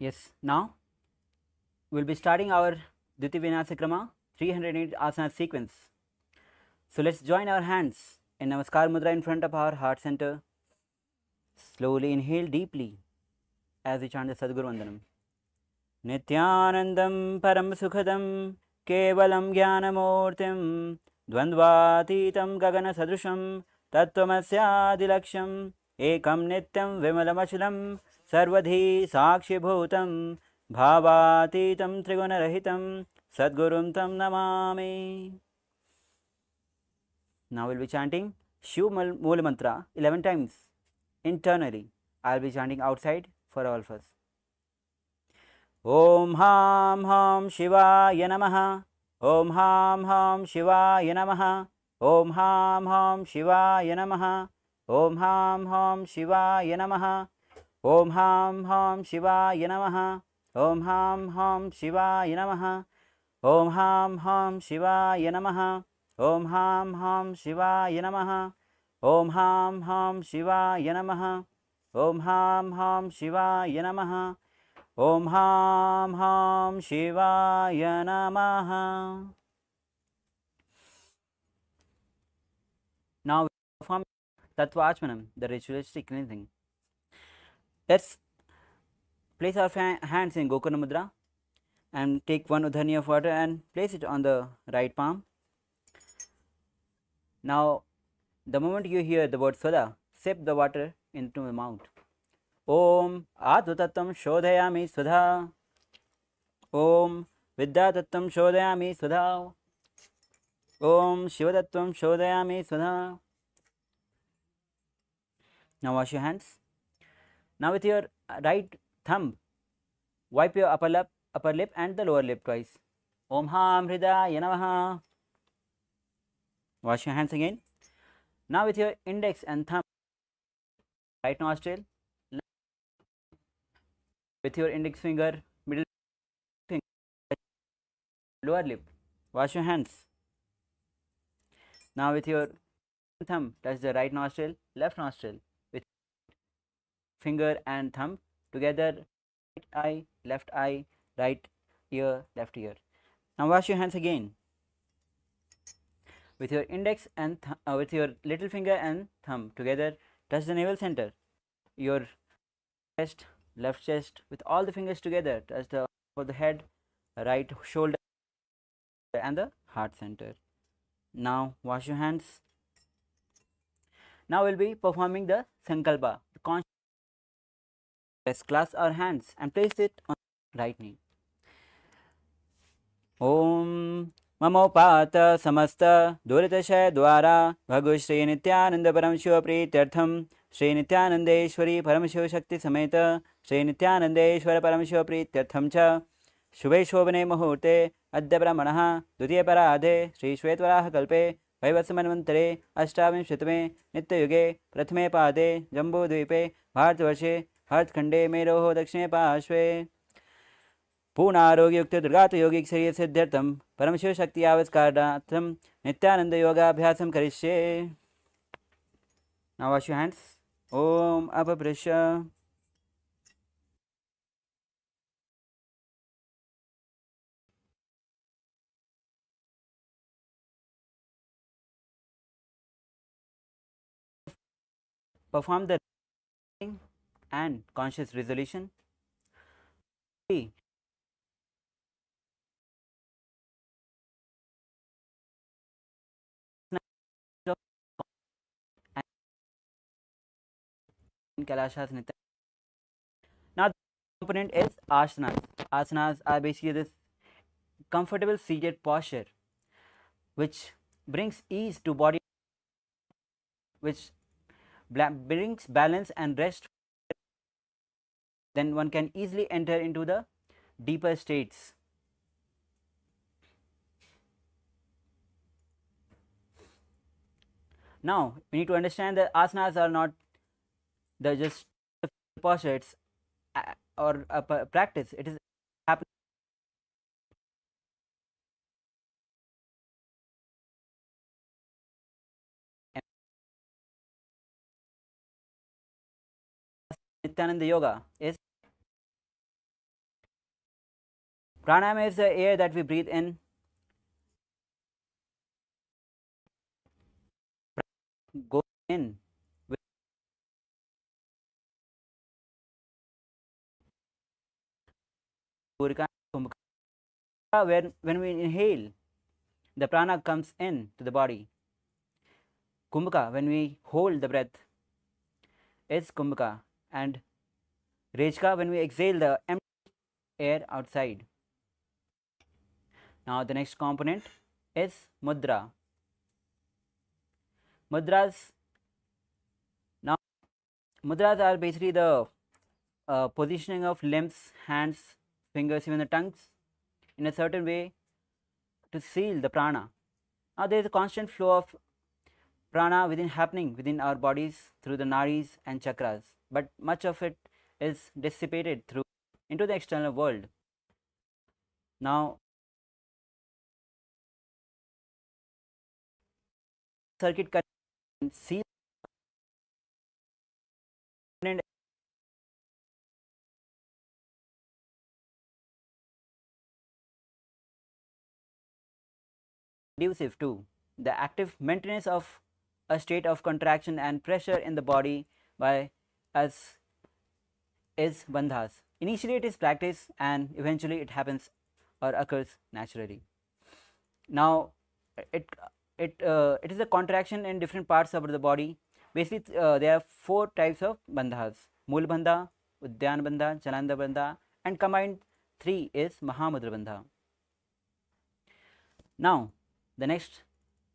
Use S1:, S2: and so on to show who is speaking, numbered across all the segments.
S1: Yes, now we'll be starting our Diti Vinasa Krama 308 asana sequence. So let's join our hands in Namaskar Mudra in front of our heart center. Slowly inhale deeply as we chant the Sadguru Vandanam. Nityanandam Param Sukhadam Kevalam Jnanamurtim Dvandvatitam Gagana Sadrusham Tattvamasya Ekam Nityam Vimalamachalam Sarvadhi Sakshibhutam Bhavatitam Trigunarahitam Sadgurum Tam Namami. Now we'll be chanting Shiv Moola Mantra 11 times internally. I'll be chanting outside for all of us. Om Ham Ham Shivaya Namaha. Om Ham Ham Shivaya Namaha. Om Ham Ham Shivaya Namaha. Om Ham Ham Shivaya Namaha. Om Ham Ham Shivaya Namaha. Om Ham Ham Shivaya Namaha. Om Ham Ham Shivaya Namaha. Om Ham Ham Shivaya Namaha. Om Ham Ham Shivaya Namaha. Om Ham Ham Shivaya Namaha. Om Ham Ham Shivaya Namaha. Now we perform Tattva Achmanam, the ritualistic cleansing. Let's place our hands in Gokarna Mudra and take one udhani of water and place it on the right palm. Now, the moment you hear the word Swada, sip the water into the mouth. Om Advatatam Shodhayami Swada. Om Vidyatatam Shodhayami Swada. Om Shivatattvam Shodhayami Swada. Now wash your hands. Now with your right thumb, wipe your upper lip and the lower lip twice. Om Ham Hridaya Namaha. Wash your hands again. Now with your index and thumb, right nostril, with your index finger, middle finger, lower lip. Wash your hands. Now with your thumb, touch the right nostril, left nostril, with finger and thumb together, right eye, right ear, left ear. Now wash your hands again. With your index and with your little finger and thumb together, touch the navel center, your chest, left chest, with all the fingers together, touch the for the head, right shoulder, and the heart center. Now wash your hands. Now we'll be performing the Sankalpa. Let's clasp our hands and place it on the right knee. Om Mamopata Samasta Duritashaya Dwara Bhagu Shri Nityananda Paramashiva Prityartham Shri Nityanandeshwari Paramashiva Shakti Sameta Shri Nityanandeshwara Paramashiva Prityartham Cha Shubhe Shobhane Muhurte Adya Brahmanaha Dutiya Paradhe Shri Shvetwaraha Kalpe Vaivasmanvantare Ashtavinshyatame Nityayuge Prathame Pade Jambu Dvipe Bharatvarshe Bharatkhande Meroho Dakshine Pashve पूर्णारोग्युक्त दुर्गात योगिक शरीर सिद्ध्यर्थम परमशिव शक्ति आविष्कारार्थम नित्यानंद योगाभ्यासम करिष्ये. Now wash your hands. Om Apabrisha. Perform the and conscious resolution. Kailasas Nitya. Now the component is asanas. Asanas are basically this comfortable seated posture which brings ease to body, which brings balance and rest. Then one can easily enter into the deeper states. Now we need to understand that asanas are not the just posture, it's or a practice. It is happening. Nityananda Yoga is Pranayama is the air that we breathe in. Go in with Purika and Kumbhaka. When we inhale, the prana comes in to the body. Kumbhaka, when we hold the breath, is Kumbhaka, and Rejka, when we exhale the empty air outside. Now the next component is mudra. Mudras. Now mudras are basically the positioning of limbs, hands, fingers, even the tongues in a certain way to seal the prana. Now there is a constant flow of prana happening within our bodies through the nadis and chakras, but much of it is dissipated through into the external world. Now circuit current seals and conducive to the active maintenance of a state of contraction and pressure in the body by us is bandhas. Initially it is practice and eventually it happens or occurs naturally. Now it is a contraction in different parts of the body. Basically there are 4 types of bandhas: Mool bandha, Udyan bandha, Chalanda bandha, and combined 3 is Mahamudra bandha. Now the next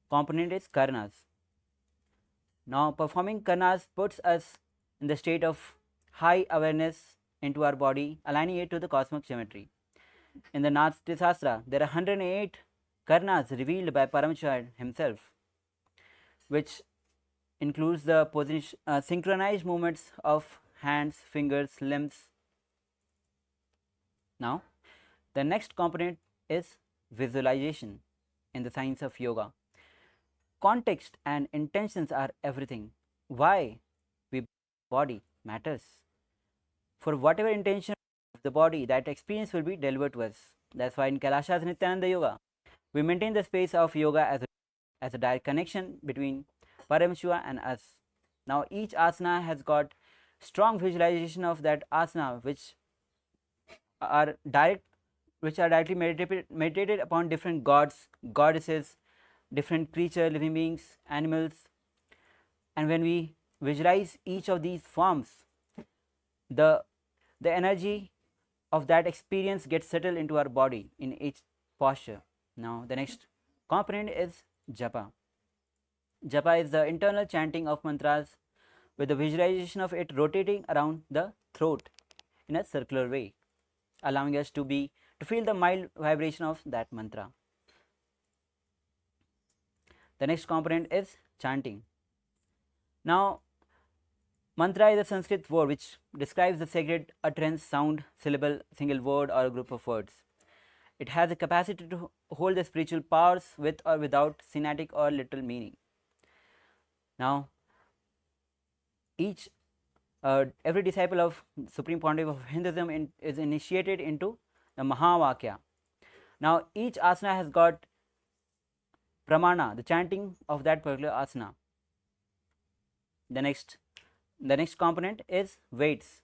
S1: component is karnas. Now performing karnas puts us in the state of high awareness into our body, aligning it to the cosmic geometry. In the Nasti Shastra, there are 108 karnas revealed by Paramashivoham himself, which includes the synchronized movements of hands, fingers, limbs. Now, the next component is visualization in the science of yoga. Context and intentions are everything. Why we body matters. For whatever intention of the body, that experience will be delivered to us. That's why in Kailasa and Nityananda Yoga, we maintain the space of yoga as a direct connection between Paramashiva and us. Now each asana has got strong visualization of that asana which are directly meditated upon different gods, goddesses, different creature, living beings, animals, and when we visualize each of these forms, the energy of that experience gets settled into our body in each posture. Now the next component is japa. Japa is the internal chanting of mantras with the visualization of it rotating around the throat in a circular way, allowing us to feel the mild vibration of that mantra. The next component is chanting. Now mantra is a Sanskrit word which describes the sacred utterance, sound, syllable, single word, or a group of words. It has a capacity to hold the spiritual powers with or without synatic or literal meaning. Now, every disciple of Supreme Pontiff of Hinduism is initiated into the Mahavakya. Now, each asana has got pramana, the chanting of that particular asana. The next component is weights.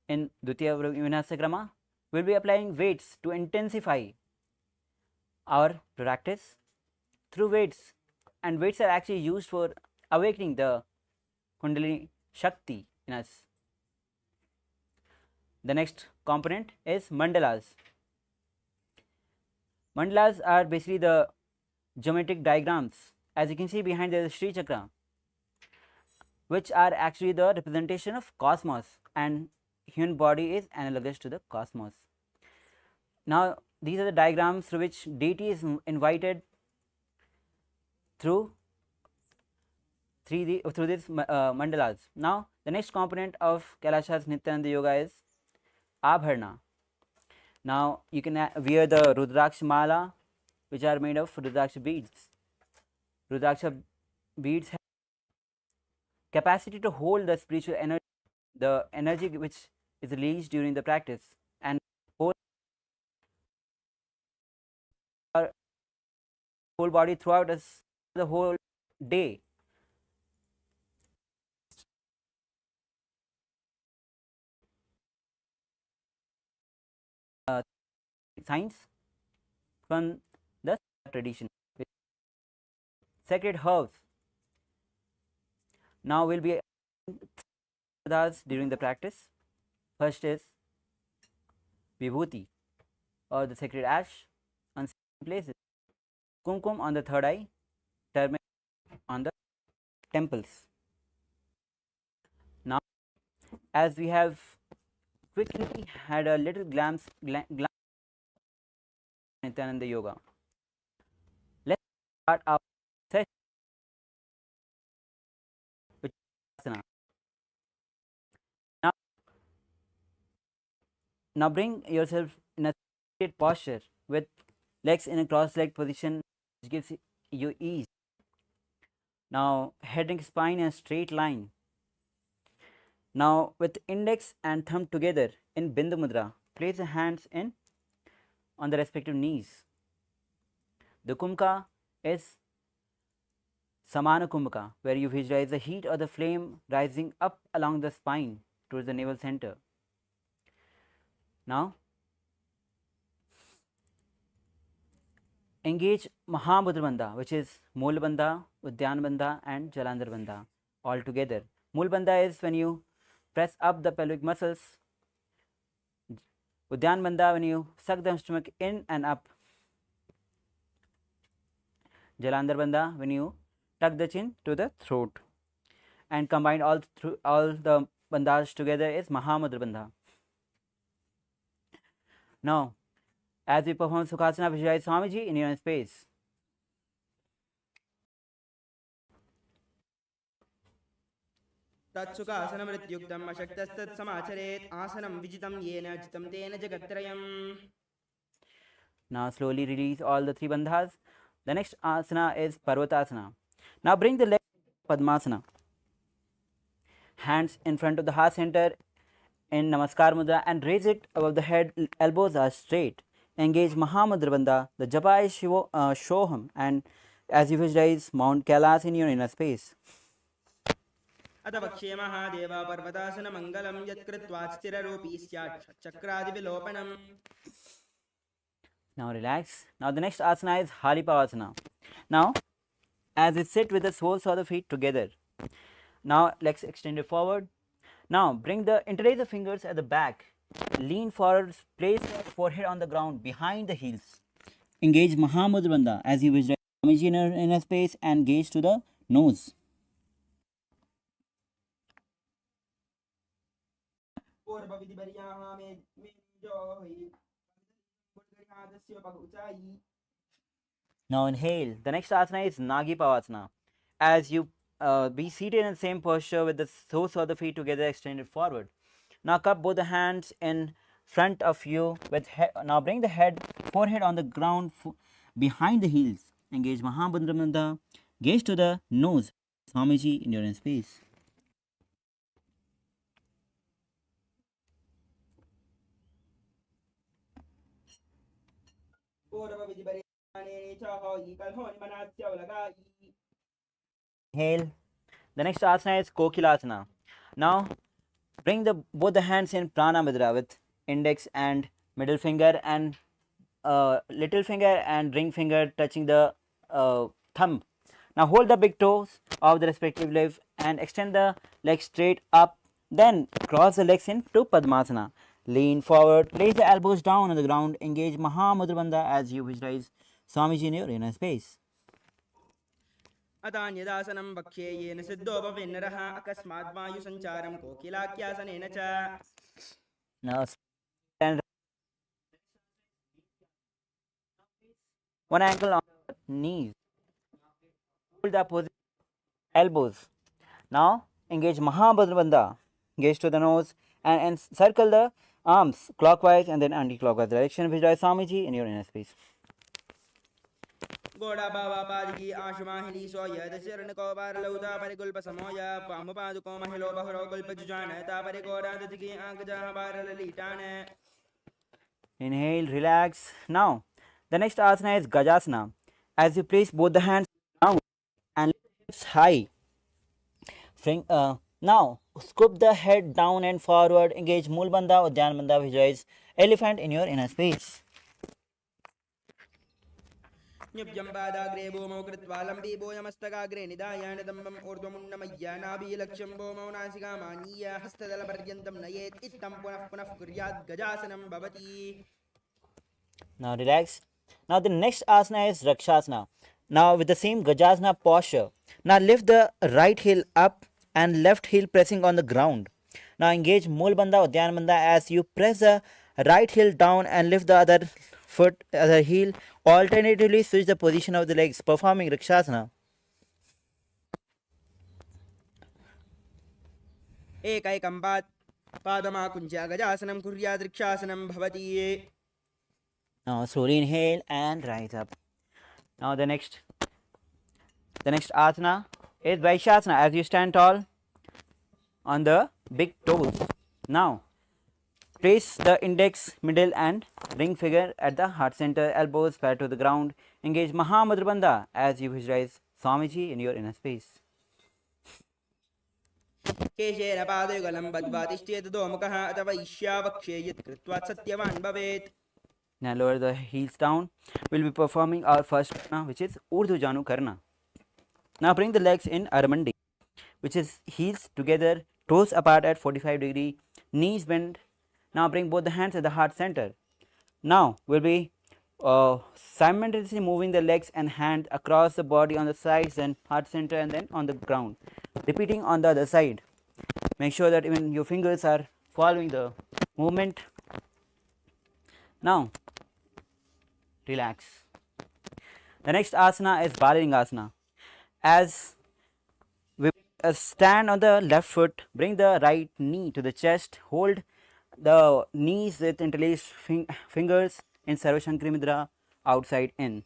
S1: In Dutiya Vinasakrama, we will be applying weights to intensify our practice through weights, and weights are actually used for awakening the Kundalini Shakti in us. The next component is mandalas. Mandalas are basically the geometric diagrams. As you can see behind there is Sri Chakra, which are actually the representation of cosmos, and human body is analogous to the cosmos. Now these are the diagrams through which deity is invited through these mandalas. Now the next component of Kailasa's Nityananda Yoga is abharana. Now you can wear the Rudraksha mala, which are made of Rudraksha beads. Rudraksha beads have capacity to hold the spiritual energy, the energy which is released during the practice, and hold whole body throughout us the whole day. Science from the tradition. Sacred herbs. Now we'll be with us during the practice. First is Vibhuti or the sacred ash on places, kumkum on the third eye, turmeric on the temples. Now, as we have quickly had a little glance Nityananda Yoga, let's start our session with Asana. Now bring yourself in a seated posture with legs in a cross-legged position, which gives you ease. Now head and spine in a straight line. Now with index and thumb together in Bindu Mudra, place the hands in on the respective knees. The Kumbhaka is Samana Kumbhaka, where you visualize the heat or the flame rising up along the spine towards the navel center. Now engage Mahamudra Bandha, which is Mool Bandha, Udyan Bandha and Jalandhar Bandha all together. Mool Bandha is when you press up the pelvic muscles. Udyan Bandha when you suck the stomach in and up. Jalandhar Bandha when you tuck the chin to the throat. And combined all the bandhas together is Mahamudra Bandha. Now, as we perform Sukhasana, visualize Swamiji in your own space.
S2: तत्सुखासनमृत्युक्तम् अशक्तस्तत्समाचरेत् आसनं विजितं येन जितं तेन जगत्त्रयम्.
S1: Now slowly release all the three bandhas. The next asana is Parvatasana. Now bring the legs Padmasana. Hands in front of the heart center in Namaskar Mudra and raise it above the head. Elbows are straight. Engage Mahamudra Bandha, the Japai Shoham, and as you visualize Mount Kailas in your inner space.
S2: अथ वक्ष्ये महादेव पर्वतासनमङ्गलं यत्कृत्वा स्थिररूपी स्यात् चक्रादिविलोपनम्.
S1: Now relax. Now the next asana is Halipavasana. Now as you sit with the soles of the feet together. Now legs extended forward. Now bring the interlace the fingers at the back. Lean forward, place your forehead on the ground behind the heels. Engage Mahamudra Bandha as you visualize Swamiji in your inner space and gaze to the nose. Now inhale. The next asana is Nagi Pavasana. As you be seated in the same posture with the soles of the feet together extended forward. Now cup both the hands in front of you with now bring the forehead on the ground behind the heels. Engage Mahamudra Bandha. Gaze to the nose. Swamiji in your own space. Inhale. The next asana is Kokilasana. Now bring both the hands in Prana Mudra with index and middle finger and little finger and ring finger touching the thumb. Now hold the big toes of the respective leg and extend the legs straight up. Then cross the legs into Padmasana. Lean forward, place the elbows down on the ground, engage Mahamudra Bandha as you visualize Swamiji in your inner space.
S2: अतान्यदासनं वक्ष्ये येन सिद्धोपविन्नरः अकस्मात् वायुसञ्चारं कोकिलाख्यासनेन च.
S1: Now stand one ankle on the knees. Hold the opposite elbows. Now engage Mahamudra Bandha. Gaze to the nose and circle the arms clockwise and then anti-clockwise direction. Visualize Swamiji in your inner space.
S2: गोड़ा बाबा पादकी आशुमाहिनी सोय दशरण को बार लौदा परिकुल्प समोय पामुपादुको महिलो बहरो कुल्प जुजान तापरि गोड़ा दतिकी आंक जहाँ बार ललीटान.
S1: Inhale, relax. Now the next asana is Gajasana. as you place both the hands down and lips high. Now, scoop the head down and forward, engage Mulbandha or Dhyanbandha, visualize elephant in your inner space.
S2: न्युब्जं पादाग्रे भूमौ कृत्वा लम्बीभूयमस्तकाग्रे निधायानदम्बम् ऊर्ध्वमुन्नमय्य नाभिलक्ष्यं भूमौ नासिकामानीय हस्तदलपर्यन्तं नयेत् इत्थं पुनः पुनः कुर्यात् गजासनं भवति.
S1: Now relax. Now the next asana is Rakshasana. Now with the same Gajasana posture. Now lift the right heel up and left heel pressing on the ground. Now engage Mulbandha or Dhyanbandha as you press the right heel down and lift the other heel. Alternatively switch the position of the legs, performing Rakshasana.
S2: एकैकं पादमाकुञ्च्य गजासनं कुर्यात् वृक्षासनं भवति.
S1: Now slowly inhale and rise up. Now the next asana is Vaishasana as you stand tall on the big toes. Now place the index, middle and ring finger at the heart center, elbows flat to the ground. Engage Mahamudra Bandha as you visualize Swamiji in your inner space.
S2: केशेन पादयुगलं बद्ध्वा तिष्ठेत दोमुखः अथवा ईशावक्षे यत् कृत्वा सत्यवान् भवेत्.
S1: Now lower the heels down. We'll be performing our first karna, which is Urdhva Janu Karna. Now bring the legs in Aramandi, which is heels together, toes apart at 45 degree, knees bent. Now bring both the hands at the heart center. Now we'll be simultaneously moving the legs and hands across the body on the sides and heart center and then on the ground. Repeating on the other side. Make sure that even your fingers are following the movement. Now relax. The next asana is Balalingasana. As we stand on the left foot, bring the right knee to the chest, hold the knees with interlaced fingers in Sarvashankari Mudra, outside in.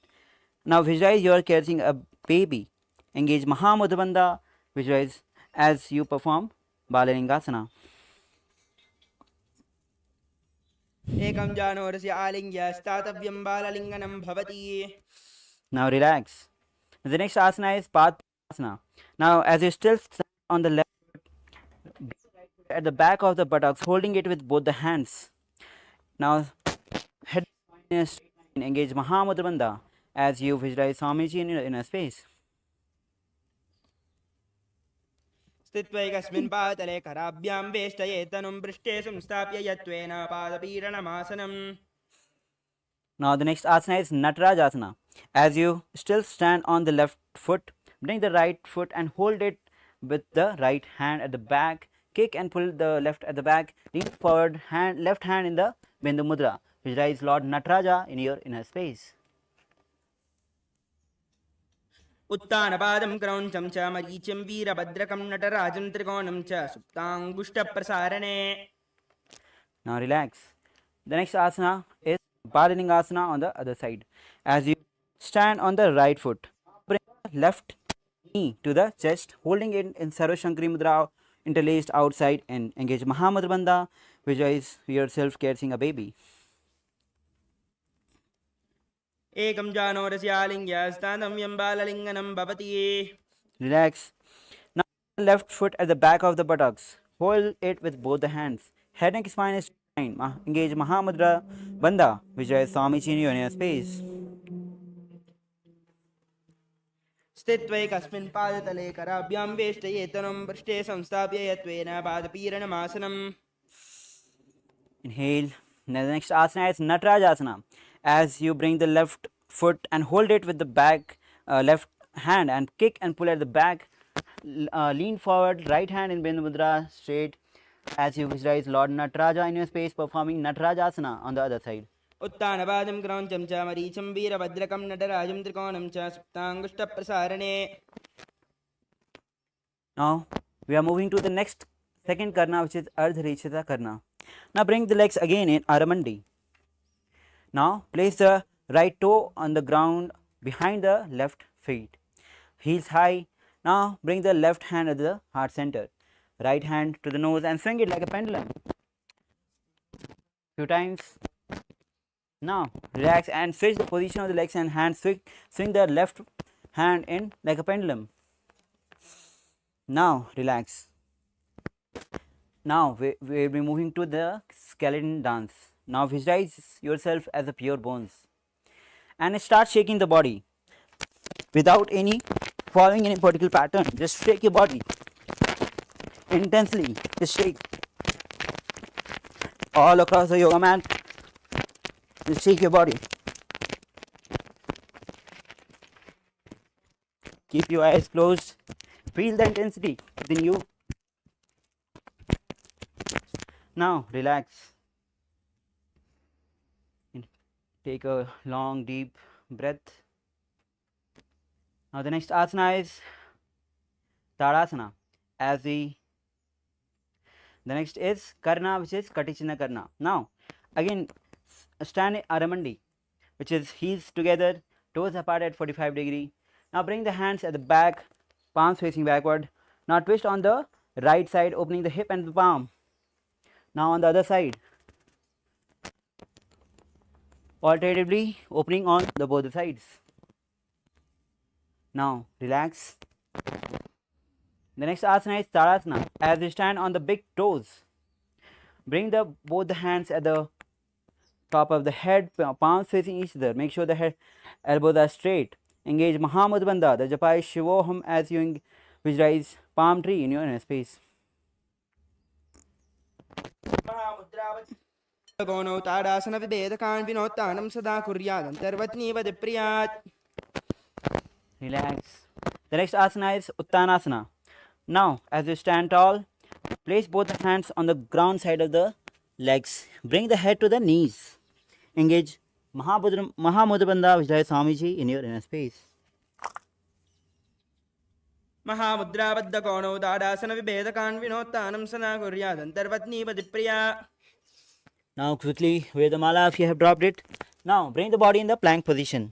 S1: Now visualize you are catching a baby. Engage Mahamudra Bandha, visualize as you perform Balalingasana.
S2: एकं जानोरस्य आलिङ्ग्य स्थातव्यं बाललिङ्गनं भवति.
S1: Now relax. The next asana is Padmasana. Now as you still stand on the left foot, at the back of the buttocks, holding it with both the hands. Now head in a straight line, engage Mahamudra Bandha as you visualize Swamiji in your inner space.
S2: स्थित्वैकस्मिन् पादतले कराभ्यां वेष्टयेत् तनुं पृष्ठे संस्थाप्य यत्त्वेन पादपीडनमासनम्.
S1: Now the next asana is Natarajasana. As you still stand on the left foot, bring the right foot and hold it with the right hand at the back. Kick and pull the left at the back. Lean forward, left hand in the Bindu Mudra. Visualize Lord Nataraja in your inner space.
S2: उत्तानपादं क्रौञ्चं च मरीचिं वीरभद्रकं नटराजं त्रिकोणं च सुप्ताङ्गुष्ठप्रसारणे.
S1: Now relax. The next asana is Balalingasana on the other side. As you stand on the right foot, bring the left knee to the chest, holding it in Sarvashankari Mudra, interlaced outside and engage Mahamudra Bandha. Visualize yourself carrying a baby.
S2: एकं जानोरस्य आलिङ्ग्य स्थातव्यं बाललिङ्गनं भवति.
S1: Relax. Now left foot at the back of the buttocks. Hold it with both the hands. Head and spine is straight. Engage Mahamudra Bandha. Visualize Swamiji in your inner space.
S2: स्थित्वैकस्मिन् पादतले कराभ्यां वेष्टयेत् तनुं पृष्ठे संस्थाप्य यत्त्वेन पादपीडनमासनम्.
S1: Inhale. Now the next asana is Natarajasana. As you bring the left foot and hold it with the back left hand and kick and pull at the back. Lean forward, right hand in Bindu Mudra, straight. As you visualize Lord Nataraja in your space, performing Natarajasana on the other side.
S2: उत्तानपादं क्रौञ्चं च मरीचं वीरभद्रकं नटराजं त्रिकोणं च सुप्ताङ्गुष्ठप्रसारणे.
S1: Now we are moving to the next second karna, which is Ardhanarishwara karna. Now bring the legs again in Aramandi. Now place the right toe on the ground behind the left feet. Heels high. Now bring the left hand at the heart center. Right hand to the nose and swing it like a pendulum. Few times. Now relax and switch the position of the legs and hands. Swing the left hand in like a pendulum. Now relax. Now we will be moving to the skeleton dance. Now visualize yourself as a pure bones and start shaking the body without any following any particular pattern. Just shake your body intensely. Just shake all across the yoga mat. Just shake your body. Keep your eyes closed. Feel the intensity within you. Now relax. Take a long deep breath. Now the next asana is Tadasana. The next is Karna, which is Katichina Karna. Now again stand Aramandi, which is heels together, toes apart at 45 degree. Now bring the hands at the back, palms facing backward. Now twist on the right side, opening the hip and the palm. Now on the other side, alternatively opening on the both sides. Now relax. The next asana is Tadasana. As you stand on the big toes, bring both the hands at the top of the head, palms facing each other. Make sure the head elbows are straight. Engage Mahamudbandha, the Paramashivoham, as you visualize palm tree in your inner space.
S2: गौनौ tadasana विभेदकान् विनोत्तानं सदा कुर्यादन्तर्वत्नीव दिप्रियात्.
S1: Relax. The next asana is Uttanasana. Now, as you stand tall, place both the hands on the ground side of the legs. Bring the head to the knees. Engage Mahamudra Vijay Swamiji in your inner space.
S2: महामुद्राबद्ध गौनौ tadasana विभेदकान् विनोत्तानं सदा कुर्यादन्तर्वत्नीव दिप्रियात्.
S1: Now quickly wear the mala if you have dropped it. Now bring the body in the plank position.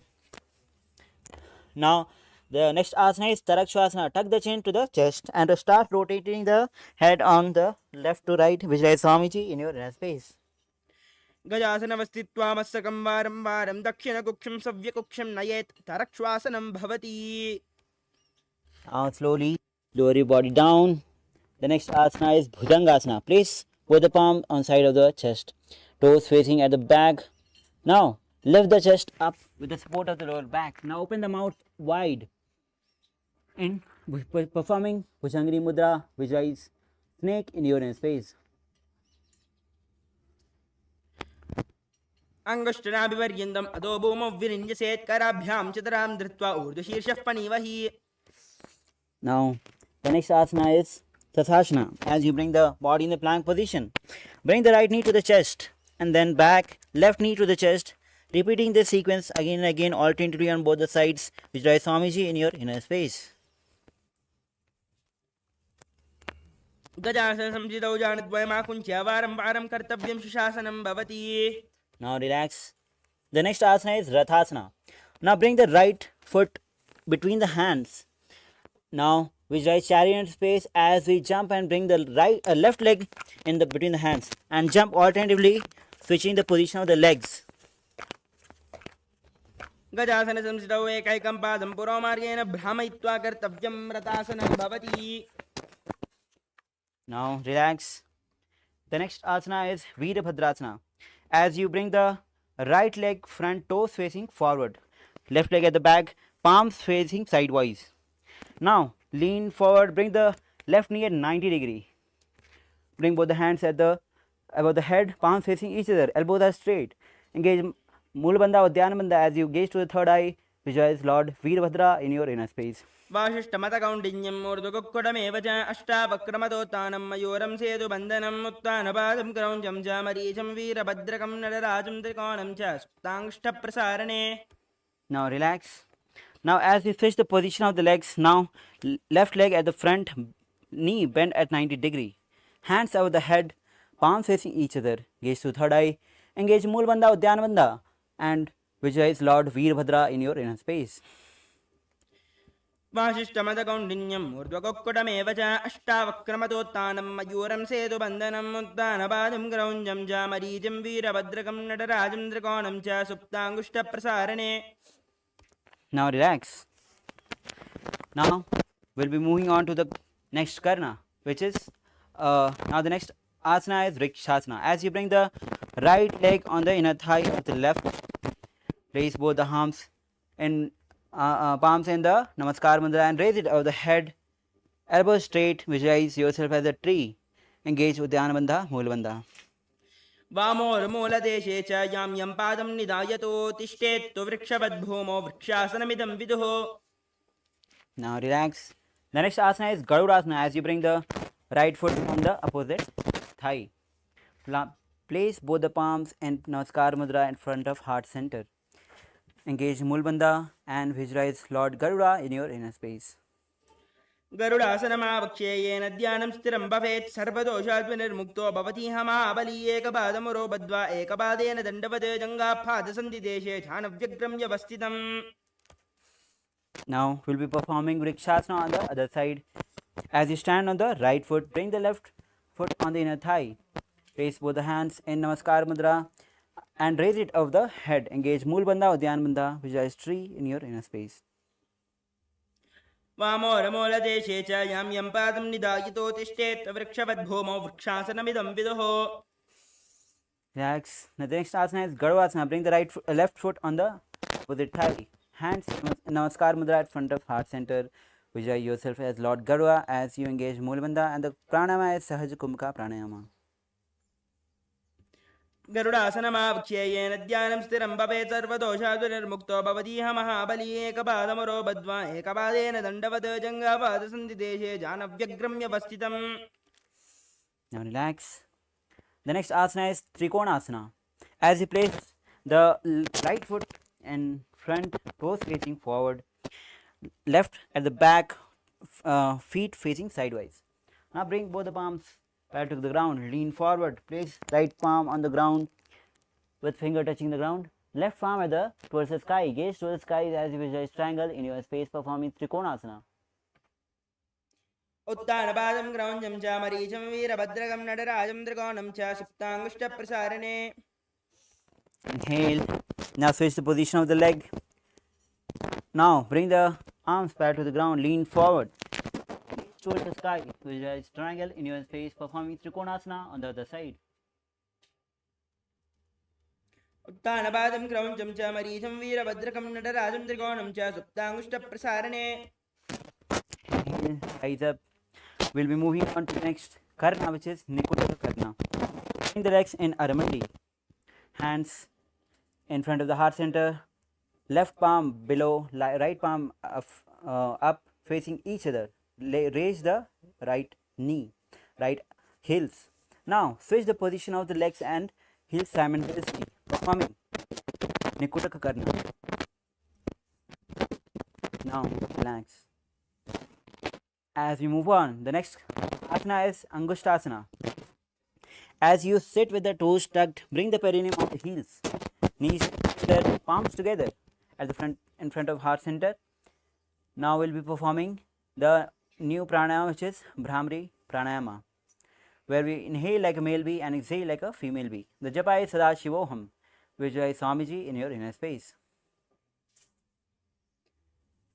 S1: Now the next asana is Tarakshasana. Tuck the chin to the chest and start rotating the head on the left to right, visualize Swamiji in your inner space.
S2: गजासनवस्थित्वा मस्तकं वारं वारं दक्षिणकुक्षं सव्यकुक्षं नयेत् तरक्श्वासनं भवति.
S1: Now slowly lower your body down. The next asana is Bhujangasana. Place both the palm on side of the chest, toes facing at the back. Now lift the chest up with the support of the lower back. Now open the mouth wide in performing Bhujangri Mudra. Visualize snake in your inner space.
S2: अङ्गुष्ठनाभिपर्यन्तम् अधो भूमौ विरिञ्जसेत् कराभ्यां चितरां धृत्वा ऊर्ध्वशीर्षः पणिवहि.
S1: Now the next asana is Savasana. As you bring the body in the plank position, bring the right knee to the chest and then back, left knee to the chest, repeating this sequence again and again alternatively on both the sides. Visualize Swamiji in your inner space.
S2: गजासनसंसितौ जानद्वयमाकुञ्च्य वारं वारं कर्तव्यं सुशासनं भवति.
S1: Now relax. The next asana is Rathasana. Now bring the right foot between the hands. Now visualize chariot space as we jump and bring the left leg in the between the hands and jump alternatively, switching the position of the legs.
S2: गजासनसंसितौ एकैकं पादं पुरोमार्गेण भ्रामयित्वा कर्तव्यं रथासनं भवति.
S1: Now relax. The next asana is Veerabhadrasana. As you bring the right leg front, toes facing forward, left leg at the back, palms facing sidewise. Now lean forward, bring the left knee at 90 degree. Bring both the hands above the head, palms facing each other, elbows are straight. Engage Mulabandha or Dhyanabandha as you gaze to the third eye. Visualize Lord Veerabhadra in your inner space.
S2: वासिष्ठमतकौण्डिन्यं मूर्धकुक्कुटमेव च अष्टावक्रमदोत्तानं मयूरं सेतुबन्धनम् उत्तानपादं क्रौञ्चं च मरीचं वीरभद्रकं नटराजं त्रिकोणं च सुप्ताङ्ष्ठप्रसारणे.
S1: Now relax. Now as we switch the position of the legs, now left leg at the front, knee bent at 90 degree. Hands over the head, palms facing each other. Gaze to third eye. Engage Mulabandha, Udyanabandha and visualize Lord Veerabhadra in your inner space.
S2: वासिष्ठमदकौण्डिन्यम् ऊर्ध्वकोक्कुटमेव च अष्टावक्रमतोत्थानं मयूरं सेतुबन्धनम् उत्तानपादं क्रौञ्जं च मरीचिं वीरभद्रकं नटराजं त्रिकोणं च सुप्ताङ्गुष्ठप्रसारणे.
S1: Now relax. Now we'll be moving on to the next karna, which is now the next asana is Vrikshasana. As you bring the right leg on the inner thigh of the left, place both the palms in the Namaskar mudra and raise it over the head, elbows straight. Visualize yourself as a tree. Engage Uddiyana Bandha, Mool Bandha.
S2: वामोर्मूलदेशे च यां यं पादं निधायतो तिष्ठेत्तु वृक्षवद्भूमो वृक्षासनमिदं विदुः.
S1: Now relax. The next asana is Garudasana. As you bring the right foot on the opposite thigh, place both the palms in Namaskar mudra in front of heart center. Engage Mulbandha and visualize Lord Garuda in your inner space.
S2: गरुडासनमावक्ष्ये येन ध्यानं स्थिरं भवेत् सर्वदोषात् विनिर्मुक्तो भवति हमाबली एकपादमुरो बद्ध्वा एकपादेन दण्डवत् जङ्घापादसन्धिदेशे ध्यानव्यग्रं व्यवस्थितम्.
S1: Now we'll be performing Vrikshasana on the other side. As you stand on the right foot, bring the left foot on the inner thigh. Place both the hands in Namaskar mudra and raise it over the head. Engage Mulbandha, Uddiyana Bandha, visualize tree in your inner space.
S2: वामोर्मूलदेशे च यां यं पादं निधायतो तिष्ठेत् वृक्षवद्भूमो वृक्षासनमिदं विदुः.
S1: Relax. Now the next asana is Garudasana. Bring the left foot on the opposite thigh. Hands Namaskar mudra at front of heart center. Visualize yourself as Lord Garuda as you engage Mulbandha, and the pranayama is Sahaj Kumbhaka pranayama.
S2: गरुडासनमावक्ष्ये येन ध्यानं स्थिरं भवेत् सर्वदोषात् विनिर्मुक्तो भवति महाबली एकपादमुरो बद्ध्वा एकपादेन दण्डवत् जङ्घापादसन्धिदेशे ध्यानव्यग्रं व्यवस्थितम्.
S1: Now relax. The next asana is Trikonasana. As you place the right foot in front, toes facing forward, left at the back, feet facing sideways. Now bring both the palms parallel to the ground. Lean forward. Place right palm on the ground with finger touching the ground. Left palm towards the sky. Gaze towards the sky as you visualize triangle in your space, performing Trikonasana.
S2: उत्तानपादं क्रौञ्जं च मरीचं वीरभद्रकं नटराजं त्रिकोणं च सुप्ताङ्गुष्ठप्रसारणे.
S1: Inhale. Now switch the position of the leg. Now bring the arms parallel to the ground. Lean forward. Towards the sky. Visualize triangle in your space, performing Trikonasana on the other side.
S2: उत्तानपादं क्रौञ्जं च मरीचं वीरभद्रकं नटराजं त्रिकोणं च सुप्ताङ्गुष्ठप्रसारणे.
S1: Rise up. We'll be moving on to the next karna, which is Nikutaka karna. Bring the legs in Aramati. Hands in front of the heart center. Left palm below, right palm up facing each other. Raise the right knee, right heels. Now switch the position of the legs and heels simultaneously, performing Nikutaka karna. Now relax. As we move on, the next asana is Angushtasana. As you sit with the toes tucked, bring the perineum on the heels, knees together, palms together at the front, in front of heart center. Now we'll be performing the new pranayama, which is Bhramari Pranayama, where we inhale like a male bee and exhale like a female bee. The japa is Savasana, visualize Swamiji in your inner space.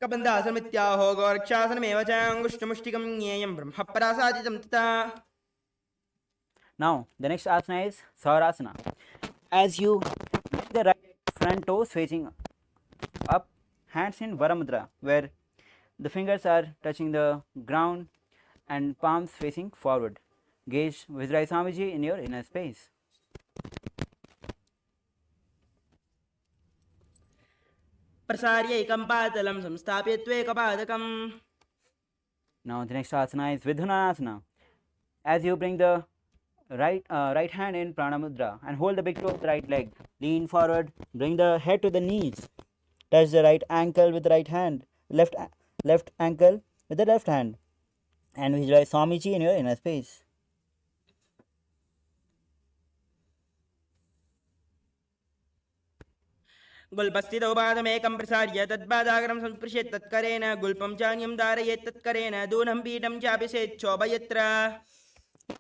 S2: कबन्धासनमित्याहो गोरक्षासनमेव च अङ्गुष्ठमुष्टिकं ज्ञेयं ब्रह्मपरासादितं तथा.
S1: Now the next asana is Saurasana. As you bring the right front toes facing up, hands in Varamudra, where the fingers are touching the ground and palms facing forward. Gaze visualize Swamiji in your inner space.
S2: प्रसार्य एकं पादलं संस्थाप्य त्वेकपादकम्.
S1: Now the next asana is Vidhanasana. As you bring the right hand in Pranamudra and hold the big toe of the right leg. Lean forward, bring the head to the knees. Touch the right ankle with the right hand, left ankle with the left hand, and visualize Swamiji in your inner space.
S2: गुल्पस्थितौ पादमेकं प्रसार्य तद्पादाग्रं संस्पृशेत् तत्करेण गुल्पं चान्यं धारयेत् तत्करेण दूनं पीठं चाभिषेत् शोभयत्र.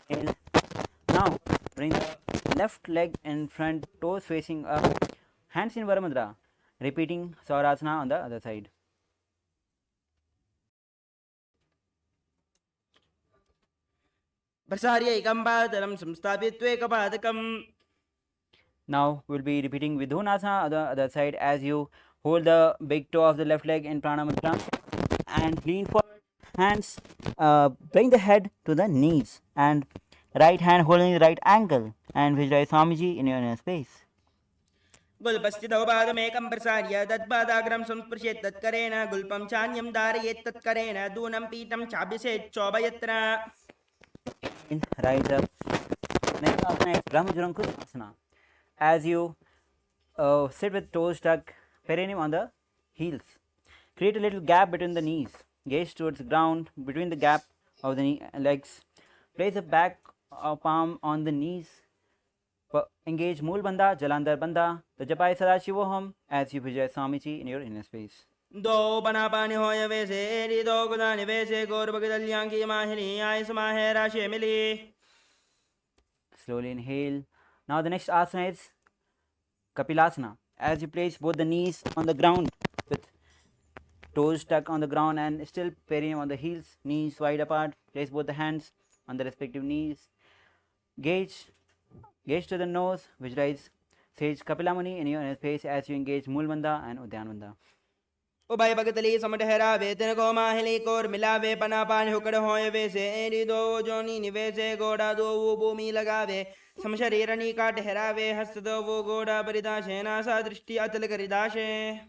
S1: Inhale. Now bring the left leg in front, toes facing up, hands in Varamudra, repeating Savarasana on the other side.
S2: प्रसार्य एकं पादं संस्थापित्वैकपादकम्.
S1: Now we'll be repeating Vidhunasana on the other side as you hold the big toe of the left leg in Pranayama and lean forward. Hands, bring the head to the knees and right hand holding the right ankle and visualize Swamiji in your inner space.
S2: गुल्पस्थितौ पादमेकं प्रसार्य तत्पादाग्रं संस्पृशेत् तत्करेण गुल्पं चान्यं धारयेत् तत्करेण दूनं पीठं चाभिषेत् शोभयत्र.
S1: Rise up. Next asana is Brahmajurankush asana. As you sit with toes tucked, perineum on the heels. Create a little gap between the knees. Gaze towards the ground between the gap of the legs. Place the back palm on the knees. Engage Mool Bandha, Jalandhar Bandha. The Japai Sadashivoham as you visualize Swamiji in your inner space.
S2: दो पनापानि होय वैसे एरी दो गुदानि वैसे गौरभगदल्यांकी माहिनी आय समाहे राशे मिली.
S1: Slowly inhale. Now the next asana is Kapilasana. As you place both the knees on the ground with toes stuck on the ground and still perineum on the heels, knees wide apart. Place both the hands on the respective knees. Gaze to the nose. Visualize Sage Kapilamuni in your inner space as you engage Moolbandha and Udyanbandha.
S2: उभय भगतली समटहरा वेतन को माहिली core मिलावे पनापानि हुकड़ होय वैसे एरी दो जोनी निवेसे गोड़ा दो वो भूमि लगावे समशरीरणी का ठहरावे हस्त दो वो गोड़ा परिदाशे नासा दृष्टि अतल करिदाशे.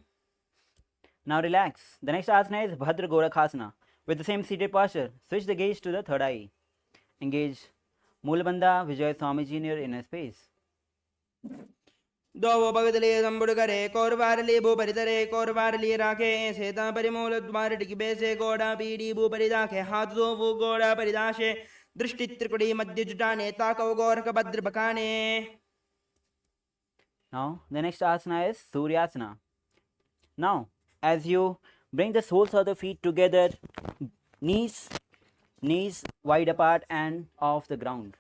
S1: Now relax. The next asana is Bhadra Gorakhasana. With the same seated posture, switch the gaze to the third eye. Engage Moolbandha, visualize Swamiji in your inner space.
S2: दो वो भगतली संबुड़ करे कोर वारली भू परितरे कोर वारली राखे सेता परिमूल द्वार डिगबे से गोड़ा पीड़ी भू परिदाखे हाथ दो वो गोड़ा परिदाशे दृष्टि त्रिकुटी मध्य जुटाने ताकव गोरख भद्र बकाने.
S1: Now the next asana is Suryasana. Now as you bring the soles of the feet together, knees wide apart and off the ground.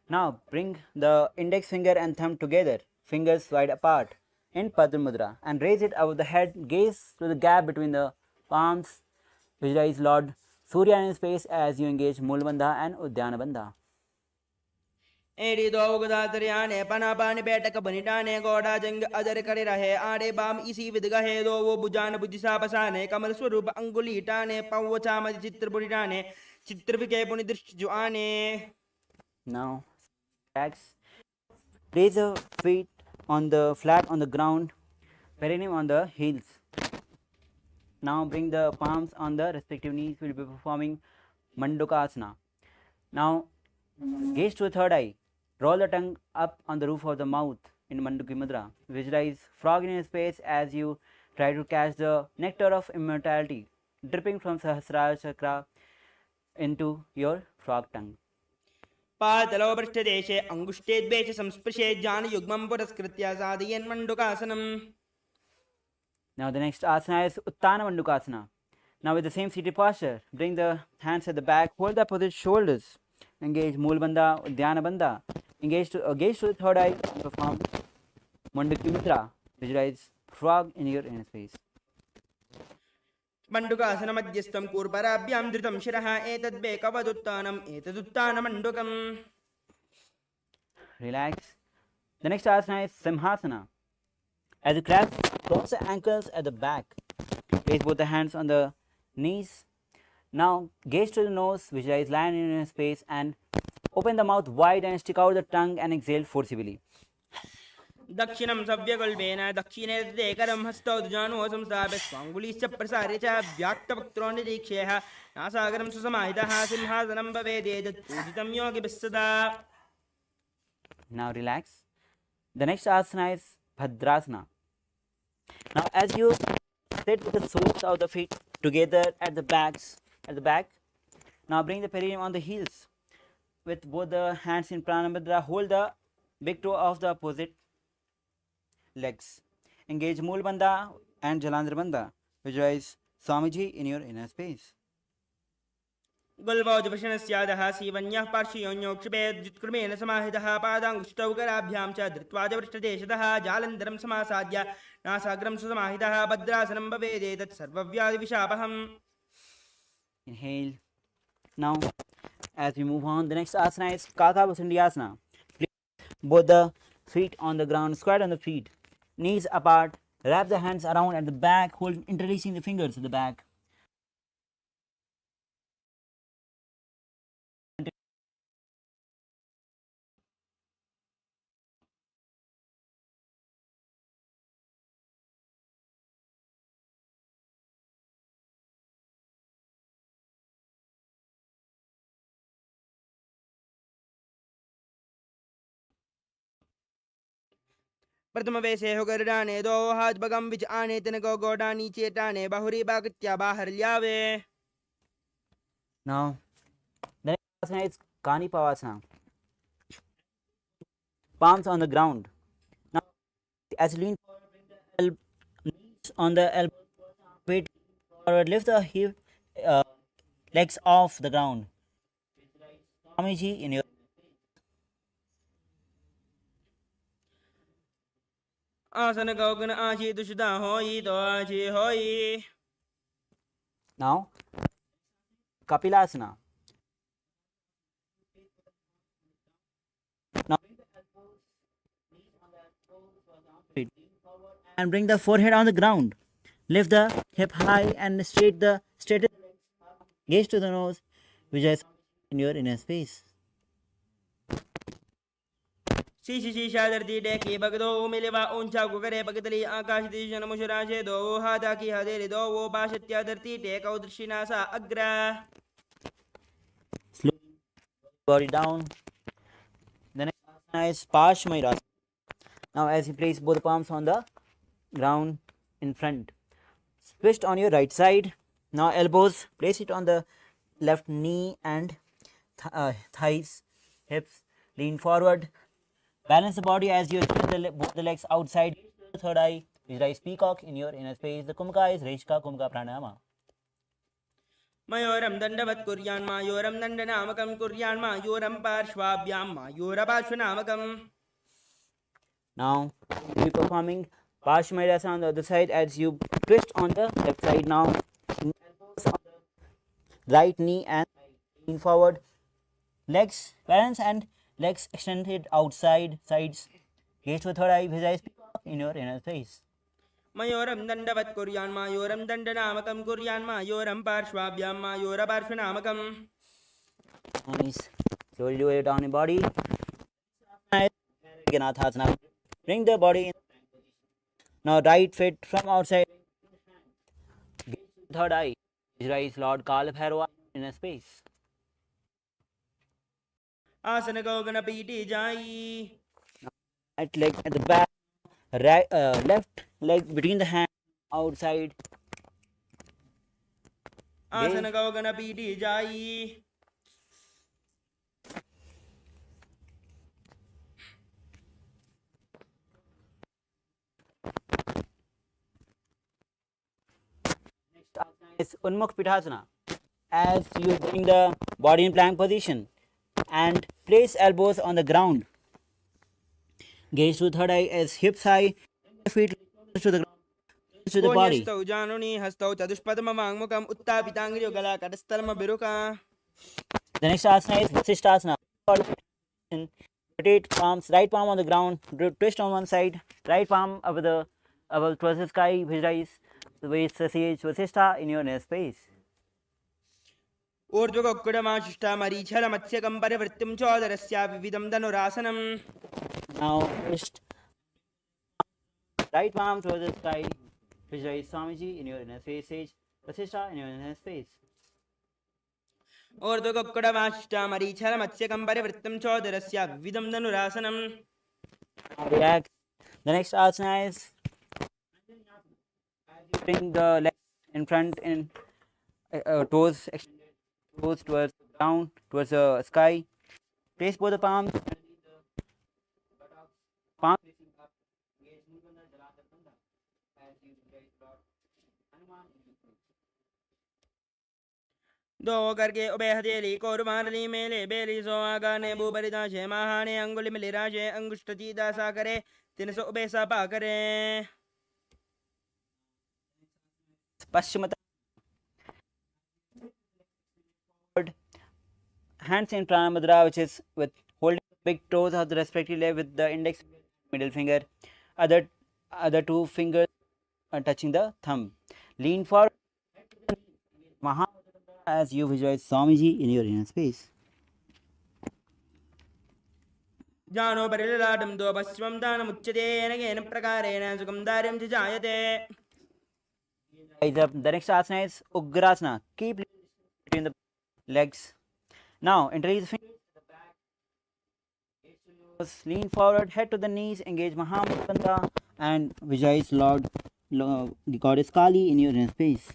S1: Now bring the index finger and thumb together, fingers wide apart in Padma Mudra and raise it above the head. Gaze to the gap between the palms. Visualize Lord Surya in space as you engage Moolbandha and Udyanabandha.
S2: एरी दो गुदातरियाने पनापानि बैठक बनिटाने गोड़ा जंग other करे रहे आड़े balm इसी विदगहे दो वो बुजान बुजिसा पसाने कमल स्वरूप अंगुलीटाने पवचा मद चित्र बुरिटाने चित्र विके पुनि दृष्टि जुआने.
S1: Now relax. Place the feet on the flat on the ground, perineum on the heels. Now bring the palms on the respective knees. We will be performing Mandukasana. Now gaze to the third eye. Roll the tongue up on the roof of the mouth in Manduki Mudra. Visualize frog in your space as you try to catch the nectar of immortality dripping from Sahasrara chakra into your frog tongue.
S2: पातलो पृष्ठदेशे अंगुष्ठेद्वेष संस्पृशे ज्ञान युग्मं पुरस्कृत्य साधयेन् मंडुकासनम्.
S1: Now the next asana is Uttana Mandukasana. Now with the same seated posture, bring the hands at the back, hold the opposite shoulders, engage Moolbandha, Udyanabandha, gaze to the third eye, perform Manduki Mudra, visualize frog in your inner space.
S2: मंडुकासन मध्यस्थं कूर्पराभ्यां धृतं शिरः एतद्वेकवदुत्तानम् एतदुत्तानमण्डुकम्.
S1: Relax. The next asana is Simhasana. As you cross the ankles at the back, place both the hands on the knees. Now gaze to the nose, visualize lion in your space and open the mouth wide and stick out the tongue and exhale forcibly.
S2: दक्षिणं सव्यकल्पेन दक्षिणे देकरं हस्तौ दुजानो संस्थाप्य स्वाङ्गुलीश्च प्रसार्य च व्याक्तवक्त्रो निरीक्ष्यः नासागरं सुसमाहितः सिंहासनं भवेदेतत् पूजितं योगिभिः सदा.
S1: Now relax. The next asana is Bhadrasana. Now as you sit with the soles of the feet together at the back, now bring the perineum on the heels. With both the hands in Pranayama Mudra, hold the big toe of the opposite legs. Engage Mool Bandha and Jalandhar Bandha. Visualize Swamiji in your inner space.
S2: गुल्बौजभषणस्यादः सीवन्यः पार्श्वयोन्योक्षिपेद्युत्क्रमेण समाहितः पादाङ्गुष्टौ कराभ्यां च धृत्वा च पृष्ठदेशतः जालन्धरं समासाद्य नासाग्रं सुसमाहितः भद्रासनं भवेदेतत् सर्वव्याधिविशापहम्.
S1: Inhale. Now, as we move on, the next asana is Kakabhusandi Asana. Place both the feet on the ground, squat on the feet, knees apart, wrap the hands around at the back, hold interlacing the fingers at the back.
S2: प्रथम वैसे हो गरडाने दो हाथ Burgman विच आने तन को गोडा नीचे टाने बाहुरी बागत्या बाहर ल्यावे.
S1: Now, the next asana is Kanipavasana. Palms on the ground. Now, as you lean forward, bring the knees on the elbow, weight forward, lift the hip, legs off the ground. Swamiji in your
S2: आसन Gaughan आशी दुषदा होई तो आशी होई.
S1: now Kapilasana. Now and bring the forehead on the ground. Lift the hip high and straight the gaze to the nose, which is in your inner space.
S2: शीशी शीशा धरती डेकी बगदो Mileva ऊंचा गुगरे बगदली आकाश दिशन मुशराशे दो हाथा की हदेली दो वो बाशत्या धरती टेकौ दृष्टिनासा Agra.
S1: Slow body down. The next asana is Parshvamayurasana. Now, as you place both palms on the ground in front, twist on your right side. Now, elbows, place it on the left knee and thighs, hips. Lean forward. Balance the body as you extend both the legs outside. The third eye, visualize peacock in your inner space. The Kumka is Reshka Kumka Pranayama.
S2: मयोरम दंडवत् कुर्यान् मायोरम दंडनामकं कुर्यान् मायोरम पार्श्वाभ्यां मायोरपार्श्वनामकम्.
S1: Now, we will be performing Parshvamayurasana on the other side as you twist on the left side. Now, elbows on the right knee and lean forward. Legs balance and legs extended outside sides. Gaze to the third eye. Visualize peacock in your inner space.
S2: मयोरम दंडवत् कुर्यान् मायोरम दंडनामकं कुर्यान् मायोरम पार्श्वाभ्यां मायोरपार्श्वनामकम्.
S1: Nice. Slowly lower it down your body. Ganathaasana. Bring the body in. Now right foot from outside. Gaze to the third eye. Visualize Lord Kalabhairava in a space.
S2: आसन Gaughan पीठी जाई.
S1: Right leg at the back. Right, left leg between the hands outside.
S2: आसन Gaughan पीठी जाई.
S1: Is Unmukh Pithasana. As you bring the body in plank position and place elbows on the ground. Gaze to the third eye as hips high, feet to the ground, to the body.
S2: कोन्यस्तौ जानुनी हस्तौ चतुष्पदम वाङ्मुखम् उत्तापिताङ्ग्रियो गला कटस्थलम बिरुका.
S1: The next asana is Vasishthasana. Rotate palms, right palm on the ground, twist on one side, right palm above towards the sky, visualize the waist sage Vasishtha in your inner space.
S2: ऊर्ध्वगोक्कुडमाशिष्टा मरीचल मत्स्यकं परिवृत्तिं चोदरस्या विविधं धनुरासनम्.
S1: Now twist right palm towards the sky, visualize Swamiji in your inner space, sage Vasishtha in your inner space.
S2: ऊर्ध्वगोक्कुडमाशिष्टा मरीचल मत्स्यकं परिवृत्तिं चोदरस्या विविधं धनुरासनम्.
S1: Relax. The next asana is bring the legs in front in toes towards the ground, towards the sky. Place both the palms. Palms
S2: दो करके ube हथेली को रुमाली मेले बेली सो आगाने बुबरिदा शे महाने अंगुली मिलिरा शे अंगुष्टची दासा करे 300 उबे सपा करे
S1: Paschimata. Hands in Pranayama mudra, which is with holding big toes of the respective leg with the index middle finger, other two fingers are touching the thumb. Lean forward, Maha, as you visualize Swamiji in your inner space.
S2: जानो परिललाटं दो पश्चिमं दानमुच्यते येन प्रकारेण सुखं दार्यं च जायते
S1: Rise up. The next asana is Ugrasana. Keep between the legs. Now, interlace the fingers. Lean forward, head to the knees, engage Mahamudra and visualize the goddess Kali in your inner space.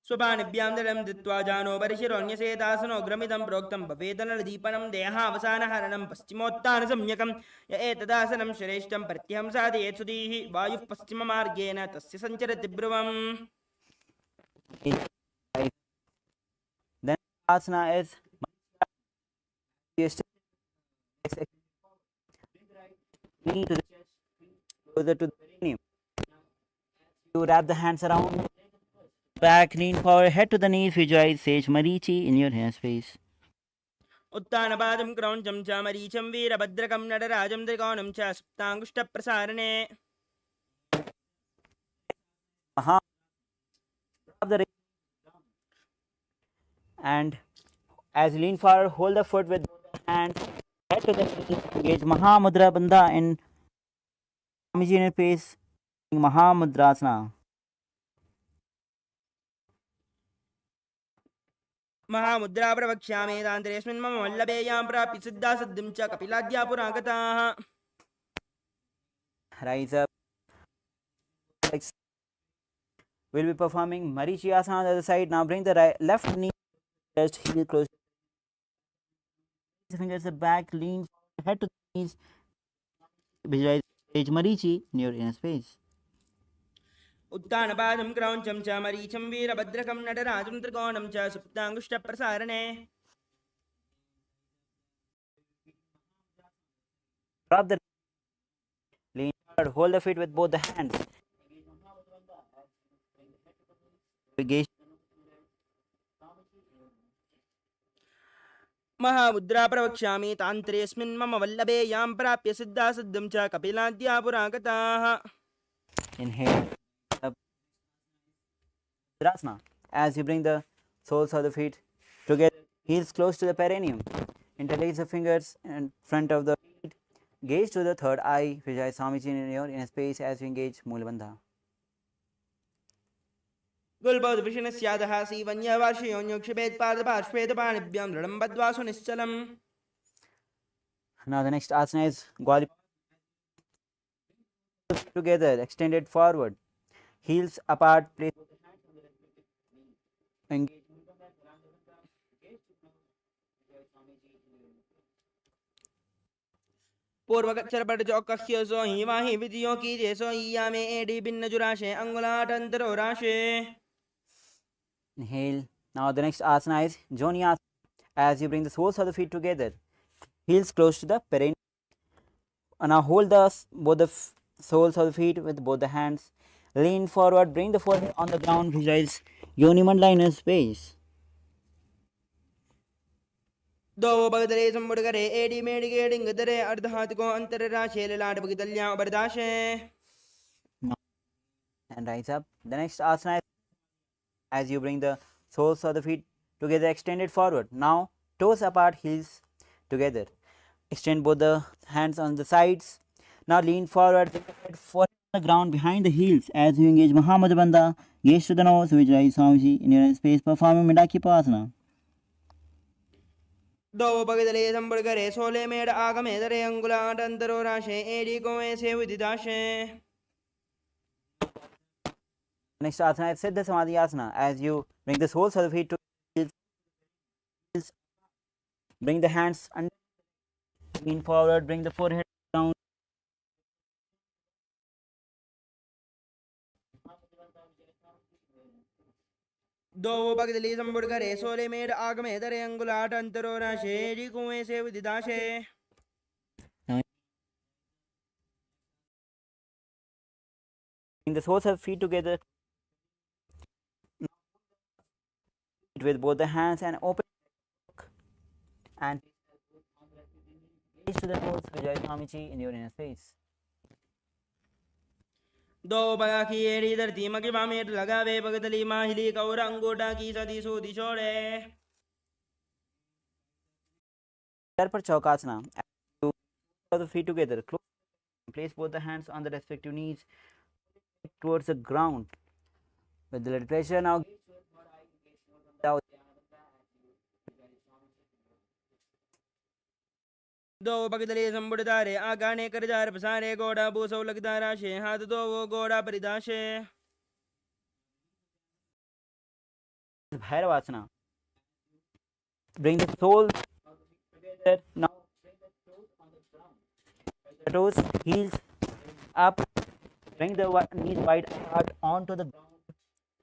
S2: स्वपानिभ्यां दलं दत्त्वा जानो परिशिरोऽन्यसेतासनो ग्रमिदं प्रोक्तं भवेदनलदीपनं देहावसानहरणं पश्चिमोत्तानसम्यकं य एतदासनं श्रेष्ठं प्रत्यहं साधयेत् सुधीः वायुः पश्चिममार्गेण तस्य सञ्चरति ब्रुवम्
S1: Then asana is knee to the chest, closer to the perineum. You wrap the hands around back, lean forward, head to the knees, visualize Sage Marichi in your inner space.
S2: उत्तानपादं क्रौञ्चं च मरीचं वीरभद्रकं नटराजं त्रिकोणं च सुप्ताङ्गुष्ठप्रसारणे
S1: And as you lean forward, hold the foot with both hands, head to the knee, engage Mahamudra Bandha in Swamiji in your face, Mahamudrasana.
S2: Mahamudra प्रवक्ष्यामि तान्त्रेऽस्मिन् मम वल्लभेयां प्राप्य सिद्धा सिद्धिं च कपिलाद्या पुरागताः
S1: Rise up. We'll be performing Marichi Asana on the other side. Now bring the left knee, just heel close. Fingers at back, lean forward, head to the knees. Visualize Sage Marichi in your inner space.
S2: उत्तानपादं क्रौञ्चं च मरीचं वीरभद्रकं नटराजं त्रिकोणं च सुप्ताङ्गुष्ठप्रसारणे
S1: Drop the lean forward, hold the feet with both the hands. Engage.
S2: Mahamudra प्रवक्ष्यामि तान्त्रेऽस्मिन् मम वल्लभेयां प्राप्य सिद्धा सिद्धिं च कपिलाद्या पुरागताः
S1: Inhale. Udrasana. As you bring the soles of the feet together, heels close to the perineum. Interlace the fingers in front of the feet. Gaze to the third eye. Visualize Swamiji in your inner space as you engage Mulabandha.
S2: गुल्बोधविषणस्यादः सीवन्यवार्षयोन्योक्षिपेत्पादपार्श्वेदपाणिभ्यां दृढं बद्ध्वा सुनिश्चलम्
S1: Now the next asana is Gwali. Together, extended forward. Heels apart. Place engage.
S2: पूर्वकच्चरपट चौकस्य सो ही वाही विधियों की जैसो ईया में AD भिन्न जुराशे अंगुलाट अंतरो राशे
S1: Inhale. Now the next asana is Joni Asana. As you bring the soles of the feet together, heels close to the perineum. And now hold both the soles of the feet with both the hands. Lean forward, bring the forehead on the ground, visualize Yoni Mandala in space.
S2: दो बगदरे संबुड़ करे AD मेडी गेडिंग दरे अर्धहात को अंतर राशे लाट बगदल्या बरदाशे
S1: And rise up. The next asana is as you bring the soles of the feet together, extended forward. Now toes apart, heels together. Extend both the hands on the sides. Now lean forward, forehead on the ground behind the heels as you engage Mahamudra. Gaze to the nose, visualize Swamiji in your space, performing Midaki Asana.
S2: दो बगदले संबुड़ करे सोले made आगमे दरे अंगुलाट अंतरो राशे AD को ऐसे विदिदाशे
S1: Next asana is Siddha Samadhi Asana. As you bring the soles of the feet to heels, bring the hands under, lean forward, bring the forehead down.
S2: दो बगदली संबुड़ करे सोले made आग में दरे अंगुलाट अंतरो राशे जी कुएं से विदिदाशे
S1: Bring the soles of feet together with both the hands and open and gaze to the toes. Vijay Swamiji in your inner space.
S2: दो बगा की एड़ी धरती मकी बामेट लगावे बगदली माहिली कौर अंगूठा की सदी सूदी छोड़े
S1: पर Chaukasana. You put the feet together. Close. Place both the hands on the respective knees towards the ground. With the little pressure now.
S2: दो बगदली संबुड़ दारे आगाने कर जार पसारे गोड़ा बूसो लगदा राशे हाथ दो वो गोड़ा परिदाशे
S1: Bhairavasana. Bring the soles together. Now the toes, heels up. Bring the knees wide apart onto the ground.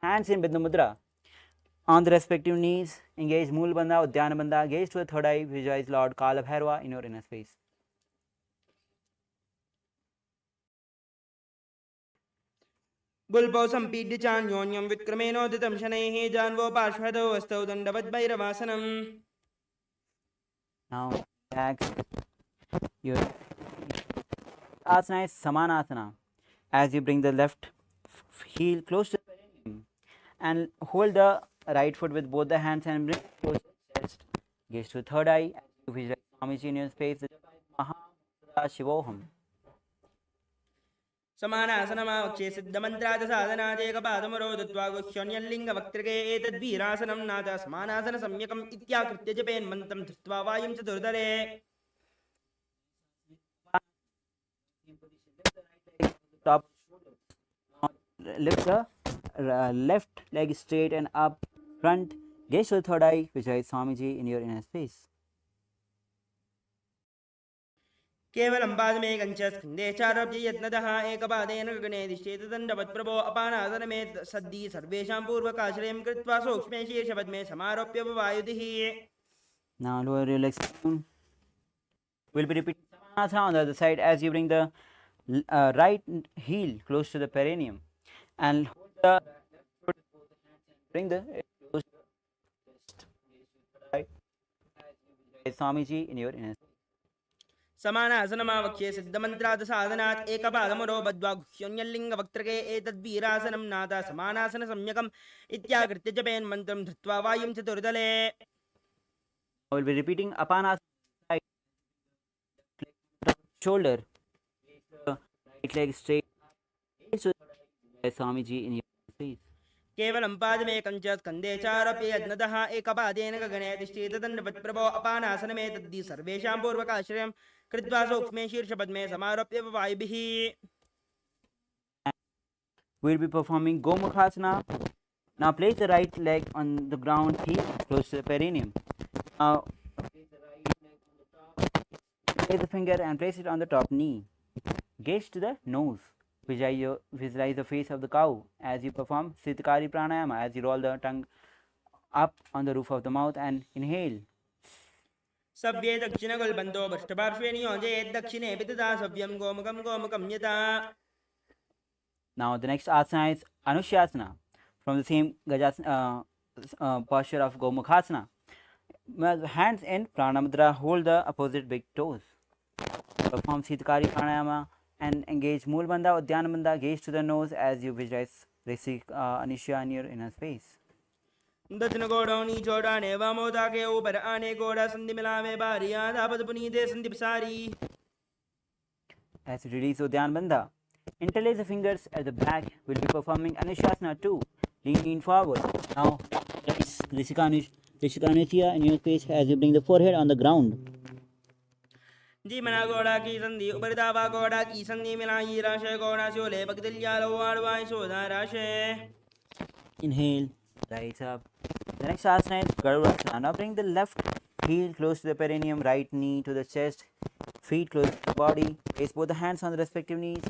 S1: Hands in Bindhu Mudra. On the respective knees, engage Mool Bandha, Udhyana Bandha. Gaze to the third eye. Visualize Lord Kala Bhairava in your inner space.
S2: बुल्पौ संपीड्य चान्योन्यं विक्रमेणोदितं शनैः जान्वो पार्श्वदौ हस्तौ दण्डवद्भैरवासनम्
S1: Now relax your asana is Samanasana. As you bring the left heel close to the perineum and hold the right foot with both the hands and bring it close to the chest. Gaze to the third eye as you visualize Swamiji in your space. Paramashivoham.
S2: समानासनमावक्षे सिद्धमन्त्राद साधनादेकपादमरो दत्वा गुह्योन्यल्लिङ्गवक्त्रके एतद्वीरासनं नाथ समानासन सम्यकम् इत्याकृत्य जपेन्मन्त्रं धृत्वा वायुं चतुर्दरे
S1: Top. Lift the left leg straight and up front. Gaze to the third eye. Visualize Swamiji in your inner space.
S2: केवलं पादमेकञ्च स्कन्धे चारोप्य यत्नतः एकपादेन गगने दिश्येत दण्डवत्प्रभो अपानासनमे सद्दी सर्वेषां पूर्वकाश्रयं कृत्वा सूक्ष्मे शीर्षपद्मे समारोप्य वायुधिः
S1: Now lower your legs down. We'll be repeating Samanasana on the other side as you bring the right heel close to the perineum and hold the bring the close to the chest. Right. Swamiji in your inner space.
S2: समानासनमावक्ष्ये सिद्धमन्त्राद साधनात् एकपादमरो बद्ध्वा गुह्योन्यल्लिङ्गवक्त्रके एतद्वीरासनं नाथ समानासन सम्यकम् इत्याकृत्य जपेन्मन्त्रं धृत्वा वायुं चतुर्दले
S1: I will be repeating Apanasana. Shoulder. Right leg straight. Swamiji in your space.
S2: केवलं पादमेकञ्च स्कन्धे चारप्य यत्नतः एकपादेन गगने तिष्ठेत दण्डवत्प्रभो अपानासनमे तद्धि सर्वेषां पूर्वकाश्रयं कृत्वा सूक्ष्मे शीर्षपद्मे समारोप्य वायुभिः
S1: We will be performing Gomukhasana. Now place the right leg on the ground, heel close to the perineum. Now place the right leg on the top. Place the finger and place it on the top knee. Gaze to the nose. Visualize the face of the cow as you perform Sitakari Pranayama, as you roll the tongue up on the roof of the mouth and inhale.
S2: सव्ये दक्षिणगुल्बन्धो पृष्ठपार्श्वे नियोजयेत् दक्षिणे पितदा सव्यं गोमुखं गोमुखं यथा
S1: Now the next asana is Anushasana from the same posture of Gomukhasana. Hands in Pranamudra, hold the opposite big toes. Perform Sitakari Pranayama and engage Mool Bandha, Udhyana Bandha. Gaze to the nose as you visualize Rishi Anisha in your inner space.
S2: दक्षिण गोड़ों नीचोड़ा ने वामोदा के ऊपर आने गोड़ा संधि मिलावे बारी आधा पद पुनीते संधि पसारी
S1: As you release Udhyana Bandha, interlace the fingers at the back. We'll be performing Anushasana too. Lean forward. Now place Rishika in your space as you bring the forehead on the ground.
S2: जी मना गोड़ा की संधि उपरिदावा गोड़ा की संधि मिलाई राशे गोड़ा शोले बगदलियालो वाड़वाई सोधा राशे
S1: Inhale, rise up. The next asana is Garudasana. Now bring the left heel close to the perineum, right knee to the chest, feet close to the body. Place both the hands on the respective knees.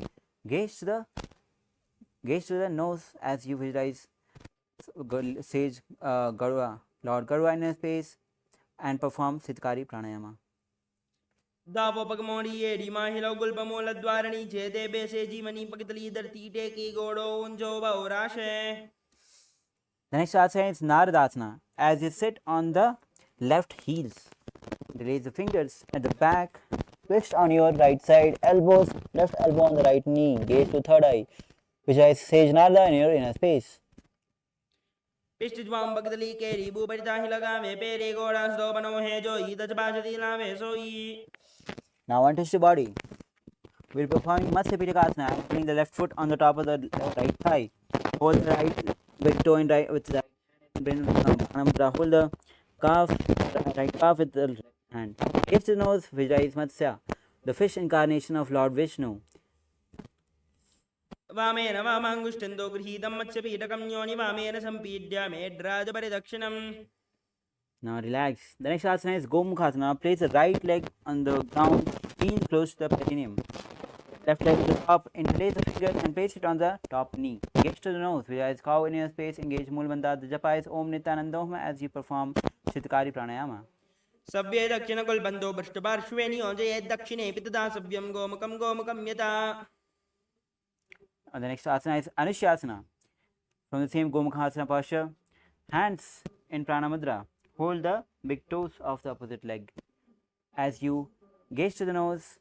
S1: Gaze to the nose as you visualize sage Garua, Lord Garua in a space, and perform Siddhkari Pranayama.
S2: दावो पगमोड़ी ये रीमा हिलो गुलबमोल द्वारणी छेदे बेसे जीवनी पगतली धरती टेकी गोड़ो उंजो बहुराशे.
S1: The next asana is Naradasana. As you sit on the left heels, raise the fingers at the back, twist on your right side, elbows, left elbow on the right knee, gaze to third eye, visualize Sage Narada in your inner space.
S2: पिष्टज्वाम पगतली के रीबू परिता ही लगा वे पेरे गोड़ा सदो बनो है जो ई दचबाजती लावे सोई.
S1: Now untouch the body. We'll perform Matsya Pitakasana, putting the left foot on the top of the right thigh. Hold the right big toe in right with the right hand. Hold the calf, right calf with the left hand. Gaze to the nose, visualize Matsya, the fish incarnation of Lord Vishnu.
S2: वामेन वामाङ्गुष्ठन्दो गृहीतं मत्स्यपीठकं योनि वामेन सम्पीड्य मेढ्राज परिदक्षिणम्.
S1: Now relax. The next asana is Gomukhasana. Place the right leg on the ground, heel close to the perineum. Left leg to the top, interlace the fingers and place it on the top knee. Gaze to the nose, visualize cow in your space, engage Mulbandha. The japa is Om Nityananda Om as you perform Siddhkari Pranayama.
S2: सव्ये दक्षिणकुलबन्धो पृष्ठपार्श्वे नियोजये दक्षिणे पितदा सव्यं गोमुखं यथा.
S1: The next asana is Anushasana. From the same Gomukhasana posture, hands in Prana Mudra. Hold the big toes of the opposite leg. As you gaze to the nose,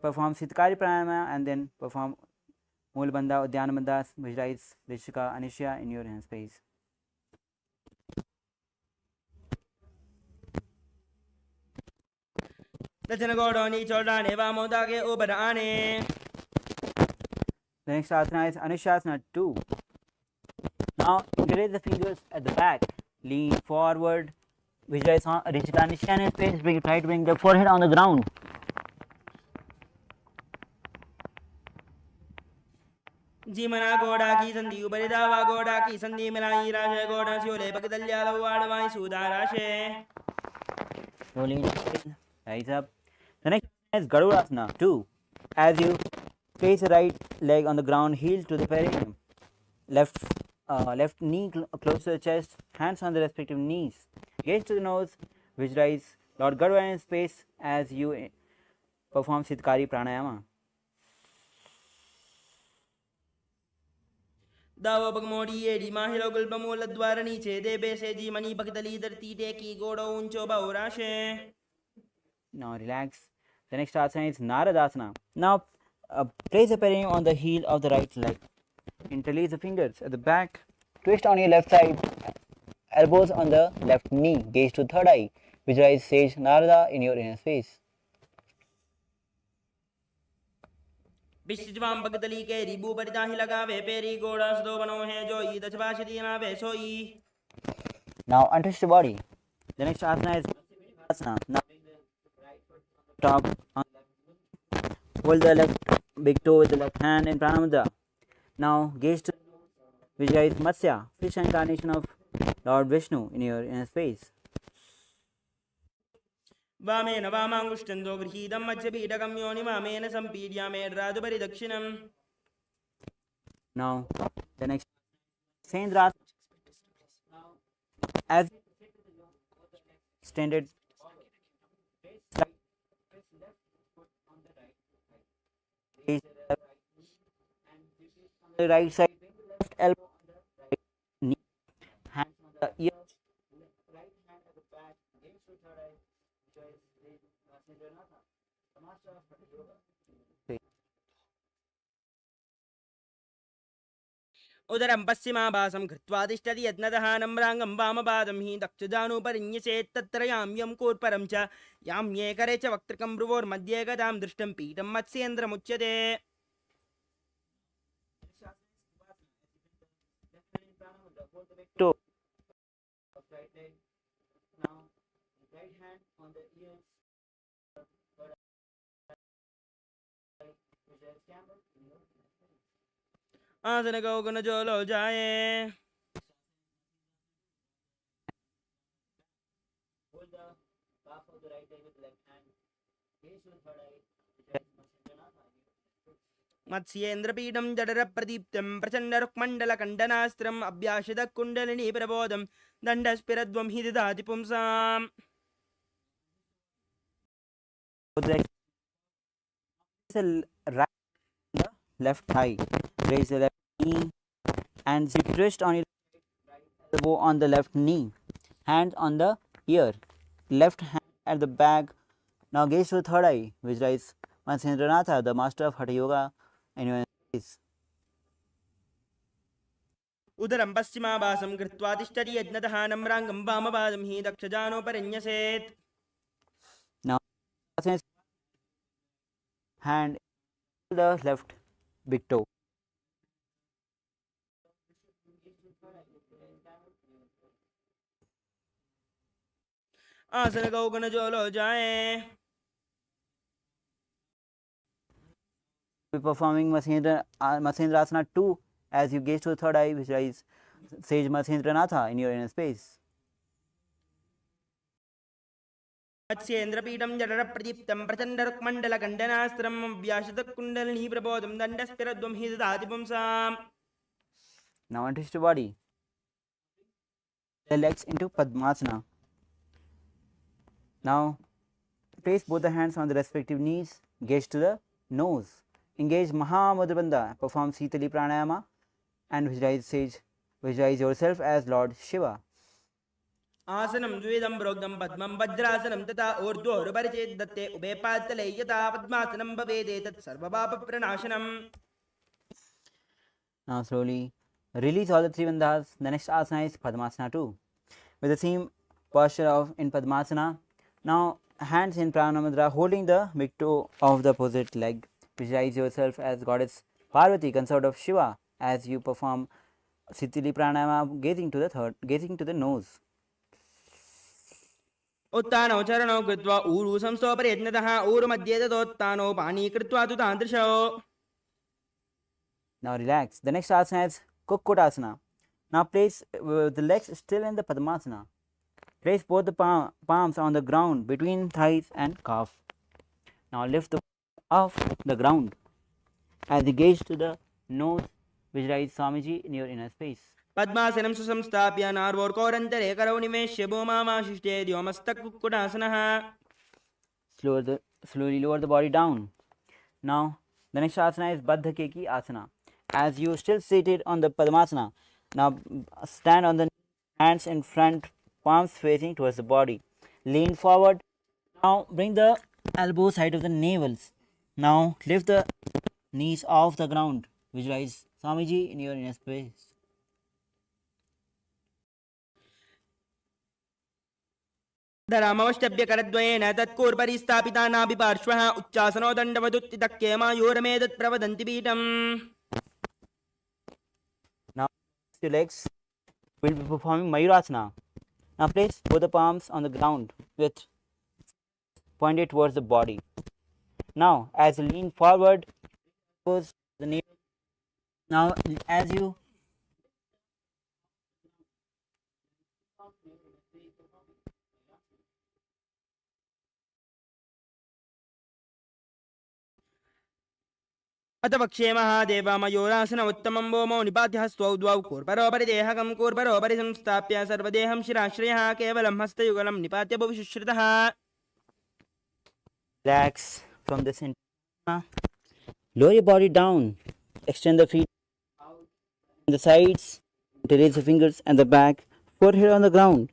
S1: perform Siddhkari Pranayama and then perform Mulbandha, Udyanabandha, visualize Rishika, Anisha in your hand space.
S2: दक्षिण गोड़ोनी चौड़ाने वामोदागे ऊपर आने.
S1: The next asana is Anushasana 2. Now interlace the fingers at the back. Lean forward. Visualize Rishika, Anisha in space. Try to bring the forehead on the ground.
S2: जीमना गोड़ा की संधि ऊपर दावा गोड़ा की संधि मिलाई राशे गोड़ा सियोले पगदल्या लवाड़वाई सुधाराशे.
S1: Slowly rise up. The next is Garudasana 2. As you place the right leg on the ground, heel to the perineum. Left knee close to the chest, hands on the respective knees. Gaze to the nose, visualize Lord Garuda in space as you perform Siddhkari Pranayama.
S2: दावो पगमोड़ी ये रीमा हिलो गुलबमोल द्वारणी छेदे बेसे जीवनी पगतली धरती टेकी गोड़ो उंचो बहुराशे.
S1: Now relax. The next asana is Naradasana. Now place the perineum on the heel of the right leg. Interlace the fingers at the back. Twist on your left side. Elbows on the left knee. Gaze to third eye. Visualize Sage Narada in your inner space.
S2: पिष्टज्वाम पगतली के रीबू परिता ही लगा वे peri गोड़ा सदो बनो है जो ई दचबाजती लावे सोई.
S1: Now untouch the body. The next asana is Asana. Now top on hold the left big toe with the left hand in Pranamudra. Now gaze to visualize Matsya, fish incarnation of Lord Vishnu in your inner space.
S2: वामेन वामाङ्गुष्ठन्दो गृहीतं मत्स्यपीठकं योनि वामेन सम्पीड्य मेढ्राज परिदक्षिणम्.
S1: Now the next Sendrasana. As extended the right side, left elbow on the right knee, hands on the ears, right hand at the back, gaze to third eye,
S2: उदरं पश्चिमाभासं कृत्वा तिष्ठति यत्नतः नम्राङ्गं वामपादं हि दक्षजानुपरिण्यसेत् तत्र याम्यं कूर्परं च याम्ये करे च वक्त्रकं भ्रुवोर्मध्ये गदां दृष्टं पीठं मत्स्येन्द्रमुच्यते.
S1: toe of right leg. Now right hand on the ears.
S2: आसन गौगुण जोलो जाए.
S1: Hold the calf of the right leg with the left hand. Gaze to the third eye.
S2: मत्स्येन्द्रपीठं जडरप्रदीप्तं प्रचण्डरुक्मण्डलकण्डनास्त्रम् अभ्यासितकुण्डलिनी प्रबोधं दण्डस्फिरध्वं हि ददाति पुंसाम्.
S1: Right on the left thigh, raise the left knee and twist on your elbow on the left knee, hands on the ear, left hand at the back. Now gaze to the third eye, visualize Matsyendranath, the master of Hatha Yoga, in your face.
S2: उदरं पश्चिमाभासं कृत्वा तिष्ठति यज्ञतः नम्राङ्गं वामपादं हि दक्षजानोपरिन्यसेत्.
S1: Now hand to the left big toe.
S2: आसन गौगुण जोलो जाए.
S1: Be performing Matsyendrasana 2 as you gaze to the third eye, visualize sage Matsyendranatha in your inner space.
S2: मत्स्येन्द्रपीठं जडरप्रदीप्तं प्रचण्डरुक्मण्डलकण्डनास्त्रम् अभ्यासितकुण्डलिनी प्रबोधं दण्डस्फिरध्वं हि ददाति पुंसाम्.
S1: Now untwist your body. The legs into Padmasana. Now place both the hands on the respective knees, gaze to the nose. Engage Mahamudra Bandha, perform Sitali Pranayama and visualize yourself as Lord Shiva.
S2: आसनं द्विविधं प्रोक्तं पद्मं वज्रासनं तथा ऊर्ध्वोरुपरिचेत् दत्ते उभे पादतले यथा पद्मासनं भवेदेतत् सर्वपापप्रणाशनम्.
S1: Now slowly release all the three bandhas. The next asana is Padmasana 2. With the same posture of in Padmasana, now hands in Pranayama mudra holding the big toe of the opposite leg. Visualize yourself as Goddess Parvati, consort of Shiva, as you perform Sitili Pranayama, gazing to the nose.
S2: उत्तानौ चरणौ कृत्वा ऊरु संस्थोपरि यज्ञतः ऊरुमध्ये ततोत्तानौ पाणी कृत्वा तु तादृशौ.
S1: Now relax. The next asana is Kukkutasana. Now place the legs still in the Padmasana. Place both the palms on the ground between thighs and calf. Now lift the off the ground. As you gaze to the nose, visualize Swamiji in your inner space.
S2: पद्मासनं सुसंस्थाप्य नार्वोर्कोरन्तरे करौ निमेष्य भूमामाशिष्टे द्योमस्तकुक्कुटासनः.
S1: Slowly lower the body down. Now the next asana is Baddha Keki Asana. As you still seated on the Padmasana, now stand on the hands in front, palms facing towards the body. Lean forward. Now bring the elbow side of the navels. Now lift the knees off the ground. Visualize Swamiji in your inner space.
S2: धरामवष्टभ्य करद्वयेन तत्कूर्परि स्थापिता नाभिपार्श्वः उच्चासनो दण्डवदुत्थितक्के मायूरमेतत् प्रवदन्ति पीठम्.
S1: Now your legs will be performing Mayurasana. Now place both the palms on the ground with pointed towards the body. Now as you lean forward, pose the knee. Now as you
S2: अथ पक्षे महादेव मयूरासन उत्तमं भौमौ निपात्य स्वौ द्वौ कूर्परोपरि देहकं कूर्परोपरि संस्थाप्य सर्वदेहं शिराश्रयः केवलं हस्तयुगलं निपात्य भुवि शुश्रितः.
S1: relax from the center. Lower your body down. Extend the feet on the sides. Release the fingers and the back. Forehead on the ground.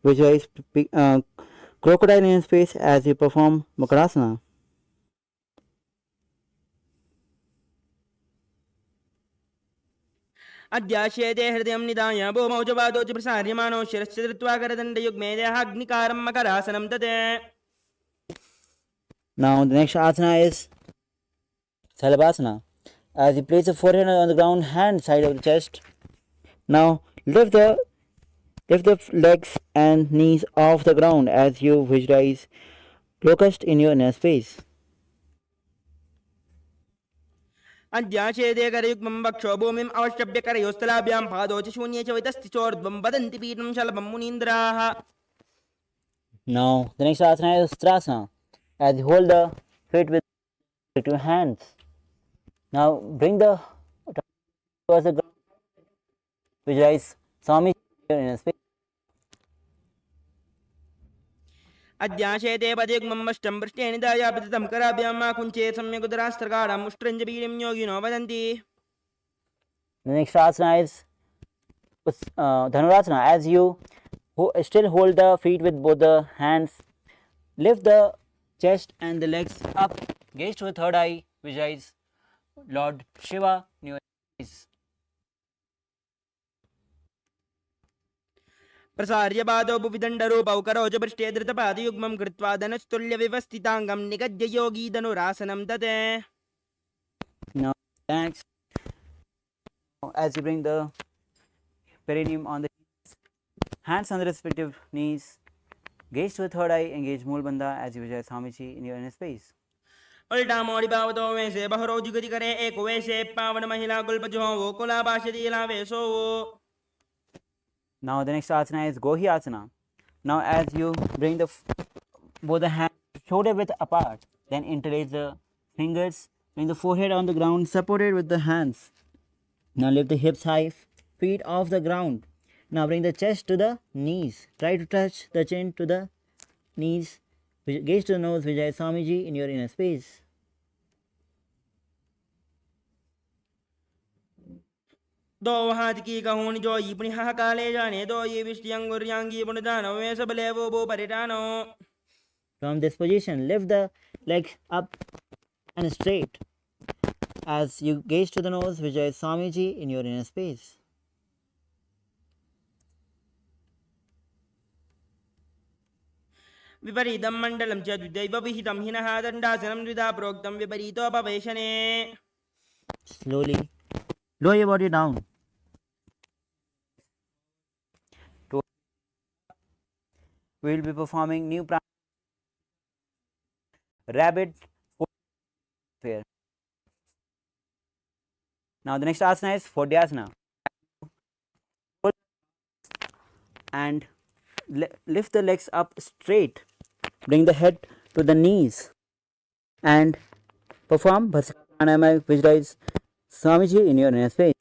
S1: Visualize crocodile in space as you perform Makarasana.
S2: अद्याशेते हृदयं निधाय भूमौ च पादौ च प्रसार्यमाणौ शिरश्च धृत्वा करदण्डयुग्मे देहाग्निकारं मकरासनं ददे.
S1: Now the next asana is Salabhasana. As you place the forehead on the ground, hand side of the chest. Now lift the legs and knees off the ground as you visualize locust in your inner space.
S2: अद्याशेते करयुग्मं वक्षो भूमिम् अवष्टभ्य करयोस्थलाभ्यां पादौ च शून्ये च वैतस्थिचोर्ध्वं वदन्ति पीठं शलभं मुनीन्द्राः.
S1: Now the next asana is Ustrasana. As you hold the feet with your hands. Now bring the towards the ground, visualize Swami in a space.
S2: अद्याशेते पदेग्ममष्टं पृष्ठे निधायापतितं कराभ्यां मा कुञ्चे सम्यगुदरास्त्रगाढं मुष्ट्रञ्जबीरिं योगिनो वदन्ति.
S1: The next asana is Dhanurasana. As you still hold the feet with both the hands, lift the chest and the legs up, gaze to the third eye, visualize Lord Shiva in your eyes.
S2: प्रसार्य पादौ भुविदण्डरूपौ करोज पृष्ठे धृतपादयुग्मं कृत्वा धनुस्तुल्यविवस्थिताङ्गं निगद्य योगी धनुरासनं ददे.
S1: Now relax. As you bring the perineum on the hands on the respective knees, gaze to the third eye, engage Moolbandha as you visualize Swamiji in your inner space.
S2: उल्टा मोड़ी बावतो वैसे बहरो जुगति करे एक वैसे पावन महिला गुलपजो वो कुला बाशदीला वैसो वो.
S1: Now the next asana is Gohi Asana. Now as you bring the both the hands shoulder width apart, then interlace the fingers, bring the forehead on the ground, supported with the hands. Now lift the hips high, feet off the ground. Now bring the chest to the knees. Try to touch the chin to the knees. Gaze to the nose, Vijay Swamiji in your inner space.
S2: दो हाथ की कहून जो ये पुनि काले जाने दो ये विष्टियंगुर्यांगी पुनदानो वे सब ले वो परिटानो.
S1: From this position, lift the legs up and straight. As you gaze to the nose, visualize Swamiji in your inner space.
S2: विपरीतं मण्डलं च द्विदैव विहितं हिनः दण्डासनं द्विधा प्रोक्तं विपरीतोपवेशने.
S1: Slowly lower your body down. We will be performing new rabbit fair. Now the next asana is Fodhyasana. And lift the legs up straight. Bring the head to the knees and perform Bhasika Pranayama, visualize Swamiji in your inner space.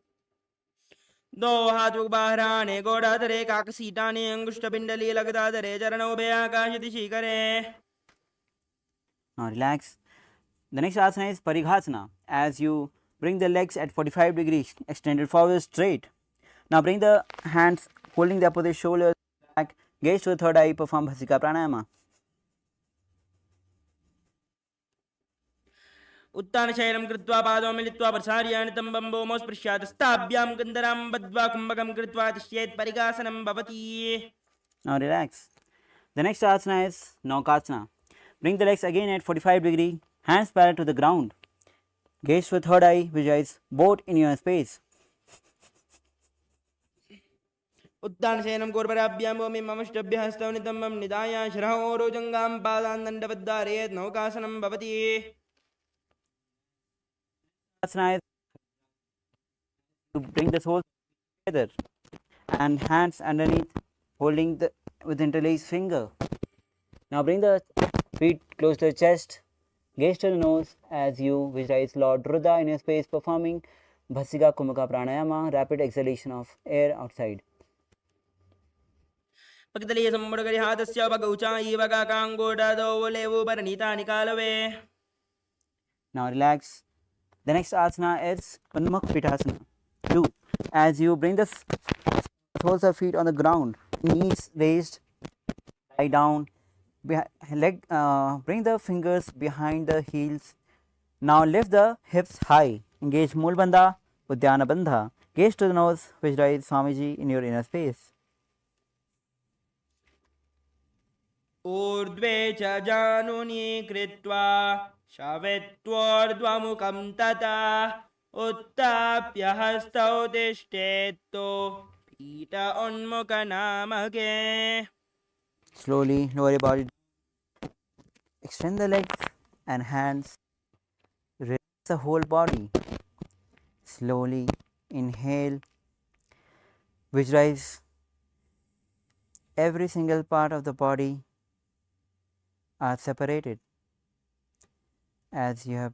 S2: दो हाथ बाहराने गोड़ाधरे काकसीटाने अंगुष्ठपिंडली लगदाधरे चरणों पे आकाश दिशि करे.
S1: Now relax. The next asana is Parighasana. As you bring the legs at 45 degrees extended forward straight. Now bring the hands holding the opposite shoulders back. Gaze to the third eye. Perform Bhasika Pranayama.
S2: उत्तानशयनं कृत्वा पादौ मिलित्वा प्रसार्याणि तं बम्बोमो स्पृश्यात् स्ताभ्यां गन्धरां बद्ध्वा कुम्भकं कृत्वा तिष्ठेत् परिघासनं भवति.
S1: Now relax. The next asana is Naukasana. Bring the legs again at 45 degrees, hands parallel to the ground. Gaze to the third eye, visualize both in your space.
S2: उत्तानशयनं कोर्पराभ्यां भूमिं ममष्टभ्यः हस्तौ नितम्बं निधाय शिरः रोजङ्गां पादान् दण्डबद्धारयेत् नौकासनं भवति.
S1: Asana is to bring the soles together and hands underneath holding the with interlaced finger. Now bring the feet close to the chest, gaze to the nose as you visualize Lord Rudra in your space performing Bhasika Kumbhaka Pranayama, rapid exhalation of air outside.
S2: पकदलीय सम्मुडगरिहातस्य भगौचायि भगाकाङ्गोडादौ लेवो परनीतानि कालवे.
S1: Now relax. The next asana is Unmukh Pitasana. 2. As you bring the soles of feet on the ground, knees raised, lie down, bring the fingers behind the heels. Now lift the hips high. Engage Moolbandha, Uddiyana Bandha. Gaze to the nose, visualize Swamiji in your inner space.
S2: ऊर्ध्वे च जानुनी कृत्वा शवेत्वोर्ध्वमुखं तथा उत्थाप्य हस्तौ तिष्ठेत्तो पीठ उन्मुखनामके.
S1: Slowly lower your body. Extend the legs and hands. Relax the whole body. Slowly inhale. Visualize every single part of the body are separated as you have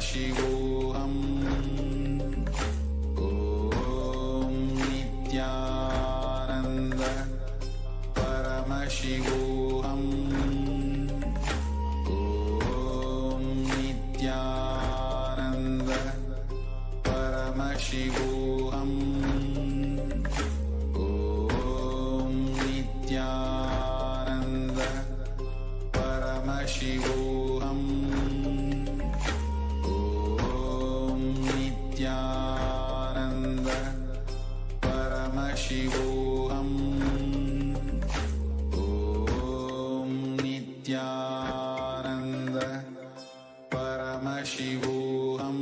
S3: Paramashivoham. Om Nityananda Paramashivoham. Om Nityananda Paramashivoham. Om Nityananda Paramashivoham. Om Nityananda Paramashivoham. Om Nityananda Paramashivoham.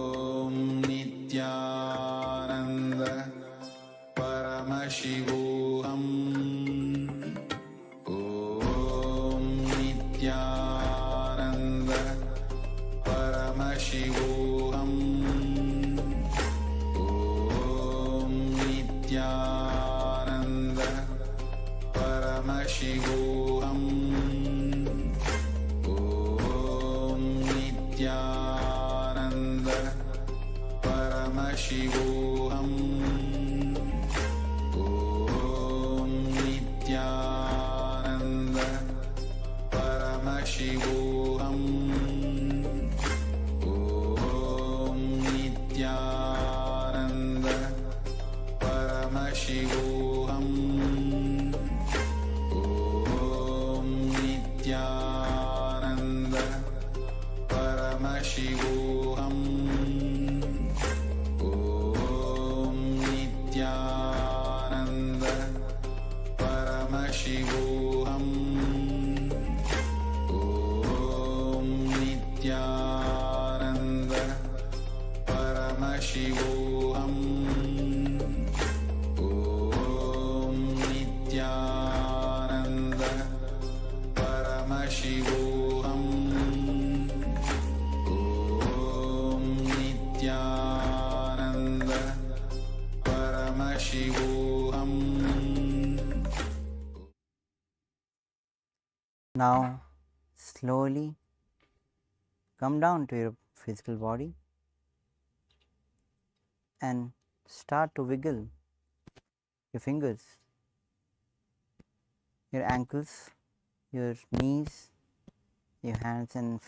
S3: Om Nityananda Paramashivoham. Om Nityananda Paramashivoham. Om Nityananda Paramashivoham. Om Nityananda Paramashivoham. Om Nityananda Paramashivoham. Om Nityananda Paramashivoham. Om Nityananda Paramashivoham. Om Nityananda Paramashivoham. Om Nityananda Paramashivoham. Om Nityananda Paramashivoham. Om Nityananda Paramashivoham.
S1: Now, slowly come down to your physical body and start to wiggle your fingers, your ankles, your knees, your hands and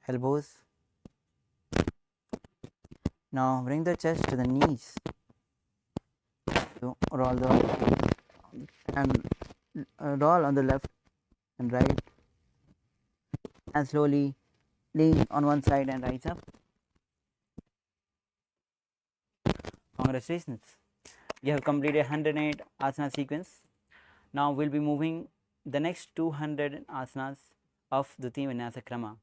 S1: elbows. Now bring the chest to the knees. So roll on the left and right, and slowly lean on one side and rise up. Congratulations, you have completed 108 asana sequence. Now we'll be moving the next 200 asanas of the Dviti Vinyasa Krama,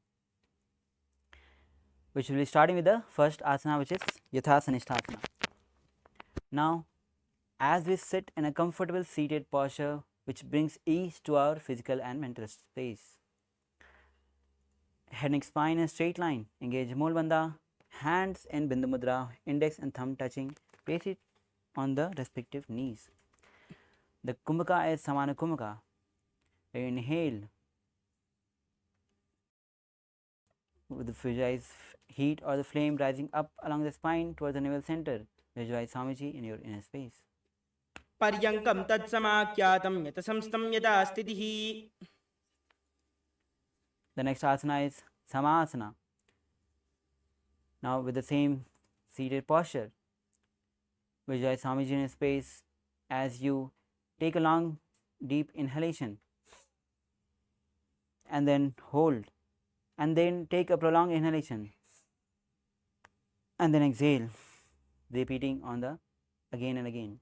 S1: which will be starting with the first asana, which is Yathasanishthasana. Now, as we sit in a comfortable seated posture which brings ease to our physical and mental space, head and spine in a straight line, engage Mool Bandha, hands in Bindu Mudra, index and thumb touching, place it on the respective knees. The Kumbhaka is Samana Kumbhaka. Inhale with the visualize heat or the flame rising up along the spine towards the navel center. Visualize Swamiji in your inner space.
S2: Paryankam tatsamakhyatam yatasamstam yata stitihi.
S1: The next asana is Samasana. Now with the same seated posture, visualize Swamiji in your space as you take a long deep inhalation and then hold, and then take a prolonged inhalation and then exhale, repeating on the again and again.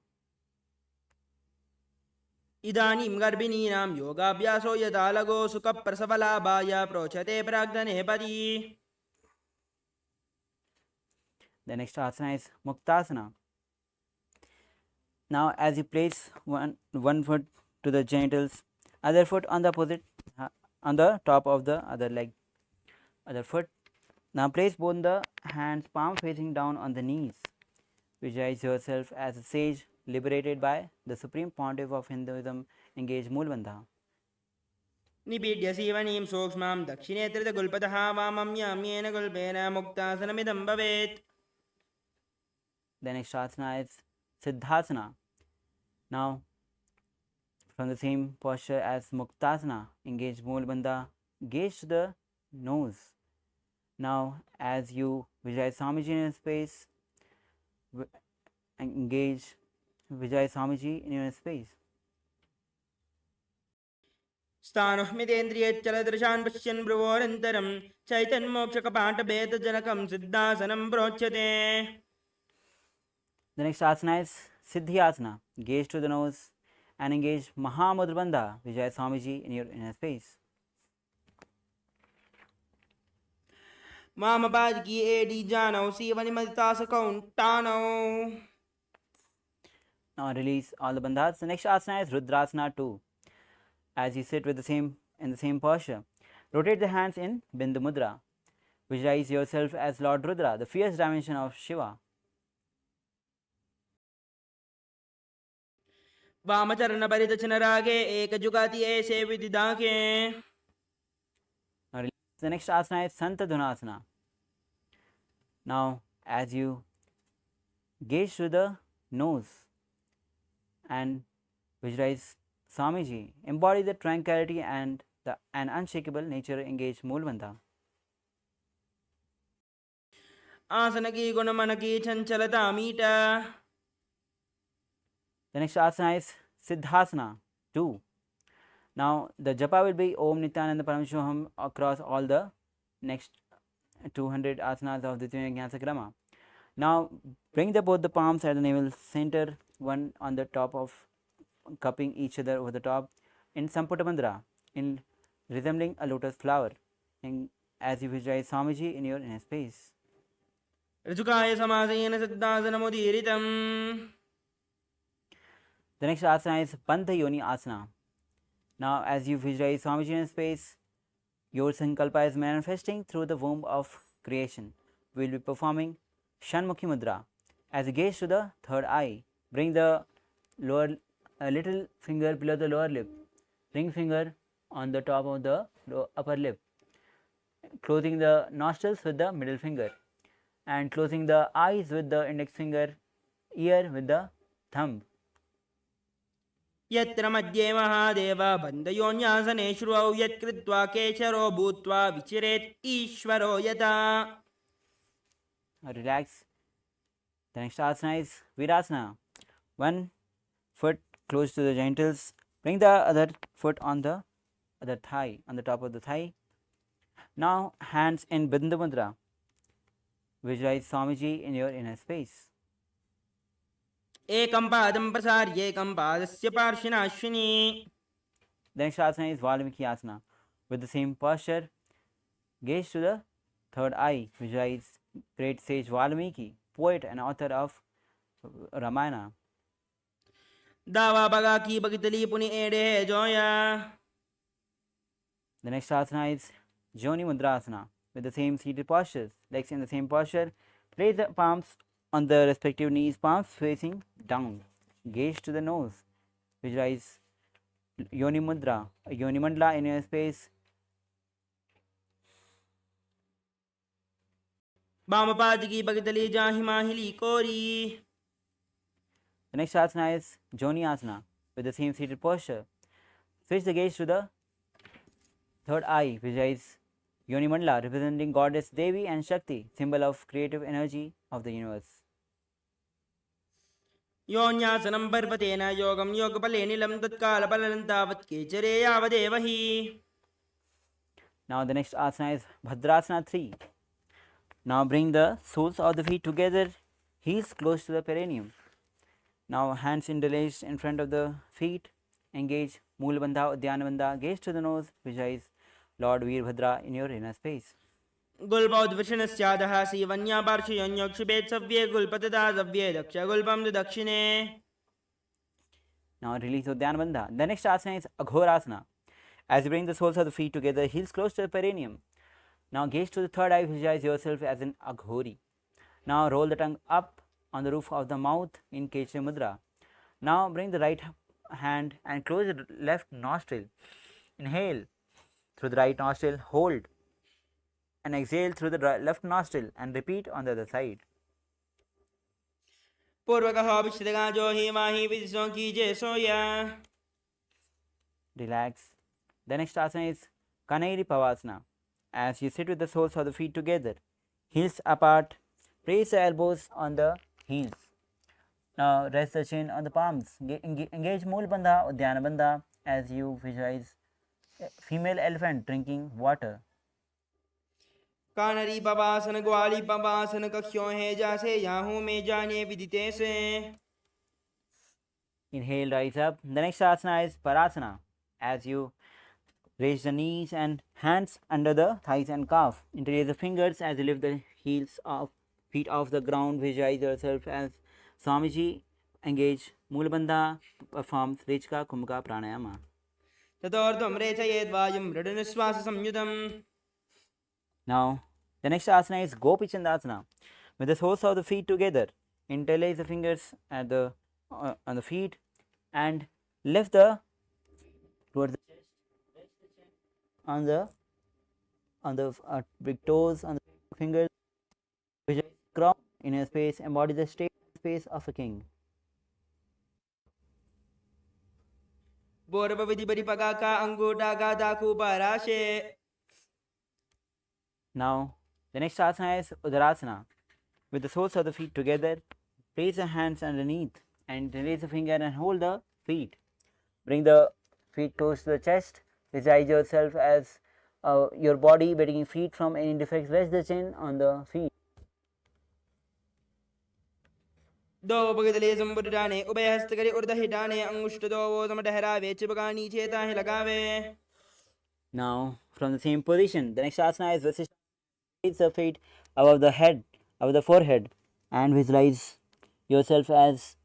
S2: Idanim garbhininam yogabhyaso yadalago sukha prasavalabhaya prochate pragdane padi.
S1: The next asana is Muktasana. Now as you place one foot to the genitals, other foot on the opposite on the top of the other leg, other foot. Now place both the hands palm facing down on the knees. Visualize yourself as a sage liberated by the Supreme Pontiff of Hinduism. Engage Mool Bandha.
S2: निपीड्य सीवनीं सूक्ष्मां दक्षिणे त्रितगुल्पतः वामं याम्येन गुल्पेन मुक्तासनमिदं भवेत्.
S1: The next asana is Siddhasana. Now, from the same posture as Muktasana, engage Moolbandha, gaze to the nose. Now, as you visualize Swamiji in your space, engage Vijay Swamiji in your space.
S2: स्थानुह्मितेन्द्रियच्चलदृशान् पश्यन् भ्रुवोरन्तरं चैतन्मोक्षकपाटभेदजनकं सिद्धासनं प्रोच्यते.
S1: The next asana is Siddhyasana. Gaze to the nose and engage Mahamudra Vijay Swamiji in your inner space.
S2: मामपादकी एडी जानौ सीवनिमदितासकौण्टानौ.
S1: Now release all the bandhas. The next asana is Rudrasana 2. As you sit with the same posture, rotate the hands in Bindu Mudra. Visualize yourself as Lord Rudra, the fierce dimension of Shiva.
S2: वामचरणपरिदचनरागे एकजुगाति एषे विदिदाके.
S1: Now release. The next asana is Santadhunasana. Now as you gaze through the nose and visualize Swamiji, embody the tranquility and an unshakable nature, engage Moolbandha.
S2: आसनकी गुणमनकी चञ्चलतामीटा.
S1: The next asana is Siddhasana 2. Now the japa will be Om Nityananda Paramashivoham across all the next 200 asanas of the Dhyana. Now bring both the palms at the navel center, one on the top of cupping each other over the top in Samputa Mudra, in resembling a lotus flower, and as you visualize Swamiji in your inner space.
S2: ऋजुकाय समासेन सिद्धासनमुदीरितम्.
S1: The next asana is Bandha Yoni Asana. Now as you visualize Swamiji in space, your sankalpa is manifesting through the womb of creation. We will be performing Shanmukhi Mudra. As you gaze to the third eye, bring the little finger below the lower lip, ring finger on the top of the upper lip, closing the nostrils with the middle finger, and closing the eyes with the index finger, ear with the thumb.
S2: यत्र मध्ये महादेव बन्धयोन्यासने श्रुवौ यत्कृत्वा केशरो भूत्वा विचिरेत् ईश्वरो यथा.
S1: Relax. The next asana is Virasana. One foot close to the genitals. Bring the other foot on the other thigh, on the top of the thigh. Now hands in Bindu Mudra. Visualize Swamiji in your inner space.
S2: एकं पादं प्रसार्य एकं पादस्य पार्श्विनाश्विनी.
S1: The next asana is Valmiki Asana. With the same posture, gaze to the third eye. Visualize great sage Valmiki, poet and author of Ramayana.
S2: दावा बगा की बगितली पुनि एडे Zoya.
S1: The next asana is Joni Mudrasana. With the same seated postures, legs in the same posture, place the palms on the respective knees, palms facing down. Gaze to the nose. Visualize Yoni Mudra, a Yoni Mandala in your space.
S2: वामपाद की बगितली जाहि माहिली कोरी.
S1: The next asana is Joni Asana. With the same seated posture, switch the gaze to the third eye. Visualize Yoni Mandala representing goddess Devi and Shakti, symbol of creative energy of the universe.
S2: योन्यासनं पर्वतेन योगं योगफलेनिलं तत्कालफलं तावत् केचरे यावदेव हि.
S1: Now the next asana is Bhadrasana 3. Now bring the soles of the feet together, heels close to the perineum. Now hands interlaced in front of the feet. Engage Moolbandha, Udyanabandha. Gaze to the nose. Visualize Lord Veerbhadra in your inner space.
S2: गुल्पौद्विषणस्यादः सीवन्या पार्श्वयोन्योक्षिपेत् सव्ये गुल्पतदा सव्ये दक्ष गुल्पं दक्षिणे.
S1: Now release Udyanabandha. The next asana is Aghorasana. As you bring the soles of the feet together, heels close to the perineum. Now gaze to the third eye, visualize yourself as an Aghori. Now roll the tongue up on the roof of the mouth in Kechari Mudra. Now bring the right hand and close the left nostril. Inhale through the right nostril, hold, and exhale through the left nostril and repeat on the other side.
S2: पूर्वकः विश्रितगाजो हि माहि विदिशो कीजे सोया.
S1: Relax. The next asana is Kaneri Pavasana. As you sit with the soles of the feet together, heels apart, place the elbows on the heels. Now rest the chin on the palms. Engage Mool Bandha, Udhyana Bandha as you visualize a female elephant drinking water.
S2: कानरी पवासन ग्वाली पवासन कक्ष्यों है जासे Yahoo में जाने विदिते से.
S1: Inhale, rise up. The next asana is Parasana. As you raise the knees and hands under the thighs and calf. Interlace the fingers as you lift the heels of feet off the ground. Visualize yourself as Swamiji. Engage Mulabandha. Performs Rechka Kumbhaka Pranayama.
S2: ततोर्ध्वं रेचयेद् वायुं मृडुनिश्वास संयुतम्.
S1: Now, the next asana is Gopi Chandasana. With the soles of the feet together, interlace the fingers at the on the feet and lift the towards the chest. Rest the chin on the big toes, on the fingers. Visualize the crown in your space. Embody the state space of a king.
S2: पूर्व विधि परिपका का अंगूठा का दाकू पराशे.
S1: Now, the next asana is Udarasana. With the soles of the feet together, place the hands underneath and raise the finger and hold the feet. Bring the feet close to the chest. Visualize yourself as your body getting freed from any defects. Rest the chin on the feet.
S2: दो भगतले संबुडाने उभय हस्त करे उर्ध हिटाने अंगुष्ठ दो वो सम ठहरावे चिपका नीचे ताहे लगावे.
S1: Now, from the same position, the next asana is Vasishtha. Raise the feet above the head, above the forehead, and visualize yourself as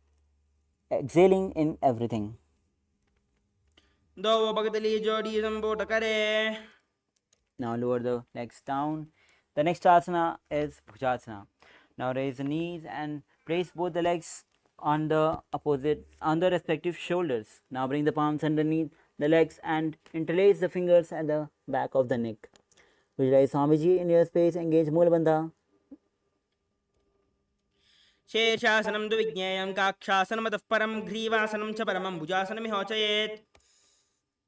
S1: exhaling in everything.
S2: दो भगतली जोड़ी संबोट करे.
S1: Now lower the legs down. The next asana is Bhujasana. Now raise the knees and place both the legs on the respective shoulders. Now bring the palms underneath the legs and interlace the fingers at the back of the neck. Visualize Swamiji in your space. Engage Mulabandha.
S2: शेषासनं तु विज्ञेयं काक्षासनमतः परं ग्रीवासनं च परमं भुजासनमिहोचयेत्.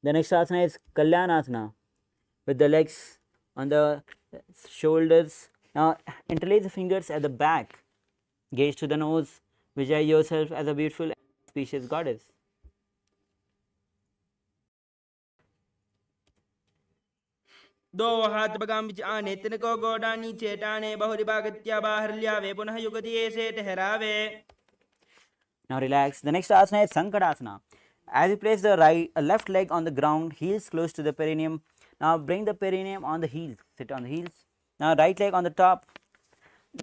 S1: The next asana is Kalyanasana. With the legs on the shoulders. Now interlace the fingers at the back. Gaze to the nose. Visualize yourself as a beautiful and auspicious goddess.
S2: दो हाथ बगाम बिच आने तिनको गोडा नीचे टाने बहुरी बागत्या बाहर ल्यावे पुनः युगति ऐसे ठहरावे.
S1: Now relax. The next asana is Sankadasana. As you place the left leg on the ground, heels close to the perineum. Now bring the perineum on the heels. Sit on the heels. Now right leg on the top.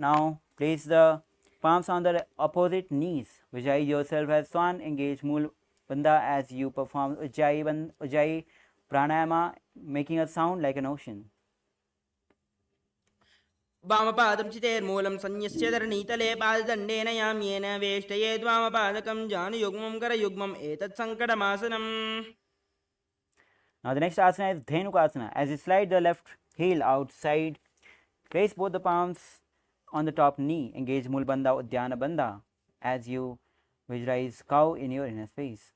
S1: Now place the palms on the opposite knees. Visualize yourself as Swan. Engage Mool Bandha as you perform Ujjayi Pranayama, making a sound like an ocean.
S2: वामपादं चितेर्मूलं संन्यस्य धरणीतले पाददण्डेन याम्येन वेष्टयेद् वामपादकं जानुयुग्मं करयुग्मम् एतत् सङ्कटमासनम्.
S1: Now the next asana is Dhenukasana. As you slide the left heel outside, place both the palms on the top knee. Engage Mool Bandha, Udhyana Bandha as you visualize cow in your inner space.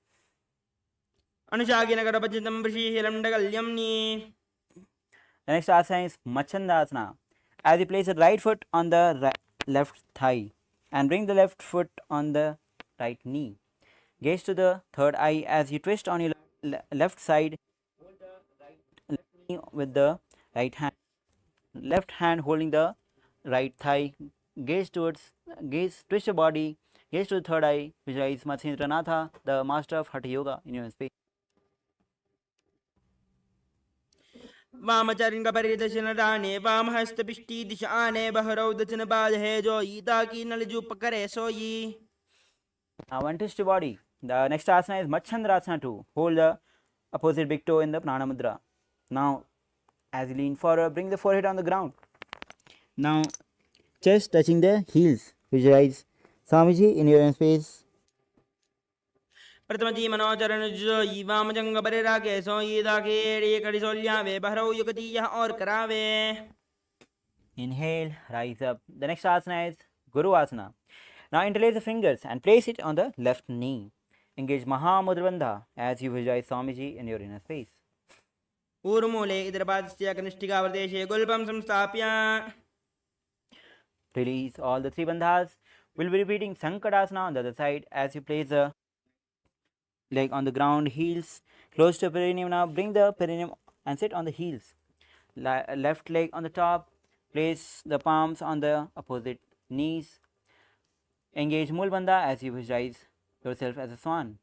S2: अनुशागिन करपचितं वृषीहिलं डगल्यम्नि.
S1: The next asana is Machandasana. As you place the right foot on the left thigh and bring the left foot on the right knee. Gaze to the third eye as you twist on your left side. Hold the left knee with the right hand. Left hand holding the right thigh. Twist your body. Gaze to the third eye. Visualize Matsindranatha, the master of Hatha Yoga in your space.
S2: वामचरिंग परिदर्शन राने वामहस्तपिष्टी दिशाने बहरौ दचन बाजहे जो ईता की नलजू पकड़े सोई.
S1: Now one twist your body. The next asana is Machandrasana 2. Hold the opposite big toe in the Prana Mudra. Now as you lean forward, bring the forehead on the ground. Now chest touching the heels. Visualize Swamiji in your space.
S2: प्रथमजी मनोचरण जो वाम जंग बरे राके सो ईदा के कड़ी सोल्यावे बहरो युगति यह और करावे.
S1: Inhale, rise up. The next asana is Guru Asana. Now interlace the fingers and place it on the left knee. Engage Mahamudra Bandha as you visualize Swamiji in your inner space.
S2: ऊर्मूले इदरपादस्य कनिष्ठिका प्रदेशे गुल्पं संस्थाप्य.
S1: Release all the three bandhas. We'll be repeating Sankadasana on the other side as you place the leg on the ground, heels close to perineum. Now bring the perineum and sit on the heels. Left leg on the top. Place the palms on the opposite knees. Engage Mool Bandha as you visualize yourself as a swan.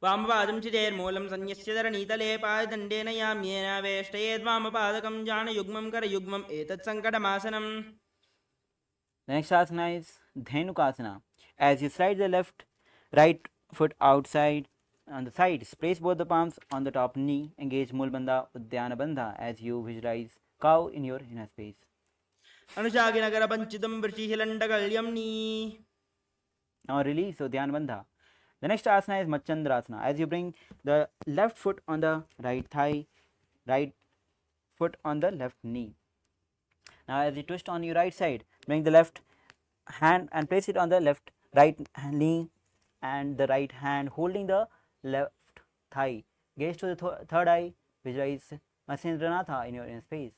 S2: वामपादं चिदेर्मूलं संयस्य धरणीतले पाददण्डेन याम्येन वेष्टयेद् वामपादकं जानयुग्मं करयुग्मम् एतत् सङ्कटमासनम्.
S1: The next asana is Dhenukasana. As you slide the right foot outside on the sides, place both the palms on the top knee. Engage Mool Bandha, Uddiyana Bandha as you visualize cow in your inner space.
S2: अनुशागिनगर पंचितं वृषिहिलण्डकल्यं knee.
S1: Now release Uddiyana Bandha. The next asana is Machandrasana. As you bring the left foot on the right thigh, right foot on the left knee. Now as you twist on your right side, bring the left hand and place it on the right knee and the right hand holding the left thigh. Gaze to the third eye, visualize Matsyendranath in your inner space.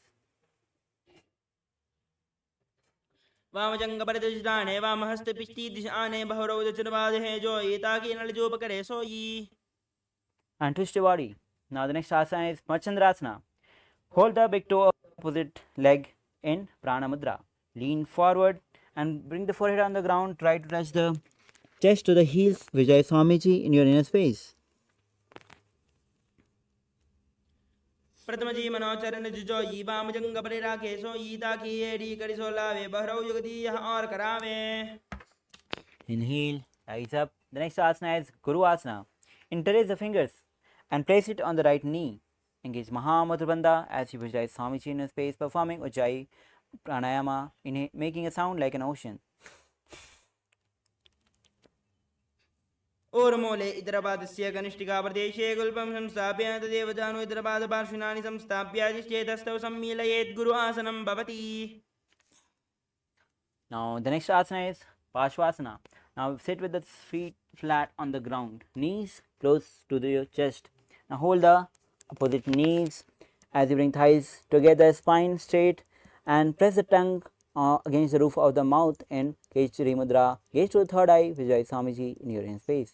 S2: वामजंगपरिदृष्टाने वामहस्तपिष्टि दिशाने बहुरौदचनवादहे जो एताकी नलजोपकरे सोयी.
S1: And twist your body. Now the next asana is Machandrasana. Hold the big toe of the opposite leg in Prana Mudra. Lean forward and bring the forehead on the ground. Try to touch the chest to the heels. Vijay Swamiji in your inner space.
S2: प्रथमजी मनोचरण जुजो ई वामजंग परे राखे सो ईता की AD कड़ी सोलावे बहरो युगति यह और करावे.
S1: Inhale, rise up. The next asana is Guru Asana. Interlace the fingers and place it on the right knee. Engage Mahamudra Bandha as you visualize Swamiji in your space, performing Ujjayi Pranayama, making a sound like an ocean.
S2: ऊर्मूले इतरपादस्य कनिष्ठिका प्रदेशे गुल्पं संस्थाप्य तदेव जानु इतरपादपार्श्विनानि संस्थाप्य जिष्ठेतस्थौ सम्मीलयेत् गुरु आसनं भवति.
S1: Now the next asana is Parshvasana. Now sit with the feet flat on the ground, knees close to your chest. Now hold the opposite knees as you bring thighs together, spine straight, and press the tongue against the roof of the mouth in Kechari Mudra. Gaze to the third eye, visualize Swamiji in your inner space.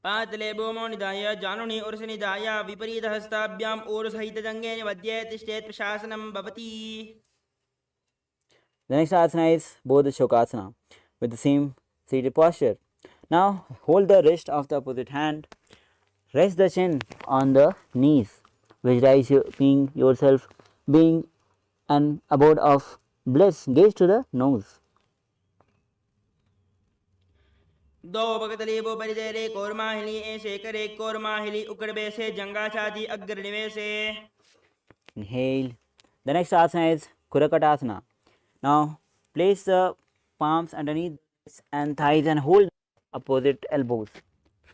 S2: पातले भूमौ निधाय जानुनि उर्सनिधाय विपरीतहस्ताभ्याम् ऊर्सहितजङ्गे निवद्ये तिष्ठेत् प्रशासनं भवति.
S1: The next asana is Bodha Shokasana with the same seated posture. Now hold the wrist of the opposite hand, rest the chin on the knees, visualize yourself being an abode of bliss. Gaze to the nose.
S2: दो भगतलेबो परिदेरे कोरमाहिली ऐसे करे कोरमाहिली उकड़बे से जंगा छाती अग्रनिवे से.
S1: Inhale. The next asana is Kurakatasana. Now place the palms underneath and thighs and hold opposite elbows.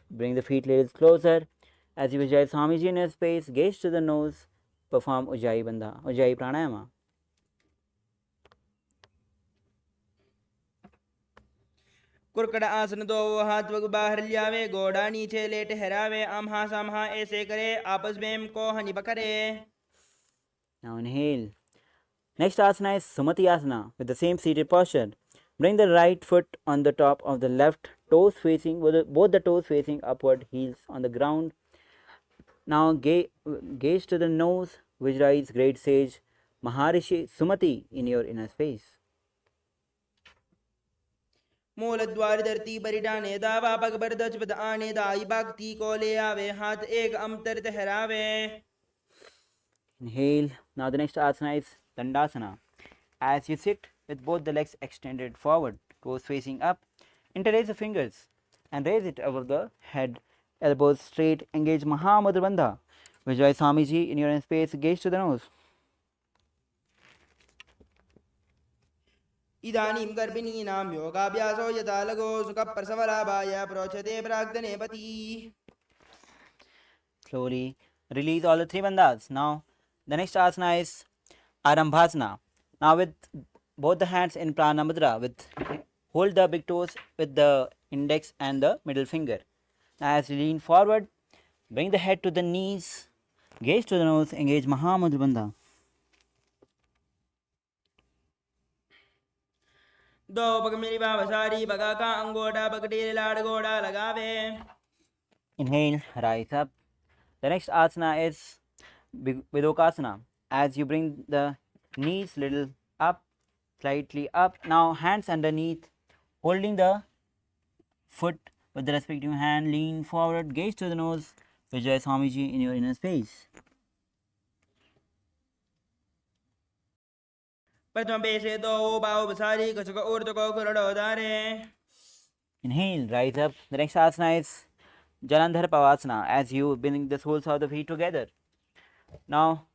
S1: Bring the feet a little closer as you visualize Swamiji in your space. Gaze to the nose. Perform Ujjayi Bandha, Ujjayi Pranayama.
S2: कुरकड़ आसन दो हाथ वग बाहर लियावे गोड़ा नीचे late हरावे आमहा सामहा ऐसे करे आपस में को हनी बकरे.
S1: Now inhale. Next asana is Sumati Asana with the same seated posture. Bring the right foot on the top of the left, toes facing, both the toes facing upward, heels on the ground. Now gaze to the nose, visualize great sage Maharishi Sumati in your inner space.
S2: मूल द्वार धरती परिडाने दावा पग बरदच पद आने दाई भक्ति को ले आवे हाथ एक Amtar ठहरावे.
S1: Inhale. Now the next asana is Dandasana. As you sit with both the legs extended forward, toes facing up, interlace the fingers and raise it above the head, elbows straight. Engage Mahamudra Bandha. Visualize Swamiji in your own space. Gaze to the nose.
S2: इदानीं गर्भिणीनां योगाभ्यासो यथा लगो सुखप्रसवलाभाय प्रोच्यते प्राग्धने पति.
S1: Slowly release all the three bandhas. Now the next asana is Arambhasana. Now with both the hands in Prana Mudra, with hold the big toes with the index and the middle finger. Now as you lean forward, bring the head to the knees, gaze to the nose, engage Mahamudra Bandha.
S2: दो पग मेरी बाबसारी बगा का अंगोटा पगटेरे लाड़ गोड़ा लगावे.
S1: Inhale, rise up. The next asana is Vidokasana. As you bring the knees little up, slightly up. Now hands underneath, holding the foot with the respective hand, lean forward, gaze to the nose, visualize Swamiji in your inner space.
S2: प्रथम पेशे दो बाबसारी कचक ऊर्ध को कुरडो दारे.
S1: Inhale, rise up. The next asana is Jalandhar Pavasana. As you bring the soles of the feet together. Now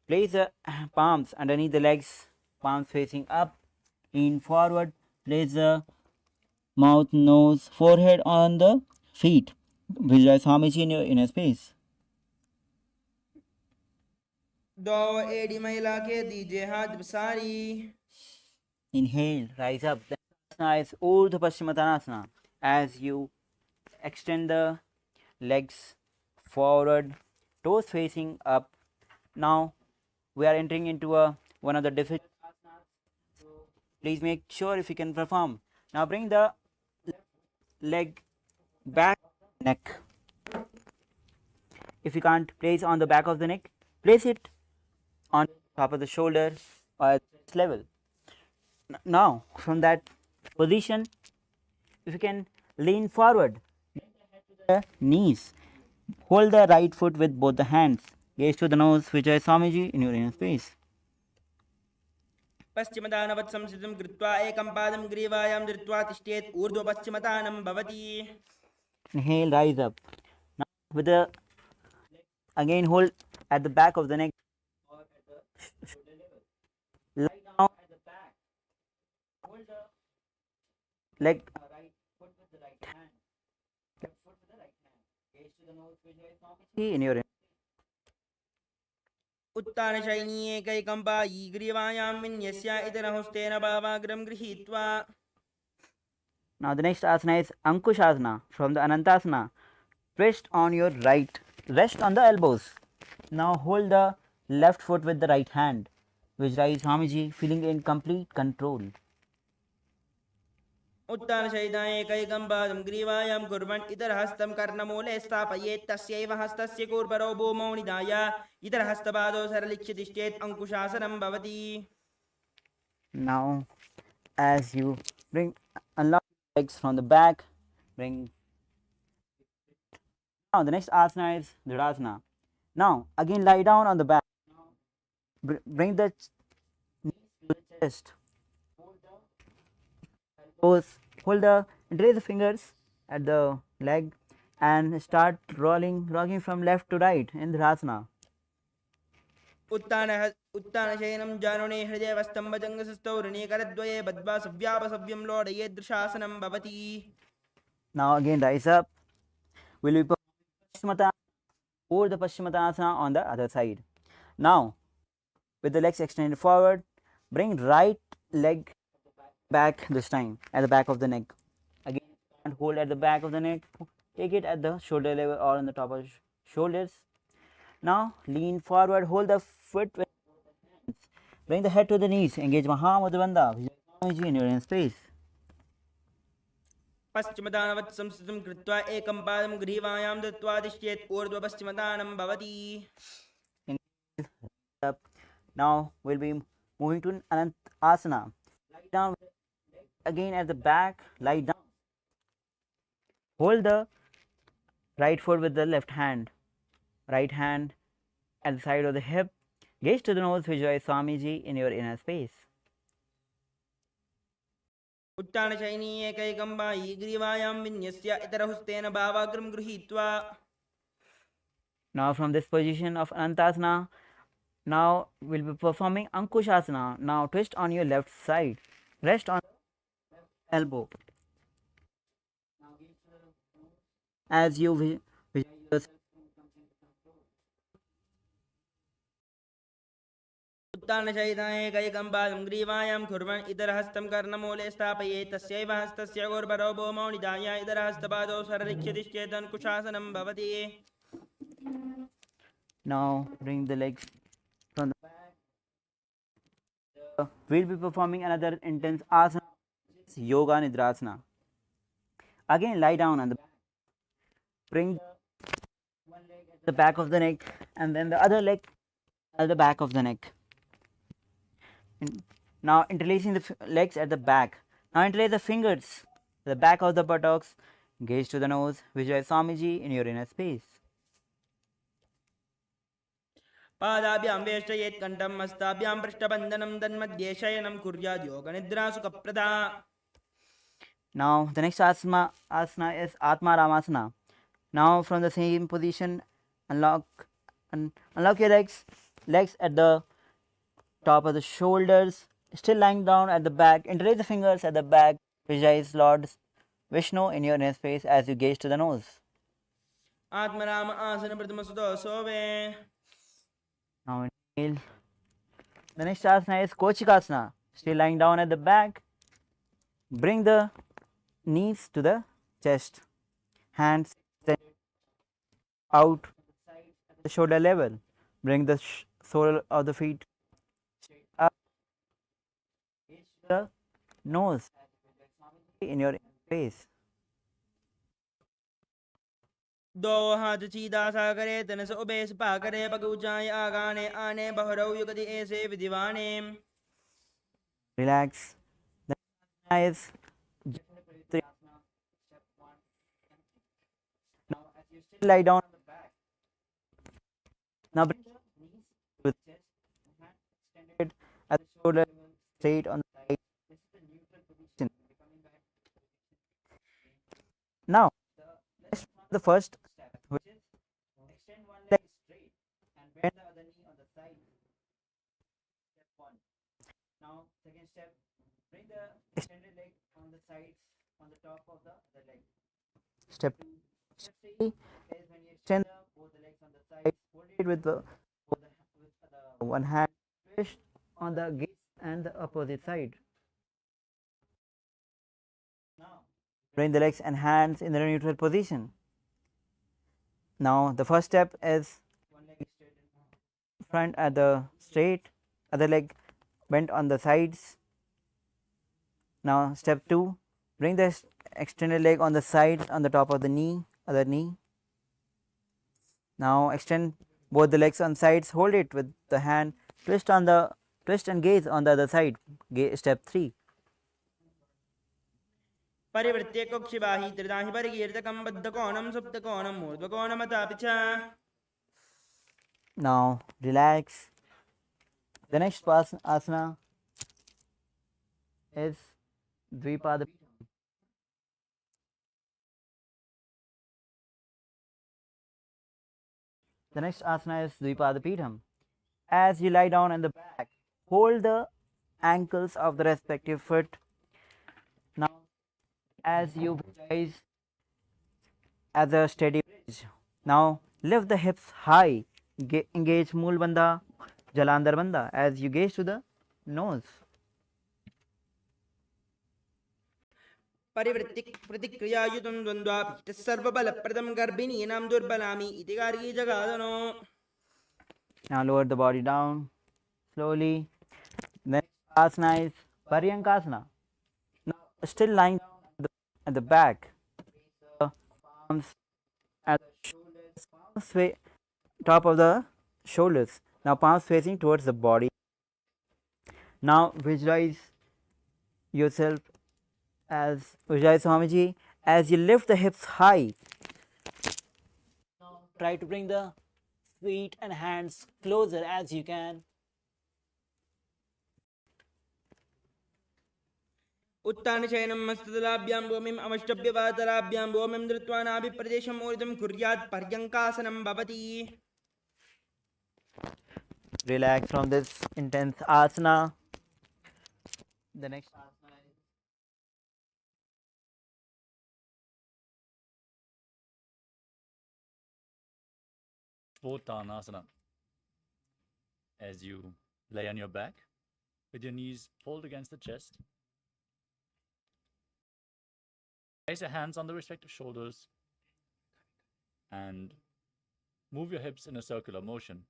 S1: place the palms underneath the legs, palms facing up, lean forward, place the mouth, nose, forehead on the feet. Visualize Swamiji in your inner space.
S2: दो AD महिला के दीजिए हाथ बसारी.
S1: Inhale, rise up. The next asana is Urdhva Paschimottanasana. As you extend the legs forward, toes facing up. Now we are entering into one of the difficult asanas. Please make sure if you can perform. Now bring the leg back, neck. If you can't place on the back of the neck, place it on top of the shoulder or at chest level. Now from that position, if you can lean forward, the knees, hold the right foot with both the hands, gaze to the nose, visualize Swamiji in your inner space.
S2: पश्चिमदानवत् संस्थितं कृत्वा एकं पादं ग्रीवायां धृत्वा तिष्ठेत् ऊर्ध्व पश्चिमदानं भवति.
S1: Inhale, rise up. Now with the again hold at the back of the neck. Lie down at the back. Hold the leg right foot with the right hand. Left foot with the right hand. Gaze to the nose, visualize Swamiji in your inner.
S2: उत्तानशयनी एकैकं पायी ग्रीवायां विन्यस्य इतरहस्तेन भावाग्रं गृहीत्वा.
S1: Now the next asana is Ankushasana. From the Anantasana, twist on your right, rest on the elbows. Now hold the left foot with the right hand. Visualize Swamiji feeling in complete control.
S2: उत्तानशयिता एकैकं पादं ग्रीवायां कुर्वन् इतरहस्तं कर्णमूले स्थापयेत् तस्यैव हस्तस्य कूर्परो भूमौ निधाय इतरहस्तपादौ सरलिक्ष्य तिष्ठेत् अंकुशासनं भवति.
S1: Now as you unlock legs from the back, bring. Now the next asana is Dridasana. Now again lie down on the back. Bring the knees to the chest. Hold the raise the fingers at the leg and start rocking from left to right in Dridasana.
S2: उत्तानशयनं जानुने हृदयवस्तम्भजङ्गसस्थौ ऋणीकरद्वये बद्ध्वा सव्यापसव्यं लोडयेत् दृशासनं भवति.
S1: Now again rise up. Will be Paschimottanasana or the Paschimottanasana on the other side. Now with the legs extended forward, bring right leg back this time at the back of the neck. Again and hold at the back of the neck. Take it at the shoulder level or on the top of shoulders. Now lean forward, hold the foot with hands. Bring the head to the knees. Engage Mahamudra Bandha in your inner space.
S2: पश्चिमदानवत् संस्थितं कृत्वा एकं पादं ग्रीवायां धृत्वा तिष्ठेत् ऊर्ध्व पश्चिमदानं भवति.
S1: Now we'll be moving to Anant Asana. Lie down again at the back. Lie down. Hold the right foot with the left hand. Right hand at the side of the hip. Gaze to the nose. Visualize Swamiji in your inner space.
S2: उत्तानशयनी एकैकं पायी ग्रीवायां विन्यस्य इतरहस्तेन भावाग्रं गृहीत्वा.
S1: Now from this position of Anantasana, now we'll be performing Ankushasana. Now twist on your left side. Rest on elbow. As you visualize
S2: उत्तानशयितायैकैकं पादं ग्रीवायां कुर्वन् इतरहस्तं कर्णमूले स्थापयेत् तस्यैव हस्तस्य गोर्भरो भौमौ निधाय इतरहस्तपादौ सररिक्षतिश्चेतन् कुशासनं भवति.
S1: now bring the legs from the back. We'll be performing another intense asana, yoga nidrasana. Again, lie down on the back. Bring one leg at the back of the neck and then the other leg at the back of the neck. Now interlacing the legs at the back. Now interlace the fingers at the back of the buttocks. Gaze to the nose. Visualize Swamiji in your inner space.
S2: पादाभ्यां वेष्टयेत् कण्ठं हस्ताभ्यां पृष्ठबन्धनं तन्मध्ये शयनं कुर्यात् योगनिद्रा सुखप्रदा.
S1: Now the next asana is Atma Ramasana. Now from the same position, unlock your legs at the top of the shoulders, still lying down at the back. Interlace the fingers at the back. Visualize Lord Vishnu in your inner space as you gaze to the nose.
S2: Atmaram आसन प्रथमसुतो सोवे.
S1: Now inhale. The next asana is Kochikasana. Still lying down at the back. Bring the knees to the chest. Hands extended out at the shoulder level. Bring the sole of the feet straight up. Gaze to the nose in your face.
S2: दो हाथ सीधा सा करे तन से ube Sapa करे पग ऊंचाई आगाने आने बहरौ युगति ऐसे विधिवाने.
S1: Relax. The eyes. Now as you still lie down on the back. Now bring the knees to the chest, hand extended at the shoulder, straight on the side. This is the neutral position. Now let's do the first step, which is extend one leg straight and bend the other knee on the side. Step 1. Now second step, bring the extended leg on the sides, on the top of the other leg. Step 2. Step 3 is when you extend both the legs on the sides, hold it with the one hand, twist on the gaze and the opposite side. Now bring the legs and hands in the neutral position. Now the first step is one leg straight in front at the straight, other leg bent on the sides. Now step 2, bring the extended leg on the side, on the top of the knee, other knee. Now extend both the legs on sides, hold it with the hand, twist and gaze on the other side. Step 3.
S2: परिवृत्य कोक्षिबाहि त्रिदाहि परिकीर्तकं बद्धकोणं सप्तकोणं ऊर्ध्वकोणमतापि च.
S1: Now relax. The next asana is Dvipada. The next asana is Dvipada Pitham. As you lie down on the back, hold the ankles of the respective foot. Now, as you visualize as a steady bridge, now lift the hips high, engage Mool Bandha, Jalandhar Bandha as you gaze to the nose.
S2: परिवृत्ति प्रतिक्रियायुतं द्वन्द्वापि सर्वबलप्रदं गर्भिणीनां दुर्बलामि इति Gargi जगादनो.
S1: Now lower the body down slowly. Next asana is Paryankasana. Now still lying down at the back. The palms at the shoulders, palms top of the shoulders. Now palms facing towards the body. Now visualize yourself as visualize Swamiji as you lift the hips high. Now try to bring the feet and hands closer as you can.
S2: उत्तानशयनं मस्तदलाभ्यां भूमिम् अवष्टभ्यवातराभ्यां भूमिं धृत्वा नाभिप्रदेशम् ऊर्ध्वं कुर्यात् पर्यङ्कासनं भवति.
S1: Relax from this intense asana. The next asana
S4: Svottanasana. As you lay on your back with your knees pulled against the chest. Place your hands on the respective shoulders and move your hips in a circular motion.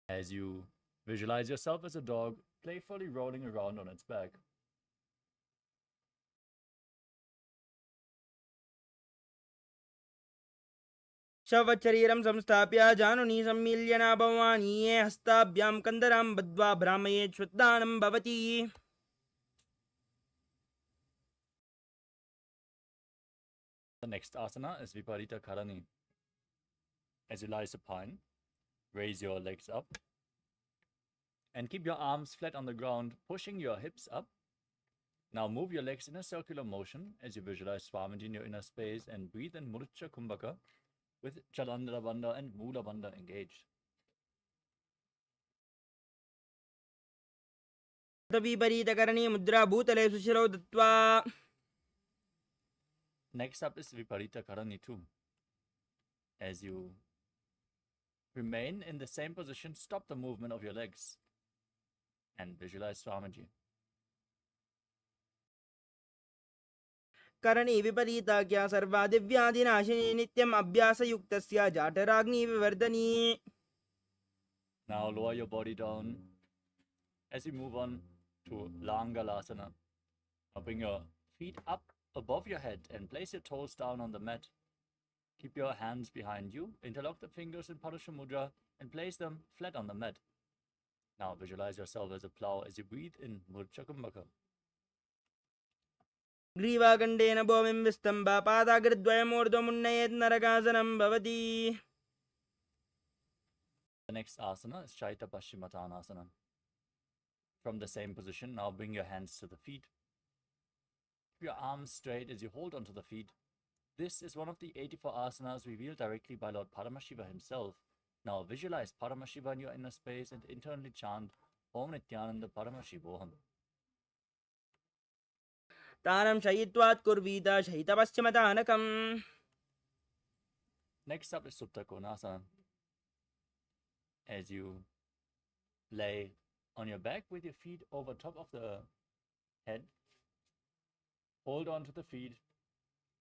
S4: As you visualize yourself as a dog playfully rolling around on its back.
S2: शवचरीरं संस्थाप्य जानुनी सम्मील्य नाभवानीये हस्ताभ्यां कन्दरां बद्ध्वा भ्रामयेत् श्वत्थानं भवति.
S4: The next asana is Viparita Karani. As you lie supine, raise your legs up and keep your arms flat on the ground, pushing your hips up. Now move your legs in a circular motion as you visualize Swamiji in your inner space and breathe in Mudra Kumbhaka with Chalandra Bandha and Mula Bandha engaged.
S2: विपरीतकरणी मुद्रा भूतले सुशिरो दत्त्वा.
S4: Next up is Viparita Karani 2. As you remain in the same position, stop the movement of your legs and visualize Swamiji.
S2: करणी विपरीताख्या सर्वा दिव्यादिनाशिनी नित्यम् अभ्यासयुक्तस्य जाठराग्नि विवर्धनी.
S4: Now lower your body down as you move on to Langalasana. Now bring your feet up above your head and place your toes down on the mat. Keep your hands behind you, interlock the fingers in Padusha Mudra and place them flat on the mat. Now visualize yourself as a plow as you breathe in Mudra Kumbhaka.
S2: ग्रीवागण्डेन भूमिं विस्तम्भ पादाग्रद्वयमूर्ध्वमुन्नयेत् नरकासनं भवति.
S4: The next asana is Shaita Paschimottanasana. From the same position, now bring your hands to the feet. Keep your arms straight as you hold onto the feet. This is one of the 84 asanas revealed directly by Lord Paramashiva himself. Now visualize Paramashiva in your inner space and internally chant Om Nityananda Paramashivoham.
S2: तानं शयित्वात् कुर्वीत शयितपश्चिमतानकम्.
S4: Next up is Supta Konasana. As you lay on your back with your feet over top of the head, hold on to the feet,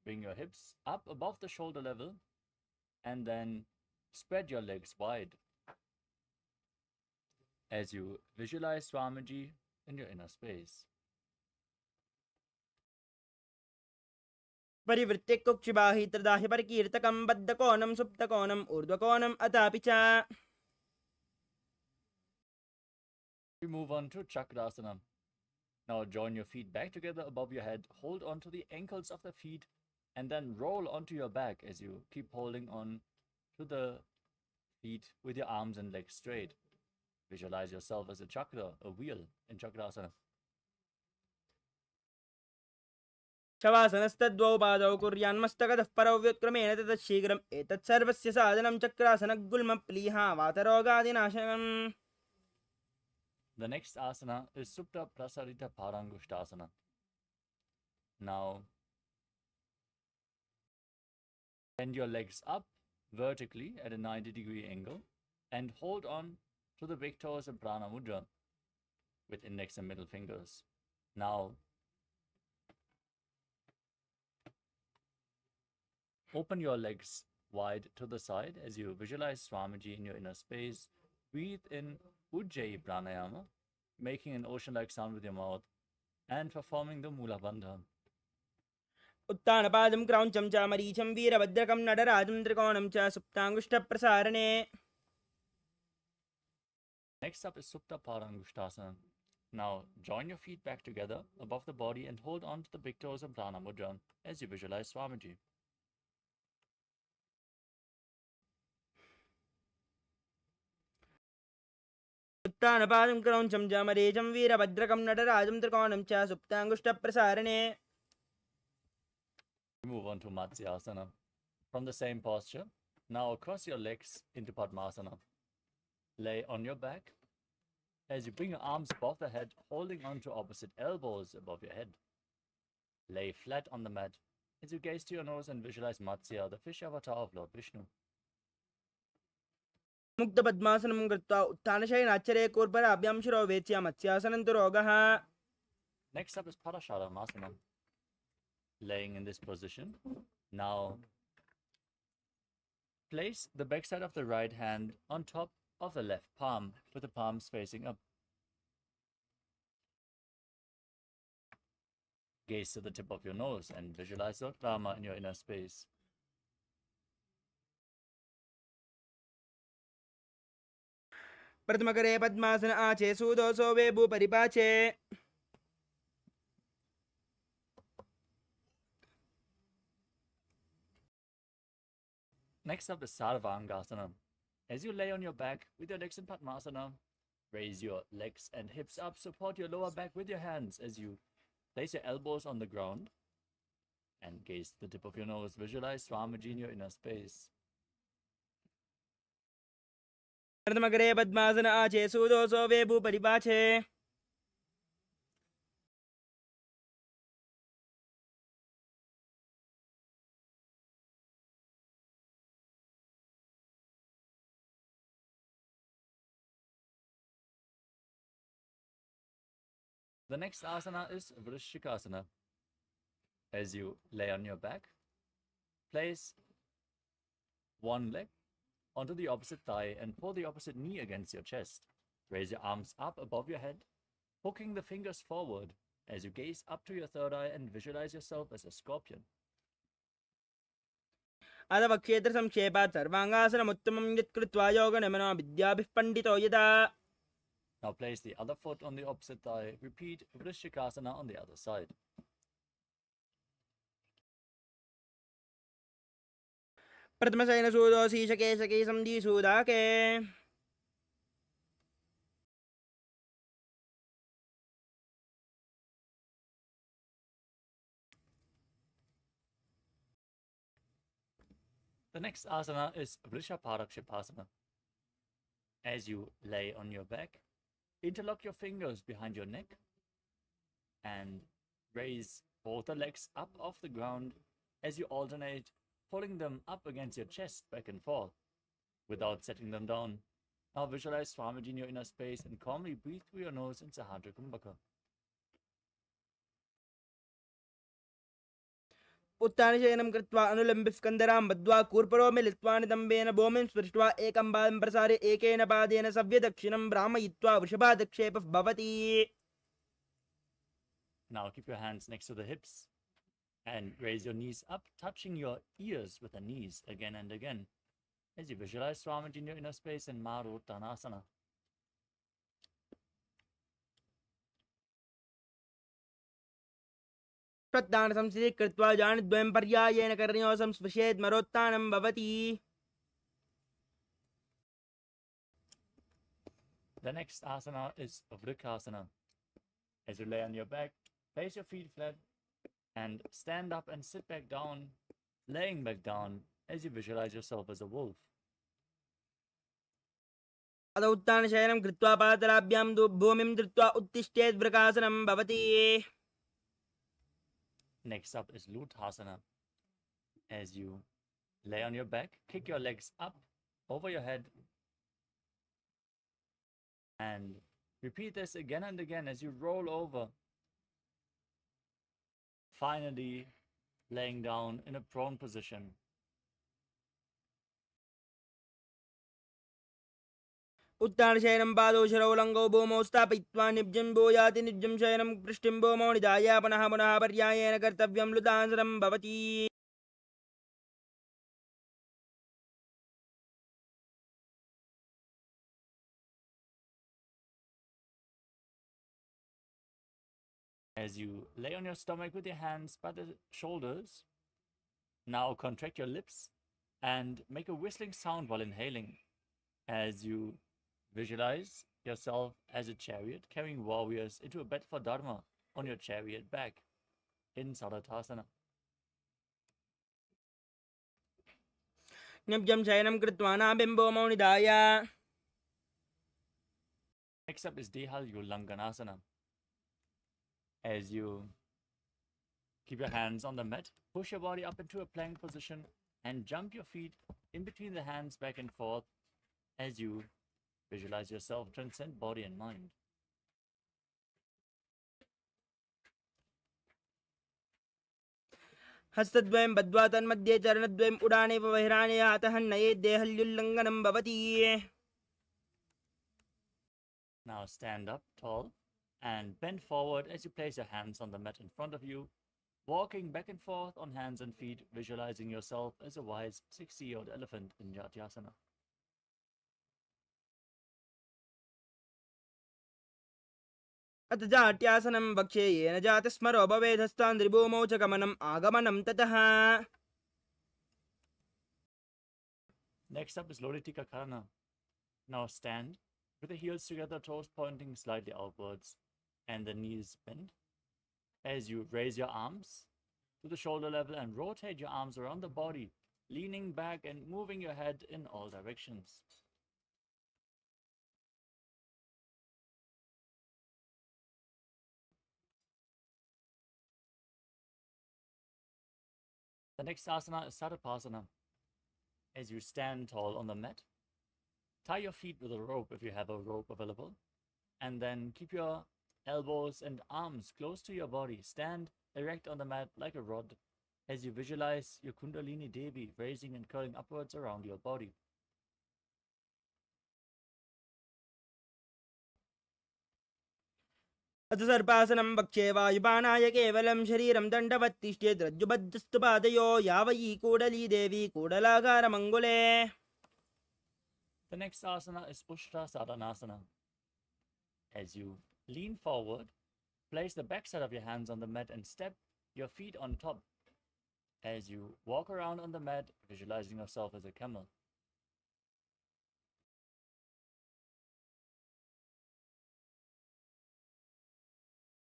S4: bring your hips up above the shoulder level, and then spread your legs wide. As you visualize Swamiji in your inner space.
S2: परिवृत्ते कुक्षिबाहि त्रिदाहि परिकीर्तकं बद्धकोणं सुप्तकोणं ऊर्ध्वकोणं अथापि च.
S4: We move on to Chakrasana. Now join your feet back together above your head, hold onto the ankles of the feet, and then roll onto your back as you keep holding on to the feet with your arms and legs straight. Visualize yourself as a chakra, a wheel in Chakrasana.
S2: शवासनस्तद्वौ पादौ कुर्यान्मस्तकतः परौ व्युत्क्रमेण ततः शीघ्रम् एतत् सर्वस्य साधनं चक्रासनगुल्मप्लीहा वातरोगादिनाशनम्.
S4: The next asana is Supta Prasarita Parangushtasana. Now, bend your legs up vertically at a 90-degree angle and hold on to the big toes of Prana Mudra with index and middle fingers. Now, open your legs wide to the side as you visualize Swamiji in your inner space. Breathe in Ujjayi Pranayama, making an ocean-like sound with your mouth and performing the Mula Bandha.
S2: उत्तानपादं क्रौञ्चं च मरीचं वीरभद्रकं नटराजं त्रिकोणं च सुप्ताङ्गुष्ठप्रसारणे.
S4: Next up is Supta Parangushtasana. Now join your feet back together above the body and hold on to the big toes of Prana Mudra as you visualize Swamiji.
S2: उत्तानपादं क्रौञ्चं च मरीचं वीरभद्रकं नटराजं त्रिकोणं च सुप्ताङ्गुष्ठप्रसारणे.
S4: Move on to Matsyasana. From the same posture, now cross your legs into Padmasana. Lay on your back as you bring your arms above the head, holding on to opposite elbows above your head. Lay flat on the mat as you gaze to your nose and visualize Matsya, the fish avatar of Lord Vishnu.
S2: मुक्त पद्मासनं कृत्वा उत्थानशयेन आचर्य कूर्पराभ्यां शिरो वेच्य मत्स्यासनं तु रोगः.
S4: Next up is Parasharamasana. Laying in this position. Now, place the backside of the right hand on top of the left palm, with the palms facing up. Gaze to the tip of your nose and visualize Lord Rama in your inner space.
S2: प्रथमकरे पद्मासन आचे सूदोसो वेबु परिपाचे.
S4: Next up is Sarvangasana. As you lay on your back with your legs in Padmasana, raise your legs and hips up, support your lower back with your hands as you place your elbows on the ground and gaze to the tip of your nose. Visualize Swamiji in your inner space.
S2: प्रथमकरे पद्मासन आचे सूदोसो वेबु परिपाचे.
S4: The next asana is Vrishikasana. As you lay on your back, place one leg onto the opposite thigh and pull the opposite knee against your chest. Raise your arms up above your head, hooking the fingers forward as you gaze up to your third eye and visualize yourself as a scorpion.
S2: अथ क्षेत्र संक्षेपात् सर्वांगासनमुत्तमं यत् कृत्वा योगनिमनो विद्याभिः पण्डितो यथा.
S4: Now place the other foot on the opposite thigh. Repeat Vrishikasana on the other side.
S2: प्रथमशयन सूदो शीशके शके संधि सूदाके.
S4: The next asana is Vrishaparakshipasana. As you lay on your back, interlock your fingers behind your neck and raise both the legs up off the ground as you alternate, pulling them up against your chest back and forth without setting them down. Now visualize Swamiji in your inner space and calmly breathe through your nose in Sahadra Kumbhaka.
S2: उत्थानशयनं कृत्वा अनुलम्ब्य स्कन्दरां बद्ध्वा कूर्परो मिलित्वा नितम्बेन भूमिं स्पृष्ट्वा एकं पादं प्रसार्य एकेन पादेन सव्यदक्षिणं भ्रामयित्वा वृषभादक्षेपः भवति.
S4: Now keep your hands next to the hips and raise your knees up, touching your ears with the knees again and again as you visualize Swamiji in your inner space in Maruttanasana.
S2: प्रत्तान संस्थितिः कृत्वा जानुद्वयं पर्यायेन कर्णयो संस्पृशेत् मरोत्थानं भवति.
S4: The next asana is Vrikasana. As you lay on your back, place your feet flat and stand up and sit back down, laying back down as you visualize yourself as a wolf.
S2: अथ उत्थानशयनं कृत्वा पादतलाभ्यां भूमिं धृत्वा उत्तिष्ठेत् वृकासनं भवति.
S4: Next up is Luthasana. As you lay on your back, kick your legs up over your head and repeat this again and again as you roll over. Finally, laying down in a prone position.
S2: उत्थानशयनं पादौ शिरौ लङ्गौ भूमौ स्थापयित्वा निब्जं भूयाति निब्जं शयनं पृष्ठिं भूमौ निधाय पुनः पुनः पर्यायेन कर्तव्यं लुतासनं भवति.
S4: As you lay on your stomach with your hands by the shoulders, now contract your lips and make a whistling sound while inhaling as you visualize yourself as a chariot carrying warriors into a battle for Dharma on your chariot back in Sadatasana.
S2: निब्जं शयनं कृत्वा नाभिं भूमौ निधाय.
S4: Next up is Dehal Ulanganasana. As you Keep your hands on the mat, push your body up into a plank position, and jump your feet in between the hands back and forth as you visualize yourself transcend body and mind.
S2: हस्तद्वयं बद्ध्वा तन्मध्ये चरणद्वयम् उडानेव बहिराणे अतः नयेत् देहल्युल्लङ्घनं भवति.
S4: Now stand up tall and bend forward as you place your hands on the mat in front of you, walking back and forth on hands and feet, visualizing yourself as a wise 60-year-old elephant in Jatyasana.
S2: अथ जाट्यासनं वक्ष्ये येन जातस्मरो भवेदस्तान् त्रिभूमौ च गमनम् आगमनं ततः.
S4: Next up is Loritika Karana. Now stand with the heels together, toes pointing slightly outwards and the knees bent. As you raise your arms to the shoulder level and rotate your arms around the body, leaning back and moving your head in all directions. The next asana is Satapasana. As you stand tall on the mat, tie your feet with a rope if you have a rope available, and then keep your elbows and arms close to your body. Stand erect on the mat like a rod as you visualize your Kundalini Devi raising and curling upwards around your body.
S2: अथ सर्पासनं वक्ष्ये वायुपानाय केवलं शरीरं दण्डवत्तिष्ठेत् रज्जुबद्धस्तु पादयो यावयी कूडली देवी कूडलाकारमङ्गुले.
S4: The next asana is Ushtra Sadhanasana. As you lean forward, place the backside of your hands on the mat and step your feet on top. As you walk around on the mat, visualizing yourself as a camel.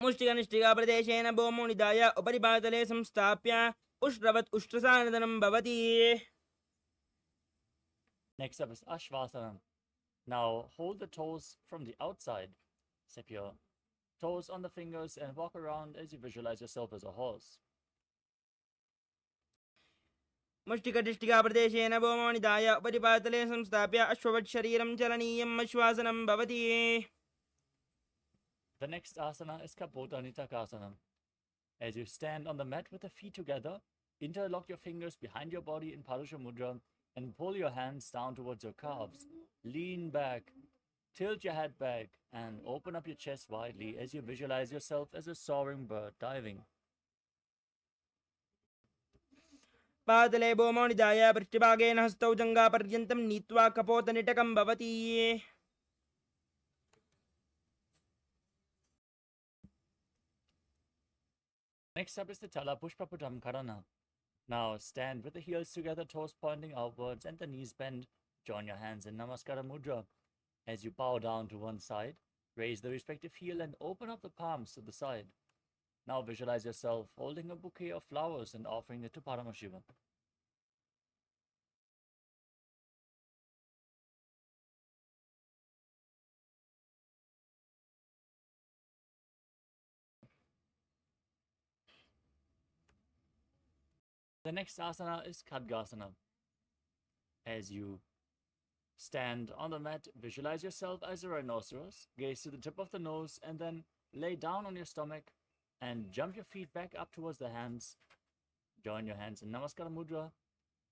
S2: मुष्टिकनिष्ठिका प्रदेशेन भूमौ निधाय उपरिपातले संस्थाप्य उष्ट्रवत् उष्ट्रसानदनं भवति.
S4: Next up is Ashvasana. Now hold the toes from the outside. Step your toes on the fingers and walk around as you visualize yourself as a horse.
S2: मुष्टिकटिष्ठिका प्रदेशेन भूमौ निधाय उपरिपातले संस्थाप्य अश्ववत् शरीरं चलनीयम् अश्वासनं भवति.
S4: The next asana is Kapota Nitakasana. As you stand on the mat with the feet together, interlock your fingers behind your body in Padusha Mudra and pull your hands down towards your calves. Lean back, tilt your head back, and open up your chest widely as you visualize yourself as a soaring bird diving.
S2: पातले भूमौ निधाय पृष्ठभागेन हस्तौ जङ्घापर्यन्तं नीत्वा कपोतनिटकं भवति.
S4: Next up is the Chala Pushpaputam Karana. Now stand with the heels together, toes pointing outwards and the knees bent. Join your hands in Namaskara Mudra. As you bow down to one side, raise the respective heel and open up the palms to the side. Now visualize yourself holding a bouquet of flowers and offering it to Paramashivam. The next asana is Khadgasana. As you stand on the mat, visualize yourself as a rhinoceros, gaze to the tip of the nose, and then lay down on your stomach and jump your feet back up towards the hands. Join your hands in Namaskara Mudra,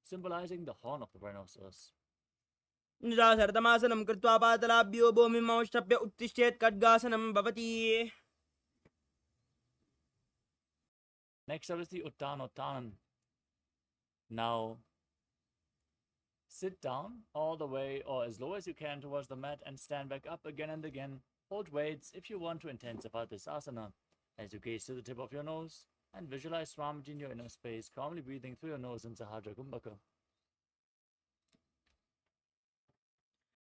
S4: symbolizing the horn of the rhinoceros.
S2: निरासर्दमासनं कृत्वा पातलाभ्यो भूमिमौष्टभ्य उत्तिष्ठेत् खड्गासनं भवति.
S4: Next up is the Uttanottanam. Now sit down all the way or as low as you can towards the mat and stand back up again and again. Hold weights if you want to intensify this asana. As you gaze to the tip of your nose and visualize Swamiji in your inner space, calmly breathing through your nose in Sahadra Kumbhaka.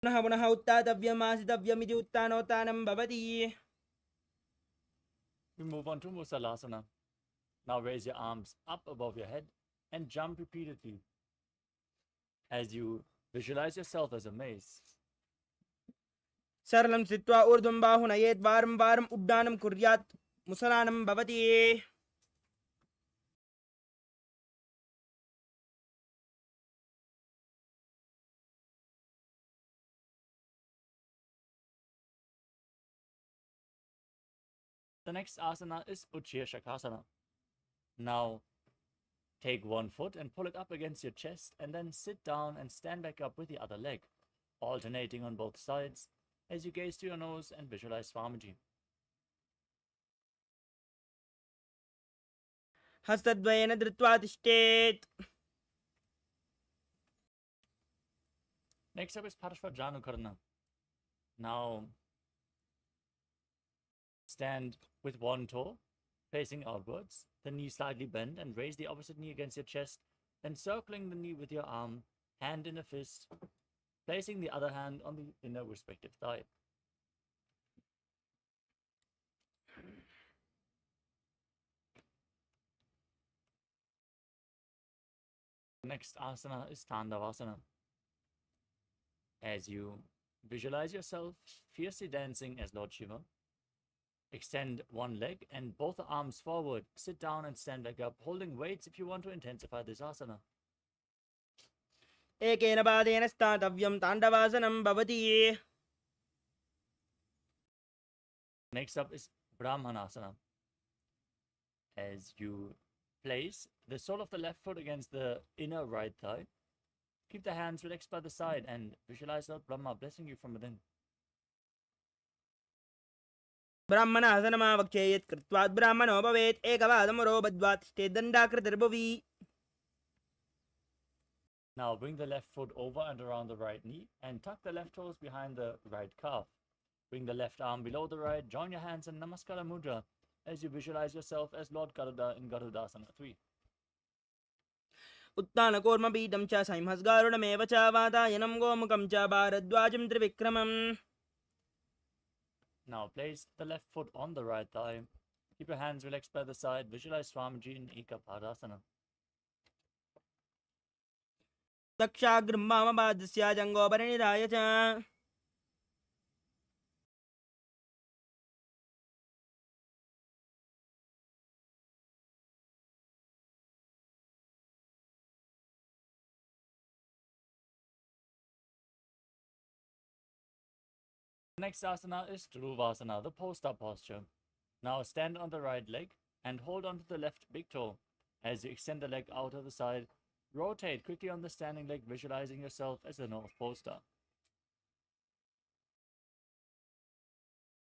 S2: पुनः पुनः उत्तातव्यमासितव्यमिति उत्तानोत्तानं भवति.
S4: We move on to Musalasana. Now raise your arms up above your head and jump repeatedly as you visualize yourself as a mace.
S2: सरलं स्थित्वा ऊर्ध्वं बाहु नयेत् वारं वारम् उड्डानं कुर्यात् मुसलानं भवति.
S4: The next asana is Uchya Shakasana. Now, take one foot and pull it up against your chest, and then sit down and stand back up with the other leg, alternating on both sides as you gaze to your nose and visualize Swamiji.
S2: हस्तद्वयेन धृत्वा तिष्ठेत्.
S4: Next up is Parshvajanukarna. Now, stand with one toe facing outwards, the knee slightly bent, and raise the opposite knee against your chest, then circling the knee with your arm, hand in a fist, placing the other hand on the inner respective thigh. Next asana is Tandavasana. As you visualize yourself fiercely dancing as Lord Shiva, extend one leg and both arms forward, sit down and stand back up, holding weights if you want to intensify this asana.
S2: एकेन पादेन स्थातव्यं ताण्डवासनं भवति.
S4: Next up is Brahmanasana. As you place the sole of the left foot against the inner right thigh, keep the hands relaxed by the side and visualize Lord Brahma blessing you from within.
S2: ब्राह्मणासनमावक्षे यत् कृत्वात् ब्राह्मणो भवेत्. एकपादमरो बद्ध्वा तिष्ठेत् दण्डाकृतिर्भुवि.
S4: Now bring the left foot over and around the right knee and tuck the left toes behind the right calf. Bring the left arm below the right, join your hands in Namaskara Mudra as you visualize yourself as Lord Garuda in Garudasana 3.
S2: उत्तानकूर्मपीठं च संहस्गारुडमेव च वातायनं गोमुखं च भारद्वाजं त्रिविक्रमम्.
S4: Now place the left foot on the right thigh. Keep your hands relaxed by the side. Visualize Swamiji in Ekapadasana.
S2: दक्षाग्रं वामपादस्य जङ्घोपरिनिधाय च.
S4: Next asana is Dhruvasana, the post-up posture. Now stand on the right leg and hold on to the left big toe. As you extend the leg out of the side, rotate quickly on the standing leg, visualizing yourself as the North Poster.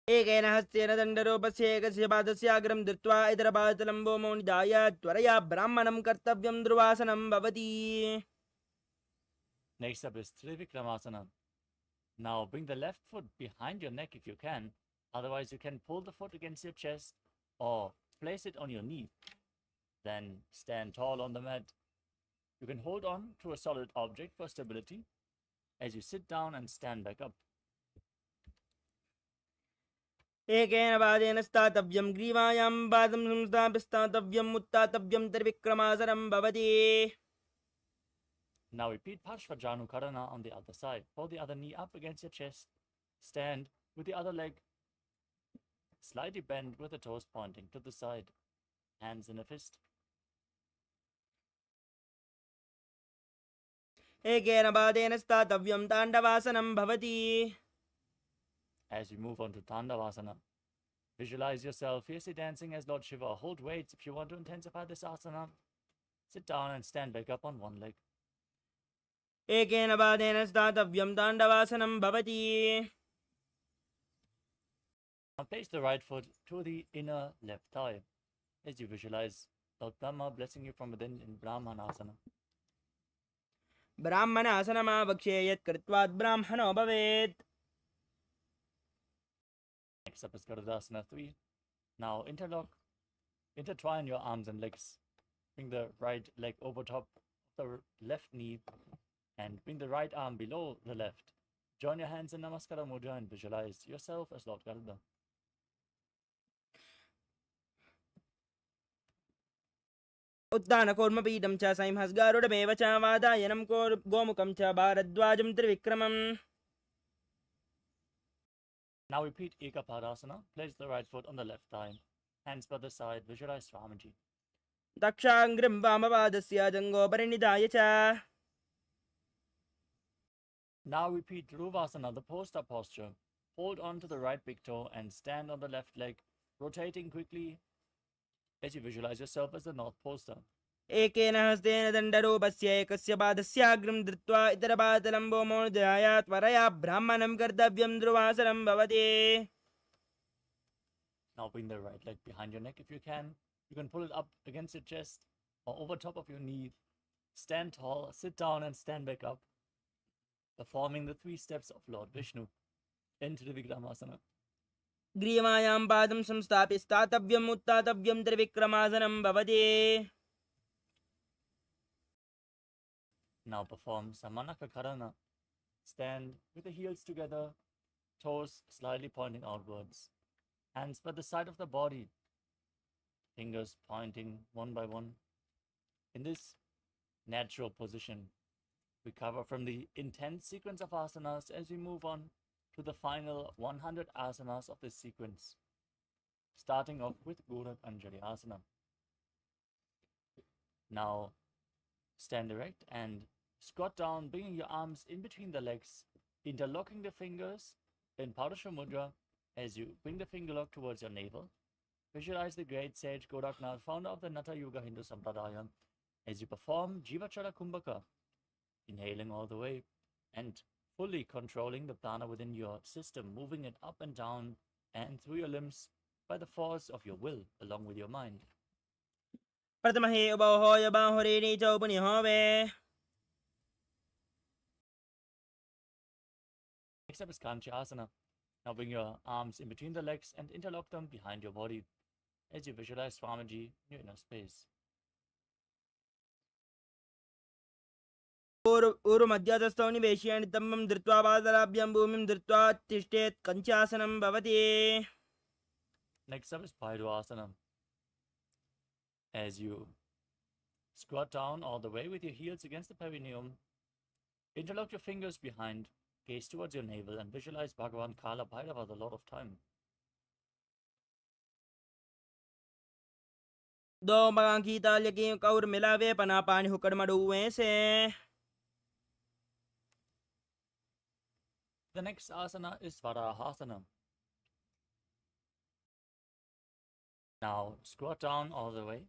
S2: एकेन हस्तेन दण्डरूपस्य एकस्य पादस्याग्रं धृत्वा इतरपादतलं भूमौ निधाय त्वरया ब्राह्मणं कर्तव्यं ध्रुवासनं भवति.
S4: Next up is Trivikramasana. Now bring the left foot behind your neck if you can. Otherwise, you can pull the foot against your chest or place it on your knee. Then stand tall on the mat. You can hold on to a solid object for stability as you sit down and stand back up.
S2: एकेन पादेन स्थातव्यं ग्रीवायां पादं संस्थाप्य स्थातव्यम् उत्थातव्यं त्रिविक्रमासनं भवति.
S4: Now repeat Parshvajanukarana on the other side. Pull the other knee up against your chest. Stand with the other leg slightly bent with the toes pointing to the side. Hands in a fist.
S2: एकेन पादेन स्थातव्यं ताण्डवासनं भवति.
S4: As you move on to Tandavasana, visualize yourself fiercely dancing as Lord Shiva. Hold weights if you want to intensify this asana. Sit down and stand back up on one leg.
S2: एकेन पादेन स्थातव्यं ताण्डवासनं भवति.
S4: Now place the right foot to the inner left thigh as you visualize Lord Brahma blessing you from within in Brahmanasana.
S2: ब्राह्मणासनमावक्षे यत् कृत्वात् ब्राह्मणो भवेत्.
S4: Next up is Garudasana 3. Now intertwine your arms and legs. Bring the right leg over top of the left knee and bring the right arm below the left. Join your hands in Namaskara Mudra and visualize yourself as Lord Garuda.
S2: उत्तानकूर्मपीठं च संहस्गारुडमेव च वातायनं गोमुखं च भारद्वाजं त्रिविक्रमम्.
S4: Now repeat Ekapadasana. Place the right foot on the left thigh. Hands by the side. Visualize Swamiji.
S2: दक्षाग्रं वामपादस्य जङ्घोपरिनिधाय च.
S4: Now repeat Dhruvasana, the post-up posture. Hold on to the right big toe and stand on the left leg, rotating quickly as you visualize yourself as the North Poster.
S2: एकेन हस्तेन दण्डरूपस्य एकस्य पादस्याग्रं धृत्वा इतरपादलम्बो मोदयाय त्वरया ब्राह्मणं कर्तव्यं ध्रुवासनं भवति.
S4: Now bring the right leg behind your neck if you can. You can pull it up against your chest or over top of your knee. Stand tall, sit down and stand back up, performing the 3 steps of Lord Vishnu into the Vikramasana.
S2: ग्रीवायां पादं संस्थाप्य स्थातव्यम् उत्थातव्यं त्रिविक्रमासनं भवति.
S4: Now perform Samanaka Karana. Stand with the heels together, toes slightly pointing outwards, hands by the side of the body, fingers pointing one by one. In this natural position, recover from the intense sequence of asanas as we move on to the final 100 asanas of this sequence, starting off with Gorak Anjali Asana. Now stand erect and squat down, bringing your arms in between the legs, interlocking the fingers in Padasha Mudra as you bring the finger lock towards your navel. Visualize the great sage Goraknath, founder of the Natha Yuga Hindu Sampradaya, as you perform Jivachara Kumbhaka, inhaling all the way and fully controlling the prana within your system, moving it up and down and through your limbs by the force of your will along with your mind.
S2: प्रथमहे उभयोः बाहुरेणी च उपनिहोवे.
S4: Next up is Kanchi Asana. Now bring your arms in between the legs and interlock them behind your body as you visualize Swamiji in your inner space.
S2: ऊरुमध्यतस्थौ निवेश्य नितम्बं धृत्वा पादलाभ्यां भूमिं धृत्वा तिष्ठेत् कञ्चासनं भवति.
S4: Next up is Bhairu Asana. As you squat down all the way with your heels against the perineum, interlock your fingers behind, gaze towards your navel and visualize Bhagavan Kala Bhairava, the Lord of Time.
S2: दो मगां की ताल्य की कौर मिलावे पना पानी हुकड़ मडुए से.
S4: The next asana is Varahasana. Now squat down all the way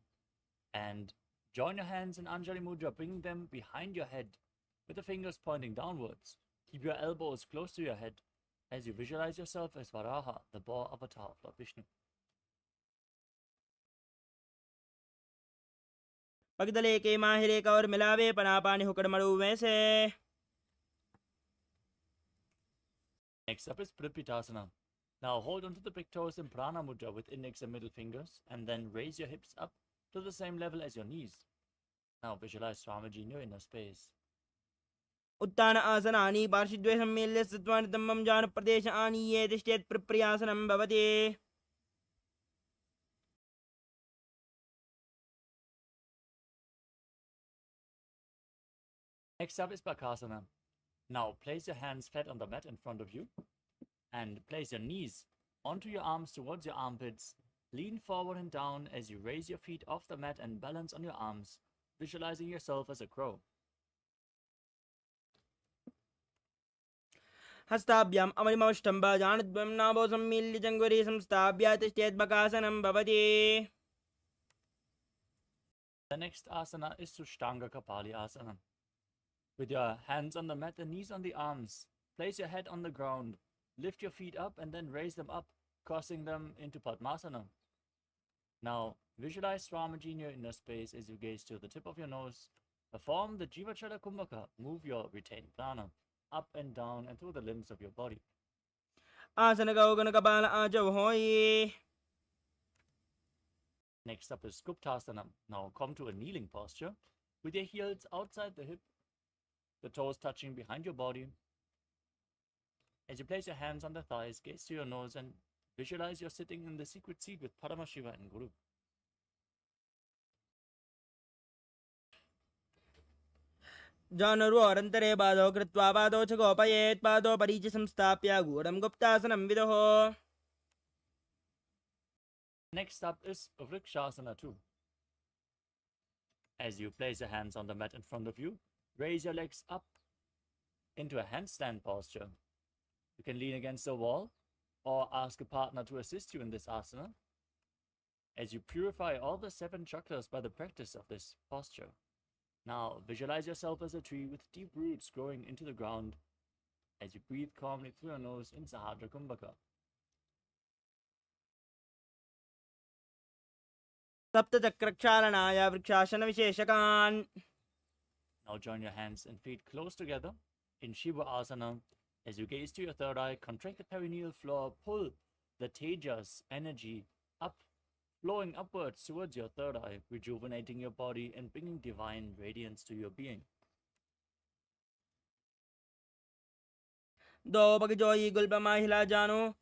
S4: and join your hands in Anjali Mudra, bringing them behind your head with the fingers pointing downwards. Keep your elbows close to your head as you visualize yourself as Varaha, the boar avatar of Lord Vishnu.
S2: पगदले के माहिरे कौर मिलावे पना पानी हुकड़ मडुए से.
S4: Next up is Pripitasana. Now hold onto the big toes in Prana Mudra with index and middle fingers and then raise your hips up to the same level as your knees. Now visualize Swamiji in your inner space.
S2: उत्तान आसनानि पार्श्वद्वये सम्मील्य स्थित्वा नितम्बं जानप्रदेश आनीये तिष्ठेत् प्रप्रियासनं भवति.
S4: Next up is Bakasana. Now place your hands flat on the mat in front of you and place your knees onto your arms towards your armpits. Lean forward and down as you raise your feet off the mat and balance on your arms, visualizing yourself as a crow.
S2: हस्ताभ्याम् अमरिमौष्टम्बा जानद्वयं नाभो सम्मील्य जङ्घुरी संस्थाप्य तिष्ठेत् बकासनं भवति.
S4: The next asana is Sushtanga Kapali Asana. With your hands on the mat and knees on the arms, place your head on the ground, lift your feet up and then raise them up, crossing them into Padmasana. Now visualize Swamiji in your inner space as you gaze to the tip of your nose. Perform the Jivachara Kumbhaka, move your retained prana up and down and through the limbs of your body.
S2: आसन Gaughan कपाल आचौ होयि.
S4: Next up is Guptasana. Now come to a kneeling posture with your heels outside the hip, the toes touching behind your body. As you place your hands on the thighs, gaze to your nose and visualize you're sitting in the secret seat with Paramashiva and Guru.
S2: जानरु अरन्तरे पादौ कृत्वा पादौ च गोपयेत् पादौ परीच संस्थाप्य गूढं गुप्तासनं विदुः.
S4: Next up is Vrikshasana 2. As you place your hands on the mat in front of you, raise your legs up into a handstand posture. You can lean against the wall or ask a partner to assist you in this asana. as you purify all the 7 chakras by the practice of this posture. Now visualize yourself as a tree with deep roots growing into the ground as you breathe calmly through your nose in Sahadra Kumbhaka.
S2: सप्तचक्रक्षालनाय vrikshasana
S4: Now join your hands and feet close together in Shiva Asana. As you gaze to your third eye, contract the perineal floor, pull the Tejas energy up, flowing upwards towards your third eye, rejuvenating your body and bringing divine radiance to your being.
S2: दो पग जोई गुलबमा हिला जानो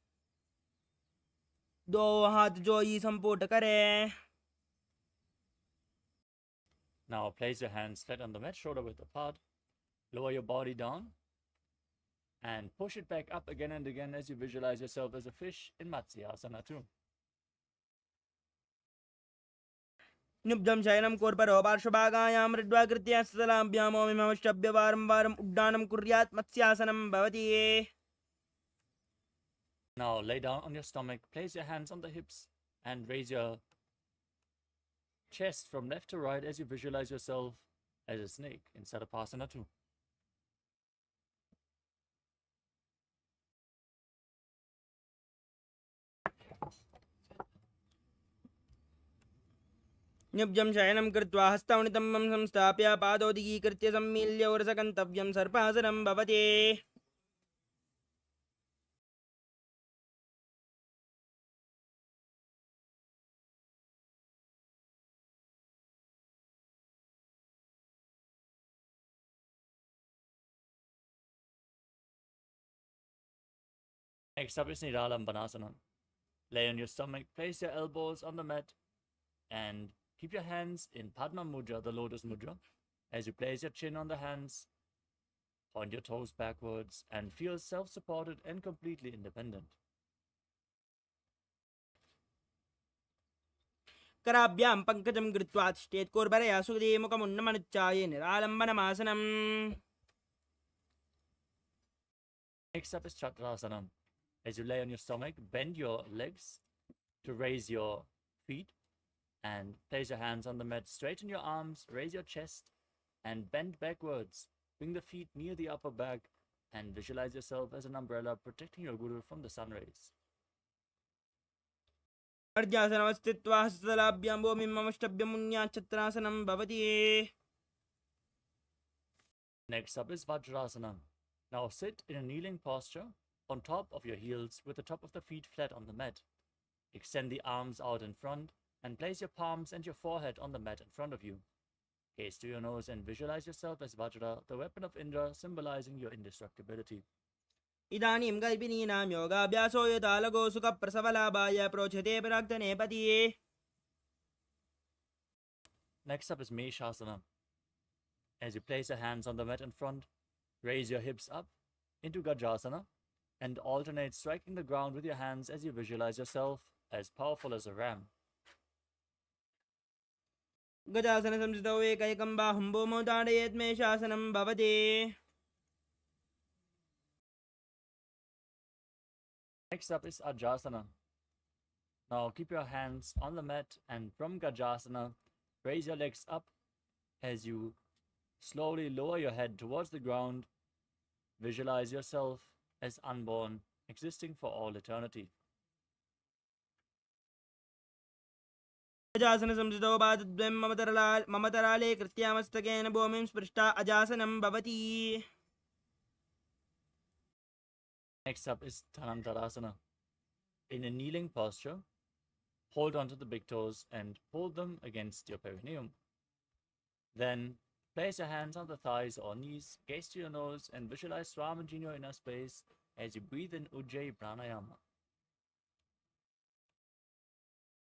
S2: दो हाथ जोई संपुट करे
S4: Now place your hands flat on the mat, shoulder width apart. Lower your body down and push it back up again and again as you visualize yourself as a fish in Matsyasana too.
S2: निब्धं शयनं कोर्परो पार्श्वभागायां मृद्वाकृत्या स्थलाभ्यामोमिमवष्टभ्य वारं वारं उड्डानं कुर्यात् मत्स्यासनं भवति.
S4: Now lay down on your stomach, place your hands on the hips and raise your chest from left to right as you visualize yourself as a snake in Sarapasana too.
S2: निब्जं शयनं कृत्वा हस्तौनितं संस्थाप्य पादोदीकृत्य सम्मील्य उरसगन्तव्यं सर्पासनं भवति.
S4: Next up is Niralambanasana. Lay on your stomach, place your elbows on the mat and keep your hands in Padma Mudra, the lotus mudra. As you place your chin on the hands, point your toes backwards and feel self-supported and completely independent.
S2: कराभ्यां पङ्कजं कृत्वा तिष्ठेत् कोर्बरया Sukhde मुखमुन्नमनुच्चाये निरालम्बनमासनम्.
S4: Next up is Chakrasana. As you lay on your stomach, bend your legs to raise your feet and place your hands on the mat. Straighten your arms, raise your chest and bend backwards. Bring the feet near the upper back and visualize yourself as an umbrella protecting your guru from the sun rays.
S2: अर्जासनमस्थित्वा हस्तलाभ्यां भूमिमवष्टभ्यमुन्याच्छत्रासनं भवति.
S4: Next up is Vajrasana. Now sit in a kneeling posture on top of your heels with the top of the feet flat on the mat. Extend the arms out in front and place your palms and your forehead on the mat in front of you. Gaze to your nose and visualize yourself as Vajra, the weapon of Indra, symbolizing your indestructibility.
S2: इदानीं गर्भिणीनां योगाभ्यासो यथा लघो सुखप्रसवलाभाय प्रोच्यते प्राक्तने पतिये.
S4: Next up is Meshasana. As you place your hands on the mat in front, raise your hips up into Gajasana and alternate striking the ground with your hands as you visualize yourself as powerful as a ram.
S2: गजासनसंस्थितौ एकैकं बाहुं भूमौ ताडयेत् मेषासनं भवति.
S4: Next up is Ajasana. Now keep your hands on the mat and from Gajasana, raise your legs up as you slowly lower your head towards the ground. Visualize yourself as unborn, existing for all eternity.
S2: गजासनसंस्थितौ पादद्वयं ममतराले कृत्यामस्तकेन भूमिं स्पृष्टा अजासनं भवति.
S4: Next up is Dhanantarasana. In a kneeling posture, hold onto the big toes and pull them against your perineum. Then place your hands on the thighs or knees, gaze to your nose and visualize Swamaji in your inner space as you breathe in Ujjayi Pranayama.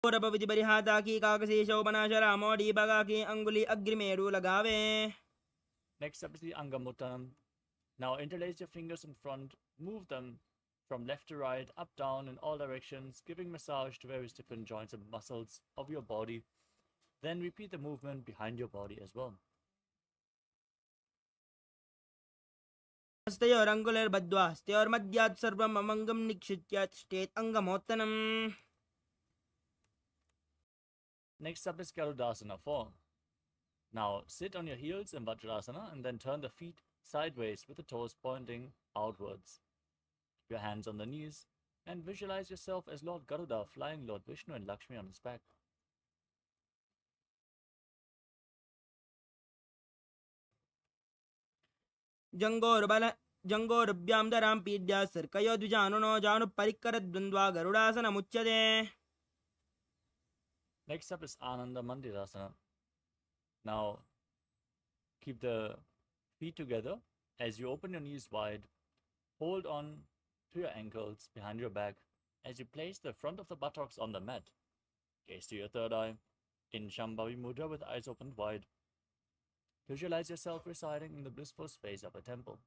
S2: भवति परिहाता की काकशेषौ बनाशरामोडी बगा की अंगुली अग्रिमेरु लगावे.
S4: Next up is the Angamuttanam. Now interlace your fingers in front, move them from left to right, up, down in all directions, giving massage to various different joints and muscles of your body. Then repeat the movement behind your body as well.
S2: हस्तयोरङ्गुलिर्बद्ध्वा हस्तयोर्मध्यात् सर्वम् अमङ्गं निक्षित्य तिष्ठेत् अङ्गमोत्तनम्.
S4: Next up is Garudasana 4. Now sit on your heels in Vajrasana and then turn the feet sideways with the toes pointing outwards. Keep your hands on the knees and visualize yourself as Lord Garuda flying Lord Vishnu and Lakshmi on his back.
S2: जङ्गोरुभ्यां दरां पीड्या सर्कयो द्विजानुनो जानुपरिक्करद्वन्द्वा गरुडासनमुच्यते.
S4: Next up is Ananda Mandirasana. Now keep the feet together as you open your knees wide. Hold on to your ankles behind your back as you place the front of the buttocks on the mat. Gaze to your third eye in Shambhavi Mudra with eyes opened wide. Visualize yourself residing in the blissful space of a temple.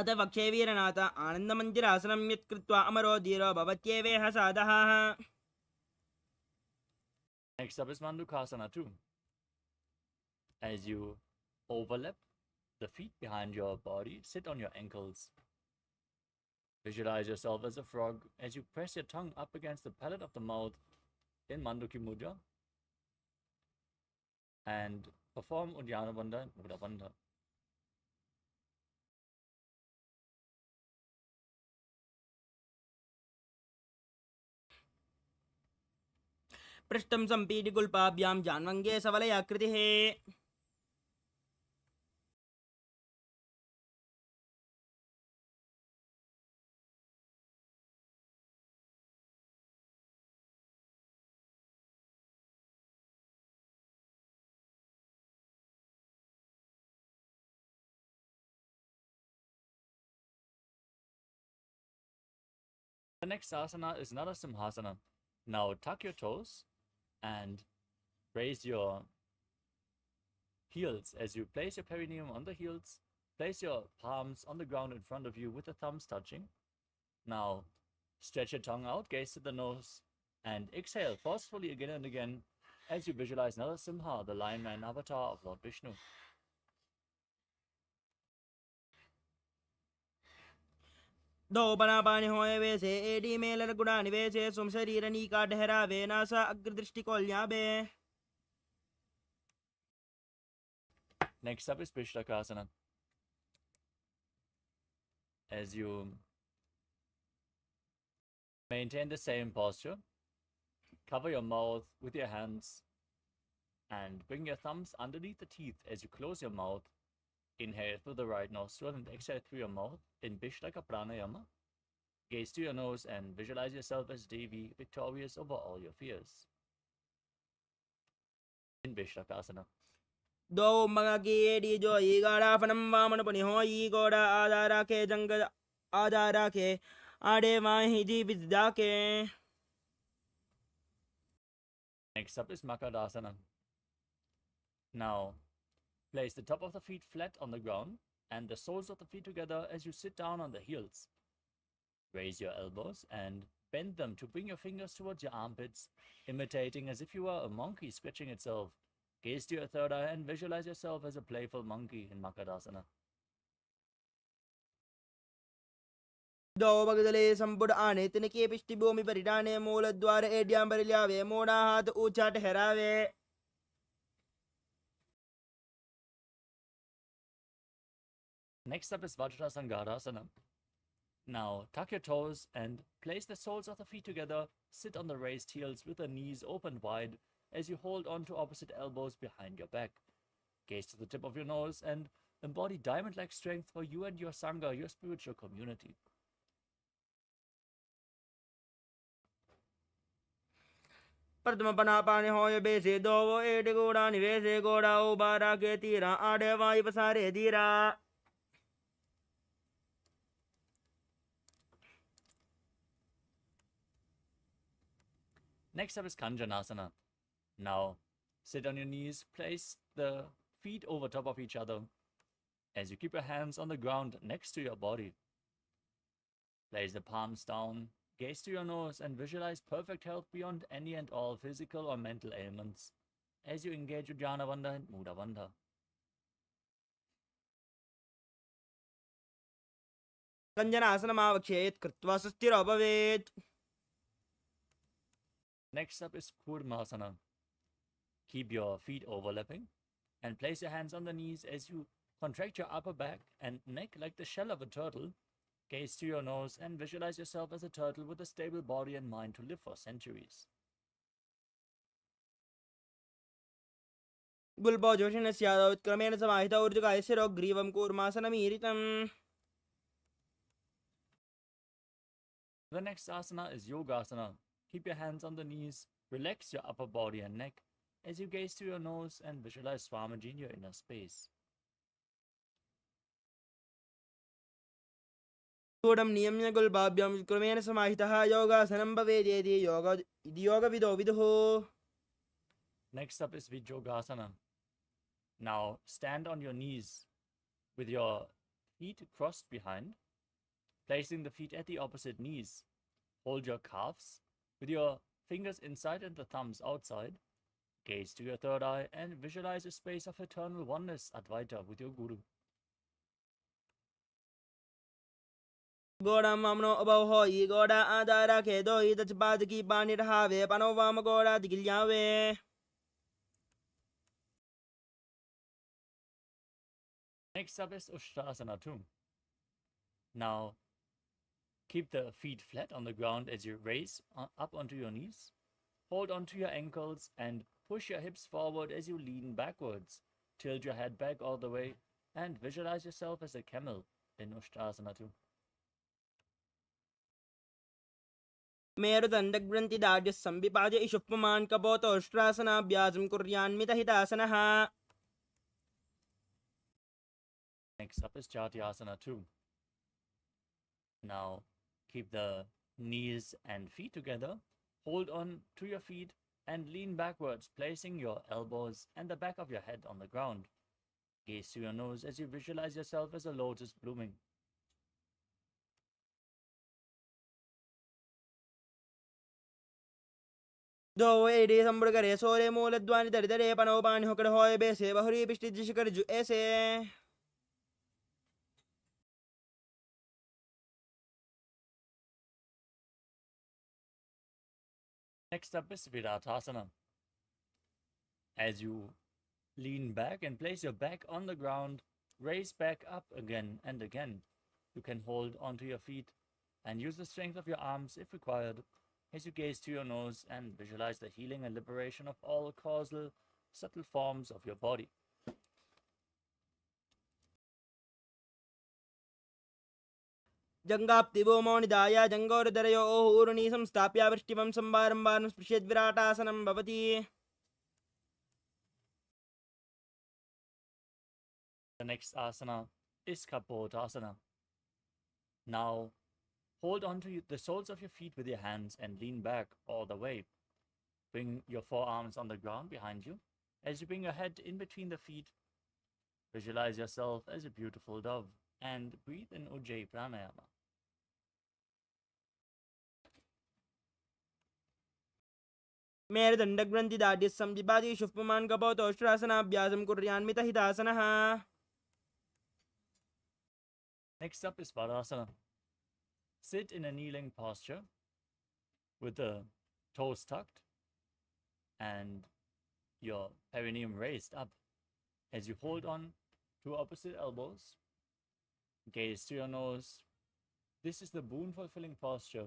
S2: अथ वक्षे वीरनाथ आनन्दमञ्जरासनं यत्कृत्वा अमरो धीरो भवत्येवेह साधः.
S4: Next up is Mandukasana 2. As you overlap the feet behind your body, sit on your ankles. Visualize yourself as a frog as you press your tongue up against the palate of the mouth in Manduki Mudra and perform Uddiyana Bandha and Mudra Bandha.
S2: पृष्ठं सम्पीडिगुल्पाभ्यां जान्वङ्गे सवलयाकृतिः.
S4: The next asana is Narasimhasana. Now tuck your toes and raise your heels as you place your perineum on the heels. Place your palms on the ground in front of you with the thumbs touching. Now stretch your tongue out, gaze to the nose, and exhale forcefully again and again as you visualize Narasimha, the lion man avatar of Lord Vishnu.
S2: दो बना पानी होए वैसे AD Mailer गुड़ा निवेशे सुम शरीर नीका ठहरावे NASA अग्रदृष्टि कोल्याबे.
S4: Next up is Pishlakasana. As you maintain the same posture, cover your mouth with your hands and bring your thumbs underneath the teeth as you close your mouth. Inhale through the right nostril and exhale through your mouth in Bishlaka Pranayama. Gaze to your nose and visualize yourself as Devi, victorious over all your fears. In Bishlakasana.
S2: दो मगा की AD जो ई गाड़ा फनम वामन पनी हो ई गोड़ा आधारा के जंग आधारा के आड़े वाही जी विद्या के.
S4: Next up is Makadasana. Now place the top of the feet flat on the ground and the soles of the feet together as you sit down on the heels. Raise your elbows and bend them to bring your fingers towards your armpits, imitating as if you were a monkey stretching itself. Gaze to your third eye and visualize yourself as a playful monkey in Makadasana.
S2: दो बगदले संपुट आने तिनके पिष्टि भूमि परिडाने मूल द्वार एडियां बरल्यावे मोड़ा हाथ ऊंचा ठहरावे.
S4: Next up is Vajrasangarasana. Now tuck your toes and place the soles of the feet together. Sit on the raised heels with the knees open wide as you hold on to opposite elbows behind your back. Gaze to the tip of your nose and embody diamond-like strength for you and your Sangha, your spiritual community.
S2: प्रथम बना पाने होए बेसे दो वो add गोड़ा निवेशे गोड़ा उबारा के तीरा आड़े वाई पसारे धीरा.
S4: Next up is Kanjanasana. Now sit on your knees, place the feet over top of each other as you keep your hands on the ground next to your body. Place the palms down, gaze to your nose and visualize perfect health beyond any and all physical or mental ailments as you engage Uddiyana Bandha and Mudra Bandha.
S2: कञ्जनासनमावक्षेत् कृत्वा सुस्थिरो भवेत्.
S4: Next up is Kurmasana. Keep your feet overlapping and place your hands on the knees as you contract your upper back and neck like the shell of a turtle. Gaze to your nose and visualize yourself as a turtle with a stable body and mind to live for centuries.
S2: गुल्बोजोषणस्यादौत्क्रमेण समाहित ऊर्जकायशिरो ग्रीवं कूर्मासनमीरितम्.
S4: The next asana is Yogasana. Keep your hands on the knees, relax your upper body and neck as you gaze to your nose and visualize Swamiji in your inner space.
S2: गूढं नियम्य गुल्बाभ्यां क्रमेण समाहितः योगासनं भवेदेति योगविदो विदुः.
S4: Next up is Vijogasana. Now stand on your knees with your feet crossed behind, placing the feet at the opposite knees. Hold your calves with your fingers inside and the thumbs outside. Gaze to your third eye and visualize a space of eternal oneness, Advaita, with your Guru.
S2: गोड़ा मामनो above होई गोड़ा आदारा के दोई दच बाद की पानी रहावे पनो वाम गोड़ा दिगिल्यावे.
S4: Next up is Ushtrasana 2. Now keep the feet flat on the ground as you raise up onto your knees. Hold onto your ankles and push your hips forward as you lean backwards. Tilt your head back all the way and visualize yourself as a camel in Ushtrasana 2.
S2: मेरुदण्डग्रन्थि दाढ्यः संविपाद्य इषुप्पमान् कपोतोष्ट्रासनाभ्यासं कुर्यान्मितहितासनः.
S4: Next up is Chatyasana 2. Now keep the knees and feet together. Hold on to your feet and lean backwards, placing your elbows and the back of your head on the ground. Gaze to your nose as you visualize yourself as a lotus blooming.
S2: दो AD संबुड़करे सोरे मूलद्वानि दरिदरे पनोपानि होकड़ होय बेसे बहुरी पिष्टि जिशकर जु ऐसे.
S4: Next up is Viratasana. As you lean back and place your back on the ground, raise back up again and again. You can hold onto your feet and use the strength of your arms if required as you gaze to your nose and visualize the healing and liberation of all causal, subtle forms of your body.
S2: जंगाप्तिवो मौनिदाय जंगोरदरयो ऊरुनी संस्थाप्य वृष्टिवं संवारंवारं स्पृशेद् विराटासनं भवति.
S4: The next asana is Kapotasana. Now hold on to the soles of your feet with your hands and lean back all the way. Bring your forearms on the ground behind you. As you bring your head in between the feet, visualize yourself as a beautiful dove and breathe in Ujjayi Pranayama.
S2: मेरुदण्डग्रन्थि दाढ्यः संविपाद्य इषुप्पमान् कपोतोष्ट्रासनाभ्यासं कुर्यान्मितहितासनः.
S4: Next up is Varasana. Sit in a kneeling posture with the toes tucked and your perineum raised up. As you hold on to opposite elbows, gaze to your nose. This is the boon fulfilling posture.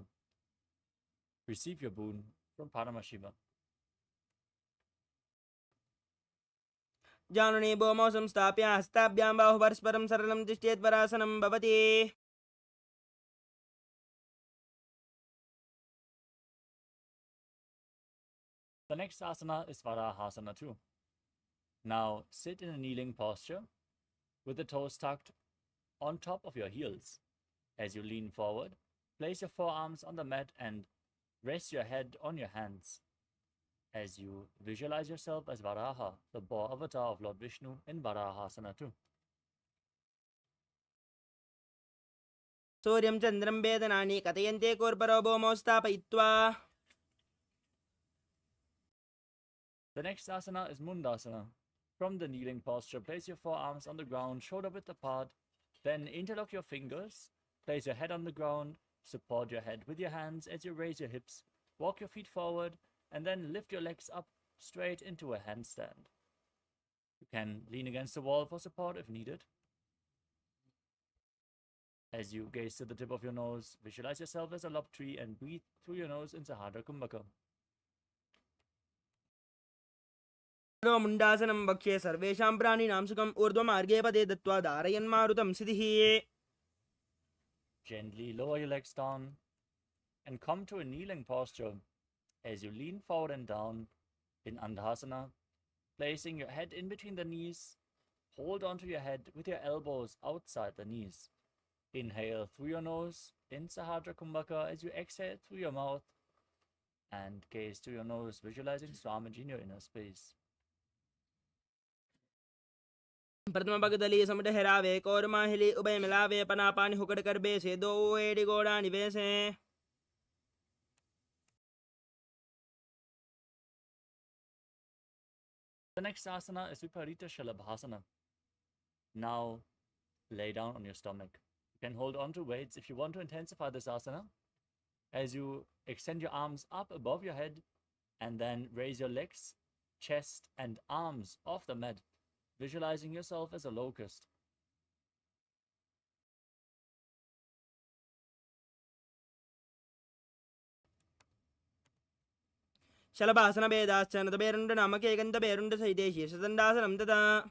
S4: Receive your boon from Paramashivoham.
S2: जानुनी भूमौ संस्थाप्य हस्ताभ्यां बाहु परस्परं सरलं तिष्ठेत् वरासनं भवति.
S4: The next asana is Varahasana 2. Now sit in a kneeling posture with the toes tucked on top of your heels. As you lean forward, place your forearms on the mat and rest your head on your hands. As you visualize yourself as Varaha, the boar avatar of Lord Vishnu in Varahasana 2.
S2: सूर्यं चन्द्रं वेदनानि कथयन्ते कूर्परो भूमौ स्थापयित्वा.
S4: The next asana is Mundasana. From the kneeling posture, place your forearms on the ground, shoulder width apart. Then interlock your fingers Place your head on the ground, support your head with your hands as you raise your hips, walk your feet forward, and then lift your legs up straight into a handstand. You can lean against the wall for support if needed. As you gaze to the tip of your nose, visualize yourself as a lob tree and breathe through your nose in Sahadra Kumbhaka.
S2: मुण्डासनं वक्ष्ये सर्वेषां प्राणिनां सुखम् ऊर्ध्वमार्गे पदे दत्त्वा धारयन्मारुतं सिद्धिः.
S4: Gently lower your legs down and come to a kneeling posture as you lean forward and down in Andhasana, placing your head in between the knees. Hold onto your head with your elbows outside the knees. Inhale through your nose in Sahadra Kumbhaka as you exhale through your mouth, and gaze to your nose, visualizing Swamiji in your inner space.
S2: प्रथम भगदली समट हेरावे कौर माहिली उभय मिलावे पना पानी हुकड़ कर बेसे दो एड़ी गोड़ा निवेसे.
S4: The next asana is Viparita Shalabhasana. Now lay down on your stomach. You can hold on to weights if you want to intensify this asana. As you extend your arms up above your head and then raise your legs, chest and arms off the mat, visualizing yourself as a locust.
S2: शलभासन भेदाश्चन तबेरुंड नामक एकंत बेरुंड सहितेशी सदंडासनं तथा.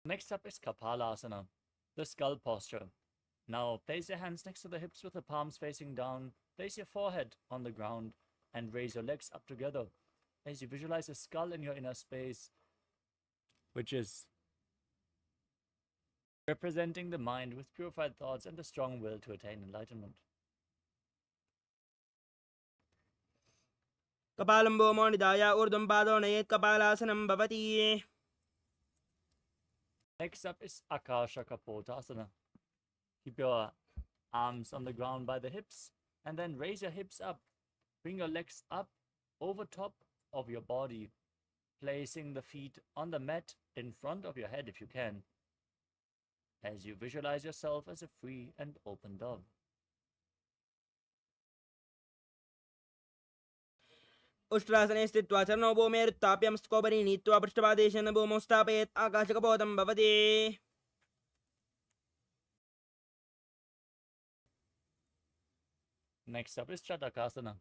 S4: Next up is Kapalasana, the skull posture. Now place your hands next to the hips with the palms facing down. Place your forehead on the ground and raise your legs up together as you visualize a skull in your inner space, which is representing the mind with purified thoughts and the strong will to attain enlightenment.
S2: कपालं भौमो निधाय ऊर्ध्वं पादो नयेत् कपालासनं भवति.
S4: Next up is Akasha Kapotasana. Keep your arms on the ground by the hips and then raise your hips up. Bring your legs up over top of your body, placing the feet on the mat in front of your head if you can, as you visualize yourself as a free and open dove.
S2: उष्ट्रासने स्थित्वा चरणौ भूमेरुत्थाप्य मस्तकोपरि नीत्वा पृष्ठपादेशेन भूमौ स्थापयेत् आकाशकपोतं भवति.
S4: Next up is Chatakasana.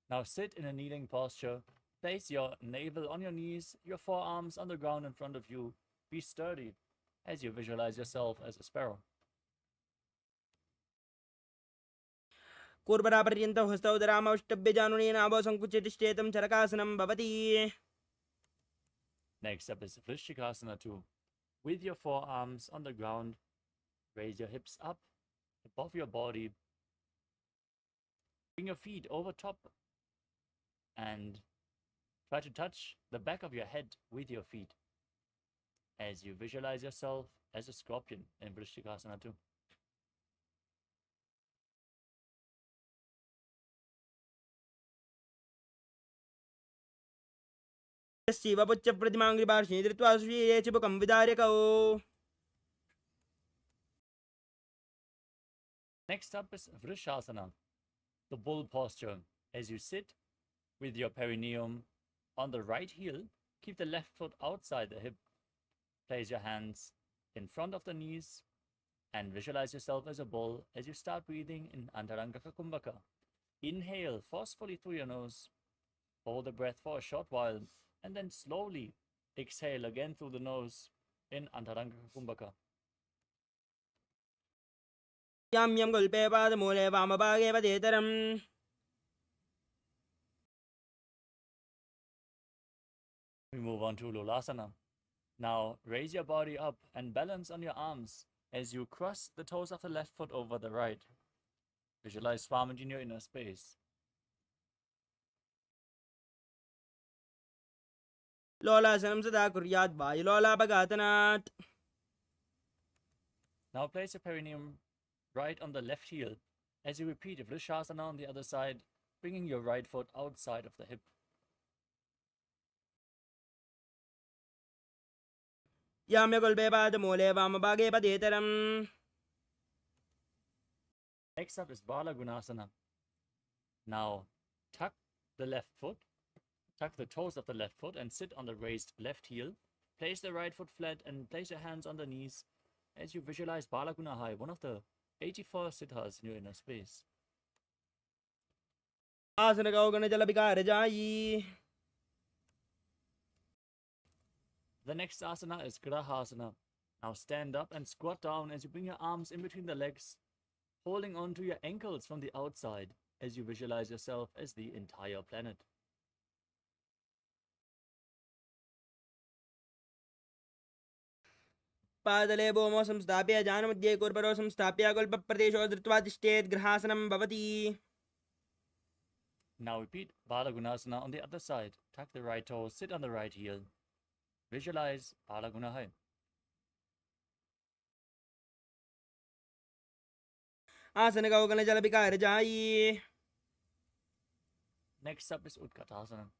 S4: Now sit in a kneeling posture. Place your navel on your knees, your forearms on the ground in front of you. Be sturdy as you visualize yourself as a sparrow.
S2: कूर्बरापर्यन्तौ हस्तौ धरामौष्टभ्यजानुनेन अवौ सङ्कुचितिष्ठेतं चरकासनं भवति.
S4: Next up is Vrishikasana 2. With your forearms on the ground, raise your hips up above your body. Bring your feet over top and try to touch the back of your head with your feet as you visualize yourself as a scorpion in Vrishikasana 2.
S2: शिवपुच्च प्रतिमाङ्घ्रिपार्श्वे धृत्वा सुशीले चिबुकं विदार्यकौ.
S4: Next up is Vrishasana, the bull posture. As you sit with your perineum on the right heel, keep the left foot outside the hip. Place your hands in front of the knees and visualize yourself as a bull as you start breathing in Antarangaka Kumbhaka. Inhale forcefully through your nose. Hold the breath for a short while and then slowly exhale again through the nose in Antarangaka Kumbhaka.
S2: याम्यं गुल्पे पादमूले वामभागे पदेतरम्.
S4: We move on to Lulasana. Now raise your body up and balance on your arms as you cross the toes of the left foot over the right. Visualize Swamiji in your inner space.
S2: लोलासनं सदा कुर्यात् वायुलोलापघातनात्.
S4: Now place your perineum right on the left heel as you repeat Vrishasana on the other side, bringing your right foot outside of the hip.
S2: याम्य गुल्पे पादमूले वामभागे पदेतरम्.
S4: Next up is Bala Gunasana. Now, tuck the left foot, tuck the toes of the left foot and sit on the raised left heel. Place the right foot flat and place your hands on the knees as you visualize Bala Gunahai, one of the 84 siddhas in your inner space.
S2: Asana Gaugana Jalabika Rajayi.
S4: The next asana is Grahasana. Now stand up and squat down as you bring your arms in between the legs, holding on to your ankles from the outside as you visualize yourself as the entire planet.
S2: पादले भूमौ संस्थाप्य जानमध्ये कुर्बरो संस्थाप्य कल्पप्रदेशो धृत्वा तिष्ठेत् ग्रहासनं भवति.
S4: Now repeat Bala Gunasana on the other side. Tuck the right toe, sit on the right heel. Visualize Bala Gunahai.
S2: Asana Gaugana Jalabika Rajayi.
S4: Next up is Utkatasana.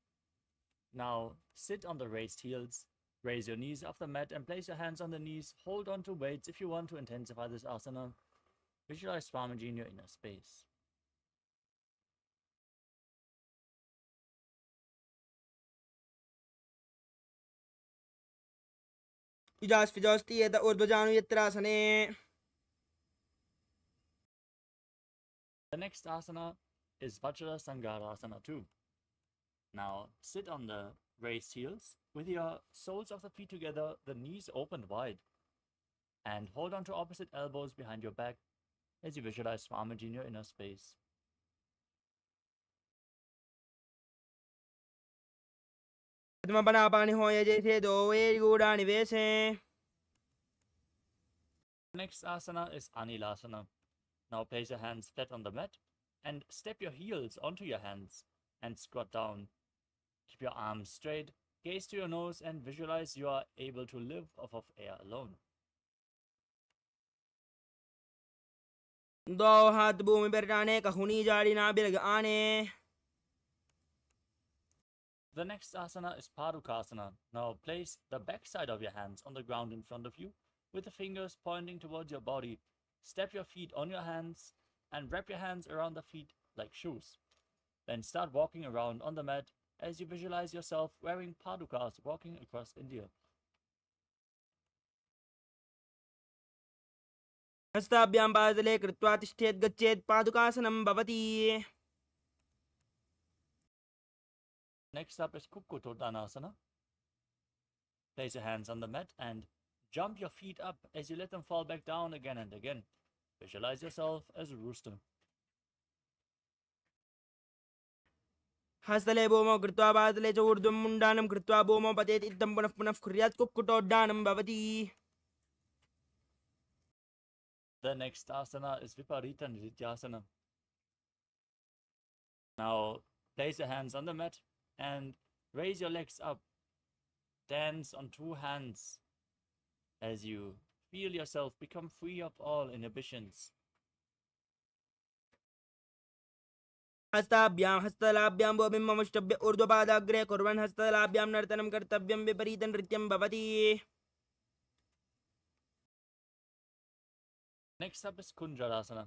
S4: Now sit on the raised heels. Raise your knees off the mat and place your hands on the knees. Hold on to weights if you want to intensify this asana. Visualize Swamiji in your inner space.
S2: Yujas Fijosti Yeta Urdvajanu Yatrasane.
S4: The next asana is Vajra Sangarasana 2. Now sit on the raised heels with your soles of the feet together, the knees opened wide, and hold on to opposite elbows behind your back as you visualize Swamiji in your inner space. Next asana is Anilasana. Now place your hands flat on the mat and step your heels onto your hands and squat down. Keep your arms straight, gaze to your nose and visualize you are able to live off of air alone.
S2: दो हाथ भूमि पर डाने कहुनी जाड़ी ना बिलग आने.
S4: The next asana is Padukasana. Now place the back side of your hands on the ground in front of you with the fingers pointing towards your body. Step your feet on your hands and wrap your hands around the feet like shoes. Then start walking around on the mat as you visualize yourself wearing padukas walking across India.
S2: हस्ताभ्यां पादले कृत्वा तिष्ठेत् गच्छेत् पादुकासनं भवति.
S4: Next up is Kukkutodhanasana. Place your hands on the mat and jump your feet up as you let them fall back down again and again. Visualize yourself as a rooster.
S2: हस्तले भूमौ कृत्वा पादले च ऊर्ध्वं मुण्डानं कृत्वा भूमौ पतेत् इत्थं पुनः पुनः कुर्यात् कुक्कुटोड्डानं भवति.
S4: The next asana is Viparita Nrityasana. Now place your hands on the mat and raise your legs up. Dance on two hands as you feel yourself become free of all inhibitions.
S2: हस्ताभ्यां हस्तलाभ्यां भूमिममुष्टभ्य ऊर्ध्वपादाग्रे कुर्वन् हस्तलाभ्यां नर्तनं कर्तव्यं विपरीतं नृत्यं भवति.
S4: Next up is Kunjarasana.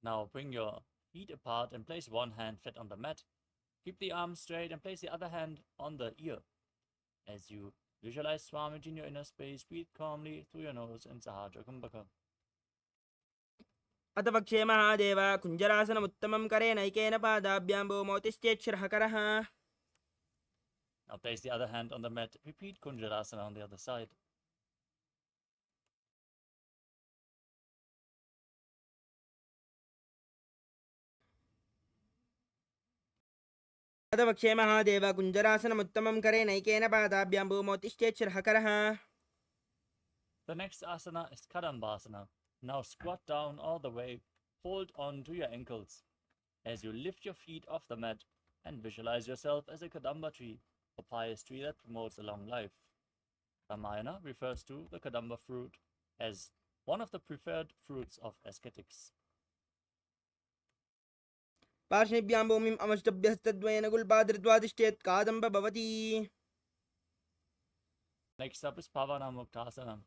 S4: Now bring your feet apart and place one hand flat on the mat. Keep the arms straight and place the other hand on the ear. As you visualize Swamiji in your inner space, breathe calmly through your nose in Sahaja Kumbhaka.
S2: अथ पक्षे महादेव कुञ्जरासनमुत्तमं करेण ऐकेन पादाभ्यां भूमौ तिष्ठेत् शिरःकरः.
S4: Now place the other hand on the mat. Repeat Kunjarasana on the other side.
S2: अथ पक्षे महादेव कुञ्जरासनमुत्तमं करेण ऐकेन पादाभ्यां भूमौ तिष्ठेत् शिरःकरः.
S4: The next asana is Kadambasana. Now squat down all the way. Hold on to your ankles as you lift your feet off the mat and visualize yourself as a Kadamba tree, a pious tree that promotes a long life. Ramayana refers to the Kadamba fruit as one of the preferred fruits of ascetics.
S2: पार्श्वेभ्यां भूमिम् अमुष्टभ्य हस्तद्वयेन गुल्पा धृत्वा तिष्ठेत् कादम्ब भवति.
S4: Next up is Pavana Muktasana.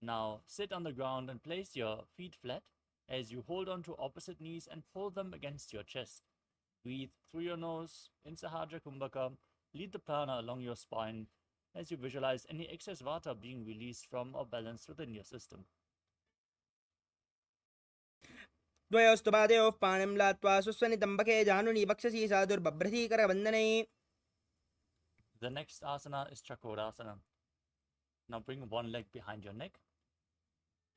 S4: Now sit on the ground and place your feet flat as you hold on to opposite knees and pull them against your chest. Breathe through your nose in Sahajra Kumbhaka. Lead the prana along your spine as you visualize any excess vata being released from or balanced within your system.
S2: द्वयोस्तु पादयोः पाणिं लात्वा सुस्वनितम्बके जानुनि वक्षसि साधुर्बभ्रतीकरवन्दने.
S4: The next asana is Chakorasana. Now bring one leg behind your neck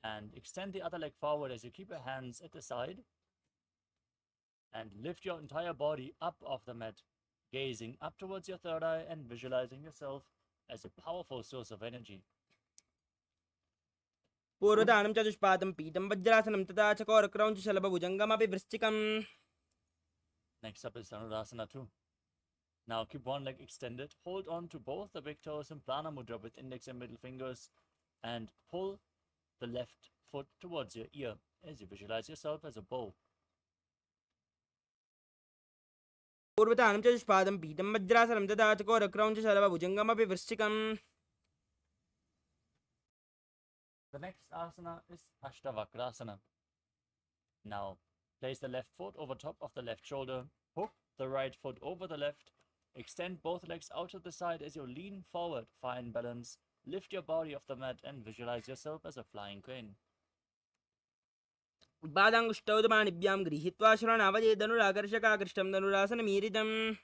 S4: and extend the other leg forward as you keep your hands at the side and lift your entire body up off the mat, gazing up towards your third eye and visualizing yourself as a powerful source of energy.
S2: पूर्वदानं चतुष्पादं पीतं वज्रासनं तथा चकोरक्रौञ्च शलभभुजङ्गमपि वृश्चिकम्.
S4: Next up is Dhanurasana 2. Now keep one leg extended, hold on to both the big toes in prana mudra with index and middle fingers, and pull the left foot towards your ear as you visualize yourself as a bow.
S2: पूर्वदानं चतुष्पादं पीतं वज्रासनं तथा चकोरक्रौञ्च शलभभुजङ्गमपि वृश्चिकम्.
S4: The next asana is Ashtavakrasana. Now, place the left foot over top of the left shoulder, hook the right foot over the left, extend both legs out to the side as you lean forward, find balance, lift your body off the mat and visualize yourself as a flying crane.
S2: पादाङ्गुष्टौ पाणिभ्यां गृहीत्वा श्रवणावधि धनुराकर्षकाकृष्टं धनुरासनमीरितम्.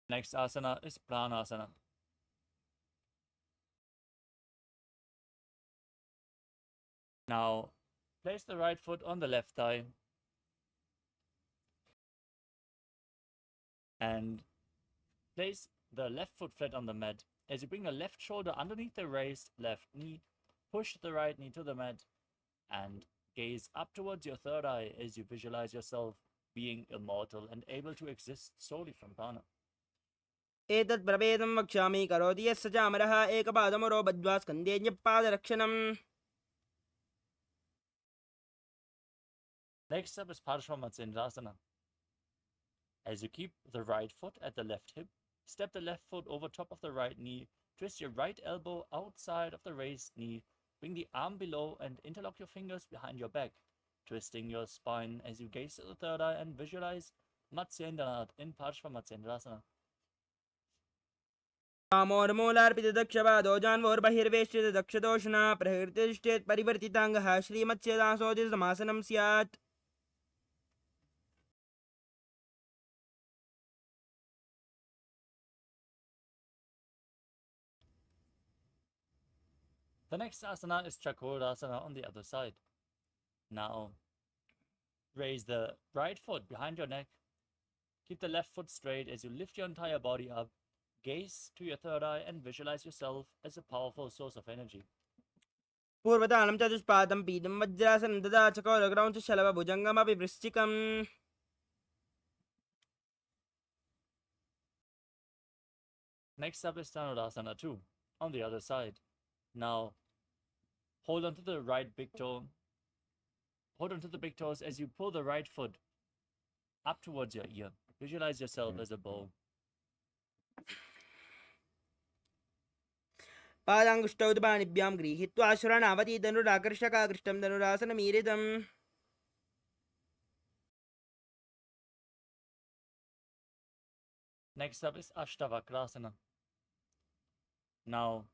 S4: Next asana is Pranasana. Now, place the right foot on the left thigh and place the left foot flat on the mat. As you bring the left shoulder underneath the raised left knee, push the right knee to the mat and gaze up towards your third eye as you visualize yourself being immortal and able to exist solely from prana.
S2: एतत् प्रभेदं वक्ष्यामि करोति यस्य चामरः एकपादमरो बद्ध्वा स्कन्धे न्यपादरक्षणम्.
S4: Next up is Parshvamatsyendrasana. As you keep the right foot at the left hip, step the left foot over top of the right knee, twist your right elbow outside of the raised knee, bring the arm below and interlock your fingers behind your back, twisting your spine as you gaze to the third eye and visualize Matsyendranath in Parshvamatsyendrasana.
S2: कामोर्मूलार्पितदक्षपादो जान्वोर्बहिर्वेष्टितदक्षदोषणा प्रहृतिष्ठेत् परिवर्तिताङ्गः श्रीमत्स्यदासोदितसमासनं स्यात्.
S4: The next asana is Chakorasana on the other side. Now, raise the right foot behind your neck. Keep the left foot straight as you lift your entire body up. Gaze to your third eye and visualize yourself as a powerful source of energy.
S2: पूर्वदानं चतुष्पादं पीतं वज्रासनं तथा चकोरक्रौञ्च शलभभुजङ्गमपि वृश्चिकम्.
S4: Next up is Dhanurasana 2 on the other side. Now, hold on to the right big toe. Hold on to the big toes as you pull the right foot up towards your ear. Visualize yourself as a bow.
S2: पादाङ्गुष्टौ पाणिभ्यां गृहीत्वा श्रवणावधि धनुराकर्षकाकृष्टं धनुरासनमीरितम्.
S4: Next up is Ashtavakrasana. Now,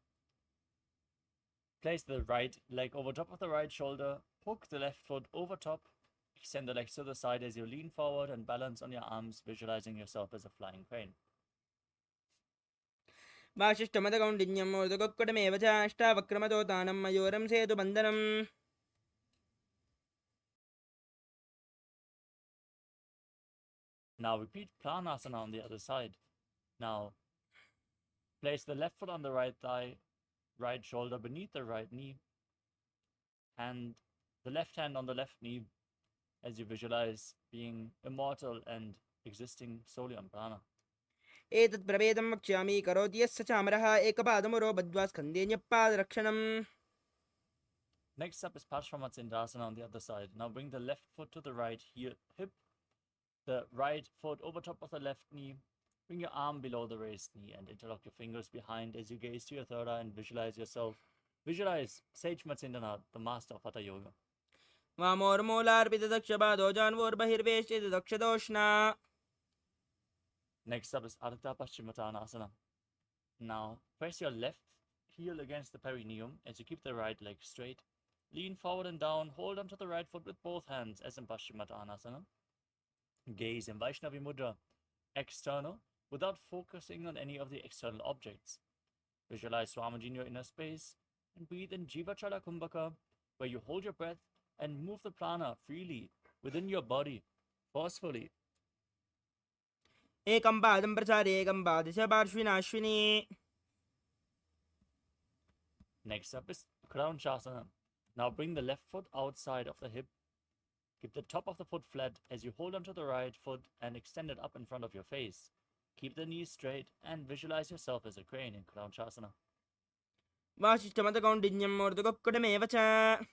S4: place the right leg over top of the right shoulder, hook the left foot over top, extend the legs to the side as you lean forward and balance on your arms, visualizing yourself as a flying crane.
S2: वासिष्ठमदकौण्डिन्यम् ऊर्ध्वकुक्कुटमेव च अष्टावक्रमदोतानं मयूरं सेतुबन्धनम्.
S4: Now repeat Pranasana on the other side. Now, place the left foot on the right thigh, right shoulder beneath the right knee, and the left hand on the left knee as you visualize being immortal and existing solely on prana.
S2: एतत् प्रभेदं वक्ष्यामि करोति यस्य चामरः एकपादमरो बद्ध्वा स्कन्धे न्यपादरक्षणम्.
S4: Next up is Parshvamatsyendrasana on the other side. Now bring the left foot to the right hip, the right foot over top of the left knee. Bring your arm below the raised knee and interlock your fingers behind as you gaze to your third eye and visualize yourself. Visualize Sage Matsindana, the master of Hatha Yoga.
S2: वामोर्मूलार्पितदक्षपादो जान्वोर्बहिर्वेष्टितदक्षदोष्णा.
S4: Next up is Ardha Paschimottanasana. Now, press your left heel against the perineum as you keep the right leg straight. Lean forward and down, hold onto the right foot with both hands as in Paschimottanasana. Gaze in Vaishnavi Mudra, external, without focusing on any of the external objects. Visualize Swamiji in your inner space and breathe in Jivachala Kumbhaka, where you hold your breath and move the prana freely within your body, forcefully.
S2: एकं पादं प्रसारे एकं पादश पार्श्विनाश्विनी.
S4: Next up is Crown Shasana. Now bring the left foot outside of the hip. Keep the top of the foot flat as you hold onto the right foot and extend it up in front of your face. Keep the knees straight and visualize yourself as a crane in Crown Shasana.
S2: वासिष्ठमतकौण्डिन्यं मूर्धकुक्कुटमेव च.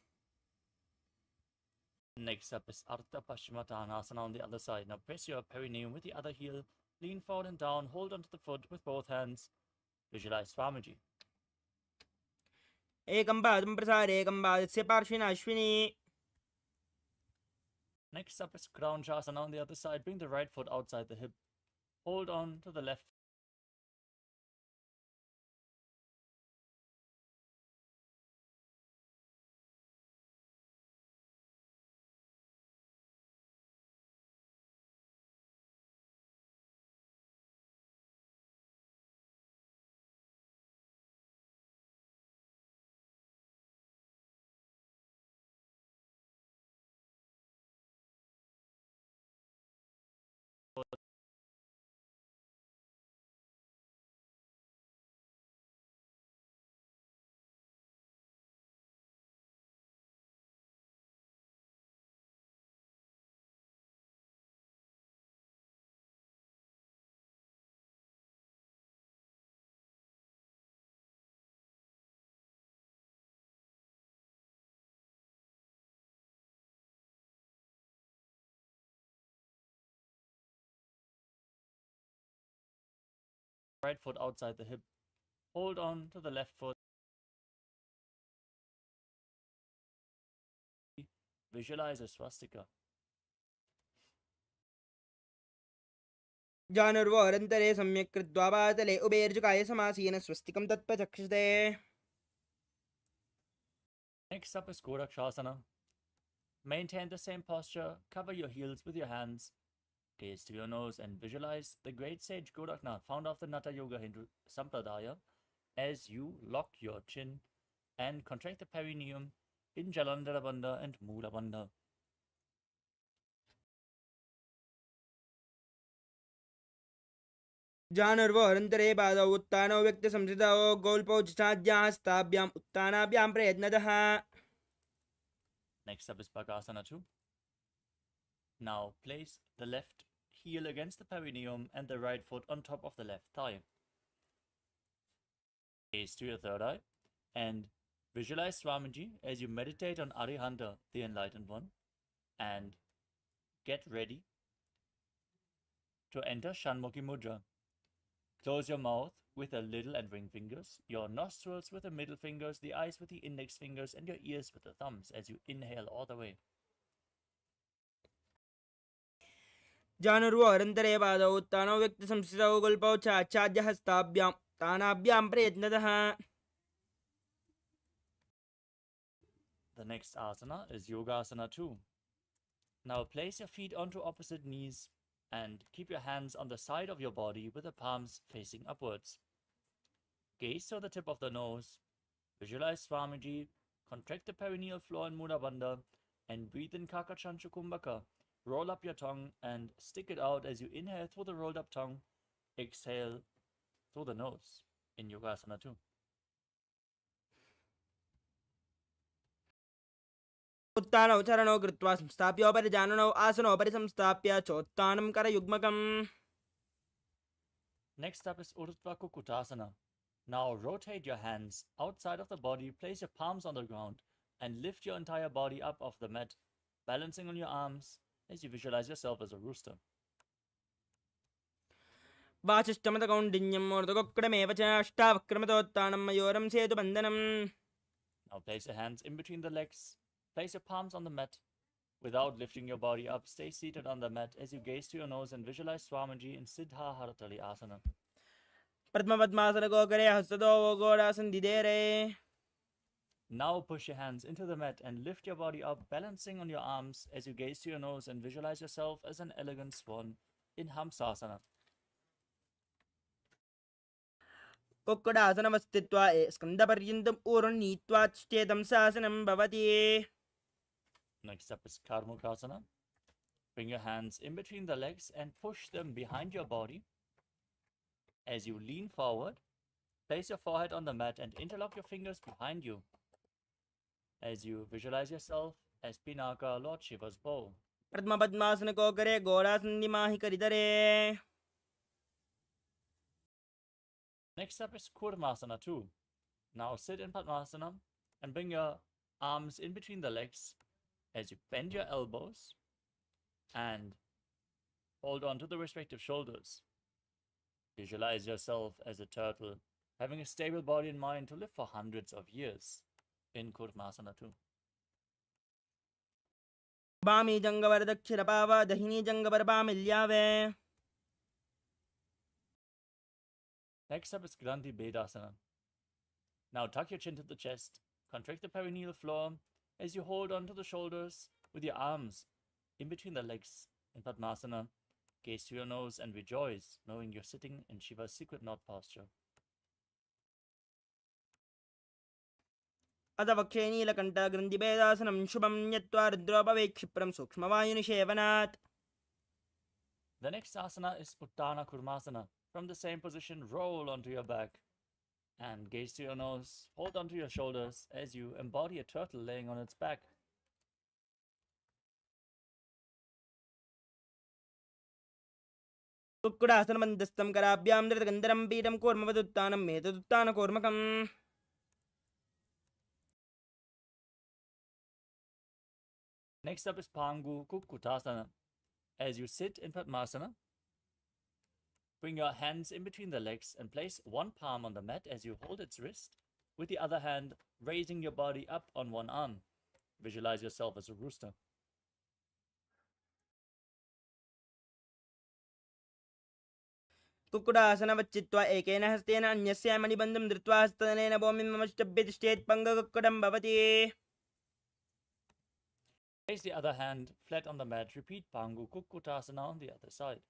S4: Next up is Ardha Paschimottanasana on the other side. Now press your perineum with the other heel, lean forward and down, hold onto the foot with both hands. Visualize Swamiji.
S2: एकं पादं प्रसारे एकं पादस्य पार्श्विनाश्विनी.
S4: Next up is Crown Shasana on the other side. Bring the right foot outside the hip. Hold on to the left. Right foot outside the hip. Hold on to the left foot. Visualize a swastika.
S2: जानुर्वोरन्तरे सम्यक् कृत्वा पातले उभयर्जुकाय समासीन स्वस्तिकं तत्पचक्षते.
S4: Next up is Gorakshasana. Maintain the same posture. Cover your heels with your hands. Gaze to your nose and visualize the great sage Goraknath, founder of the Natha Yoga Hindu Sampradaya, as you lock your chin and contract the perineum in Jalandhara Bandha and Mula Bandha.
S2: जानुर्वोरन्तरे पादौ उत्तानौ व्यक्तसंसितौ गौल्पौ चाद्याः हस्ताभ्याम् उत्तानाभ्यां प्रयत्नतः.
S4: Next up is Bhagasana 2. Now place the left heel against the perineum and the right foot on top of the left thigh. Gaze to your third eye and visualize Swamiji as you meditate on Arihanta, the enlightened one, and get ready to enter Shanmukhi Mudra. Close your mouth with the little and ring fingers, your nostrils with the middle fingers, the eyes with the index fingers, and your ears with the thumbs as you inhale all the way.
S2: जानुर्वोरन्तरे पादौ उत्तानौ व्यक्तसंसितौ गौल्पौ चाद्याः हस्ताभ्याम् उत्तानाभ्यां प्रयत्नतः.
S4: The next asana is Yogasana 2. Now place your feet onto opposite knees and keep your hands on the side of your body with the palms facing upwards. Gaze to the tip of the nose, visualize Swamiji, contract the perineal floor in Mula Bandha, and breathe in Kakachanchu Kumbhaka. Roll up your tongue and stick it out as you inhale through the rolled up tongue, exhale through the nose in Yogasana 2.
S2: उत्तानौ चरणौ कृत्वा संस्थाप्योपरि जानुनौ आसनोपरि संस्थाप्य चोत्तानं करयुग्मकम्.
S4: Next up is Urdhva Kukutasana. Now rotate your hands outside of the body, place your palms on the ground, and lift your entire body up off the mat, balancing on your arms as you visualize yourself as a rooster.
S2: वाचिष्टमतकौण्डिन्यं मूर्धकोक्कडमेव च अष्टावक्रमतोत्थानं मयोरं सेतुबन्धनम्.
S4: Now place your hands in between the legs. Place your palms on the mat. Without lifting your body up, stay seated on the mat as you gaze to your nose and visualize Swamiji in Siddha Haratali Asana.
S2: पद्मपद्मासनगोकरे हस्ततो गोडासनदिदेरे.
S4: Now push your hands into the mat and lift your body up, balancing on your arms as you gaze to your nose and visualize yourself as an elegant swan in Hamsasana.
S2: कुक्कुडासनमस्तित्वा स्कन्दपर्यन्तम् ऊर्ध्वं नीत्वा चेदं शासनं भवति.
S4: Next up is Karmukasana. Bring your hands in between the legs and push them behind your body. As you lean forward, place your forehead on the mat and interlock your fingers behind you. As you visualize yourself as Pinaka, Lord Shiva's bow.
S2: पद्मपद्मासनगोकरे गोडासनदिमाहि करिदरे.
S4: Next up is Kurmasana 2. Now sit in Padmasana and bring your arms in between the legs as you bend your elbows and hold on to the respective shoulders. Visualize yourself as a turtle, having a stable body and mind to live for hundreds of years in Kurmasana 2.
S2: बामी जंगवर दक्षिणपाव दहिनी जंगवर बामिल्यावे.
S4: Next up is Grandhi Bedasana. Now tuck your chin to the chest, contract the perineal floor as you hold onto the shoulders with your arms in between the legs in Padmasana. Gaze to your nose and rejoice, knowing you're sitting in Shiva's secret knot posture.
S2: अथ वक्षे नीलकण्ठ ग्रन्थिभेदासनं शुभं यत्त्वा रुद्रोपवे क्षिप्रं सूक्ष्मवायुनिषेवनात्.
S4: The next asana is Uttana Kurmasana. From the same position, roll onto your back and gaze to your nose. Hold onto your shoulders as you embody a turtle laying on its back.
S2: कुक्कुडासनमन्दस्थं कराभ्यां धृतगन्धरं पीठं कूर्मवदुत्थानं मेतदुत्थानकूर्मकम्.
S4: Next up is Pangu Kukkutasana. As you sit in Padmasana, bring your hands in between the legs and place one palm on the mat as you hold its wrist, with the other hand raising your body up on one arm. Visualize yourself as a rooster.
S2: कुक्कुडासनवच्चित्वा एकेन हस्तेन अन्यस्य मणिबन्धं धृत्वा हस्तनेन भूमिं नमश्चभ्य तिष्ठेत् पङ्गकुक्कुटं भवति.
S4: Place the other hand flat on the mat. Repeat Pangu Kukkutasana on the other side.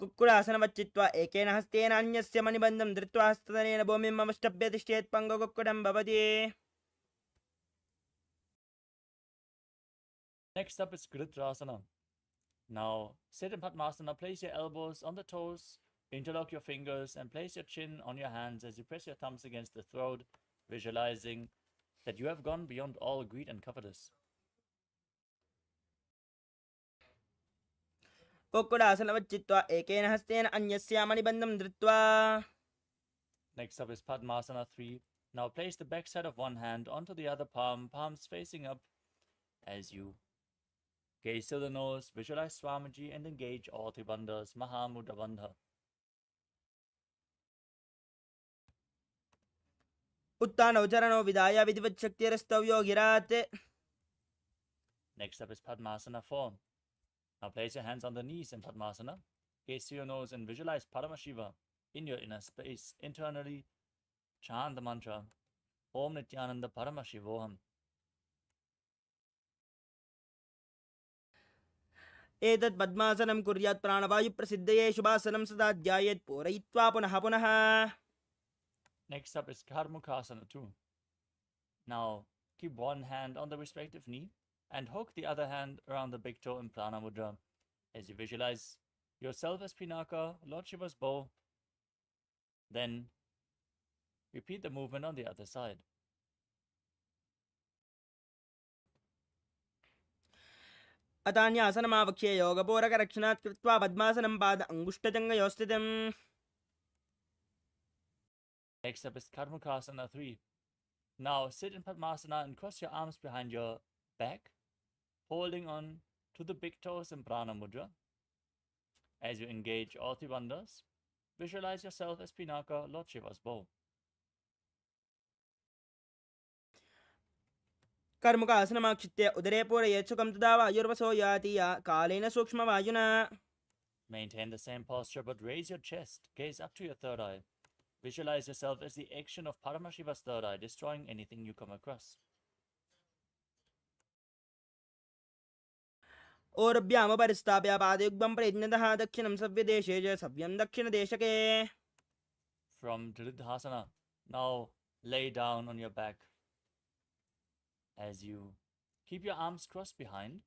S2: कुक्कुडासनवच्चित्वा एकेन हस्तेन अन्यस्य मणिबन्धं धृत्वा हस्तनेन भूमिं नमश्चभ्य तिष्ठेत् पङ्गकुक्कुटं भवति.
S4: Next up is Gritrasana. Now sit in Padmasana, place your elbows on the toes, interlock your fingers and place your chin on your hands as you press your thumbs against the throat, visualizing that you have gone beyond all greed and covetous.
S2: कुक्कुडासनवच्चित्वा एकेन हस्तेन अन्यस्य मणिबन्धं धृत्वा.
S4: Next up is Padmasana 3. Now place the back side of one hand onto the other palm, palms facing up as you gaze to the nose, visualize Swamiji and engage all three bandhas, Mahamudra Bandha.
S2: उत्तानौ चरणौ विधाय विधिवच्छक्तिरस्तव्यो गिरात्.
S4: Next up is Padmasana 4. Now place your hands on the knees in Padmasana. Gaze to your nose and visualize Paramashiva in your inner space. Internally, chant the mantra, Om Nityananda Paramashivoham.
S2: एतत् पद्मासनं कुर्यात् प्राणवायुप्रसिद्धये शुभासनं सदा ध्यायेत् पूरयित्वा पुनः पुनः.
S4: Next up is Karmukasana 2. Now keep one hand on the respective knee and hook the other hand around the big toe in Prana Mudra as you visualize yourself as Pinaka, Lord Shiva's bow. Then repeat the movement on the other side.
S2: अतान्यासनमावक्ष्य योगपूरकरक्षणात् कृत्वा पद्मासनं पाद अङ्गुष्ठजङ्घयोः स्थितम्.
S4: Next up is Karmukasana 3. Now sit in Padmasana and cross your arms behind your back, holding on to the big toes in Prana Mudra. As you engage all three bandhas, visualize yourself as Pinaka, Lord Shiva's bow.
S2: कर्मुकासनमाक्षित्य उदरे पूरयेत् सुखं तदा वायुर्वसो याति कालेन सूक्ष्मवायुना.
S4: Maintain the same posture but raise your chest, gaze up to your third eye. Visualize yourself as the action of Paramashiva's third eye, destroying anything you come across.
S2: ओरभ्यामुपरिस्थाप्य पादयुग्मं प्रयज्ञतः दक्षिणं सव्यदेशे च सव्यं दक्षिणदेशके.
S4: From Dridhasana, now lay down on your back. As you keep your arms crossed behind,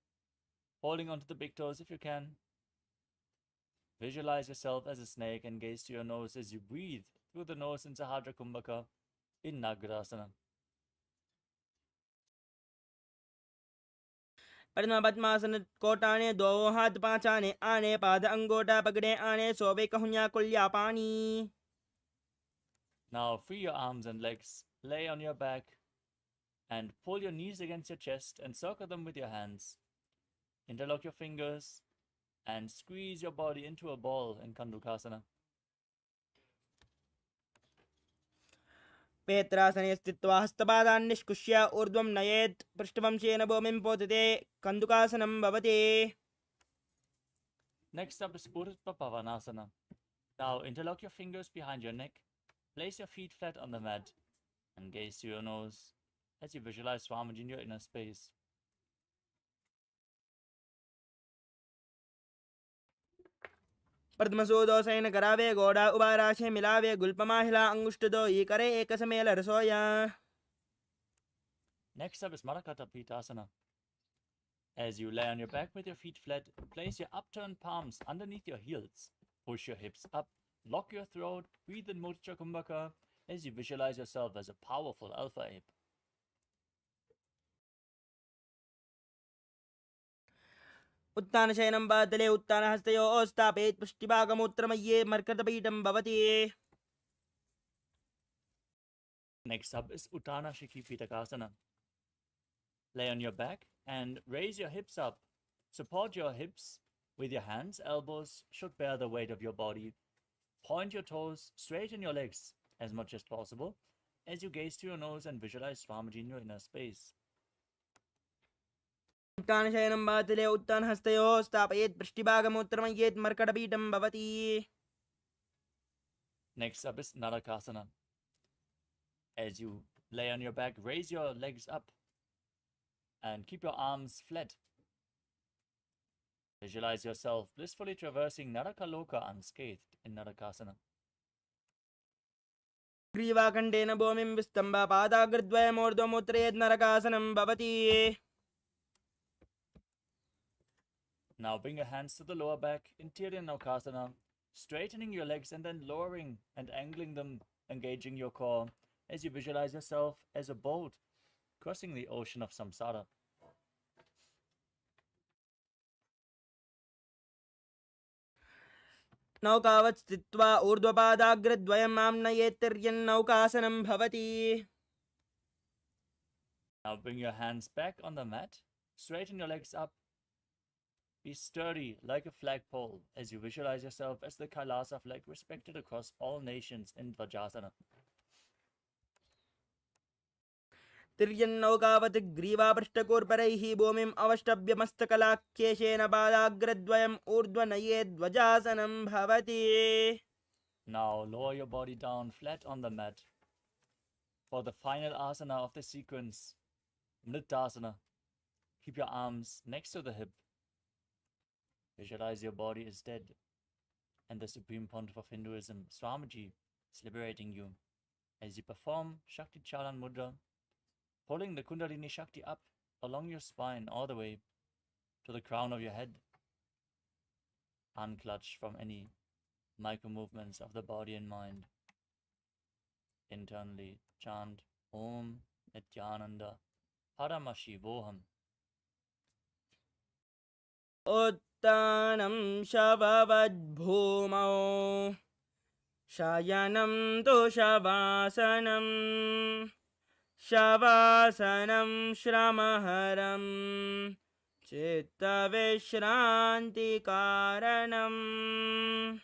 S4: holding onto the big toes if you can. Visualize yourself as a snake and gaze to your nose as you breathe through the nose in Sahadra Kumbhaka in Nagarasana.
S2: पद्मासन कोटाने दो हाथ पांचाने आने पाद अंगोटा पकड़े आने सोवे कहुन्या कुल्या पानी.
S4: Now free your arms and legs, lay on your back and pull your knees against your chest and circle them with your hands. Interlock your fingers and squeeze your body into a ball in Kandukasana.
S2: पेत्रासने स्थित्वा हस्तपादान् निष्कुष्य ऊर्ध्वं नयेत् पृष्ठवंशेन भूमिं पोतते कन्दुकासनं भवति.
S4: Next up is Urdhva Now interlock your fingers behind your neck, place your feet flat on the mat and gaze to your nose as you visualize Swamiji in your inner space.
S2: प्रथमसोदोषेण करावे गोड़ा उबाराशे मिलावे गुल्पमाहिला अंगुष्ठदो ये करे एक समेल रसोया.
S4: Next up is Marakata Pitasana. As you lay on your back with your feet flat, place your upturned palms underneath your heels. Push your hips up, lock your throat, breathe in Mudra Kumbhaka as you visualize yourself as a powerful alpha ape.
S2: उत्तानशयनं बादले उत्तानहस्तयोः स्थापयेत् पृष्ठभागमूत्रमय्ये मर्कटपीठं भवति.
S4: Next up is Uttana Shikhi Pitakasana. Lay on your back and raise your hips up. Support your hips with your hands. Elbows should bear the weight of your body. Point your toes, straighten your legs as much as possible as you gaze to your nose and visualize Swamiji in your inner space.
S2: उत्तानशयनं बादले उत्तानहस्तयोः स्थापयेत् पृष्ठभागमूत्रमय्येत् मर्कटपीठं भवति.
S4: Next up is Narakasana. As you lay on your back, raise your legs up and keep your arms flat. Visualize yourself blissfully traversing Narakaloka unscathed in Narakasana.
S2: ग्रीवाखण्डेन भूमिं विस्तम्भ पादाग्रद्वयमूर्ध्वमुत्रेत् नरकासनं भवति.
S4: Now bring your hands to the lower back in Tiryan Naukasana, straightening your legs and then lowering and angling them, engaging your core as you visualize yourself as a boat crossing the ocean of samsara.
S2: नौकावत् स्थित्वा ऊर्ध्वपादाग्रद्वयम् आम्नयेत्तिर्यन्नौकासनं भवति.
S4: Now bring your hands back on the mat, straighten your legs up, be sturdy like a flagpole as you visualize yourself as the Kailasa flag respected across all nations in Dvajasana.
S2: तिर्यन्नौकावत् ग्रीवापृष्ठकूर्परैः भूमिम् अवष्टभ्यमस्तकलाख्येशेन पादाग्रद्वयम् ऊर्ध्वनयेद्ध्वजासनं भवति.
S4: Now lower your body down flat on the mat for the final asana of the sequence, Mritasana. Keep your arms next to the hip. Visualize your body is dead and the Supreme Pontiff of Hinduism, Swamiji, is liberating you as you perform Shakti Chalan Mudra, pulling the Kundalini Shakti up along your spine all the way to the crown of your head. Unclutch from any micro movements of the body and mind. Internally chant Om NITHYANANDA Paramashivoham.
S2: उत्तानं शववद्भूमौ शयनं तु शवासनं शवासनं श्रमहरं चित्तविश्रान्तिकारणम्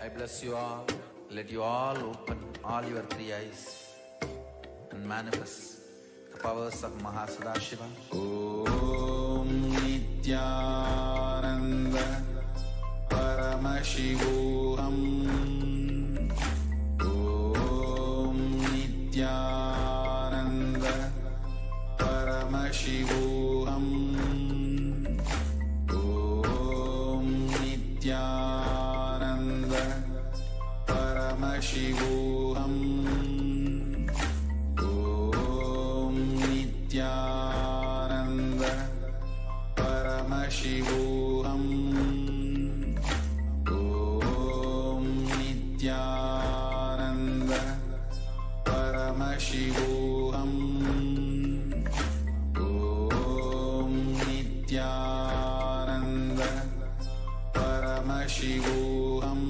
S3: I bless you all. Let you all open all your three eyes and manifest the powers of Mahasada Om Nityananda Paramashivoham. Om Nityananda Paramashivoham. Om Nityananda Paramashivoham. Om Nityananda Paramashivoham. Om Nityananda Paramashivoham. Om Nityananda Paramashivoham.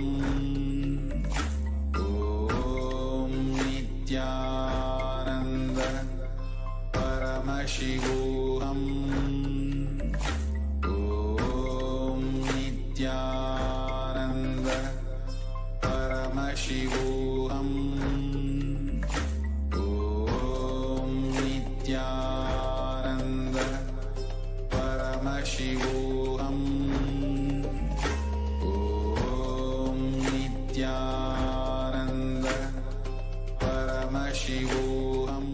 S3: Om Nityananda Paramashivoham. Om Nityananda Paramashivoham. Om Nityananda Paramashivoham. Om Nityananda Paramashivoham.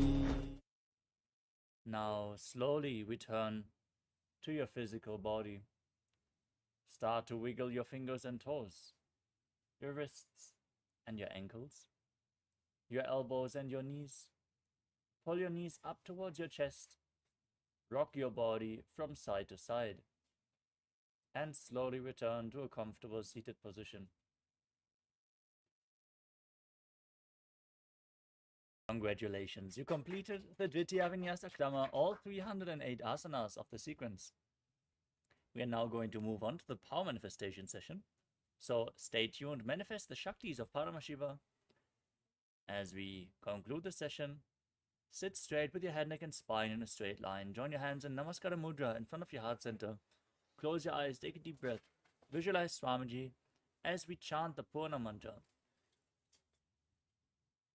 S4: Now slowly return to your physical body. Start to wiggle your fingers and toes, your wrists and your ankles, your elbows and your knees. Pull your knees up towards your chest. Rock your body from side to side. And slowly return to a comfortable seated position. Congratulations, you completed the Dvitiya Vinyasa Krama, all 308 asanas of the sequence. We are now going to move on to the power manifestation session. So stay tuned, manifest the Shaktis of Paramashiva. As we conclude the session, sit straight with your head, neck and spine in a straight line. Join your hands in Namaskara Mudra in front of your heart center. Close your eyes, take a deep breath. Visualize Swamiji as we chant the Purna mantra.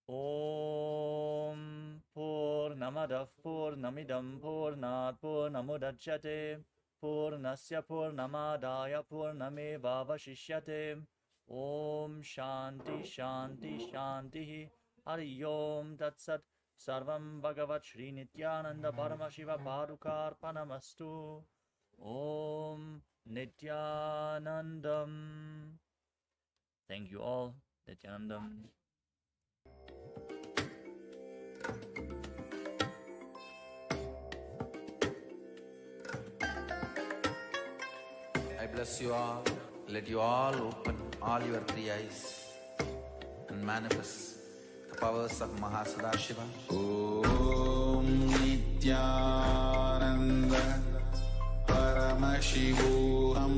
S4: Om Purnamadav Purnamidam Purnat Purnamudachyate Purnasya Purnamadaya Purnamevavashishyate. Om Shanti Shanti Shanti Hari Om Tatsat. Sarvam Bhagavat Shri Nityananda Paramashiva Padukarpanamastu. Om Nityanandam. Thank you all. Nityanandam.
S3: I bless you all. Let you all open all your three eyes and manifest the powers of Mahasada Om Nityananda Paramashivoham.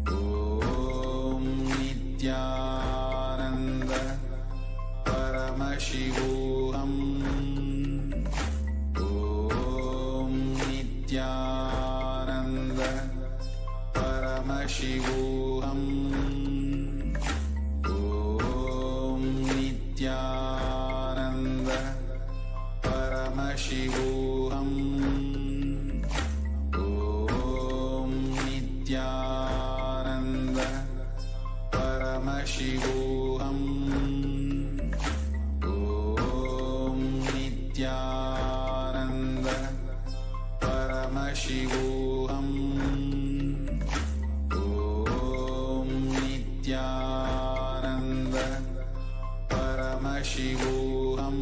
S3: Om Nityananda Paramashivoham. Om Nityananda Paramashivoham. Om Nityananda Paramashivoham. Om Nityananda Paramashivoham. Om Nityananda Paramashivoham. Om Nityananda Paramashivoham.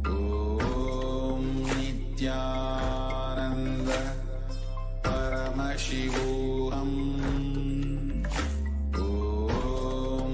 S3: Om Nityananda Paramashivoham. Om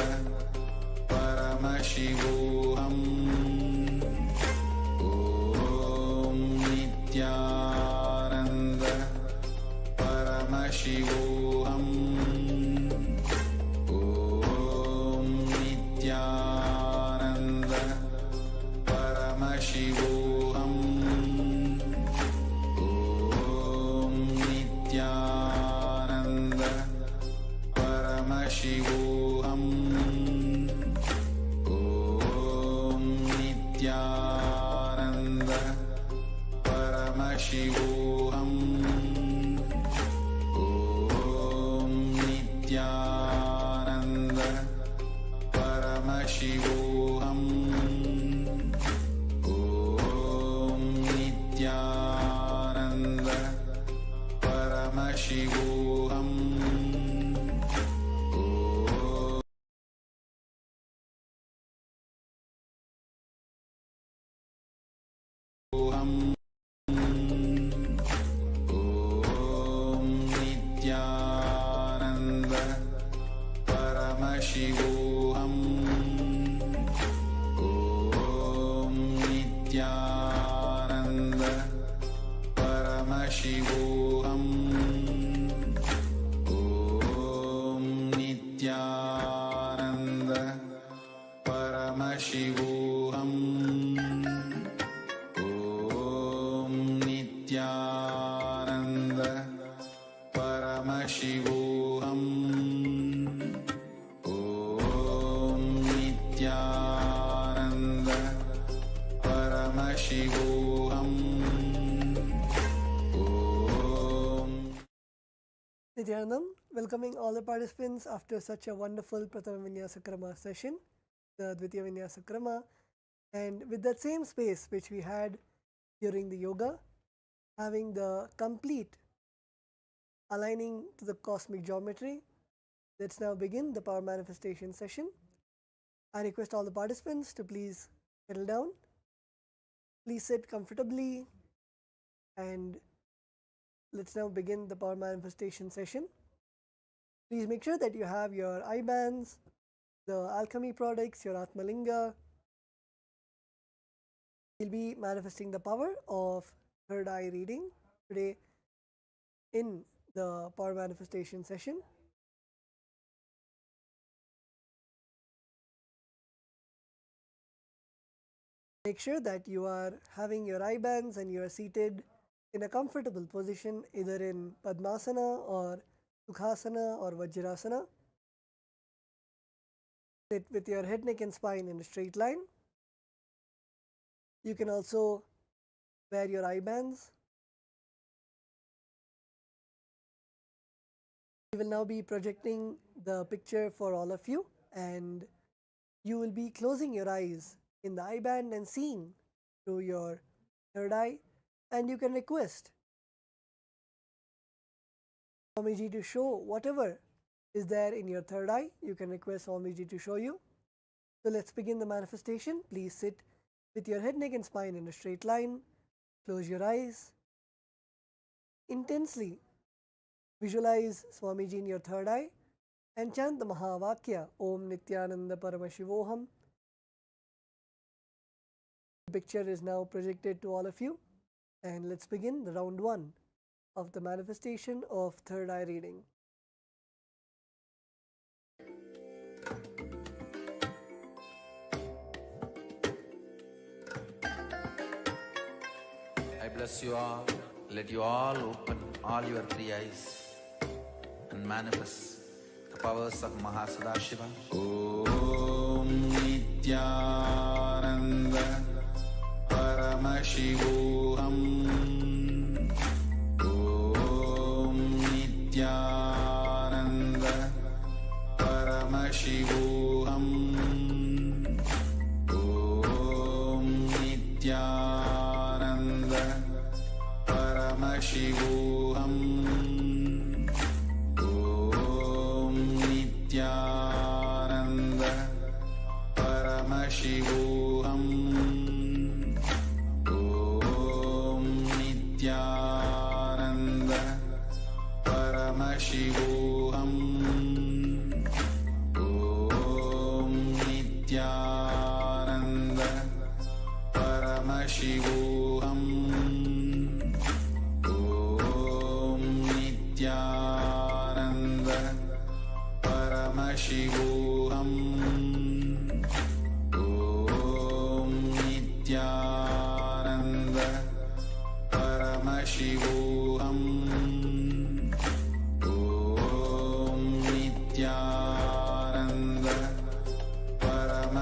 S3: Paramashivoham. Om Nityananda Paramashivoham. Om Nityananda Paramashivoham. Om Nityananda Paramashivoham. Om Nityananda Paramashivoham. Om Nityananda Paramashivoham. Om Nityananda Paramashivoham. Om Nityananda Paramashivoham. Om Nityananda Paramashivoham. Om Nityananda Paramashivoham. Om Nityananda Paramashivoham. Om Nityananda Paramashivoham. Om
S5: Nityanandam, welcoming all the participants after such a wonderful Prathama Vinyasa Krama session, the Dvitiya Vinyasa Krama, and with that same space which we had during the yoga, having the complete aligning to the cosmic geometry. Let's now begin the power manifestation session. I request all the participants to please settle down. Please sit comfortably, and let's now begin the power manifestation session. Please make sure that you have your eye bands, the Alchemy products, your Atmalinga. We'll be manifesting the power of third eye reading today in the power manifestation session. Make sure that you are having your eye bands and you are seated in a comfortable position, either in Padmasana or Sukhasana or Vajrasana. Sit with your head, neck and spine in a straight line. You can also wear your eye bands. We will now be projecting the picture for all of you, and you will be closing your eyes in the eye band and seeing through your third eye, and you can request Swamiji to show whatever is there in your third eye. You can request Swamiji to show you. So let's begin the manifestation. Please sit with your head, neck and spine in a straight line. Close your eyes. Intensely visualize Swamiji in your third eye and chant the Mahavakya, Om Nityananda Paramashivoham. The picture is now projected to all of you, and let's begin the round 1 of the manifestation of third eye reading.
S3: I bless you all. Let you all open all your 3 eyes and manifest the powers of Mahasudashiva. Om Nityananda Paramashivoham. Om Nityananda Paramashivoham. Om Nityananda Paramashivoham. Om Nityananda Paramashivoham. Om Nityananda Paramashivoham. Om Nityananda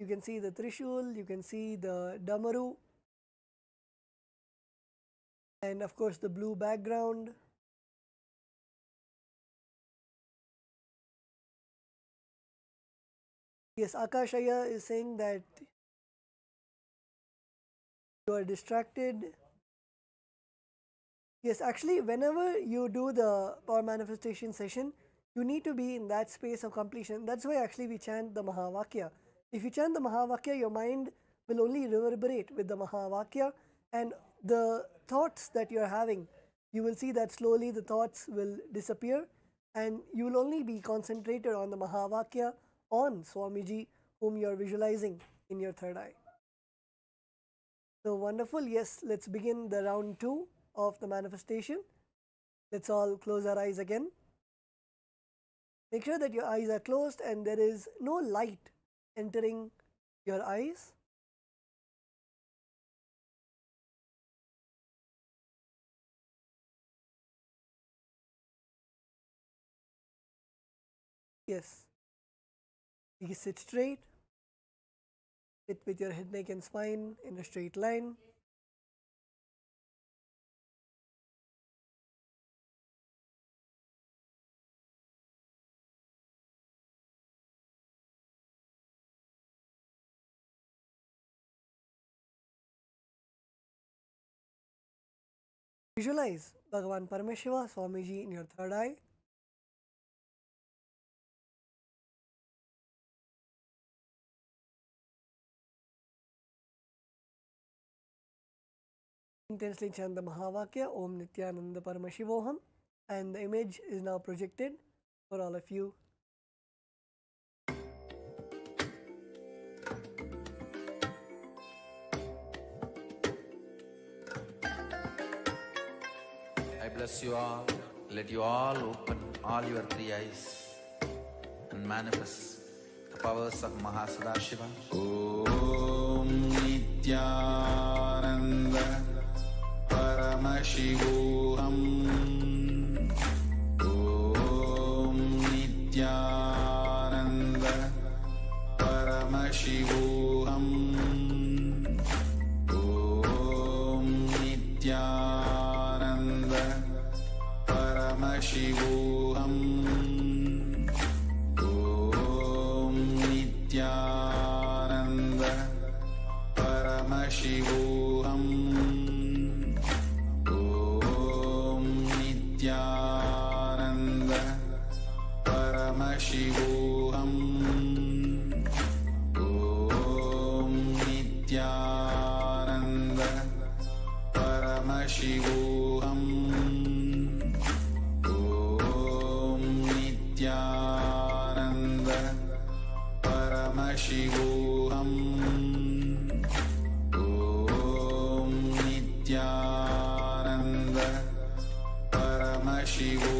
S5: You can see the Trishul, you can see the Damaru, and of course the blue background. Yes, Akashaya is saying that you are distracted. Yes, actually, whenever you do the power manifestation session, you need to be in that space of completion. That's why actually we chant the Mahavakya. If you chant the Mahavakya, your mind will only reverberate with the Mahavakya, and the thoughts that you're having, you will see that slowly the thoughts will disappear, and you will only be concentrated on the Mahavakya, on Swamiji, whom you're visualizing in your third eye. So wonderful. Yes, let's begin the round 2 of the manifestation. Let's all close our eyes again. Make sure that your eyes are closed and there is no light entering your eyes. Yes. Please sit straight. Sit with your head, neck and spine in a straight line. Visualize Bhagavān Paramashivam, Swamiji in your third eye. Intensely chant the Mahavakya, Om Nityananda Paramashivoham, and the image is now projected for all of you.
S3: I bless you all. Let you all open all your 3 eyes and manifest the powers of Mahasadashiva. Om Nityananda Paramashivoham. Om Nityananda Paramashivoham. Om Nityananda Paramashivoham. Om Nityananda Paramashivoham. Om Nityananda Paramashivoham. Om Nityananda Paramashivoham. Om Nityananda Paramashivoham. Om Nityananda Paramashivoham. Om Nityananda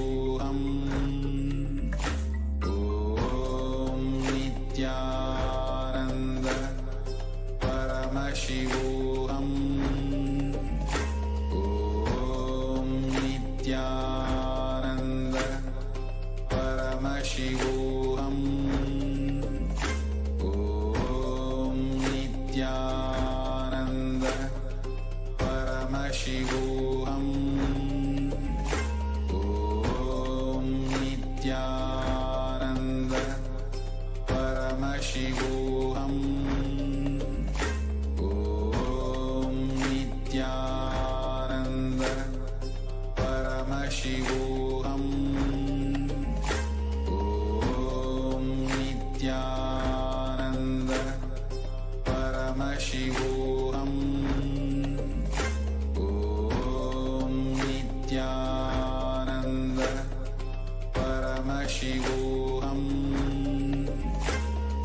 S3: Paramashivoham. Om Nityananda Paramashivoham. Om Nityananda Paramashivoham. Om Nityananda Paramashivoham. Om Nityananda Paramashivoham. Om Nityananda Paramashivoham. Om Nityananda Paramashivoham.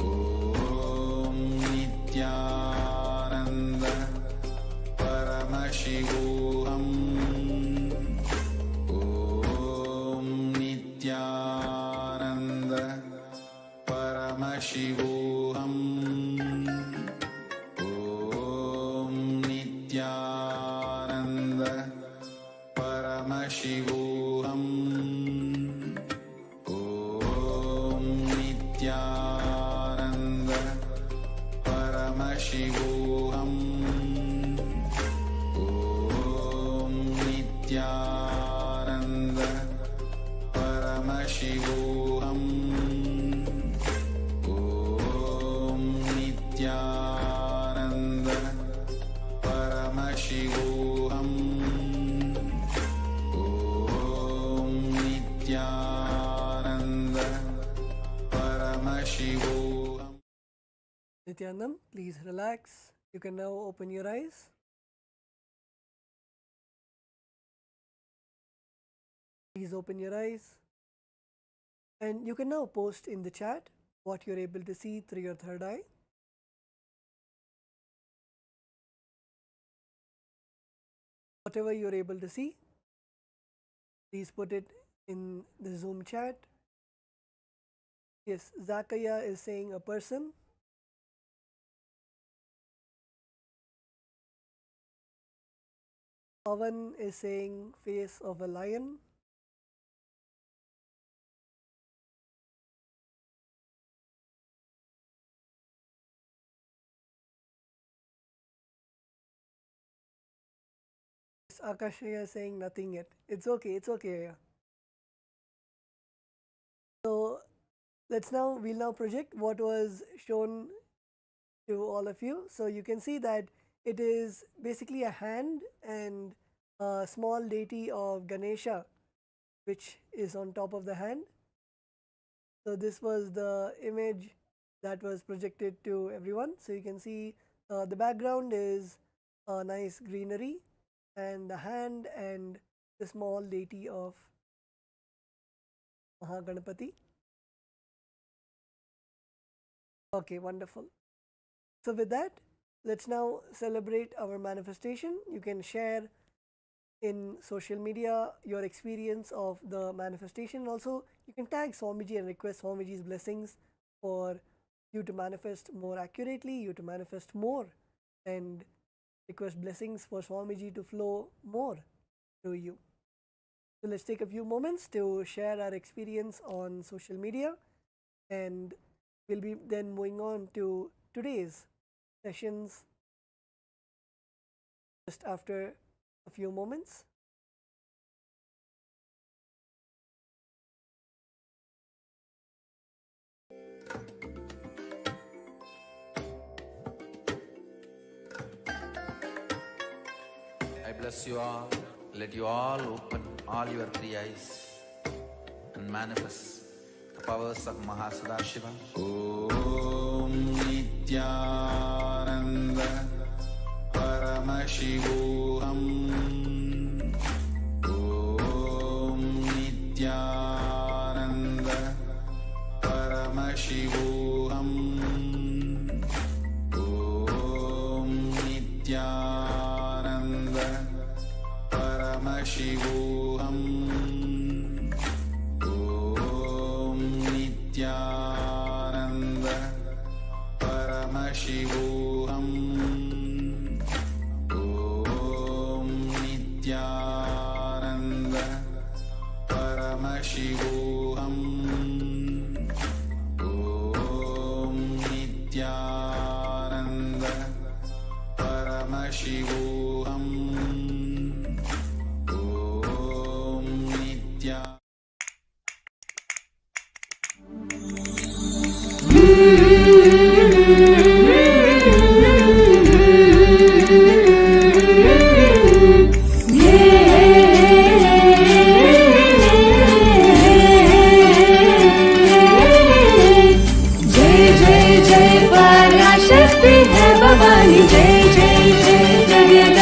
S3: Om Nityananda Paramashivoham. Om Nityananda Paramashivoham. Om Nityananda Paramashivoham. Om Nityananda Om Nityananda Paramashivoham. Om Nityananda Paramashivoham. Om Nityananda Paramashivoham.
S5: Nityanandam, please relax. You can now open your eyes. Please open your eyes. And you can now post in the chat what you're able to see through your third eye. Whatever you're able to see, please put it in the Zoom chat. Yes, Zakaya is saying a person. Pavan is saying face of a lion. Akashaya is saying nothing yet. It's okay, it's okay. So we'll now project what was shown to all of you. So you can see that it is basically a hand and a small deity of Ganesha which is on top of the hand. So this was the image that was projected to everyone. So you can see the background is a nice greenery and the hand and the small deity of Mahaganapati. Okay, wonderful. So with that, let's now celebrate our manifestation. You can share in social media your experience of the manifestation. Also, you can tag Swamiji and request Swamiji's blessings for you to manifest more accurately, you to manifest more, and request blessings for Swamiji to flow more through you. So let's take a few moments to share our experience on social media, and we'll be then moving on to today's sessions just after a few moments.
S3: I bless you all. Let you all open all your three eyes and manifest the powers of Mahasudashiva. Om Nityananda Paramashivoham. Om Nityananda Paramashivoham. Om Nityananda Paramashivoham. Om Nityananda Paramashivoham. Om Nityananda Paramashivoham. Om Nityananda Paramashivoham. Om Nityananda.
S6: जय जय जय पराशक्ति है भवानी जय जय जय जगत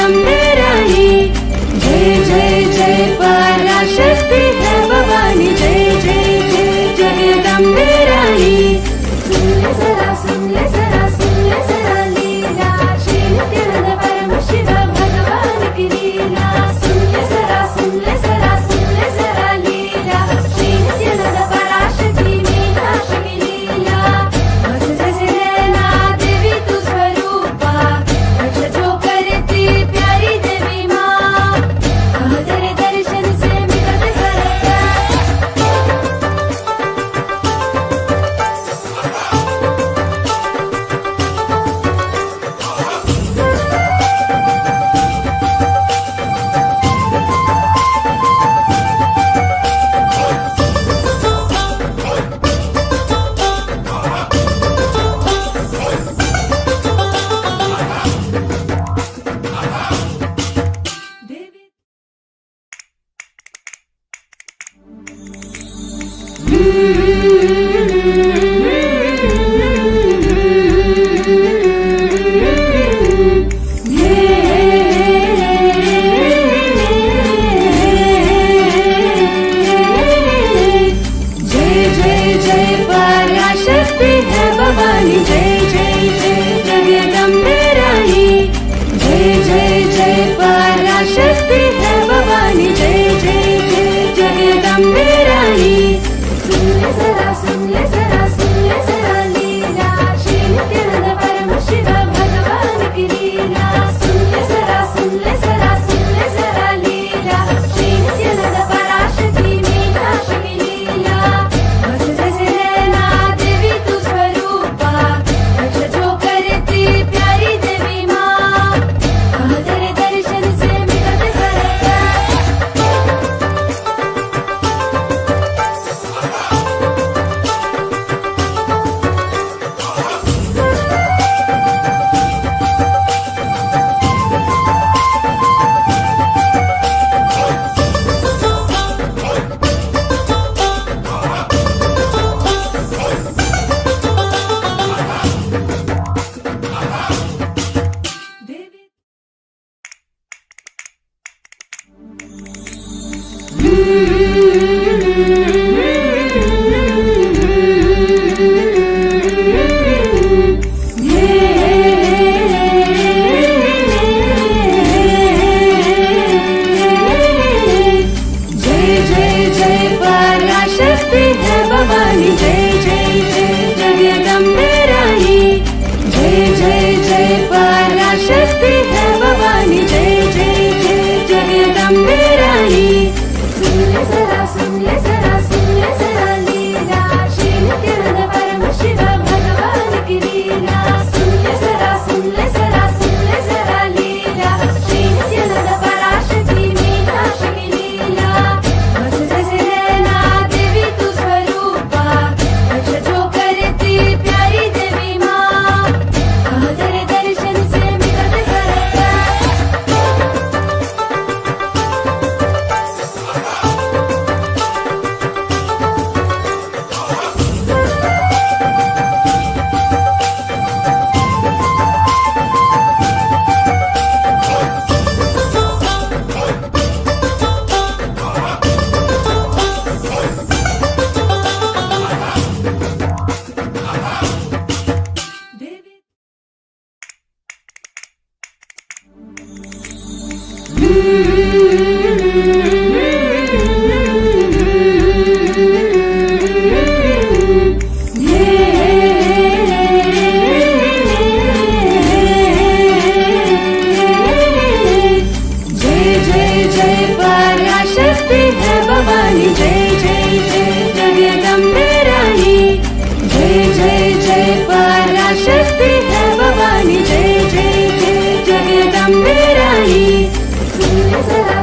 S6: गंभीराई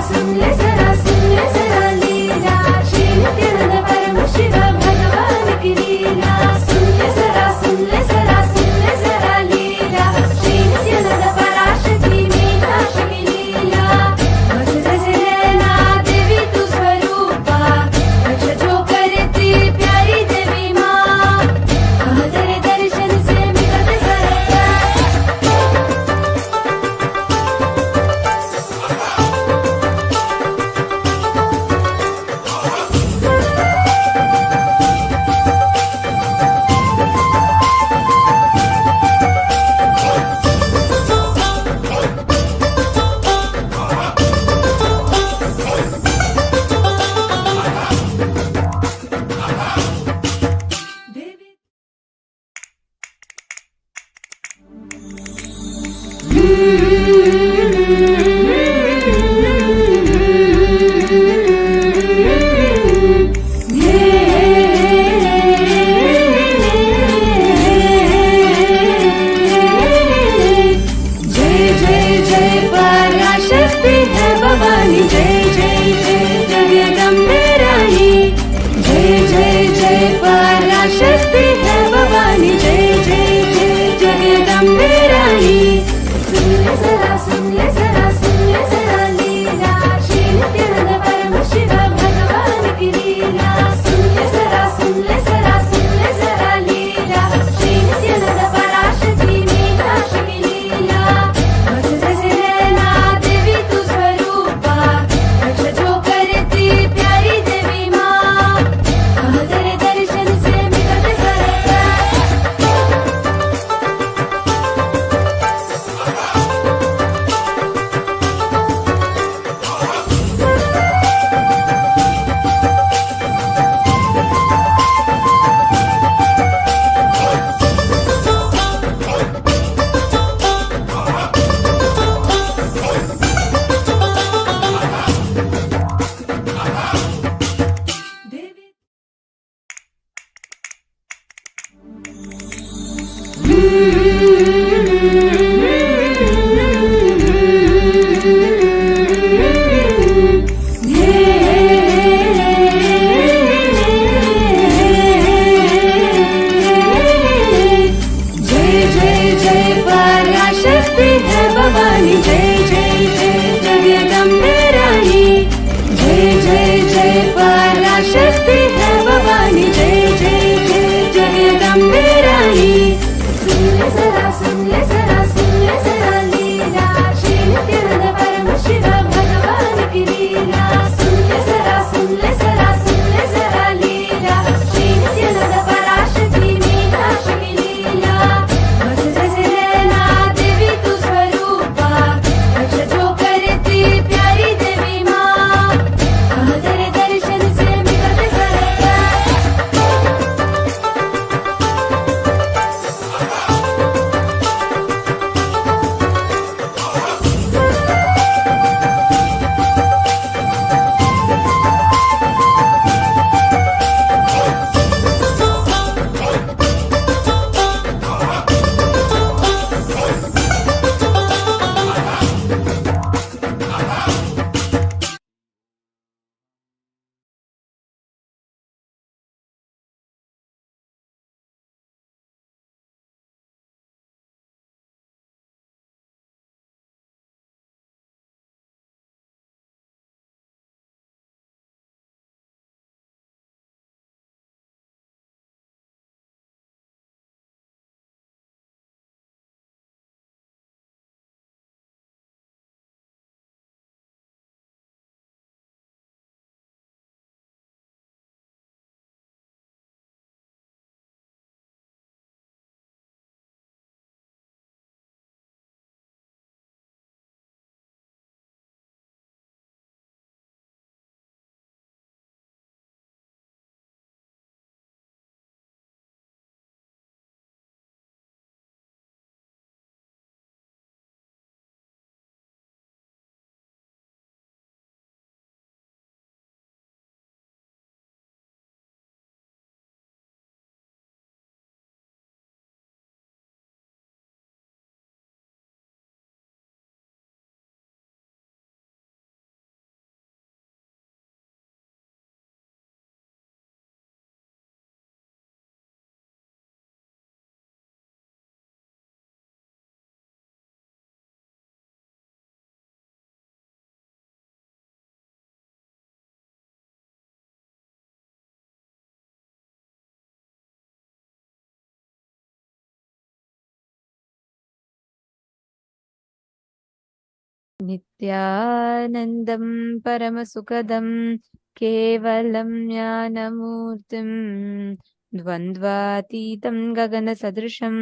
S6: सुन ले जरा लीला श्री नित्यानंद परमशिव भगवान की लीला सुन ले जरा लीला श्री नित्यानंद पराशक्ति मीनाक्षी की लीला बस जैसे नैना देवी तू स्वरूपा रक्षा जो करती प्यारी देवी माँ तेरे दर्शन से मिलते सरकार नित्यानन्दं परमसुखदं केवलं ज्ञानमूर्तिं द्वन्द्वातीतं गगनसदृशं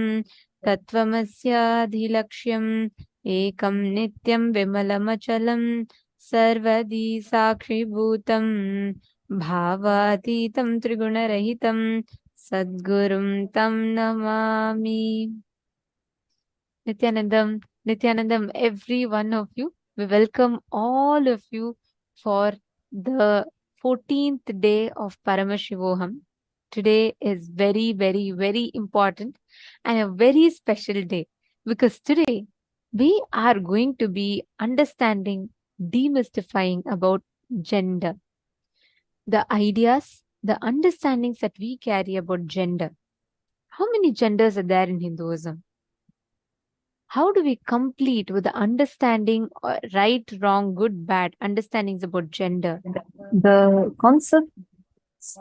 S6: तत्त्वमस्याधिलक्ष्यम् एकं नित्यं विमलमचलं सर्वदी साक्षिभूतं भावातीतं त्रिगुणरहितं सद्गुरुं तं Namami. Nityanandam, every one of you. We welcome all of you for the 14th day of Paramashivoham. Today is very, very, very important and a very special day because today we are going to be understanding, demystifying about gender. The ideas, the understandings that we carry about gender. How many genders are there in Hinduism? How do we complete with the understanding right, wrong, good, bad understandings about gender?
S7: The concepts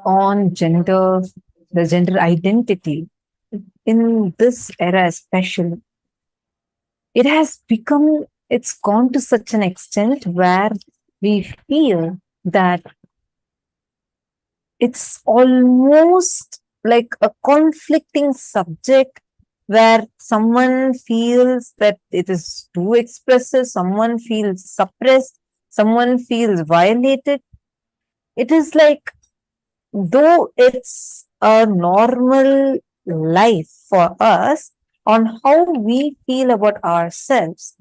S7: on gender, the gender identity, in this era especially, it has become, it's gone to such an extent where we feel that it's almost like a conflicting subject where someone feels that it is too expressive, someone feels suppressed, someone feels violated. It is like, though it's a normal life for us on how we feel about ourselves,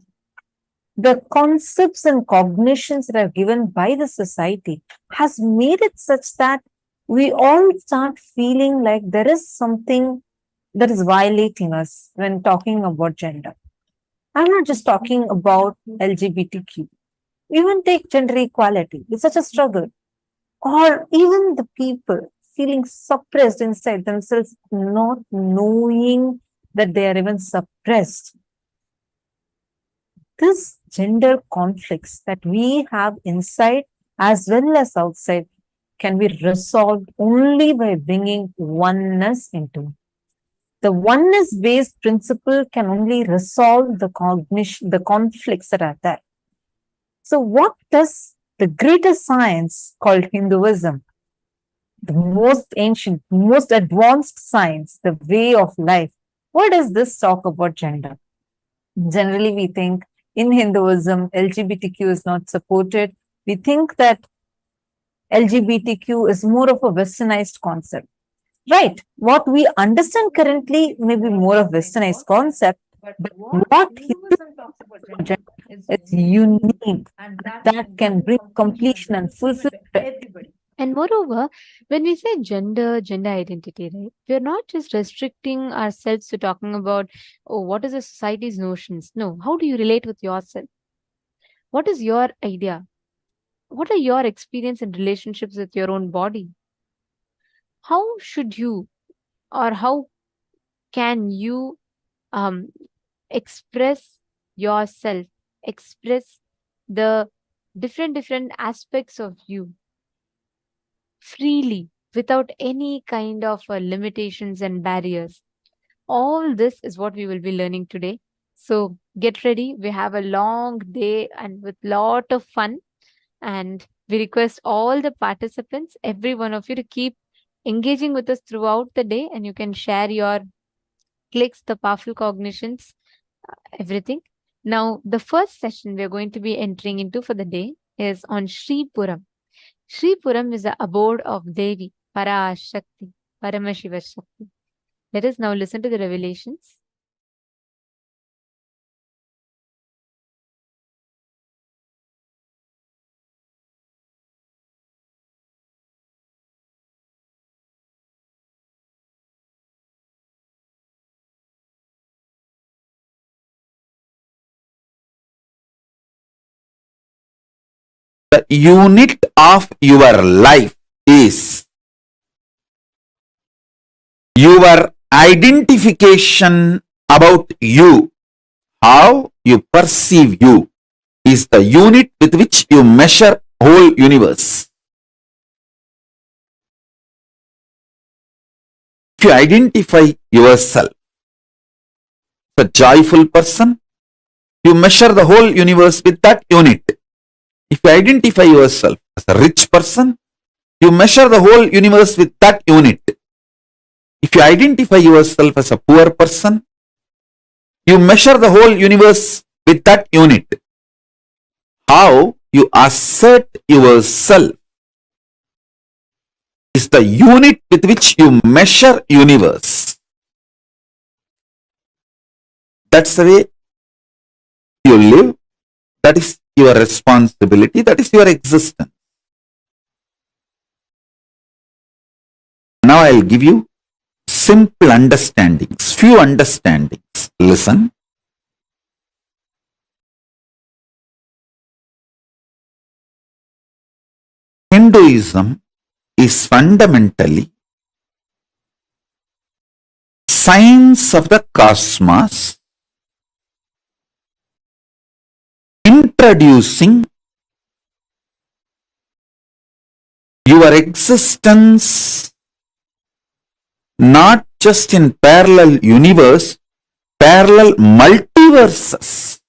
S7: the concepts and cognitions that are given by the society has made it such that we all start feeling like there is something that is violating us when talking about gender. I'm not just talking about LGBTQ. Even take gender equality. It's such a struggle. Or even the people feeling suppressed inside themselves, not knowing that they are even suppressed. This gender conflicts that we have inside as well as outside can be resolved only by bringing oneness into it. The oneness-based principle can only resolve the conflicts that are there. So what does the greatest science called Hinduism, the most ancient, most advanced science, the way of life, what does this talk about gender? Generally, we think in Hinduism, LGBTQ is not supported. We think that LGBTQ is more of a westernized concept. Right. What we understand currently may be more of westernized concept, but what Hinduism talks about gender is unique, that can bring completion and fulfillment to everybody.
S6: And moreover, when we say gender, gender identity, right, we're not just restricting ourselves to talking about, oh, what is the society's notions? No, how do you relate with yourself? What is your idea? What are your experience and relationships with your own body? How should you or how can you express yourself, express the different aspects of you freely without any kind of limitations and barriers? All this is what we will be learning today. So get ready. We have a long day and with lot of fun. And we request all the participants, every one of you, to keep engaging with us throughout the day, and you can share your clicks, the powerful cognitions, everything. Now, the first session we are going to be entering into for the day is on Sri Puram. Sri Puram is the abode of Devi, Parashakti, Paramashiva Shakti. Let us now listen to the revelations.
S3: The unit of your life is your identification about you. How you perceive you is the unit with which you measure whole universe. If you identify yourself as a joyful person, You measure the whole universe with that unit. If you identify yourself as a rich person, you measure the whole universe with that unit. If you identify yourself as a poor person, you measure the whole universe with that unit. How you assert yourself is the unit with which you measure universe. That's the way you live. That is your responsibility. That is your existence. Now I'll give you simple understandings, few understandings. Listen. Hinduism is fundamentally science of the cosmos, introducing your existence not just in parallel universe, parallel multiverses.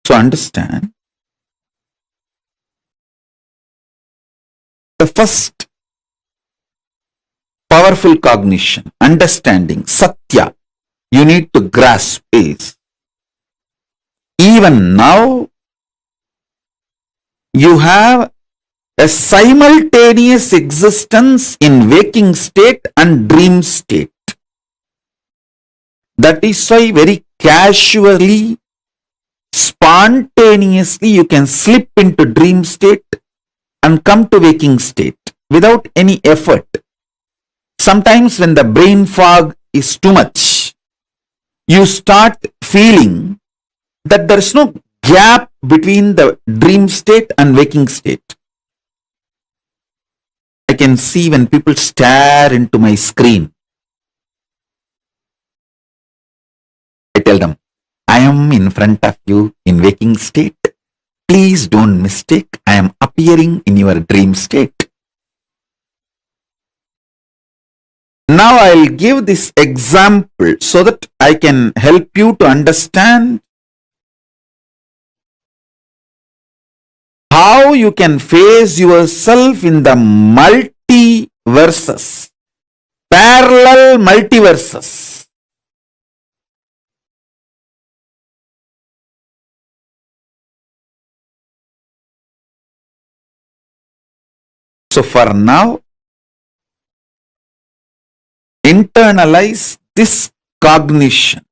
S3: So understand, the first powerful cognition, understanding, satya, you need to grasp is, even now, you have a simultaneous existence in waking state and dream state. That is why very casually, spontaneously, you can slip into dream state and come to waking state without any effort. Sometimes when the brain fog is too much, you start feeling that there is no gap between the dream state and waking state. I can see when people stare into my screen, I tell them, I am in front of you in waking state. Please don't mistake, I am appearing in your dream state. Now I'll give this example so that I can help you to understand how you can face yourself in the multiverses, parallel multiverses. So for now, internalize this cognition.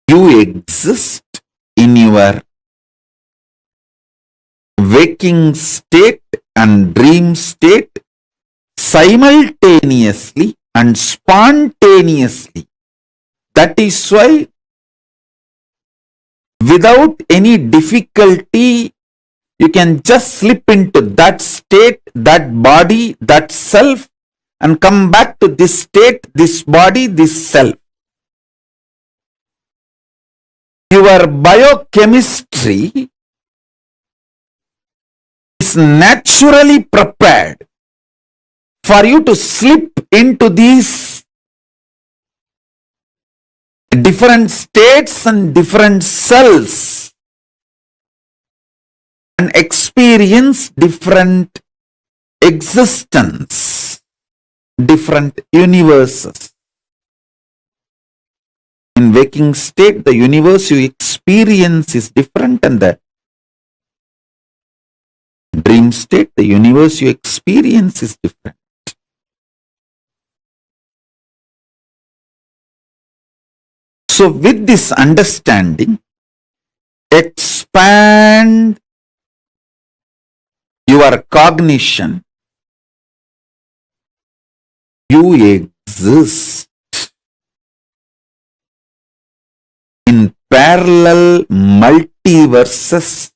S3: You exist in your waking state and dream state simultaneously and spontaneously. That is why without any difficulty you can just slip into that state, that body, that self, and come back to this state, this body, this self. Your biochemistry is naturally prepared for you to slip into these different states and different cells and experience different existence, different universes. In waking state, the universe you experience is different, and the dream state, the universe you experience is different. So with this understanding, expand your cognition. You exist in parallel multiverses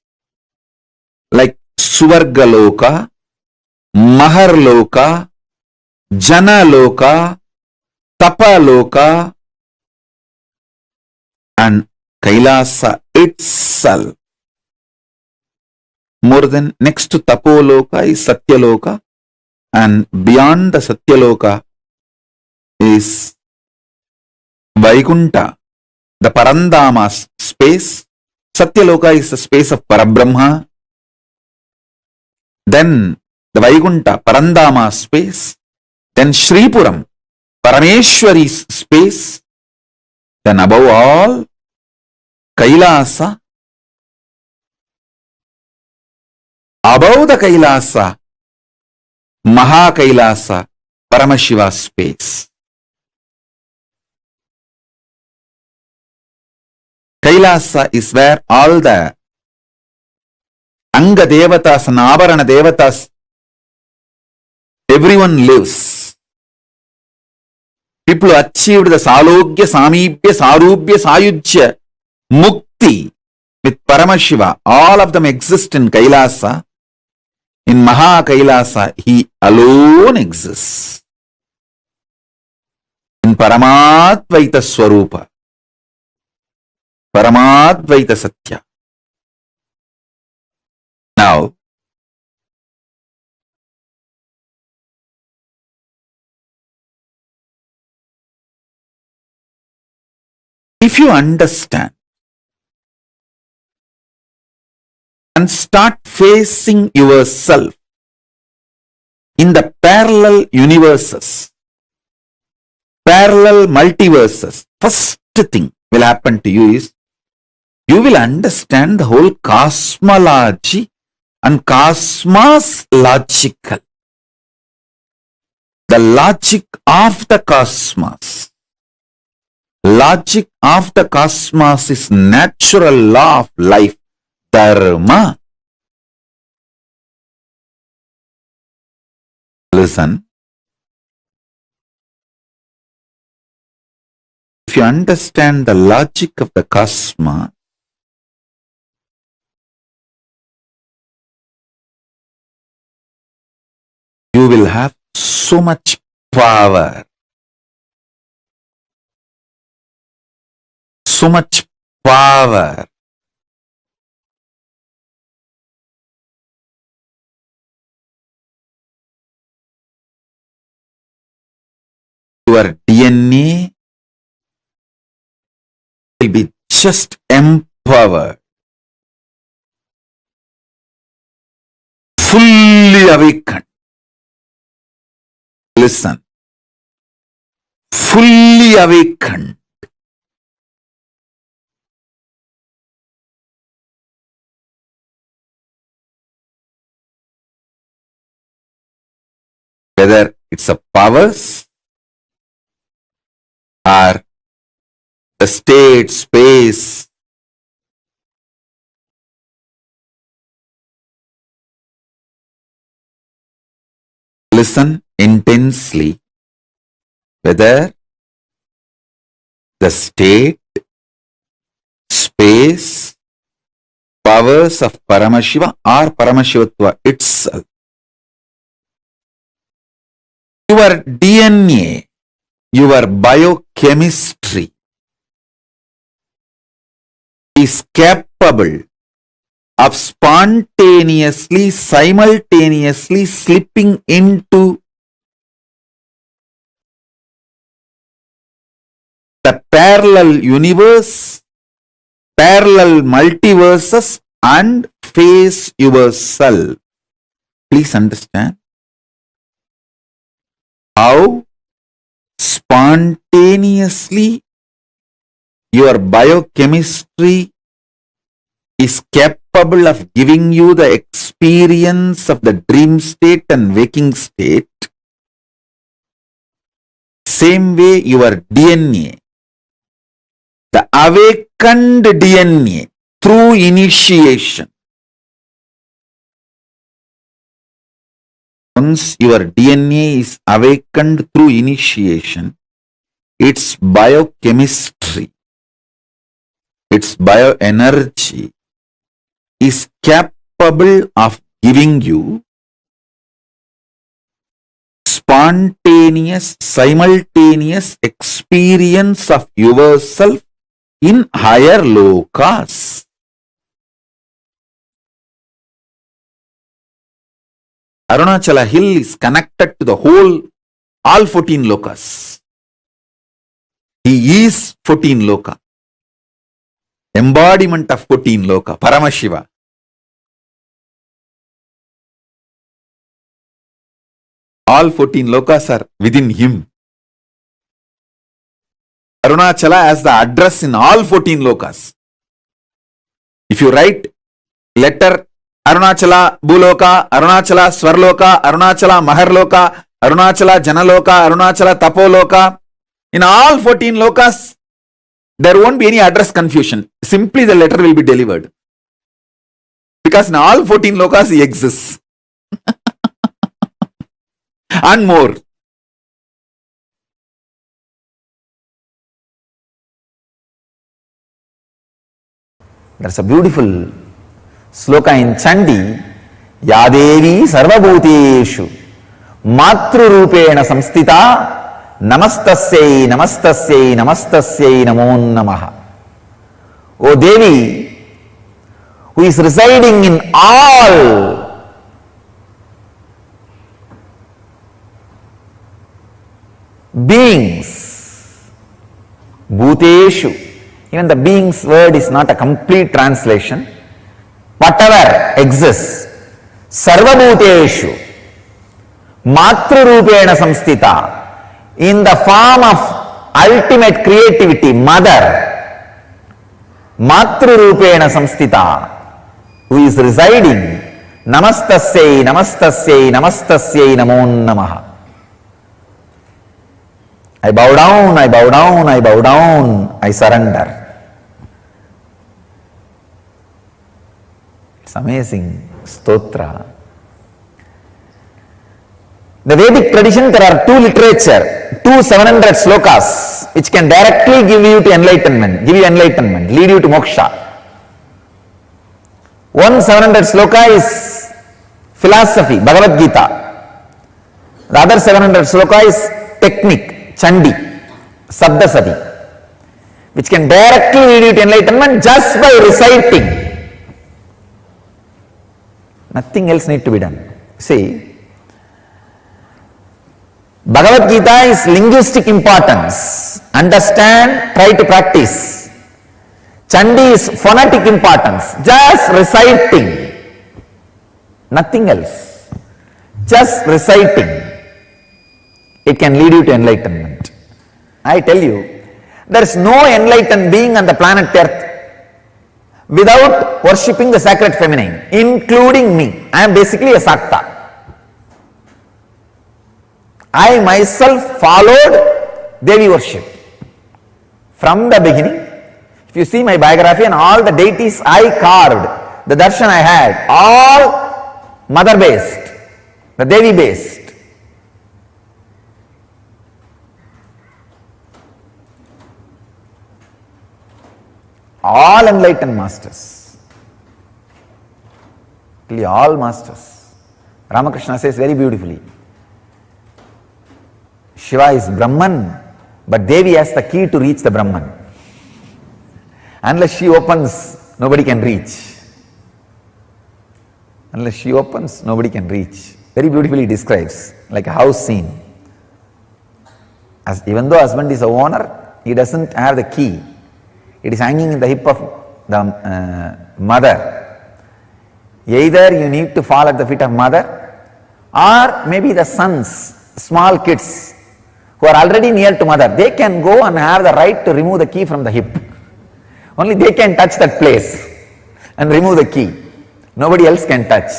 S3: like Suvargaloka, Maharloka, Janaloka, Tapaloka, and Kailasa itself. More than next to Tapoloka is Satyaloka, and beyond the Satyaloka is Vaikuntha, the Parandama space. Satyaloka is the space of Parabrahma. Then the Vaikuntha, Parandama space. Then Shripuram, Parameshwari's space. Then above all, Kailasa. Above the Kailasa, Maha Kailasa, Paramashiva space. Kailasa is where all the Anga Devatas and Avarana Devatas, everyone lives. People who achieved the Salogya, Samibhya, Sarubhya, Sayujya, Mukti with Paramashiva, all of them exist in Kailasa. In Maha Kailasa, he alone exists. In Paramadvaita Swarupa, Paramadvaita Satya. Now, if you understand and start facing yourself in the parallel universes, parallel multiverses, first thing will happen to you is you will understand the whole cosmology and cosmos logical. The logic of the cosmos. Logic of the cosmos is natural law of life, dharma. Listen. If you understand the logic of the cosmos, you will have so much power. So much power. Your DNA will be just empowered, fully awakened. Listen, fully awakened. Whether it's a powers or the state, space, listen intensely, whether the state, space, powers of Paramashiva or Paramashivatva itself. Your DNA, your biochemistry is capable of spontaneously, simultaneously slipping into the parallel universe, parallel multiverses and face yourself. Please understand how spontaneously your biochemistry is capable of giving you the experience of the dream state and waking state. Same way your DNA, the awakened DNA through initiation. Once your DNA is awakened through initiation, its biochemistry, its bioenergy is capable of giving you spontaneous, simultaneous experience of yourself in higher lokas. Arunachala hill is connected to the whole, all 14 lokas. He is 14 loka. Embodiment of 14 loka. Paramashiva. All 14 lokas are within him. Arunachala has the address in all 14 lokas. If you write letter Arunachala Bhuloka, Arunachala Swarloka, Arunachala Maharloka, Arunachala Janaloka, Arunachala Tapoloka, in all 14 lokas, there won't be any address confusion. Simply the letter will be delivered. Because in all 14 lokas he exists. And more. There's a beautiful sloka in Chandi. Yadevi sarvabhuteshu matrurupena samstita namastasyai namastasyai namastasyai namo namaha. O Devi, who is residing in all beings, bhuteshu. Even the beings word is not a complete translation. Whatever exists, sarvabhuteshu, matrurupena samstita, in the form of ultimate creativity, mother, matrurupena samstita, who is residing, namastasyai, namastasyai, namastasyai namo namaha. I bow down, I bow down, I bow down, I surrender. It's amazing stotra. The Vedic tradition, there are two literature, 700 slokas, which can directly give you to enlightenment, lead you to moksha. One 700 sloka is philosophy, Bhagavad Gita. The other 700 sloka is technique, Chandi, Sabdasati, which can directly lead you to enlightenment just by reciting. Nothing else need to be done. See, Bhagavad Gita is linguistic importance. Understand, try to practice. Chandi is phonetic importance. Just reciting. Nothing else. Just reciting. It can lead you to enlightenment. I tell you, there is no enlightened being on the planet Earth without worshipping the sacred feminine, including me. I am basically a Sakta. I myself followed Devi worship from the beginning. If you see my biography and all the deities I carved, the darshan I had, all mother based, the Devi based. All enlightened masters, all masters. Ramakrishna says very beautifully, Shiva is Brahman, but Devi has the key to reach the Brahman. Unless she opens, nobody can reach. Unless she opens, nobody can reach. Very beautifully describes, like a house scene. As even though husband is a owner, he doesn't have the key. It is hanging in the hip of the mother. Either you need to fall at the feet of mother, or maybe the sons, small kids who are already near to mother, they can go and have the right to remove the key from the hip. Only they can touch that place and remove the key. Nobody else can touch.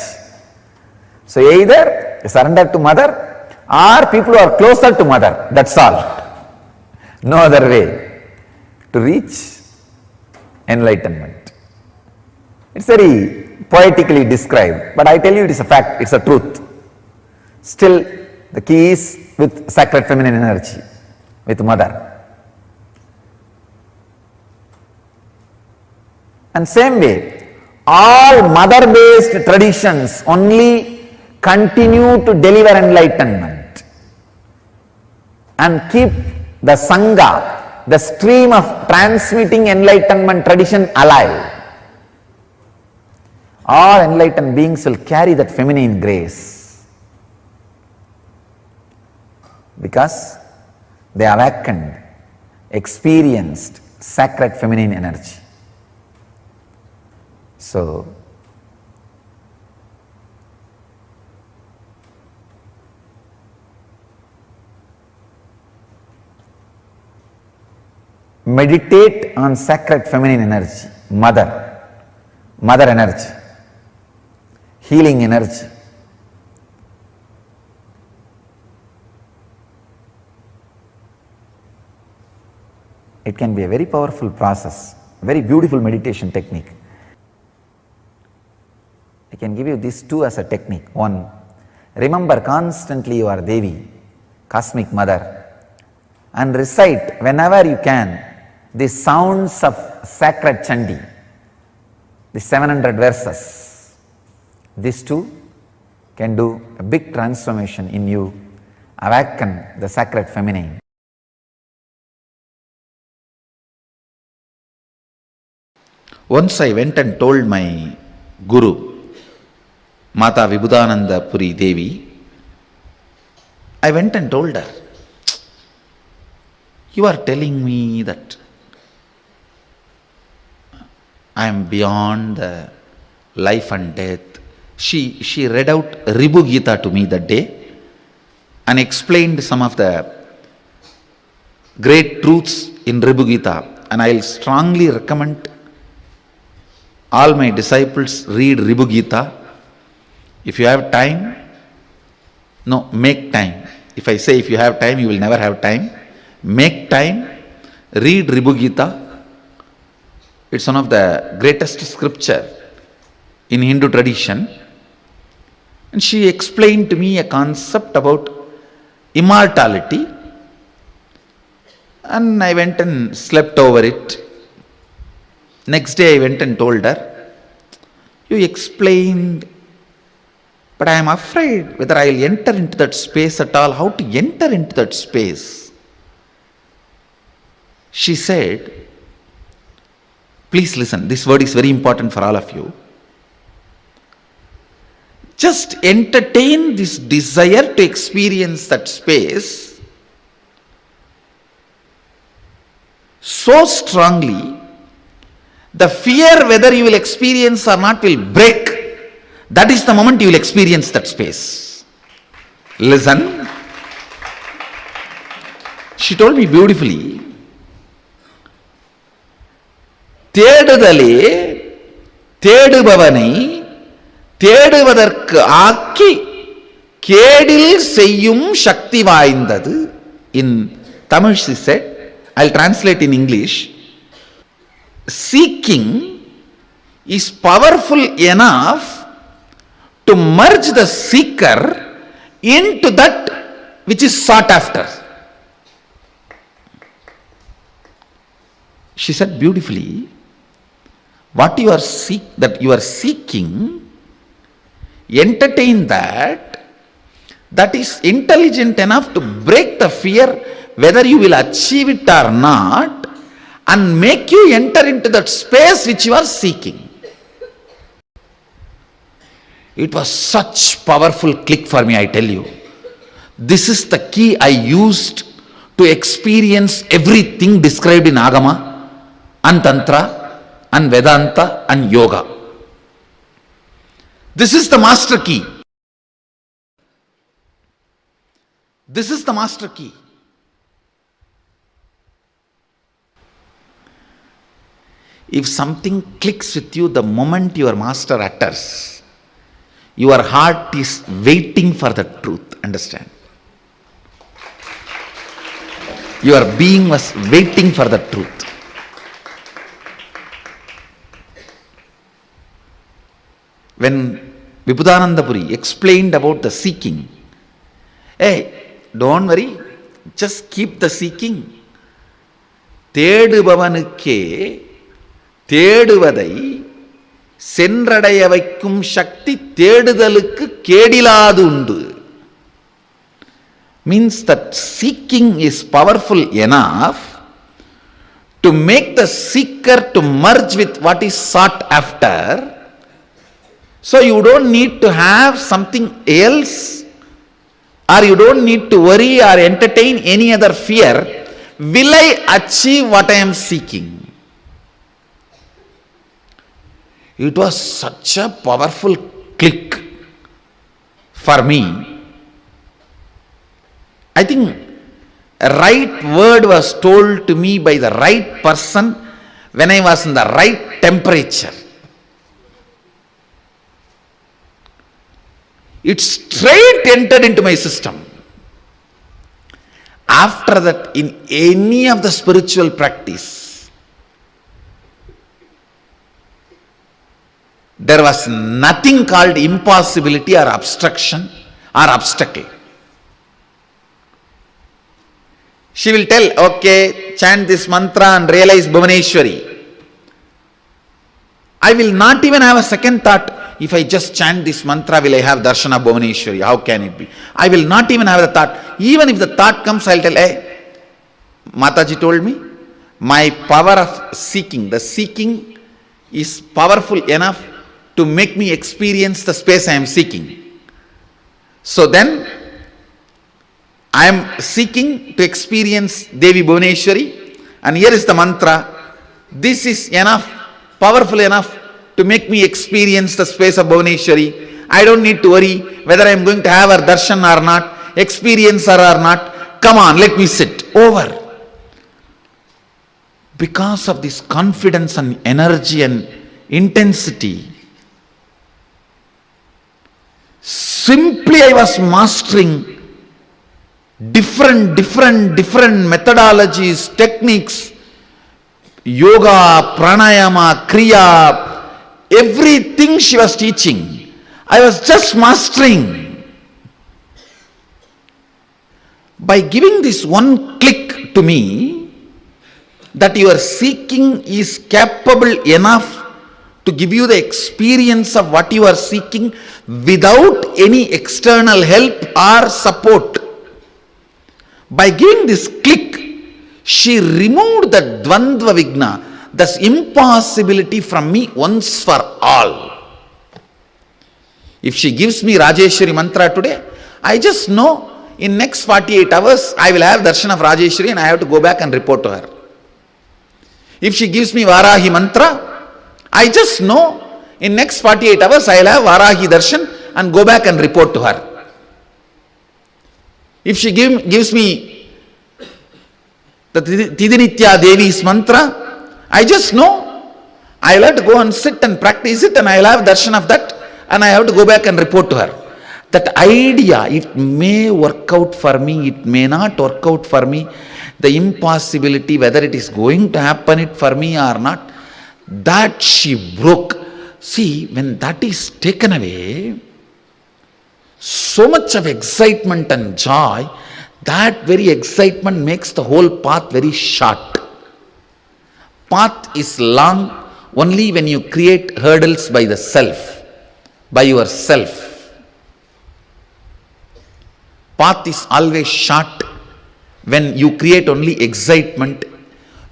S3: So either surrender to mother, or people who are closer to mother, that's all. No other way to reach enlightenment. It's very poetically described, but I tell you it is a fact, it's a truth. Still, the key is with sacred feminine energy, with mother. And same way, all mother-based traditions only continue to deliver enlightenment and keep the Sangha, the stream of transmitting enlightenment tradition alive. All enlightened beings will carry that feminine grace because they awakened experienced sacred feminine energy. So, meditate on sacred feminine energy, mother energy, healing energy. It can be a very powerful process, very beautiful meditation technique. I can give you these two as a technique. One, remember constantly you are Devi, cosmic mother, and recite whenever you can the sounds of sacred Chandi, the 700 verses. These two can do a big transformation in you, awaken the sacred feminine. Once I went and told my Guru, Mata Vibhudananda Puri Devi, I went and told her, you are telling me that I am beyond the life and death. She read out Ribu Gita to me that day and explained some of the great truths in Ribu Gita, and I will strongly recommend all my disciples read Ribu Gita. If you have time, no, make time. If I say if you have time, you will never have time. Make time, read Ribu Gita. It's one of the greatest scripture in Hindu tradition. And she explained to me a concept about immortality. And I went and slept over it. Next day I went and told her, you explained, but I am afraid whether I will enter into that space at all, how to enter into that space. She said, please listen, this word is very important for all of you. Just entertain this desire to experience that space so strongly, the fear whether you will experience or not will break. That is the moment you will experience that space. Listen. She told me beautifully, தேடுதலே தேடுபவனை தேடுவதற்கு ஆக்கி கேடில் செய்யும் சக்தி வாய்ந்தது. In Tamil she said, I'll translate in English, seeking is powerful enough to merge the seeker into that which is sought after. She said beautifully, what you are seeking, entertain that is intelligent enough to break the fear whether you will achieve it or not, and make you enter into that space which you are seeking. It was such powerful click for me, I tell you. This is the key I used to experience everything described in Agama and Tantra and Vedanta and Yoga. This is the master key. This is the master key. If something clicks with you the moment your master utters, your heart is waiting for the truth. Understand? Your being was waiting for the truth. When Vibhudananda Puri explained about the seeking, hey, don't worry, just keep the seeking. தேடுபவனுக்கே தேடுவதை சென்றடைய வைக்கும் சக்தி தேடுதலுக்கு கேடிலாது உண்டு. Means that seeking is powerful enough to make the seeker to merge with what is sought after. So you don't need to have something else, or you don't need to worry or entertain any other fear will I achieve what I am seeking? It was such a powerful click for me. I think a right word was told to me by the right person when I was in the right temperature. It straight entered into my system. After that, in any of the spiritual practice, there was nothing called impossibility or obstruction or obstacle. She will tell, okay, chant this mantra and realize Bhuvaneshwari. I will not even have a second thought. If I just chant this mantra, will I have darshan of Bhuvaneshwari? How can it be? I will not even have the thought. Even if the thought comes, I will tell, hey, Mataji told me, my power of seeking, the seeking is powerful enough to make me experience the space I am seeking. So then, I am seeking to experience Devi Bhuvaneshwari, and here is the mantra. This is enough, powerful enough to make me experience the space of Bhuvaneshwari. I don't need to worry whether I am going to have her darshan or not, experience her or not. Come on, let me sit. Over. Because of this confidence and energy and intensity, simply I was mastering different methodologies, techniques, yoga, pranayama, kriya, everything she was teaching, I was just mastering. By giving this one click to me, that your seeking is capable enough to give you the experience of what you are seeking without any external help or support. By giving this click, she removed the dvandva vigna, this impossibility from me once for all. If she gives me Rajeshwari mantra today, I just know in next 48 hours I will have darshan of Rajeshwari and I have to go back and report to her. If she gives me Varahi mantra, I just know in next 48 hours I will have Varahi darshan and go back and report to her. If she gives me the Tidinitya Devi's mantra, I just know I will have to go and sit and practice it and I will have darshan of that and I have to go back and report to her. That idea, it may work out for me, it may not work out for me. The impossibility, whether it is going to happen for me or not, that she broke. See, when that is taken away, so much of excitement and joy, that very excitement makes the whole path very short. Path is long only when you create hurdles by the self, by yourself. Path is always short when you create only excitement.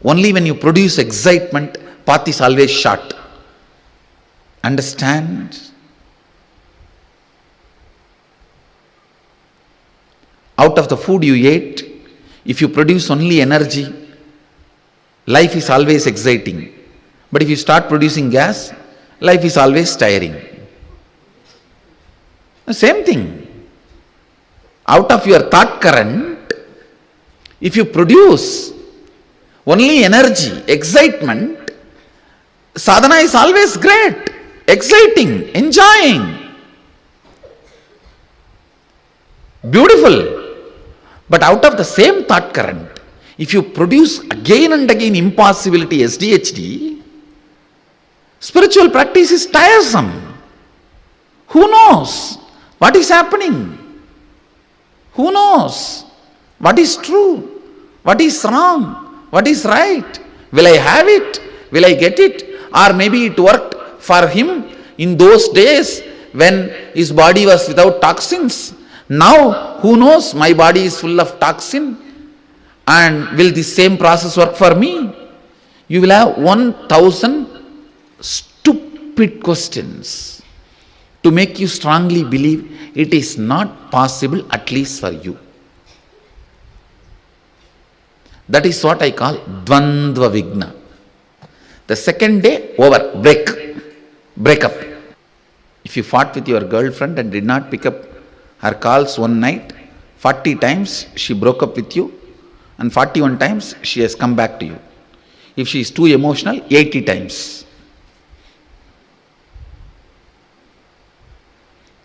S3: Only when you produce excitement, path is always short. Understand? Out of the food you ate, if you produce only energy, life is always exciting. But if you start producing gas, life is always tiring. The same thing. Out of your thought current, if you produce only energy, excitement, sadhana is always great, exciting, enjoying, beautiful. But out of the same thought current, if you produce again and again impossibility, SDHD, spiritual practice is tiresome. Who knows what is happening? Who knows what is true, what is wrong, what is right? Will I have it? Will I get it? Or maybe it worked for him in those days when his body was without toxins. Now, who knows, my body is full of toxin, and will the same process work for me? You will have 1000 stupid questions to make you strongly believe it is not possible, at least for you. That is what I call Dvandva Vigna. The second day, over, break up. If you fought with your girlfriend and did not pick up her calls one night, 40 times she broke up with you, and 41 times she has come back to you. If she is too emotional, 80 times.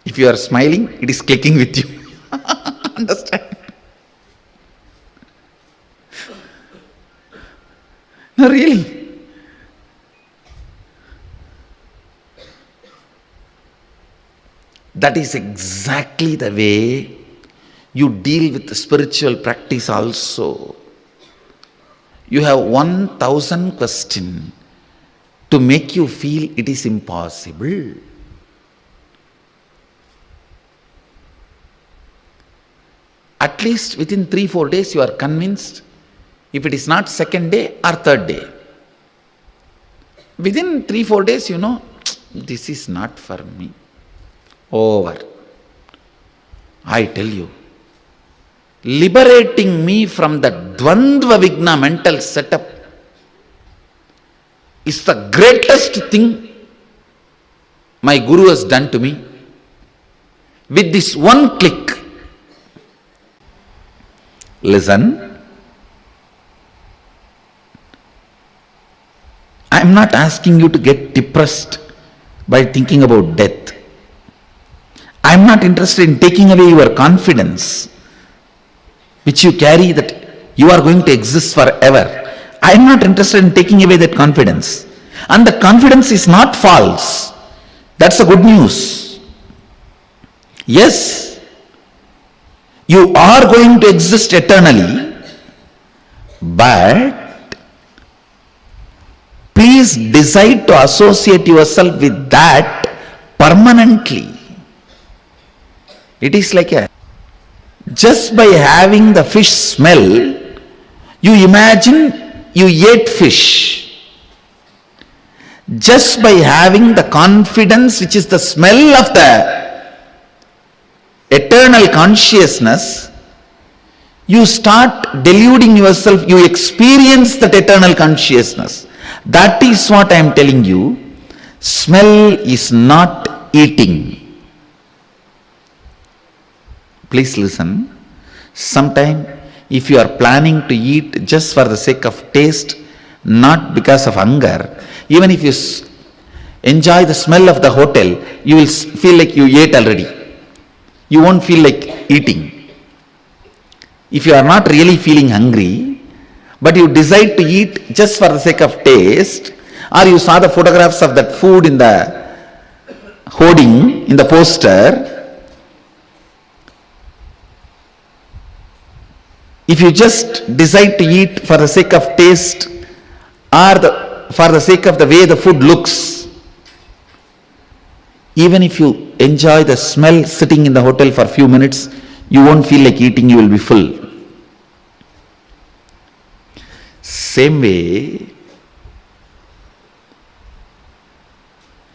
S3: If you are smiling, it is clicking with you. Understand? No, really. That is exactly the way you deal with the spiritual practice also. You have 1,000 questions to make you feel it is impossible. At least within 3-4 days you are convinced, if it is not second day or third day. Within 3-4 days you know, this is not for me. Over. I tell you, liberating me from the Dvandva Vigna mental setup is the greatest thing my Guru has done to me. With this one click, listen, I am not asking you to get depressed by thinking about death. I am not interested in taking away your confidence which you carry that you are going to exist forever. I am not interested in taking away that confidence. And the confidence is not false. That's the good news. Yes, you are going to exist eternally, but please decide to associate yourself with that permanently. It is like just by having the fish smell, you imagine you ate fish. Just by having the confidence, which is the smell of the eternal consciousness, you start deluding yourself, you experience that eternal consciousness. That is what I am telling you. Smell is not eating. Please listen. Sometime if you are planning to eat just for the sake of taste, not because of hunger, even if you enjoy the smell of the hotel, you will feel like you ate already. You won't feel like eating. If you are not really feeling hungry, but you decide to eat just for the sake of taste, or you saw the photographs of that food in the hoarding, in the poster, if you just decide to eat for the sake of taste or for the sake of the way the food looks, even if you enjoy the smell sitting in the hotel for a few minutes, you won't feel like eating, you will be full. Same way,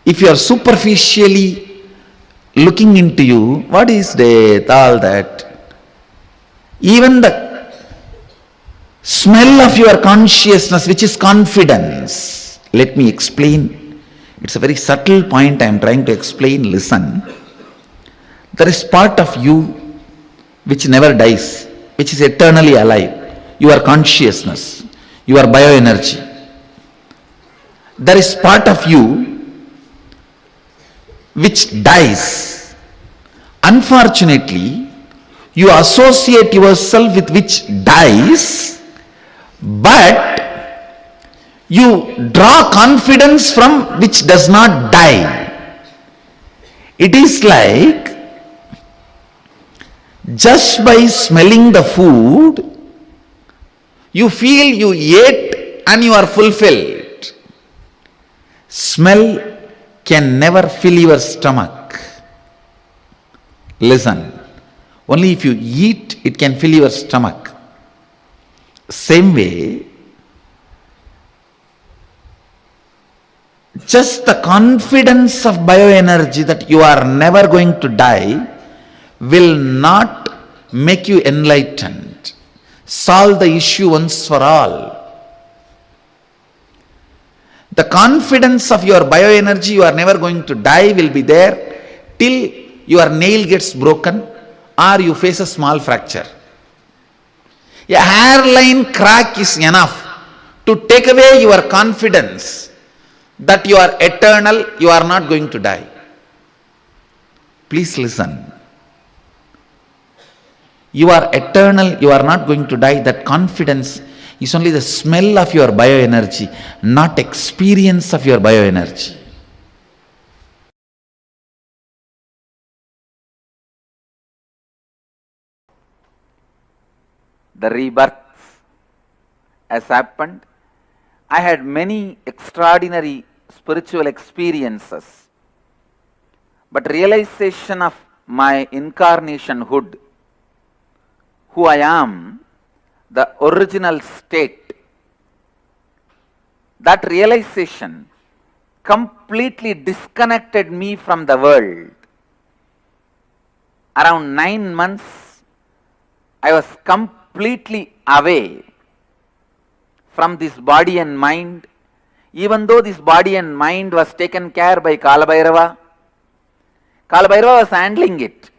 S3: if you are superficially looking into you, what is death, all that, even the smell of your consciousness, which is confidence. Let me explain. It's a very subtle point I am trying to explain. Listen. There is part of you which never dies, which is eternally alive. Your consciousness, your bioenergy. There is part of you which dies. Unfortunately, you associate yourself with which dies, but you draw confidence from which does not die. It is like just by smelling the food, you feel you ate and you are fulfilled. Smell can never fill your stomach. Listen, only if you eat, it can fill your stomach. Same way, just the confidence of bioenergy that you are never going to die will not make you enlightened. solve the issue once for all. The confidence of your bioenergy, you are never going to die, will be there till your nail gets broken or you face a small fracture. A hairline crack is enough to take away your confidence that you are eternal, you are not going to die. Please listen. You are eternal, you are not going to die. That confidence is only the smell of your bioenergy, not experience of your bioenergy. The rebirth has happened. I had many extraordinary spiritual experiences, but realization of my incarnationhood, who I am, the original state, that realization completely disconnected me from the world. Around 9 months, I was completely away from this body and mind, even though this body and mind was taken care by Kalabhairava. Kalabhairava was handling it.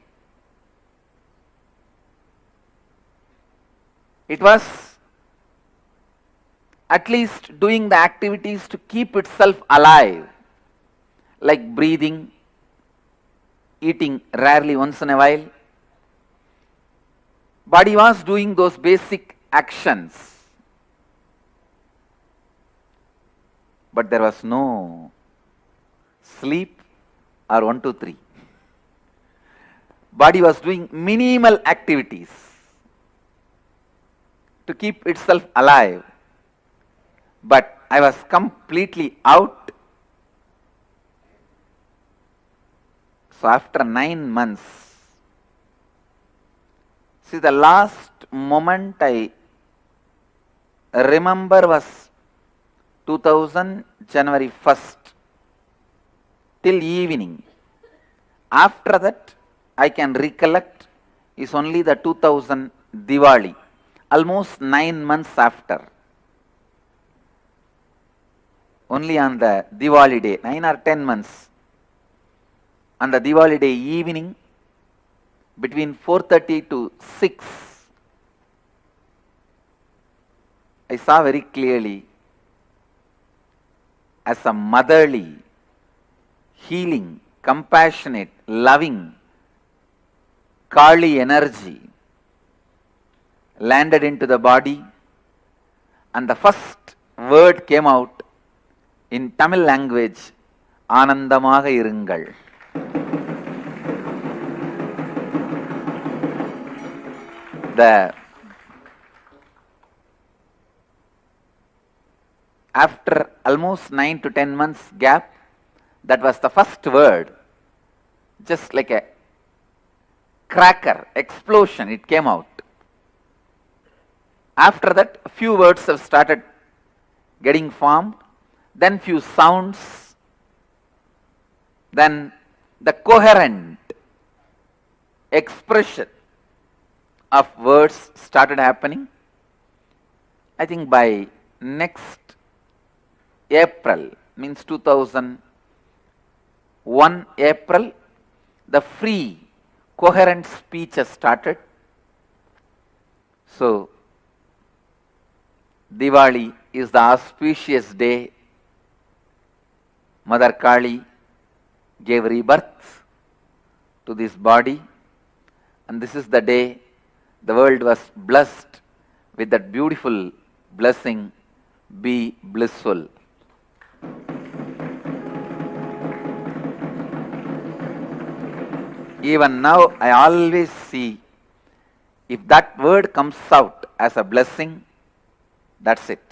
S3: It was at least doing the activities to keep itself alive, like breathing, eating rarely once in a while. Body was doing those basic actions, but there was no sleep or 1, 2, 3. Body was doing minimal activities to keep itself alive, but I was completely out. So after 9 months, see, the last moment I remember was 2000 January 1st till evening. After that, I can recollect is only the 2000 Diwali, almost 9 months after. Only on the Diwali day, 9 or 10 months, on the Diwali day evening, between 4:30 to 6, I saw very clearly as a motherly, healing, compassionate, loving Kali energy landed into the body, and the first word came out in Tamil language, Anandamaga irungal. After almost 9 to 10 months gap, that was the first word, just like a cracker, explosion, it came out. After that, a few words have started getting formed, then few sounds, then the coherent expression of words started happening. I think by next April, means 2001 April, the free coherent speech has started. So Diwali is the auspicious day. Mother Kali gave rebirth to this body, and this is the day the world was blessed with that beautiful blessing, be blissful. Even now, I always see, if that word comes out as a blessing, that's it.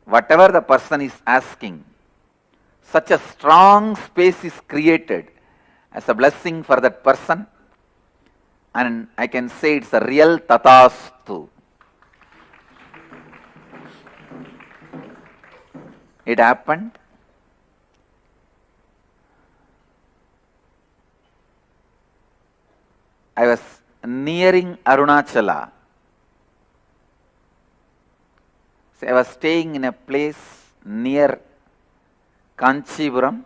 S3: Whatever the person is asking, such a strong space is created as a blessing for that person, and I can say it's a real tathastu. It happened. I was nearing Arunachala So I was staying in a place near Kanchipuram.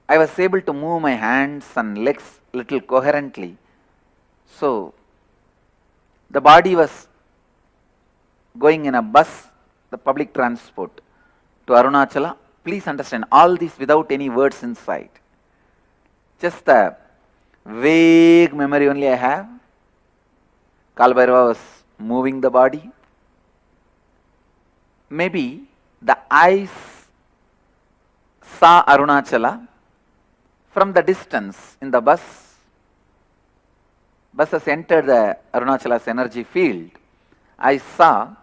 S3: I was able to move my hands and legs little coherently. So the body was going in a bus, the public transport, to Arunachala. Please understand, all this without any words inside. Just a vague memory only I have. Kalbhairava was moving the body. Maybe the eyes saw Arunachala from the distance in the bus. Bus has entered the Arunachala's energy field. I saw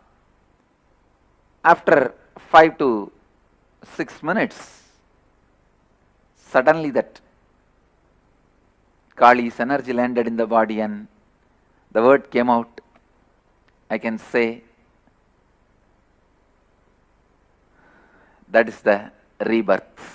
S3: after 5 to 6 minutes, suddenly that Kali's energy landed in the body and the word came out. I can say that is the rebirth.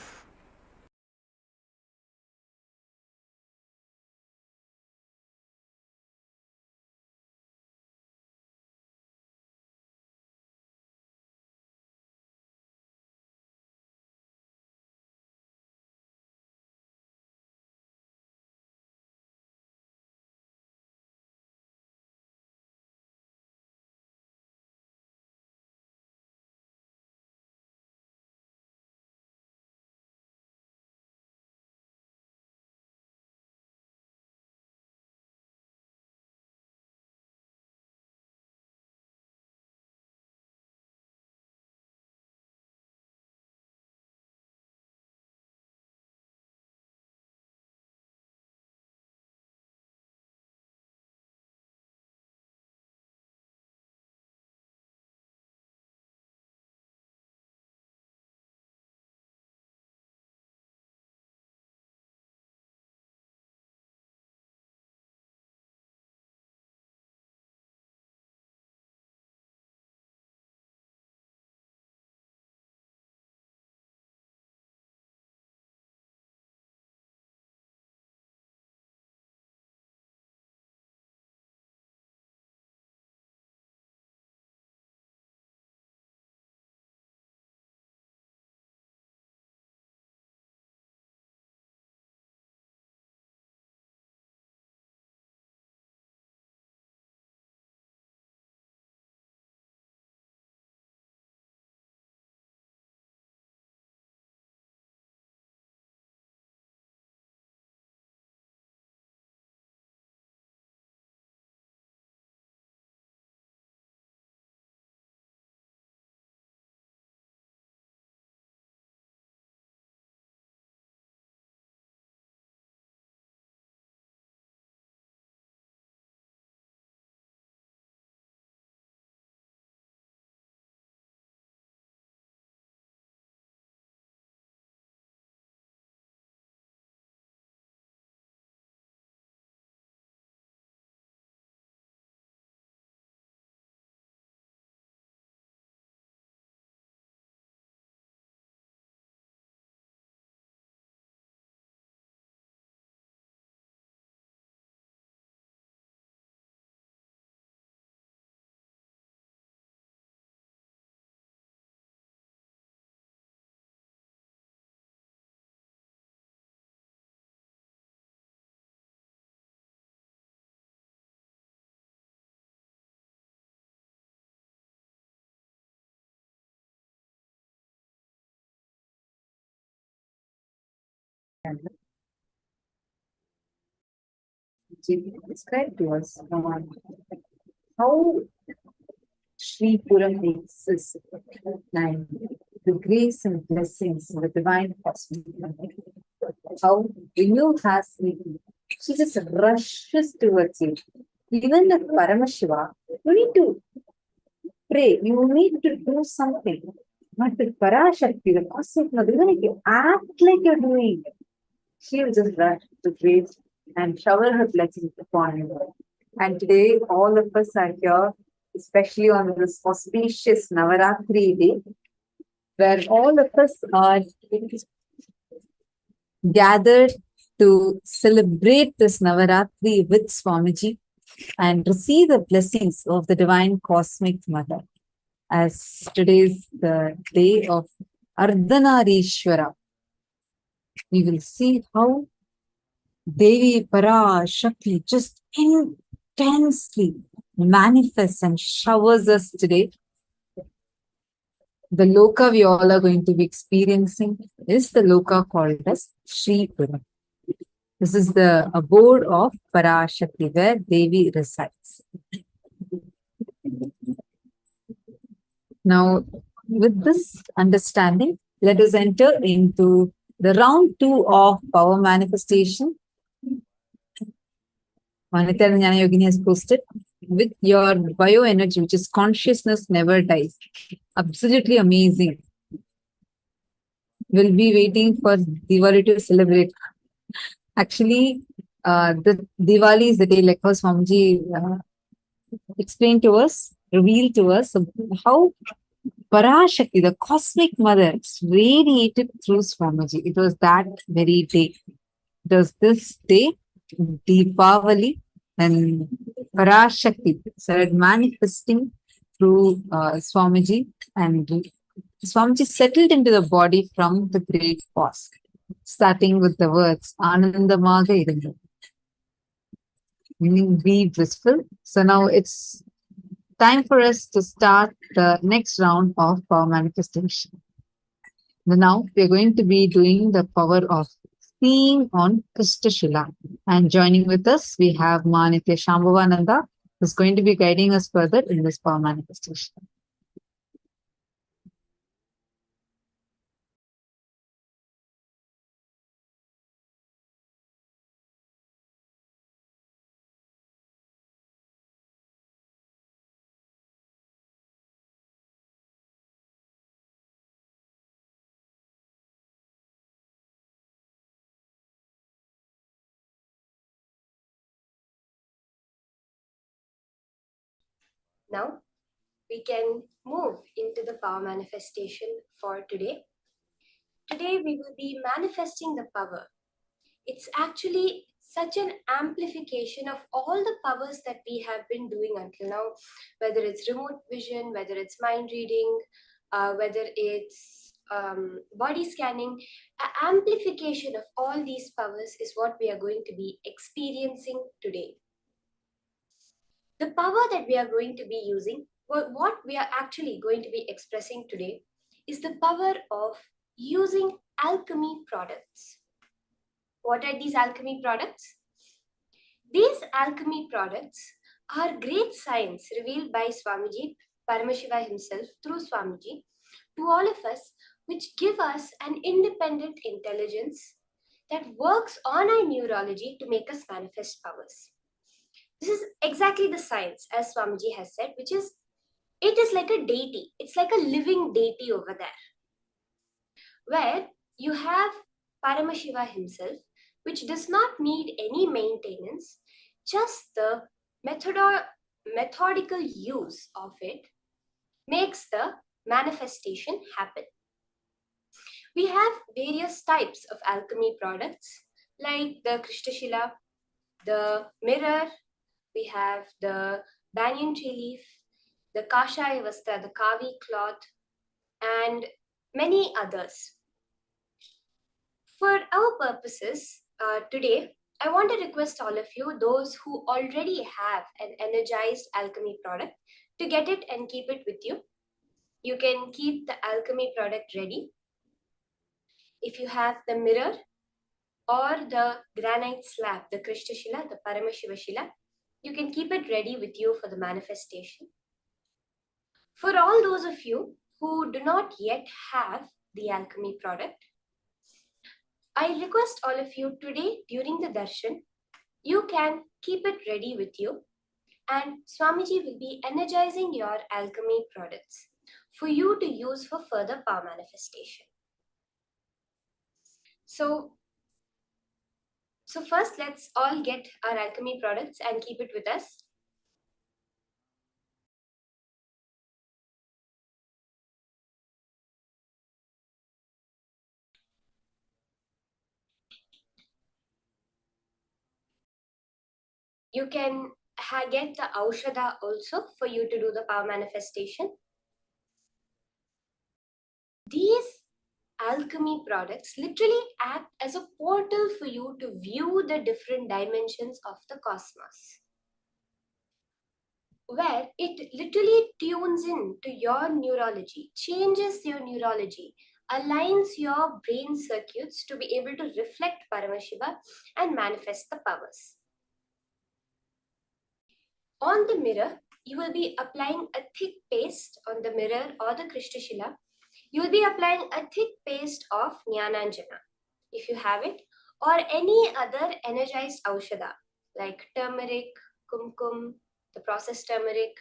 S7: Describe to us how Sri Puram exists and the grace and blessings of the divine cosmic mother. How Vinu has me, she just rushes towards you. Even at Paramashiva, you need to pray, you need to do something. But with Parashakti, the cosmic mother, even if you act like you're doing it, she will just rush to grace and shower her blessings upon you. And today, all of us are here, especially on this auspicious Navaratri day, where all of us are gathered to celebrate this Navaratri with Swamiji and receive the blessings of the Divine Cosmic Mother. as today is the day of Ardhanarishwara. We will see how Devi Parashakti just intensely manifests and showers us today. The loka we all are going to be experiencing is the loka called as Sripuram. This is the abode of Parashakti where Devi resides. Now, with this understanding, let us enter into the round 2 of power manifestation. Manitya Yogini has posted, with your bioenergy, which is consciousness never dies. Absolutely amazing. We'll be waiting for Diwali to celebrate. Actually, the Diwali is the day, like how Swamiji explained to us, revealed to us how Parashakti, the cosmic mother, radiated through Swamiji. It was that very day. It was this day, Deepavali, and Parashakti started manifesting through Swamiji, and Swamiji settled into the body from the great pause, starting with the words Anandamaga irundu, meaning be blissful. So now it's time for us to start the next round of power manifestation. Now we're going to be doing the power of seeing on Krishna. And joining with us, we have Manitya Shambhavananda, who's going to be guiding us further in this power manifestation.
S8: Now, we can move into the power manifestation for today. Today, we will be manifesting the power. It's actually such an amplification of all the powers that we have been doing until now, whether it's remote vision, whether it's mind reading, whether it's body scanning. An amplification of all these powers is what we are going to be experiencing today. The power that we are going to be using, what we are actually going to be expressing today, is the power of using alchemy products. What are these alchemy products? These alchemy products are great science revealed by Swamiji, Paramashiva himself through Swamiji to all of us, which give us an independent intelligence that works on our neurology to make us manifest powers. This is exactly the science, as Swamiji has said, which is, it is like a deity. It's like a living deity over there, where you have Paramashiva himself, which does not need any maintenance, just the methodical use of it makes the manifestation happen. We have various types of alchemy products, like the Krishna, the mirror, we have the banyan tree leaf, the kashaya vastra, the kavi cloth, and many others. For our purposes today, I want to request all of you, those who already have an energized alchemy product, to get it and keep it with you. You can keep the alchemy product ready. If you have the mirror or the granite slab, the Krishna Shila, the Paramashiva Shila, you can keep it ready with you for the manifestation. For all those of you who do not yet have the alchemy product, I request all of you today during the darshan, you can keep it ready with you, and Swamiji will be energizing your alchemy products for you to use for further power manifestation. So first, let's all get our alchemy products and keep it with us. You can get the Aushadha also for you to do the power manifestation. alchemy products literally act as a portal for you to view the different dimensions of the cosmos, where it literally tunes in to your neurology, changes your neurology, aligns your brain circuits to be able to reflect Paramashiva and manifest the powers. On the mirror, you will be applying a thick paste on the mirror or the Krishnashila. You will be applying a thick paste of Jnananjana, if you have it, or any other energized aushadha like turmeric, kumkum, the processed turmeric,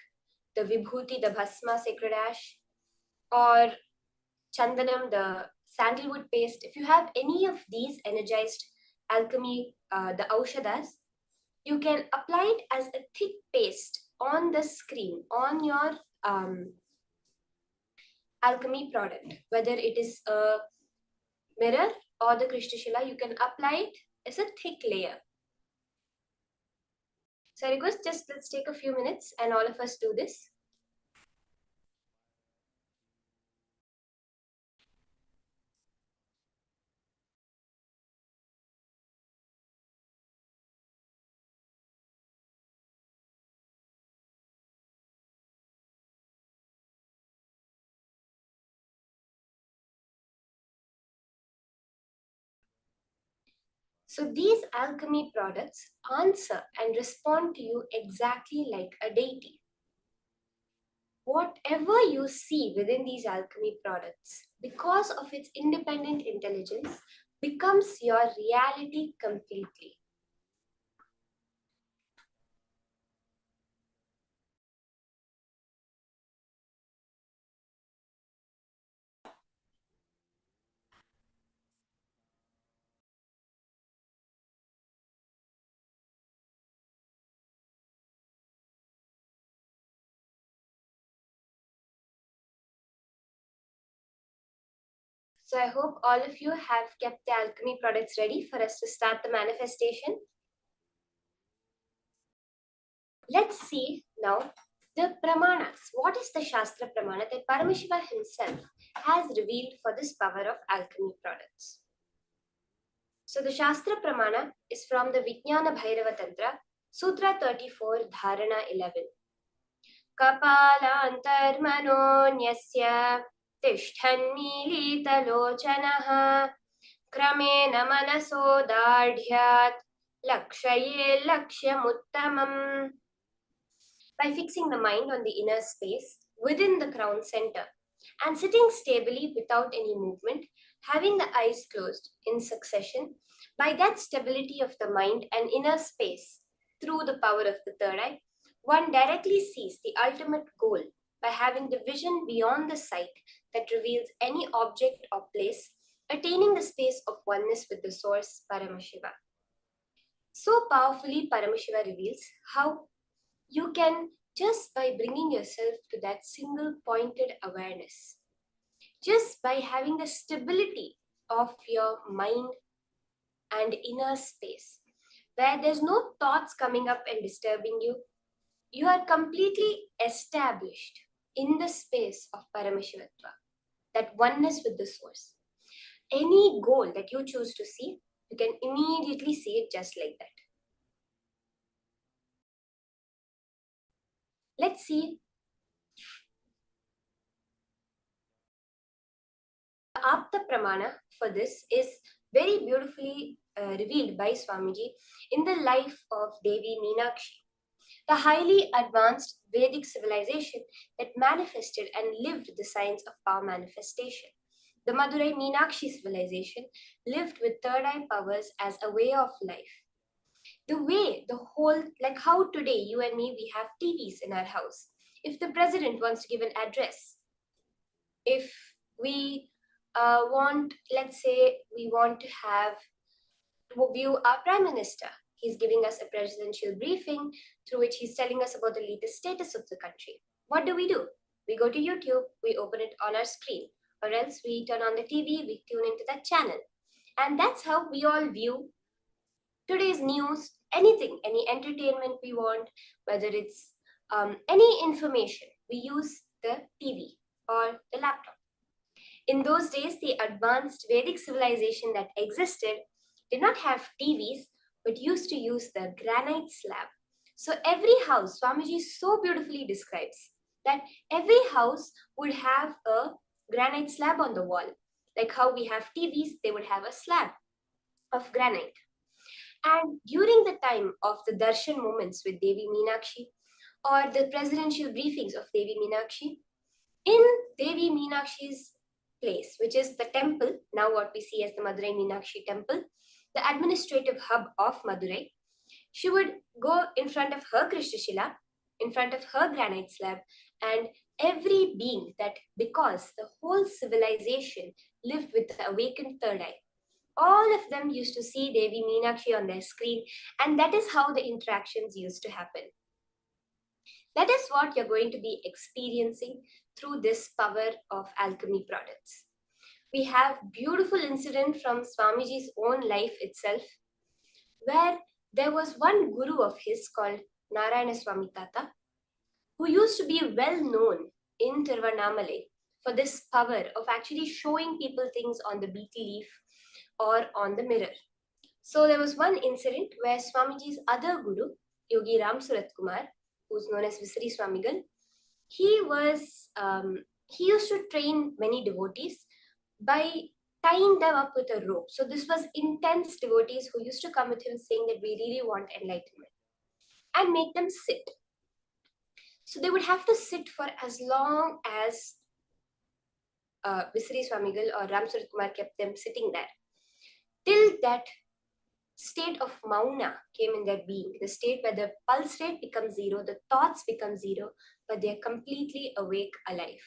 S8: the vibhuti, the bhasma, sacred ash, or chandanam, the sandalwood paste. If you have any of these energized alchemy, the aushadhas, you can apply it as a thick paste on the screen, on your alchemy product, whether it is a mirror or the Krishnashila, you can apply it as a thick layer. So I request just let's take a few minutes and all of us do this. So these alchemy products answer and respond to you exactly like a deity. Whatever you see within these alchemy products, because of its independent intelligence, becomes your reality completely. So I hope all of you have kept the alchemy products ready for us to start the manifestation. Let's see now the pramanas. What is the Shastra pramana that Paramashiva himself has revealed for this power of alchemy products? So the Shastra pramana is from the Vijnana Bhairava Tantra, Sutra 34, Dharana 11. Kapalantarmanonyasya tishthanmilitalochanaha kramena manaso dardhyat lakshaye lakshyamuttamam. By fixing the mind on the inner space within the crown center and sitting stably without any movement, having the eyes closed in succession, by that stability of the mind and inner space through the power of the third eye, one directly sees the ultimate goal by having the vision beyond the sight that reveals any object or place, attaining the space of oneness with the source, Paramashiva. So powerfully, Paramashiva reveals how you can, just by bringing yourself to that single pointed awareness, just by having the stability of your mind and inner space, where there's no thoughts coming up and disturbing you, you are completely established in the space of Paramashivatva, that oneness with the source. Any goal that you choose to see, you can immediately see it just like that. Let's see. The Apta Pramana for this is very beautifully revealed by Swamiji in the life of Devi Meenakshi, the highly advanced Vedic civilization that manifested and lived the science of power manifestation. The Madurai Meenakshi civilization lived with third eye powers as a way of life. The way, the whole, like how today you and me, we have TVs in our house. If the president wants to give an address, if we let's say we want to view our prime minister, he's giving us a presidential briefing through which he's telling us about the latest status of the country. What do? We go to YouTube, we open it on our screen, or else we turn on the TV, we tune into that channel. And that's how we all view today's news, anything, any entertainment we want, whether it's any information, we use the TV or the laptop. In those days, the advanced Vedic civilization that existed did not have TVs, but used to use the granite slab. So every house, Swamiji so beautifully describes that every house would have a granite slab on the wall. Like how we have TVs, they would have a slab of granite. And during the time of the darshan moments with Devi Meenakshi or the presidential briefings of Devi Meenakshi, in Devi Meenakshi's place, which is the temple, now what we see as the Madurai Meenakshi temple, the administrative hub of Madurai, she would go in front of her Krishnashila, in front of her granite slab, and every being that, because the whole civilization lived with the awakened third eye, all of them used to see Devi Meenakshi on their screen, and that is how the interactions used to happen. That is what you're going to be experiencing through this power of alchemy products. We have beautiful incident from Swamiji's own life itself, where there was one guru of his called Narayana Swami Tata, who used to be well known in Tiruvannamalai for this power of actually showing people things on the betel leaf or on the mirror. So there was one incident where Swamiji's other guru, Yogi Ram Surat Kumar, who's known as Visri Swamigal, he used to train many devotees by tying them up with a rope. So this was intense devotees who used to come with him saying that we really want enlightenment, and make them sit. So they would have to sit for as long as Visri Swamigal or Ram Surat Kumar kept them sitting there, till that state of mauna came in their being, the state where the pulse rate becomes zero, the thoughts become zero, but they are completely awake, alive.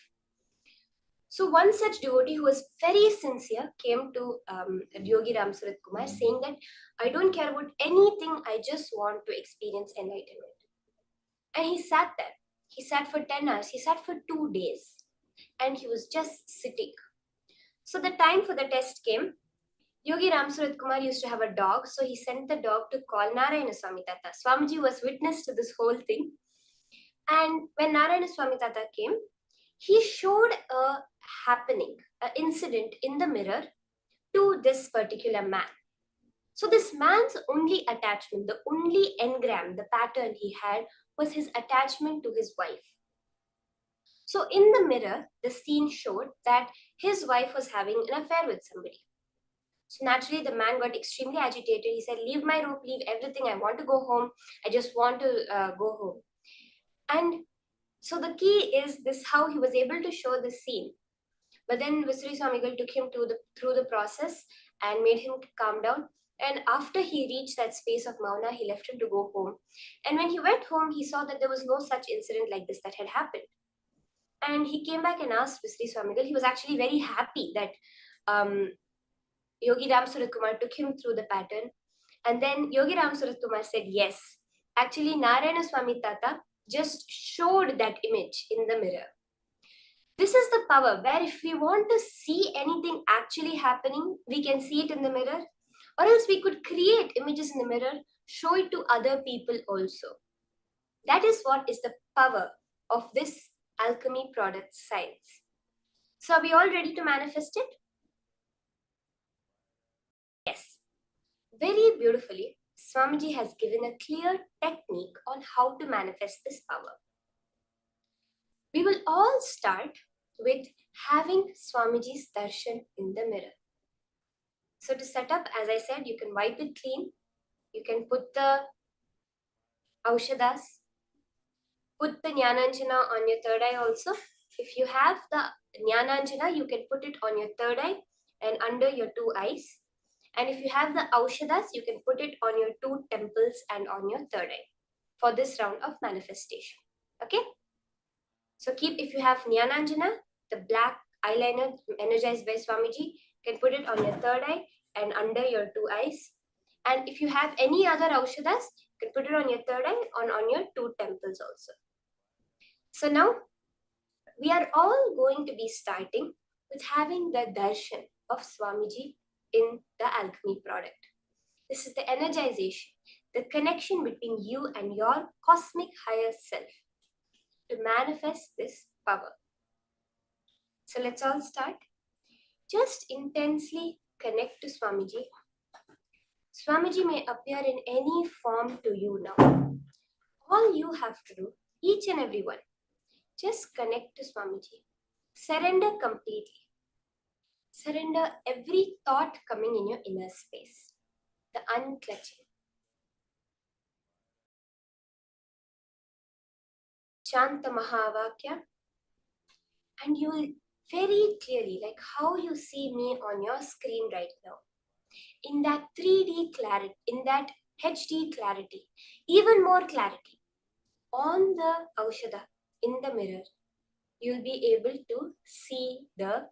S8: So one such devotee who was very sincere came to Yogi Ram Surat Kumar saying that I don't care about anything, I just want to experience enlightenment. And he sat there. He sat for 10 hours, he sat for 2 days, and he was just sitting. So the time for the test came. Yogi Ram Surat Kumar used to have a dog, so he sent the dog to call Narayana Swami Tata. Swamiji was witness to this whole thing. And when Narayana Swami Tata came, he showed a happening, an incident in the mirror to this particular man. So this man's only attachment, the only engram, the pattern he had was his attachment to his wife. So in the mirror, the scene showed that his wife was having an affair with somebody. So naturally, the man got extremely agitated. He said, leave my rope, leave everything. I want to go home. I just want to go home. And so the key is this, how he was able to show the scene. But then Visri Swamigal took him through the process and made him calm down. And after he reached that space of mauna, he left him to go home. And when he went home, he saw that there was no such incident like this that had happened. And he came back and asked Visri Swamigal. He was actually very happy that Yogi Ram Surat Kumar took him through the pattern. And then Yogi Ram Surat Kumar said, yes, actually Narayana Swami Tata just showed that image in the mirror. This is the power where if we want to see anything actually happening, we can see it in the mirror, or else we could create images in the mirror, show it to other people also. That is what is the power of this alchemy product science. So are we all ready to manifest it? Yes. Very beautifully, Swamiji has given a clear technique on how to manifest this power. We will all start with having Swamiji's darshan in the mirror. So to set up, as I said, you can wipe it clean. You can put the aushadas, put the Jnananjana on your third eye also. If you have the Jnananjana, you can put it on your third eye and under your 2 eyes. And if you have the aushadas, you can put it on your 2 temples and on your third eye for this round of manifestation. Okay? So if you have Jnananjana, the black eyeliner energized by Swamiji, you can put it on your third eye and under your 2 eyes. And if you have any other aushadas, you can put it on your third eye and on your 2 temples also. So now, we are all going to be starting with having the darshan of Swamiji in the alchemy product. This is the energization, the connection between you and your cosmic higher self to manifest this power. So let's all start. just intensely connect to Swamiji. Swamiji may appear in any form to you now. All you have to do, each and every one, just connect to Swamiji. Surrender completely. Surrender every thought coming in your inner space. The unclutching. Chanta Mahavakya. And you will very clearly, like how you see me on your screen right now, in that 3D clarity, in that HD clarity, even more clarity, on the Aushadha, in the mirror, you'll be able to see the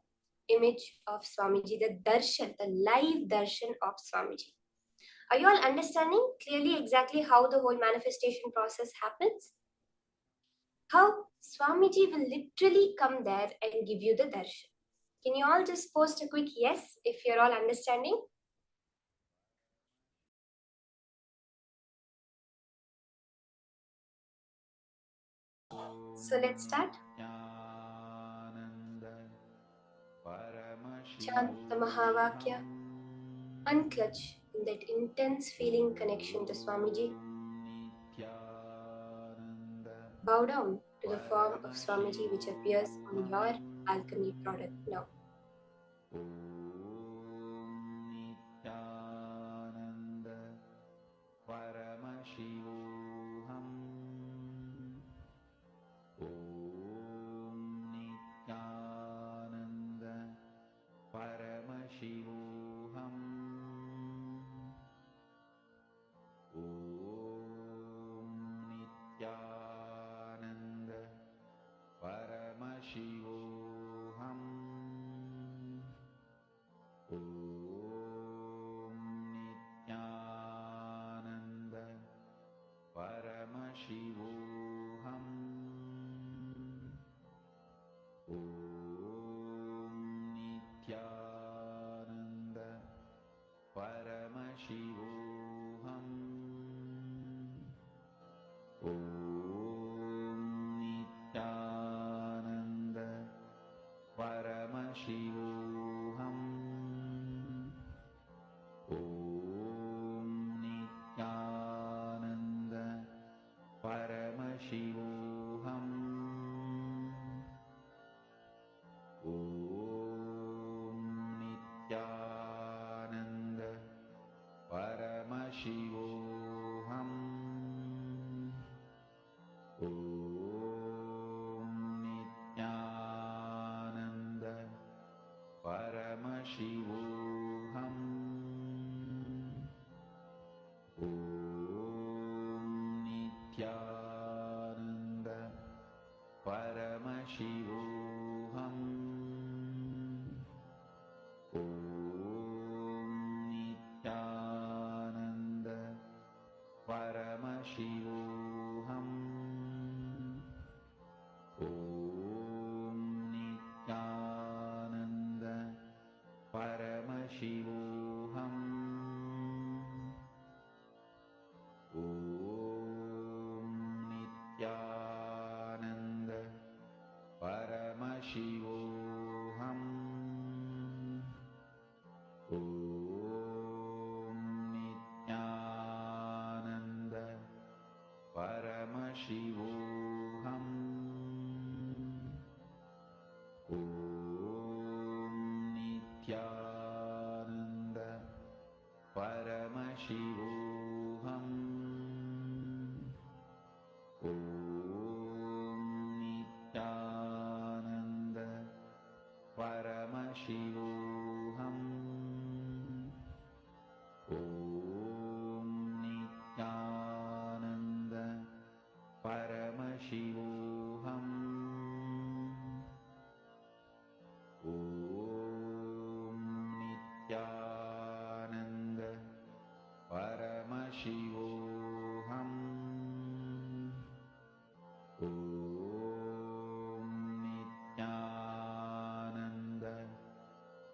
S8: image of Swamiji, the darshan, the live darshan of Swamiji. Are you all understanding clearly exactly how the whole manifestation process happens? How Swamiji will literally come there and give you the darshan. Can you all just post a quick yes if you're all understanding? So let's start. Chant the Mahavakya. Unclutch in that intense feeling connection to Swamiji. Bow down to the form of Swamiji which appears on your alchemy product now.
S3: Paramashivoham. Om Nityananda Paramashivoham. Om Nityananda Paramashivoham. Om Nityananda Paramashivoham. Om Nityananda Paramashivoham. Om Nityananda Paramashivoham. Om Nityananda Paramashivoham. Om Nityananda Paramashivoham. Om Nityananda Paramashivoham. Om Nityananda Paramashivoham. Om Nityananda Paramashivoham. Om Nityananda Paramashivoham. Om Nityananda Paramashivoham. Om Nityananda Paramashivoham. Om Nityananda Paramashivoham. Om Nityananda Paramashivoham. Om Nityananda Paramashivoham. Om Nityananda Paramashivoham. Om Nityananda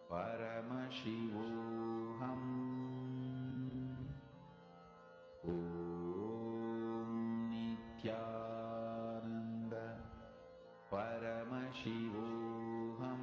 S3: Paramashivoham. Om Nityananda Paramashivoham.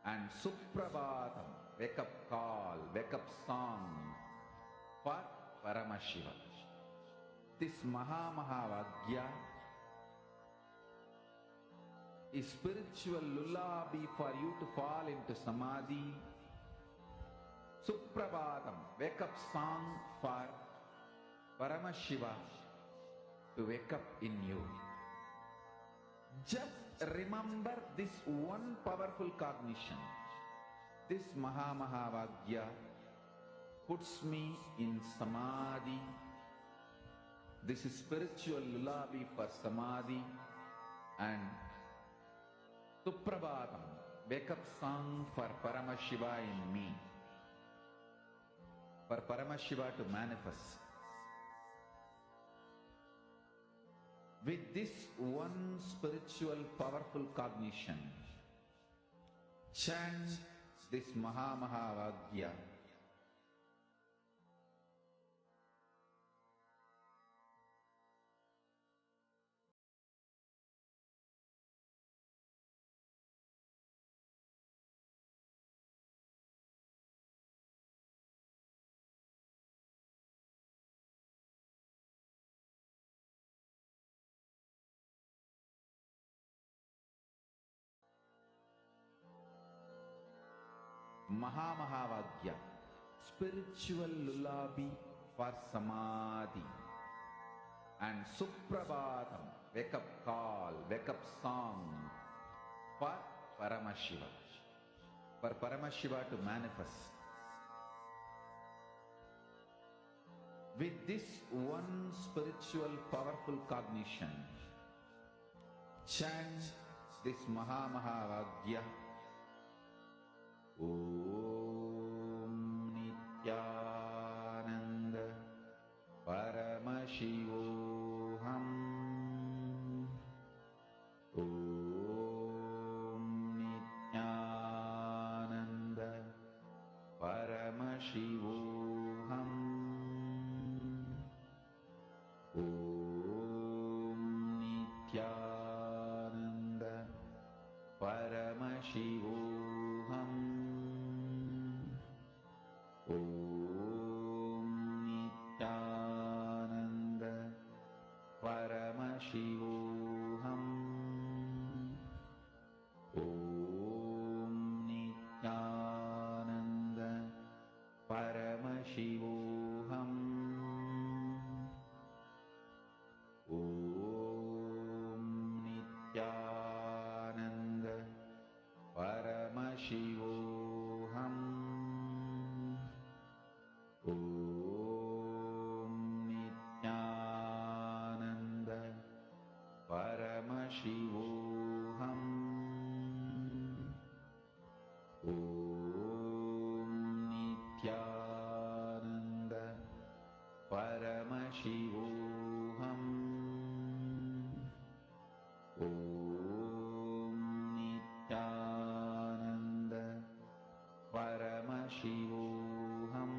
S3: and Suprabhatam, wake up call, wake up song for Paramashiva. This Mahavagya is spiritual lullaby for you to fall into Samadhi. Suprabhatam, wake up song for Paramashiva to wake up in you. Just remember this one powerful cognition. This Mahavagya puts me in Samadhi. This is spiritual lullaby for Samadhi. And Suprabhatam, wake up song for Paramashiva in me. For Paramashiva to manifest. With this one spiritual powerful cognition, chant this Mahavagya. Mahavagya, spiritual lullaby for Samadhi. And Suprabhatam, wake up call, wake up song for Paramashiva. For Paramashiva to manifest. With this one spiritual powerful cognition, chant this Mahavagya. Om Nityananda Paramashivoham. Om Nityananda Paramashivoham. Om Nityananda Paramashivoham. Om Nityananda Paramashivoham. Om Nityananda Paramashivoham. Om Nityananda Paramashivoham. Om Nityananda Paramashivoham. Om Nityananda Paramashivoham. Om Nityananda Paramashivoham. Om Nityananda Paramashivoham.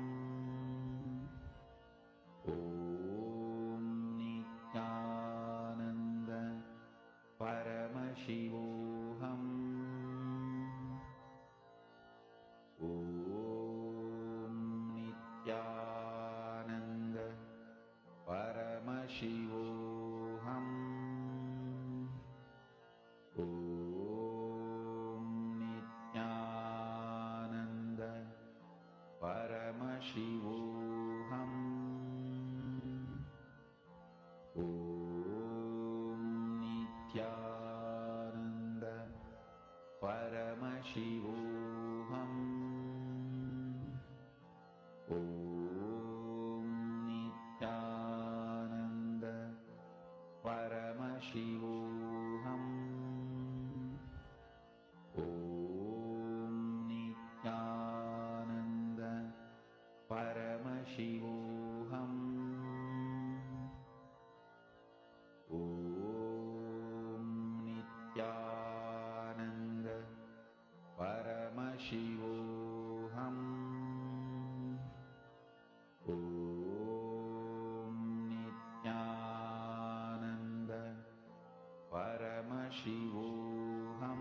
S3: Om Nityananda Paramashivoham. Om Nityananda Paramashivoham. Om Nityananda Paramashivoham. Om Nityananda Paramashivoham. Om Nityananda Paramashivoham. Om Nityananda Paramashivoham. Om Nityananda Paramashivoham.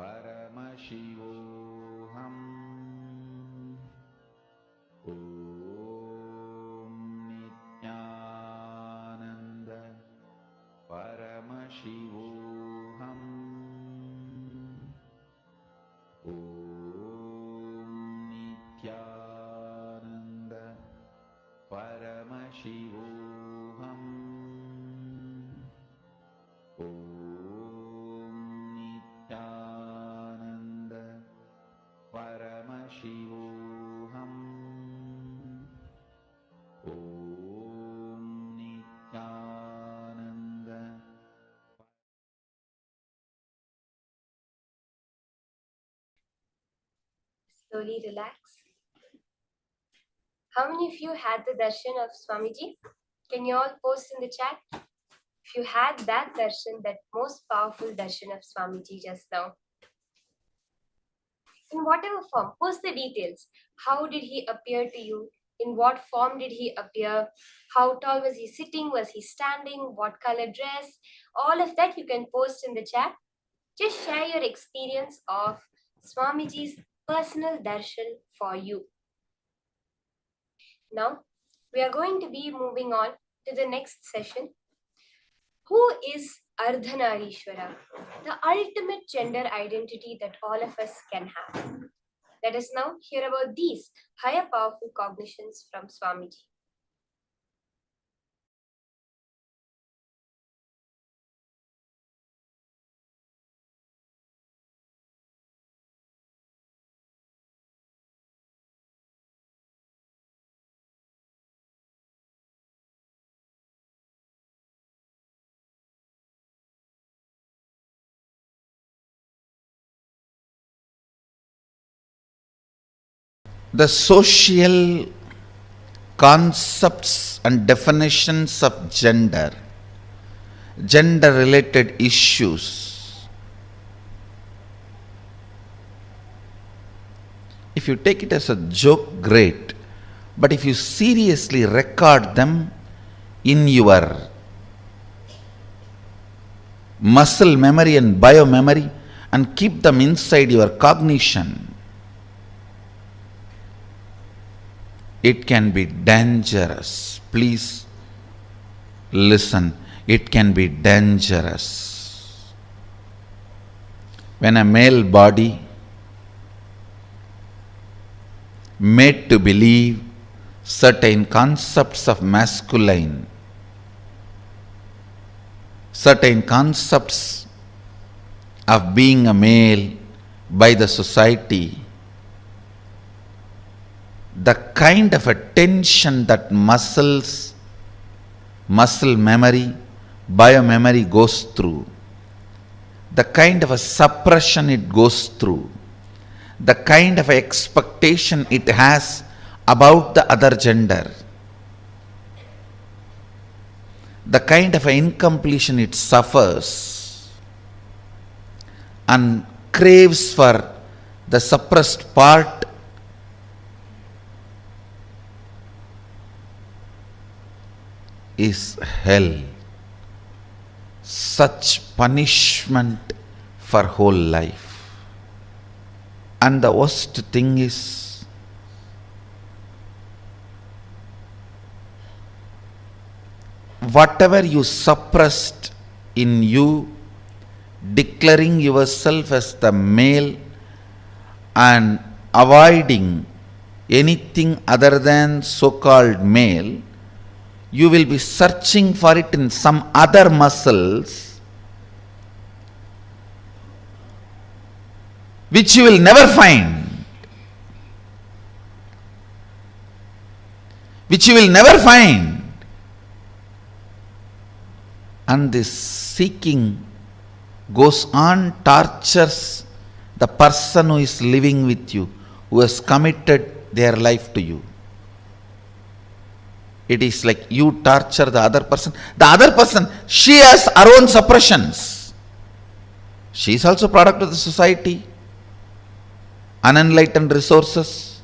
S8: slowly relax. How many of you had the darshan of Swamiji? Can you all post in the chat? If you had that darshan, that most powerful darshan of Swamiji just now, in whatever form, post the details. How did he appear to you? In what form did he appear? How tall was he sitting? Was he standing? What color dress? All of that you can post in the chat. Just share your experience of Swamiji's personal darshan for you. Now, we are going to be moving on to the next session. Who is Ardhanarishwara? The ultimate gender identity that all of us can have. Let us now hear about these higher powerful cognitions from Swamiji.
S3: The social concepts and definitions of gender related issues, if you take it as a joke, great, but if you seriously record them in your muscle memory and biomemory and keep them inside your cognition, it can be dangerous. Please listen. It can be dangerous. When a male body made to believe certain concepts of masculine, certain concepts of being a male by the society, the kind of a tension that muscle memory, biomemory goes through, the kind of a suppression it goes through, the kind of expectation it has about the other gender, the kind of incompletion it suffers and craves for the suppressed part, is hell. Such punishment for whole life. And the worst thing is, whatever you suppressed in you, declaring yourself as the male and avoiding anything other than so-called male, you will be searching for it in some other muscles which you will never find. Which you will never find. And this seeking goes on, tortures the person who is living with you, who has committed their life to you. It is like you torture the other person. The other person, she has her own suppressions. She is also product of the society. Unenlightened resources.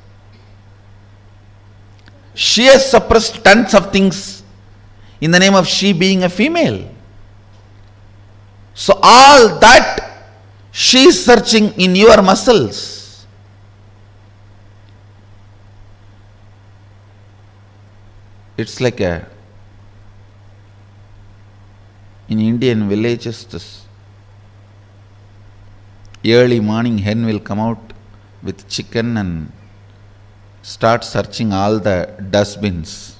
S3: She has suppressed tons of things in the name of she being a female. So all that she is searching in your muscles. It's like in Indian villages, this early morning hen will come out with chicken and start searching all the dustbins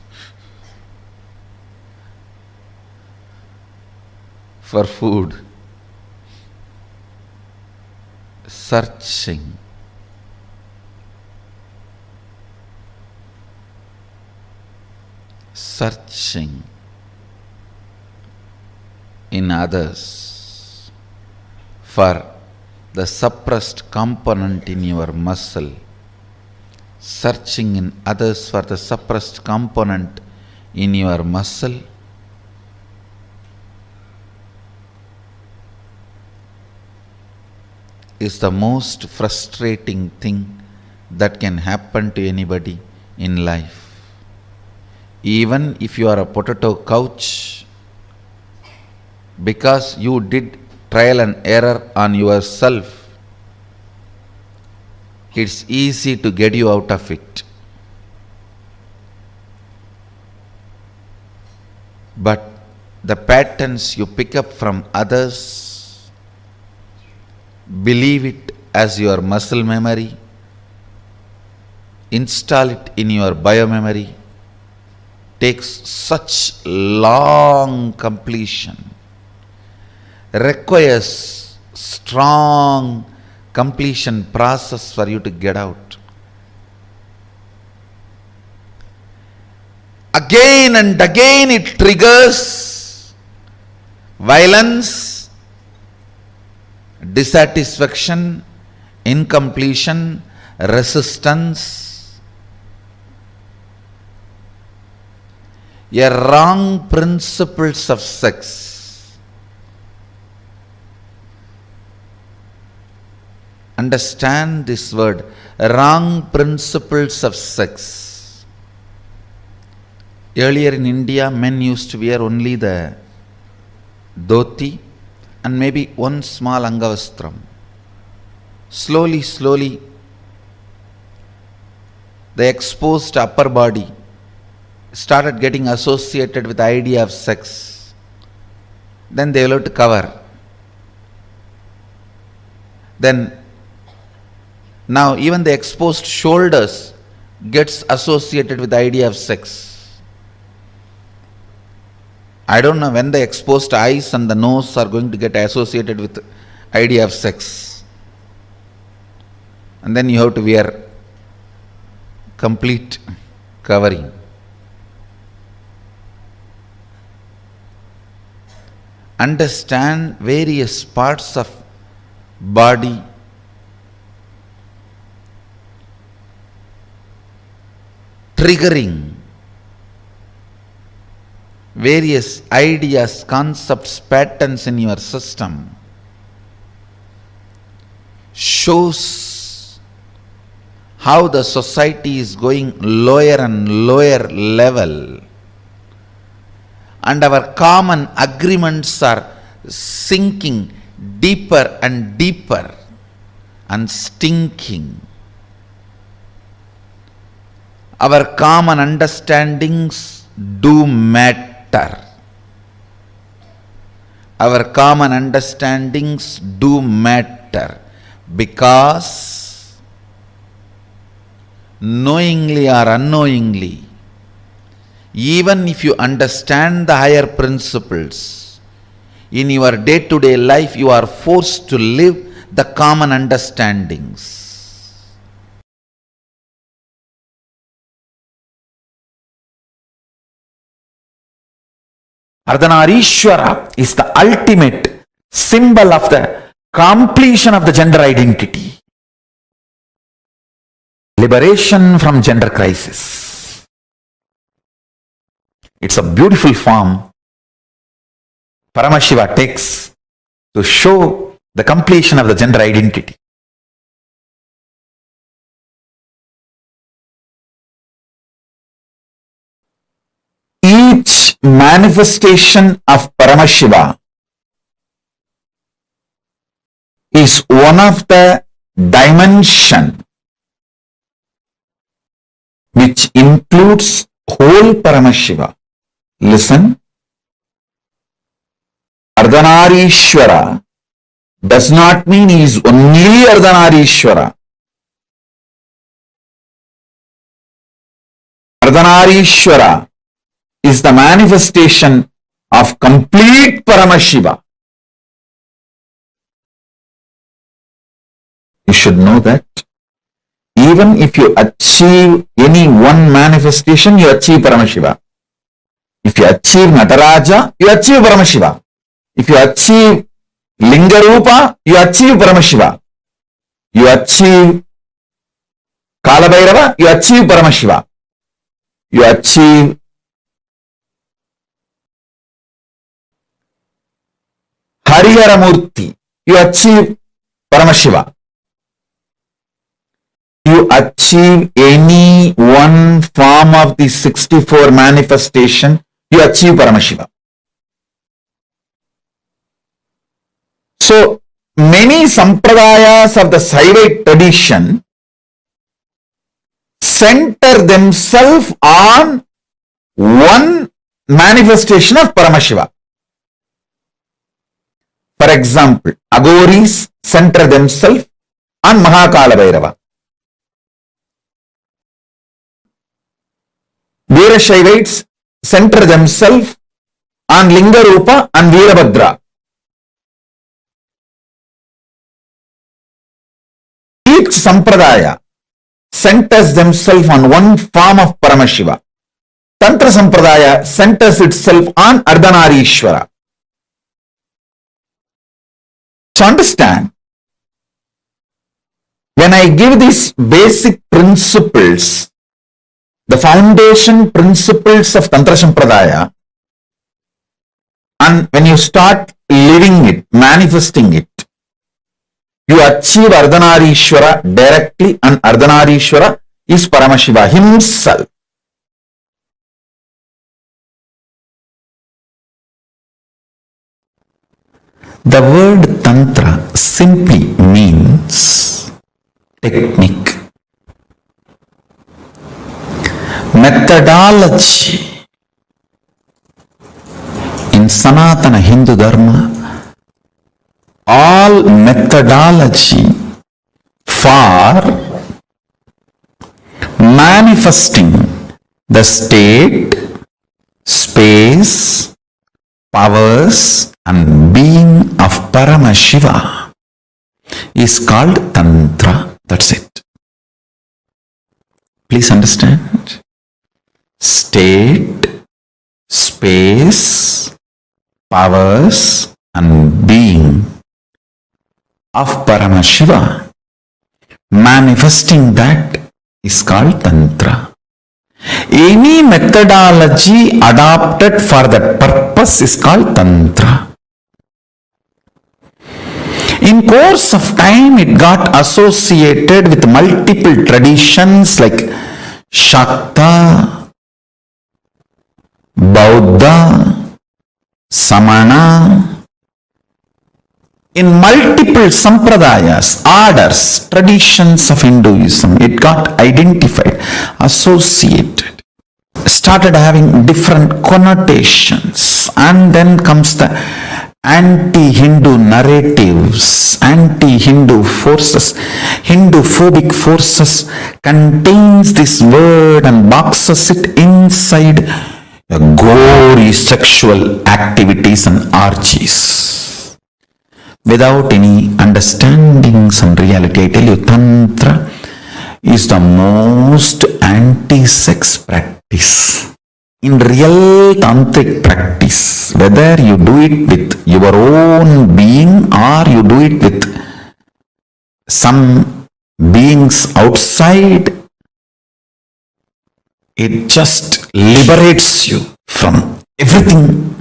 S3: for food. Searching. Searching in others for the suppressed component in your muscle searching in others for the suppressed component in your muscle, is the most frustrating thing that can happen to anybody in life. Even if you are a potato couch, because you did trial and error on yourself, it's easy to get you out of it. But the patterns you pick up from others, believe it as your muscle memory, install it in your biomemory, takes such long completion, requires strong completion process for you to get out. Again and again it triggers violence, dissatisfaction, incompletion, resistance, a wrong principles of sex. Understand this word, wrong principles of sex. Earlier in India, men used to wear only the dhoti and maybe one small angavastram. Slowly, the exposed upper body started getting associated with the idea of sex. Then they will have to cover. Then now even the exposed shoulders gets associated with the idea of sex. I don't know when the exposed eyes and the nose are going to get associated with the idea of sex. And then you have to wear complete covering. Understand various parts of body triggering various ideas, concepts, patterns in your system shows how the society is going lower and lower level, and our common agreements are sinking deeper and deeper and stinking. Our common understandings do matter. Our common understandings do matter because knowingly or unknowingly, even if you understand the higher principles, in your day-to-day life you are forced to live the common understandings. Ardhanarishwara is the ultimate symbol of the completion of the gender identity. Liberation from gender crisis. It's a beautiful form Paramashiva takes to show the completion of the gender identity. Each manifestation of Paramashiva is one of the dimension which includes whole Paramashiva. Listen, Ardhanarishwara does not mean he is only Ardhanarishwara. Ardhanarishwara is the manifestation of complete Paramashiva. You should know that. Even if you achieve any one manifestation, you achieve Paramashiva. If you achieve Nataraja, you achieve Paramashiva. If you achieve Lingarupa, you achieve Paramashiva. You achieve
S9: Kalabhairava, you achieve Paramashiva. You achieve Hariharamurti, you achieve Paramashiva. You achieve any one form of the 64 manifestation, you achieve Paramashiva. So, many sampradayas of the Shaivite tradition center themselves on one manifestation of Paramashiva. For example, Aghoris center themselves on Mahakala Bhairava. Veera Shaivites center themselves on Lingarupa and Veerabhadra. Each sampradaya centers themselves on one form of Paramashiva. Tantra sampradaya centers itself on Ardhanarishwara. So understand, when I give these basic principles, the foundation principles of Tantra Sampradaya, and when you start living it, manifesting it, you achieve Ardhanarishwara directly, and Ardhanarishwara is Paramashiva himself. The word Tantra simply means technique, methodology. In Sanatana Hindu Dharma, all methodology for manifesting the state, space, powers and being of Paramashiva is called Tantra. That's it. Please understand. State, space, powers and being of Paramashiva, manifesting that is called Tantra. Any methodology adopted for that purpose is called Tantra. In course of time, it got associated with multiple traditions like Shakta, Bauddha, Samana. In multiple sampradayas, orders, traditions of Hinduism, it got identified, associated, started having different connotations, and then comes the anti-Hindu narratives, anti-Hindu forces, Hindu-phobic forces contains this word and boxes it inside gory sexual activities and orgies. Without any understandings and reality, I tell you, Tantra is the most anti-sex practice. In real tantric practice, whether you do it with your own being or you do it with some beings outside, it just liberates you from everything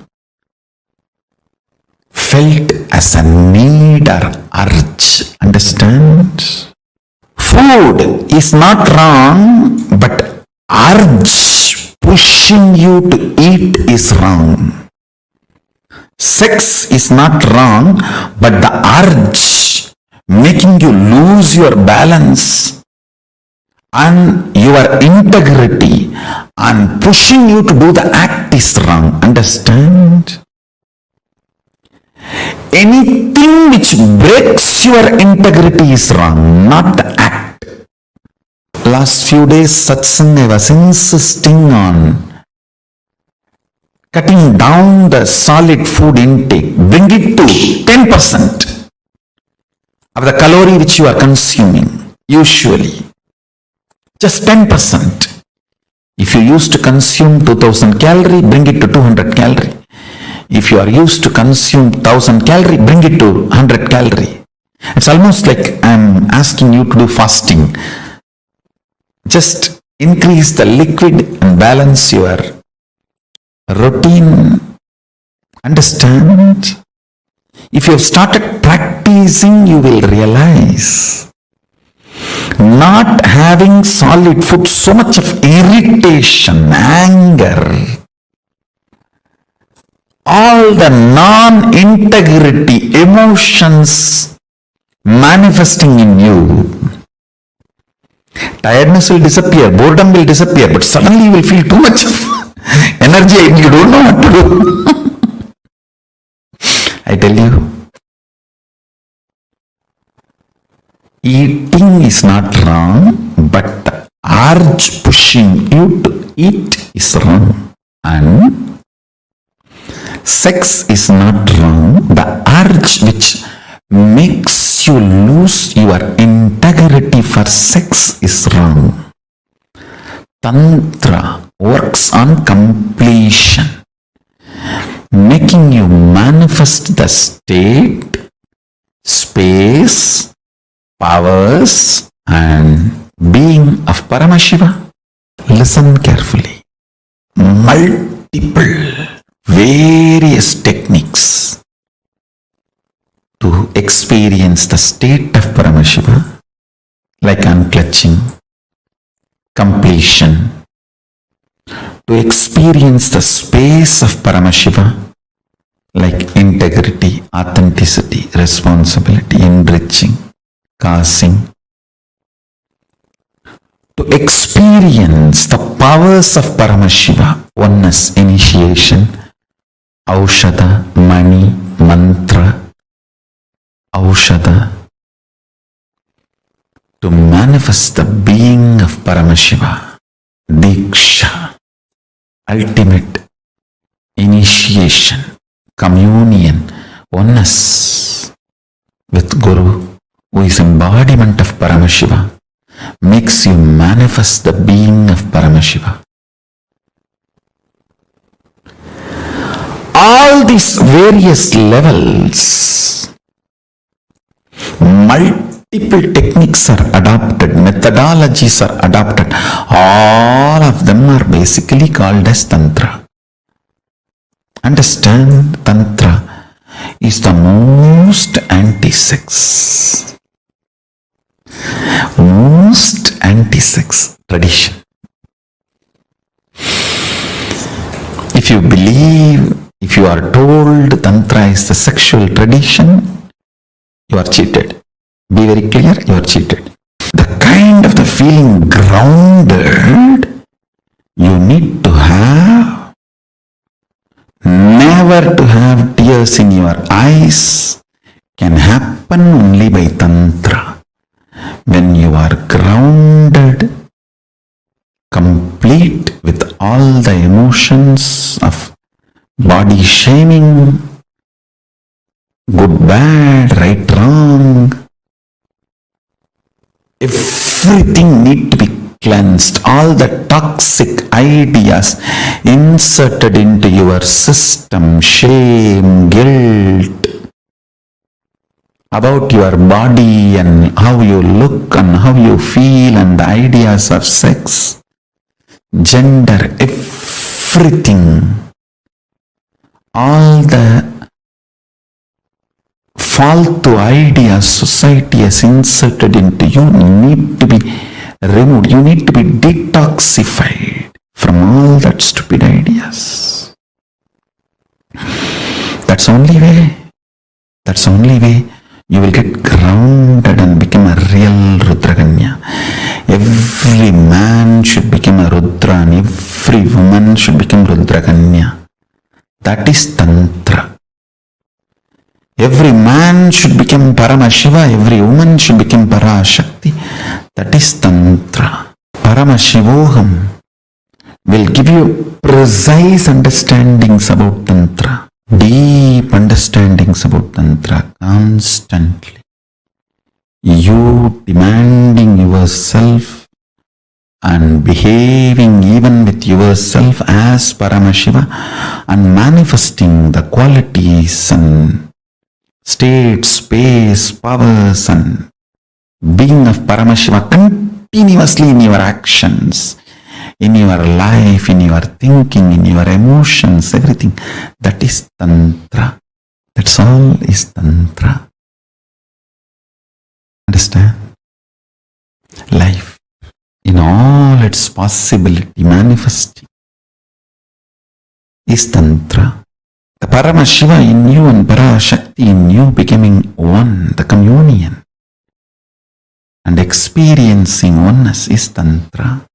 S9: felt as a need or urge. Understand? Food is not wrong, but urge pushing you to eat is wrong. Sex is not wrong, but the urge making you lose your balance and your integrity and pushing you to do the act is wrong. Understand? Anything which breaks your integrity is wrong, not the act. Last few days, satsang, I was insisting on cutting down the solid food intake. Bring it to 10% of the calorie which you are consuming, usually. Just 10%. If you used to consume 2000 calorie, bring it to 200 calorie. If you are used to consume 1000 calorie, bring it to 100 calorie. It's almost like I'm asking you to do fasting. Just increase the liquid and balance your routine. Understand? If you have started practicing, you will realize not having solid food, so much of irritation, anger, all the non-integrity emotions manifesting in you. Tiredness will disappear, boredom will disappear, but suddenly you will feel too much of energy and you don't know what to do. I tell you, eating is not wrong, but the urge pushing you to eat is wrong. And sex is not wrong. The urge which makes you lose your integrity for sex is wrong. Tantra works on completion, making you manifest the state, space, powers and being of Paramashiva. Listen carefully. Multiple various techniques to experience the state of Paramashiva, like unclutching, completion, to experience the space of Paramashiva, like integrity, authenticity, responsibility, enriching, causing, to experience the powers of Paramashiva, oneness, initiation, Aushada, Mani, Mantra, Aushada, to manifest the being of Paramashiva, Diksha, ultimate initiation, communion, oneness with Guru, who is embodiment of Paramashiva, makes you manifest the being of Paramashiva. All these various levels, multiple techniques are adopted, methodologies are adopted. All of them are basically called as Tantra. Understand, Tantra is the most anti-sex, most anti-sex tradition. If you believe, if you are told Tantra is the sexual tradition, you are cheated. Be very clear, you are cheated. The kind of the feeling grounded you need to have, never to have tears in your eyes, can happen only by Tantra. When you are grounded, complete with all the emotions of body shaming, good, bad, right, wrong, everything need to be cleansed. All the toxic ideas inserted into your system, shame, guilt about your body and how you look and how you feel and the ideas of sex, gender, everything, all the false ideas society has inserted into you need to be removed. You need to be detoxified from all that stupid ideas. That's the only way. That's the only way you will get grounded and become a real Rudraganya. Every man should become a Rudra and every woman should become Rudraganya. That is Tantra. Every man should become Paramashiva, every woman should become Parashakti. That is Tantra. Paramashivoham will give you precise understandings about Tantra, deep understandings about Tantra constantly. You demanding yourself and behaving even with yourself as Paramashiva and manifesting the qualities and state, space, powers and being of Paramashiva continuously in your actions, in your life, in your thinking, in your emotions, everything. That is Tantra. That's all is Tantra. Understand? Life in all its possibility manifesting is Tantra. The Paramashiva in you and Parashakti in you becoming one, the communion and experiencing oneness is Tantra.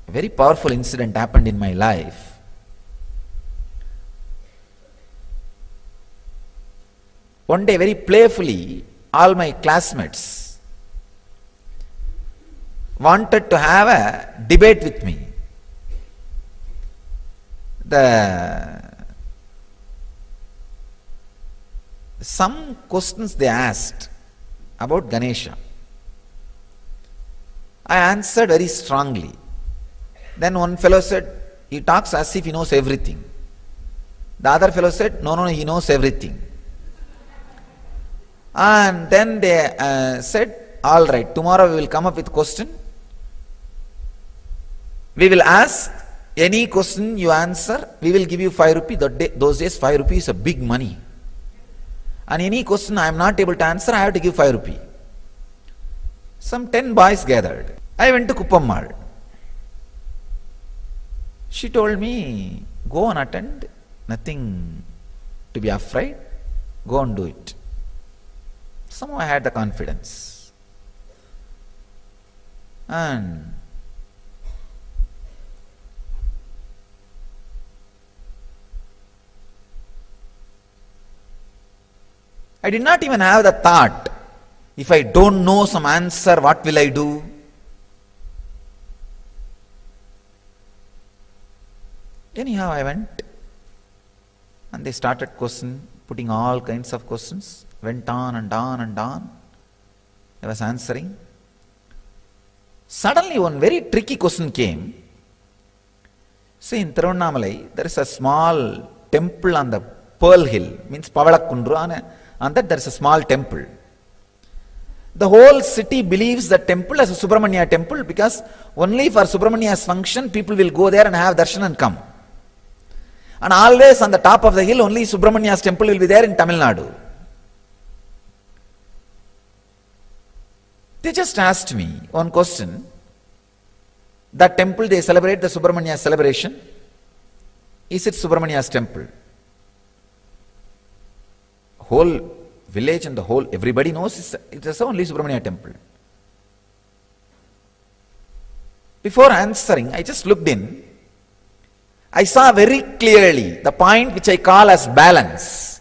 S9: A very powerful incident happened in my life. One day, very playfully, all my classmates wanted to have a debate with me. Some questions they asked about Ganesha. I answered very strongly. Then one fellow said, he talks as if he knows everything. The other fellow said, no, he knows everything. And then they said, all right, tomorrow we will come up with question. We will ask any question you answer, we will give you 5 rupees. Those days 5 rupees is a big money. And any question I am not able to answer, I have to give 5 rupees. Some 10 boys gathered. I went to Kuppammal. She told me, go and attend, nothing to be afraid, go and do it. Somehow I had the confidence. And I did not even have the thought, if I don't know some answer, what will I do? Anyhow, I went and they started putting all kinds of questions. Went on and on and on. I was answering. Suddenly one very tricky question came. See, in Tiruvannamalai, there is a small temple on the Pearl Hill, means Pavalakundru, and that there is a small temple. The whole city believes the temple as a Subramanya temple because only for Subramanya's function people will go there and have darshan and come. And always on the top of the hill only Subramanya's temple will be there in Tamil Nadu. They just asked me one question. That temple they celebrate the Subramanya celebration. Is it Subramanya's temple? Whole village and the whole, everybody knows it is only Subramanya temple. Before answering, I just looked in. I saw very clearly the point which I call as balance.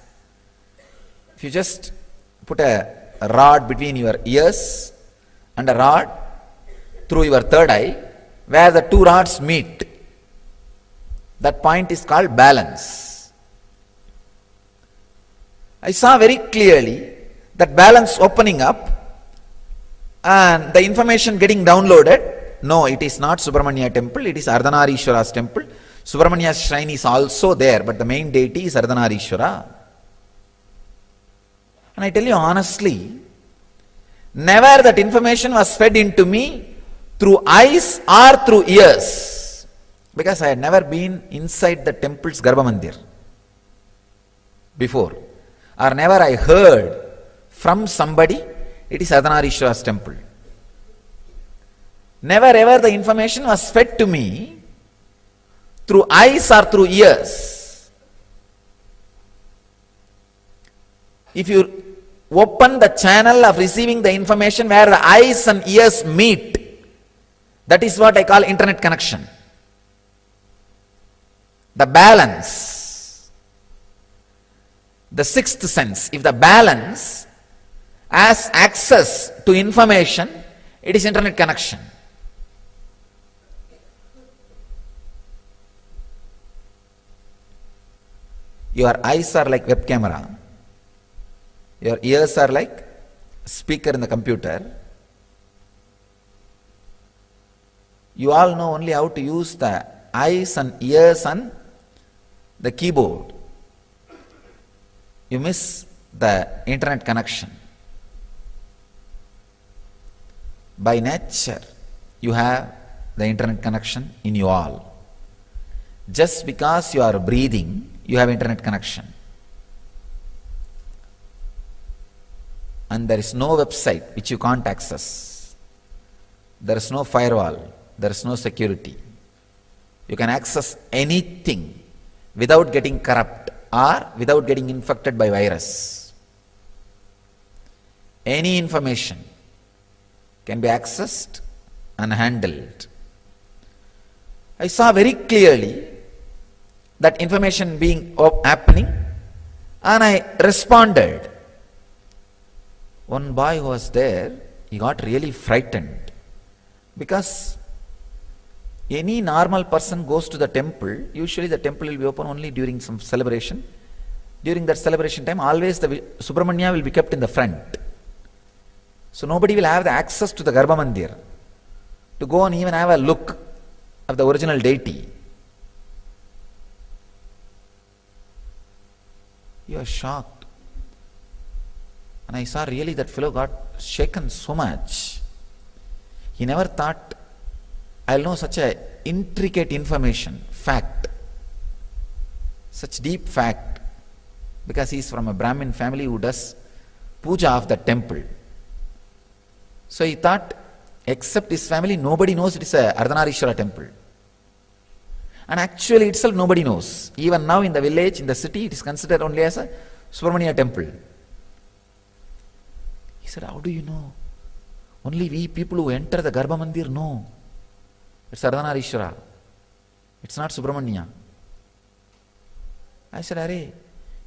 S9: If you just put a rod between your ears and a rod through your third eye, where the two rods meet, that point is called balance. I saw very clearly that balance opening up and the information getting downloaded. No, it is not Subramanya temple, it is Ardhanarishwara's temple. Subramanya's shrine is also there, but the main deity is Ardhanarishwara. And I tell you honestly, never that information was fed into me through eyes or through ears, because I had never been inside the temple's Garbha Mandir before, or never I heard from somebody it is Ardhanarishwara's temple. Never ever the information was fed to me through eyes or through ears. If you open the channel of receiving the information where the eyes and ears meet, that is what I call internet connection. The balance, the sixth sense. If the balance has access to information, it is internet connection. Your eyes are like web camera. Your ears are like speaker in the computer. You all know only how to use the eyes and ears and the keyboard.
S3: you miss the internet connection. By nature, you have the internet connection in you all. Just because you are breathing, you have internet connection. And there is no website which you can't access. There is no firewall. There is no security. You can access anything without getting corrupt or without getting infected by virus. Any information can be accessed and handled. I saw very clearly that information being happening, and I responded. One boy who was there, he got really frightened, because any normal person goes to the temple, usually the temple will be open only during some celebration. During that celebration time, always the Subramanya will be kept in the front. So nobody will have the access to the Garbha Mandir to go and even have a look of the original deity. You are shocked. And I saw really that fellow got shaken so much. He never thought, I'll know such a intricate information, fact, such deep fact, because he is from a Brahmin family who does puja of the temple. So he thought, except his family, nobody knows it is a Ardhanarishwara temple. And actually itself nobody knows. Even now in the village, in the city, it is considered only as a Subramanya temple. He said, how do you know? Only we people who enter the Garbha Mandir know. It's Ardhanarishwara. It's not Subramanya. I said, Arey,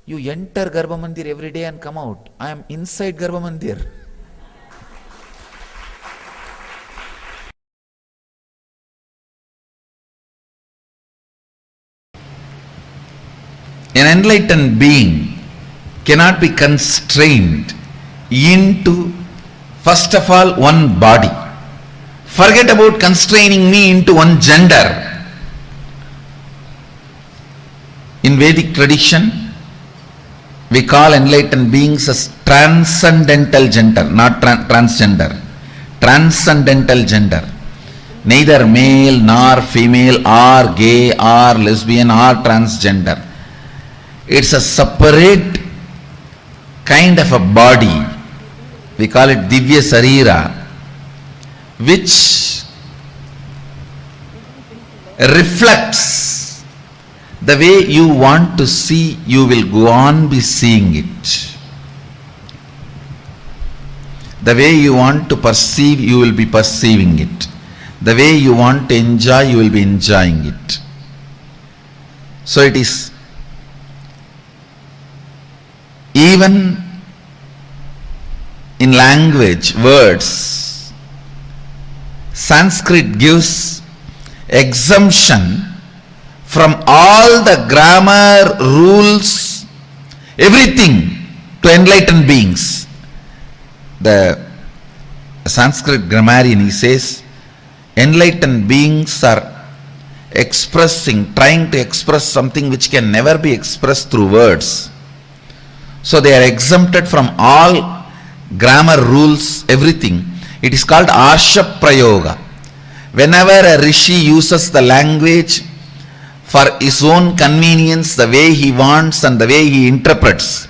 S3: you enter Garbha Mandir every day and come out. I am inside Garbha Mandir.
S9: An enlightened being cannot be constrained into, first of all, one body. Forget about constraining me into one gender. In Vedic tradition, we call enlightened beings as transcendental gender, not transgender. Transcendental gender. Neither male nor female or gay or lesbian or transgender. It's a separate kind of a body. We call it Divya Sarira, which reflects the way you want to see, you will go on be seeing it. The way you want to perceive, you will be perceiving it. The way you want to enjoy, you will be enjoying it. So it is even in language, words, Sanskrit gives exemption from all the grammar, rules, everything to enlightened beings. The Sanskrit grammarian, he says, enlightened beings are trying to express something which can never be expressed through words. So they are exempted from all grammar rules, everything. It is called Arsha Prayoga. Whenever a rishi uses the language for his own convenience, the way he wants and the way he interprets,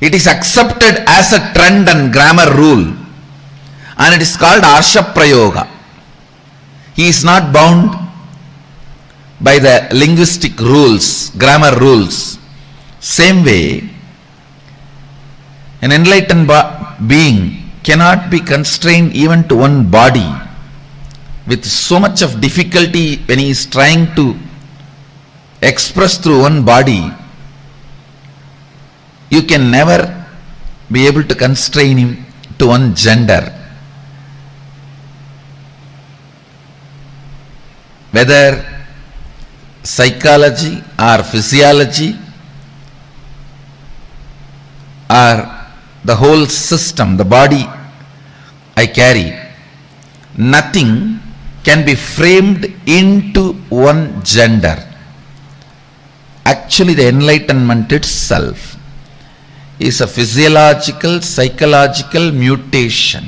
S9: it is accepted as a trend and grammar rule, and it is called Arsha Prayoga. He is not bound by the linguistic rules, grammar rules. Same way, an enlightened being cannot be constrained even to one body with so much of difficulty when he is trying to express through one body. You can never be able to constrain him to one gender. Whether psychology or physiology or the whole system, the body I carry, nothing can be framed into one gender. Actually, the enlightenment itself is a physiological, psychological mutation.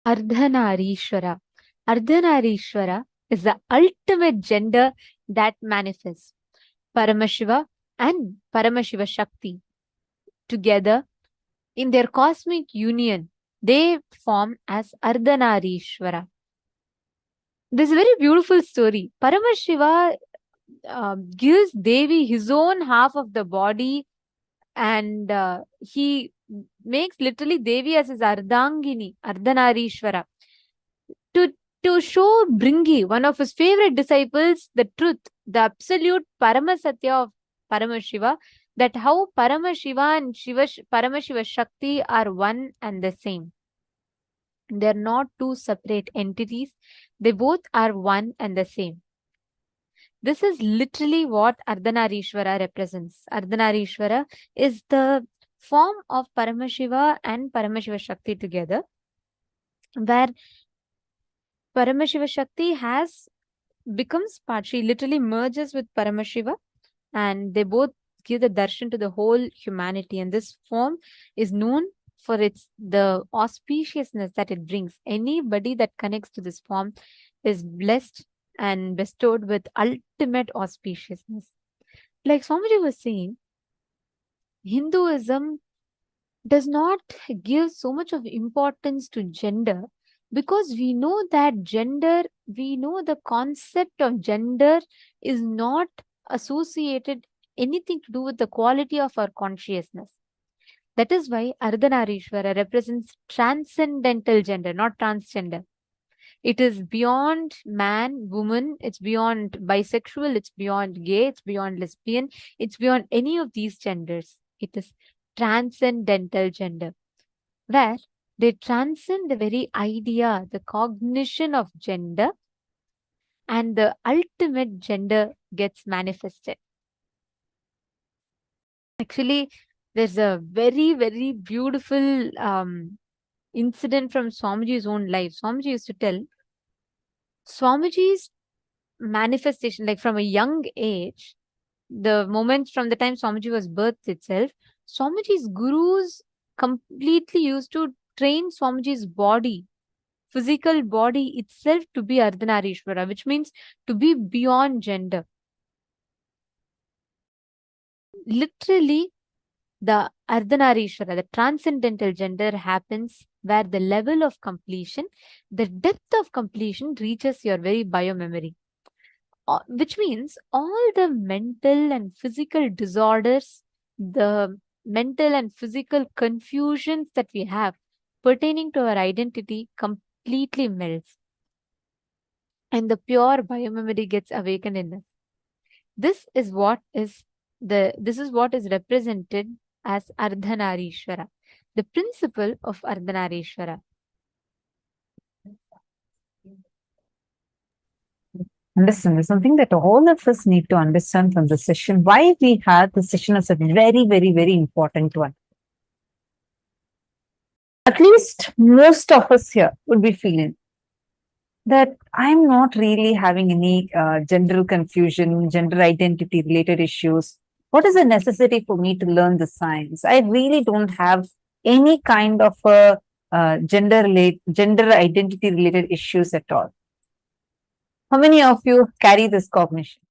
S10: Ardhanarishwara. Ardhanarishwara is the ultimate gender that manifests. Paramashiva and Paramashiva Shakti together in their cosmic union, they form as Ardhanarishwara. This is a very beautiful story. Paramashiva gives Devi his own half of the body, and he makes literally Devi as his Ardhangini, Ardhanarishwara. To show Bringi, one of his favorite disciples, the truth, the absolute Paramasatya of Paramashiva, that how Paramashiva and Paramashiva Shakti are one and the same. They're not two separate entities. They both are one and the same. This is literally what Ardhanarishwara represents. Ardhanarishwara is the form of Paramashiva and Paramashiva Shakti together, where Paramashiva Shakti becomes part. She literally merges with Paramashiva, and they both give the darshan to the whole humanity. And this form is known for the auspiciousness that it brings. Anybody that connects to this form is blessed and bestowed with ultimate auspiciousness. Like Swamiji was saying, Hinduism does not give so much of importance to gender, because we know that we know the concept of gender is not associated anything to do with the quality of our consciousness. That is why Ardhanarishwara represents transcendental gender, not transgender. It is beyond man, woman, it's beyond bisexual, it's beyond gay, it's beyond lesbian, it's beyond any of these genders. It is transcendental gender, where they transcend the very idea, the cognition of gender, and the ultimate gender gets manifested. Actually, there's a very, very beautiful incident from Swamiji's own life. Swamiji used to tell Swamiji's manifestation, like from a young age, the moment from the time Swamiji was birthed itself, Swamiji's gurus completely used to train Swamiji's body, physical body itself, to be Ardhanarishwara, which means to be beyond gender. Literally, the Ardhanarishwara, the transcendental gender, happens where the level of completion, the depth of completion reaches your very biomemory. Which means all the mental and physical disorders, the mental and physical confusions that we have pertaining to our identity completely melts. And the pure biomemory gets awakened in us. This is what is represented as Ardhanarishwara, the principle of Ardhanarishwara.
S7: Understand, there's something that all of us need to understand from the session. Why we had the session as a very, very, very important one. At least most of us here would be feeling that I'm not really having any gender confusion, gender identity related issues. What is the necessity for me to learn the science? I really don't have any kind of gender identity related issues at all. How many of you carry this cognition?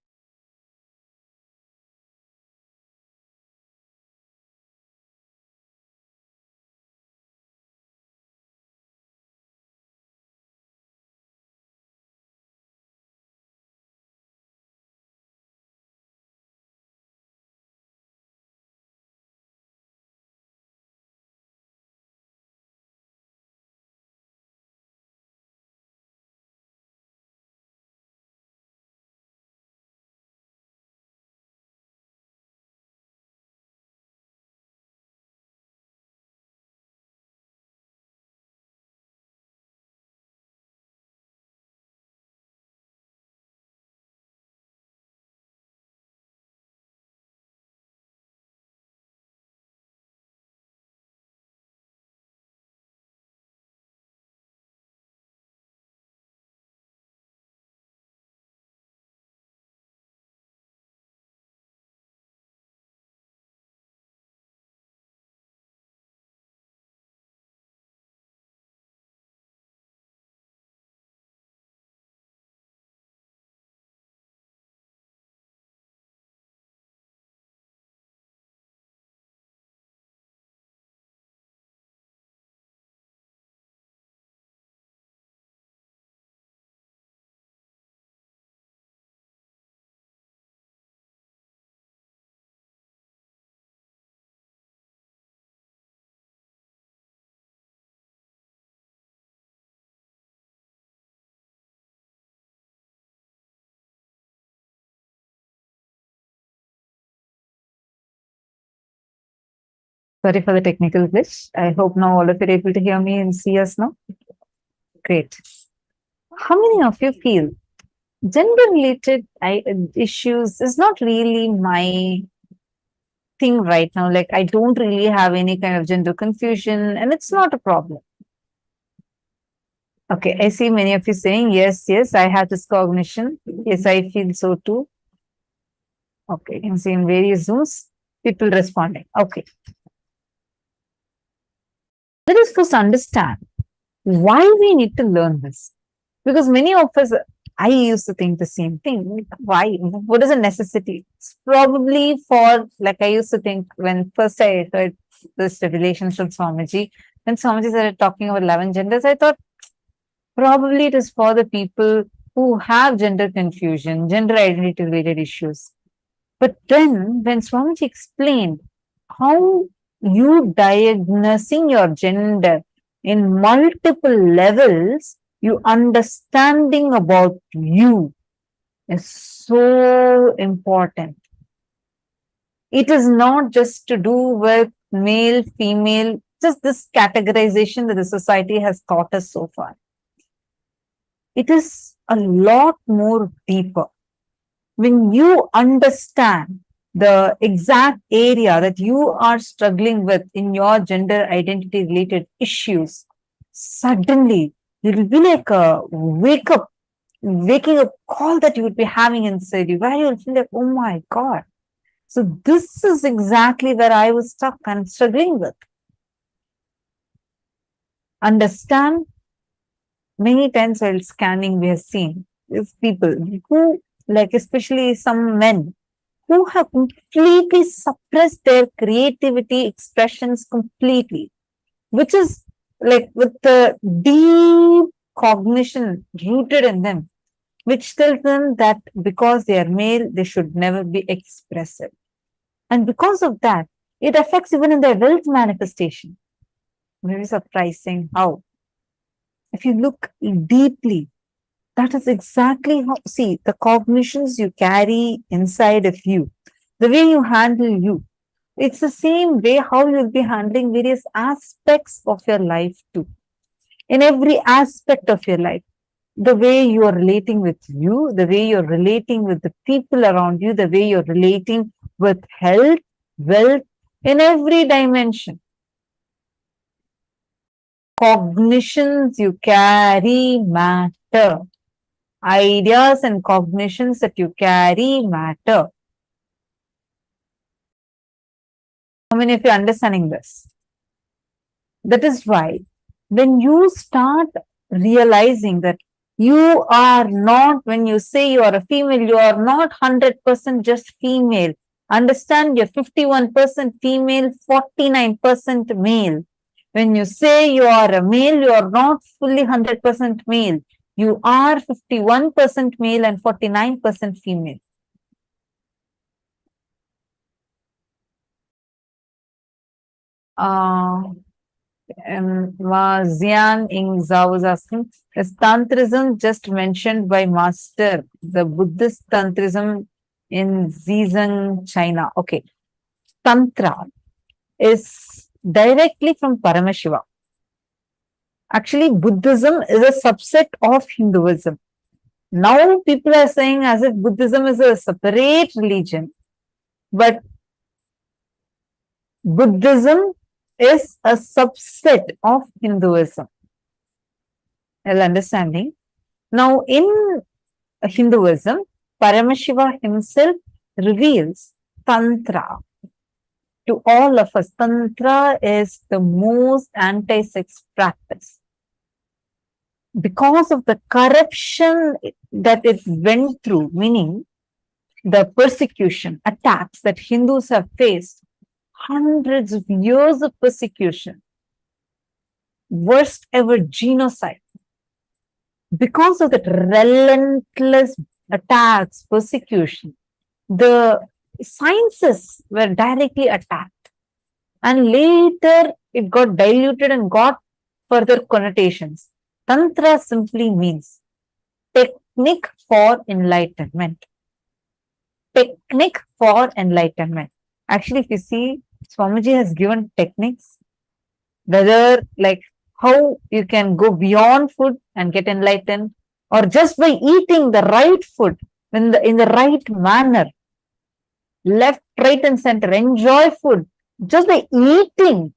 S7: Sorry for the technical glitch. I hope now all of you are able to hear me and see us now. Great. How many of you feel gender-related issues is not really my thing right now? Like, I don't really have any kind of gender confusion and it's not a problem. Okay, I see many of you saying, yes, yes, I have this cognition. Yes, I feel so too. Okay, you can see in various Zooms, people responding. Okay. Let us first understand why we need to learn this. Because many of us, I used to think the same thing. Why? What is a necessity? It's probably for, like I used to think when first I heard this revelation from Swamiji, when Swamiji started talking about 11 genders, I thought probably it is for the people who have gender confusion, gender identity related issues. But then when Swamiji explained how you diagnosing your gender in multiple levels, you understanding about you is so important. It is not just to do with male, female, just this categorization that the society has taught us so far. It is a lot more deeper. When you understand the exact area that you are struggling with in your gender identity related issues, suddenly it will be like a waking up call that you would be having inside you, where you'll feel like, oh my God. So this is exactly where I was stuck and struggling with. Understand? Many times while scanning, we have seen these people who, like especially some men, who have completely suppressed their creativity expressions completely, which is like with the deep cognition rooted in them, which tells them that because they are male, they should never be expressive. And because of that, it affects even in their wealth manifestation. Very surprising how. If you look deeply, that is exactly how, see, the cognitions you carry inside of you, the way you handle you, it's the same way how you'll be handling various aspects of your life too. In every aspect of your life, the way you are relating with you, the way you're relating with the people around you, the way you're relating with health, wealth, in every dimension. Cognitions you carry matter. Ideas and cognitions that you carry matter. How many of you are understanding this? That is why when you start realizing that you are not, when you say you are a female, you are not 100% just female. Understand, you're 51% female, 49% male. When you say you are a male, you are not fully 100% male. You are 51% male and 49% female. Zian Ing Zhao was asking, is Tantrism just mentioned by Master, the Buddhist Tantrism in Zhejiang, China? Okay. Tantra is directly from Paramashiva. Actually, Buddhism is a subset of Hinduism. Now people are saying as if Buddhism is a separate religion, but Buddhism is a subset of Hinduism. Well, understanding. Now, in Hinduism, Paramashiva himself reveals Tantra to all of us. Tantra is the most anti-sex practice. Because of the corruption that it went through, meaning the persecution, attacks that Hindus have faced, hundreds of years of persecution, worst ever genocide. Because of that relentless attacks, persecution, the sciences were directly attacked. And later it got diluted and got further connotations. Tantra simply means technique for enlightenment. Technique for enlightenment. Actually, if you see, Swamiji has given techniques, whether like how you can go beyond food and get enlightened, or just by eating the right food in the right manner, left, right, and center, enjoy food, just by eating,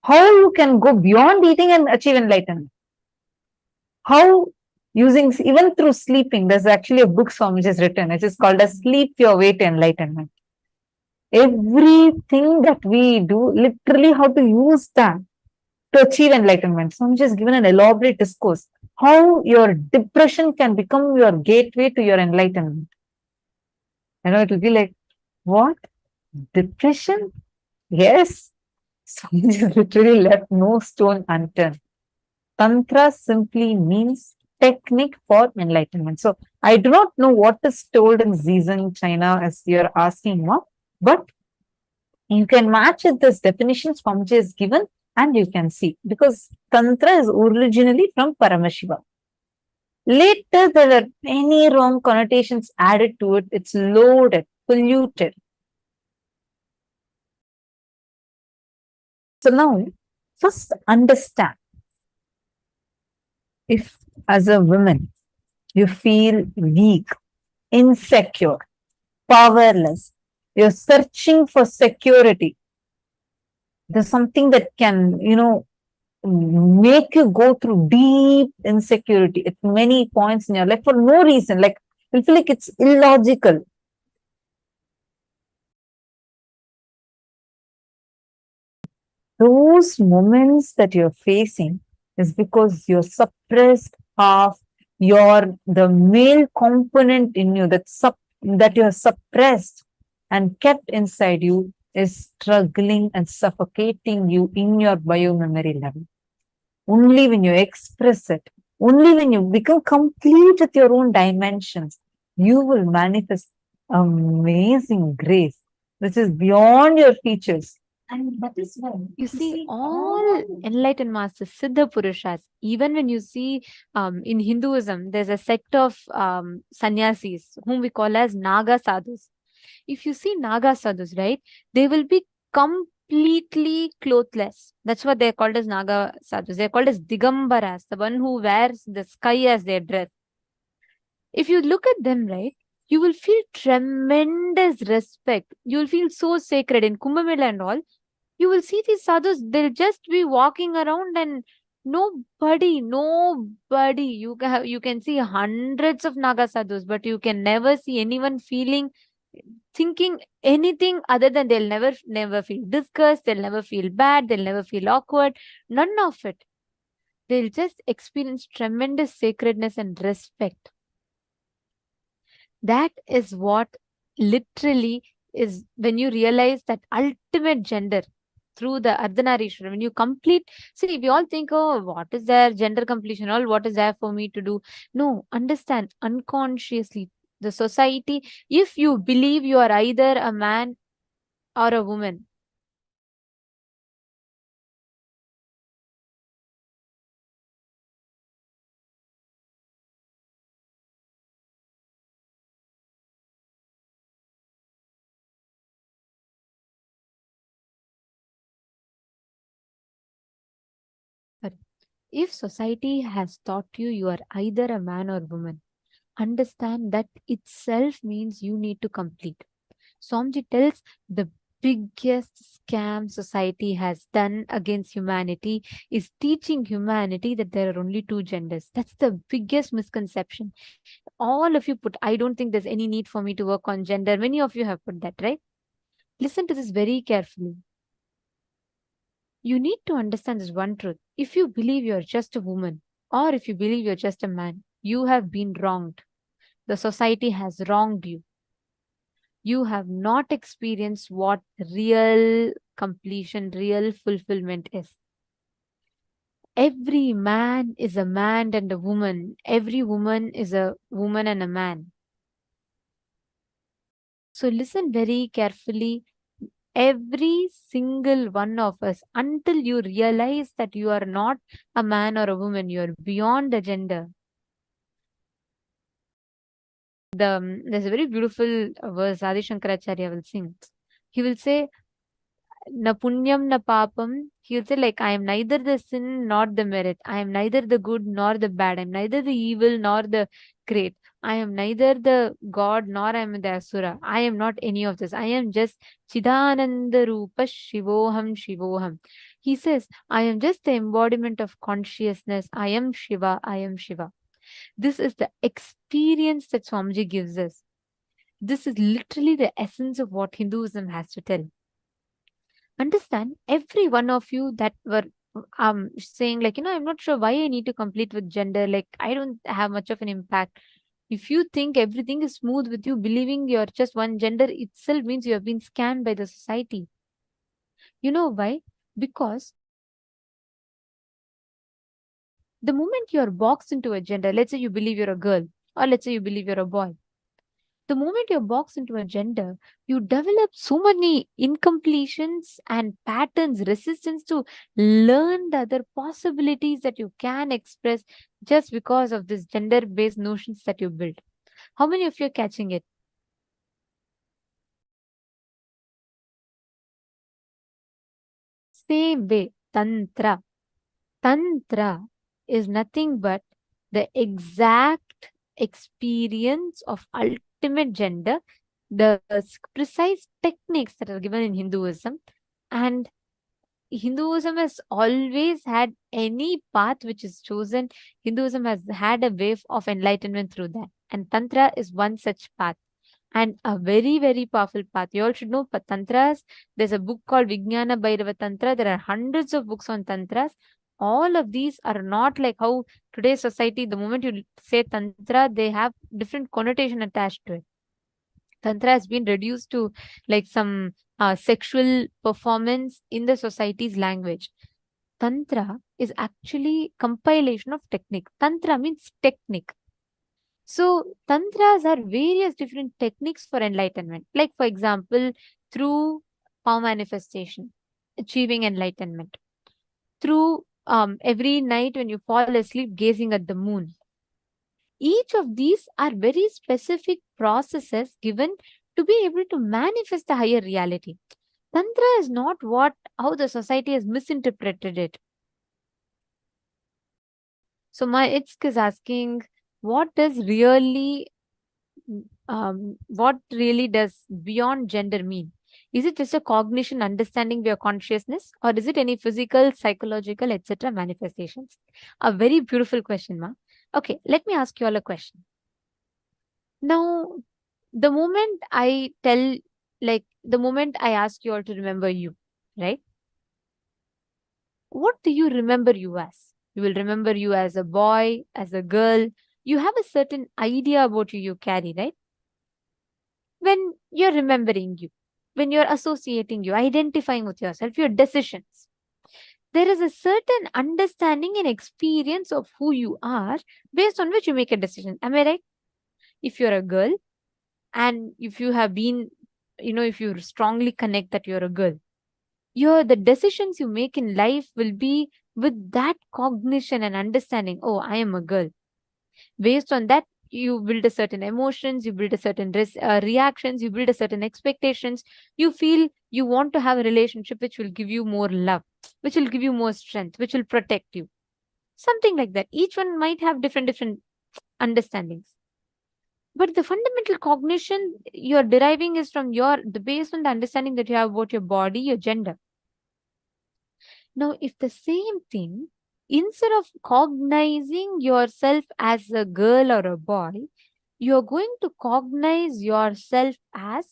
S7: how you can go beyond eating and achieve enlightenment. How using, even through sleeping, there's actually a book Swamiji has written, which is called as Sleep Your Way to Enlightenment. Everything that we do, literally how to use that to achieve enlightenment. Swamiji has given an elaborate discourse, how your depression can become your gateway to your enlightenment. You know, it will be like, what? Depression? Yes. Swamiji has literally left no stone unturned. Tantra simply means technique for enlightenment. So I do not know what is told in Zhejiang, China, as you're asking now, but you can match it, this definition Swamiji is given, and you can see, because Tantra is originally from Paramashiva. Later, there are many wrong connotations added to it. It's loaded, polluted. So now, first understand, if as a woman, you feel weak, insecure, powerless, You're searching for security. There's something that can, make you go through deep insecurity at many points in your life for no reason. Like, you feel like it's illogical. Those moments that you're facing is because you're suppressed half the male component in you that you're suppressed and kept inside you is struggling and suffocating you in your biomemory level. Only when you express it, only when you become complete with your own dimensions, you will manifest amazing grace, which is beyond your features. And that is when
S10: You see, all enlightened masters, Siddha Purushas, even when you see in Hinduism, there's a sect of sannyasis whom we call as Naga sadhus. If you see Naga sadhus, right, they will be completely clothless. That's what they're called as Naga sadhus. They're called as Digambaras, the one who wears the sky as their dress. If you look at them, right, you will feel tremendous respect. You will feel so sacred in Kumbh Mela and all. You will see these sadhus, they'll just be walking around and nobody, you can see hundreds of Naga sadhus, but you can never see anyone thinking anything other than they'll never feel disgust, they'll never feel bad, they'll never feel awkward, none of it. They'll just experience tremendous sacredness and respect. That is what literally is when you realize that ultimate gender through the Ardhanarishwara. When you complete, see, we all think, oh, what is there, gender completion, all what is there for me to do? No, understand, unconsciously, the society, if you believe you are either a man or a woman, if society has taught you are either a man or woman, understand that itself means you need to complete. Swamiji tells the biggest scam society has done against humanity is teaching humanity that there are only two genders. That's the biggest misconception. All of you put, I don't think there's any need for me to work on gender. Many of you have put that, right? Listen to this very carefully. You need to understand this one truth. If you believe you're just a woman, or if you believe you're just a man, you have been wronged. The society has wronged you. You have not experienced what real completion, real fulfillment is. Every man is a man and a woman. Every woman is a woman and a man. So listen very carefully. Every single one of us, until you realize that you are not a man or a woman, you are beyond the gender. There's a very beautiful verse Adi Shankaracharya will sing. He will say, na punyam na papam. He will say, like, I am neither the sin nor the merit. I am neither the good nor the bad. I am neither the evil nor the great. I am neither the God nor I am the Asura. I am not any of this. I am just Chidananda Rupa Shivoham Shivoham. He says, I am just the embodiment of consciousness. I am Shiva. I am Shiva. This is the experience that Swamiji gives us. This is literally the essence of what Hinduism has to tell. Understand, every one of you that were saying, like, I'm not sure why I need to complete with gender, like, I don't have much of an impact. If you think everything is smooth with you, believing you're just one gender itself means you have been scammed by the society. You know why? Because the moment you're boxed into a gender, let's say you believe you're a girl, or let's say you believe you're a boy, the moment you're boxed into a gender, you develop so many incompletions and patterns, resistance to learn the other possibilities that you can express just because of this gender-based notions that you build. How many of you are catching it? Same way, Tantra. Tantra is nothing but the exact experience of ultimate gender the precise techniques that are given in Hinduism. And Hinduism has always had any path which is chosen. Hinduism has had a wave of enlightenment through that. And Tantra is one such path. And a very, very powerful path. You all should know Tantras. There's a book called Vijnana Bhairava Tantra. There are hundreds of books on Tantras. All of these are not like how today's society, the moment you say Tantra, they have different connotation attached to it. Tantra has been reduced to like some sexual performance in the society's language. Tantra is actually compilation of technique. Tantra means technique. So tantras are various different techniques for enlightenment. Like for example, through power manifestation, achieving enlightenment. Through every night when you fall asleep, gazing at the moon. Each of these are very specific processes given to be able to manifest the higher reality. Tantra is not how the society has misinterpreted it. So my Itsk is asking, what really does beyond gender mean? Is it just a cognition, understanding your consciousness, or is it any physical, psychological, etc. manifestations? A very beautiful question, ma. Okay, let me ask you all a question. Now, the moment I ask you all to remember you, right? What do you remember you as? You will remember you as a boy, as a girl. You have a certain idea about you carry, right? When you're remembering you, when you're associating you, identifying with yourself, your decisions, there is a certain understanding and experience of who you are based on which you make a decision. Am I right? If you're a girl and if you have been, if you strongly connect that you're a girl, the decisions you make in life will be with that cognition and understanding. Oh, I am a girl. Based on that, you build a certain emotions, you build a certain reactions, you build a certain expectations. You feel you want to have a relationship which will give you more love, which will give you more strength, which will protect you. Something like that. Each one might have different understandings. But the fundamental cognition you're deriving is from based on the understanding that you have about your body, your gender. Now, if the same thing, instead of cognizing yourself as a girl or a boy, you're going to cognize yourself as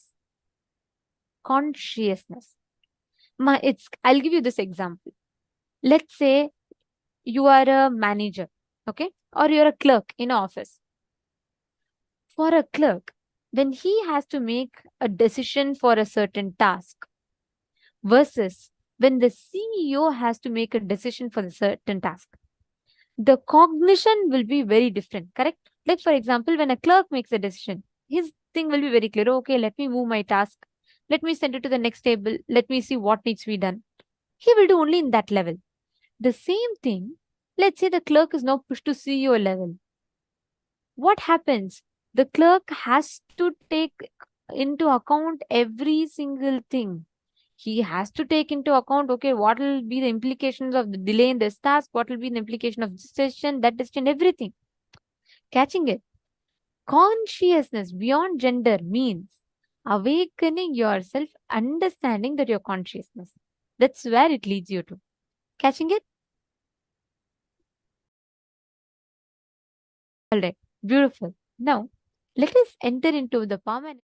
S10: consciousness. I'll give you this example. Let's say you are a manager, okay? Or you're a clerk in an office. For a clerk, when he has to make a decision for a certain task versus when the CEO has to make a decision for a certain task, the cognition will be very different, correct? Like, for example, when a clerk makes a decision, his thing will be very clear. Okay, let me move my task. Let me send it to the next table. Let me see what needs to be done. He will do only in that level. The same thing, let's say the clerk is now pushed to CEO level. What happens? The clerk has to take into account every single thing. He has to take into account, okay, what will be the implications of the delay in this task, what will be the implication of this decision, that decision, everything. Catching it. Consciousness beyond gender means awakening yourself, understanding that your consciousness. That's where it leads you to. Catching it? All right, beautiful. Now, let us enter into the permanent.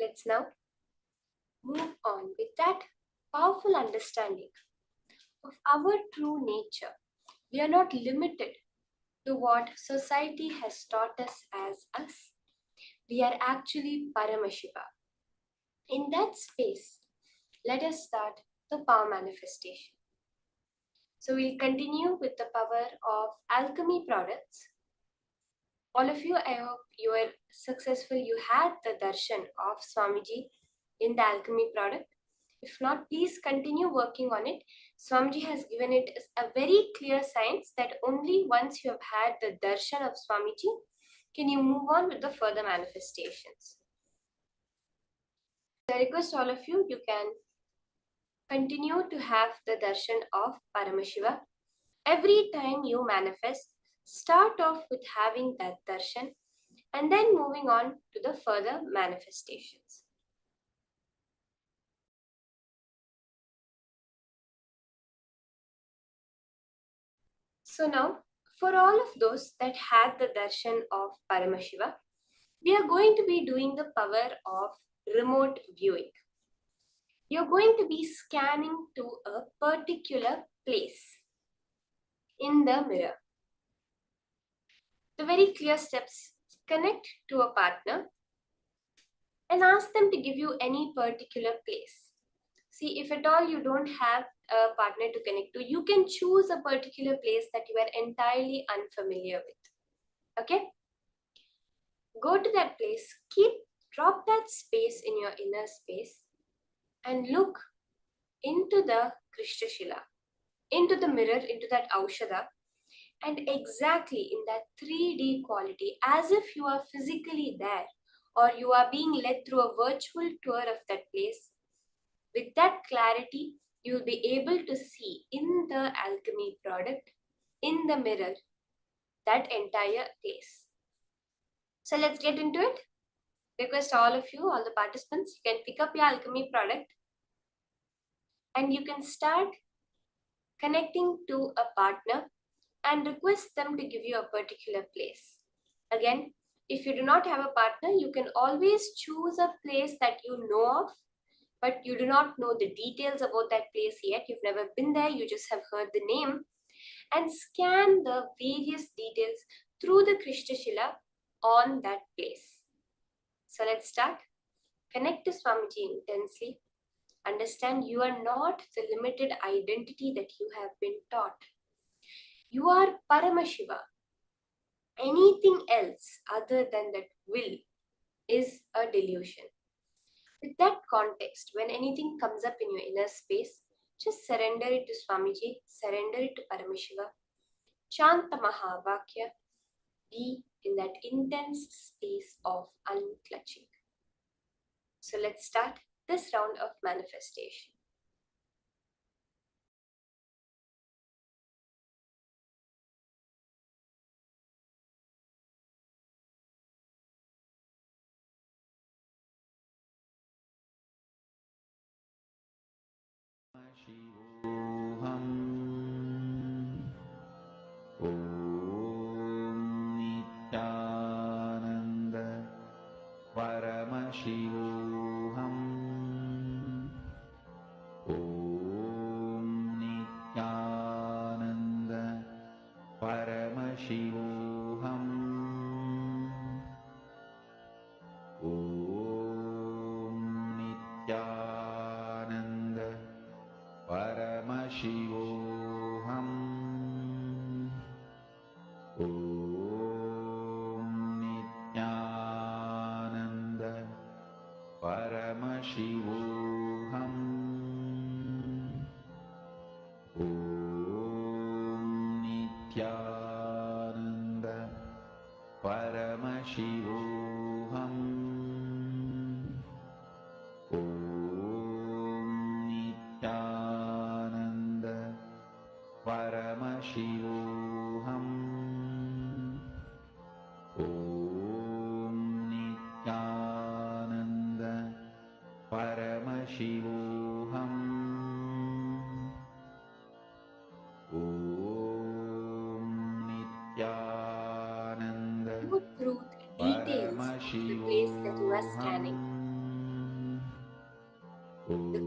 S8: let's now move on with that powerful understanding of our true nature. We are not limited to what society has taught us as us. We are actually Paramashiva. In that space, let us start the power manifestation. So we'll continue with the power of alchemy products. All of you, I hope you were successful. You had the darshan of Swamiji in the alchemy product. If not, please continue working on it. Swamiji has given it a very clear signs that only once you have had the darshan of Swamiji can you move on with the further manifestations. I request all of you, you can continue to have the darshan of Paramashiva. Every time you manifest, start off with having that darshan and then moving on to the further manifestations. So now, for all of those that had the darshan of Paramashiva, we are going to be doing the power of remote viewing. You're going to be scanning to a particular place in the mirror. The very clear steps: connect to a partner and ask them to give you any particular place. See, if at all you don't have a partner to connect to, you can choose a particular place that you are entirely unfamiliar with. Okay? Go to that place, drop that space in your inner space and look into the Krishnashila, into the mirror, into that Aushadha, and exactly in that 3D quality, as if you are physically there or you are being led through a virtual tour of that place. With that clarity, you will be able to see in the alchemy product, in the mirror, that entire place. So let's get into it. Request all of you, all the participants, you can pick up your alchemy product and you can start connecting to a partner and request them to give you a particular place. Again, if you do not have a partner, you can always choose a place that you know of, but you do not know the details about that place yet. You've never been there, you just have heard the name, and scan the various details through the Krishnashila on that place. So let's start. Connect to Swamiji intensely. Understand you are not the limited identity that you have been taught. You are Paramashiva. Anything else other than that will is a delusion. With that context, when anything comes up in your inner space, just surrender it to Swamiji, surrender it to Paramashiva. Chant the Mahavakya. Be in that intense space of unclutching. So let's start this round of manifestation.
S3: Paramashivoham. Om Nityananda Paramashivoham. Om Nityananda Paramashivoham. Om Nityananda Paramashivoham. Om Nityananda Paramashivoham. Om Nityananda Paramashivoham. Om Nityananda Paramashivoham. Om Nityananda Paramashivoham. Om Nityananda
S8: Put truth details to the place that you are scanning.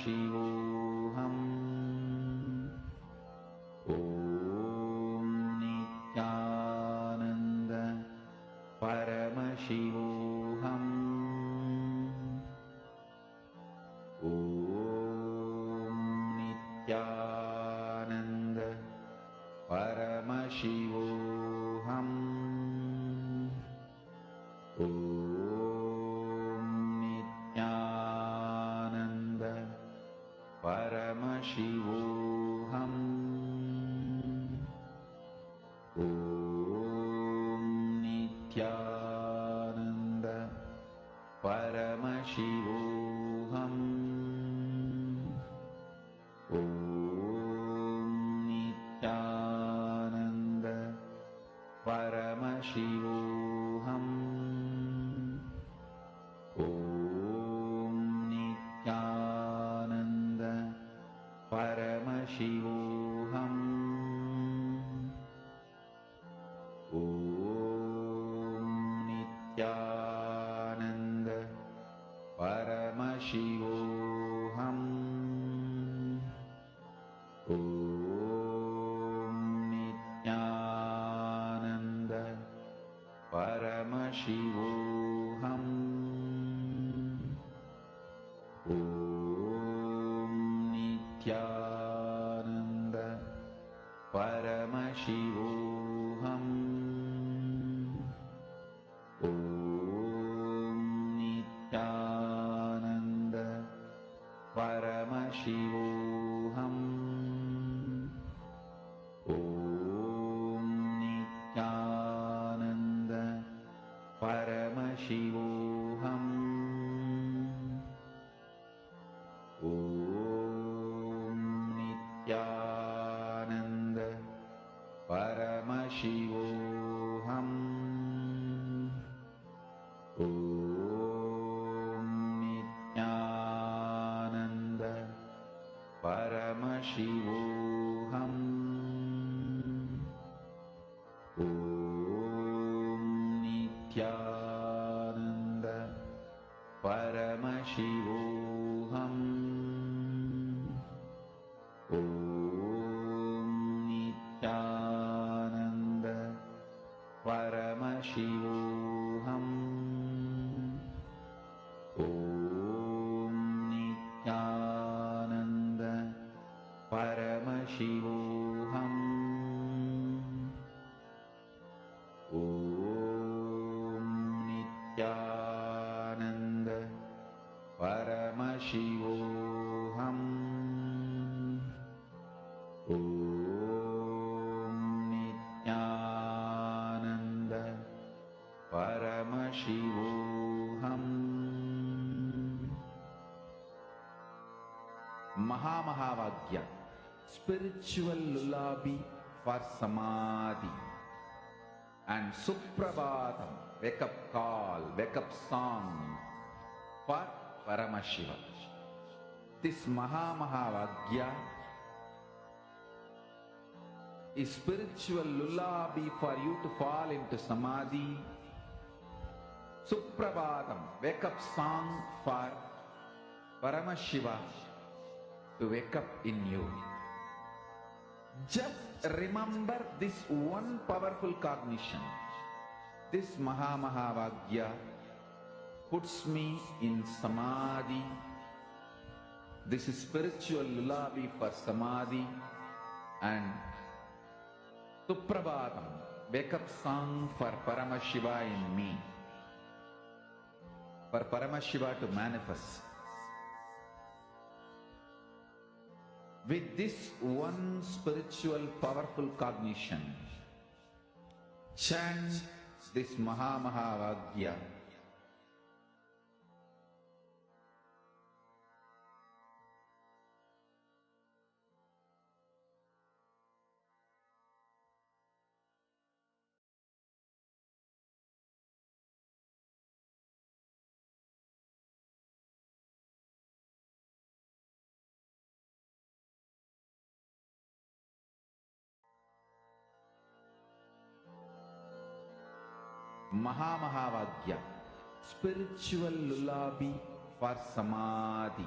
S9: Paramashivoham. Om Nityananda Paramashivoham. Om Nityananda Paramashivoham. Om Nityananda Paramashivoham. Om Nityananda Paramashivoham. Om Nityananda Paramashivoham. Om Nityananda Paramashivoham. Om Nityananda Paramashivoham. Om Nityananda Paramashivoham. Om Nityananda Paramashivoham. Om Nityananda Paramashivoham. Om Nityananda Paramashivoham. Om Nityananda Paramashivoham. Om Nityananda Paramashivoham. Om Nityananda Paramashivoham. Om Nityananda Paramashivoham. Om Nityananda Paramashivoham. Om Nityananda Paramashivoham. Om Nityananda Paramashivoham. Mahamahāvāgya, spiritual lullaby for samadhi, and Suprabhatam, wake up call, wake up song for Paramashiva. This Mahamahāvāgya is spiritual lullaby for you to fall into samadhi. Suprabhatam, wake up song for Paramashiva to wake up in you. Just remember this one powerful cognition. This Mahamahāvāgya puts me in samadhi. This is spiritual lullaby for samadhi, and Suprabhatam, wake up song for Paramashiva in me, for Paramashiva to manifest. With this one spiritual powerful cognition, chant this Mahamahāvāgya. Mahamahāvāgya, spiritual lullaby for samadhi.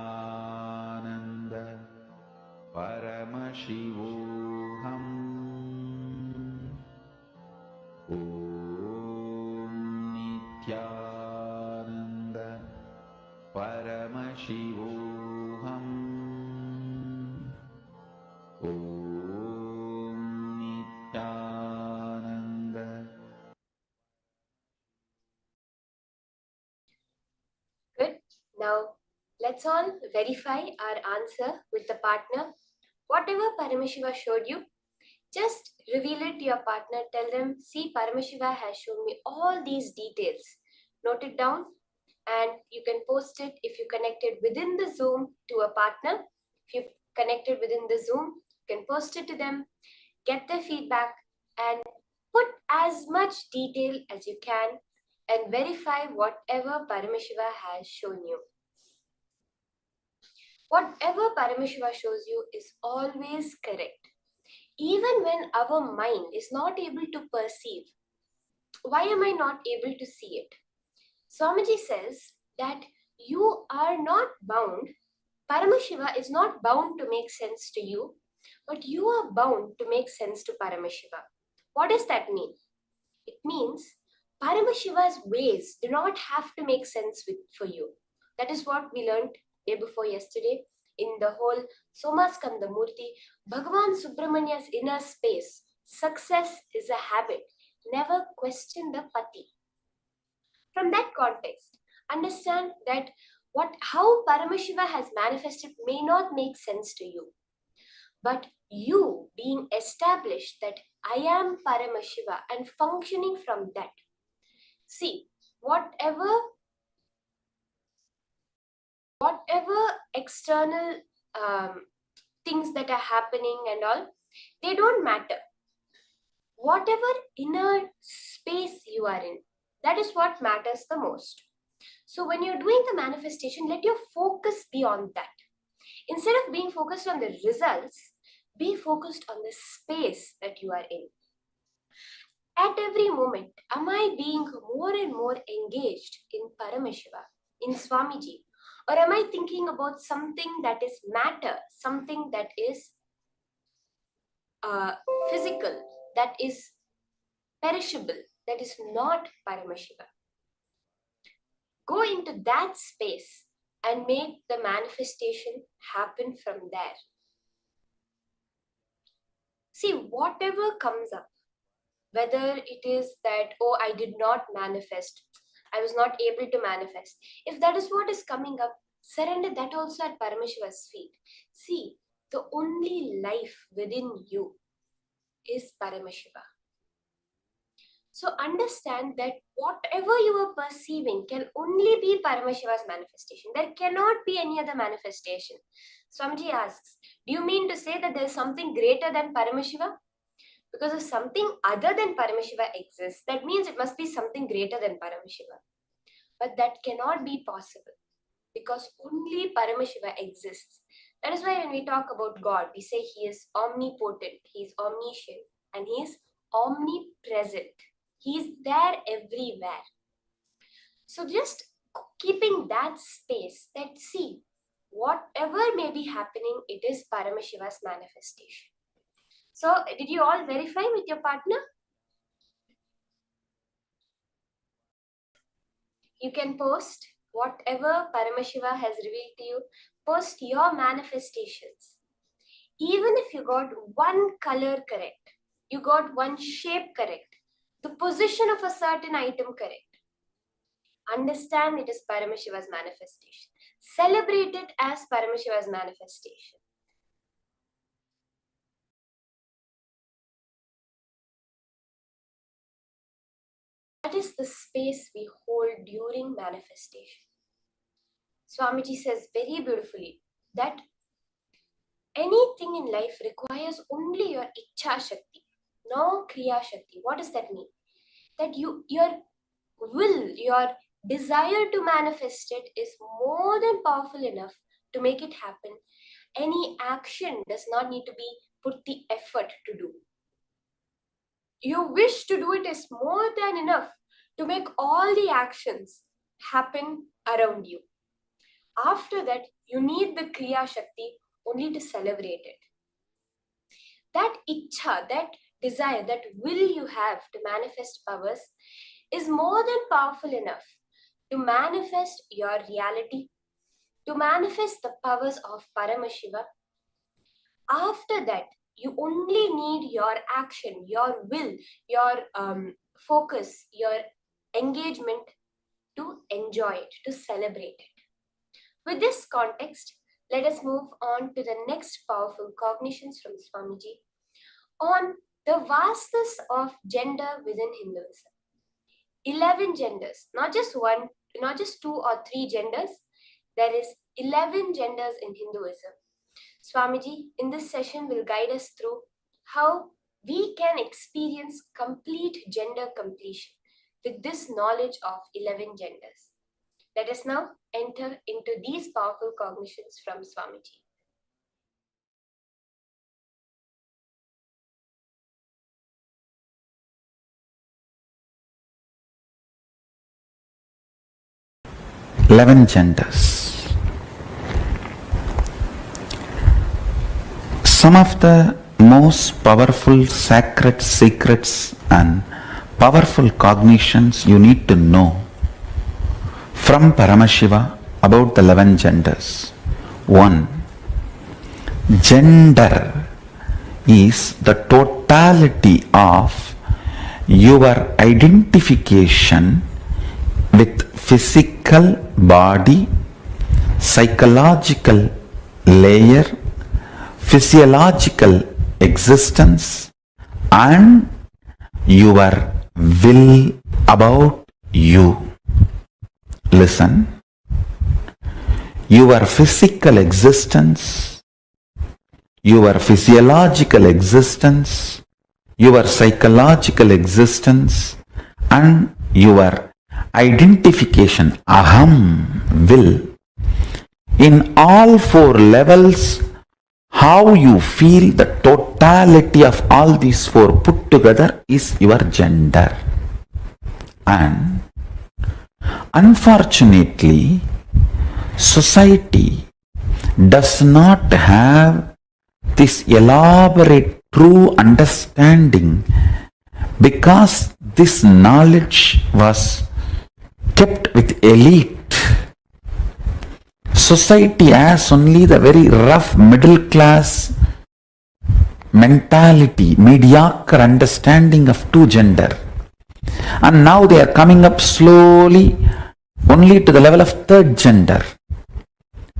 S9: Nityananda Paramashivoham. Om Nityananda.
S8: Good. Now, let's all verify our answer with the partner. Whatever Paramashiva showed you, just reveal it to your partner. Tell them, see, Paramashiva has shown me all these details. Note it down and you can post it if you connected within the Zoom to a partner. If you connected within the Zoom, you can post it to them, get their feedback and put as much detail as you can and verify whatever Paramashiva has shown you. Whatever Paramashiva shows you is always correct. Even when our mind is not able to perceive, why am I not able to see it? Swamiji says that you are not bound. Paramashiva is not bound to make sense to you, but you are bound to make sense to Paramashiva. What does that mean? It means Paramashiva's ways do not have to make sense for you. That is what we learned day before yesterday in the whole Somaskanda Murti. Bhagavan Subramania's inner space. Success is a habit. Never question the pati. From that context, understand that how Paramashiva has manifested may not make sense to you. But you being established that I am Paramashiva and functioning from that. See, whatever external things that are happening and all, they don't matter. Whatever inner space you are in, that is what matters the most. So when you're doing the manifestation, let your focus be on that. Instead of being focused on the results, be focused on the space that you are in. At every moment, am I being more and more engaged in Paramashiva, in Swamiji? Or am I thinking about something that is matter, something that is physical, that is perishable, that is not Paramashiva? Go into that space and make the manifestation happen from there. See, whatever comes up, whether it is that, oh, I did not manifest, I was not able to manifest. If that is what is coming up, surrender that also at Paramashiva's feet. See, the only life within you is Paramashiva. So understand that whatever you are perceiving can only be Paramashiva's manifestation. There cannot be any other manifestation. Swamiji asks, do you mean to say that there is something greater than Paramashiva? Because if something other than Paramashiva exists, that means it must be something greater than Paramashiva. But that cannot be possible because only Paramashiva exists. That is why when we talk about God, we say He is omnipotent, He is omniscient, and He is omnipresent. He is there everywhere. So just keeping that space, that see, whatever may be happening, it is Paramashiva's manifestation. So, did you all verify with your partner? You can post whatever Paramashiva has revealed to you. Post your manifestations. Even if you got one color correct, you got one shape correct, the position of a certain item correct, understand it is Paramashiva's manifestation. Celebrate it as Paramashiva's manifestation. That is the space we hold during manifestation. Swamiji says very beautifully that anything in life requires only your Ichha Shakti, no Kriya Shakti. What does that mean? That your will, your desire to manifest it is more than powerful enough to make it happen. Any action does not need to be put the effort to do. Your wish to do it is more than enough to make all the actions happen around you. After that, you need the Kriya Shakti only to celebrate it. That Ichha, that desire, that will you have to manifest powers is more than powerful enough to manifest your reality, to manifest the powers of Paramashiva. After that, you only need your action, your will, your focus, your engagement to enjoy it, to celebrate it. With this context, let us move on to the next powerful cognitions from Swamiji on the vastness of gender within Hinduism. 11 genders, not just one, not just 2 or 3 genders. There is 11 genders in Hinduism. Swamiji, in this session, will guide us through how we can experience complete gender completion with this knowledge of 11 genders. Let us now enter into these powerful cognitions from Swamiji.
S9: "11 genders." Some of the most powerful sacred secrets and powerful cognitions you need to know from Paramashiva about the 11 genders. 1. Gender is the totality of your identification with physical body, psychological layer, physiological existence, and your will about you. Listen. Your physical existence, your physiological existence, your psychological existence, and your identification, aham, will. In all 4 levels, how you feel the totality of all these 4 put together is your gender. And unfortunately, society does not have this elaborate true understanding because this knowledge was kept with elite. Society has only the very rough middle class mentality, mediocre understanding of 2 gender. And now they are coming up slowly only to the level of 3rd gender.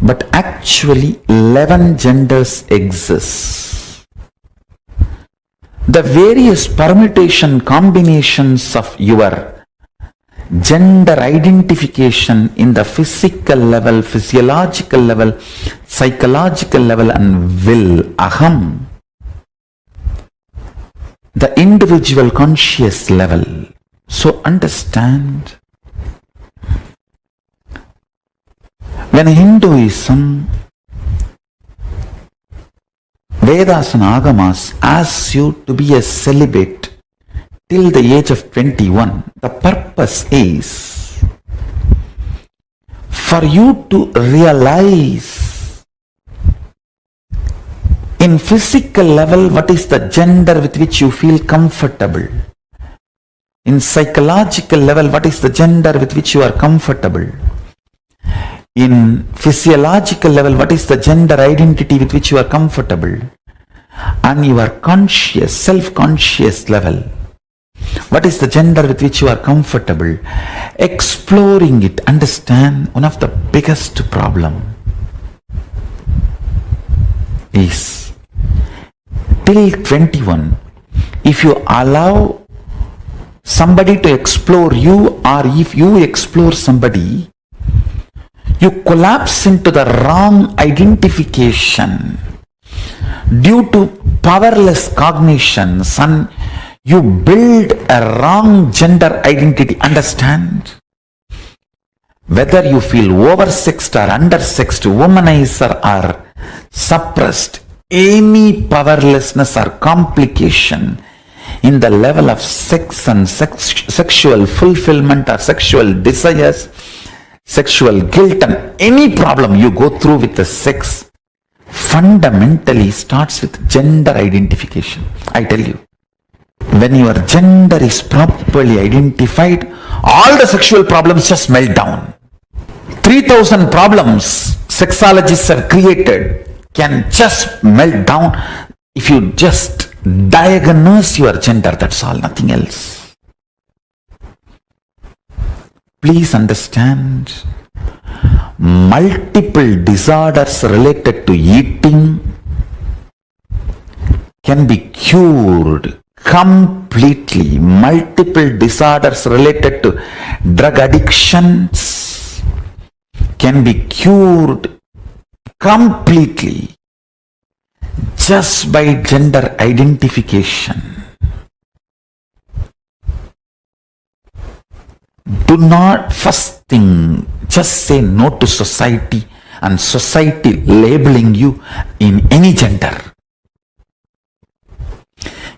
S9: But actually 11 genders exist. The various permutation combinations of your gender identification in the physical level, physiological level, psychological level, and will, aham, the individual conscious level. So understand, when Hinduism, Vedas and Agamas asks you to be a celibate till the age of 21, the purpose is for you to realize in physical level what is the gender with which you feel comfortable. In psychological level, what is the gender with which you are comfortable. In physiological level, what is the gender identity with which you are comfortable. And your conscious, self-conscious level, what is the gender with which you are comfortable. Exploring it, understand, one of the biggest problem is till 21, if you allow somebody to explore you, or if you explore somebody, you collapse into the wrong identification due to powerless cognitions, and you build a wrong gender identity. Understand? Whether you feel oversexed or undersexed, womanizer or suppressed, any powerlessness or complication in the level of sex and sexual fulfillment or sexual desires, sexual guilt, and any problem you go through with the sex fundamentally starts with gender identification. I tell you, When your gender is properly identified, all the sexual problems just melt down. 3,000 problems sexologists have created can just melt down if you just diagnose your gender, that's all, nothing else. Please understand, multiple disorders related to eating can be cured completely. Multiple disorders related to drug addictions can be cured completely just by gender identification. Do not, first thing, just say no to society and society labeling you in any gender.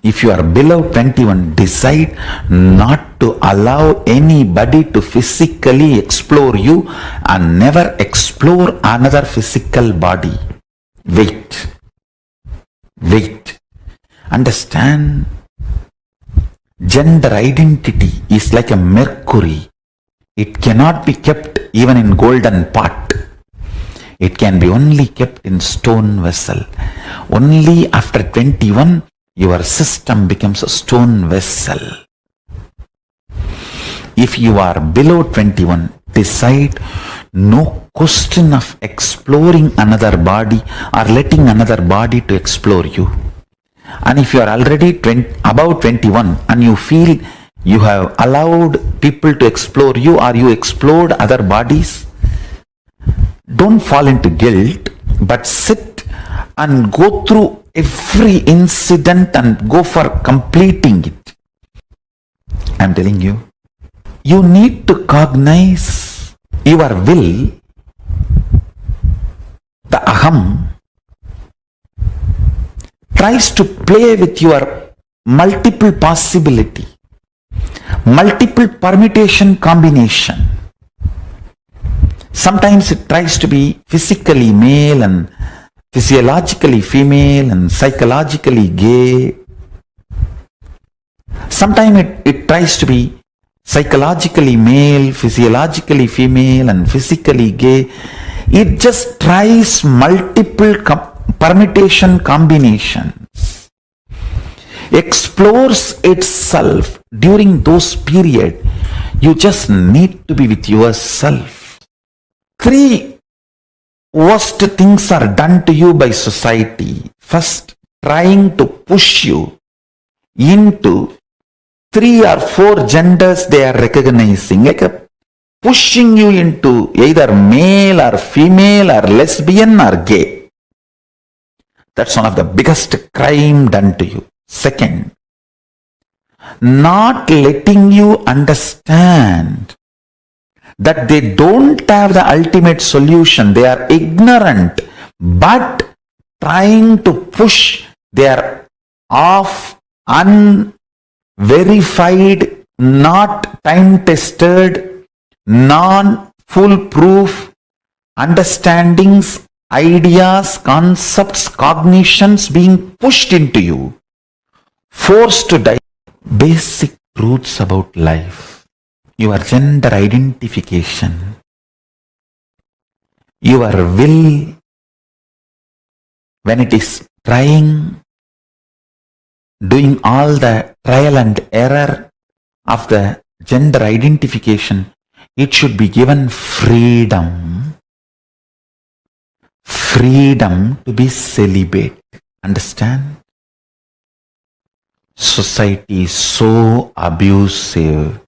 S9: If you are below 21, decide not to allow anybody to physically explore you and never explore another physical body. Wait. Understand, gender identity is like a mercury. It cannot be kept even in golden pot. It can be only kept in stone vessel. Only after 21, your system becomes a stone vessel. If you are below 21, decide no question of exploring another body or letting another body to explore you. And if you are already above 21 and you feel you have allowed people to explore you or you explored other bodies, don't fall into guilt, but sit and go through every incident and go for completing it. I am telling you, you need to cognize your will, the aham, tries to play with your multiple possibility, multiple permutation combination. Sometimes it tries to be physically male and physiologically female and psychologically gay. Sometimes it tries to be psychologically male, physiologically female and physically gay. It just tries multiple permutation combinations, explores itself during those periods. You just need to be with yourself. 3 worst things are done to you by society. First, trying to push you into 3 or 4 genders they are recognizing, like pushing you into either male or female or lesbian or gay. That's one of the biggest crime done to you. Second, not letting you understand that they don't have the ultimate solution. They are ignorant, but trying to push their off, unverified, not time-tested, non-foolproof understandings, ideas, concepts, cognitions being pushed into you, forced to die. Basic truths about life, your gender identification, your will, when it is trying, doing all the trial and error of the gender identification, it should be given freedom. Freedom to be celibate. Understand? Society is so abusive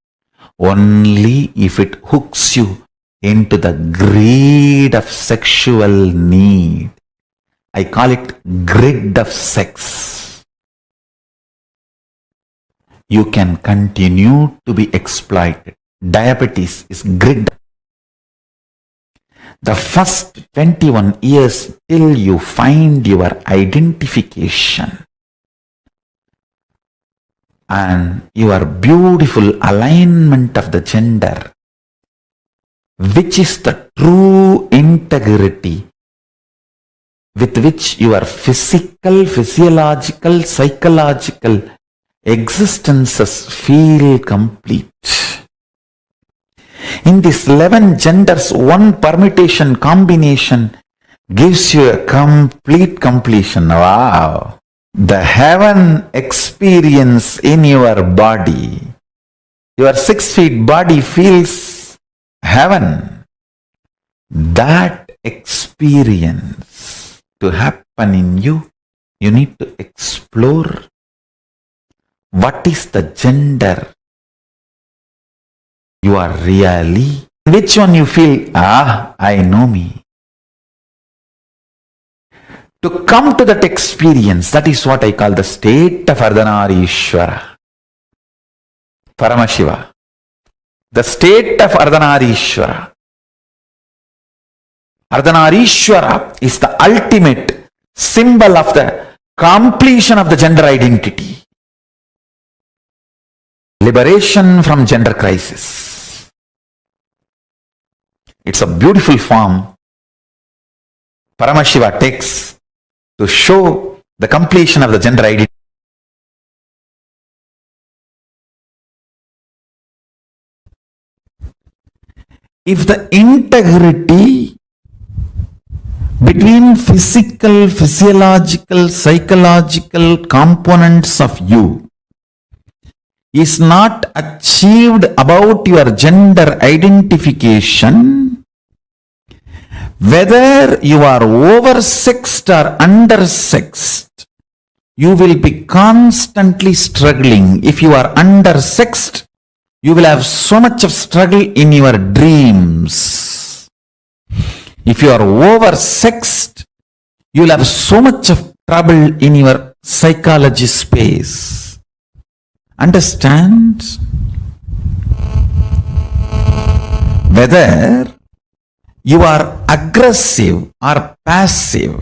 S9: only if it hooks you into the greed of sexual need. I call it grid of sex. You can continue to be exploited. Diabetes is grid. The first 21 years till you find your identification and your beautiful alignment of the gender, which is the true integrity with which your physical, physiological, psychological existences feel complete. In these 11 genders, one permutation combination gives you a complete completion. Wow! The heaven experience in your body, your 6 feet body feels heaven. That experience to happen in you, you need to explore what is the gender you are really. Which one you feel, I know me. To come to that experience, that is what I call the state of Ardhanarishwara. Paramashiva. The state of Ardhanarishwara. Ardhanarishwara is the ultimate symbol of the completion of the gender identity. Liberation from gender crisis. It's a beautiful form Paramashiva takes to show the completion of the gender identity. If the integrity between physical, physiological, psychological components of you is not achieved about your gender identification, whether you are oversexed or undersexed, you will be constantly struggling. If you are undersexed, you will have so much of struggle in your dreams. If you are oversexed, you will have so much of trouble in your psychology space. Understand? Whether you are aggressive or passive,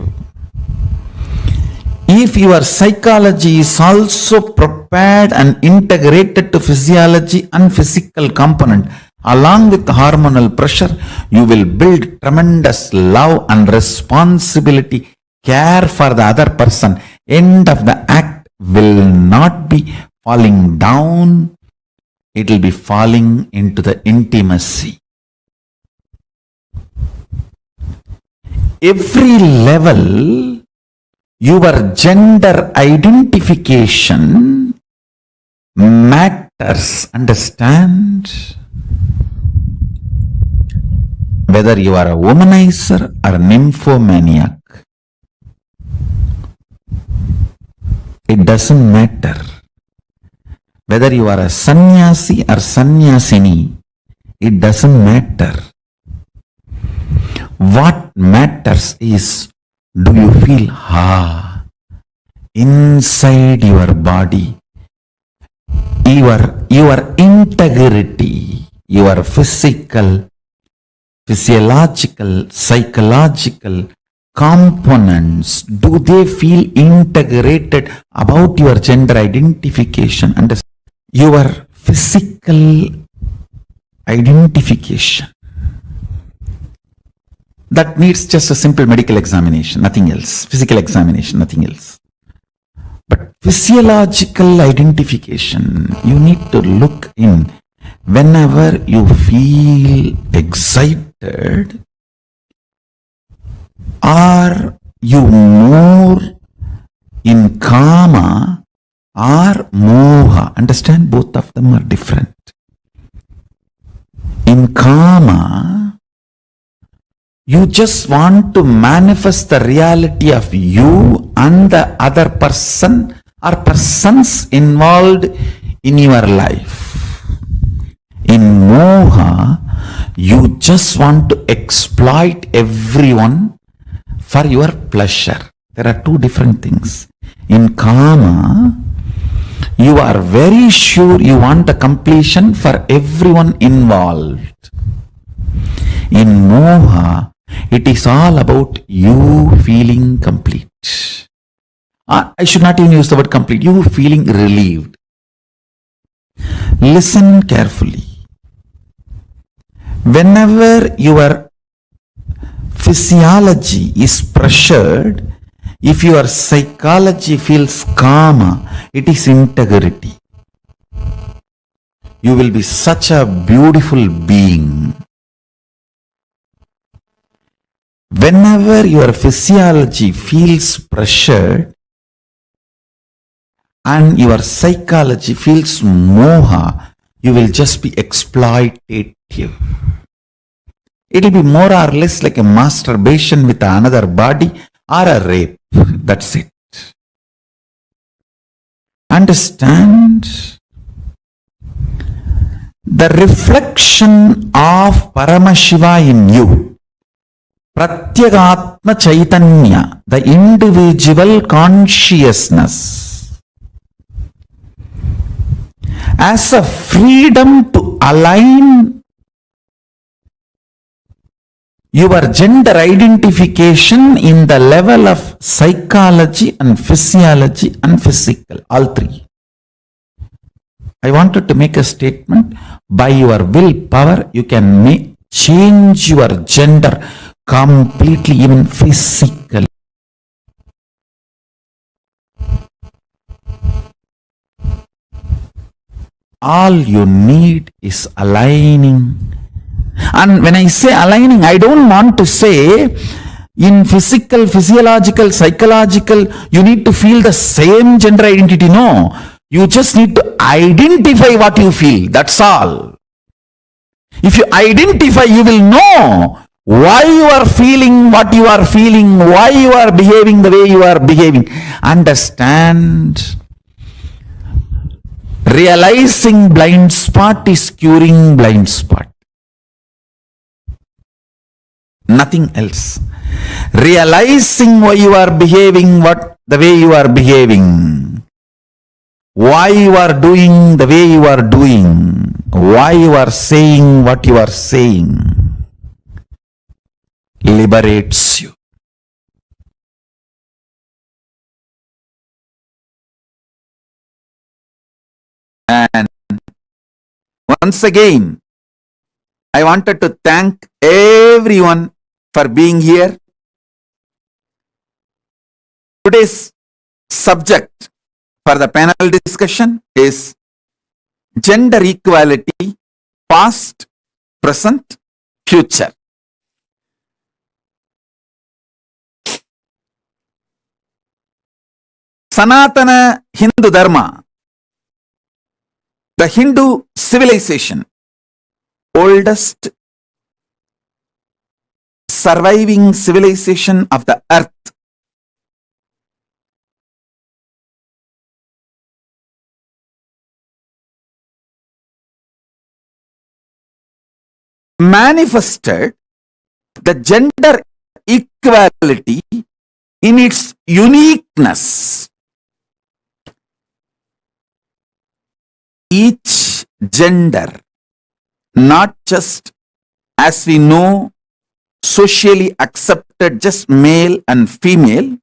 S9: if your psychology is also prepared and integrated to physiology and physical component, along with hormonal pressure, you will build tremendous love and responsibility, care for the other person. End of the act will not be falling down, it will be falling into the intimacy. Every level, your gender identification matters. Understand? Whether you are a womanizer or a nymphomaniac, it doesn't matter. Whether you are a sannyasi or sannyasini, it doesn't matter. What matters is, do you feel inside your body, your integrity, your physical, physiological, psychological components, do they feel integrated about your gender identification? And your physical identification, that needs just a simple medical examination, nothing else. Physical examination, nothing else. But physiological identification, you need to look in. Whenever you feel excited, are you more in kama or moha? Understand, both of them are different. In kama, you just want to manifest the reality of you and the other person or persons involved in your life. In moha, you just want to exploit everyone for your pleasure. There are two different things. In kama, you are very sure you want the completion for everyone involved. In moha, it is all about you feeling complete. I should not even use the word complete. You feeling relieved. Listen carefully. Whenever your physiology is pressured, If your psychology feels calm, it is integrity. You will be such a beautiful being. Whenever your physiology feels pressured and your psychology feels moha, you will just be exploitative. It will be more or less like a masturbation with another body or a rape. That's it. Understand? The reflection of Paramashiva in you, Pratyagatma Chaitanya, the individual consciousness, as a freedom to align your gender identification in the level of psychology and physiology and physical, all three. I wanted to make a statement. By your willpower, you can change your gender completely, even physically. All you need is aligning. And when I say aligning, I don't want to say in physical, physiological, psychological, you need to feel the same gender identity. No. You just need to identify what you feel. That's all. If you identify, you will know why you are feeling what you are feeling, why you are behaving the way you are behaving. Understand? Realizing blind spot is curing blind spot. Nothing else. Realizing why you are behaving the way you are behaving, why you are doing the way you are doing, why you are saying what you are saying, liberates you. And once again, I wanted to thank everyone for being here. Today's subject for the panel discussion is gender equality, past, present, future. Sanatana Hindu Dharma, the Hindu civilization, oldest surviving civilization of the earth, manifested the gender equality in its uniqueness. Each gender, not just as we know, socially accepted just male and female.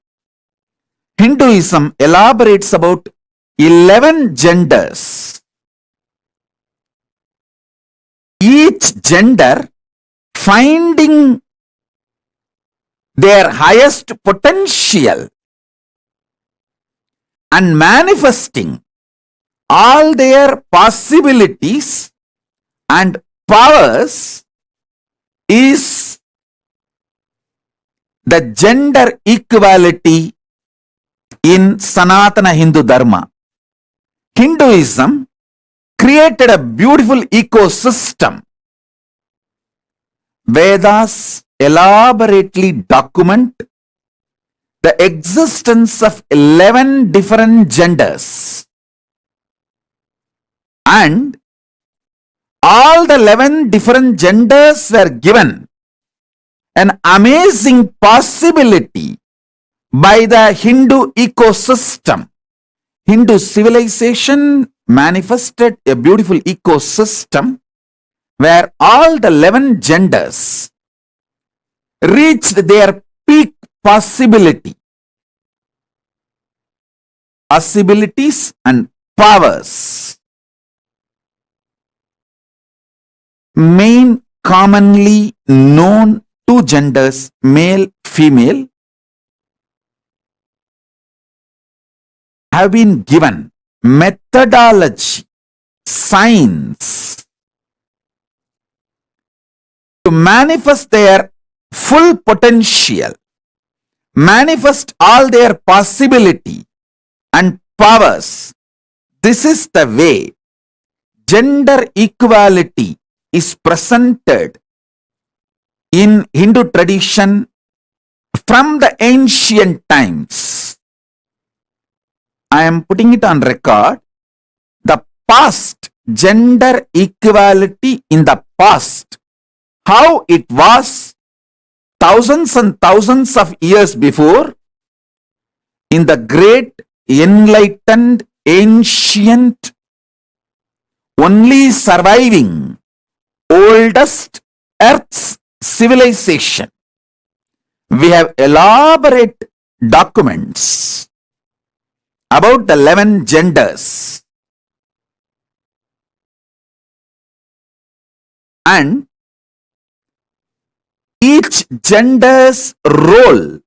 S9: Hinduism elaborates about 11 genders. Each gender finding their highest potential and manifesting all their possibilities and powers is the gender equality in Sanatana Hindu Dharma. Hinduism created a beautiful ecosystem. Vedas elaborately document the existence of 11 different genders. And all the 11 different genders were given an amazing possibility by the Hindu ecosystem. Hindu civilization manifested a beautiful ecosystem where all the 11 genders reached their peak possibility, possibilities and powers. Main commonly known two genders, male, female, have been given methodology, science to manifest their full potential, manifest all their possibility and powers. This is the way gender equality is presented in Hindu tradition from the ancient times. I am putting it on record. The past, gender equality in the past, how it was thousands and thousands of years before, in the great enlightened ancient only surviving oldest Earth's civilization. We have elaborate documents about the 11 genders. And each gender's role,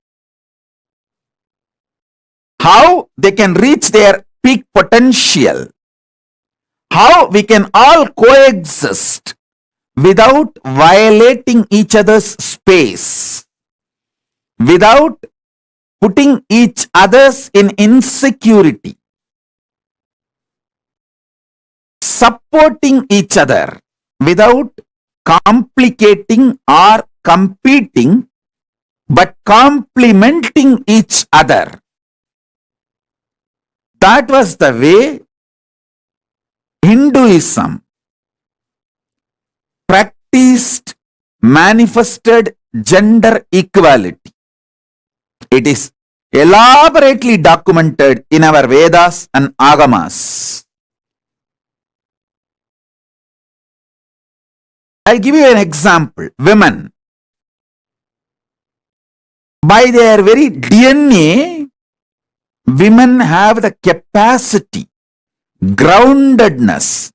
S9: how they can reach their peak potential, how we can all coexist without violating each other's space, without putting each others in insecurity, supporting each other without complicating or competing, but complementing each other. That was the way Hinduism practiced, manifested gender equality. It is elaborately documented in our Vedas and Agamas. I'll give you an example. Women, by their very DNA, women have the capacity, groundedness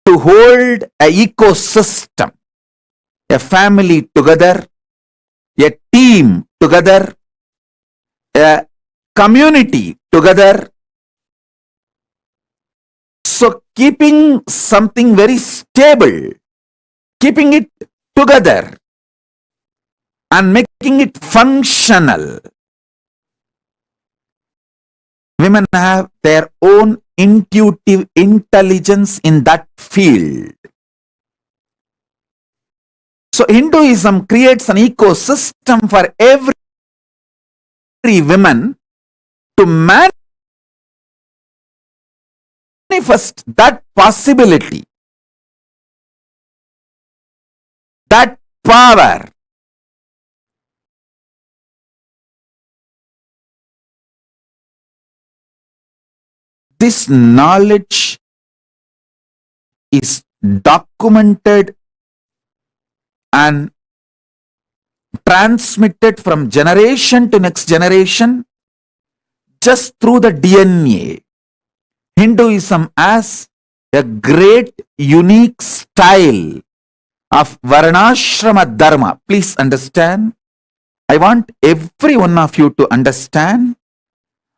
S9: to hold an ecosystem, a family together, a team together, a community together. So keeping something very stable, keeping it together and making it functional. Women have their own intuitive intelligence in that field. So Hinduism creates an ecosystem for every woman to manifest that possibility, that power. This knowledge is documented and transmitted from generation to next generation just through the DNA. Hinduism has a great unique style of Varnashrama Dharma. Please understand. I want every one of you to understand.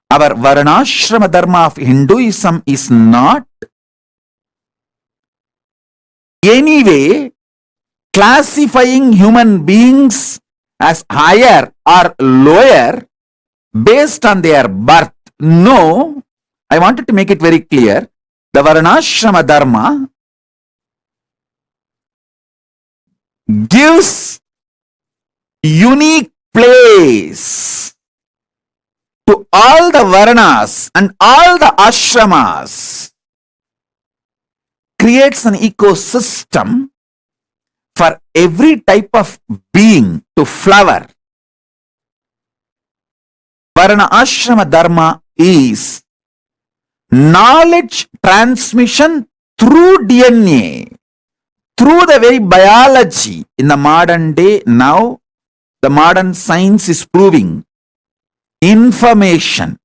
S9: Our Varnashrama Dharma of Hinduism is not anyway classifying human beings as higher or lower based on their birth. No, I wanted to make it very clear. The Varnashrama Dharma gives unique place to all the Varnas and all the ashramas, creates an ecosystem for every type of being to flower. Varna Ashrama Dharma is knowledge transmission through DNA, through the very biology. In the modern day, now the modern science is proving information,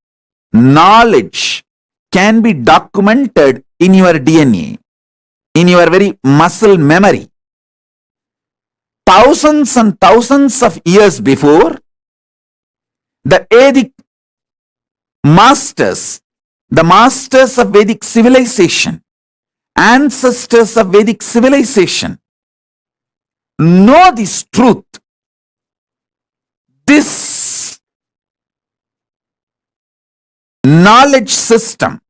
S9: knowledge can be documented in your DNA, in your very muscle memory. Thousands and thousands of years before, the Vedic masters, the masters of Vedic civilization, ancestors of Vedic civilization, know this truth. This knowledge system,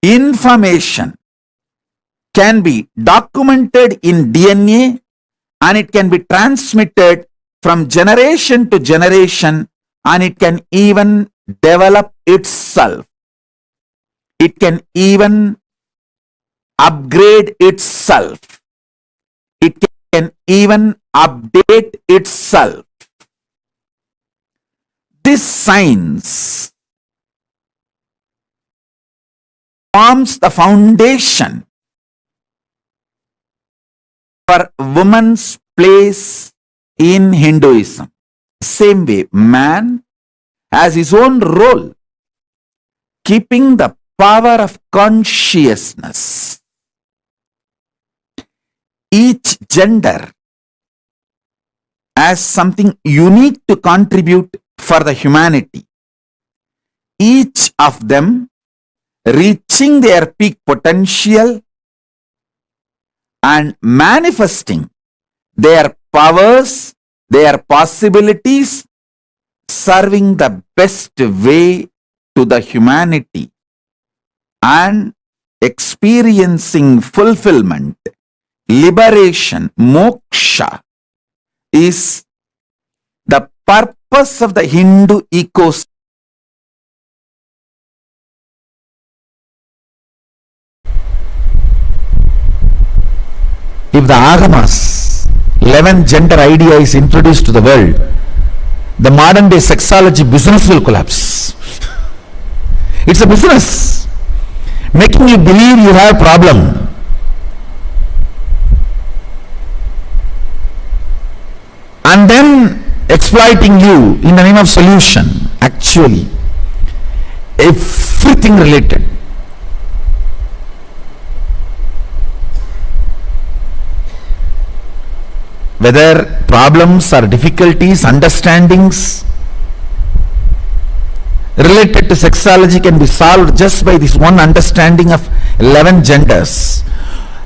S9: information, can be documented in DNA and it can be transmitted from generation to generation, and it can even develop itself. It can even upgrade itself. It can even update itself. This science forms the foundation for woman's place in Hinduism. Same way, man has his own role, keeping the power of consciousness. Each gender has something unique to contribute for the humanity. Each of them reaching their peak potential and manifesting their powers, their possibilities, serving the best way to the humanity and experiencing fulfillment, liberation, moksha is the purpose of the Hindu ecosystem. If the Agamas 11 gender idea is introduced to the world, the modern day sexology business will collapse. It's a business, making you believe you have a problem. And then exploiting you in the name of solution. Actually, everything related. Whether problems or difficulties, understandings related to sexology can be solved just by this one understanding of 11 genders.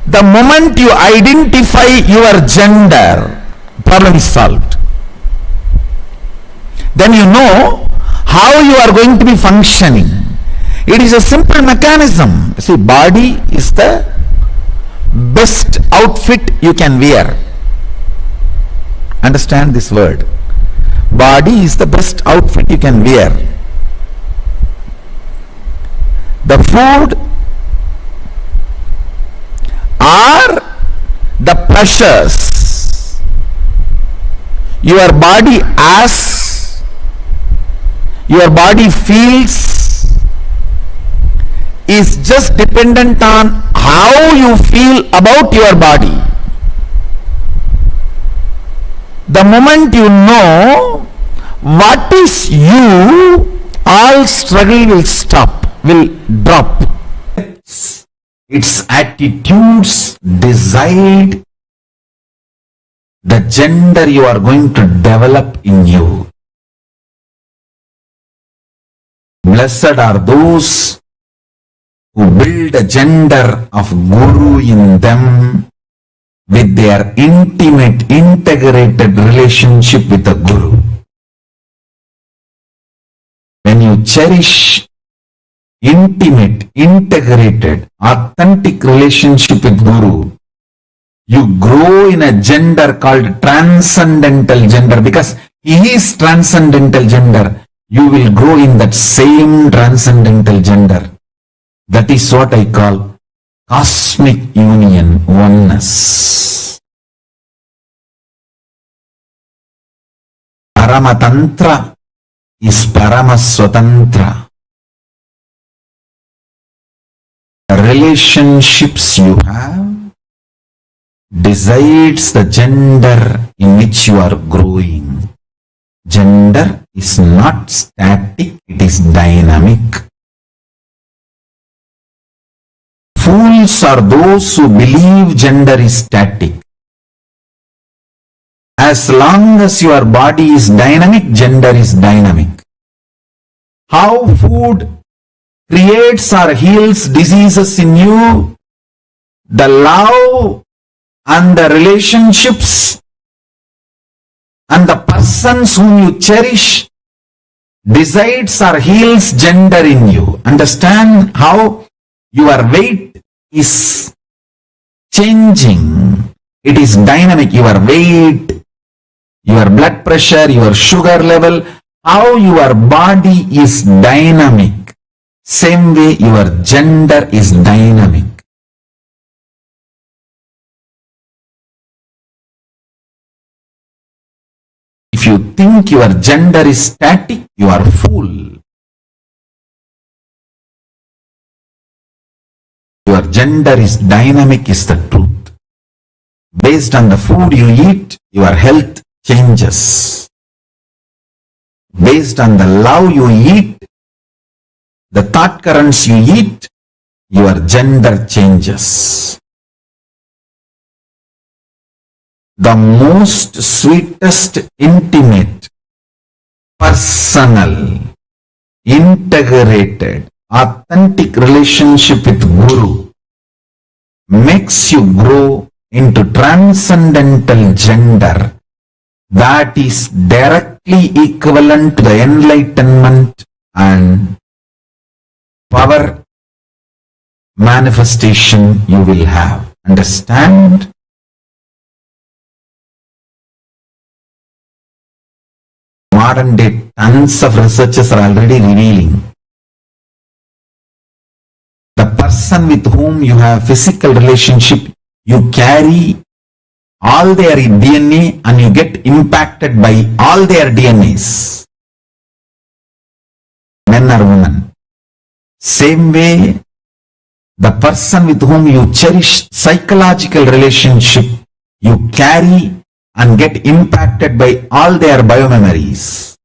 S9: The moment you identify your gender, problem is solved. Then you know how you are going to be functioning. It is a simple mechanism. See, body is the best outfit you can wear. Understand this word. Body is the best outfit you can wear. The food or the pressures your body asks, your body feels, is just dependent on how you feel about your body. The moment you know what is you, all struggle will stop, will drop. Its attitudes decide the gender you are going to develop in you. Blessed are those who build a gender of Guru in them with their intimate, integrated relationship with the Guru. When you cherish intimate, integrated, authentic relationship with Guru, you grow in a gender called transcendental gender, because he is transcendental gender. You will grow in that same transcendental gender. That is what I call cosmic union, oneness. Paramatantra is Paramaswatantra. The relationships you have decides the gender in which you are growing. Gender is not static, it is dynamic. Fools are those who believe gender is static. As long as your body is dynamic, gender is dynamic. how food creates or heals diseases in you, the love and the relationships and the persons whom you cherish decides or heals gender in you. Understand how your weight is changing. It is dynamic. Your weight, your blood pressure, your sugar level, how your body is dynamic. Same way your gender is dynamic. If you think your gender is static, you are a fool. Your gender is dynamic is the truth. Based on the food you eat, your health changes. Based on the love you eat, the thought currents you eat, your gender changes. The most sweetest, intimate, personal, integrated, authentic relationship with Guru makes you grow into transcendental gender that is directly equivalent to the enlightenment and power manifestation you will have. Understand? Modern day, tons of researchers are already revealing the person with whom you have physical relationship, you carry all their DNA and you get impacted by all their DNAs. Men or women. Same way, the person with whom you cherish psychological relationship, you carry and get impacted by all their biomemories.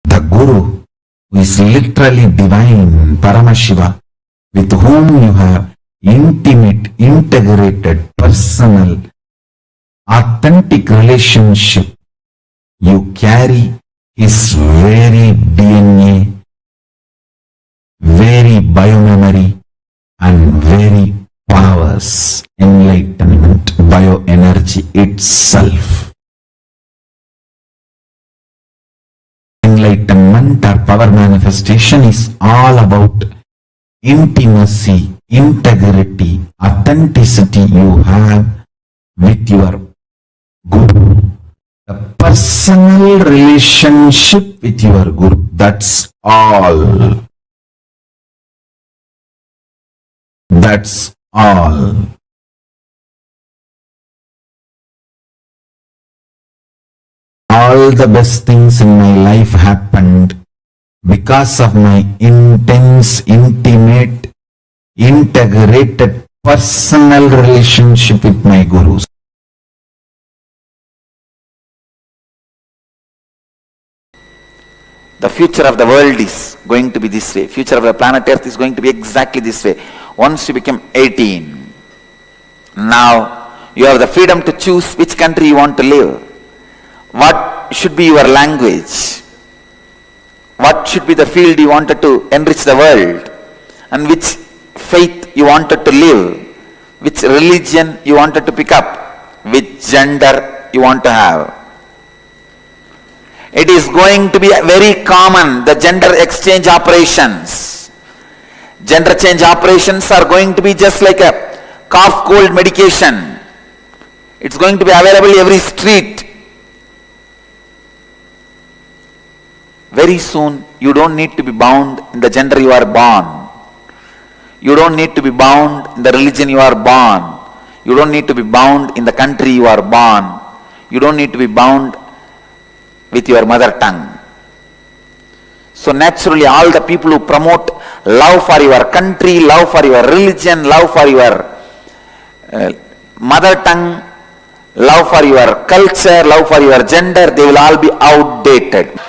S9: The Guru, who is literally divine, Paramashiva, with whom you have intimate, integrated, personal, authentic relationship, you carry his very DNA, very biomemory, and very powers, enlightenment, bioenergy itself. Enlightenment or power manifestation is all about intimacy, integrity, authenticity you have with your Guru. The personal relationship with your Guru, that's all. That's all. All the best things in my life happened because of my intense, intimate, integrated, personal relationship with my Gurus.
S3: The future of the world is going to be this way. Future of the planet Earth is going to be exactly this way. Once you become 18, now you have the freedom to choose which country you want to live. What should be your language? What should be the field you wanted to enrich the world? And which faith you wanted to live? Which religion you wanted to pick up? Which gender you want to have? It is going to be very common, the gender exchange operations. Gender change operations are going to be just like a cough cold medication. It's going to be available every street. Very soon, you don't need to be bound in the gender you are born. You don't need to be bound in the religion you are born. You don't need to be bound in the country you are born. You don't need to be bound with your mother tongue. So naturally, all the people who promote love for your country, love for your religion, love for your mother tongue, love for your culture, love for your gender, they will all be outdated.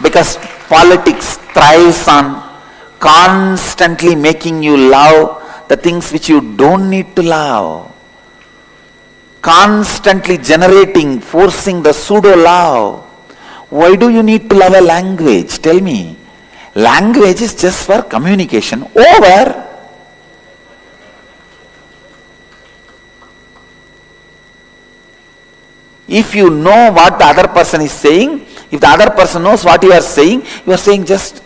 S9: Because politics thrives on constantly making you love the things which you don't need to love. Constantly generating, forcing the pseudo love. Why do you need to love a language? Tell me. Language is just for communication. Over. If you know what the other person is saying, if the other person knows what you are saying just,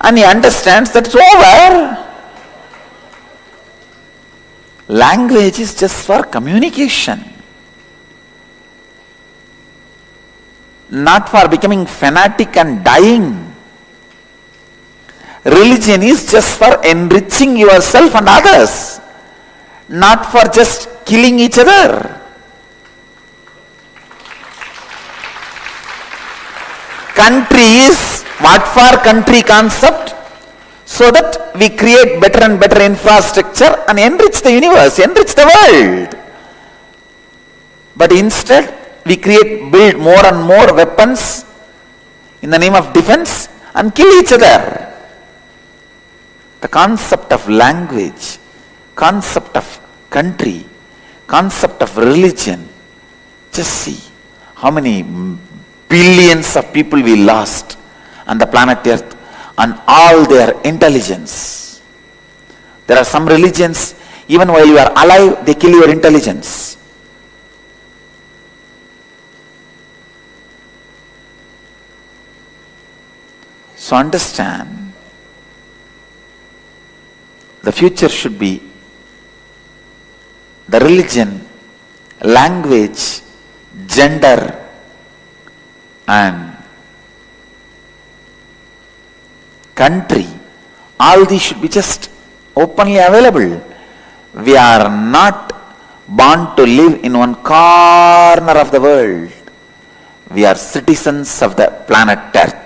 S9: and he understands that it's over. Language is just for communication, not for becoming fanatic and dying. Religion is just for enriching yourself and others, not for just killing each other. Country is what for country concept? So that we create better and better infrastructure and enrich the universe, enrich the world. But instead, we build more and more weapons in the name of defense and kill each other. The concept of language, concept of country, concept of religion, just see how many billions of people we lost on the planet Earth and all their intelligence. There are some religions, even while you are alive, they kill your intelligence. So understand, the future should be the religion, language, gender, and country. All these should be just openly available. We are not born to live in one corner of the world. We are citizens of the planet Earth.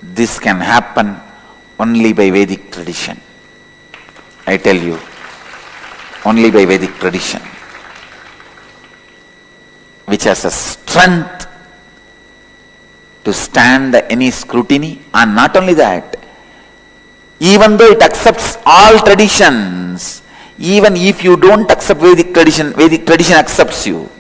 S9: This can happen only by Vedic tradition. I tell you, only by Vedic tradition, which has a strength to stand any scrutiny. And not only that, even though it accepts all traditions, even if you don't accept Vedic tradition accepts you.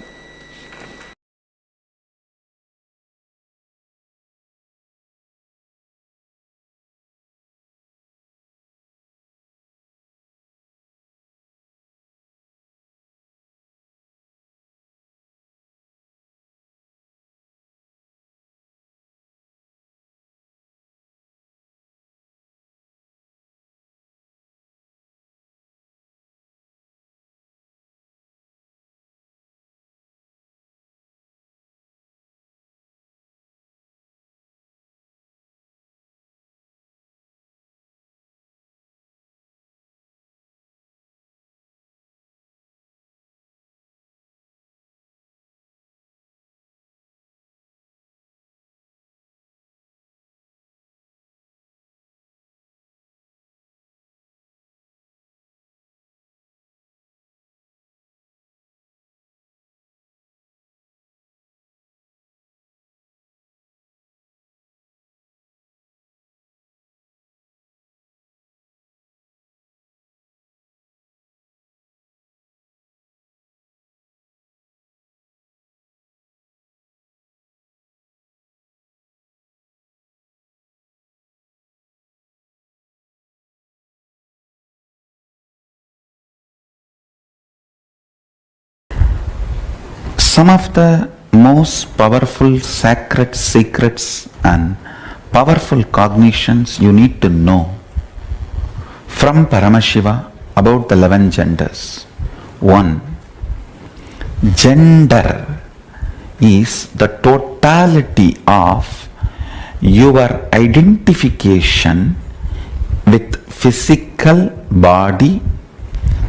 S9: Some of the most powerful sacred secrets and powerful cognitions you need to know from Paramashiva about the 11 genders. 1. Gender is the totality of your identification with physical body,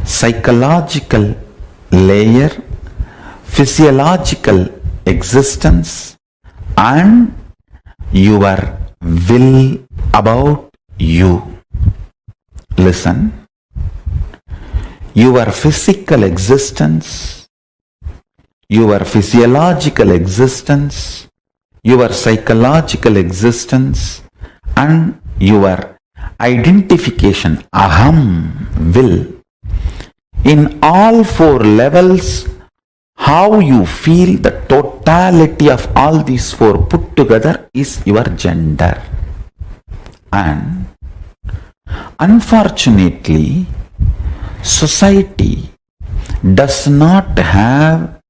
S9: psychological layer, physiological existence, and your will about you. Listen. Your physical existence, your physiological existence, your psychological existence, and your identification, aham, will. In all four levels, how you feel the totality of all these four put together is your gender. And unfortunately, society does not have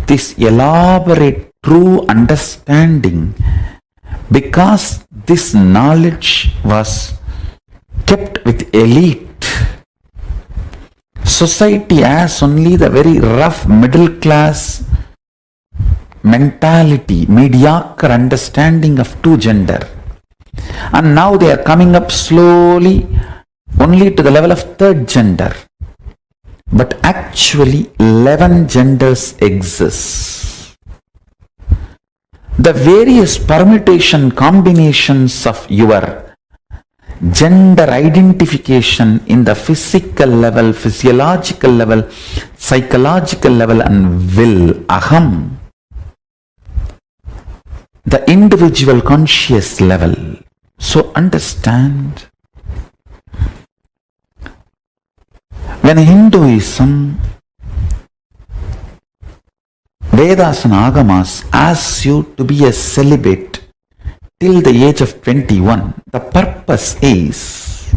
S9: this elaborate true understanding because this knowledge was kept with elite. Society has only the very rough middle class mentality, mediocre understanding of two gender. And now they are coming up slowly only to the level of third gender. But actually 11 genders exist. The various permutation combinations of your gender identification in the physical level, physiological level, psychological level and will, aham, the individual conscious level. So understand, when Hinduism, Vedas and Agamas asks you to be a celibate till the age of 21, the purpose is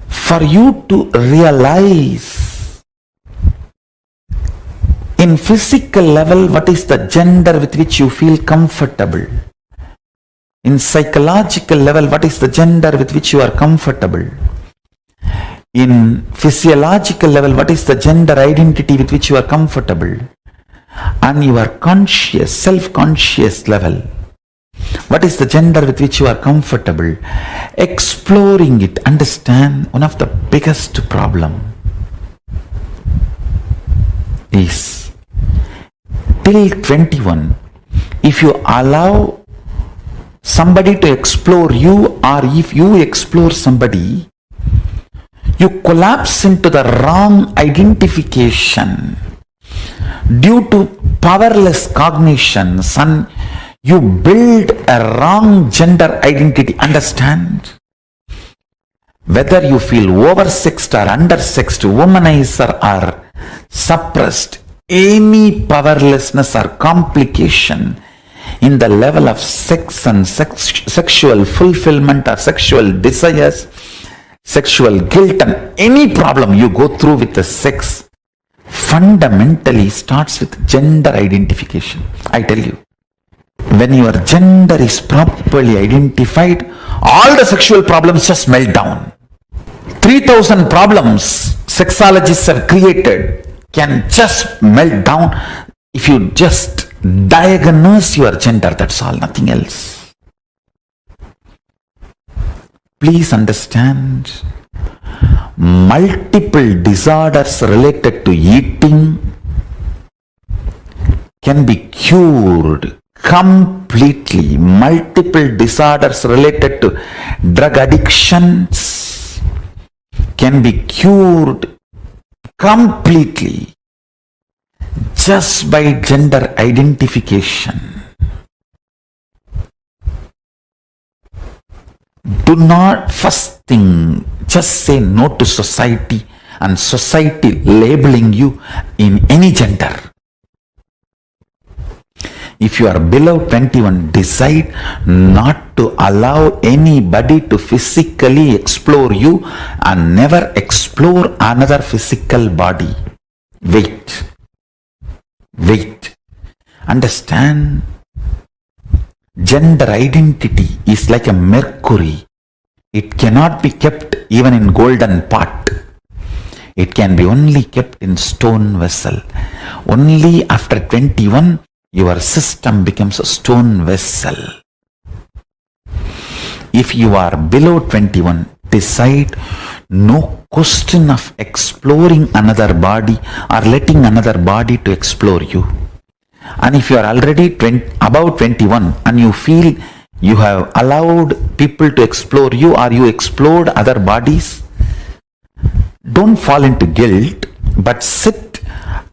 S9: for you to realize in physical level what is the gender with which you feel comfortable. In psychological level, what is the gender with which you are comfortable. In physiological level, what is the gender identity with which you are comfortable. And your conscious, self-conscious level, what is the gender with which you are comfortable. Exploring it, understand, one of the biggest problem is till 21, if you allow somebody to explore you or if you explore somebody, you collapse into the wrong identification due to powerless cognitions and you build a wrong gender identity. Understand? Whether you feel oversexed or undersexed, womanizer or suppressed, any powerlessness or complication in the level of sex and sexual fulfillment or sexual desires, sexual guilt and any problem you go through with the sex fundamentally starts with gender identification. I tell you, when your gender is properly identified, all the sexual problems just melt down. 3,000 problems sexologists have created can just melt down if you just diagnose your gender. That's all, nothing else. Please understand, multiple disorders related to eating can be cured completely. Multiple disorders related to drug addictions can be cured completely just by gender identification. Do not, first thing, just say no to society and society labeling you in any gender. If you are below 21, decide not to allow anybody to physically explore you and never explore another physical body. Wait. Understand, gender identity is like a mercury. It cannot be kept even in golden pot. It can be only kept in stone vessel. Only after 21, your system becomes a stone vessel. If you are below 21, decide no question of exploring another body or letting another body to explore you. And if you are already above 21 and you feel You have allowed people to explore you, or you explored other bodies. Don't fall into guilt, but sit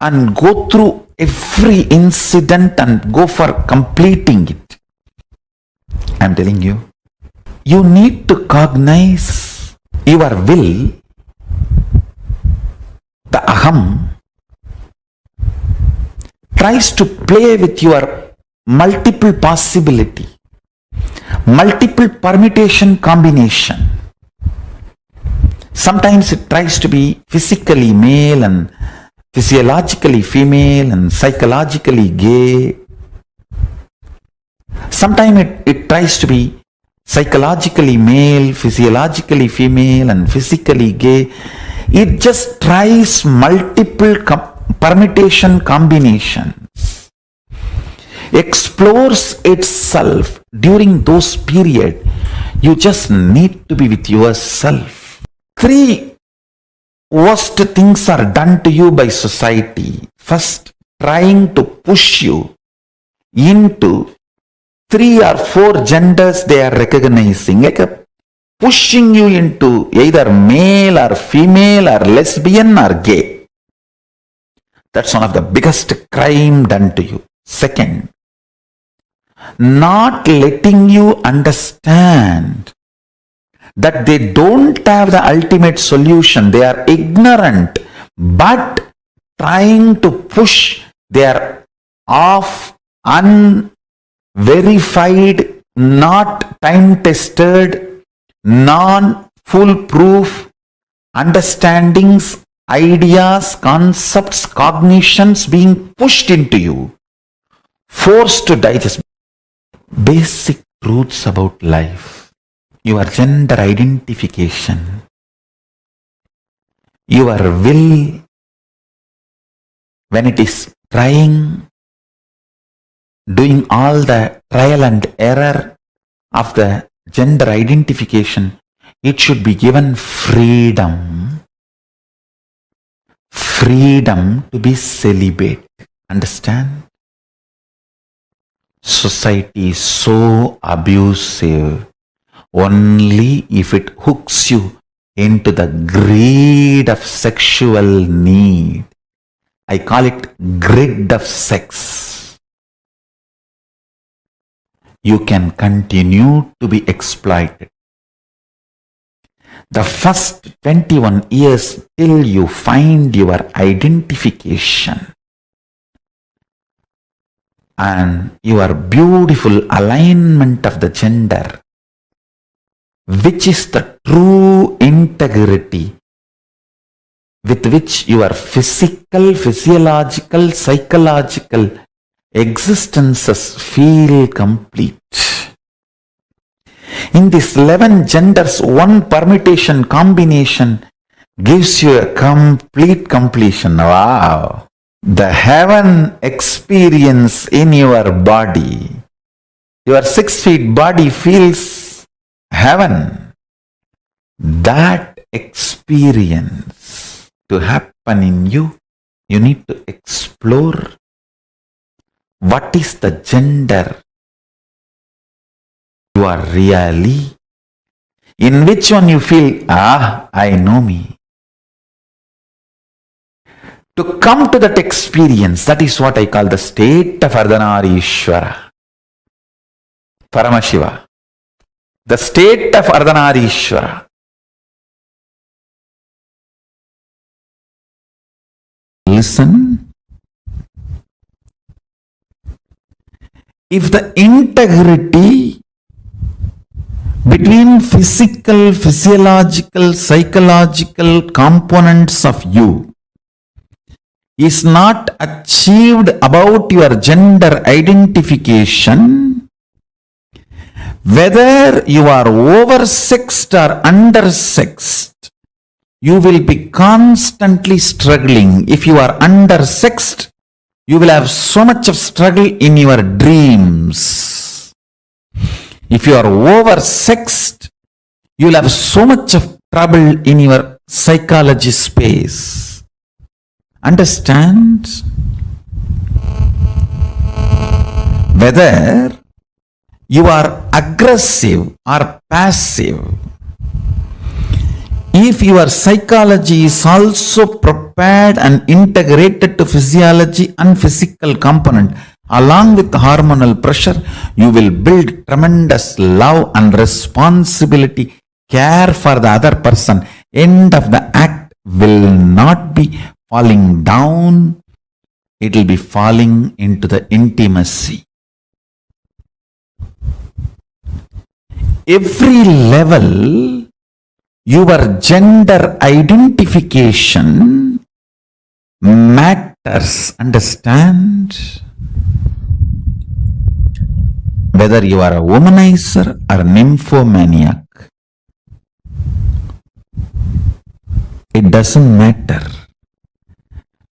S9: and go through every incident and go for completing it. I'm telling you, you need to cognize your will, the aham, tries to play with your multiple possibility, multiple permutation combination. Sometimes it tries to be physically male and physiologically female and psychologically gay. Sometimes it tries to be psychologically male, physiologically female and physically gay. It just tries multiple permutation combinations, explores itself during those periods. You just need to be with yourself. 3 worst things are done to you by society. First, trying to push you into 3 or 4 genders they are recognizing, like pushing you into either male or female or lesbian or gay. That's one of the biggest crime done to you. Second, not letting you understand that they don't have the ultimate solution. They are ignorant, but trying to push their off, unverified, not time-tested, non-foolproof understandings, ideas, concepts, cognitions being pushed into you, forced to digest basic truths about life. Your gender identification, your will, when it is trying, doing all the trial and error of the gender identification, it should be given freedom. Freedom to be celibate. Understand? Society is so abusive only if it hooks you into the greed of sexual need. I call it grid of sex. You can continue to be exploited. The first 21 years till you find your identification and your beautiful alignment of the gender, which is the true integrity with which your physical, physiological, psychological existences feel complete. In these 11 genders, one permutation combination gives you a complete completion. Wow! The heaven experience in your body. Your 6 feet body feels heaven. That experience to happen in you, you need to explore what is the gender you are really, in which one you feel, I know me. To come to that experience, that is what I call the state of Ardhanarishwara. Paramashiva. The state of Ardhanarishwara. Listen. If the integrity between physical, physiological, psychological components of you is not achieved about your gender identification, whether you are oversexed or undersexed, you will be constantly struggling. If you are undersexed, you will have so much of struggle in your dreams. If you are oversexed, you will have so much of trouble in your psychology space. Understand? Whether you are aggressive or passive. If your psychology is also prepared and integrated to physiology and physical component, along with hormonal pressure, you will build tremendous love and responsibility, care for the other person. End of the act will not be falling down, it will be falling into the intimacy. Every level, your gender identification matters, understand? Whether you are a womanizer or nymphomaniac, it doesn't matter.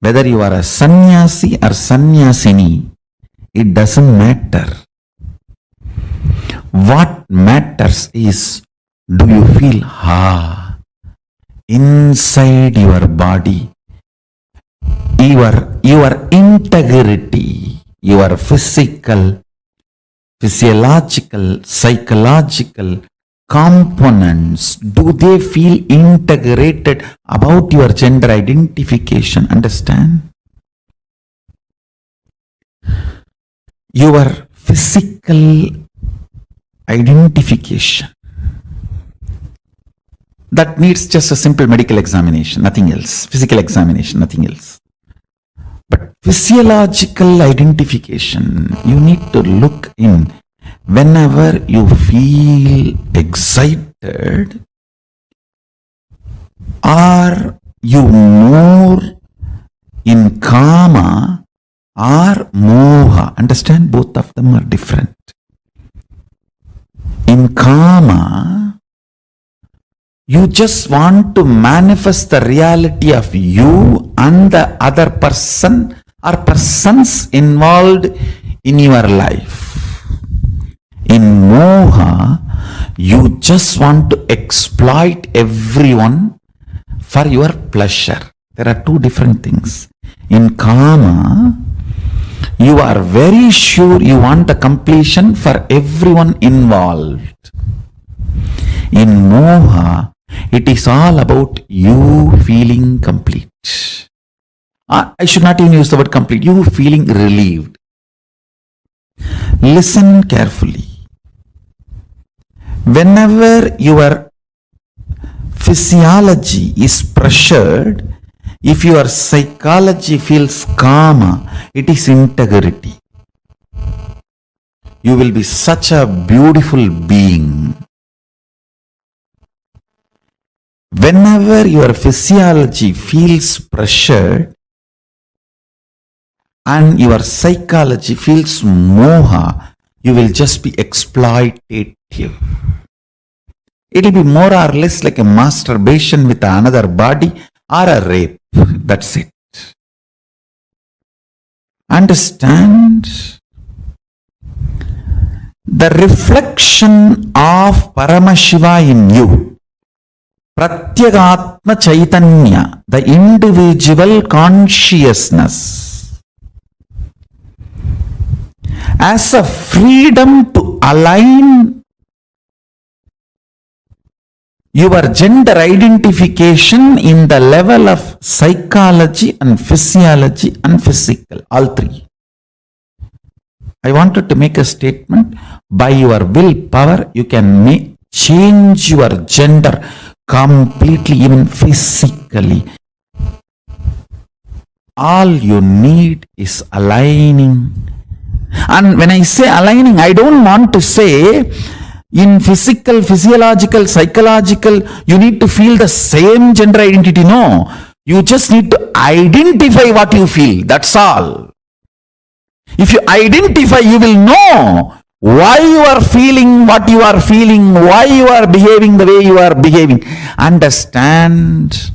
S9: Whether you are a sannyasi or sannyasini, it doesn't matter. What matters is, do you feel inside your body, your integrity, your physical, physiological, psychological components, do they feel integrated about your gender identification? Understand? Your physical identification, that needs just a simple medical examination, nothing else. Physical examination, nothing else. But physiological identification, you need to look in. Whenever you feel excited, are you more in kama or moha? Understand, both of them are different. In kama, you just want to manifest the reality of you and the other person or persons involved in your life. In moha, you just want to exploit everyone for your pleasure. There are two different things. In kama, you are very sure you want the completion for everyone involved. In moha, it is all about you feeling complete. I should not even use the word complete. You feeling relieved. Listen carefully. Whenever your physiology is pressured, if your psychology feels kama, it is integrity. You will be such a beautiful being. Whenever your physiology feels pressured and your psychology feels moha, you will just be exploitative. It will be more or less like a masturbation with another body or a rape. That's it. Understand? The reflection of Paramashiva in you, Pratyagatma Chaitanya, the individual consciousness, as a freedom to align your gender identification in the level of psychology and physiology and physical, all three. I wanted to make a statement. By your willpower, you can change your gender completely, even physically. All you need is aligning. And when I say aligning, I don't want to say in physical, physiological, psychological, you need to feel the same gender identity. No. You just need to identify what you feel. That's all. If you identify, you will know why you are feeling what you are feeling, why you are behaving the way you are behaving. Understand?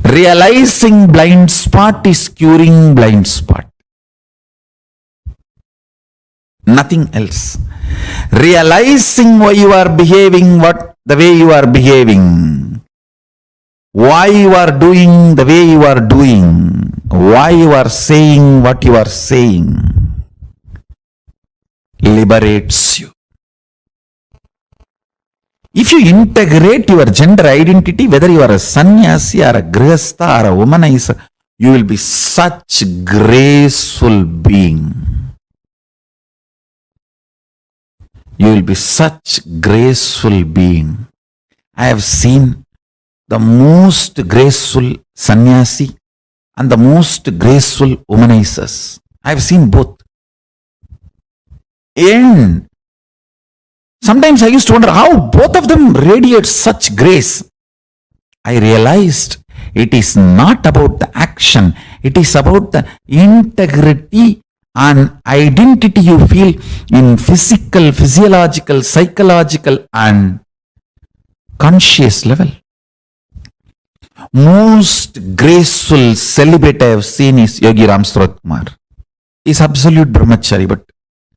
S9: Realizing blind spot is curing blind spot. Nothing else. Realizing why you are behaving the way you are behaving, why you are doing the way you are doing, why you are saying what you are saying. liberates you. If you integrate your gender identity, whether you are a sannyasi or a grihastha or a womanizer, you will be such graceful being. You will be such graceful being. I have seen the most graceful sannyasi and the most graceful womanizers. I have seen both. And sometimes I used to wonder how both of them radiate such grace. I realized it is not about the action, it is about the integrity and identity you feel in physical, physiological, psychological and conscious level. Most graceful celibate I have seen is Yogi Ram Surat Kumar. He is absolute brahmachari, but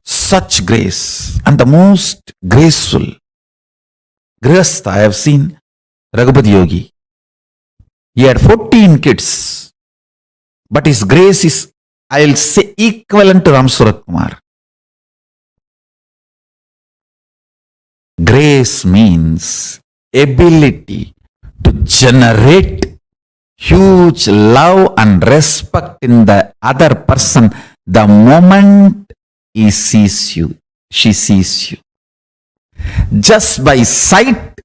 S9: such grace. And the most graceful grihastha I have seen, Raghupati Yogi. He had 14 kids, but his grace is, I will say, equivalent to Ram Surat Kumar. Grace means ability to generate huge love and respect in the other person the moment he sees you, she sees you. Just by sight,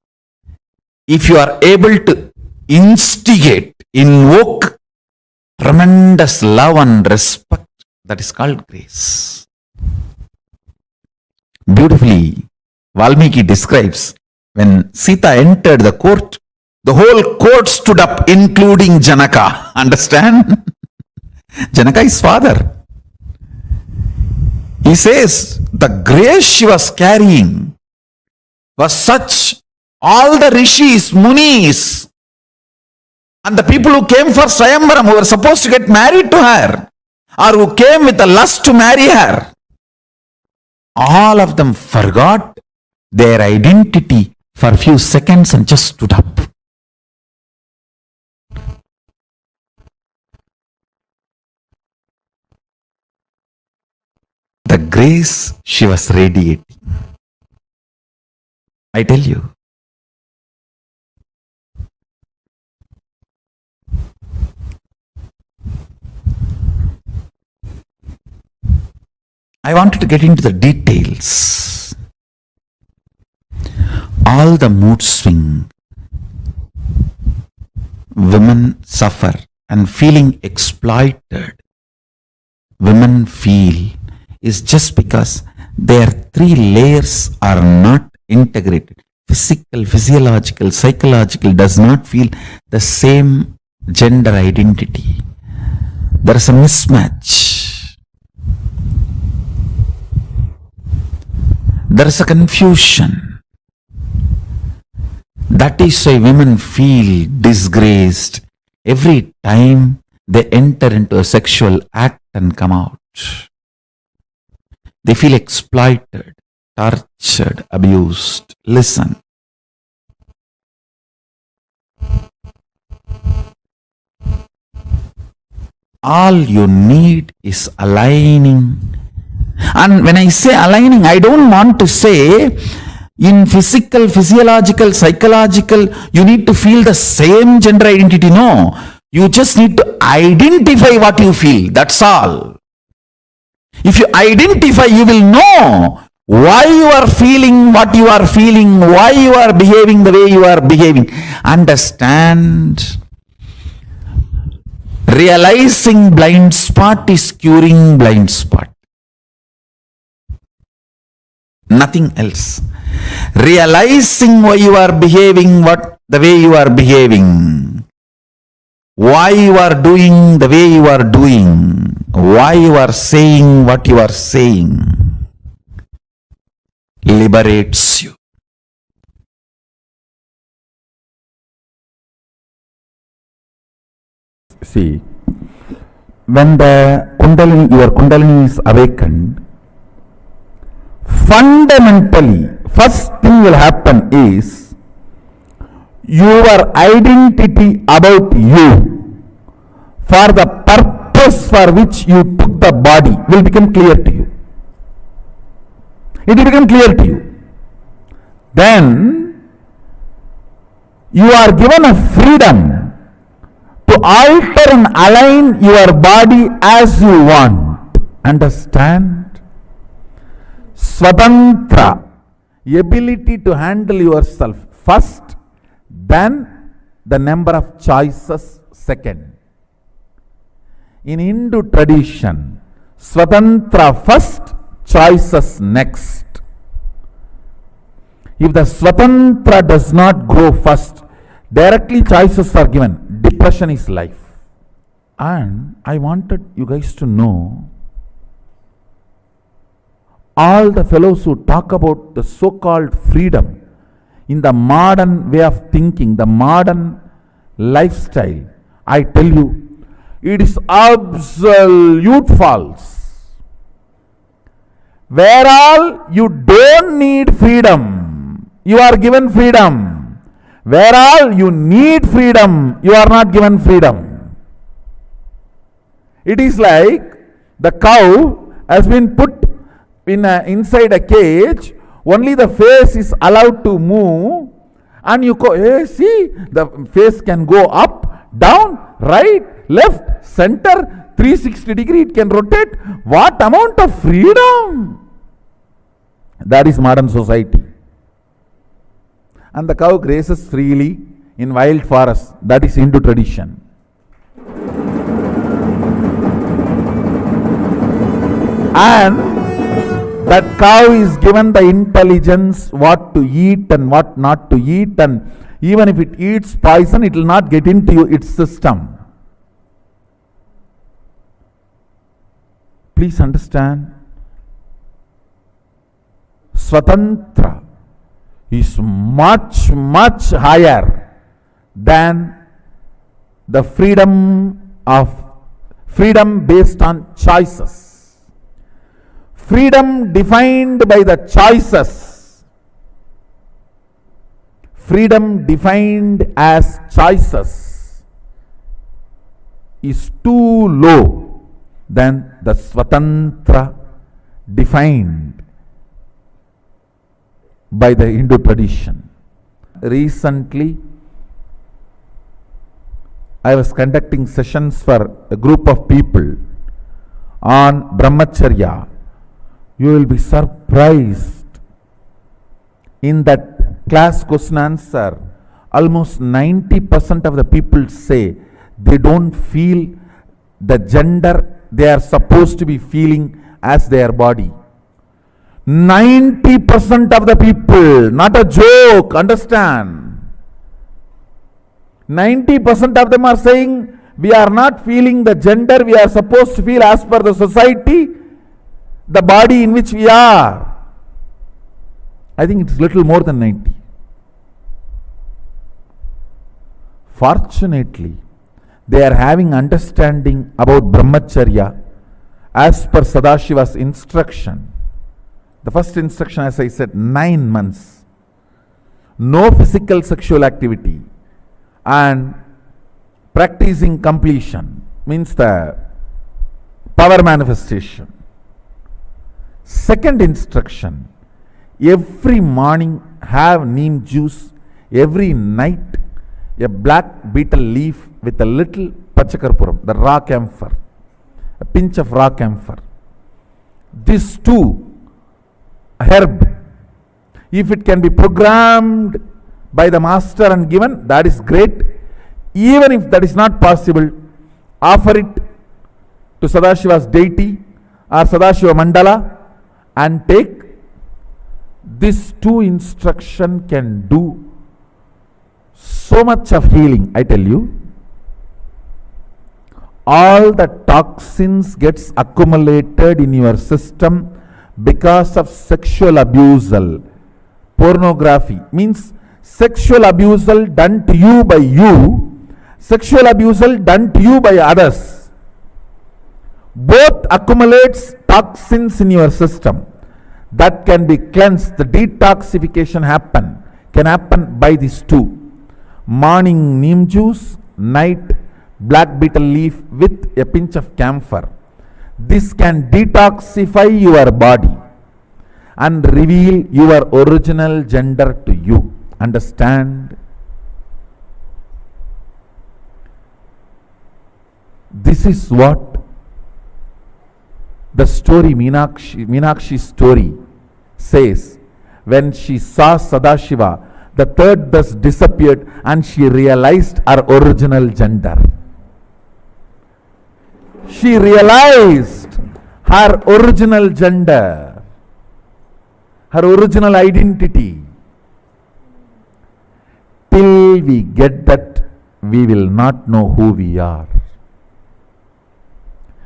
S9: if you are able to instigate, invoke tremendous love and respect, that is called grace. Beautifully, Valmiki describes when Sita entered the court, the whole court stood up, including Janaka. Understand? Janaka is father. He says the grace she was carrying was such, all the rishis, munis, and the people who came for Swayamvaram, who were supposed to get married to her, or who came with a lust to marry her, all of them forgot their identity for a few seconds and just stood up. The grace she was radiating. I tell you. I wanted to get into the details. All the mood swing women suffer and feeling exploited, women feel, is just because their three layers are not integrated. Physical, physiological, psychological does not feel the same gender identity. There is a mismatch. There is a confusion. That is why women feel disgraced every time they enter into a sexual act and come out. They feel exploited, tortured, abused. Listen. All you need is aligning. And when I say aligning, I don't want to say in physical, physiological, psychological, you need to feel the same gender identity. No. You just need to identify what you feel. That's all. If you identify, you will know why you are feeling what you are feeling, why you are behaving the way you are behaving. Understand? Realizing blind spot is curing blind spot. Nothing else. Realizing why you are behaving the way you are behaving, why you are doing the way you are doing, why you are saying what you are saying, liberates you. See, when the Kundalini, your Kundalini is awakened, fundamentally, first thing will happen is your identity about you for the purpose for which you took the body will become clear to you. It will become clear to you. Then you are given a freedom to alter and align your body as you want. Understand? Swatantra, ability to handle yourself first, then the number of choices second. In Hindu tradition, Swatantra first, choices next. If the Swatantra does not go first, directly choices are given. Depression is life. And I wanted you guys to know, all the fellows who talk about the so-called freedom in the modern way of thinking, the modern lifestyle, I tell you, it is absolute false. Where all you don't need freedom, you are given freedom. Where all you need freedom, you are not given freedom. It is like the cow has been put inside a cage, only the face is allowed to move, and you go, hey, see, the face can go up, down, right, left, center, 360 degree, it can rotate. What amount of freedom? That is modern society. And the cow grazes freely in wild forests. That is Hindu tradition. And that cow is given the intelligence what to eat and what not to eat, and even if it eats poison, it will not get into its system. Please understand, Swatantra is much, much higher than the freedom based on choices. Freedom defined by the choices. Freedom defined as choices is too low than the Swatantra defined by the Hindu tradition. Recently, I was conducting sessions for a group of people on Brahmacharya. You will be surprised. In that class question answer, almost 90% of the people say they don't feel the gender they are supposed to be feeling as their body. 90% of the people, not a joke, understand. 90% of them are saying we are not feeling the gender we are supposed to feel as per the society, the body in which we are. I think it's little more than 90. Fortunately, they are having understanding about Brahmacharya as per Sadashiva's instruction. The first instruction, as I said, 9 months. No physical sexual activity and practicing completion means the power manifestation. Second instruction, every morning have neem juice, every night a black betel leaf with a little pachakarpuram, the raw camphor, a pinch of raw camphor. These two herb, if it can be programmed by the master and given, that is great. Even if that is not possible, offer it to Sadashiva's deity or Sadashiva Mandala and take. This two instruction can do so much of healing, I tell you. All the toxins gets accumulated in your system because of sexual abusal. Pornography means sexual abusal done to you by you, sexual abusal done to you by others. Both accumulates toxins in your system that can be cleansed. The detoxification can happen by these two. Morning neem juice, night black betel leaf with a pinch of camphor. This can detoxify your body. and reveal your original gender to you. Understand? This is what the story, Meenakshi's story says. When she saw Sadashiva, the third breast disappeared and she realized her original gender. She realized her original gender, her original identity. Till we get that, we will not know who we are.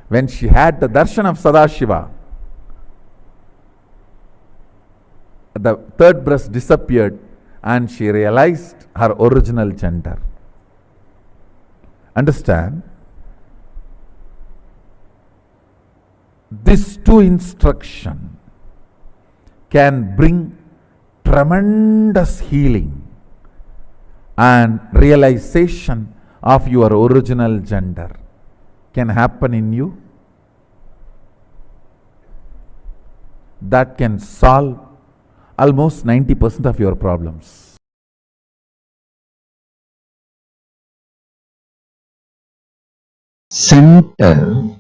S9: When she had the darshan of Sadashiva, the third breast disappeared and she realized her original gender. Understand? These two instructions can bring tremendous healing and realization of your original gender. Can happen in you. That can solve almost 90% of your problems.
S11: Center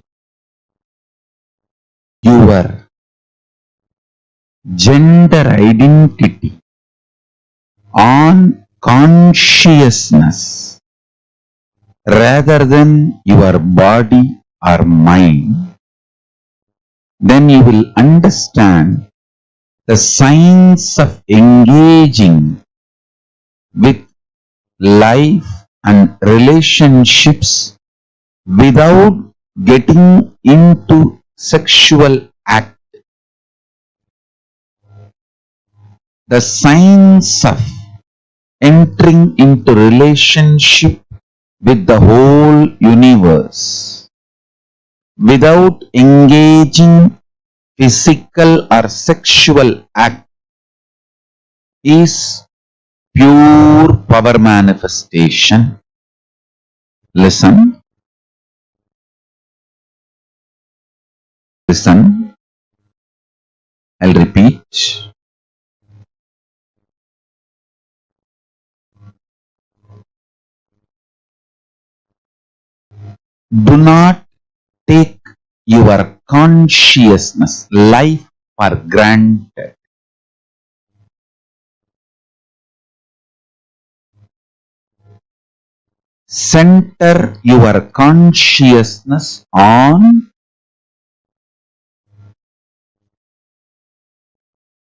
S11: your gender identity on consciousness rather than your body or mind, then you will understand the science of engaging with life and relationships without getting into sexual act. The science of entering into relationship with the whole universe without engaging physical or sexual act is pure power manifestation. Listen. Listen. I'll repeat. Do not take your consciousness, life for granted. Center your consciousness on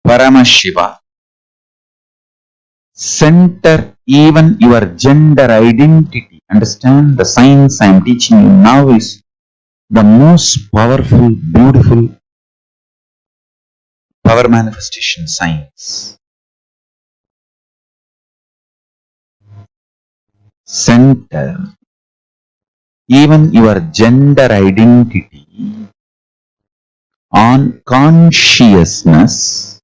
S11: Paramashiva. Center even your gender identity. Understand? The science I am teaching you now is the most powerful, beautiful power manifestation science. Center even your gender identity on consciousness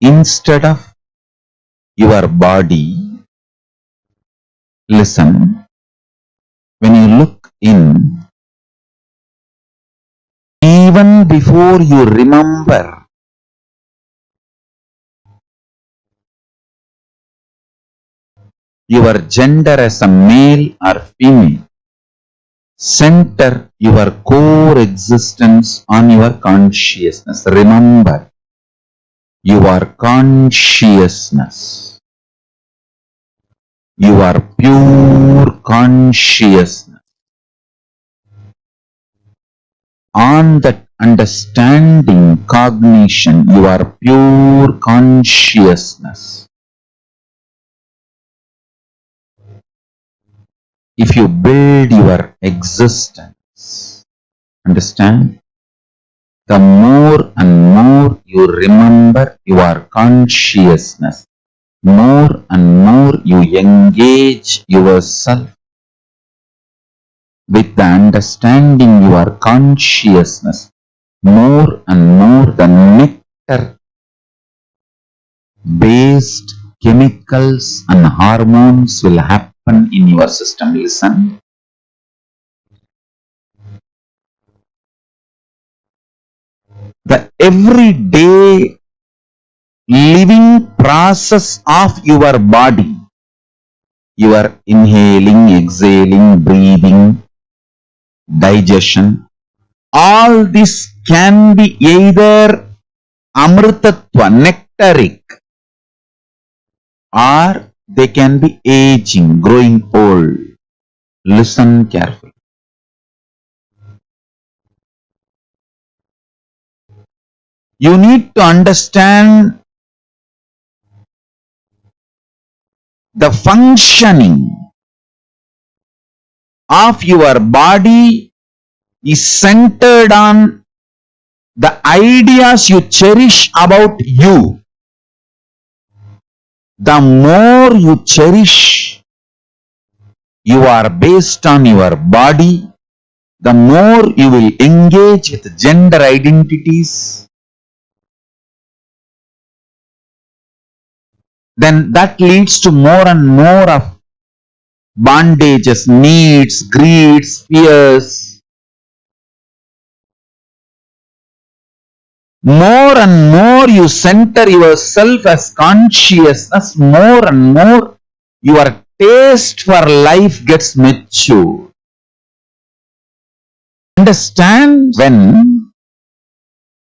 S11: instead of your body. Listen, when you look in, even before you remember your gender as a male or female, center your core existence on your consciousness. Remember your consciousness, your pure consciousness. On that understanding, cognition, your pure consciousness. If you build your existence, understand, the more and more you remember your consciousness, more and more you engage yourself with the understanding your consciousness, more and more the nectar based chemicals and hormones will happen in your system. Listen. The
S9: everyday living process of your body. You are inhaling, exhaling, breathing, digestion. All this can be either amritatva, nectaric, or they can be aging, growing old. Listen carefully. You need to understand the functioning of your body is centered on the ideas you cherish about you. The more you cherish, you are based on your body, the more you will engage with gender identities. Then that leads to more and more of bondages, needs, greeds, fears. More and more you center yourself as consciousness, more and more your taste for life gets mature. Understand, when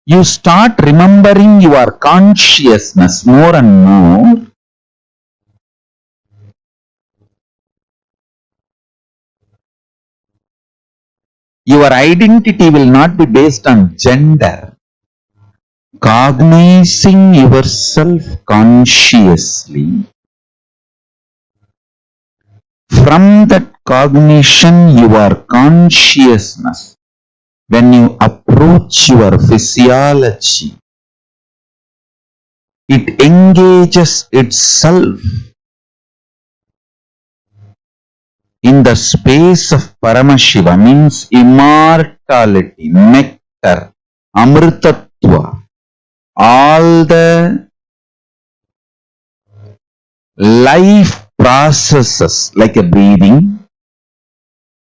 S9: you start remembering your consciousness more and more, your identity will not be based on gender. Cognizing yourself consciously, from that cognition, your consciousness, when you approach your physiology, it engages itself in the space of Paramashiva, means immortality, nectar, amritatva, all the life processes like a breathing,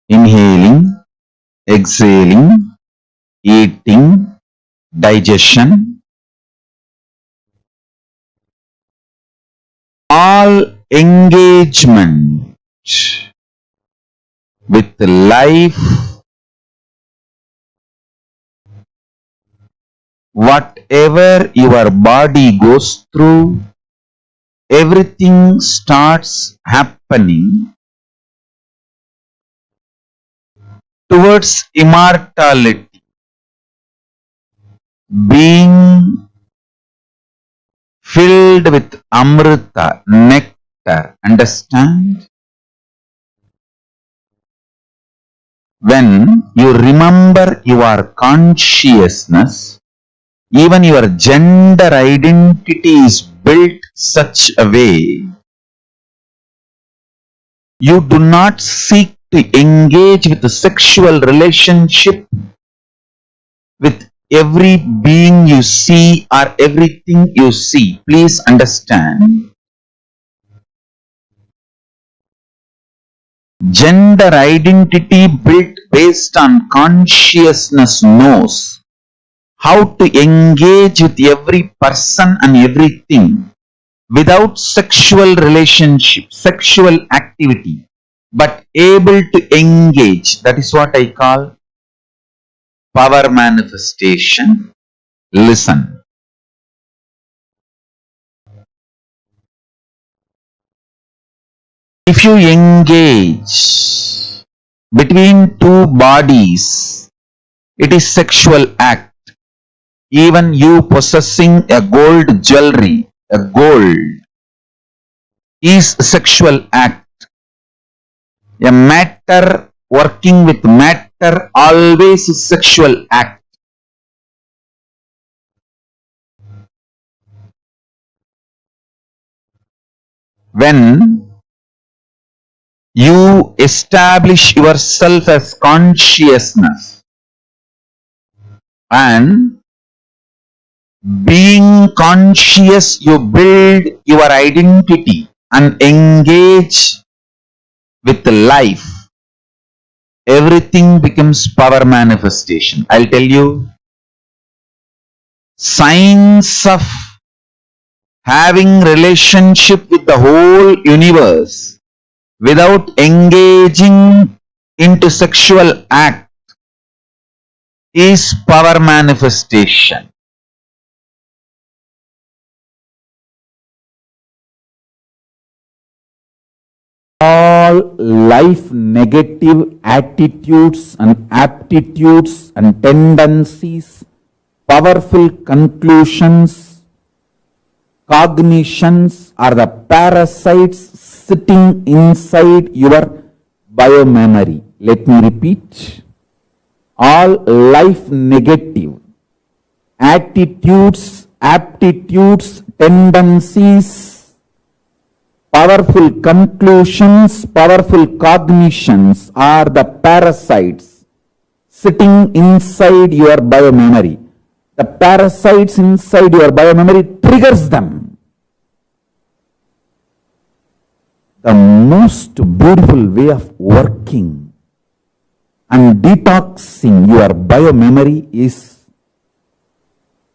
S9: inhaling, exhaling, eating, digestion, all engagement with life, whatever your body goes through, everything starts happening towards immortality, being filled with amrita, nectar. Understand? When you remember your consciousness, even your gender identity is built such a way, you do not seek to engage with a sexual relationship with every being you see or everything you see. Please understand, gender identity built based on consciousness knows how to engage with every person and everything without sexual relationship, sexual activity, but able to engage. That is what I call power manifestation. Listen. If you engage between two bodies, it is sexual act. Even you possessing a gold jewelry, a gold, is sexual act. A matter working with matter always is sexual act. When you establish yourself as consciousness and being conscious, you build your identity and engage with life, everything becomes power manifestation. I'll tell you, signs of having relationship with the whole universe without engaging into sexual act is power manifestation. All life negative attitudes and aptitudes and tendencies, powerful conclusions, cognitions are the parasites sitting inside your biomemory. Let me repeat. All life negative attitudes, aptitudes, tendencies, powerful conclusions, powerful cognitions are the parasites sitting inside your biomemory. The parasites inside your biomemory triggers them. The most beautiful way of working and detoxing your biomemory is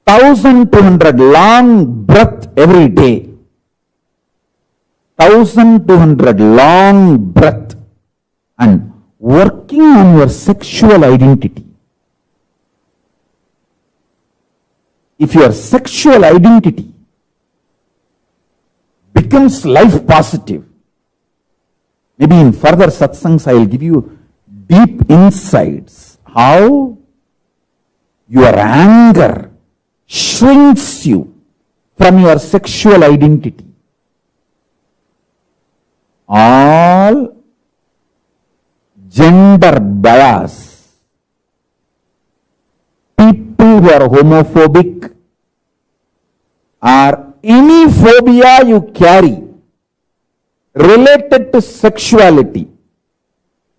S9: 1200 long breath every day. 1200 long breath and working on your sexual identity. If your sexual identity becomes life positive, maybe in further satsangs I will give you deep insights how your anger shrinks you from your sexual identity. All gender bias, people who are homophobic or any phobia you carry related to sexuality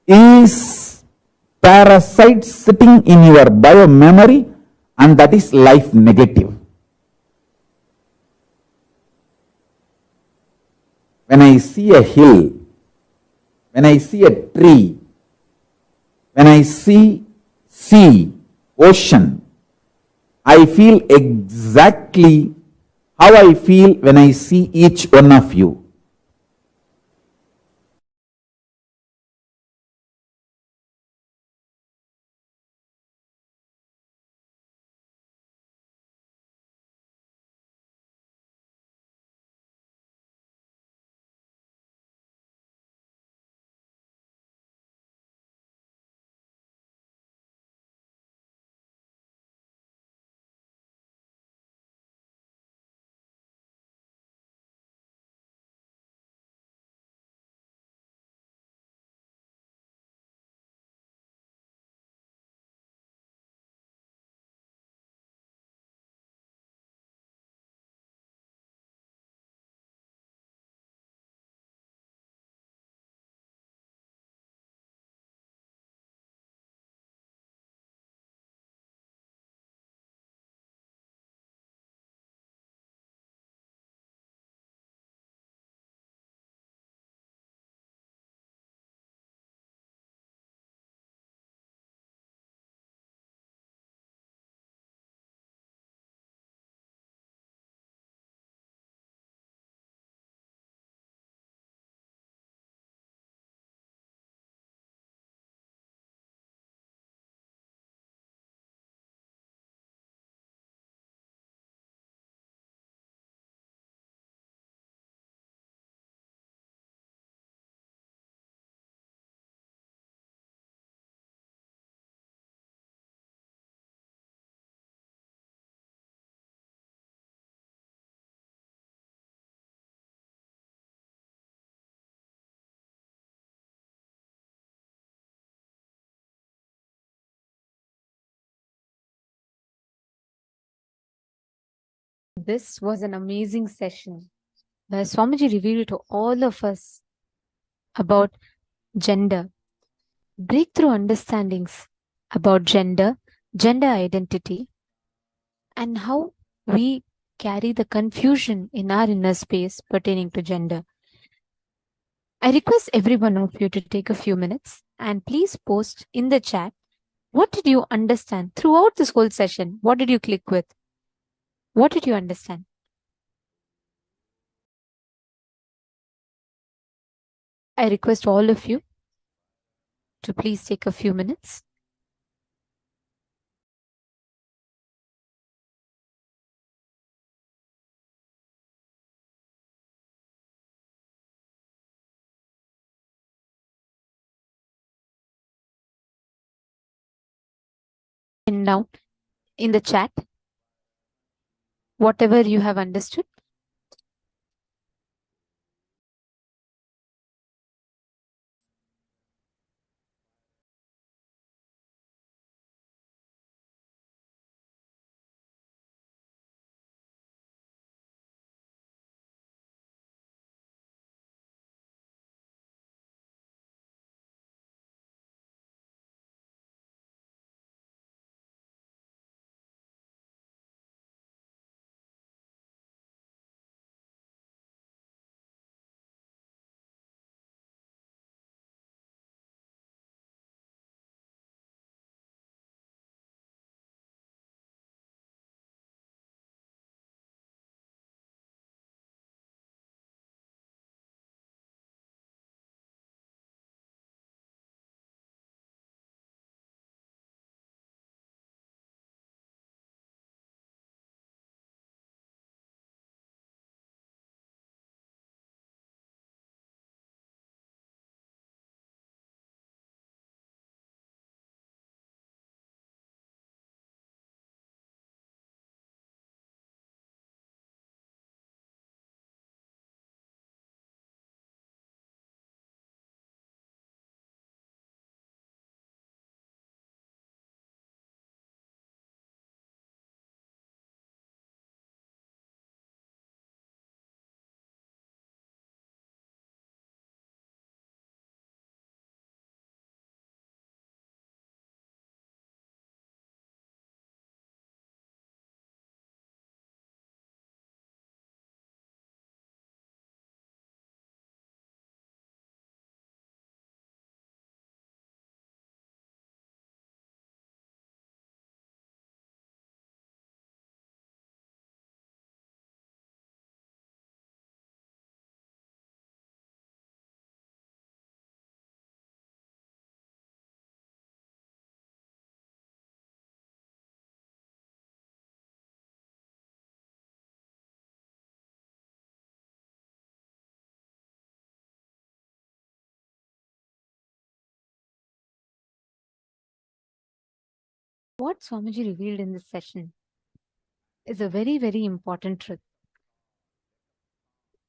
S9: is parasite sitting in your biomemory, and that is life negative. When I see a hill, when I see a tree, when I see sea, ocean, I feel exactly how I feel when I see each one of you.
S10: This was an amazing session where Swamiji revealed to all of us about gender, breakthrough understandings about gender, gender identity, and how we carry the confusion in our inner space pertaining to gender. I request every one of you to take a few minutes and please post in the chat, what did you understand throughout this whole session? What did you click with? What did you understand? I request all of you to please take a few minutes. And now in the chat, whatever you have understood. What Swamiji revealed in this session is a very, very important truth.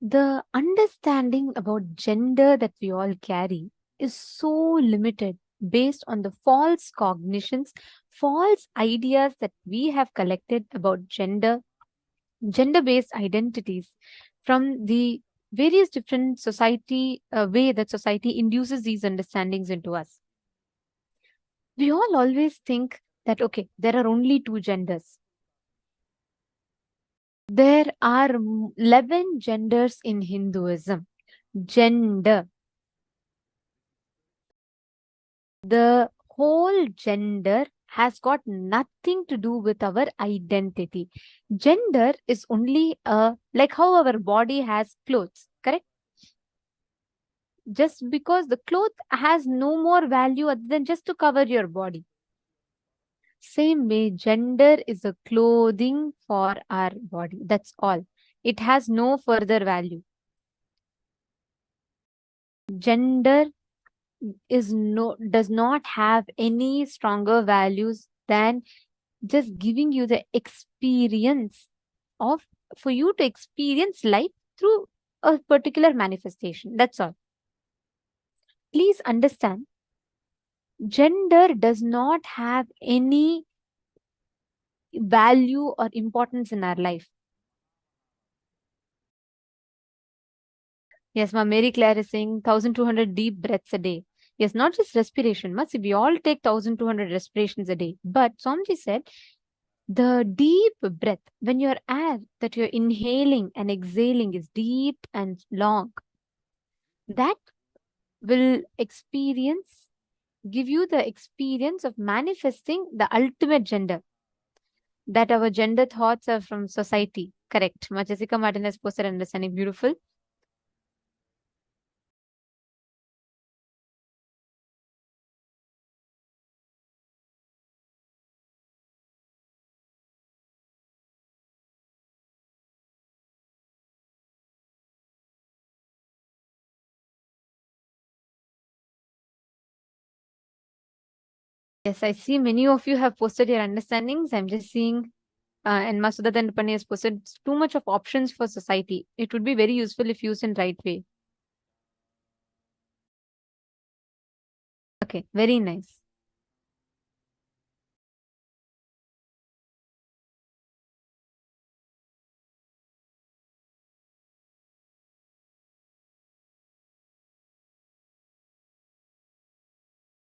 S10: The understanding about gender that we all carry is so limited based on the false cognitions, false ideas that we have collected about gender-based identities from the various different society way that society induces these understandings into us. We all always think that, okay, there are only two genders. There are 11 genders in Hinduism. Gender. The whole gender has got nothing to do with our identity. Gender is only like how our body has clothes, correct? Just because the cloth has no more value other than just to cover your body. Same way, gender is a clothing for our body. That's all. It has no further value. Gender does not have any stronger values than just giving you the experience of for you to experience life through a particular manifestation. That's all. Please understand, gender does not have any value or importance in our life. Yes, Ma Mary Claire is saying 1200 deep breaths a day. Yes, not just respiration. Must we all take 1200 respirations a day. But Swamiji said, the deep breath, when your air that you're inhaling and exhaling is deep and long, that will give you the experience of manifesting the ultimate gender. that our gender thoughts are from society. Correct. Jessica Martin has posted understanding. Beautiful. Yes, I see many of you have posted your understandings. I'm just seeing, and Masuda Dandapani has posted too much of options for society. It would be very useful if used in right way. Okay, very nice.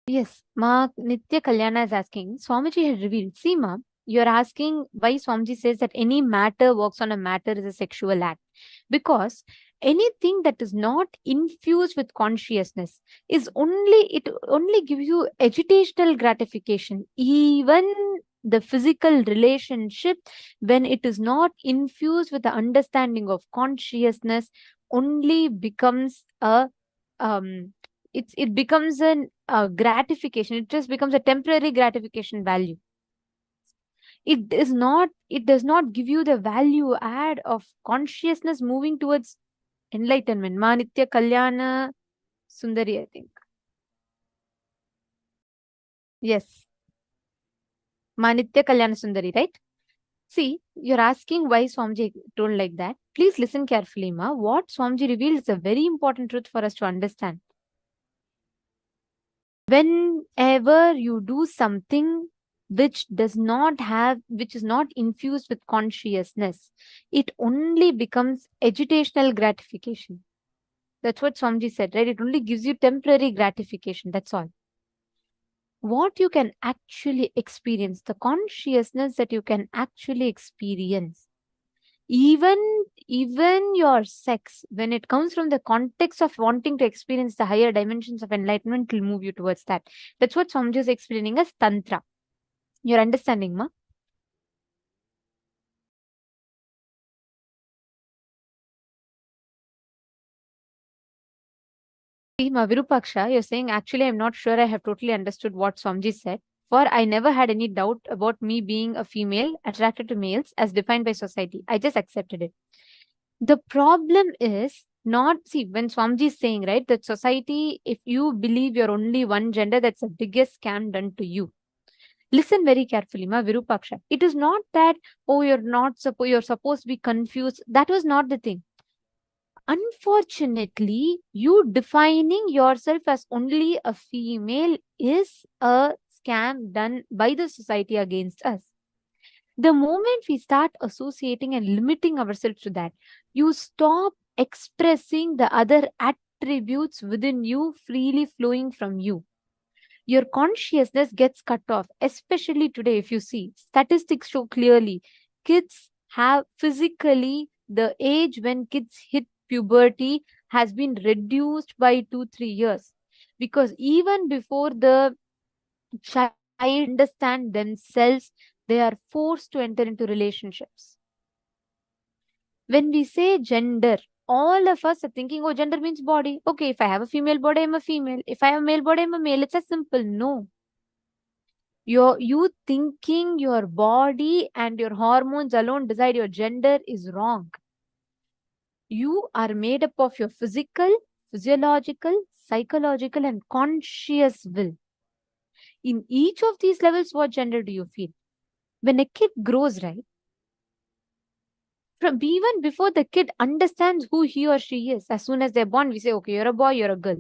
S10: Yes, Ma Nitya Kalyana is asking, Swamiji had revealed, see Ma, you're asking why Swamiji says that any matter works on a matter is a sexual act. Because anything that is not infused with consciousness is it only gives you agitational gratification. Even the physical relationship, when it is not infused with the understanding of consciousness, only becomes a it becomes an gratification. It just becomes a temporary gratification value. It does not give you the value add of consciousness moving towards enlightenment. Manitya Kalyana Sundari, I think. Yes. Manitya Kalyana Sundari, right? See, you're asking why Swamiji told like that. Please listen carefully, Ma. What Swamiji revealed is a very important truth for us to understand. Whenever you do something which is not infused with consciousness, it only becomes agitational gratification. That's what Swamiji said, right? It only gives you temporary gratification. That's all. What you can actually experience, the consciousness that you can actually experience, even your sex, when it comes from the context of wanting to experience the higher dimensions of enlightenment, will move you towards that. That's what Swamiji is explaining as Tantra. You're understanding, Ma? See, Ma Virupaksha, you're saying, actually, I'm not sure I have totally understood what Swamiji said. For I never had any doubt about me being a female attracted to males as defined by society. I just accepted it. The problem is not, see, when Swamiji is saying, right, that society, if you believe you're only one gender, that's the biggest scam done to you. Listen very carefully, Ma Virupaksha. It is not that, oh, you're supposed to be confused. That was not the thing. Unfortunately, you defining yourself as only a female is a scam done by the society against us. The moment we start associating and limiting ourselves to that, you stop expressing the other attributes within you freely flowing from you. Your consciousness gets cut off, especially today. If you see, statistics show clearly kids have physically, the age when kids hit puberty has been reduced by 2-3 years, because even before the child understand themselves, they are forced to enter into relationships. When we say gender, all of us are thinking, oh, gender means body. Okay, if I have a female body, I'm a female. If I have a male body, I'm a male. It's as simple. No. You thinking your body and your hormones alone decide your gender is wrong. You are made up of your physical, physiological, psychological, and conscious will. In each of these levels, what gender do you feel? When a kid grows, right? From even before the kid understands who he or she is, as soon as they're born, we say, okay, you're a boy, you're a girl.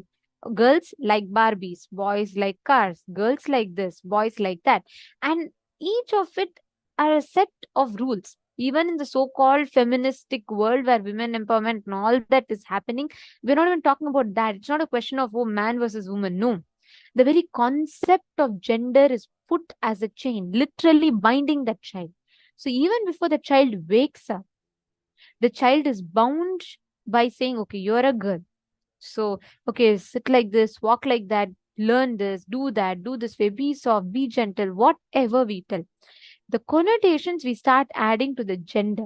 S10: Girls like Barbies, boys like cars, girls like this, boys like that. And each of it are a set of rules. Even in the so-called feministic world where women empowerment and all that is happening, we're not even talking about that. It's not a question of, oh, man versus woman. No. The very concept of gender is put as a chain, literally binding that child. So even before the child wakes up, the child is bound by saying, okay, you're a girl. So, okay, sit like this, walk like that, learn this, do that, do this way, be soft, be gentle, whatever we tell. The connotations we start adding to the gender.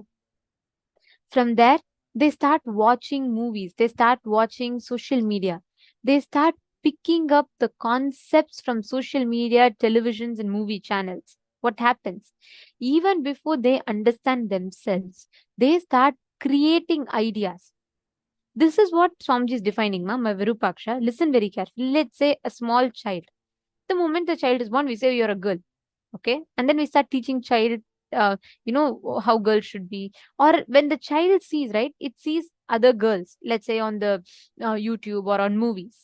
S10: From there, they start watching movies, they start watching social media, they start picking up the concepts from social media, televisions, and movie channels. What happens? Even before they understand themselves, they start creating ideas. This is what Swamiji is defining, ma, Virupaksha. Listen very carefully. Let's say a small child. The moment the child is born, we say you're a girl. Okay. And then we start teaching child, how girls should be. Or when the child sees, right, it sees other girls, let's say on the YouTube or on movies.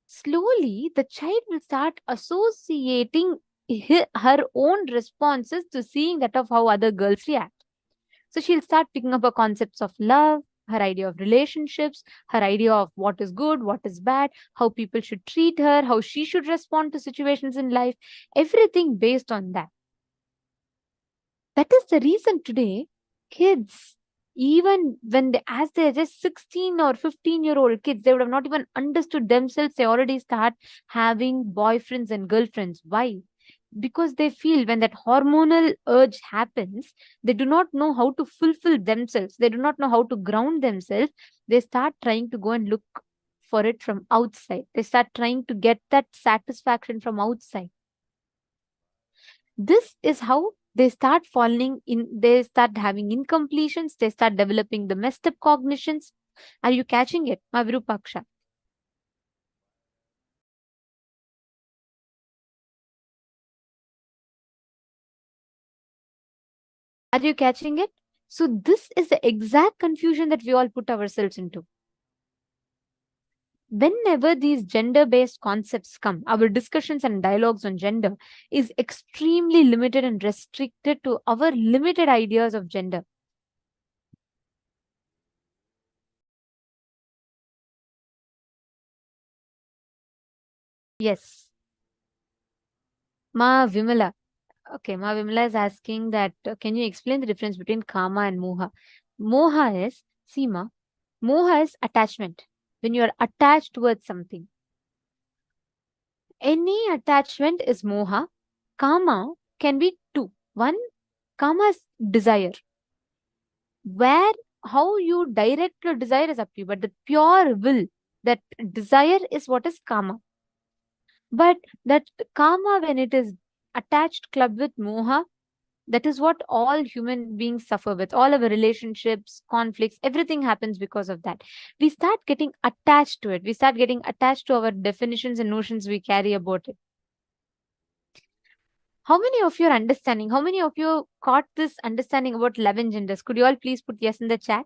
S10: Slowly, the child will start associating her own responses to seeing that of how other girls react. So she'll start picking up her concepts of love, her idea of relationships, her idea of what is good, what is bad, how people should treat her, how she should respond to situations in life, everything based on that. That is the reason today, kids, even when as they are just 16 or 15-year-old kids, they would have not even understood themselves. They already start having boyfriends and girlfriends. Why? Because they feel when that hormonal urge happens, they do not know how to fulfill themselves. They do not know how to ground themselves. They start trying to go and look for it from outside. They start trying to get that satisfaction from outside. This is how they start falling in, they start having incompletions, they start developing the messed up cognitions. Are you catching it, ma Virupaksha? Are you catching it? So this is the exact confusion that we all put ourselves into. Whenever these gender-based concepts come, our discussions and dialogues on gender is extremely limited and restricted to our limited ideas of gender. Yes. Ma Vimala. Okay, Ma Vimala is asking that, can you explain the difference between kama and moha? Moha is, see ma, moha is attachment. When you are attached towards something. Any attachment is moha. Kama can be two. One, kama is desire. Where, how you direct your desire is up to you, but the pure will, that desire is what is kama. But that kama, when it is attached club with moha, that is what all human beings suffer with. All our relationships, conflicts, everything happens because of that. We start getting attached to it. We start getting attached to our definitions and notions we carry about it. How many of you are understanding? How many of you caught this understanding about 11 genders? Could you all please put yes in the chat?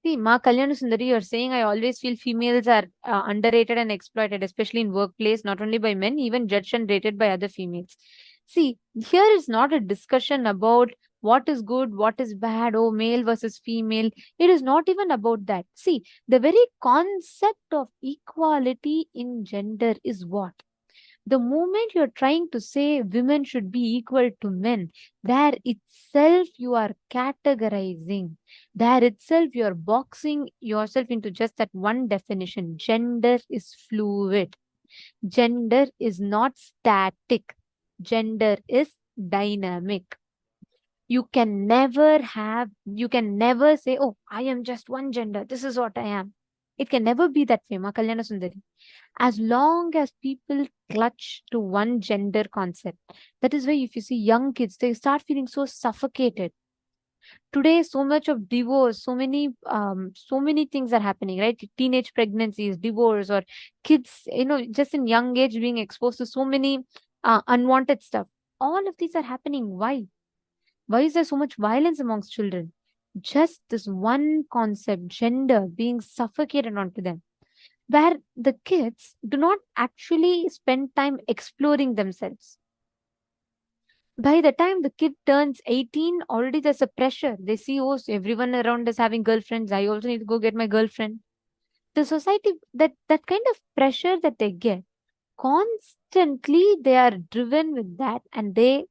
S10: See, Ma Kalyana Sundari, you're saying I always feel females are underrated and exploited, especially in workplace, not only by men, even judged and rated by other females. See, here is not a discussion about what is good, what is bad, oh, male versus female. It is not even about that. See, the very concept of equality in gender is what? The moment you're trying to say women should be equal to men, there itself you are categorizing. There itself you are boxing yourself into just that one definition. Gender is fluid. Gender is not static. Gender is dynamic. You can never say, oh, I am just one gender. This is what I am. It can never be that way, Ma Kalyana Sundari. As long as people clutch to one gender concept, that is why if you see young kids, they start feeling so suffocated. Today, so much of divorce, so many things are happening, right? Teenage pregnancies, divorce, or kids, just in young age being exposed to so many unwanted stuff. All of these are happening. Why? Why is there so much violence amongst children? Just this one concept, gender, being suffocated onto them, where the kids do not actually spend time exploring themselves. By the time the kid turns 18, already there's a pressure. They see, oh, so everyone around is having girlfriends. I also need to go get my girlfriend. The society, that kind of pressure that they get, constantly they are driven with that, and they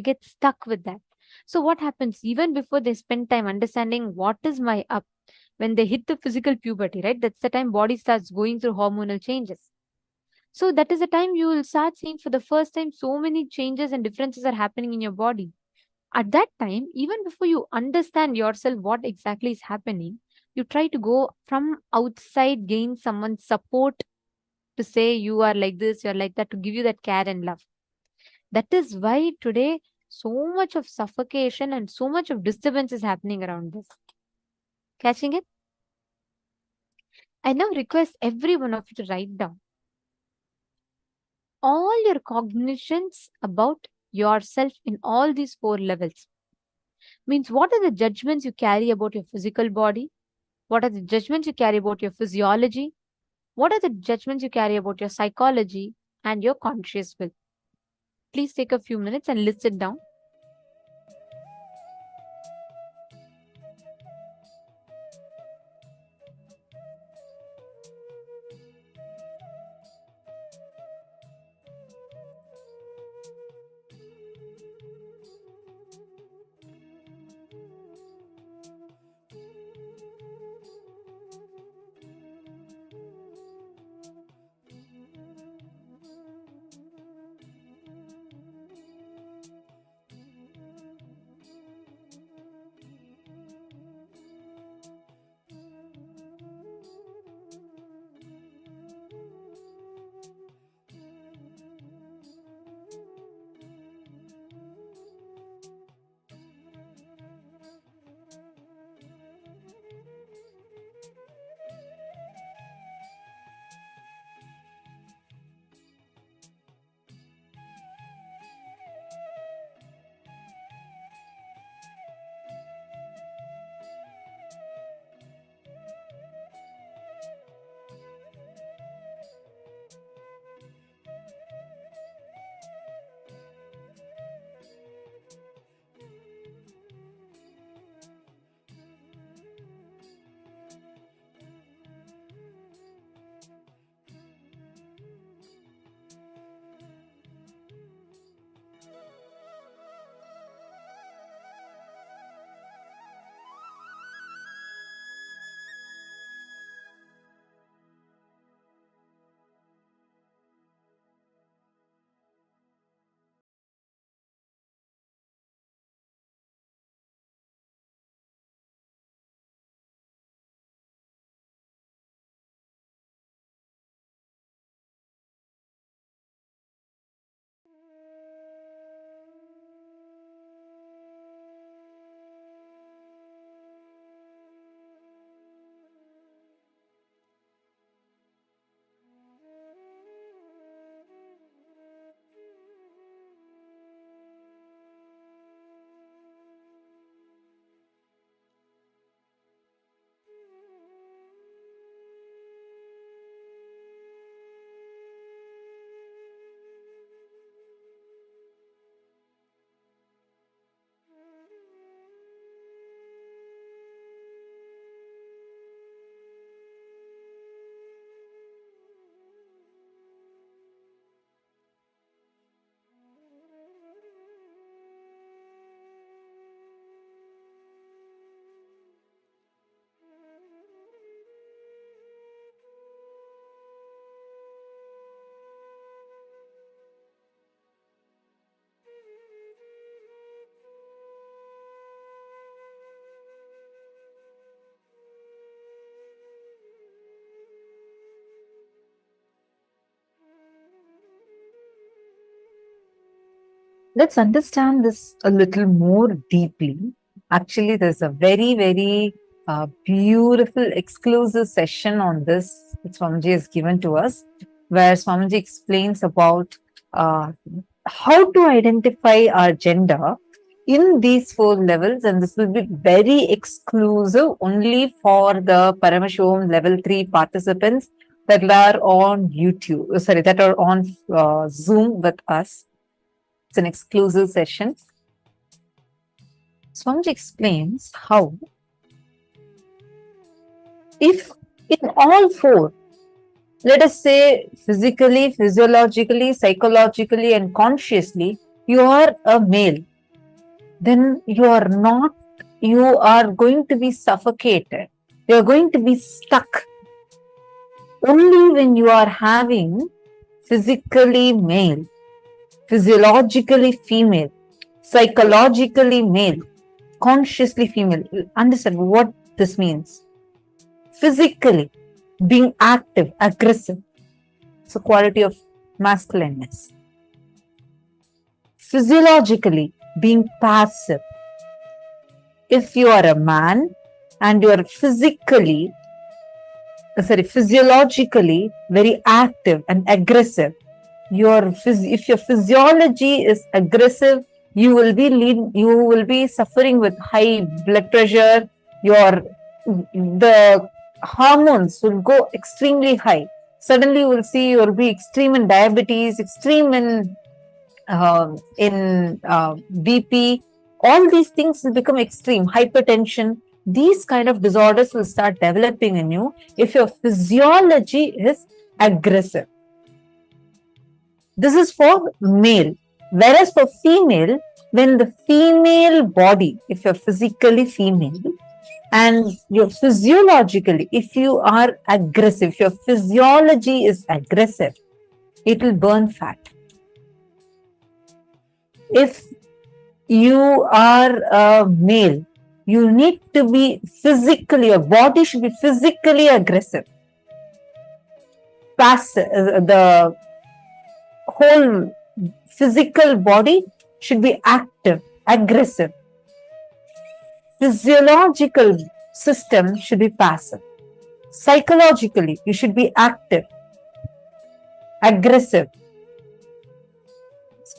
S10: get stuck with that. So what happens? Even before they spend time understanding what is my up, when they hit the physical puberty, right? That's the time body starts going through hormonal changes. So that is the time you will start seeing for the first time so many changes and differences are happening in your body. At that time, even before you understand yourself what exactly is happening, you try to go from outside, gain someone's support to say you are like this, you are like that, to give you that care and love. That is why today so much of suffocation and so much of disturbance is happening around this. Catching it? I now request every one of you to write down all your cognitions about yourself in all these 4 levels. Means, what are the judgments you carry about your physical body? What are the judgments you carry about your physiology? What are the judgments you carry about your psychology and your conscious will? Please take a few minutes and list it down.
S7: Let's understand this a little more deeply. Actually, there's a very beautiful exclusive session on this that Swamiji has given to us, where Swamiji explains about how to identify our gender in these 4 levels, and this will be very exclusive only for the Paramashivoham level 3 participants that are on YouTube, that are on Zoom with us. It's an exclusive session. Swamiji explains how, if in all 4, let us say physically, physiologically, psychologically, and consciously, you are a male, then you are going to be suffocated. You're going to be stuck only when you are having physically male, physiologically female, psychologically male, consciously female. Understand what this means. Physically being active, aggressive. It's a quality of masculineness. Physiologically being passive. If you are a man and you are physiologically very active and aggressive, if your physiology is aggressive, you will be suffering with high blood pressure. The hormones will go extremely high. Suddenly you will see you will be extreme in diabetes, extreme in BP. All these things will become extreme. Hypertension. These kind of disorders will start developing in you if your physiology is aggressive. This is for male. Whereas for female, when the female body, if you're physically female, and you're physiologically, if you are aggressive, if your physiology is aggressive, it will burn fat. If you are a male, you need to be physically, your body should be physically aggressive. The whole physical body should be active, aggressive. Physiological system should be passive. Psychologically, you should be active, aggressive.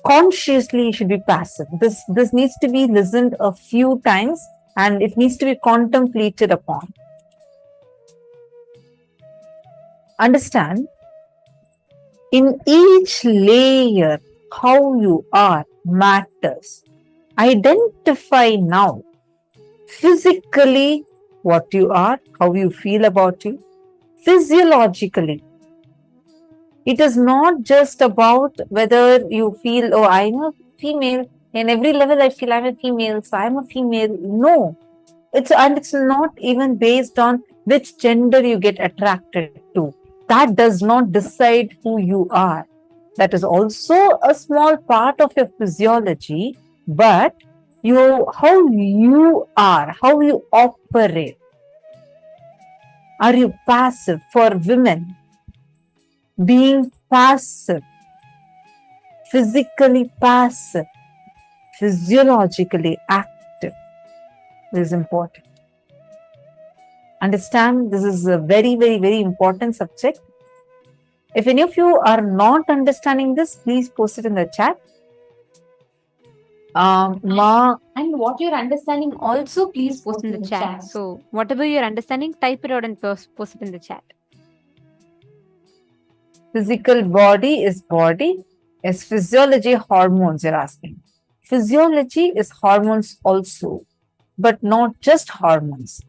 S7: Consciously, you should be passive. This needs to be listened a few times and it needs to be contemplated upon. Understand, in each layer, how you are matters. Identify now physically what you are, how you feel about you. Physiologically, it is not just about whether you feel, oh, I'm a female. In every level, I feel I'm a female, so I'm a female. No, it's not even based on which gender you get attracted to. That does not decide who you are. That is also a small part of your physiology, but how you are, how you operate. Are you passive? For women, being passive, physically passive, physiologically active is important. Understand, this is a very, very, very important subject. If any of you are not understanding this, please post it in the chat.
S10: And what you're understanding also, please post in the chat. So whatever you're understanding, type it out and post it in the chat.
S7: Physical body is body. Is physiology hormones, you're asking. Physiology is hormones also, but not just hormones.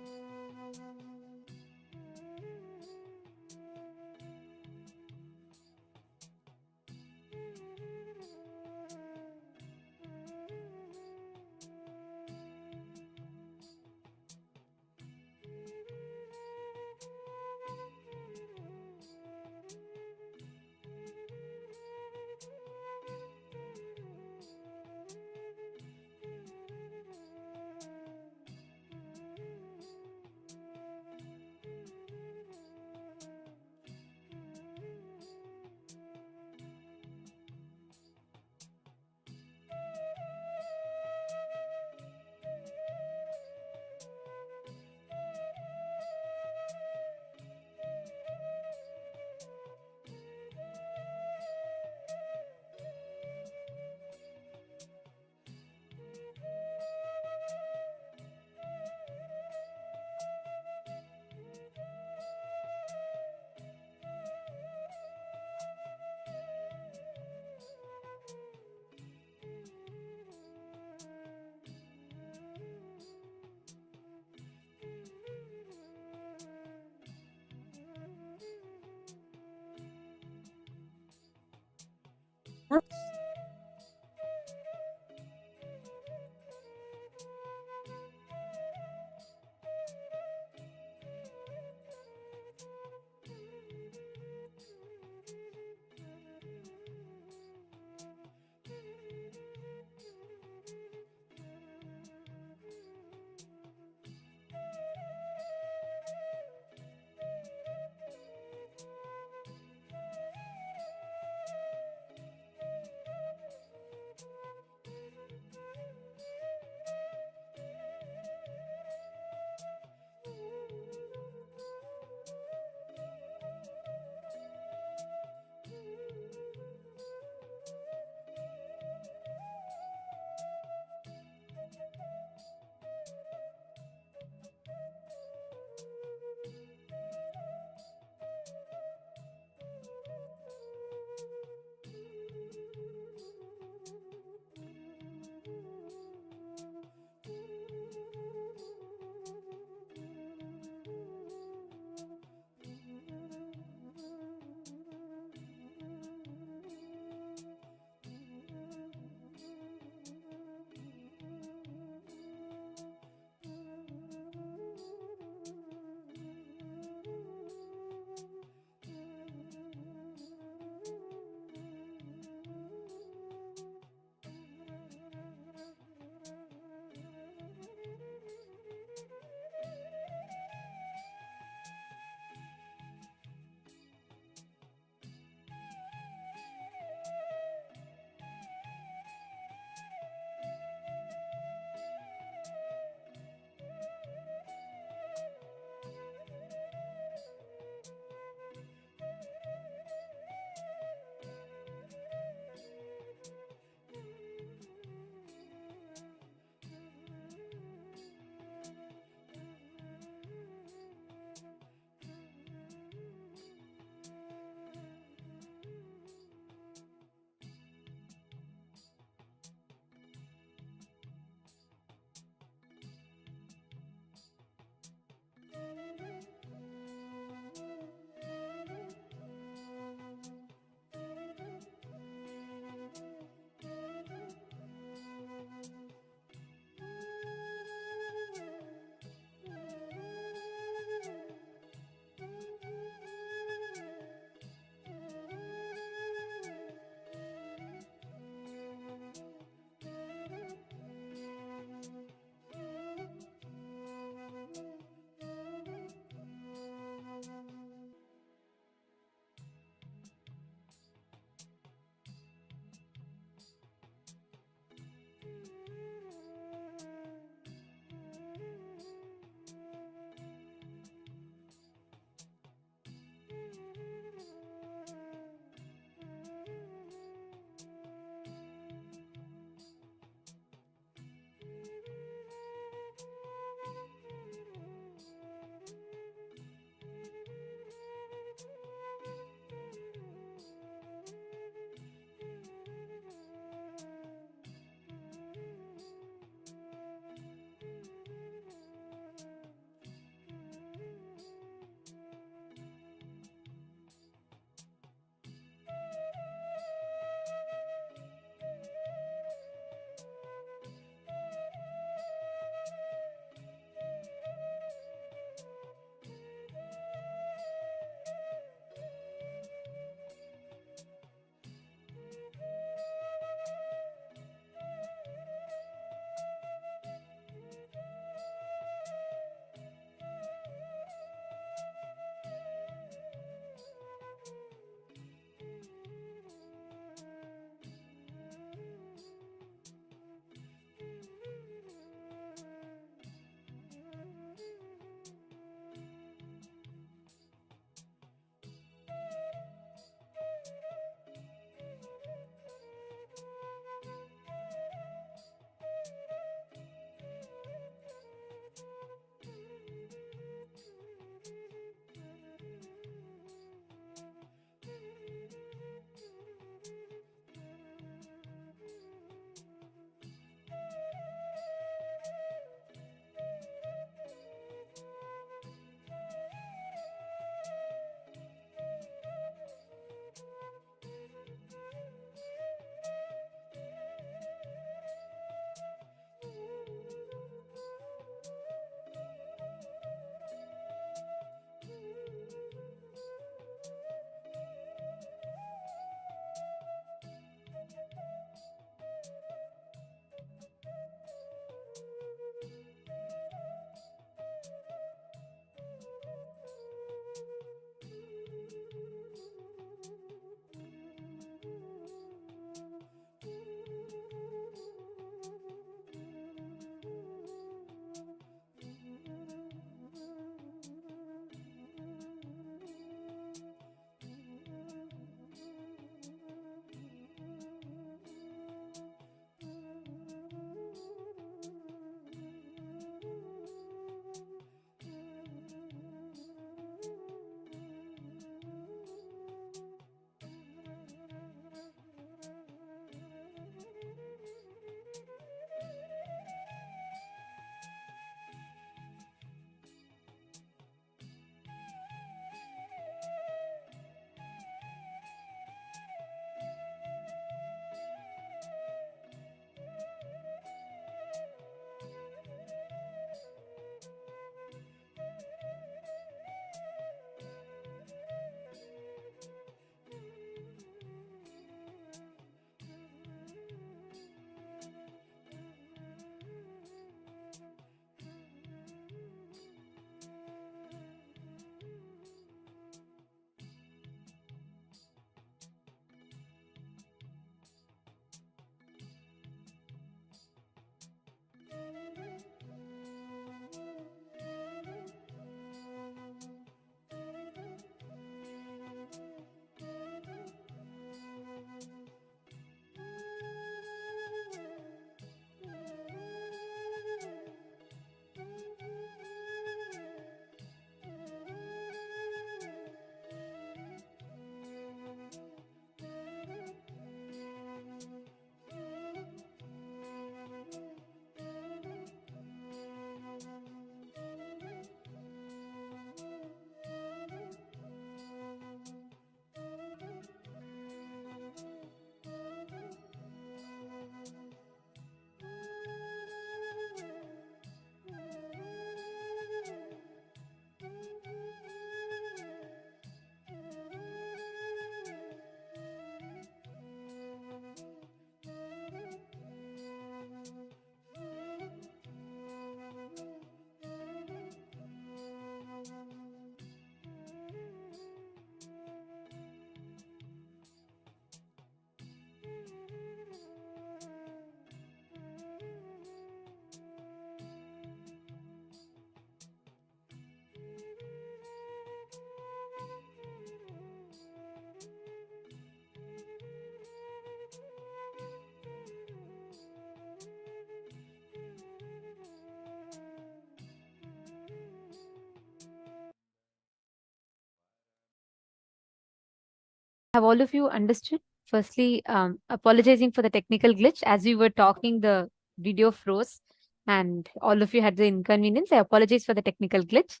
S10: Have all of you understood? Firstly, apologizing for the technical glitch. As we were talking, the video froze and all of you had the inconvenience. I apologize for the technical glitch.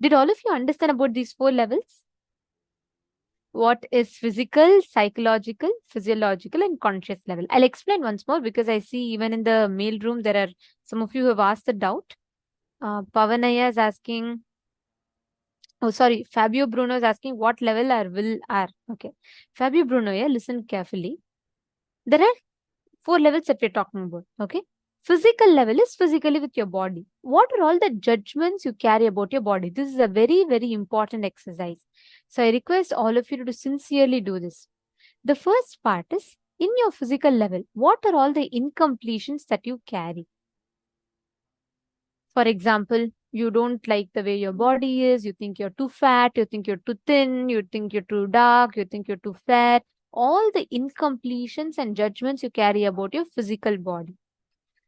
S10: Did all of you understand about these 4 levels? What is physical, psychological, physiological, and conscious level? I'll explain once more because I see even in the mail room there are some of you who have asked the doubt. Pavanaya is asking, oh sorry, Fabio Bruno is asking what level our will are. Okay, Fabio Bruno, yeah, listen carefully. There are 4 levels that we're talking about. Okay, physical level is physically with your body. What are all the judgments you carry about your body? This is a very, very important exercise. So I request all of you to sincerely do this. The first part is in your physical level, what are all the incompletions that you carry? For example, you don't like the way your body is, you think you're too fat, you think you're too thin, you think you're too dark, you think you're too fair. All the incompletions and judgments you carry about your physical body.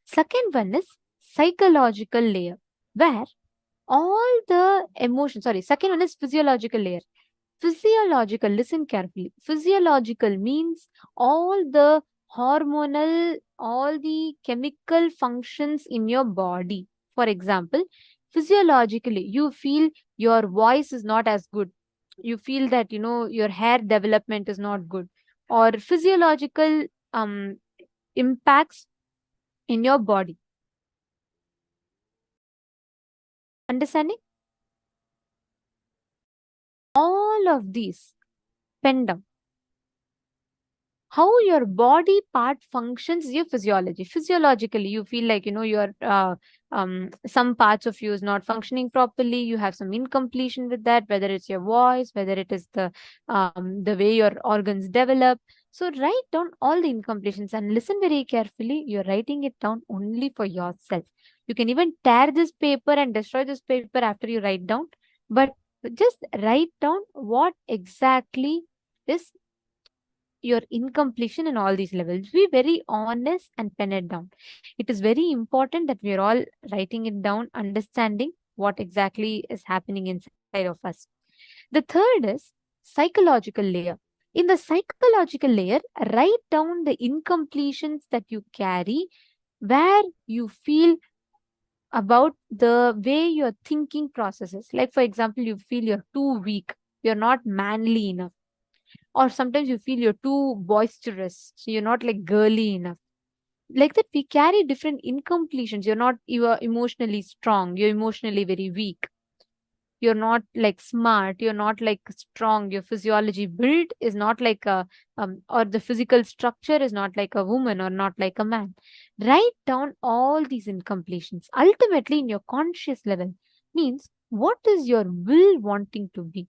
S10: Second one is psychological layer, where all the emotions, second one is physiological layer. Physiological, listen carefully. Physiological means all the hormonal, all the chemical functions in your body. For example, physiologically, you feel your voice is not as good. You feel that, your hair development is not good. Or physiological impacts in your body. Understanding? All of these pen down. How your body part functions is your physiology. Physiologically, you feel like, your some parts of you is not functioning properly. You have some incompletion with that, whether it's your voice, whether it is the way your organs develop. So write down all the incompletions and listen very carefully. You're writing it down only for yourself. You can even tear this paper and destroy this paper after you write down, but just write down what exactly is your incompletion in all these levels. Be very honest and pen it down. It is very important that we are all writing it down, understanding what exactly is happening inside of us. The third is psychological layer. In the psychological layer, write down the incompletions that you carry, where you feel about the way your thinking processes. Like, for example, you feel you're too weak, you're not manly enough. Or sometimes you feel you're too boisterous, so you're not like girly enough. Like that, we carry different incompletions. You are emotionally strong, you're emotionally very weak. You're not like smart, you're not like strong. Your physiology build is not like a or the physical structure is not like a woman or not like a man. Write down all these incompletions. Ultimately, in your conscious level, means what is your will wanting to be?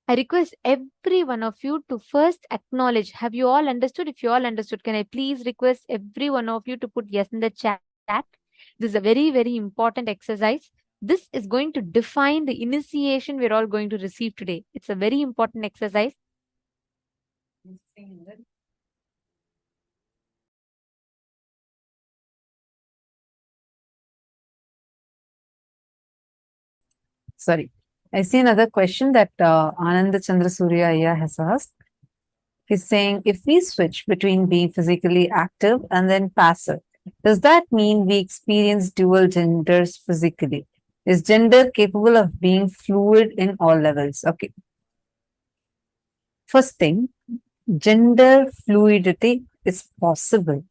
S10: I request every one of you to first acknowledge. Have you all understood? If you all understood, can I please request every one of you to put yes in the chat? This is a very, very important exercise. This is going to define the initiation we're all going to receive today. It's a very important exercise.
S7: Sorry. I see another question that Ananda Chandra Surya Ayya has asked. He's saying, if we switch between being physically active and then passive, does that mean we experience dual genders physically? Is gender capable of being fluid in all levels? Okay. First thing, gender fluidity is possible,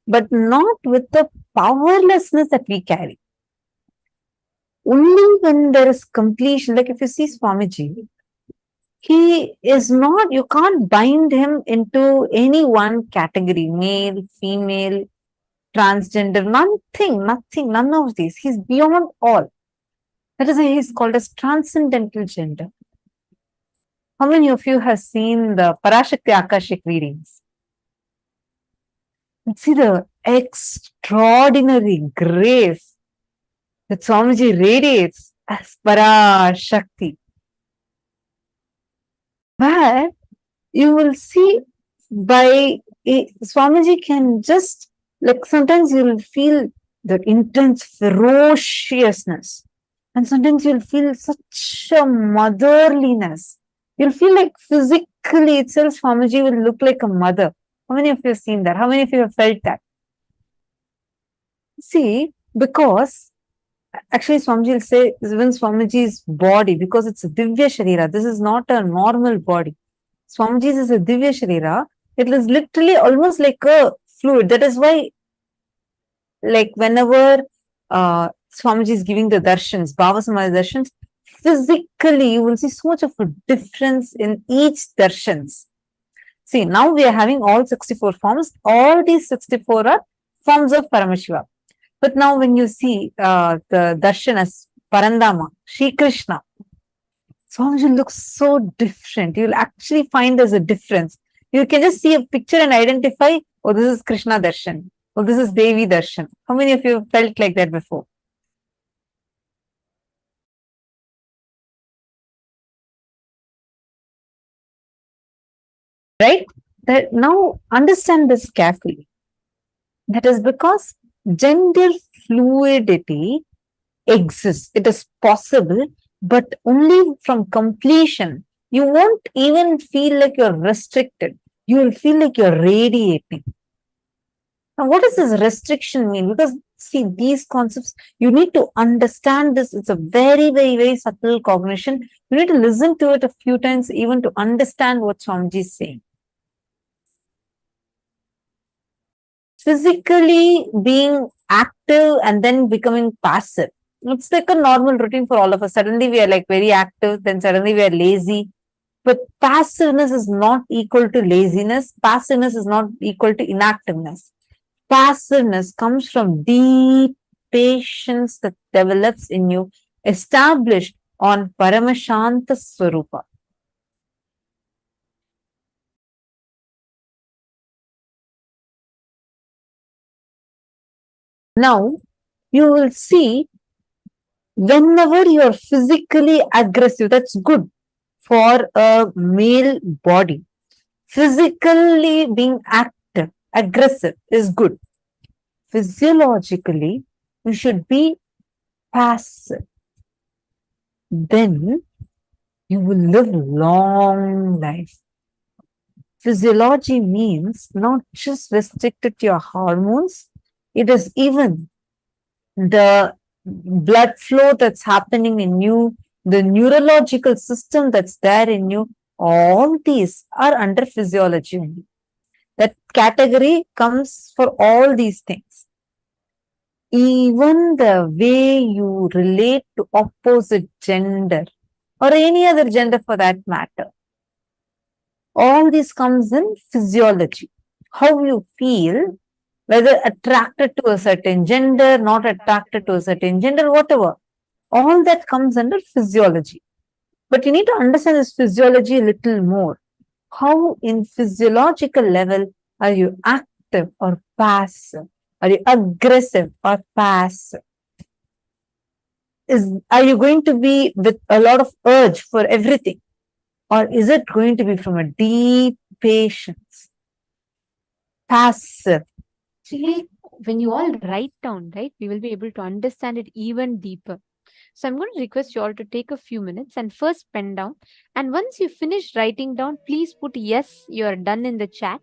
S7: but not with the powerlessness that we carry. Only when there is completion, like if you see Swamiji, he is not, you can't bind him into any one category, male, female, transgender, nothing, none of these. He's beyond all. That is why he's called as transcendental gender. How many of you have seen the Parashakti Akashic readings? Let's see the extraordinary grace that Swamiji radiates as Parashakti. But you will see Swamiji can just, like sometimes you will feel the intense ferociousness and sometimes you'll feel such a motherliness You'll feel like physically itself, Swamiji will look like a mother. How many of you have seen that? How many of you have felt that? See, because actually Swamiji will say, even Swamiji's body, because it's a Divya Sharira, this is not a normal body. Swamiji's is a Divya Sharira. It is literally almost like a fluid. That is why, like, whenever Swamiji is giving the darshans, Bhava Samadhi darshans, physically you will see so much of a difference in each darshans. See, now we are having all 64 forms. All these 64 are forms of Paramashiva. But now when you see the darshan as Parandama, Shri Krishna, Swamiji looks so different. You'll actually find there's a difference. You can just see a picture and identify, oh, this is Krishna darshan. Oh, this is Devi darshan. How many of you have felt like that before? Right? That now understand this carefully. That is because gender fluidity exists. It is possible, but only from completion. You won't even feel like you're restricted. You will feel like you're radiating. Now, what does this restriction mean? Because see, these concepts, you need to understand this. It's a very, very, very subtle cognition. You need to listen to it a few times even to understand what Swamiji is saying. Physically being active and then becoming passive. It's like a normal routine for all of us. Suddenly we are like very active, then suddenly we are lazy. But passiveness is not equal to laziness. Passiveness is not equal to inactiveness. Passiveness comes from deep patience that develops in you, established on Paramashanta Swarupa. Now, you will see whenever you're physically aggressive, that's good for a male body. Physically being active, aggressive is good. Physiologically, you should be passive. Then you will live long life. Physiology means not just restricted to your hormones, it is even the blood flow that's happening in you, the neurological system that's there in you, all these are under physiology only. That category comes for all these things. Even the way you relate to opposite gender or any other gender for that matter, all this comes in physiology. How you feel, whether attracted to a certain gender, not attracted to a certain gender, whatever, all that comes under physiology. But you need to understand this physiology a little more. How in physiological level are you active or passive? Are you aggressive or passive? Are you going to be with a lot of urge for everything? Or is it going to be from a deep patience? Passive.
S10: Actually, when you all write down, right, we will be able to understand it even deeper. So I'm going to request you all to take a few minutes and first pen down. And once you finish writing down, please put yes, you are done in the chat.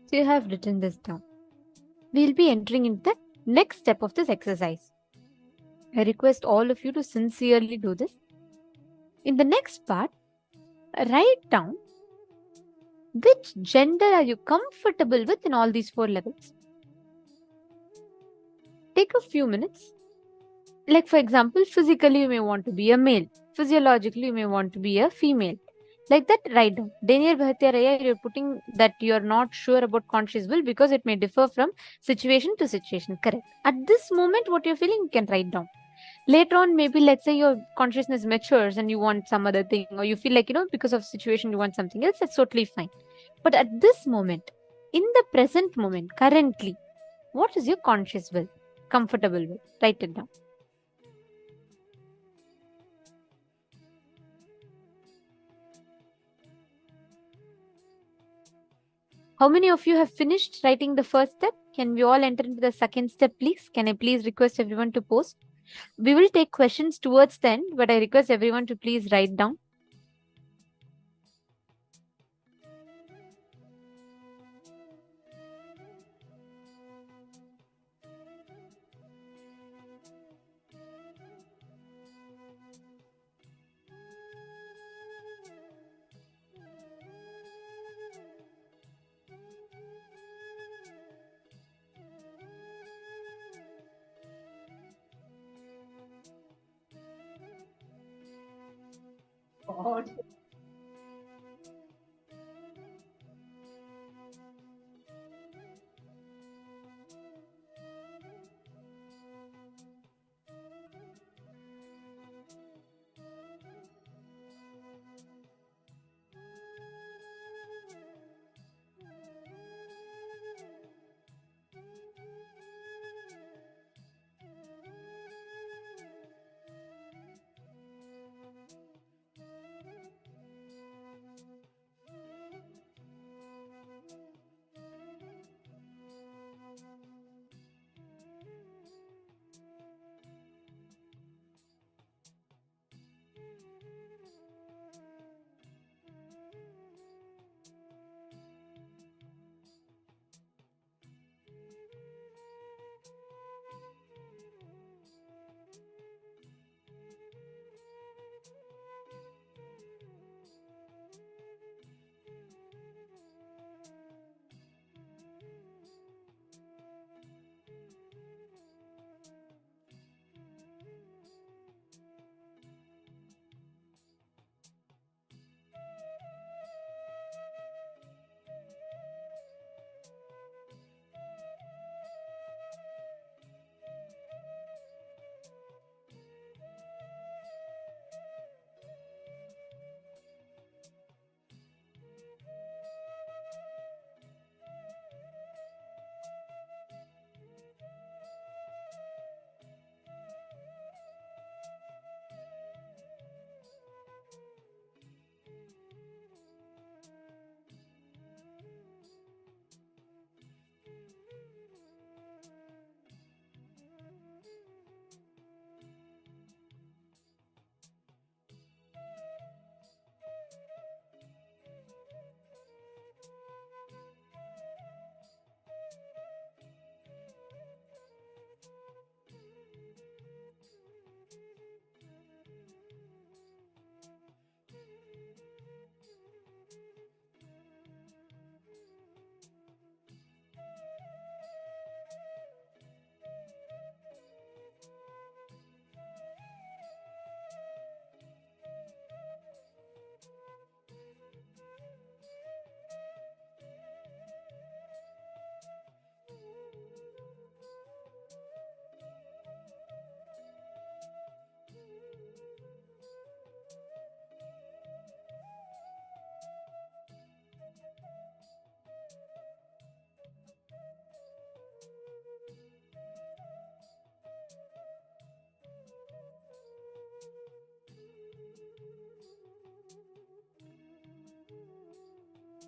S10: So you have written this down. We'll be entering into the next step of this exercise. I request all of you to sincerely do this. In the next part, write down which gender are you comfortable with in all these 4 levels. Take a few minutes. Like for example, physically you may want to be a male. Physiologically you may want to be a female. Like that, write down. Denier Bhatyaraya, you're putting that you're not sure about conscious will because it may differ from situation to situation. Correct. At this moment, what you're feeling, you can write down. Later on, maybe let's say your consciousness matures and you want some other thing, or you feel like, because of situation you want something else, that's totally fine. But at this moment, in the present moment, currently, what is your conscious will? Comfortable with? Write it down. How many of you have finished writing the first step? Can we all enter into the second step, please? Can I please request everyone to post? We will take questions towards the end, but I request everyone to please write down.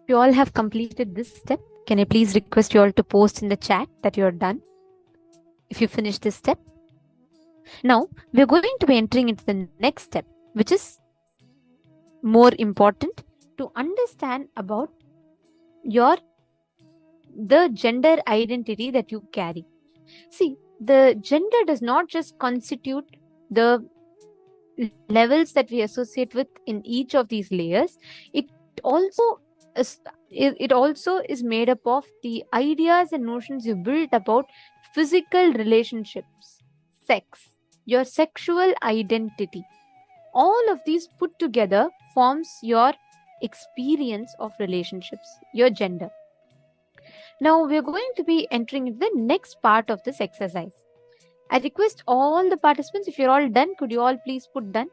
S10: You all have completed this step. Can I please request you all to post in the chat that you are done if you finish this step? Now, we are going to be entering into the next step, which is more important to understand about your the gender identity that you carry. See, the gender does not just constitute the levels that we associate with in each of these layers. It also is, it also is made up of the ideas and notions you built about physical relationships, sex, your sexual identity. All of these put together forms your experience of relationships, your gender. Now we are going to be entering into the next part of this exercise. I request all the participants, if you're all done, could you all please put done?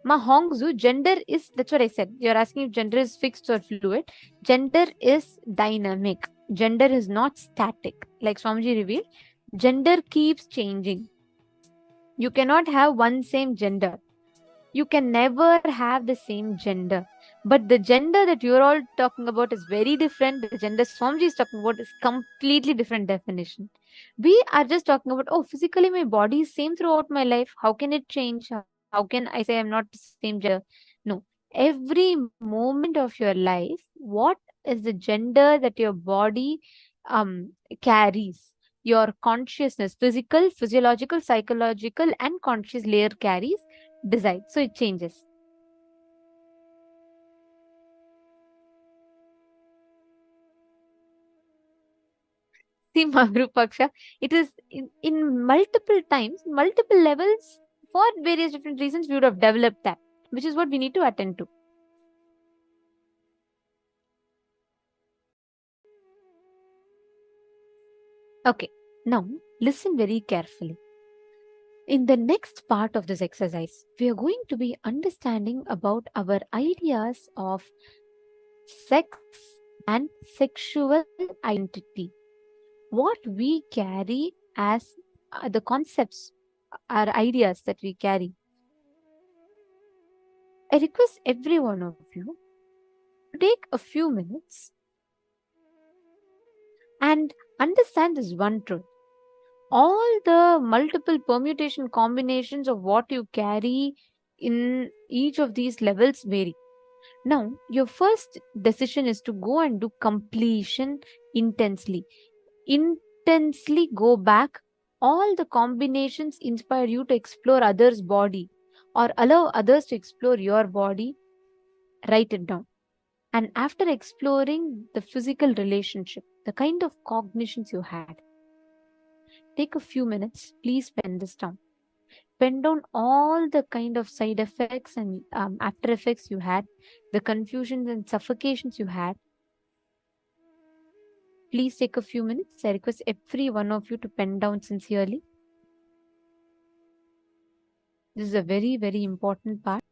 S10: Ma Hongzu, gender is, that's what I said. You're asking if gender is fixed or fluid. Gender is dynamic. Gender is not static. Like Swamiji revealed, gender keeps changing. You cannot have one same gender. You can never have the same gender. But the gender that you're all talking about is very different. The gender Swamiji is talking about is completely different definition. We are just talking about, oh, physically my body is same throughout my life. How can it change? How can I say I'm not the same gender? No. Every moment of your life, what is the gender that your body carries? Your consciousness, physical, physiological, psychological, and conscious layer carries, decides. So it changes. See, Magrupaksha, it is in multiple times, multiple levels, for various different reasons, we would have developed that, which is what we need to attend to. Okay, now listen very carefully. In the next part of this exercise, we are going to be understanding about our ideas of sex and sexual identity. What we carry as the concepts, our ideas that we carry. I request every one of you to take a few minutes and understand this one truth. All the multiple permutation combinations of what you carry in each of these levels vary. Now, your first decision is to go and do completion intensely. Intensely go back. All the combinations inspire you to explore others' body or allow others to explore your body. Write it down. And after exploring the physical relationship, the kind of cognitions you had, take a few minutes, please pen this down. Pen down all the kind of side effects and after effects you had, the confusions and suffocations you had. Please take a few minutes. I request every one of you to pen down sincerely. This is a very, very important part.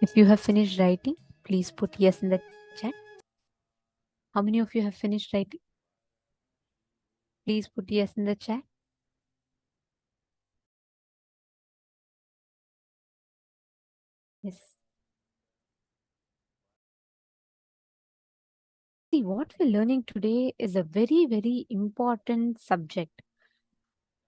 S10: If you have finished writing, please put yes in the chat. How many of you have finished writing? Please put yes in the chat. Yes. See, what we're learning today is a very, very important subject.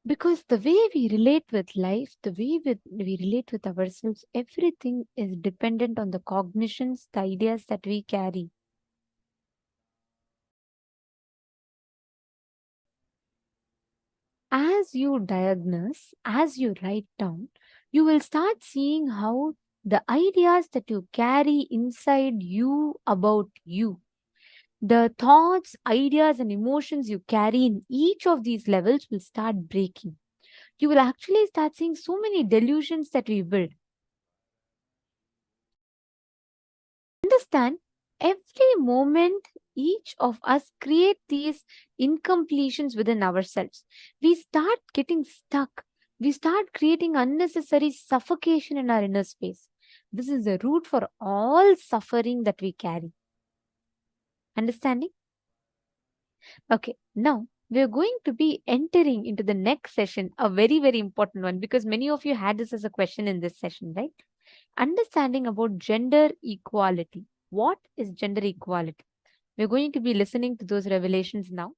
S10: Because the way we relate with life, the way we relate with ourselves, everything is dependent on the cognitions, the ideas that we carry. As you diagnose, as you write down, you will start seeing how the ideas that you carry inside you about you, the thoughts, ideas, and emotions you carry in each of these levels will start breaking. You will actually start seeing so many delusions that we build. Understand, every moment each of us create these incompletions within ourselves. We start getting stuck. We start creating unnecessary suffocation in our inner space. This is the root for all suffering that we carry. Understanding? Okay, now we're going to be entering into the next session, a very, very important one, because many of you had this as a question in this session, right? Understanding about gender equality. What is gender equality? We're going to be listening to those revelations now.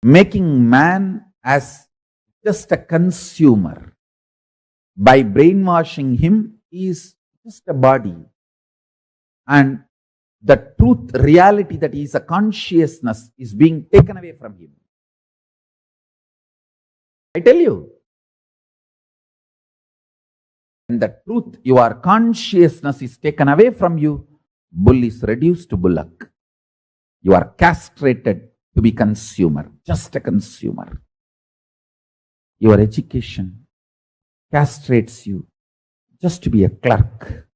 S9: Making man as just a consumer by brainwashing him is just a body. And the truth, reality that he is a consciousness is being taken away from him. I tell you. And the truth, your consciousness is taken away from you, bull is reduced to bullock. You are castrated to be consumer, just a consumer. Your education castrates you just to be a clerk.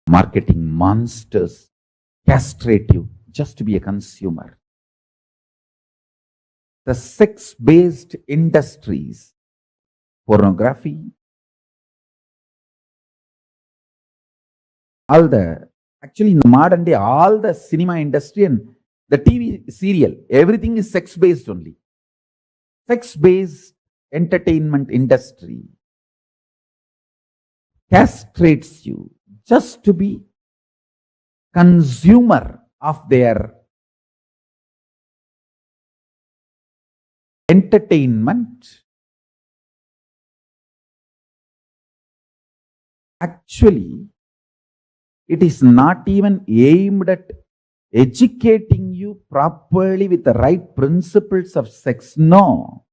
S9: Marketing monsters castrate you just to be a consumer. The sex-based industries, pornography, actually in the modern day, all the cinema industry and the TV serial, everything is sex-based only. Sex-based entertainment industry castrates you just to be consumer of their entertainment. Actually, it is not even aimed at educating you properly with the right principles of sex. No.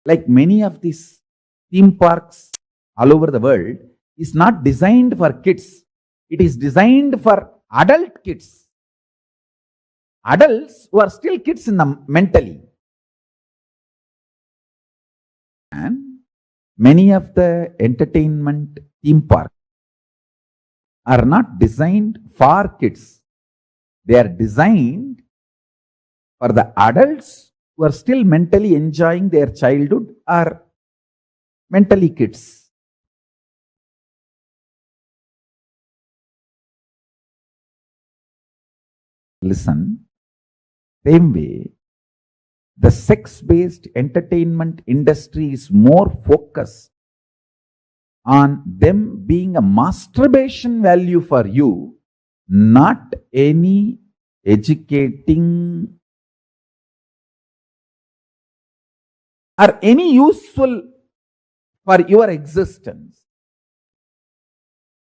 S9: Like many of these theme parks all over the world is not designed for kids. It is designed for adult kids. Adults who are still kids mentally. And many of the entertainment theme parks are not designed for kids. They are designed for the adults who are still mentally enjoying their childhood or mentally kids. Listen, same way, the sex-based entertainment industry is more focused on them being a masturbation value for you, not any educating or any useful for your existence.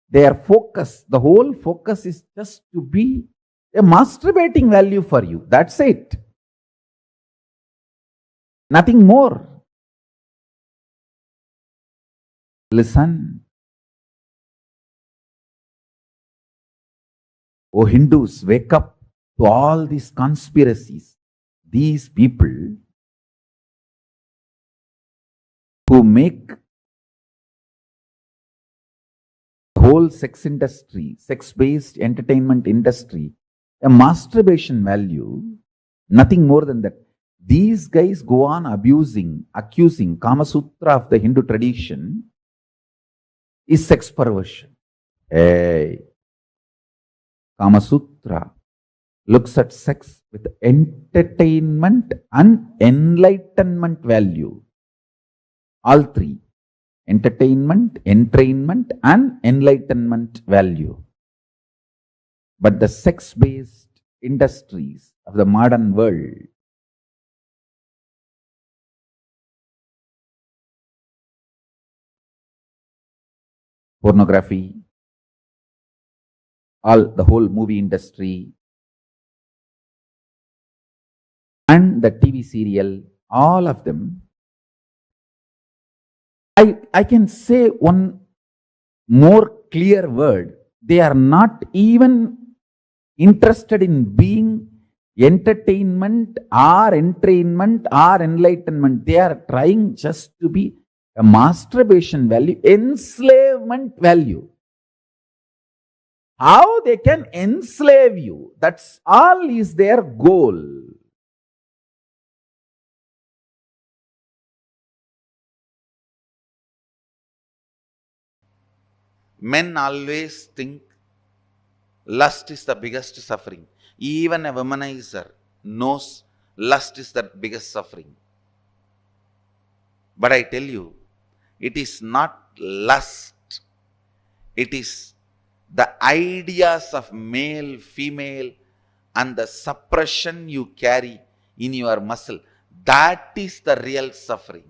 S9: Their focus, the whole focus is just to be a masturbating value for you. That's it. Nothing more. Listen, Oh Hindus, wake up to all these conspiracies. These people who make the whole sex industry, sex-based entertainment industry, a masturbation value, nothing more than that. These guys go on accusing Kama Sutra of the Hindu tradition is sex perversion. Hey, Kama Sutra looks at sex with entertainment and enlightenment value. All three: entertainment, entrainment, and enlightenment value. But the sex-based industries of the modern world pornography, the whole movie industry, and the TV serial, all of them. I can say one more clear word. They are not even interested in being entertainment or entrainment or enlightenment. They are trying just to be a masturbation value, enslavement value. How they can enslave you, that's all is their goal. Men always think lust is the biggest suffering. Even a womanizer knows lust is the biggest suffering. But I tell you, it is not lust. It is the ideas of male, female, and the suppression you carry in your muscle. That is the real suffering.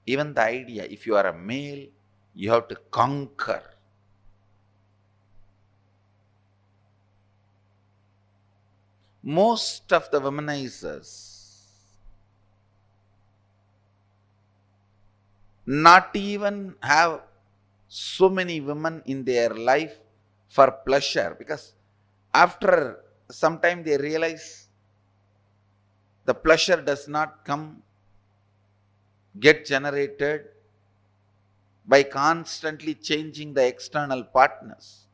S9: Even the idea, if you are a male, you have to conquer. Most of the womanizers not even have so many women in their life for pleasure, because after some time they realize the pleasure does not get generated by constantly changing the external partners.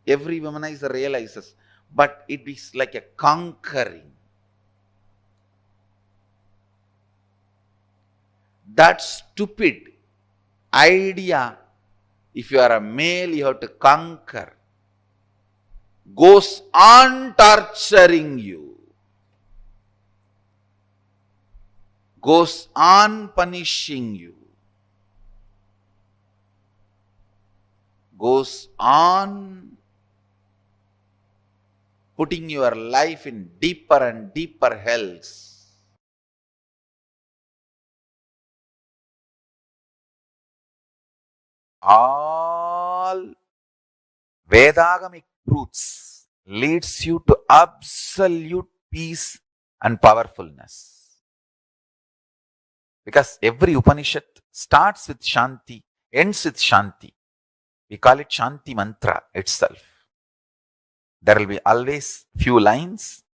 S9: Every womanizer realizes, but it is like a conquering. That stupid idea, if you are a male, you have to conquer, goes on torturing you, goes on punishing you, goes on putting your life in deeper and deeper hells. All Vedagamic truths leads you to absolute peace and powerfulness. Because every Upanishad starts with Shanti, ends with Shanti. We call it Shanti mantra itself. There will be always few lines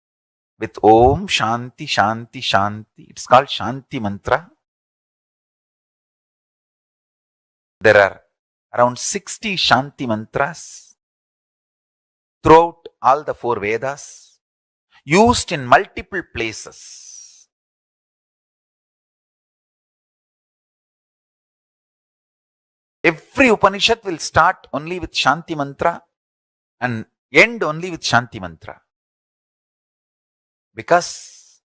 S9: with Om Shanti Shanti Shanti. It's called Shanti mantra. There are around 60 Shanti mantras throughout all the 4 Vedas, used in multiple places. Every Upanishad will start only with Shanti mantra and end only with Shanti mantra. Because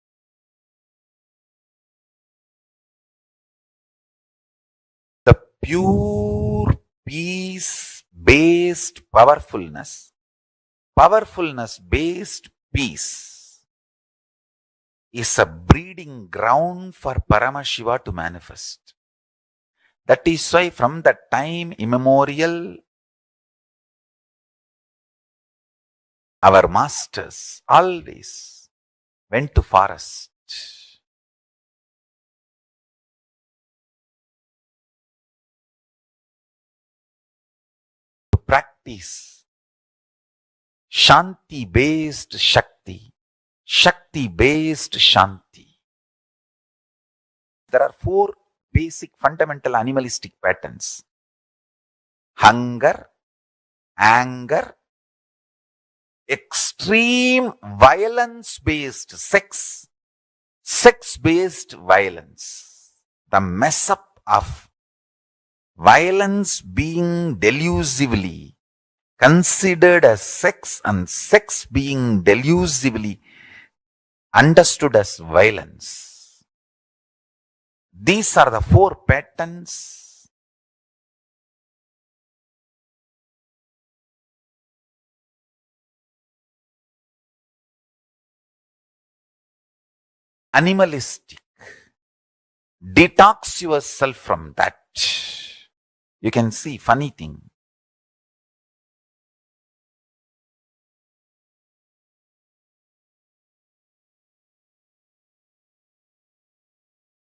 S9: the pure peace-based powerfulness-based peace is a breeding ground for Paramashiva to manifest. That is why from the time immemorial, our masters always went to forest. practice Shanti based Shakti, Shakti based Shanti. There are 4 basic fundamental animalistic patterns: hunger, anger, extreme violence based sex, sex based violence. The mess up of violence being delusively considered as sex and sex being delusively understood as violence. These are the 4 patterns animalistic. Detox yourself from that. You can see funny thing.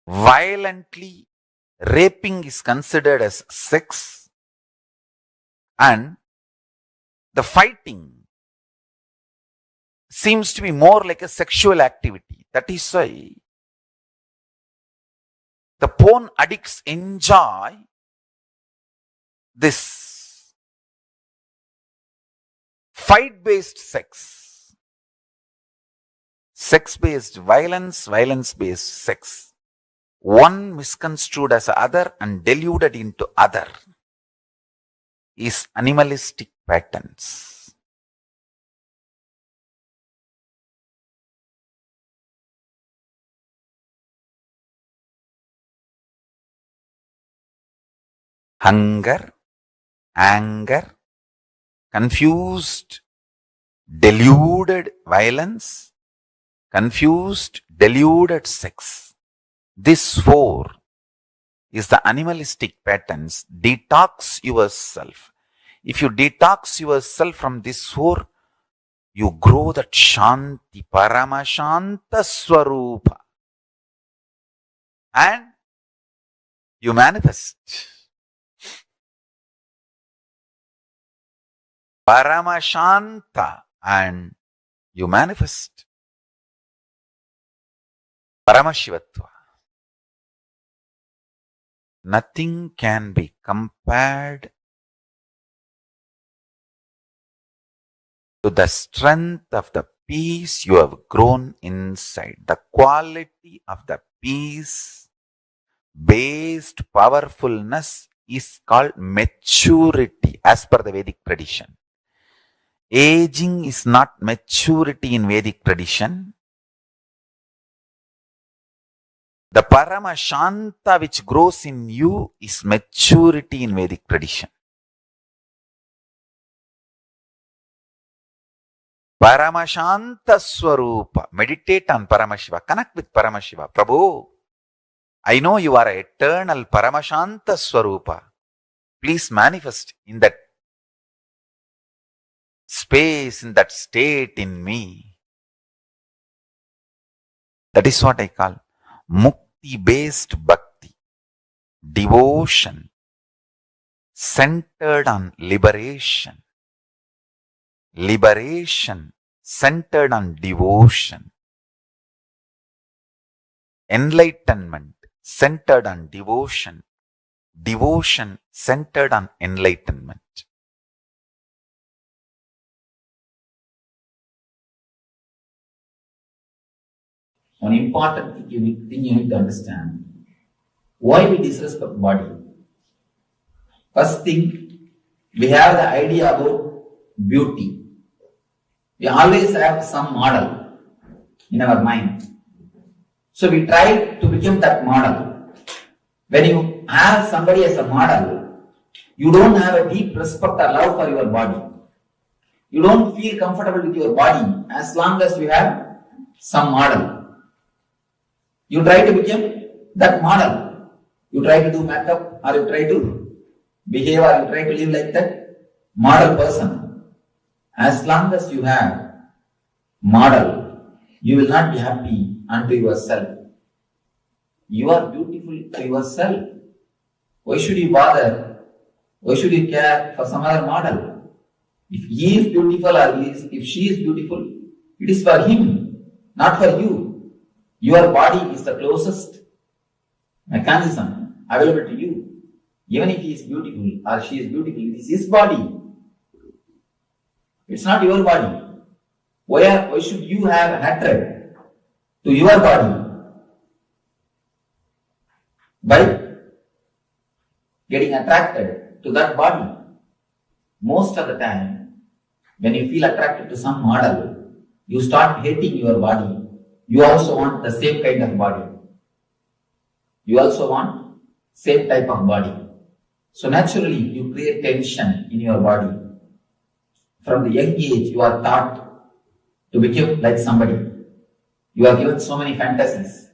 S9: Violently raping is considered as sex, and the fighting seems to be more like a sexual activity. That is why the porn addicts enjoy this fight-based sex, sex-based violence, violence-based sex. One misconstrued as other and deluded into other is animalistic patterns. Hunger, anger, confused, deluded violence, confused, deluded sex. This 4 is the animalistic patterns. Detox yourself. If you detox yourself from this 4, you grow that Shanti, Paramashanta Swarupa, and you manifest Paramashanta, and you manifest Paramashivatva. Nothing can be compared to the strength of the peace you have grown inside. The quality of the peace-based powerfulness is called maturity as per the Vedic tradition. Aging is not maturity in Vedic tradition. The Paramashanta which grows in you is maturity in Vedic tradition. Paramashanta Swarupa. Meditate on Paramashiva. Connect with Paramashiva. Prabhu, I know you are eternal Paramashanta Swarupa. Please manifest in that space, in that state in me. That is what I call Mukti-based Bhakti. Devotion centered on liberation. Liberation centered on devotion. Enlightenment centered on devotion. Devotion centered on enlightenment.
S11: One important thing you need to understand: why we disrespect body. First thing, we have the idea about beauty. We always have some model in our mind. So we try to become that model. When you have somebody as a model, you don't have a deep respect or love for your body. You don't feel comfortable with your body as long as you have some model. You try to become that model. You try to do makeup, or you try to behave, or you try to live like that model person. As long as you have model, you will not be happy unto yourself. You are beautiful to yourself. Why should you bother? Why should you care for some other model? If he is beautiful or if she is beautiful, it is for him, not for you. Your body is the closest mechanism available to you. Even if he is beautiful or she is beautiful, it is his body. It's not your body. Why should you have hatred to your body by getting attracted to that body? Most of the time, when you feel attracted to some model, you start hating your body. You also want the same kind of body. You also want same type of body. So naturally, you create tension in your body. From the young age, you are taught to become like somebody. You are given so many fantasies,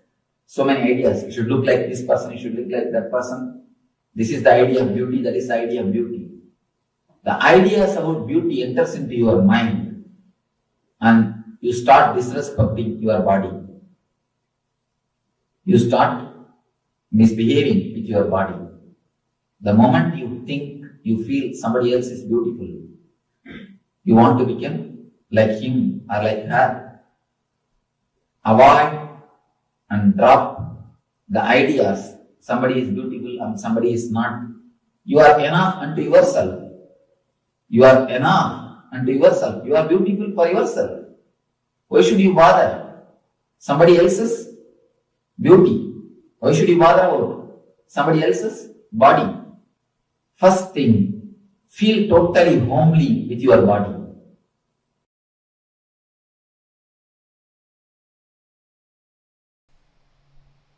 S11: so many ideas. You should look like this person, you should look like that person. This is the idea of beauty, that is the idea of beauty. The ideas about beauty enters into your mind and you start disrespecting your body. You start misbehaving with your body. The moment you think, you feel somebody else is beautiful, you want to become like him or like her. Avoid and drop the ideas somebody is beautiful and somebody is not. You are enough unto yourself. You are enough unto yourself. You are beautiful for yourself. Why should you bother somebody else's beauty? Why should you bother about somebody else's body? First thing, feel totally homely with your body.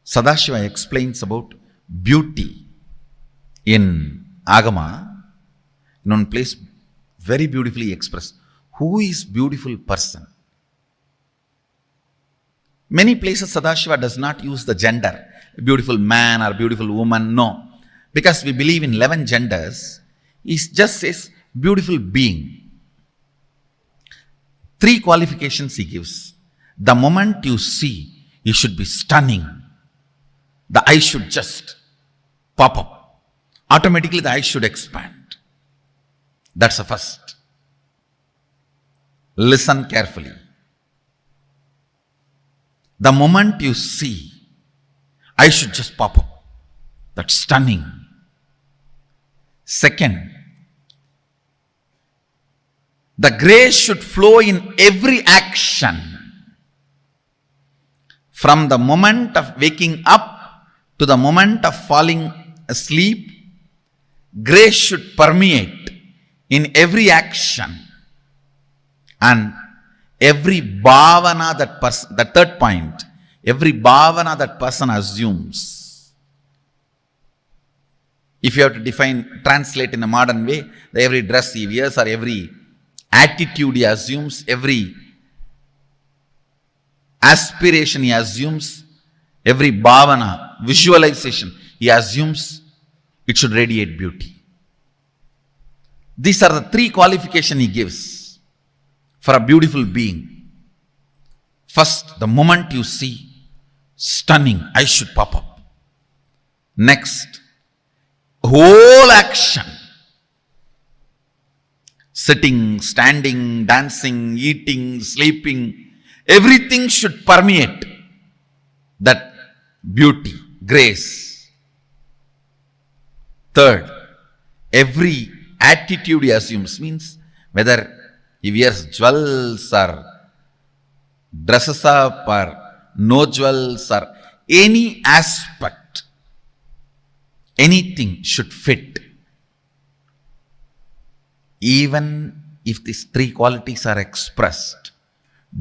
S9: Sadashiva explains about beauty in Agama. In one place, very beautifully expressed. Who is beautiful person? Many places Sadashiva does not use the gender, beautiful man or beautiful woman, no. Because we believe in 11 genders, he just says beautiful being. 3 qualifications he gives. The moment you see, you should be stunning. The eye should just pop up. Automatically the eye should expand. That's the first. Listen carefully. The moment you see, eye should just pop up. That's stunning. Second, the grace should flow in every action. From the moment of waking up to the moment of falling asleep, grace should permeate in every action. And every bhavana that person, the third point, every bhavana that person assumes. If you have to translate in a modern way, every dress he wears or every attitude he assumes, every aspiration he assumes, every bhavana, visualization he assumes, it should radiate beauty. These are the 3 qualifications he gives for a beautiful being. First, the moment you see, stunning, eye should pop up. Next, whole action, sitting, standing, dancing, eating, sleeping, everything should permeate that beauty, grace. Third, every attitude he assumes, means whether he wears jewels or dresses up or no jewels or any aspect, anything should fit. Even if these 3 qualities are expressed,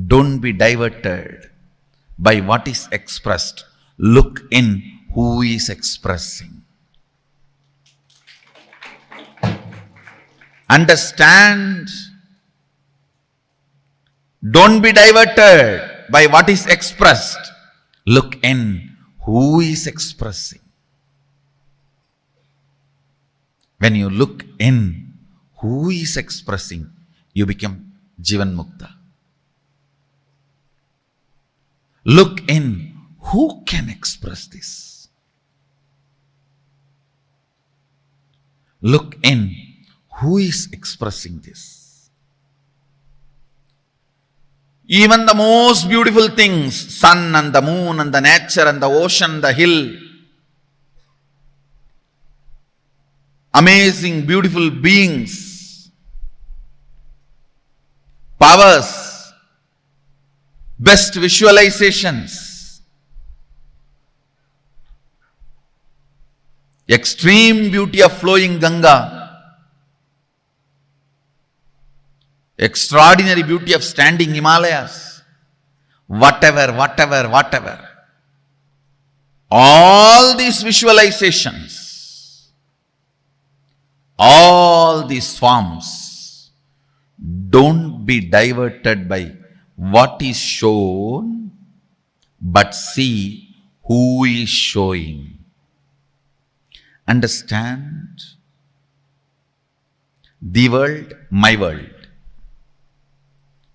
S9: don't be diverted by what is expressed. Look in who is expressing. Understand. Don't be diverted by what is expressed. Look in who is expressing. When you look in who is expressing, you become Jivan Mukta. Look in who can express this. Look in who is expressing this.
S3: Even the most beautiful things, sun and the moon and the nature and the ocean, the hill, amazing, beautiful beings, powers, best visualizations, extreme beauty of flowing Ganga, extraordinary beauty of standing Himalayas, whatever. All these visualizations, all these forms, don't be diverted by what is shown, but see who is showing. Understand? The world, my world.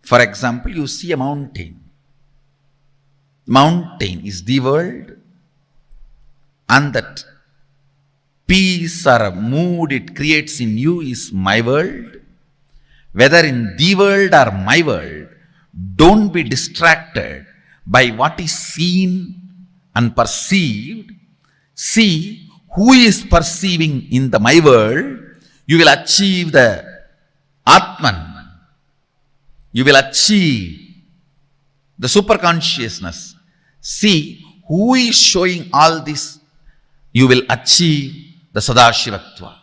S3: For example, you see a mountain. Mountain is the world, and that peace or a mood it creates in you is my world. Whether in the world or my world, don't be distracted by what is seen and perceived. See who is perceiving in the my world. You will achieve the Atman. You will achieve the superconsciousness. See who is showing all this. You will achieve the Sadashivatva.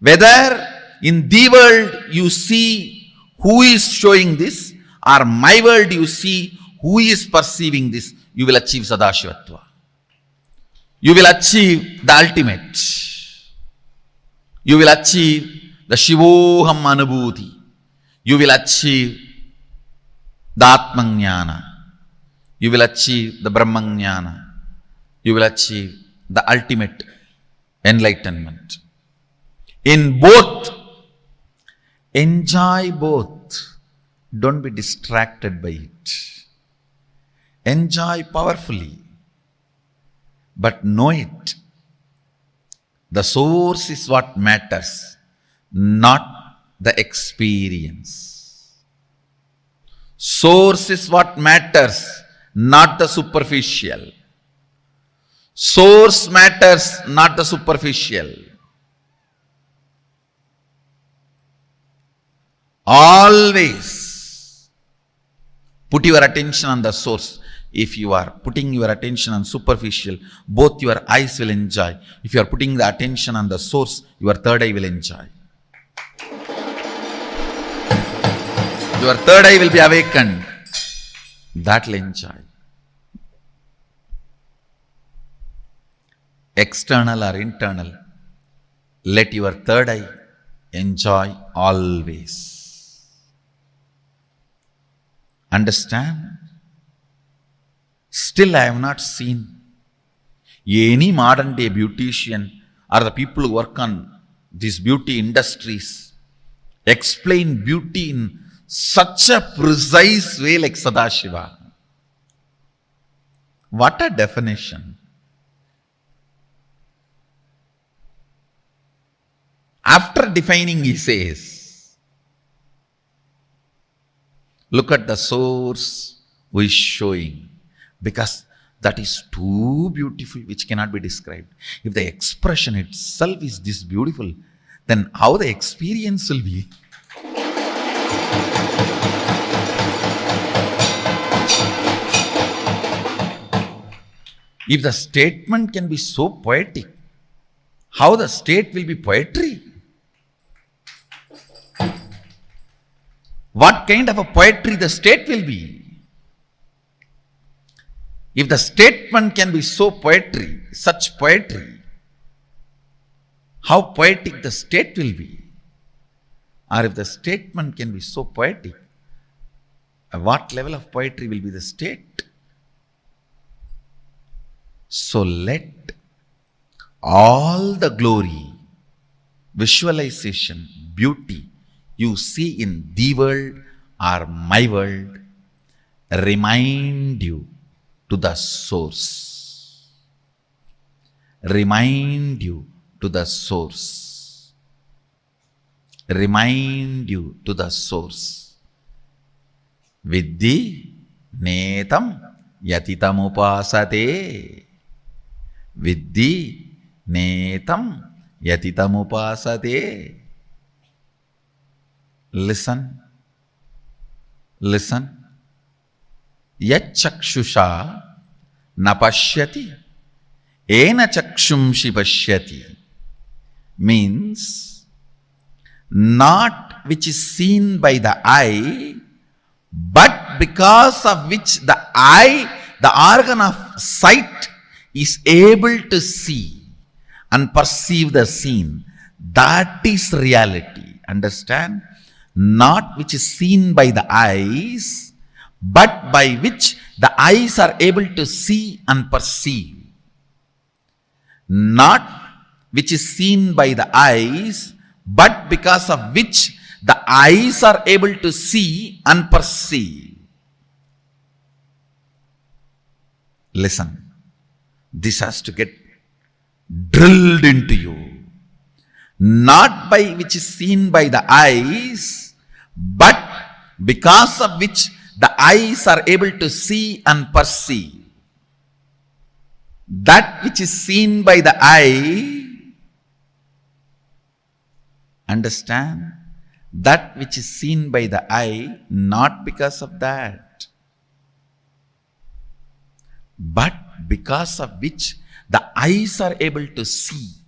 S3: Whether in the world you see who is showing this, or my world you see who is perceiving this, you will achieve Sadashivatva. You will achieve the ultimate. You will achieve the Shivoham Anubhuti. You will achieve the Atmajnana. You will achieve the Brahmajnana. You will achieve the ultimate enlightenment. In both, enjoy both. Don't be distracted by it. Enjoy powerfully, but know it. The source is what matters, not the experience. Source is what matters, not the superficial. Source matters, not the superficial. Always put your attention on the source. If you are putting your attention on superficial, both your eyes will enjoy. If you are putting the attention on the source, your third eye will enjoy. Your third eye will be awakened. That will enjoy. External or internal, let your third eye enjoy always. Understand? Still I have not seen any modern day beautician or the people who work on these beauty industries explain beauty in such a precise way like Sadashiva. What a definition. After defining, he says, look at the source who is showing, because that is too beautiful which cannot be described. If the expression itself is this beautiful, then how the experience will be? If the statement can be so poetic, how the state will be poetry? What kind of a poetry the state will be? If the statement can be so poetry, such poetry, how poetic the state will be? Or if the statement can be so poetic, at what level of poetry will be the state? So let all the glory, visualization, beauty you see in the world or my world remind you to the source. Remind you to the source. Remind you to the source.
S9: Viddhi netam yatitamupasate. Viddhi netam yatitamupasate. Listen, listen. Yachakshusha napashyati ena chakshumshi pashyati means not which is seen by the eye, but because of which the eye, the organ of sight, is able to see and perceive the seen. That is reality. Understand? Not which is seen by the eyes, but by which the eyes are able to see and perceive. Not which is seen by the eyes, but because of which the eyes are able to see and perceive. Listen, this has to get drilled into you. Not by which is seen by the eyes, but because of which the eyes are able to see and perceive. That which is seen by the eye, understand? That which is seen by the eye, not because of that, but because of which the eyes are able to see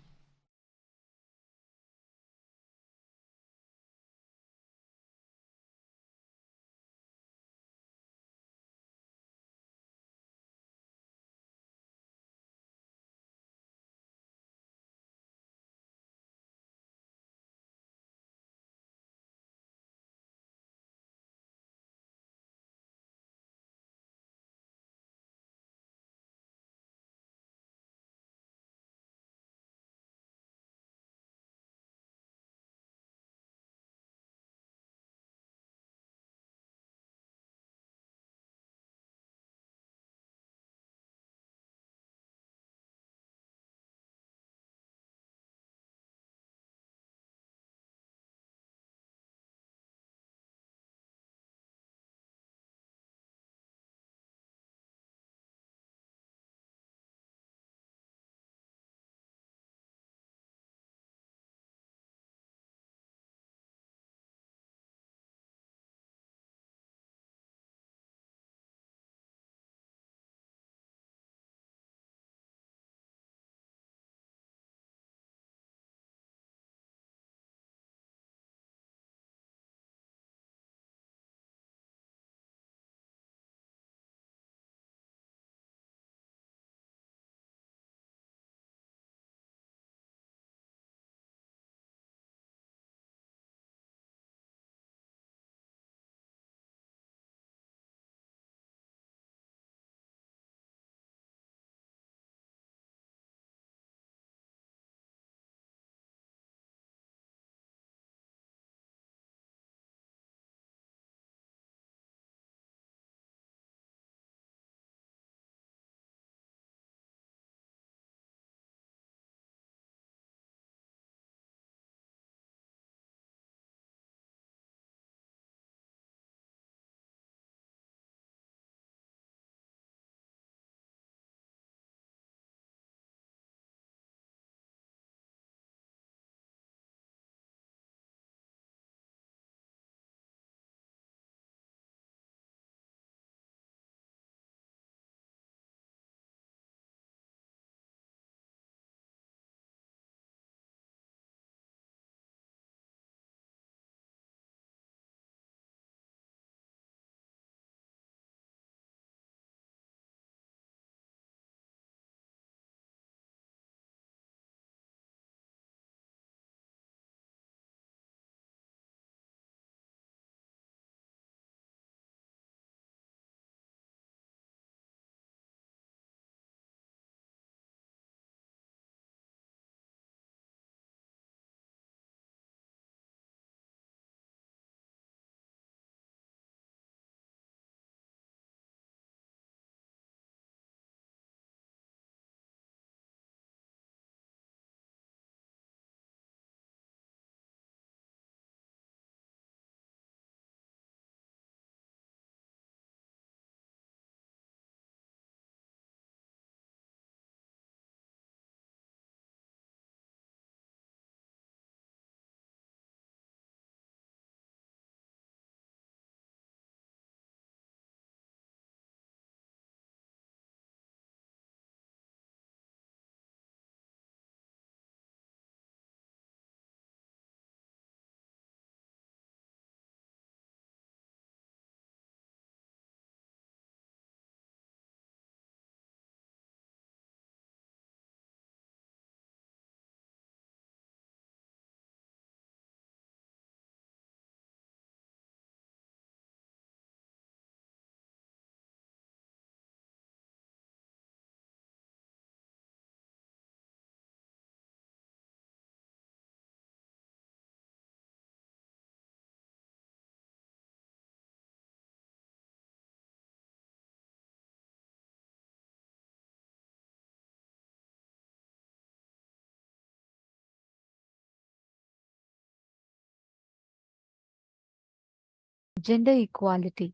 S10: gender equality.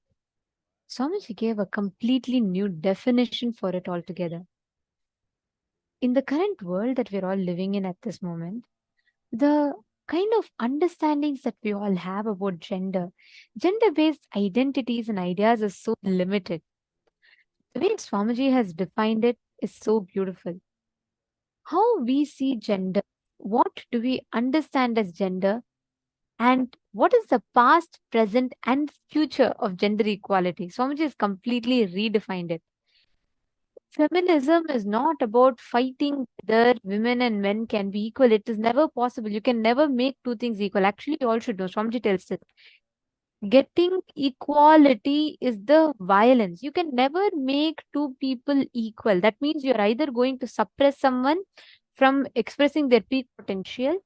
S10: Swamiji gave a completely new definition for it altogether. In the current world that we're all living in at this moment, the kind of understandings that we all have about gender based identities and ideas is so limited. The way Swamiji has defined it is so beautiful. How we see gender, what do we understand as gender, and what is the past, present, and future of gender equality? Swamiji has completely redefined it. Feminism is not about fighting whether women and men can be equal. It is never possible. You can never make two things equal. Actually, you all should know. Swamiji tells it. Getting equality is the violence. You can never make two people equal. That means you're either going to suppress someone from expressing their peak potential,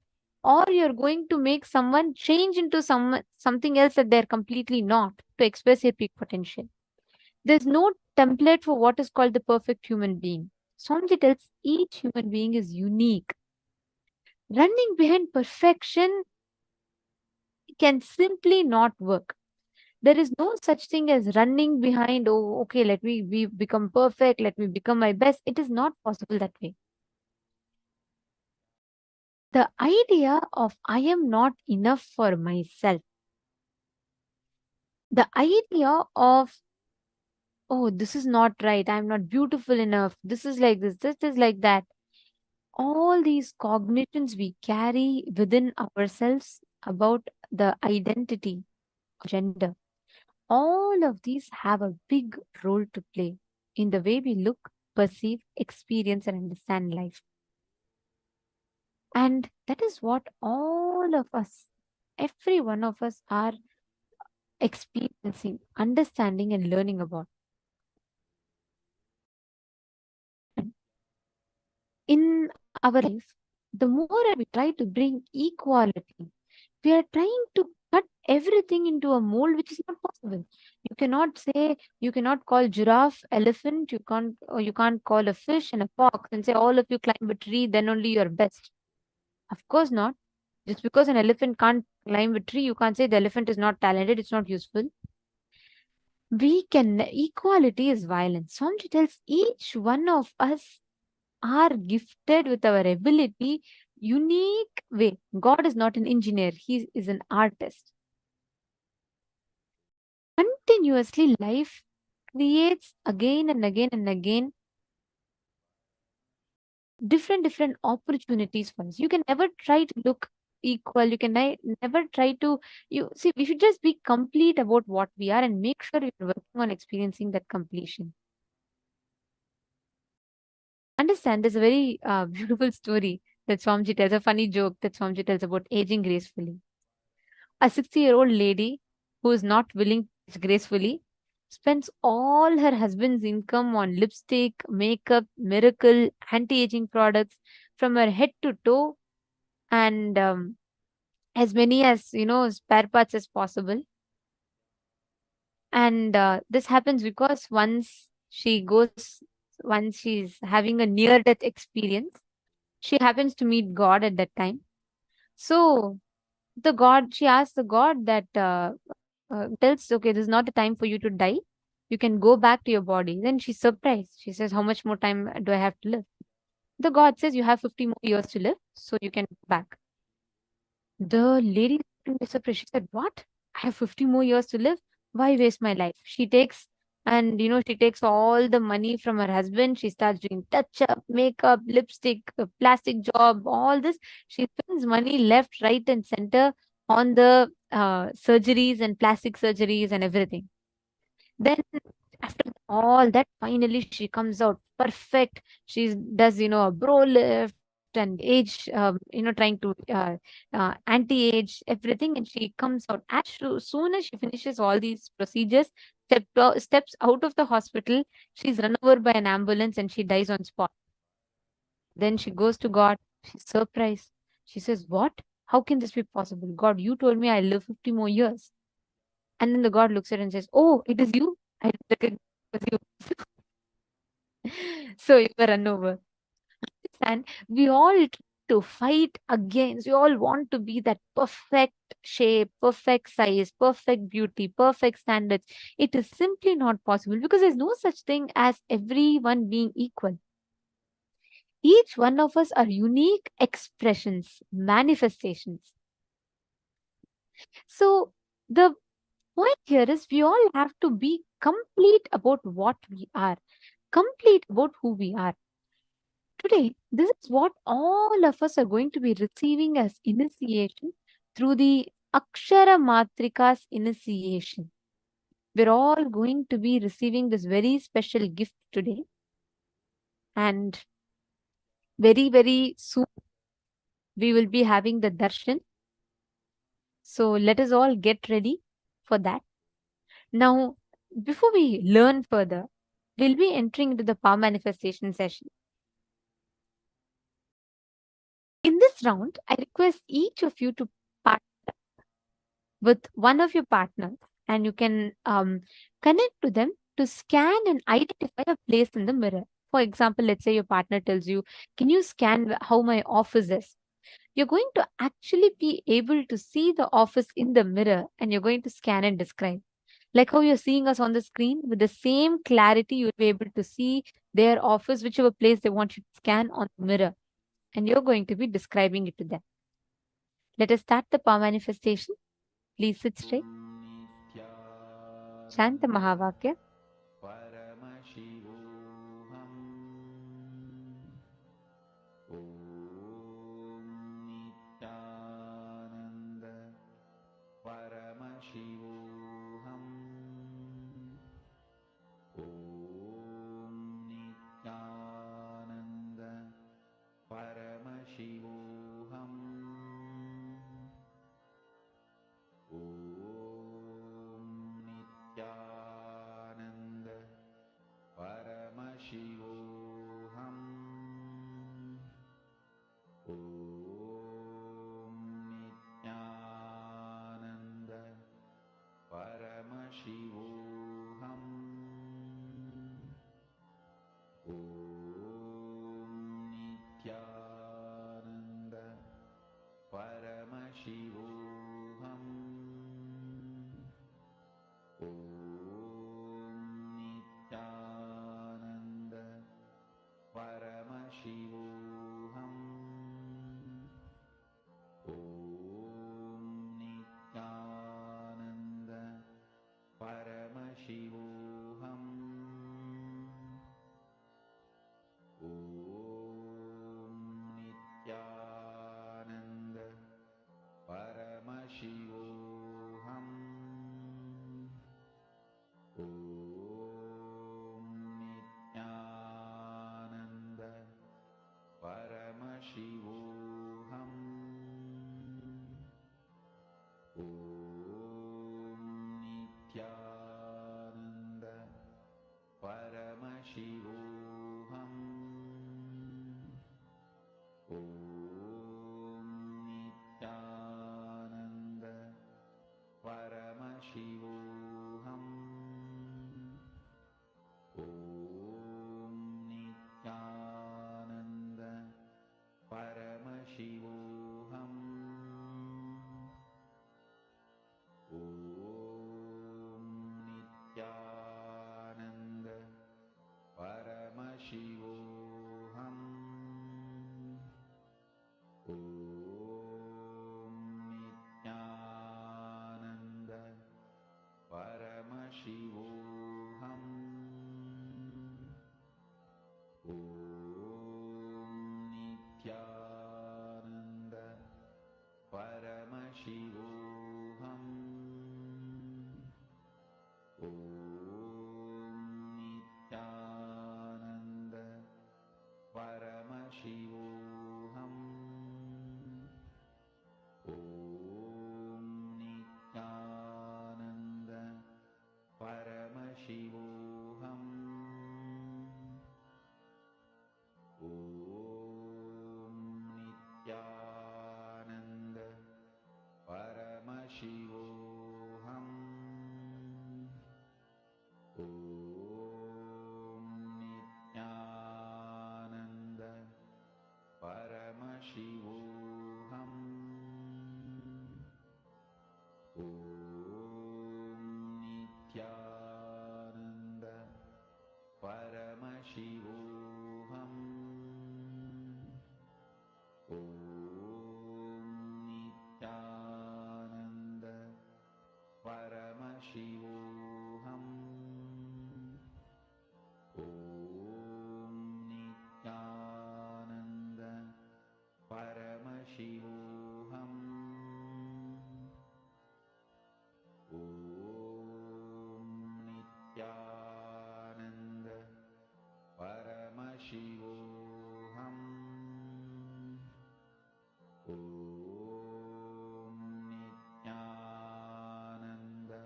S10: or you're going to make someone change into something else that they're completely not to express their peak potential. There's no template for what is called the perfect human being. Swamiji tells each human being is unique. Running behind perfection can simply not work. There is no such thing as running behind, oh, okay, let me become perfect, let me become my best. It is not possible that way. The idea of I am not enough for myself, the idea of, oh, this is not right, I'm not beautiful enough, this is like this is like that. All these cognitions we carry within ourselves about the identity of gender, all of these have a big role to play in the way we look, perceive, experience, and understand life. And that is what all of us, every one of us, are experiencing, understanding, and learning about. In our life, the more we try to bring equality, we are trying to cut everything into a mold which is not possible. You cannot say, you cannot call giraffe elephant, you can't call a fish and a fox and say all of you climb a tree, then only you're best. Of course not. Just because an elephant can't climb a tree, you can't say the elephant is not talented, it's not useful. Equality is violence. Swamiji tells each one of us are gifted with our ability, unique way. God is not an engineer, he is an artist. Continuously, life creates again and again and again different opportunities for us. You can never try to look equal. You can never try to, you see, we should just be complete about what we are and make sure we're working on experiencing that completion. Understand, there's a very beautiful story that Swamiji tells, a funny joke that Swamiji tells about aging gracefully. A 60-year-old lady who is not willing to age gracefully spends all her husband's income on lipstick, makeup, miracle, anti-aging products from her head to toe, and as many as spare parts as possible. And this happens because once she's having a near death experience, she happens to meet God at that time. So she asks the God that tells, okay, this is not a time for you to die, you can go back to your body. Then she's surprised. She says, how much more time do I have to live? The God says, you have 50 more years to live, so you can go back. The lady is surprised. She said, what? I have 50 more years to live? Why waste my life? She takes all the money from her husband. She starts doing touch-up, makeup, lipstick, plastic job, all this. She spends money left, right, and center on the surgeries and plastic surgeries and everything. Then after all that, finally she comes out perfect. She does, a bro lift and age, trying to anti-age everything, and she comes out. As soon as she finishes all these procedures, steps out of the hospital, she's run over by an ambulance and she dies on spot. Then she goes to God. She's surprised. She says, what? How can this be possible? God, you told me I live 50 more years. And then the God looks at her and says, oh, it is you? I didn't recognize it was you. So you were run over. And we all try to fight against, we all want to be that perfect perfect shape, perfect size, perfect beauty, perfect standards. It is simply not possible because there's no such thing as everyone being equal. Each one of us are unique expressions, manifestations. So the point here is we all have to be complete about what we are, complete about who we are. Today, this is what all of us are going to be receiving as initiation through the Akshara Matrika's initiation. We're all going to be receiving this very special gift today. And very, very soon, we will be having the darshan. So let us all get ready for that. Now, before we learn further, we'll be entering into the power manifestation session. In this round, I request each of you to partner with one of your partners, and you can connect to them to scan and identify a place in the mirror. For example, let's say your partner tells you, can you scan how my office is? You're going to actually be able to see the office in the mirror, and you're going to scan and describe. Like how you're seeing us on the screen, with the same clarity, you'll be able to see their office, whichever place they want you to scan on the mirror. And you're going to be describing it to them. Let us start the power manifestation. Please sit straight. Shanta Mahavakya.
S3: Paramashivoham. Om Nityananda Paramashivoham. Om Nityananda Paramashivoham. Om Nityananda Paramashivoham. Om Nityananda Paramashivoham. Om Nityananda Paramashivoham. Om Nityananda Paramashivoham. Om Nityananda Paramashivoham. Om Nityananda Paramashivoham. Om Nityananda Paramashivoham. Om Nityananda Paramashivoham. Om Nityananda Paramashivoham. Om Nityananda Paramashivoham. Om Nityananda Paramashivoham. Om Nityananda Paramashivoham. Om Nityananda Paramashivoham. Om Nityananda Paramashivoham. Om Nityananda Paramashivoham. Om Nityananda Paramashivoham. Om Nityananda Paramashivoham.
S9: Paramashivoham. Om Nityananda Paramashivoham. Om Nityananda Paramashivoham. Om Nityananda Paramashivoham. Om Nityananda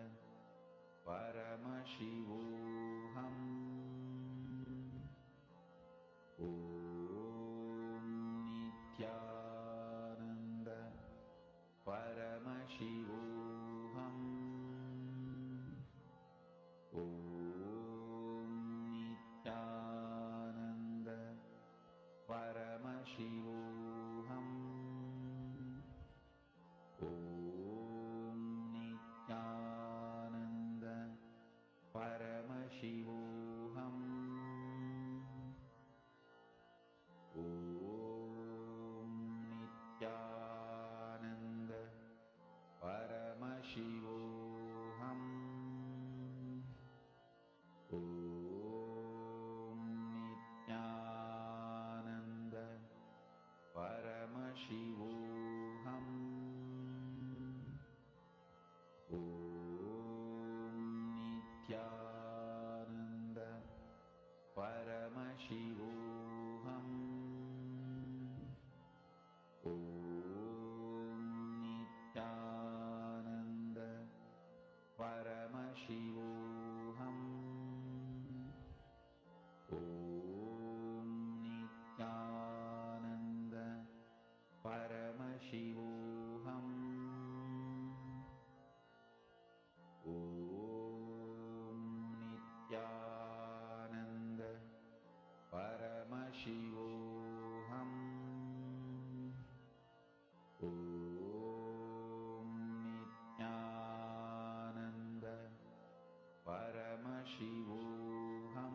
S9: Paramashivoham. Om Nityananda Paramashivoham. Om Nityananda Paramashivoham. Om Nityananda Paramashivoham. Om Nityananda Paramashivoham. Om Nityananda Paramashivoham. Om Nityananda Paramashivoham. Om Nityananda Paramashivoham. Om Nityananda Paramashivoham. Om Nityananda Paramashivoham. Om Nityananda Paramashivoham.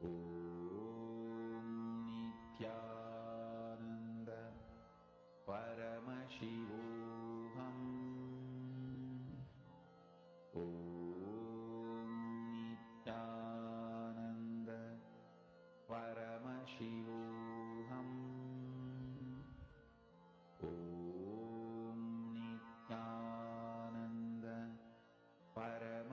S9: Om Nityananda Paramashivoham. Om Nityananda Paramashivoham. Om Nityananda Paramashivoham.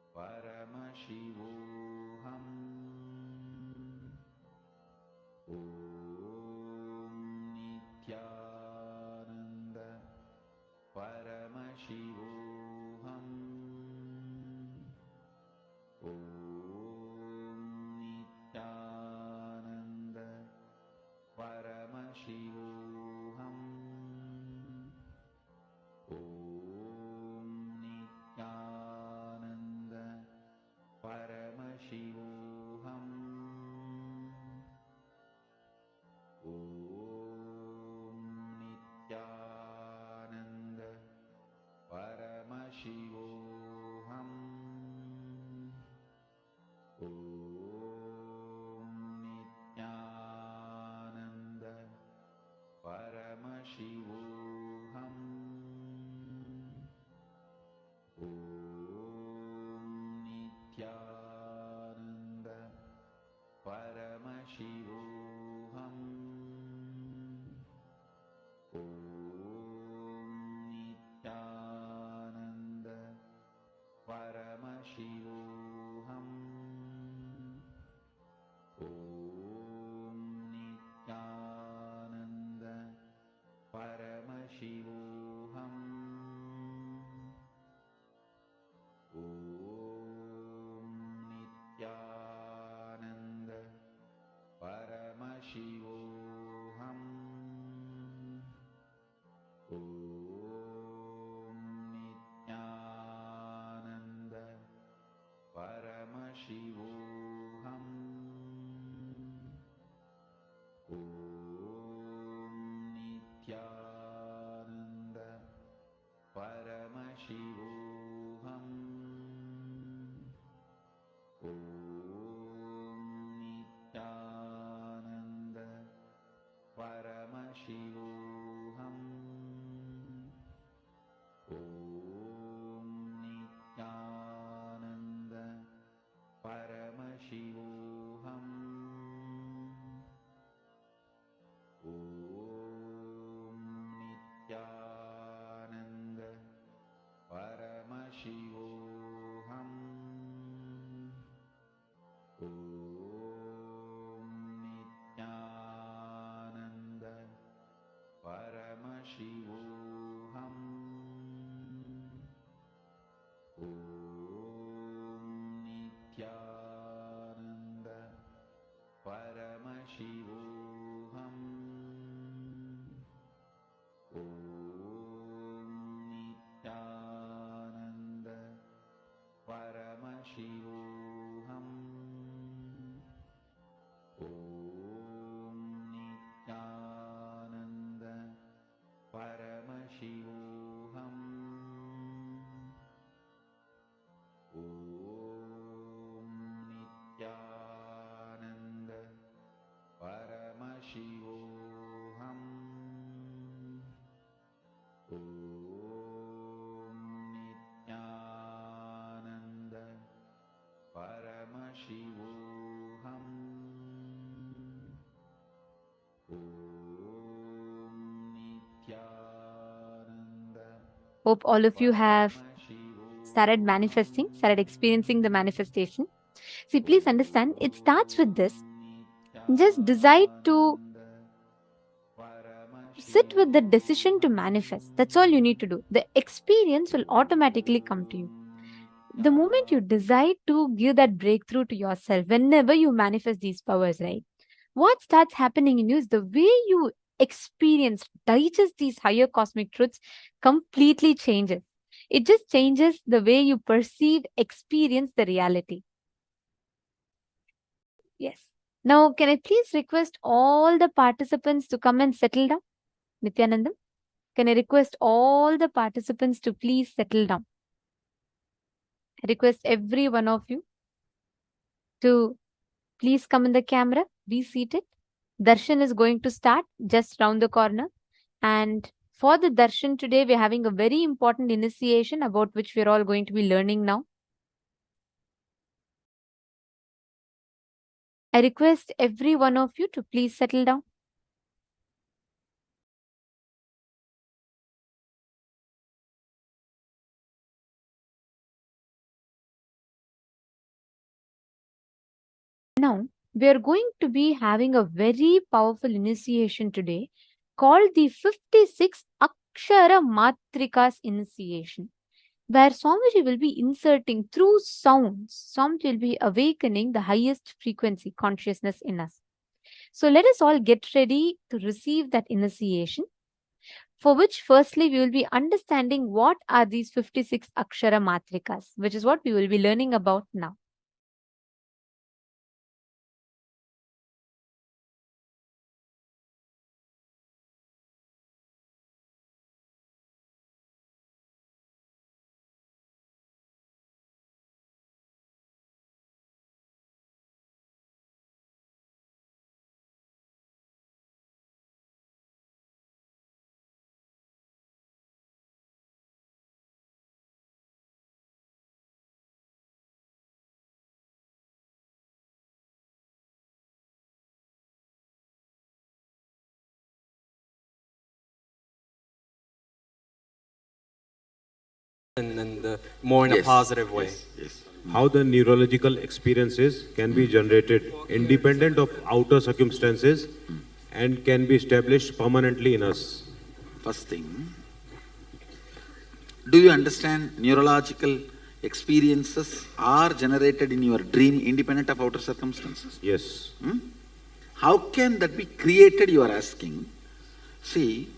S9: Nityananda Paramashivoham. Nityananda Paramashivoham. Nityananda Paramashivoham. Nityananda Paramashivoham. Nityananda Paramashivoham. Nityananda
S10: Hope all of you have started manifesting, started experiencing the manifestation. See, please understand, it starts with this. Just decide to sit with the decision to manifest. That's all you need to do. The experience will automatically come to you. The moment you decide to give that breakthrough to yourself, whenever you manifest these powers, right? What starts happening in you is the way you experience, digest these higher cosmic truths completely changes. It just changes the way you perceive, experience the reality. Yes. Now, can I please request all the participants to come and settle down? Nithyanandam, can I request all the participants to please settle down? I request every one of you to please come in the camera, be seated. Darshan is going to start just round the corner. And for the darshan today, we're having a very important initiation about which we're all going to be learning now. I request every one of you to please settle down. Now, we are going to be having a very powerful initiation today called the 56 Akshara Matrikas initiation, where Swamiji will be inserting through sounds. Swamiji will be awakening the highest frequency consciousness in us. So let us all get ready to receive that initiation, for which firstly we will be understanding what are these 56 Akshara Matrikas, which is what we will be learning about now.
S12: And more in a positive way.
S13: Yes. How the neurological experiences can be generated independent of outer circumstances and can be established permanently in us.
S9: First thing, do you understand neurological experiences are generated in your dream independent of outer circumstances?
S13: Yes.
S9: How can that be created, you are asking? See,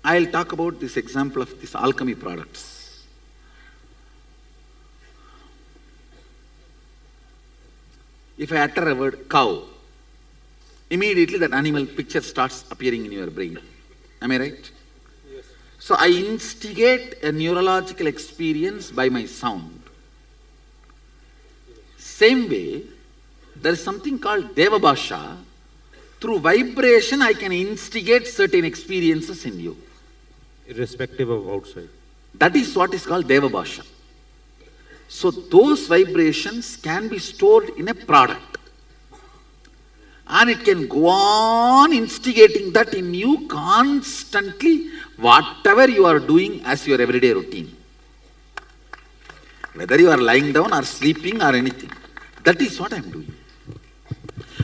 S9: I'll talk about this example of this alchemy products. If I utter a word cow, immediately that animal picture starts appearing in your brain. Am I right?
S12: Yes.
S9: So I instigate a neurological experience by my sound. Same way, there is something called Deva Bhasha. Through vibration, I can instigate certain experiences in you.
S13: Irrespective of outside.
S9: That is what is called Deva Bhasha. So those vibrations can be stored in a product. And it can go on instigating that in you constantly, whatever you are doing as your everyday routine. Whether you are lying down or sleeping or anything. That is what I am doing.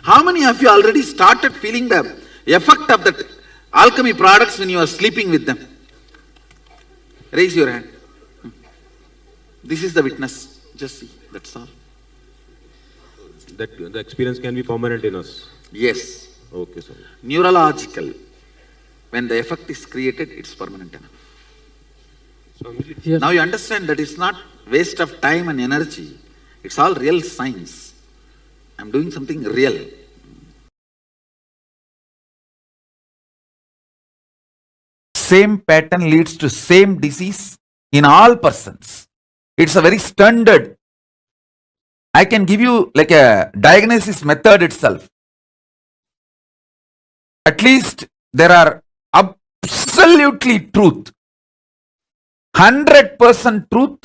S9: How many of you already started feeling the effect of that alchemy products when you are sleeping with them? Raise your hand. This is the witness. Just see, that's all.
S13: That the experience can be permanent in us.
S9: Yes.
S13: Okay, sir.
S9: Neurological. When the effect is created, it's permanent enough. Now you understand that it's not waste of time and energy. It's all real science. I'm doing something real. Same pattern leads to same disease in all persons. It's a very standard. I can give you like a diagnosis method itself. At least there are absolutely truth. 100% truth.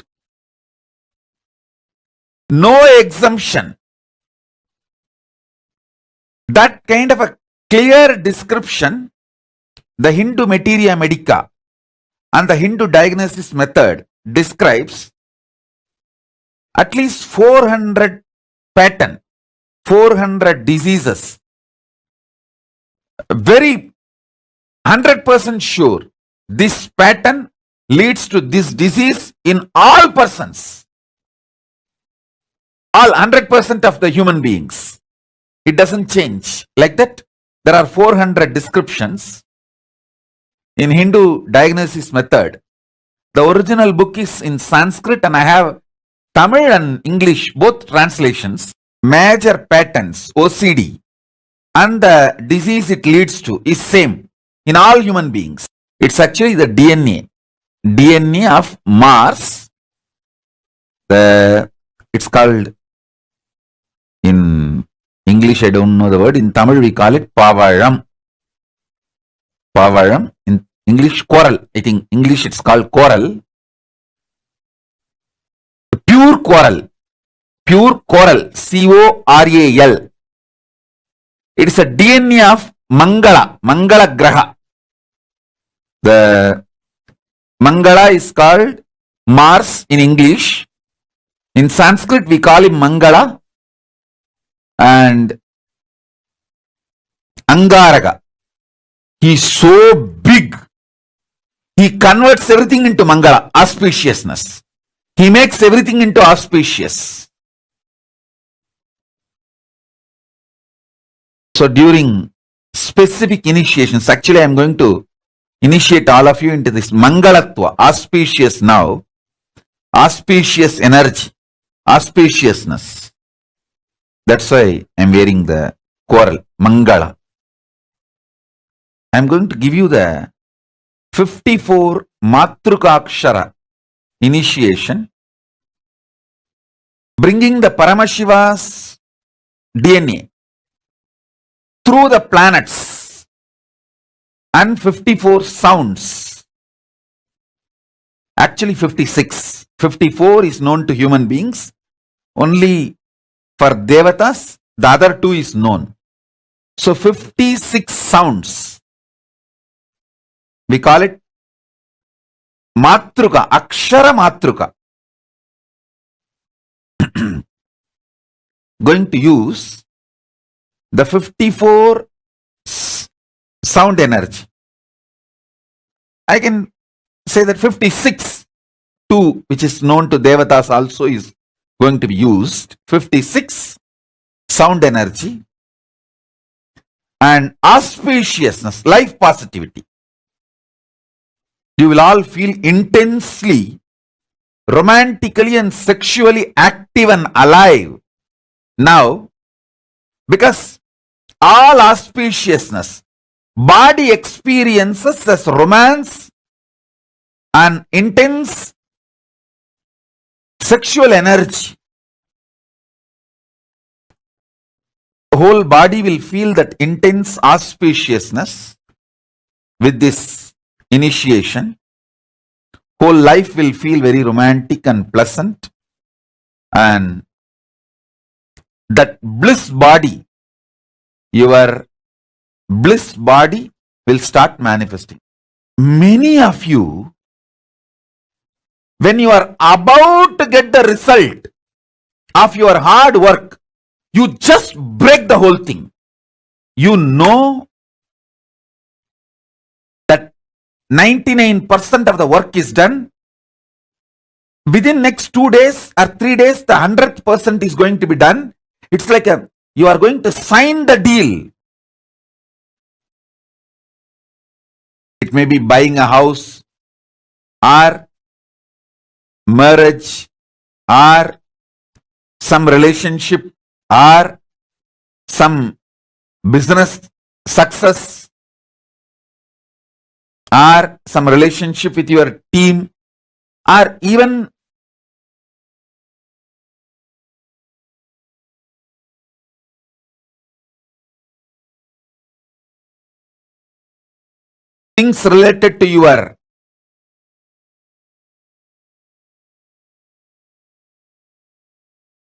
S9: No exemption. That kind of a clear description, the Hindu Materia Medica and the Hindu diagnosis method describes at least 400 pattern, 400 diseases. Very 100% sure this pattern leads to this disease in all persons. All 100% of the human beings. It doesn't change. Like that, there are 400 descriptions in Hindu diagnosis method. The original book is in Sanskrit and I have Tamil and English, both translations. Major patterns, OCD, and the disease it leads to is same in all human beings. It's actually the DNA. DNA of Mars. It's called, in English I don't know the word, in Tamil we call it Pavalam. Pavalam, in English coral, I think English it's called coral. Pure coral, C-O-R-A-L. It is a DNA of Mangala Graha. The Mangala is called Mars in English. In Sanskrit we call him Mangala. And Angaraga. He is so big. He converts everything into Mangala, auspiciousness. He makes everything into auspicious. So during specific initiations, actually I am going to initiate all of you into this Mangalatva, auspicious now, auspicious energy, auspiciousness. That's why I am wearing the coral, Mangala. I am going to give you the 54 Matrika initiation, bringing the Paramashiva's DNA through the planets and 54 sounds. Actually 56. 54 is known to human beings. Only for Devatas, the other two is known. So 56 sounds. We call it Matruka, Akshara Matruka. Going to use the 54 sound energy. I can say that 56, 2, which is known to Devatas also, is going to be used. 56 sound energy and auspiciousness, life positivity. You will all feel intensely, romantically and sexually active and alive now, because all auspiciousness, body experiences as romance and intense sexual energy. The whole body will feel that intense auspiciousness with this initiation. Whole life will feel very romantic and pleasant, and that bliss body, your bliss body will start manifesting. Many of you, when you are about to get the result of your hard work, you just break the whole thing. You know that 99% of the work is done within next 2 days or 3 days, the 100% is going to be done. It's like you are going to sign the deal. It may be buying a house or marriage or some relationship or some business success or some relationship with your team or even things related to your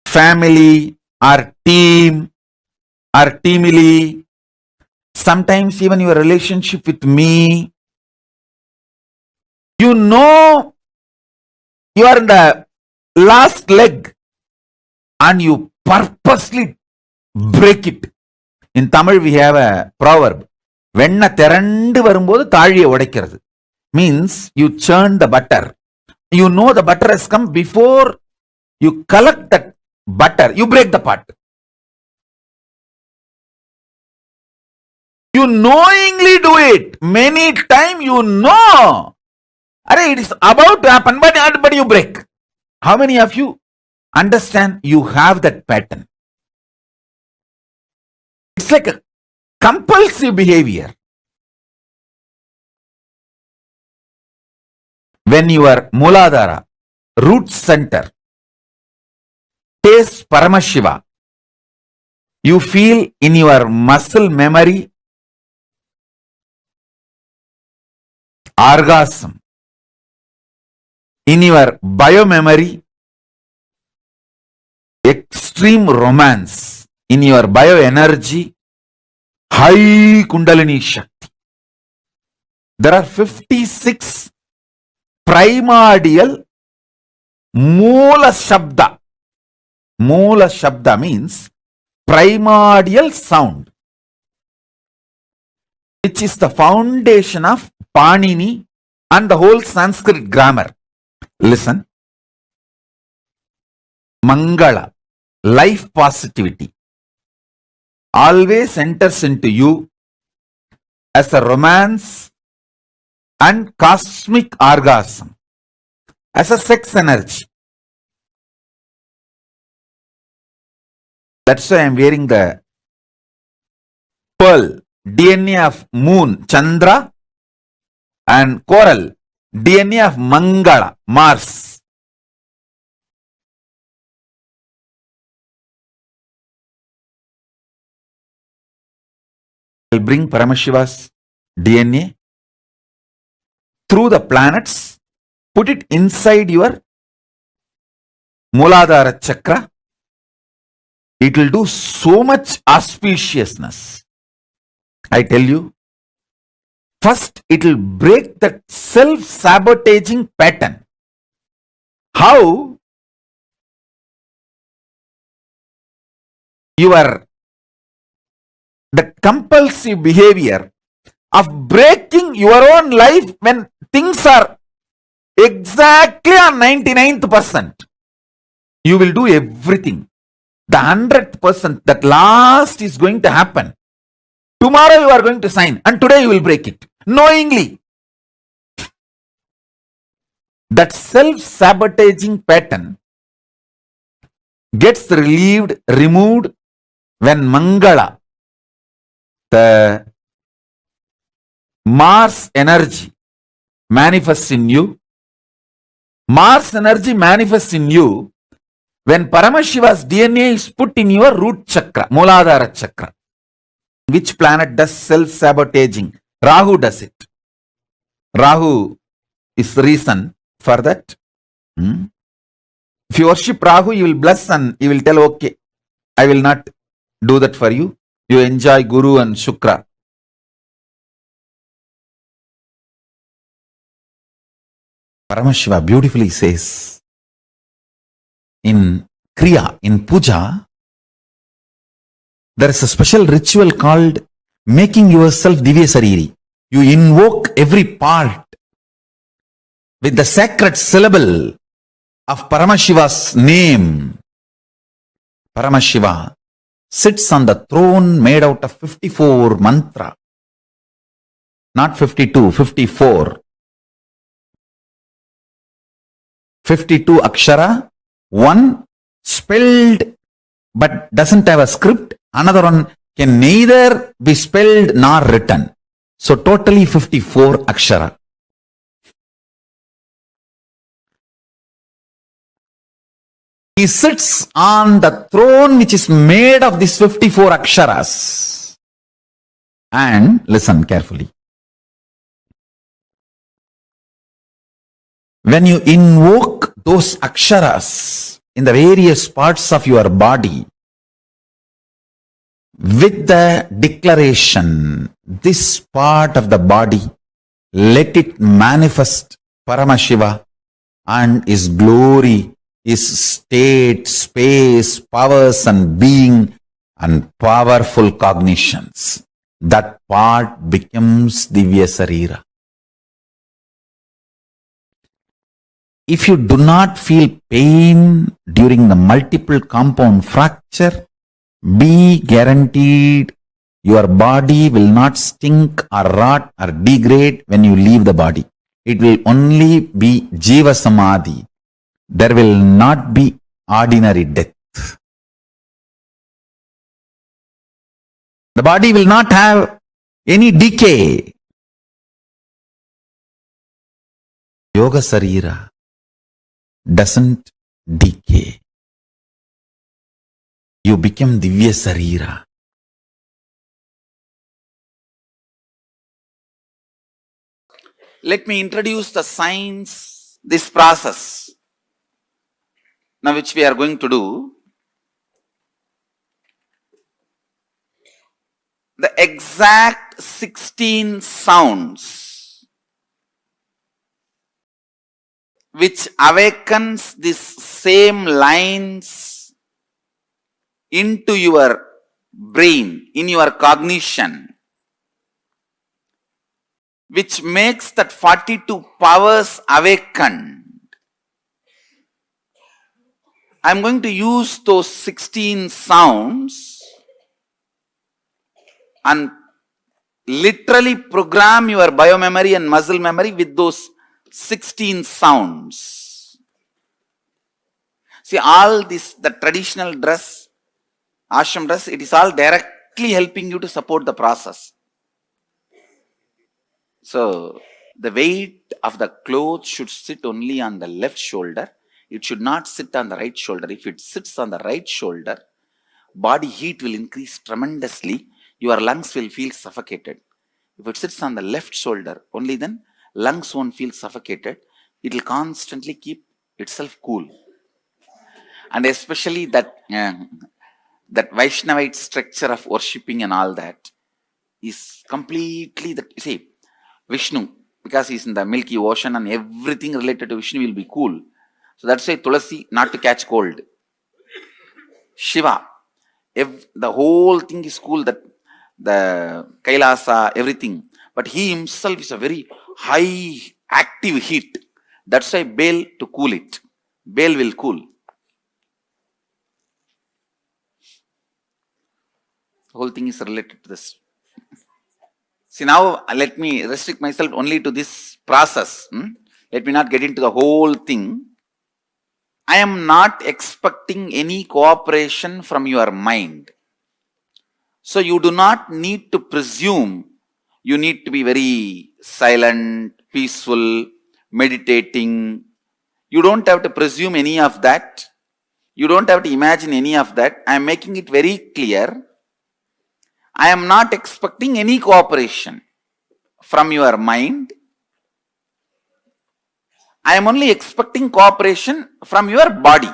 S9: family or team or teamily, sometimes even your relationship with me. You know you are in the last leg and you purposely break it. In Tamil we have a proverb. Venna terandu varumbodhu thaliya odaikirathu. Means you churn the butter. You know the butter has come. Before you collect that butter, you break the pot. You knowingly do it. Many times you know. It is about to happen, but you break. How many of you understand you have that pattern? It's like a compulsive behavior. When your Mooladhara, root center, tastes Paramashiva, you feel in your muscle memory orgasm. In your biomemory, extreme romance. In your bioenergy, high Kundalini Shakti. There are 56 primordial Moola Shabda. Moola Shabda means primordial sound, which is the foundation of Panini and the whole Sanskrit grammar. Listen. Mangala, life positivity, always enters into you as a romance and cosmic orgasm, as a sex energy. That's why I am wearing the pearl, DNA of moon, Chandra, and coral, DNA of Mangala, Mars. I'll bring Paramashiva's DNA through the planets, put it inside your Mooladhara chakra. It will do so much auspiciousness. I tell you, first it will break that self-sabotaging pattern. How? The compulsive behavior of breaking your own life when things are exactly on 99th%. You will do everything. The 100%, that last is going to happen. Tomorrow you are going to sign and today you will break it. Knowingly. That self-sabotaging pattern gets removed when Mangala, the Mars energy, manifests in you. Mars energy manifests in you when Paramashiva's DNA is put in your root chakra, Mooladhara chakra. Which planet does self-sabotaging? Rahu does it. Rahu is the reason for that. If you worship Rahu, you will bless and you will tell, okay, I will not do that for you. You enjoy Guru and Shukra. Paramashiva beautifully says, in Kriya, in Puja, there is a special ritual called making yourself Divya Sariri. You invoke every part with the sacred syllable of Paramashiva's name, Paramashiva, sits on the throne made out of 54 mantra. Not 52, 54. 52 akshara, one spelled but doesn't have a script, another one can neither be spelled nor written. So totally 54 akshara. He sits on the throne which is made of these 54 aksharas. And listen carefully. When you invoke those aksharas in the various parts of your body, with the declaration, this part of the body, let it manifest Paramashiva and His glory, His state, space, powers and being and powerful cognitions. That part becomes Divya Sarira. If you do not feel pain during the multiple compound fracture, be guaranteed your body will not stink or rot or degrade when you leave the body. It will only be Jiva Samadhi. There will not be ordinary death. The body will not have any decay. Yoga Sarira doesn't decay. You become Divya Sarira. Let me introduce the science, this process, now which we are going to do. The exact 16 sounds which awakens these same lines into your brain, in your cognition, which makes that 42 powers awakened. I am going to use those 16 sounds and literally program your biomemory and muscle memory with those 16 sounds. See, all this, the traditional dress, ashram dress, it is all directly helping you to support the process. So, the weight of the clothes should sit only on the left shoulder. It should not sit on the right shoulder. If it sits on the right shoulder, body heat will increase tremendously. Your lungs will feel suffocated. If it sits on the left shoulder, only then lungs won't feel suffocated. It will constantly keep itself cool. And especially that Vaishnavite structure of worshipping and all that is completely, see, Vishnu, because he is in the Milky Ocean and everything related to Vishnu will be cool. So that's why Tulasi, not to catch cold. Shiva, the whole thing is cool, that the Kailasa, everything. But he himself is a very high active heat. That's why Baal to cool it. Baal will cool. The whole thing is related to this. See, now let me restrict myself only to this process. Let me not get into the whole thing. I am not expecting any cooperation from your mind. So you do not need to presume you need to be very silent, peaceful, meditating. You don't have to presume any of that. You don't have to imagine any of that. I am making it very clear. I am not expecting any cooperation from your mind. I am only expecting cooperation from your body.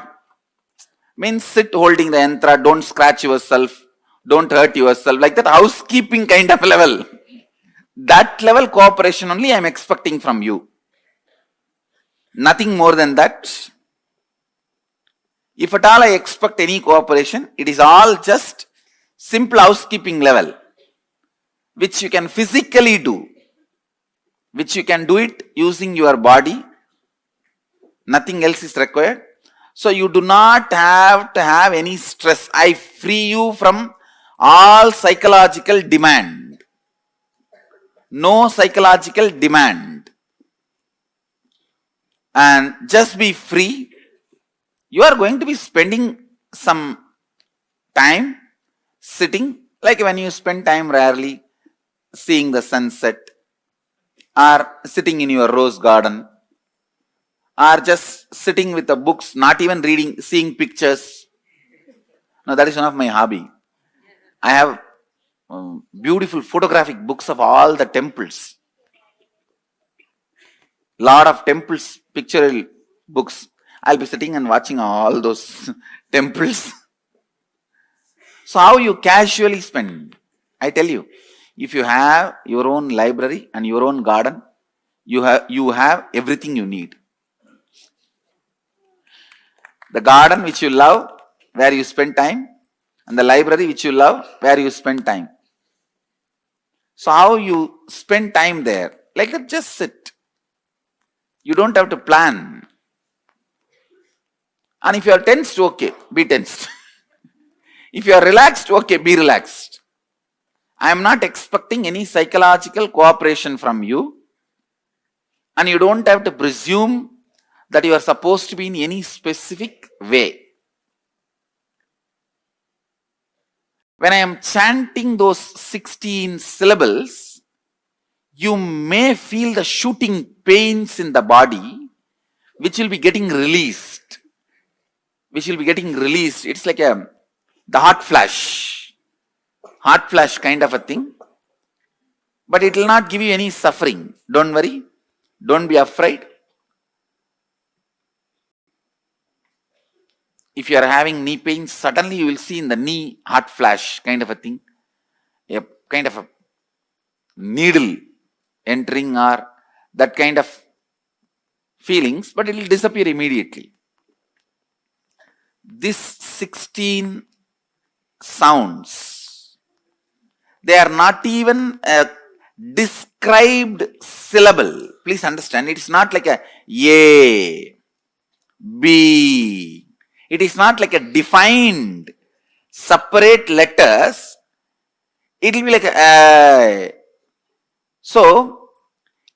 S9: Means sit holding the yantra, don't scratch yourself, don't hurt yourself, like that housekeeping kind of level. That level cooperation only I am expecting from you. Nothing more than that. If at all I expect any cooperation, it is all just simple housekeeping level, which you can physically do, which you can do it using your body,
S3: Nothing else is required. So you do not have to have any stress. I free you from all psychological demand. No psychological demand. And just be free. You are going to be spending some time sitting, like when you spend time rarely seeing the sunset, or sitting in your rose garden, or just sitting with the books, not even reading, seeing pictures. Now that is one of my hobby. I have beautiful photographic books of all the temples. Lot of temples, pictorial books. I'll be sitting and watching all those temples. So how you casually spend? I tell you, if you have your own library and your own garden, you have everything you need. The garden which you love, where you spend time, and the library which you love, where you spend time. So how you spend time there? Like just sit. You don't have to plan. And if you are tensed, okay, be tensed. If you are relaxed, okay, be relaxed. I am not expecting any psychological cooperation from you. And you don't have to presume that you are supposed to be in any specific way. When I am chanting those 16 syllables, you may feel the shooting pains in the body, which will be getting released. It's like the hot flash kind of a thing. But it will not give you any suffering. Don't worry. Don't be afraid. If you are having knee pain, suddenly you will see in the knee hot flash kind of a thing. A kind of a needle entering or that kind of feelings, but it will disappear immediately. These 16 sounds, they are not even a described syllable. Please understand, it is not like a A, B. It is not like a defined separate letters. It will be like a So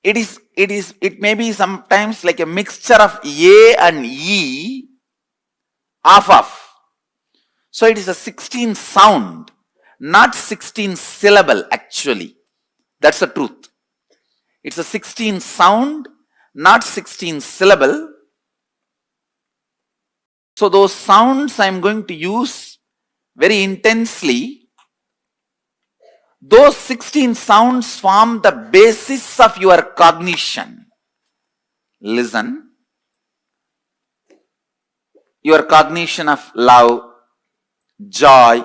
S3: it may be sometimes like a mixture of A and E off. So it is a 16 sound, not 16 syllable actually. That's the truth. It's a 16 sound, not 16 syllable. So those sounds I am going to use very intensely. Those 16 sounds form the basis of your cognition. Listen. Your cognition of love, joy,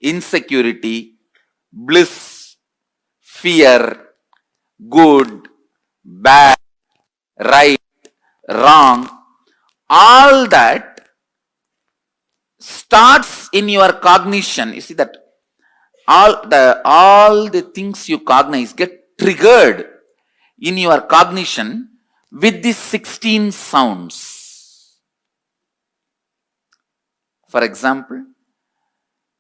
S3: insecurity, bliss, fear, good, bad, right, wrong, all that starts in your cognition. You see that all the things you cognize get triggered in your cognition with these 16 sounds. For example,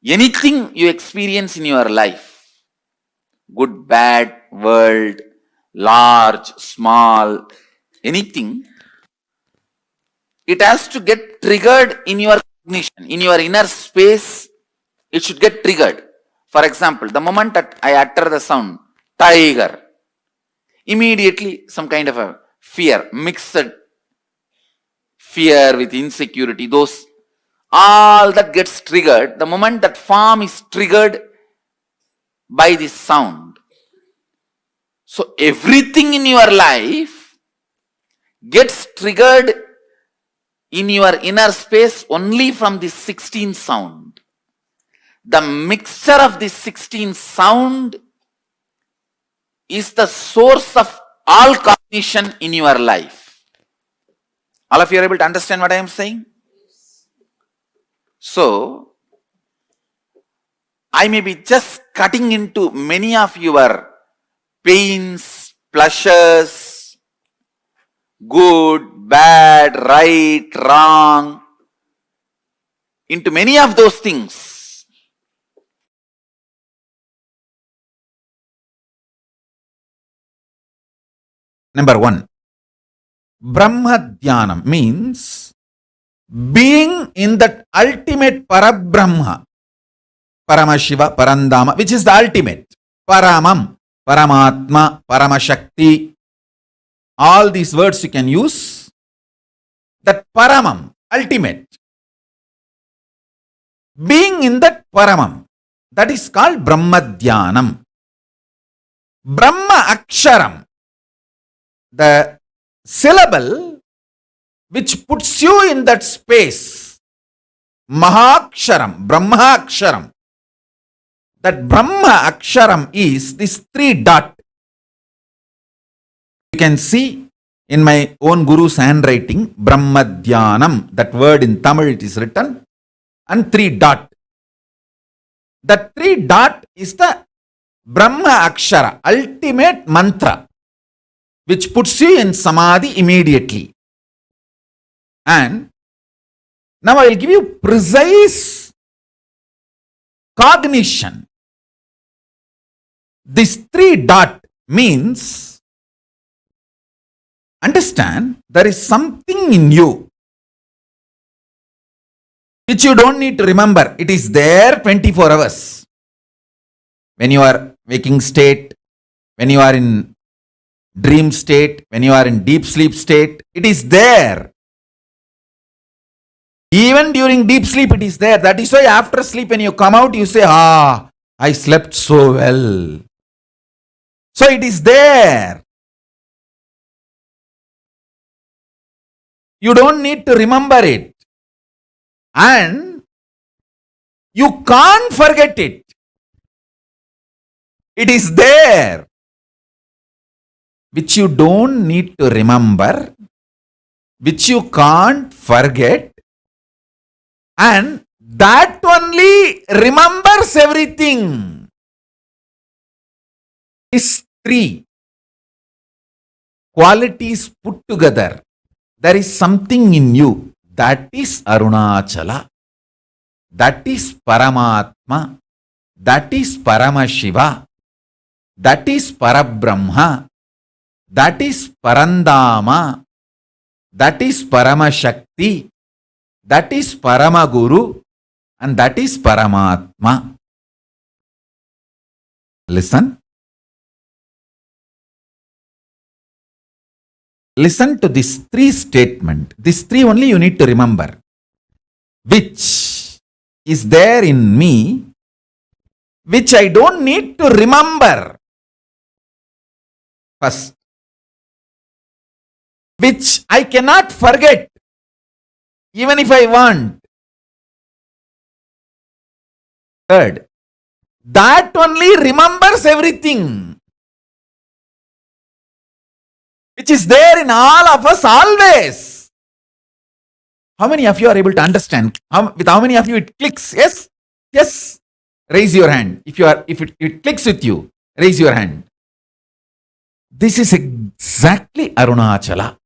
S3: anything you experience in your life, good, bad, world, large, small, anything, it has to get triggered in your cognition, in your inner space. It should get triggered. For example, the moment that I utter the sound, tiger, immediately some kind of a fear, mixed fear with insecurity, those, all that gets triggered the moment that form is triggered by this sound. So everything in your life gets triggered in your inner space only from this 16 sound. The mixture of this 16 sound is the source of all cognition in your life. All of you are able to understand what I am saying? So, I may be just cutting into many of your pains, pleasures,
S9: good, bad, right, wrong, into many of those things. Number one, Brahma Dhyanam means being in that ultimate Parabrahma, Paramashiva, Parandama, which is the ultimate. Paramam, Paramatma, Paramashakti. All these words you can use. That Paramam, ultimate. Being in that Paramam, that is called Brahma Dhyanam. Brahma Aksharam, the syllable which puts you in that space. Mahaksharam, Brahma Aksharam. That Brahma Aksharam is this 3 dot. You can see in my own Guru's handwriting, Brahma Dhyanam, that word in Tamil it is written, and 3 dot. That 3 dot is the Brahma Akshara, ultimate mantra, which puts you in Samadhi immediately. And now I will give you precise cognition. This 3 dot means, understand, there is something in you which you don't need to remember. It is there 24 hours. When you are waking state, when you are in dream state, when you are in deep sleep state, it is there. Even during deep sleep it is there. That is why after sleep when you come out you say, I slept so well. So it is there. You don't need to remember it. And you can't forget it. It is there. Which you don't need to remember, which you can't forget, and that only remembers everything. These 3 qualities put together, there is something in you. That is Arunachala. That is Paramatma. That is Paramashiva. That is Parabrahma. That is Parandama. That is Paramashakti. That is Paramaguru. And that is Paramatma. Listen. Listen to this 3 statement. This 3 only you need to remember. Which is there in me, which I don't need to remember. First. Which I cannot forget, even if I want. Third. That only remembers everything. Which is there in all of us always. How many of you are able to understand? With how many of you it clicks? Yes? Yes? Raise your hand. If it clicks with you, raise your hand. This is exactly Arunachala.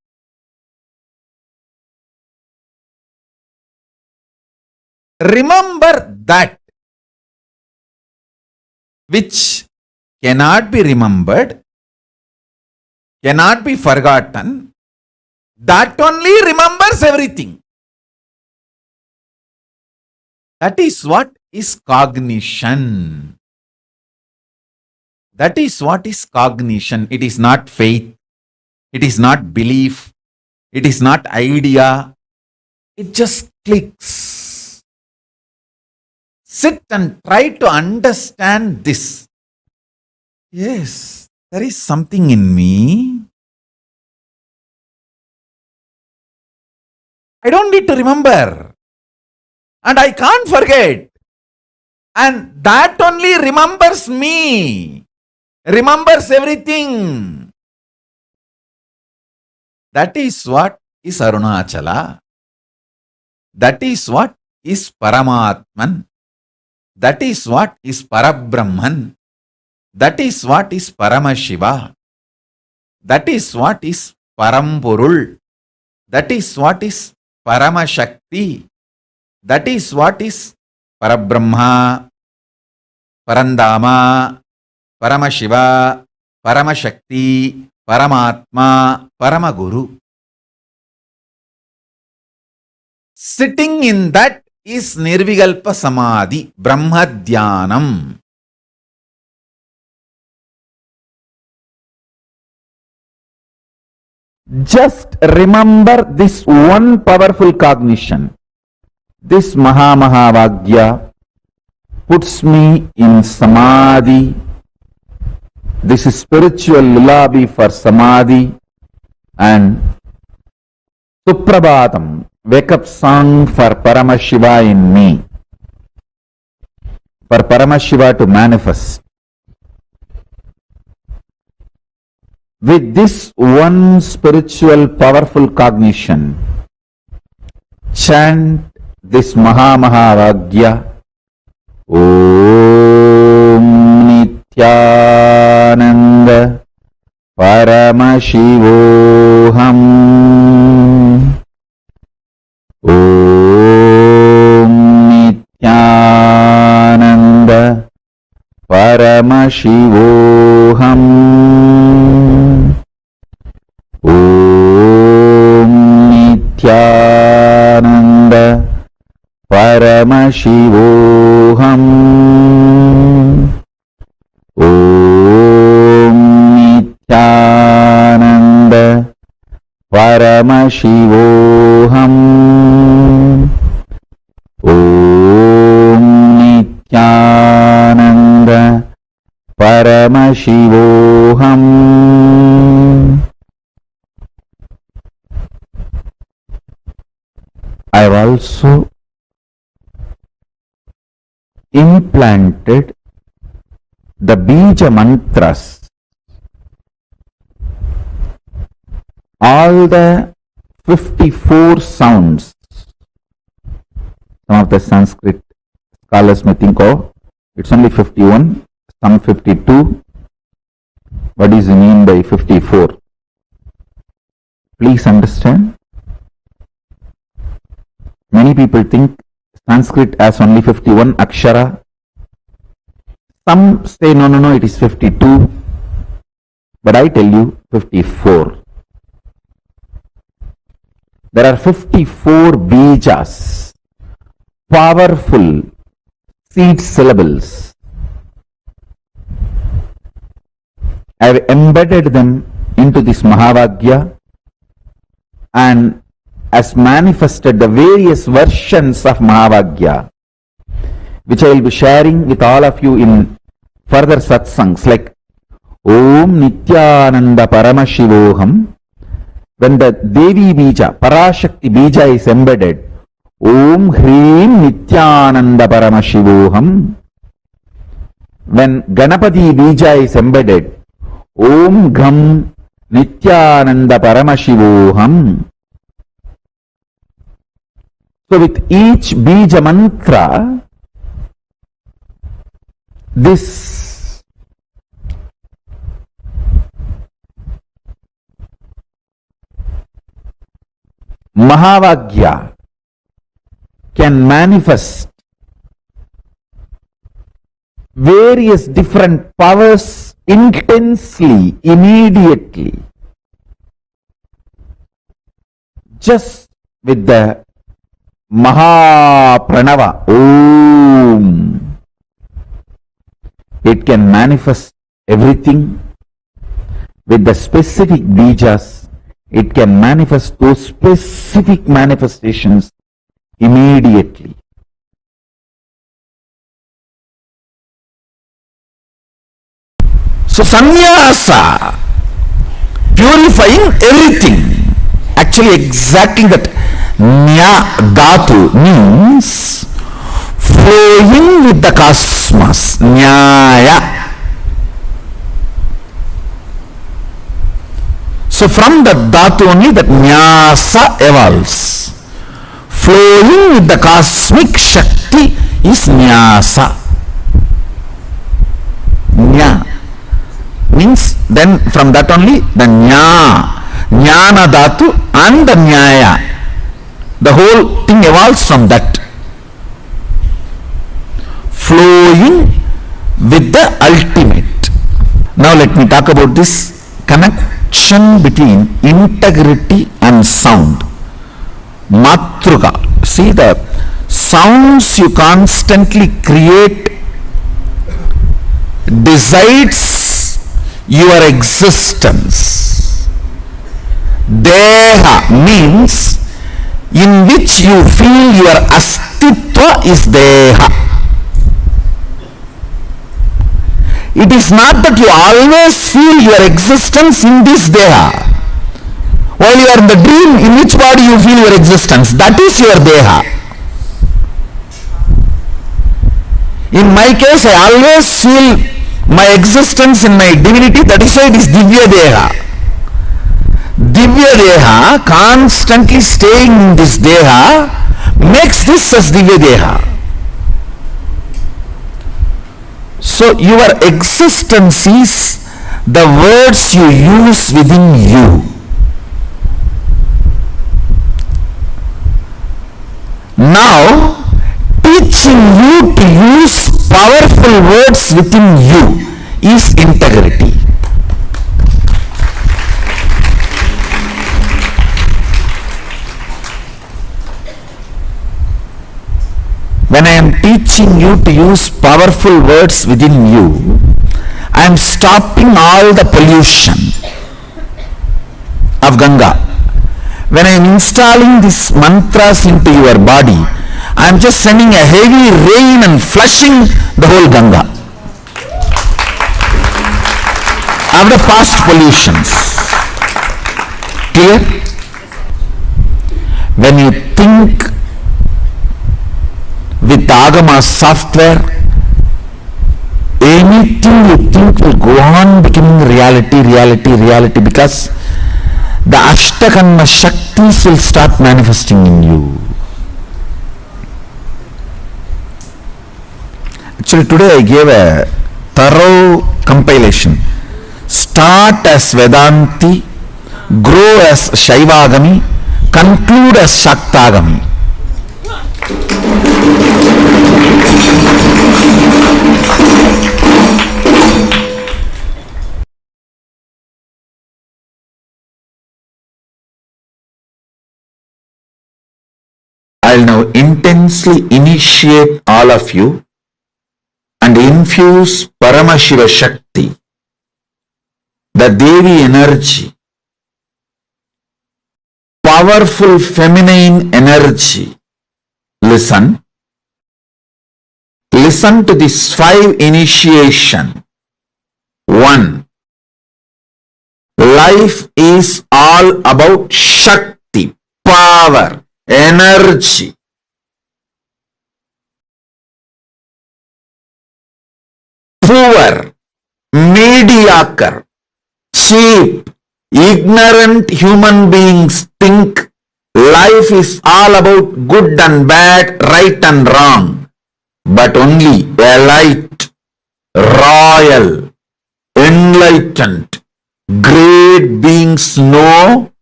S9: Remember that which cannot be remembered, cannot be forgotten, that only remembers everything. That is what is cognition. That is what is cognition. It is not faith. It is not belief. It is not idea. It just clicks. Sit and try to understand this. Yes, there is something in me. I don't need to remember. And I can't forget. And that only remembers me. Remembers everything. That is what is Arunachala. That is what is Paramatman. That is what is Parabrahman. That is what is Paramashiva. That is what is Parampurul. That is what is Paramashakti. That is what is Parabrahma, Parandama, Paramashiva, Paramashakti, Paramatma, Paramaguru. Sitting in that is Nirvikalpa Samadhi, Brahma Dhyanam. Just remember this one powerful cognition. This Mahavagya puts me in Samadhi. This is spiritual lullaby for Samadhi. And Suprabhatam, wake up song for Paramashiva in me. For Paramashiva to manifest. With this one spiritual powerful cognition, chant this Mahavagya. Om Nityananda Paramashivoham. Om Nityananda Paramashivoham. Om Nityananda Paramashivoham. Om Nityananda Paramashivoham. Om Nityananda Paramashivoham. I have also implanted the Bija mantras, all the 54 sounds. Some of the Sanskrit scholars may think, oh, it's only 51, some 52. What is mean by 54? Please understand. Many people think Sanskrit has only 51 akshara. Some say no, it is 52. But I tell you 54. There are 54 bijas, powerful seed syllables. I have embedded them into this Mahavagya and has manifested the various versions of Mahavagya, which I will be sharing with all of you in further satsangs, like Om Nityananda Paramashivoham. When the Devi Bija, Parashakti Bija is embedded, Om Hrim Nityananda Paramashivoham. When Ganapati Bija is embedded, Om Gham Nityananda Paramashivoham. So with each Bija mantra, this Mahavagya can manifest various different powers intensely, immediately, just with the Mahapranava, Om. It can manifest everything. With the specific bijas, it can manifest those specific manifestations immediately. So sannyasa, purifying everything, actually exacting that nya dhatu means flowing with the cosmos, nyaya. So from the dhatu only that nyasa evolves. Flowing with the cosmic shakti is nyasa. Nya means then from that only the nya, Jnana Dhatu and Nyaya. The whole thing evolves from that. Flowing with the ultimate. Now let me talk about this connection between integrity and sound. Matrika. See, the sounds you constantly create decides your existence. Deha means in which you feel your astitva is Deha. It is not that you always feel your existence in this Deha. While you are in the dream, in which body you feel your existence? That is your Deha. In my case, I always feel my existence in my divinity, that is why it is Divya Deha. Divya Deha, constantly staying in this Deha, makes this as Divya Deha. So your existence is the words you use within you. Now, teaching you to use powerful words within you is integrity. When I am teaching you to use powerful words within you, I am stopping all the pollution of Ganga. When I am installing these mantras into your body, I am just sending a heavy rain and flushing the whole Ganga of the past pollutions. Clear? When you think with Agama software, anything you think will go on becoming reality, because the Ashtakanma Shaktis will start manifesting in you. Actually, today I gave a thorough compilation. Start as Vedanti, grow as Shaivagami, conclude as Shaktagami. I'll now intensely initiate all of you and infuse Paramashiva Shakti, the Devi energy, powerful feminine energy. Listen to this 5 initiation. 1. Life is all about Shakti, power, energy. Poor, mediocre, cheap, ignorant human beings think life is all about good and bad, right and wrong. But only elite, royal, enlightened, great beings know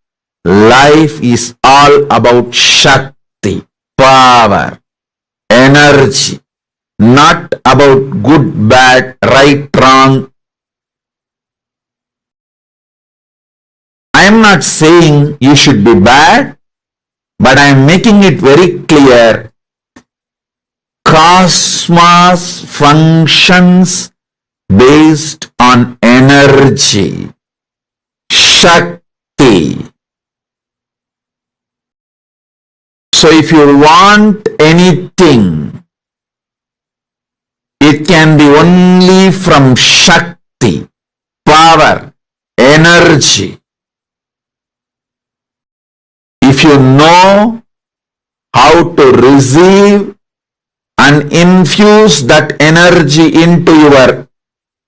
S9: life is all about Shakti, power, energy, not about good, bad, right, wrong. I am not saying you should be bad, but I am making it very clear. Cosmos functions based on energy, Shakti. So if you want anything, it can be only from Shakti, power, energy. If you know how to receive and infuse that energy into your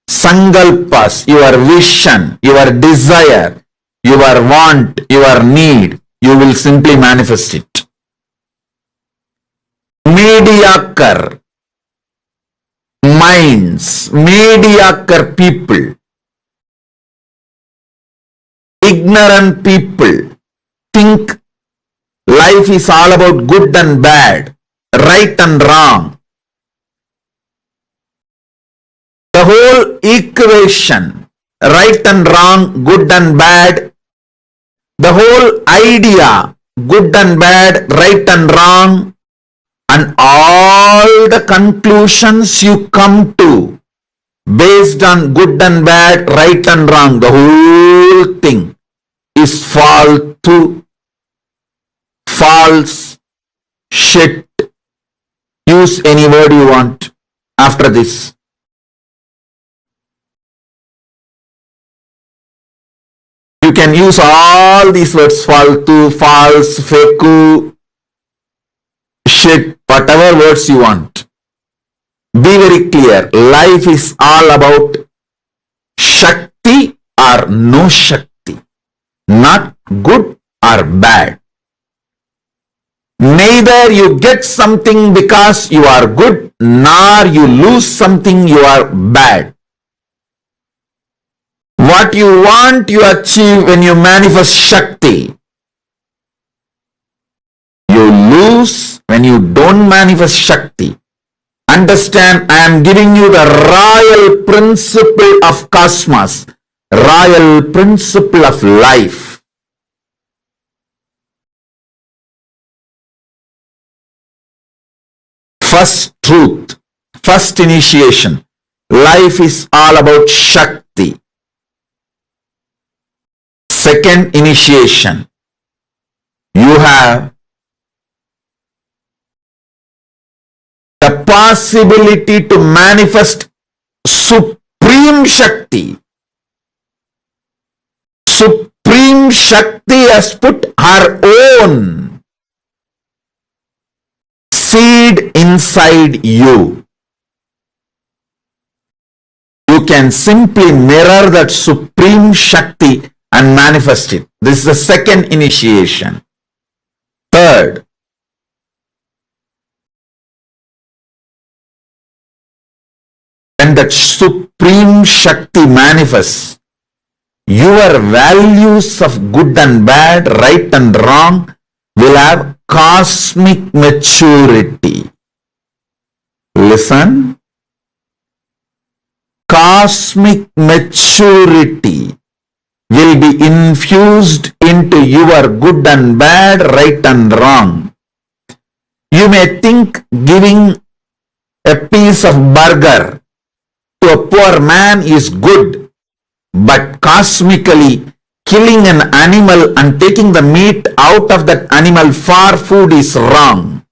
S9: sankalpas, your vision, your desire, your want, your need, you will simply manifest it. Mediocre minds, mediocre people ignorant people think life is all about good and bad, right and wrong. The whole equation, right and wrong, good and bad, the whole idea, good and bad, right and wrong, and all the conclusions you come to based on good and bad, right and wrong, the whole thing is false shit. Use any word you want after this. You can use all these words, faltu, false, fake, shit, whatever words you want. Be very clear. Life is all about Shakti or no Shakti, not good or bad. Neither you get something because you are good, nor you lose something you are bad. What you want, you achieve when you manifest Shakti. You lose when you don't manifest Shakti. Understand, I am giving you the royal principle of cosmos, royal principle of life. First truth, first initiation. Life is all about Shakti. Second initiation. You have the possibility to manifest Supreme Shakti. Supreme Shakti has put her own seed inside you. You can simply mirror that Supreme Shakti and manifest it. This is the second initiation. Third, when that Supreme Shakti manifests, your values of good and bad, right and wrong will have cosmic maturity. Listen. Cosmic maturity will be infused into your good and bad, right and wrong. You may think giving a piece of burger to a poor man is good, but cosmically killing an animal and taking the meat out of that animal for food is wrong.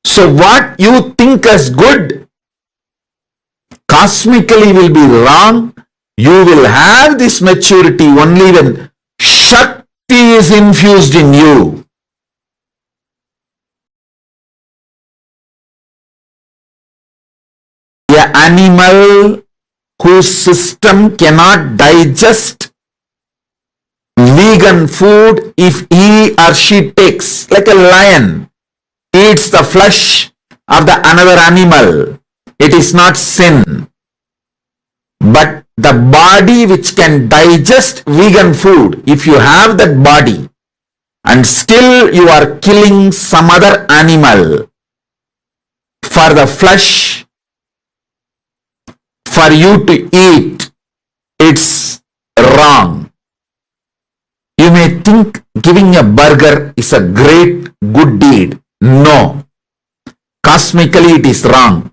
S9: So what you think as good cosmically will be wrong. You will have this maturity only when Shakti is infused in you. An animal whose system cannot digest vegan food, if he or she takes, like a lion, eats the flesh of the another animal, it is not sin. But the body which can digest vegan food, if you have that body and still you are killing some other animal for the flesh for you to eat, it's wrong. You may think giving a burger is a great good deed. No. Cosmically it is wrong.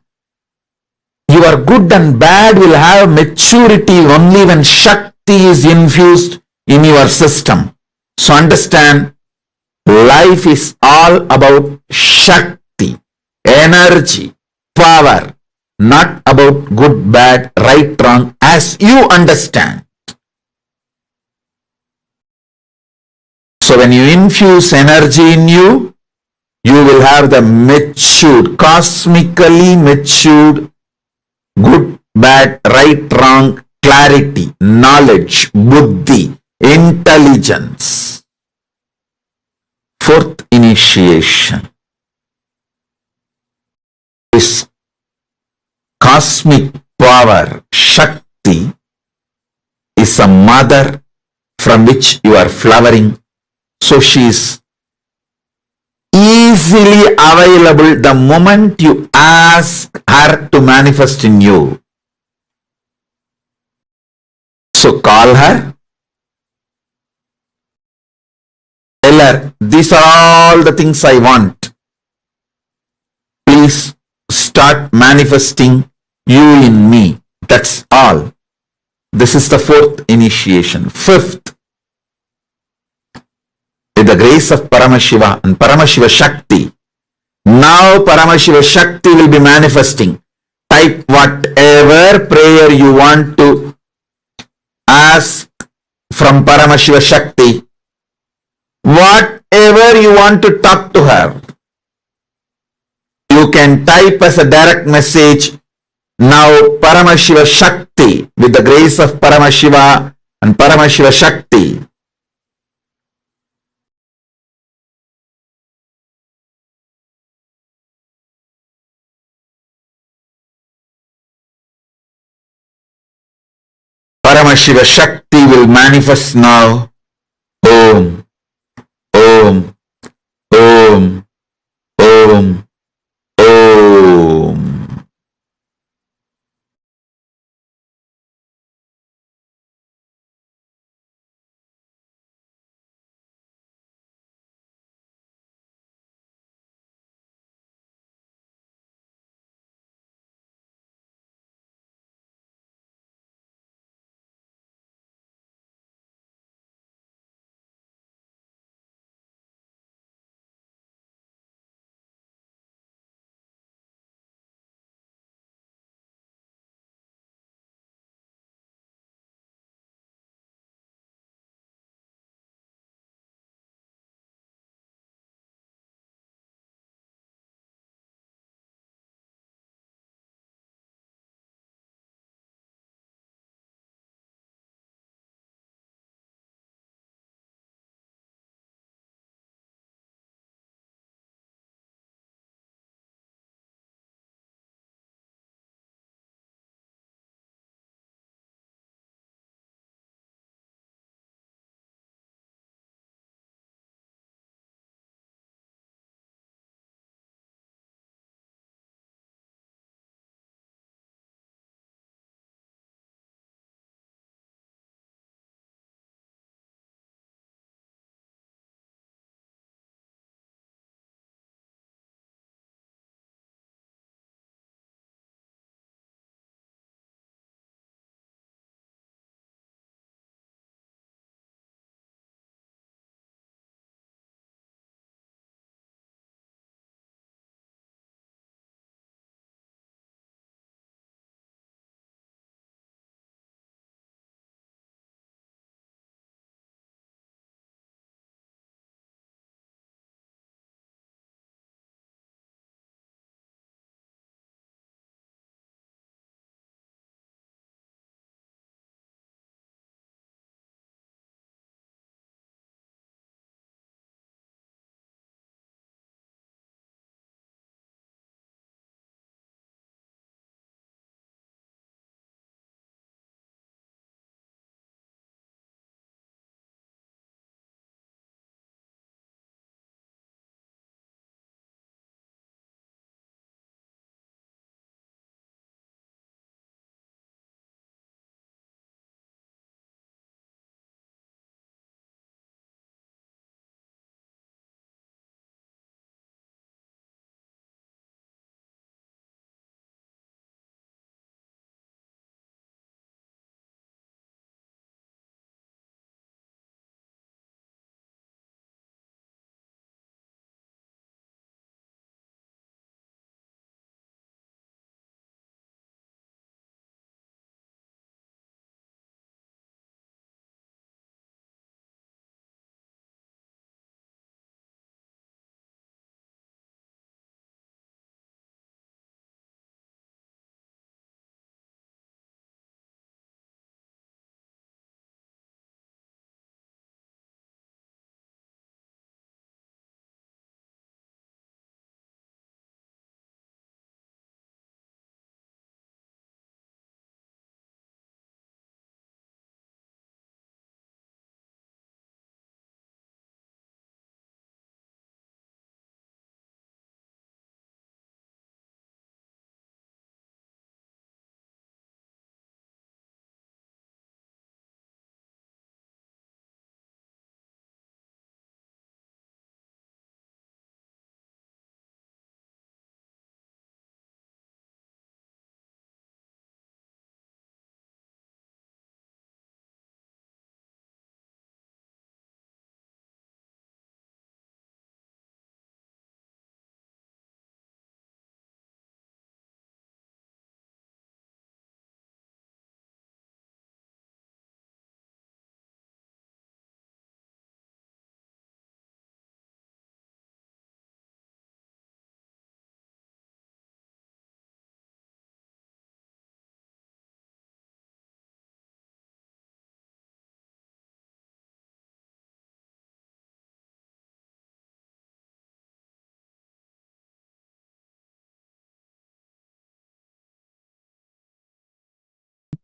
S9: Your good and bad will have maturity only when Shakti is infused in your system. So understand, life is all about Shakti, energy, power, not about good, bad, right, wrong, as you understand. So when you infuse energy in you, you will have the matured, cosmically matured, good, bad, right, wrong, clarity, knowledge, buddhi, intelligence. Fourth initiation is cosmic power. Shakti is a mother from which you are flowering. So she is easily available the moment you ask her to manifest in you. So call her, tell her, these are all the things I want. Please start manifesting you in me. That's all. This is the fourth initiation. Fifth, with the grace of Paramashiva and Paramashiva Shakti, now Paramashiva Shakti will be manifesting. Type whatever prayer you want to ask from Paramashiva Shakti. Whatever you want to talk to her, you can type as a direct message. Now Paramashiva Shakti, with the grace of Paramashiva and Paramashiva Shakti, Paramashiva Shakti will manifest now. Om, Om, Om, Om.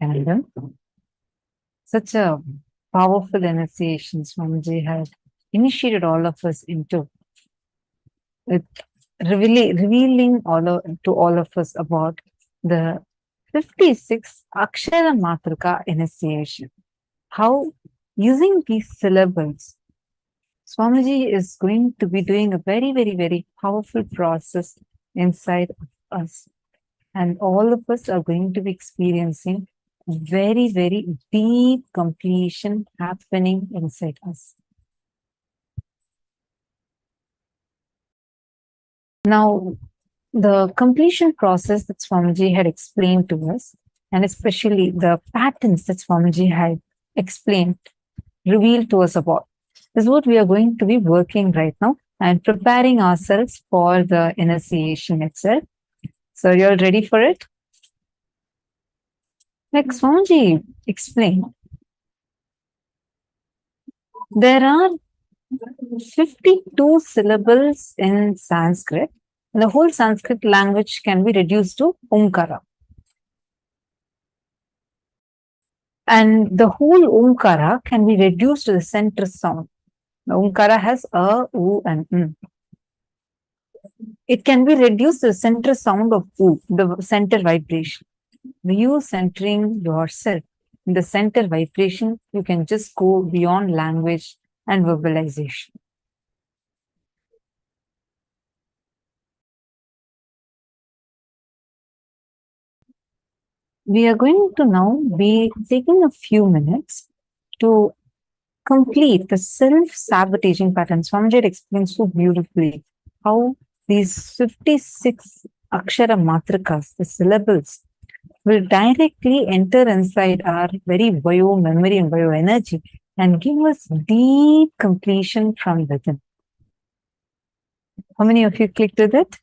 S7: Nityananda. Such a powerful initiation Swamiji had initiated all of us into, with revealing to all of us about the 56 Akshara Matrika initiation. How using these syllables, Swamiji is going to be doing a very, very, very powerful process inside of us. And all of us are going to be experiencing very, very deep completion happening inside us. Now, the completion process that Swamiji had explained to us, and especially the patterns that Swamiji had explained, revealed to us about, is what we are going to be working right now and preparing ourselves for the initiation itself. So, you're all ready for it? Like Swamiji explained, there are 52 syllables in Sanskrit. And the whole Sanskrit language can be reduced to Omkara. And the whole Omkara can be reduced to the center sound. The Omkara has A, U, and M. It can be reduced to the center sound of U, the center vibration. When you centering yourself in the center vibration, you can just go beyond language and verbalization. We are going to now be taking a few minutes to complete the self-sabotaging pattern. Swamiji had explained so beautifully how these 56 Akshara Matrikas, the syllables, will directly enter inside our very bio memory and bio energy and give us deep completion from within. How many of you clicked with it?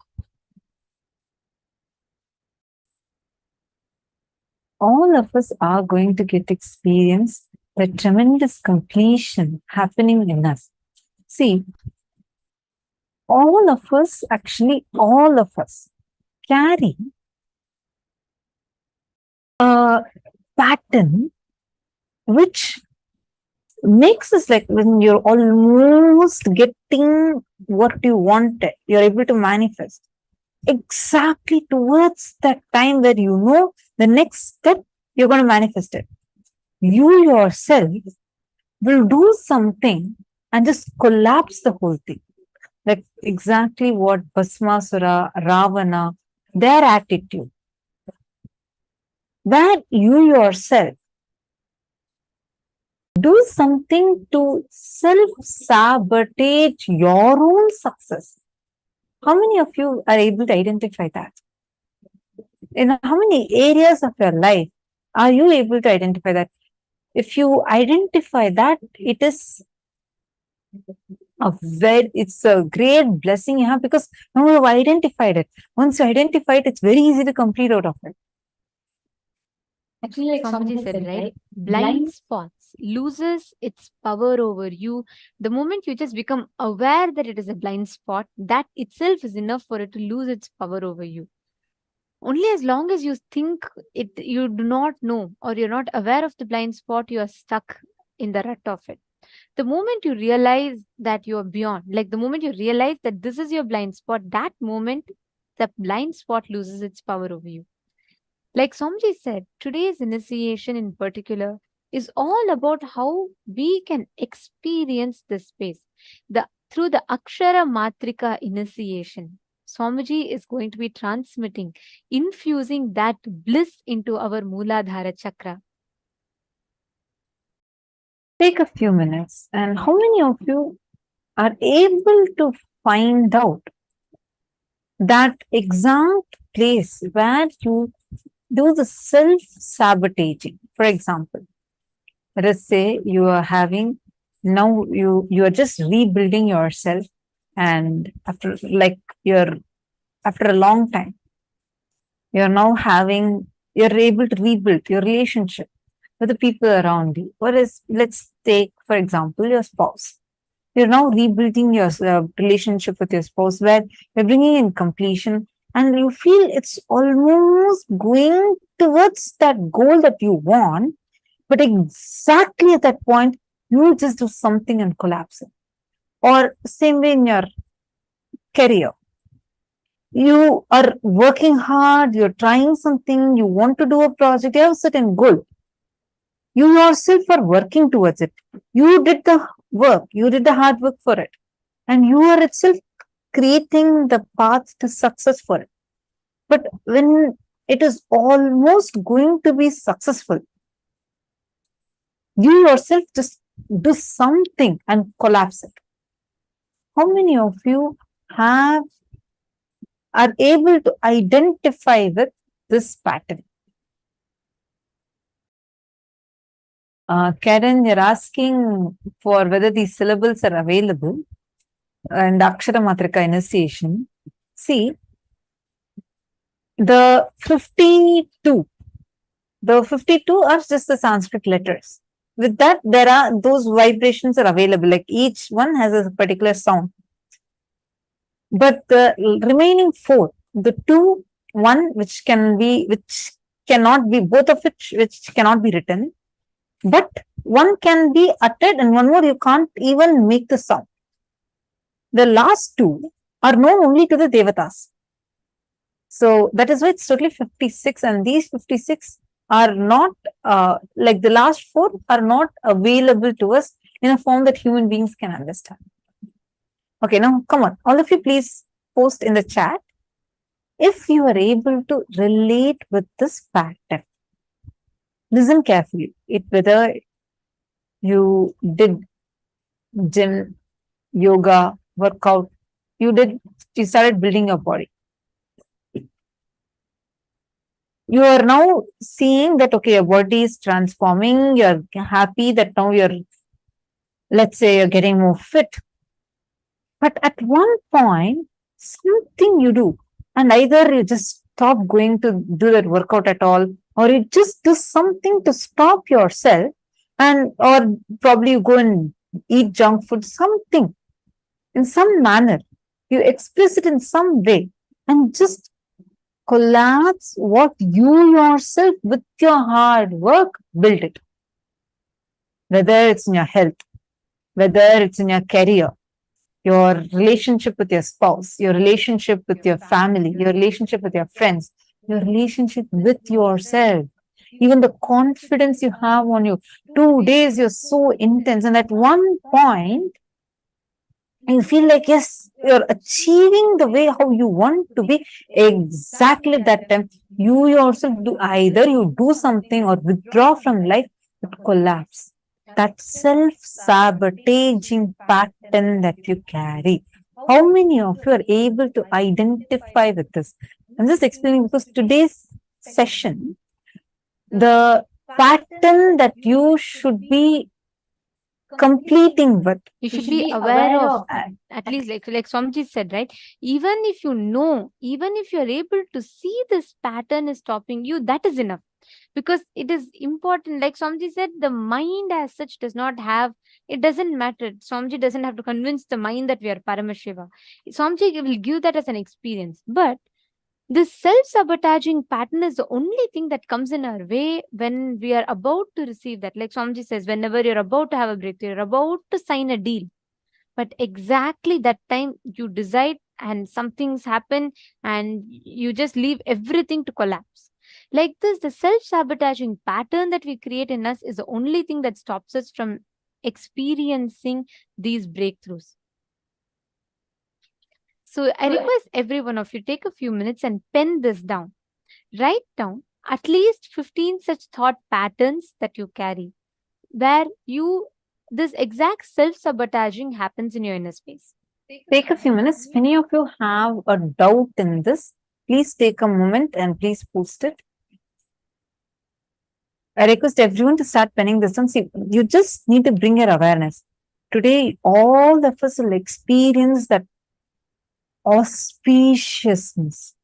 S7: All of us are going to get experience the tremendous completion happening in us. See, all of us carry a pattern which makes us like when you're almost getting what you wanted, you're able to manifest. Exactly towards that time where you know the next step, you're going to manifest it. You yourself will do something and just collapse the whole thing. Like exactly what Bhasmasura, Ravana, their attitude. That you yourself do something to self-sabotage your own success. How many of you are able to identify that? In how many areas of your life are you able to identify that? If you identify that, it's a great blessing you have because now you have identified it. Once you identify it, it's very easy to complete out of it.
S10: Actually, like Swamiji said, right? Blind spots loses its power over you. The moment you just become aware that it is a blind spot, that itself is enough for it to lose its power over you. Only as long as you think it, you do not know or you're not aware of the blind spot, you are stuck in the rut of it. The moment you realize that you are beyond, like the moment you realize that this is your blind spot, that moment the blind spot loses its power over you. Like Swamiji said, today's initiation in particular is all about how we can experience this space. Through the Akshara Matrika initiation, Swamiji is going to be transmitting, infusing that bliss into our Mooladhara chakra.
S7: Take a few minutes, and how many of you are able to find out that exact place where you do the self-sabotaging? For example, let us say you are having, now you are just rebuilding yourself, and after a long time, you're able to rebuild your relationship with the people around you. Let's take, for example, your spouse. You're now rebuilding your relationship with your spouse where you're bringing in completion. and you feel it's almost going towards that goal that you want, but exactly at that point, you just do something and collapse it. Or same way in your career. You are working hard, you're trying something, you want to do a project, you have a certain goal. You yourself are working towards it. You did the work, you did the hard work for it. And you are itself creating the path to success for it. But when it is almost going to be successful, you yourself just do something and collapse it. How many of you are able to identify with this pattern? Karen, you're asking for whether these syllables are available and Akshara Matrika initiation. See, the 52 are just the Sanskrit letters. With that, there are those vibrations are available, like each one has a particular sound. But the remaining 4, the 2, 1 which cannot be, both of which cannot be written, but one can be uttered and one more you can't even make the sound. The last 2 are known only to the Devatas. So that is why it's totally 56, and these 56 are not, like the last 4 are not available to us in a form that human beings can understand. Okay, now come on, all of you please post in the chat if you are able to relate with this pattern. Listen carefully, whether you did gym, yoga, workout, you started building your body. You are now seeing that, okay, your body is transforming, you're happy that now let's say you're getting more fit. But at one point, something you do, and either you just stop going to do that workout at all, or you just do something to stop yourself, or probably you go and eat junk food, something, in some manner, you express it in some way, and just collapse what you yourself, with your hard work, build it. Whether it's in your health, whether it's in your career, your relationship with your spouse, your relationship with your family, your relationship with your friends, your relationship with yourself, even the confidence you have on you. 2 days you're so intense, and at one point you feel like, yes, you're achieving the way how you want to be. Exactly at that time, you yourself do, either you do something or withdraw from life, but collapse. That self-sabotaging pattern that you carry. How many of you are able to identify with this? I'm just explaining because today's session, the pattern that you should be completing with,
S10: you should be aware of, at least like Swamiji said, right? Even if you know, even if you're able to see this pattern is stopping you, that is enough. Because it is important, like Swamiji said, the mind as such does not have, it doesn't matter. Swamiji doesn't have to convince the mind that we are Paramashiva. Swamiji will give that as an experience. But this self-sabotaging pattern is the only thing that comes in our way when we are about to receive that. Like Swamiji says, whenever you're about to have a breakthrough, you're about to sign a deal. But exactly that time you decide and some things happen and you just leave everything to collapse. Like this, the self-sabotaging pattern that we create in us is the only thing that stops us from experiencing these breakthroughs. So I request every one of you, take a few minutes and pen this down. Write down at least 15 such thought patterns that you carry, where this exact self-sabotaging happens in your inner space.
S7: Take a few minutes. If any of you have a doubt in this, please take a moment and please post it. I request everyone to start penning this down. See, you just need to bring your awareness. Today, all of us will experience that auspiciousness.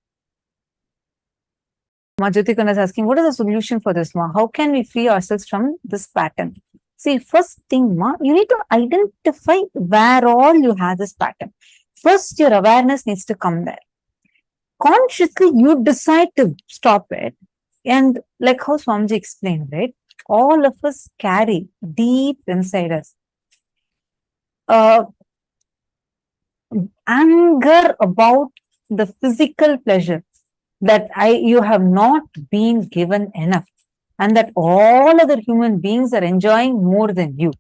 S7: Majutikana is asking, what is the solution for this, Ma? How can we free ourselves from this pattern? See, first thing, Ma, you need to identify where all you have this pattern. First, your awareness needs to come there. consciously you decide to stop it. And like how Swamiji explained, right? All of us carry deep inside us anger about the physical pleasure that you have not been given enough, and that all other human beings are enjoying more than you.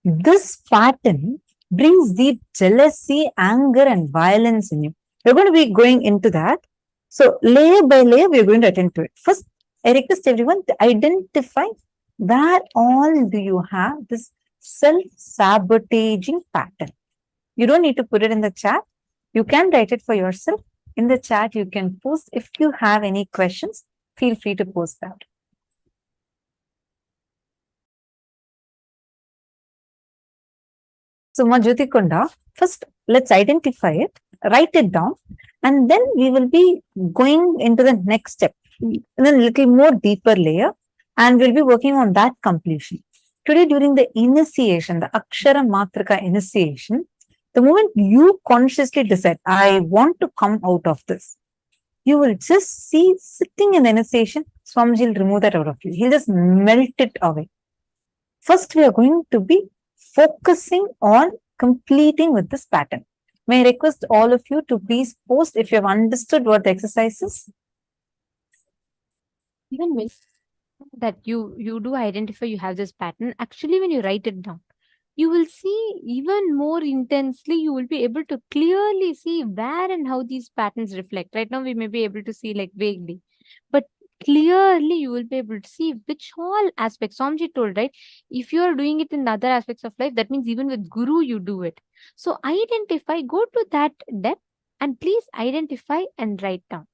S7: This pattern brings deep jealousy, anger, and violence in you. We're going to be going into that. So layer by layer, we're going to attend to it. First, I request everyone to identify where all do you have this self-sabotaging pattern. You don't need to put it in the chat. You can write it for yourself. In the chat, you can post. If you have any questions, feel free to post that. So, Majyotikonda, first let's identify it, write it down, and then we will be going into the next step in a little more deeper layer, and we'll be working on that completion. Today, during the initiation, the Akshara Matrika initiation, the moment you consciously decide, I want to come out of this, you will just see sitting in the initiation, Swamiji will remove that out of you. He'll just melt it away. First, we are going to be focusing on completing with this pattern. May I request all of you to please post if you have understood what the exercise is?
S10: Even when that you do identify you have this pattern, actually when you write it down, you will see even more intensely, you will be able to clearly see where and how these patterns reflect. Right now we may be able to see like vaguely, but clearly you will be able to see which all aspects. Swamiji told, right, if you are doing it in other aspects of life, that means even with Guru you do it. So identify, go to that depth, and please identify and write down.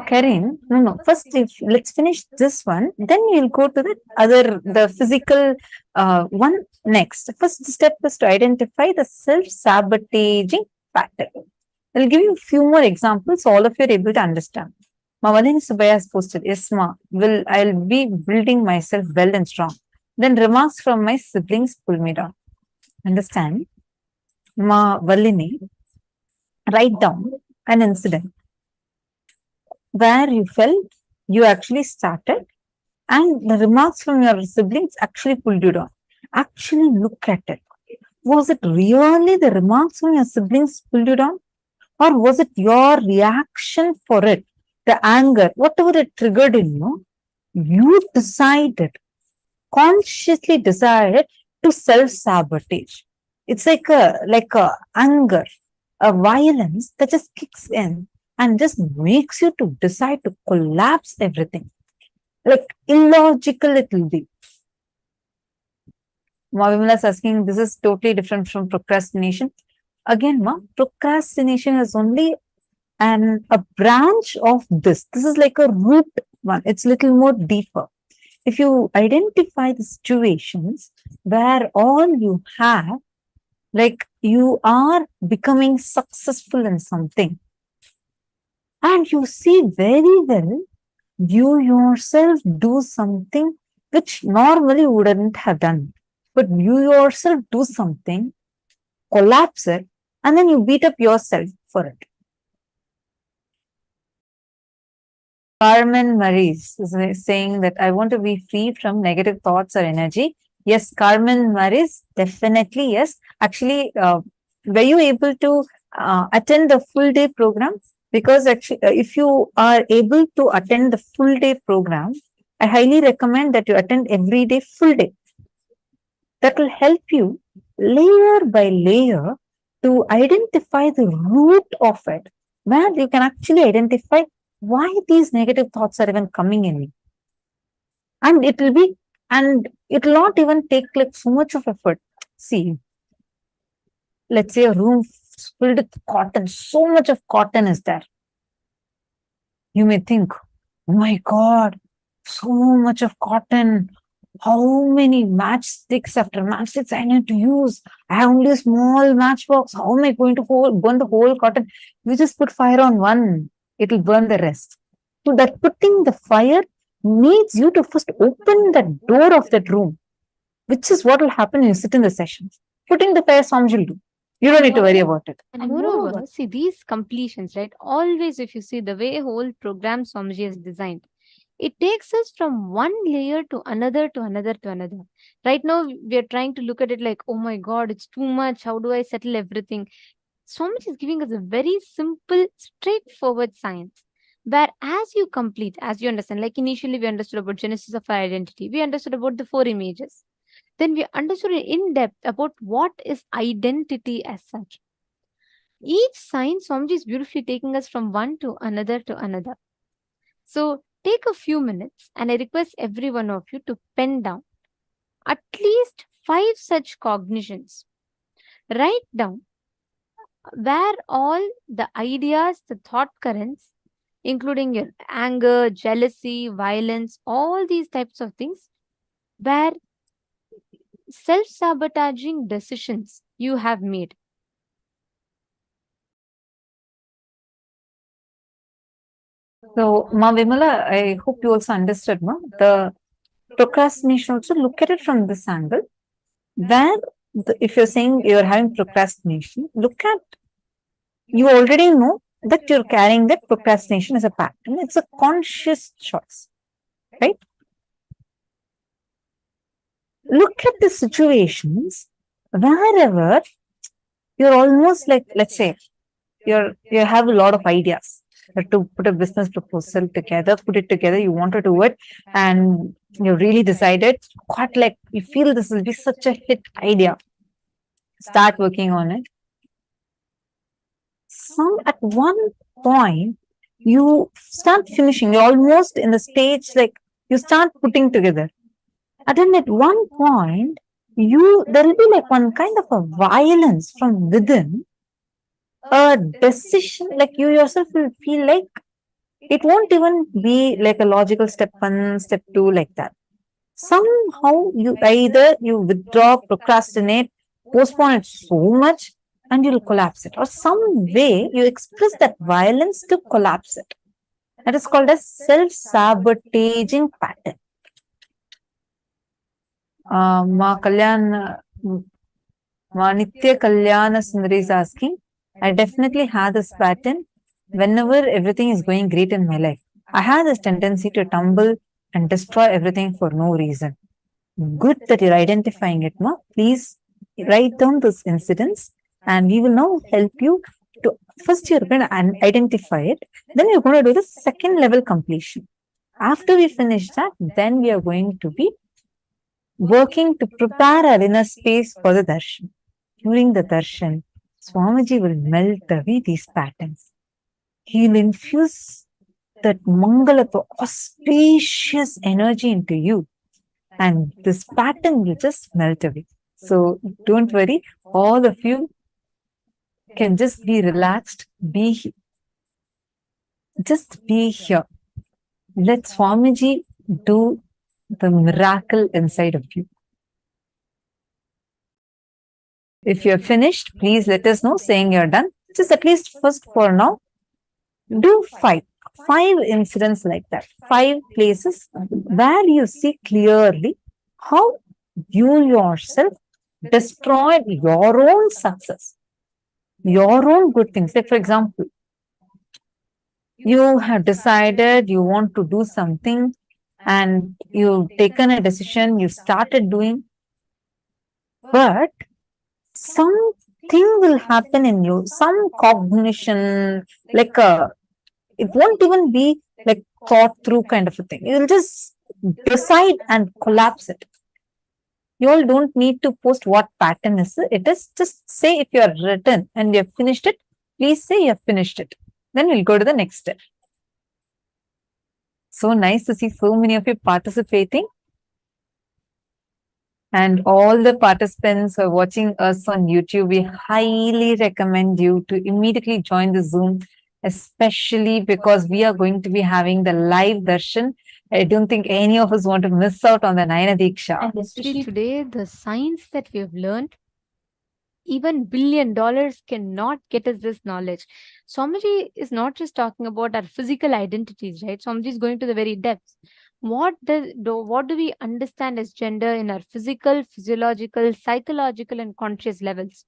S7: Karin, no. First, let's finish this one. Then you'll go to the physical one next. First step is to identify the self-sabotaging pattern. I'll give you a few more examples so all of you are able to understand. Mavalini Subaya has posted, yes, ma, I'll be building myself well and strong. Then remarks from my siblings pull me down. Understand? Ma Valini, write down an incident where you felt you actually started and the remarks from your siblings actually pulled you down. Actually look at it. Was it really the remarks from your siblings pulled you down? Or was it your reaction for it? The anger, whatever it triggered in you, you decided, consciously decided to self-sabotage. It's like a anger, a violence that just kicks in and just makes you to decide to collapse everything. Like illogical it will be. Mavimala is asking, this is totally different from procrastination. Again, procrastination is only a branch of this. This is like a root one. It's a little more deeper. If you identify the situations where all you have, like you are becoming successful in something, and you see very well, you yourself do something which normally wouldn't have done. But you yourself do something, collapse it, and then you beat up yourself for it. Carmen Maris is saying that I want to be free from negative thoughts or energy. Yes, Carmen Maris, definitely yes. Actually, were you able to attend the full day program? Because actually, if you are able to attend the full day program, I highly recommend that you attend every day full day. That will help you layer by layer to identify the root of it, where you can actually identify why these negative thoughts are even coming in you. And it will not even take like so much of effort. See, let's say a room filled with cotton, so much of cotton is there. You may think, oh my God, so much of cotton. How many matchsticks after matchsticks I need to use? I have only a small matchbox. How am I going to burn the whole cotton? You just put fire on one. It will burn the rest. So that putting the fire needs you to first open the door of that room, which is what will happen when you sit in the sessions. Putting the fire, Swamiji will do. You don't need to worry about it.
S10: And moreover, see these completions, right? Always, if you see the way whole program Swamiji is designed, it takes us from one layer to another, to another, to another. Right now, we are trying to look at it like, oh my God, it's too much. How do I settle everything? Swamiji is giving us a very simple, straightforward science. Where as you complete, as you understand, like initially we understood about genesis of our identity, we understood about the 4 images. Then we understood in depth about what is identity as such. Each sign, Swamiji is beautifully taking us from one to another to another. So take a few minutes and I request every one of you to pen down at least 5 such cognitions. Write down where all the ideas, the thought currents, including your anger, jealousy, violence, all these types of things, where self-sabotaging decisions you have made.
S7: So, Ma Vimala, I hope you also understood, Ma. The procrastination also, look at it from this angle. Where, if you're saying you're having procrastination, look at, you already know that you're carrying that procrastination as a pattern. It's a conscious choice, right? Look at the situations wherever you're almost like, let's say, you have a lot of ideas to put a business proposal together, put it together, you want to do it, and you really decided, quite like, you feel this will be such a hit idea. Start working on it. At one point, you start finishing, you're almost in the stage, like, you start putting together. And then at one point, there will be like one kind of a violence from within, a decision, like you yourself will feel like it won't even be like a logical step 1, step 2, like that. Somehow you either you withdraw, procrastinate, postpone it so much, and you'll collapse it. Or some way you express that violence to collapse it. That is called as self-sabotaging pattern. Ma Nitya Kalyana Sundari is asking, I definitely have this pattern whenever everything is going great in my life. I have this tendency to tumble and destroy everything for no reason. Good that you're identifying it, Ma. Please write down those incidents and we will now help you to, first you're going to identify it, then you're going to do the second level completion. After we finish that, then we are going to be working to prepare our inner space for the darshan. During the darshan, Swamiji will melt away these patterns. He will infuse that mangalata, auspicious energy into you. And this pattern will just melt away. So don't worry, all of you can just be relaxed, just be here. Let Swamiji do the miracle inside of you. If you're finished, please let us know saying you're done. Just at least first for now, do 5 incidents like that. 5 places where you see clearly how you yourself destroyed your own success, your own good things. Like for example, you have decided you want to do something and you've taken a decision, you started doing, but something will happen in you, some cognition, like it won't even be like thought through kind of a thing. You'll just decide and collapse it. You all don't need to post what pattern is it. It is just say if you are written and you have finished it, please say you have finished it. Then we'll go to the next step. So nice to see so many of you participating. And all the participants who are watching us on YouTube, we highly recommend you to immediately join the Zoom, especially because we are going to be having the live darshan. I don't think any of us want to miss out on the Nayana Diksha.
S10: And especially today, the science that we have learned, even $1 billion cannot get us this knowledge. Swamiji is not just talking about our physical identities, right? Swamiji is going to the very depths. What do we understand as gender in our physical, physiological, psychological, and conscious levels?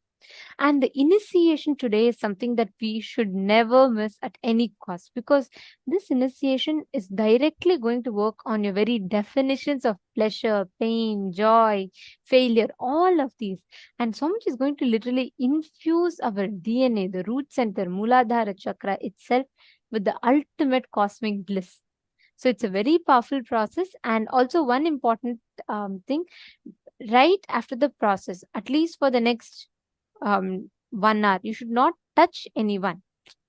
S10: And the initiation today is something that we should never miss at any cost, because this initiation is directly going to work on your very definitions of pleasure, pain, joy, failure, all of these. And so much is going to literally infuse our DNA, the root center, Muladhara chakra itself, with the ultimate cosmic bliss. So it's a very powerful process. And also one important thing, right after the process, at least for the next 1 hour, you should not touch anyone.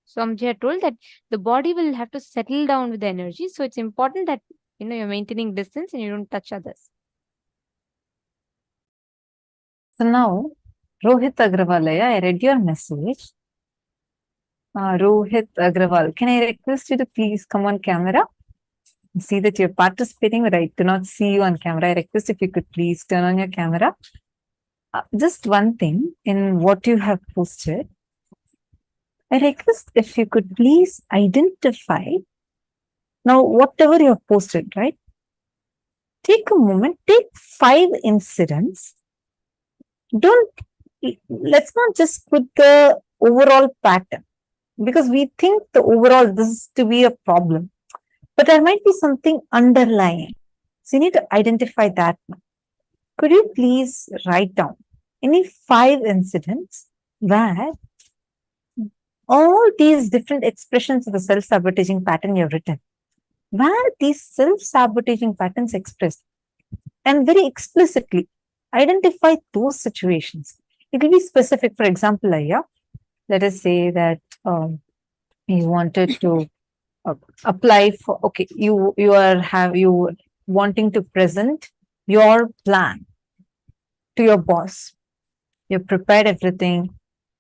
S10: Swamiji had told that the body will have to settle down with the energy. So it's important that you're maintaining distance and you don't touch others.
S7: So now, Rohit Agrawalaya, I read your message. Rohit Agrawal, can I request you to please come on camera? I see that you're participating, but I do not see you on camera. I request if you could please turn on your camera. Just one thing in what you have posted. I request if you could please identify now whatever you have posted, right? Take a moment, take 5 incidents. Let's not just put the overall pattern, because we think the overall this is to be a problem, but there might be something underlying. So you need to identify that one. Could you please write down any 5 incidents where all these different expressions of the self-sabotaging pattern you have written, where these self-sabotaging patterns expressed, and very explicitly identify those situations. It will be specific. For example, let us say that you wanted to apply for, okay, you wanting to present your plan to your boss. You've prepared everything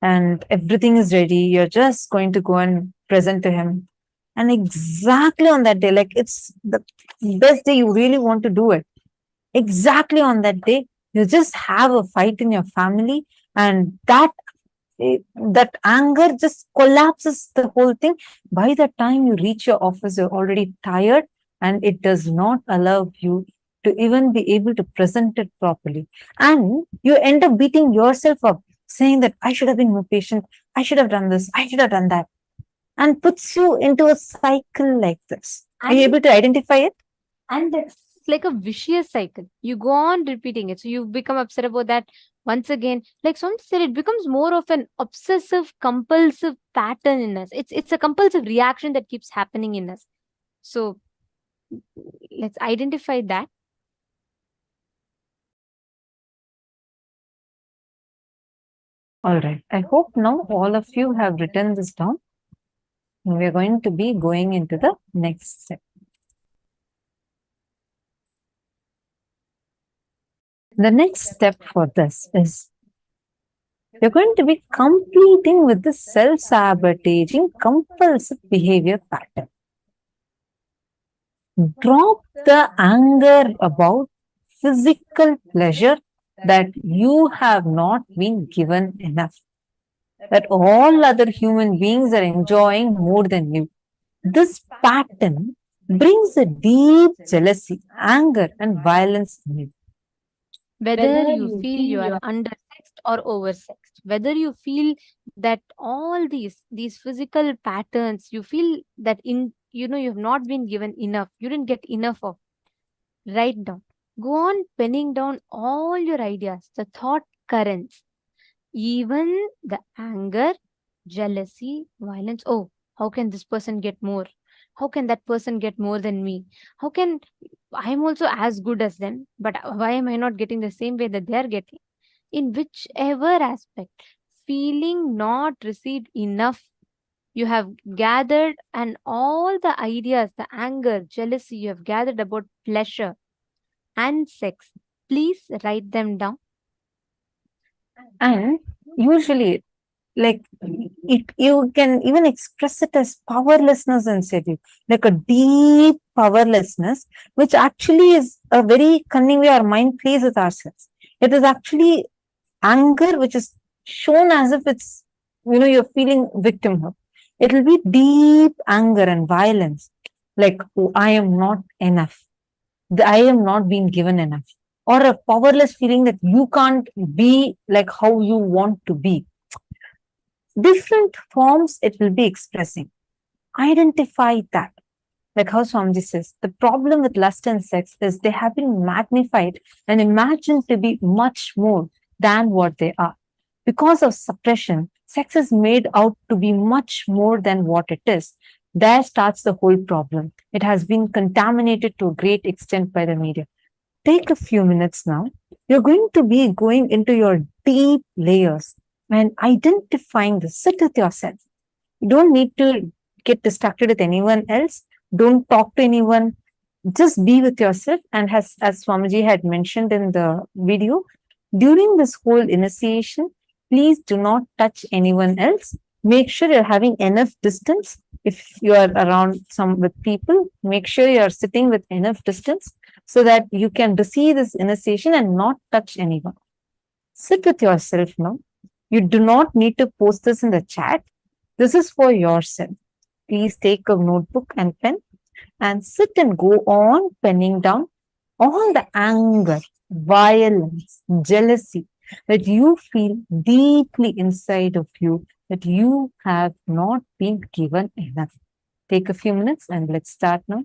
S7: and everything is ready. You're just going to go and present to him. And exactly on that day, like it's the best day you really want to do it. Exactly on that day, you just have a fight in your family, and that anger just collapses the whole thing. By the time you reach your office, you're already tired, and it does not allow you to even be able to present it properly. And you end up beating yourself up, saying that I should have been more patient, I should have done this, I should have done that, and puts you into a cycle like this. Are you able to identify it?
S10: And it's like a vicious cycle. You go on repeating it. So you become upset about that once again. Like someone said, it becomes more of an obsessive, compulsive pattern in us. It's a compulsive reaction that keeps happening in us. So let's identify that.
S7: All right. I hope now all of you have written this down. We are going to be going into the next step. The next step for this is you're going to be completing with the self-sabotaging compulsive behavior pattern. Drop the anger about physical pleasure that you have not been given enough, that all other human beings are enjoying more than you. This pattern brings a deep jealousy, anger, and violence in you.
S10: Whether you feel you are undersexed or oversexed, whether you feel that all these physical patterns, you feel that you have not been given enough, you didn't get enough of. Write down. Go on penning down all your ideas, the thought currents, even the anger, jealousy, violence. Oh, how can this person get more? How can that person get more than me? How can I'm also as good as them, but why am I not getting the same way that they're getting? In whichever aspect, feeling not received enough, you have gathered, and all the ideas, the anger, jealousy you have gathered about pleasure and sex, please write them down.
S7: And usually, like you can even express it as powerlessness inside you, like a deep powerlessness, which actually is a very cunning way our mind plays with ourselves. It is actually anger which is shown as if it's, you're feeling victimhood. It will be deep anger and violence, like, oh, I am not enough. I am not being given enough. or a powerless feeling that you can't be like how you want to be. Different forms it will be expressing. Identify that. Like how Swamiji says, the problem with lust and sex is they have been magnified and imagined to be much more than what they are. Because of suppression, sex is made out to be much more than what it is. There starts the whole problem. It has been contaminated to a great extent by the media. Take a few minutes now. You're going to be going into your deep layers and identifying this. Sit with yourself. You don't need to get distracted with anyone else. Don't talk to anyone. Just be with yourself. And as Swamiji had mentioned in the video, during this whole initiation, please do not touch anyone else. Make sure you're having enough distance. If you are around some with people, make sure you're sitting with enough distance so that you can receive this initiation and not touch anyone. Sit with yourself now. You do not need to post this in the chat. This is for yourself. Please take a notebook and pen and sit and go on penning down all the anger, violence, jealousy that you feel deeply inside of you that you have not been given enough. Take a few minutes and let's start now.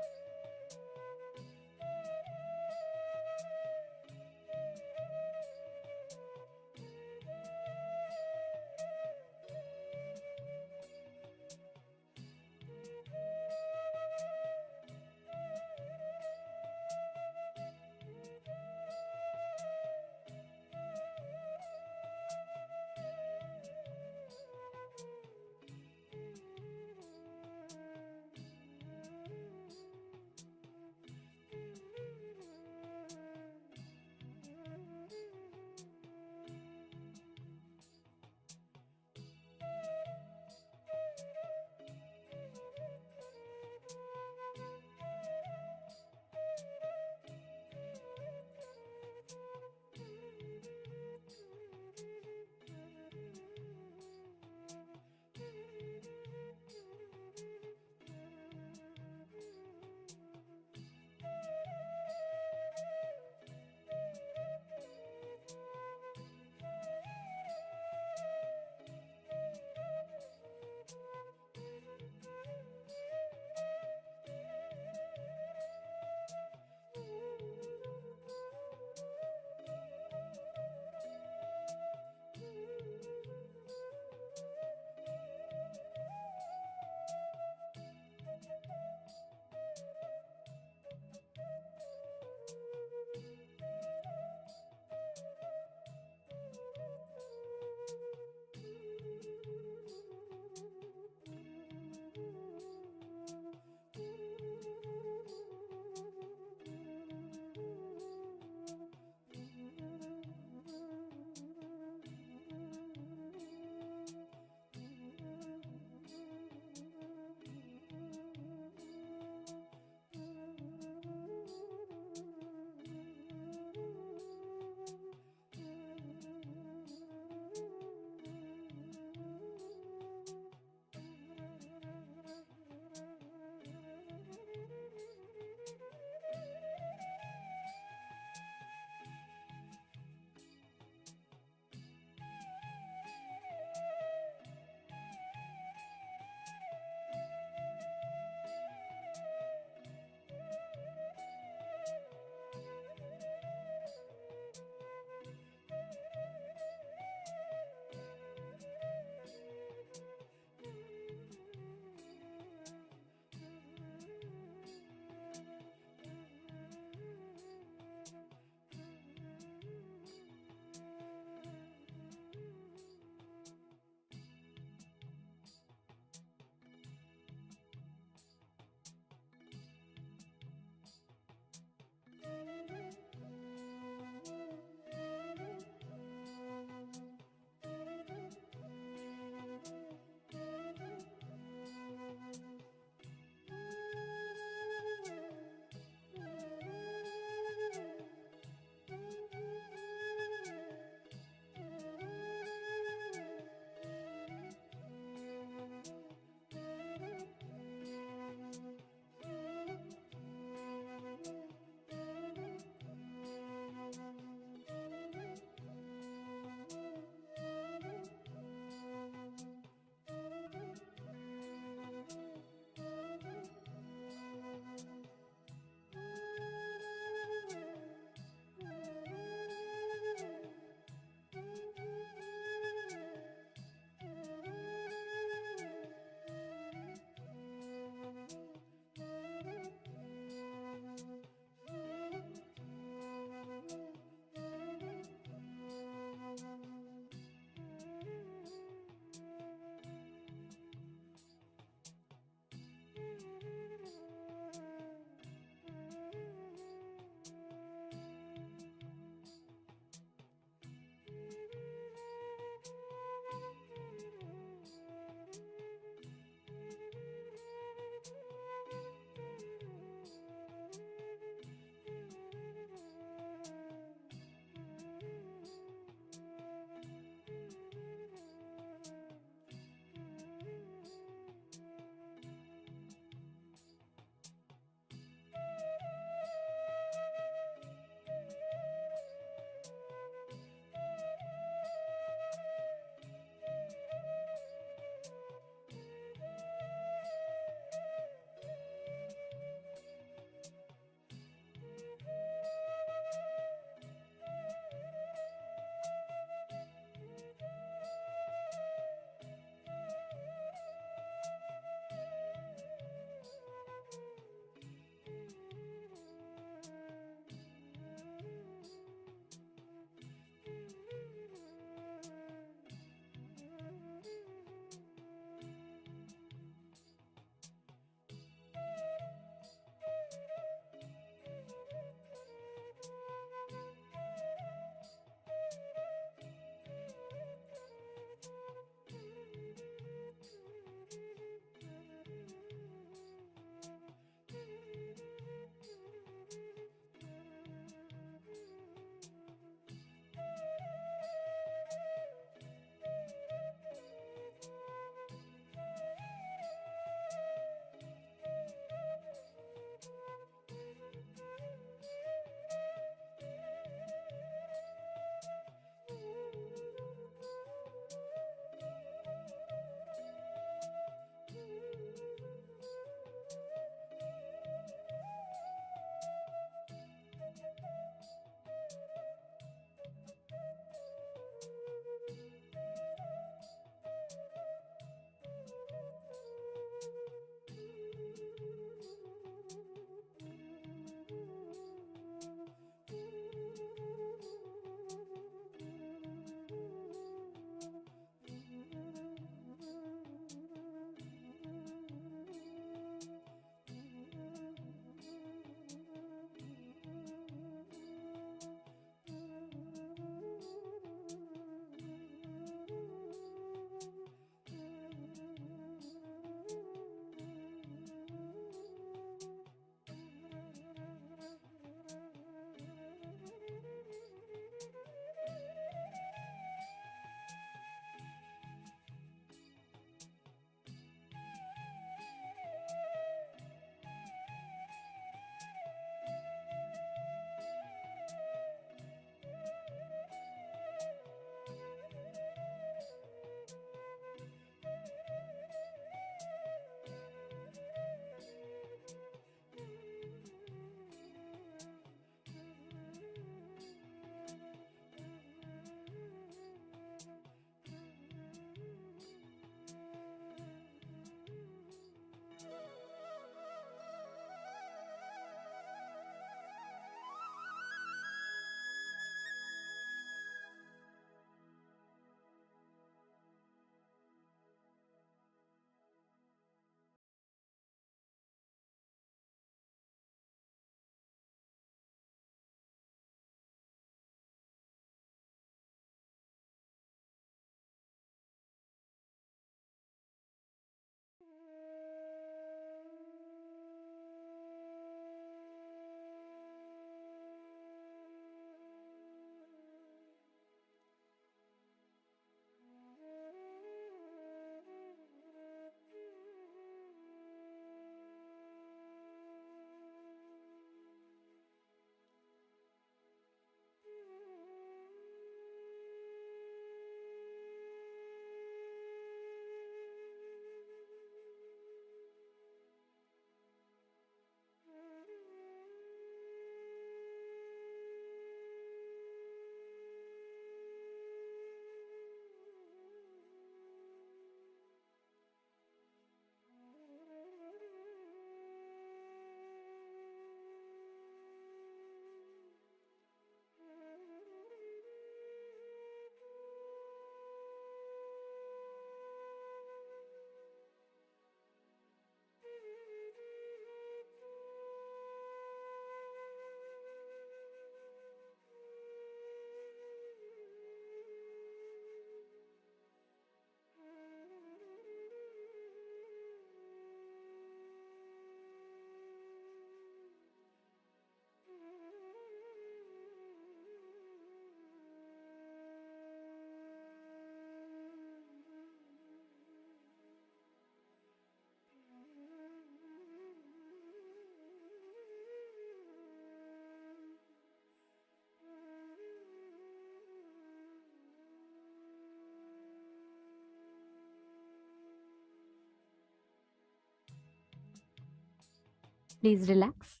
S10: Please relax.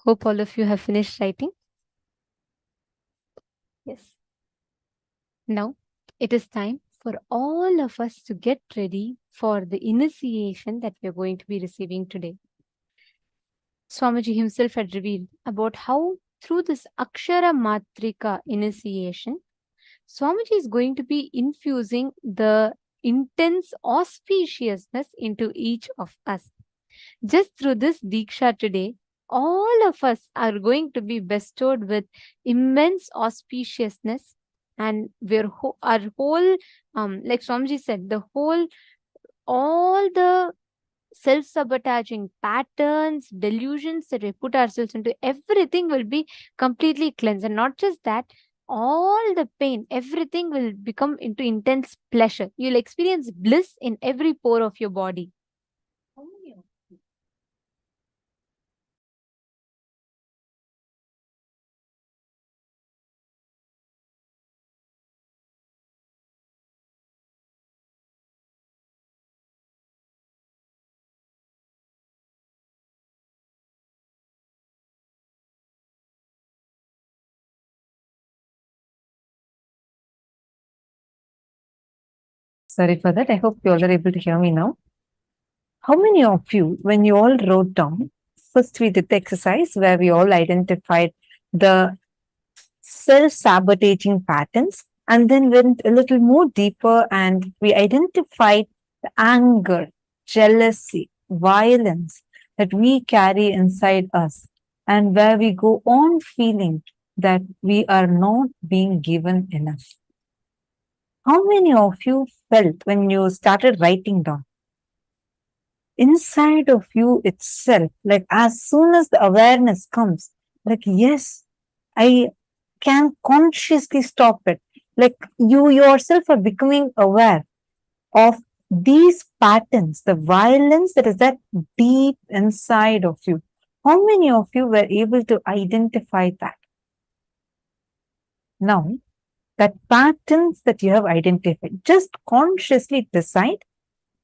S10: Hope all of you have finished writing. Yes. Now it is time for all of us to get ready for the initiation that we are going to be receiving today. Swamiji himself had revealed about how through this Akshara Matrika initiation, Swamiji is going to be infusing the intense auspiciousness into each of us. Just through this Diksha today, all of us are going to be bestowed with immense auspiciousness, and our whole, like Swamiji said, all the self-sabotaging patterns, delusions that we put ourselves into, everything will be completely cleansed. And not just that, all the pain, everything will become into intense pleasure. You'll experience bliss in every pore of your body.
S7: Sorry for that. I hope you all are able to hear me now. How many of you, when you all wrote down, first we did the exercise where we all identified the self-sabotaging patterns and then went a little more deeper and we identified the anger, jealousy, violence that we carry inside us and where we go on feeling that we are not being given enough. How many of you felt when you started writing down? Inside of you itself, like as soon as the awareness comes, like, yes, I can consciously stop it. Like you yourself are becoming aware of these patterns, the violence that is that deep inside of you. How many of you were able to identify that? Now, that patterns that you have identified, just consciously decide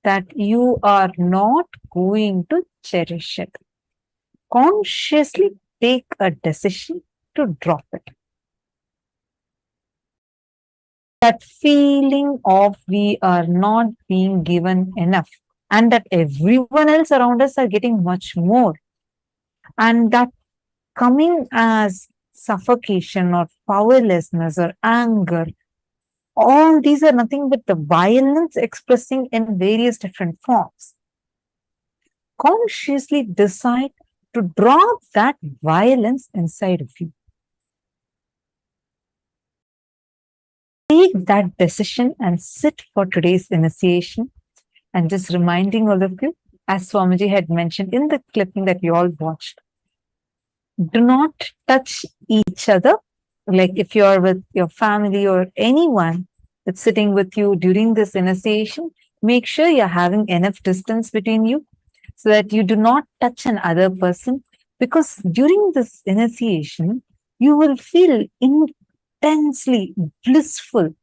S7: that you are not going to cherish it. Consciously take a decision to drop it. That feeling of we are not being given enough and that everyone else around us are getting much more, and that coming as suffocation or powerlessness or anger, all these are nothing but the violence expressing in various different forms. Consciously decide to drop that violence inside of you. Take that decision and sit for today's initiation. And just reminding all of you, as Swamiji had mentioned in the clipping that you all watched, do not touch each other. Like if you are with your family or anyone that's sitting with you during this initiation, make sure you're having enough distance between you so that you do not touch another person, because during this initiation, you will feel intensely blissful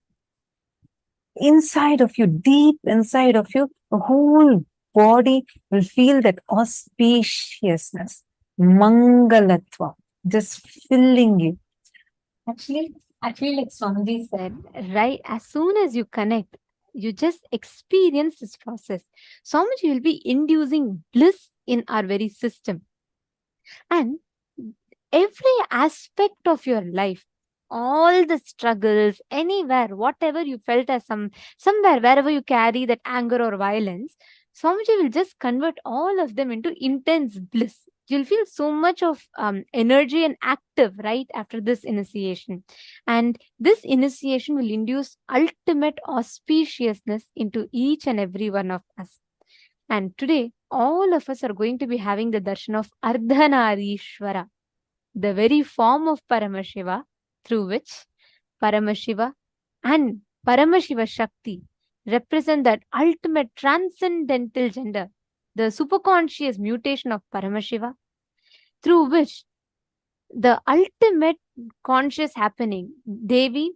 S7: inside of you, deep inside of you. The whole body will feel that auspiciousness, mangalatva, just filling you.
S10: Actually, like Swamiji said, right, as soon as you connect, you just experience this process. Swamiji will be inducing bliss in our very system. And every aspect of your life, all the struggles, anywhere, whatever you felt as somewhere, wherever you carry that anger or violence, Swamiji will just convert all of them into intense bliss. You'll feel so much of energy and active right after this initiation. And this initiation will induce ultimate auspiciousness into each and every one of us. And today, all of us are going to be having the darshan of Ardhanarishwara, the very form of Paramashiva, through which Paramashiva and Paramashiva Shakti represent that ultimate transcendental gender, the superconscious mutation of Paramashiva, through which the ultimate conscious happening, Devi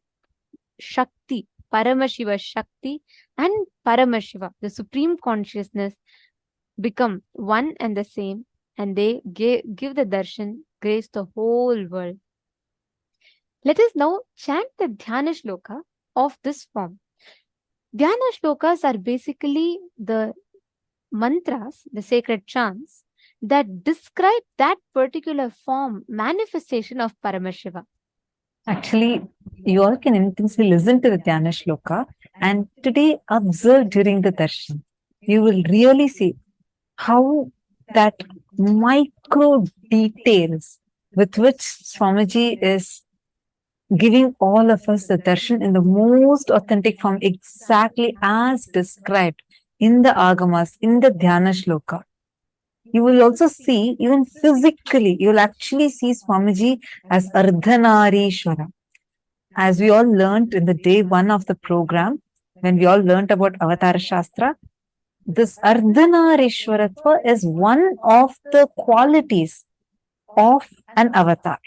S10: Shakti, Paramashiva Shakti and Paramashiva, the supreme consciousness, become one and the same, and they give the darshan, grace the whole world. Let us now chant the Dhyana Shloka of this form. Dhyana Shlokas are basically the mantras, the sacred chants, that describe that particular form, manifestation of Paramashiva.
S7: Actually, you all can intensely listen to the Dhyana Shloka and today observe during the darshan. You will really see how that micro details with which Swamiji is giving all of us the darshan in the most authentic form, exactly as described in the Agamas, in the Dhyana Shloka. You will also see, even physically, you will actually see Swamiji as Ardhanarishwara. As we all learned in the day one of the program, when we all learned about Avatara Shastra, this Ardhanarishwaratva is one of the qualities of an avatar,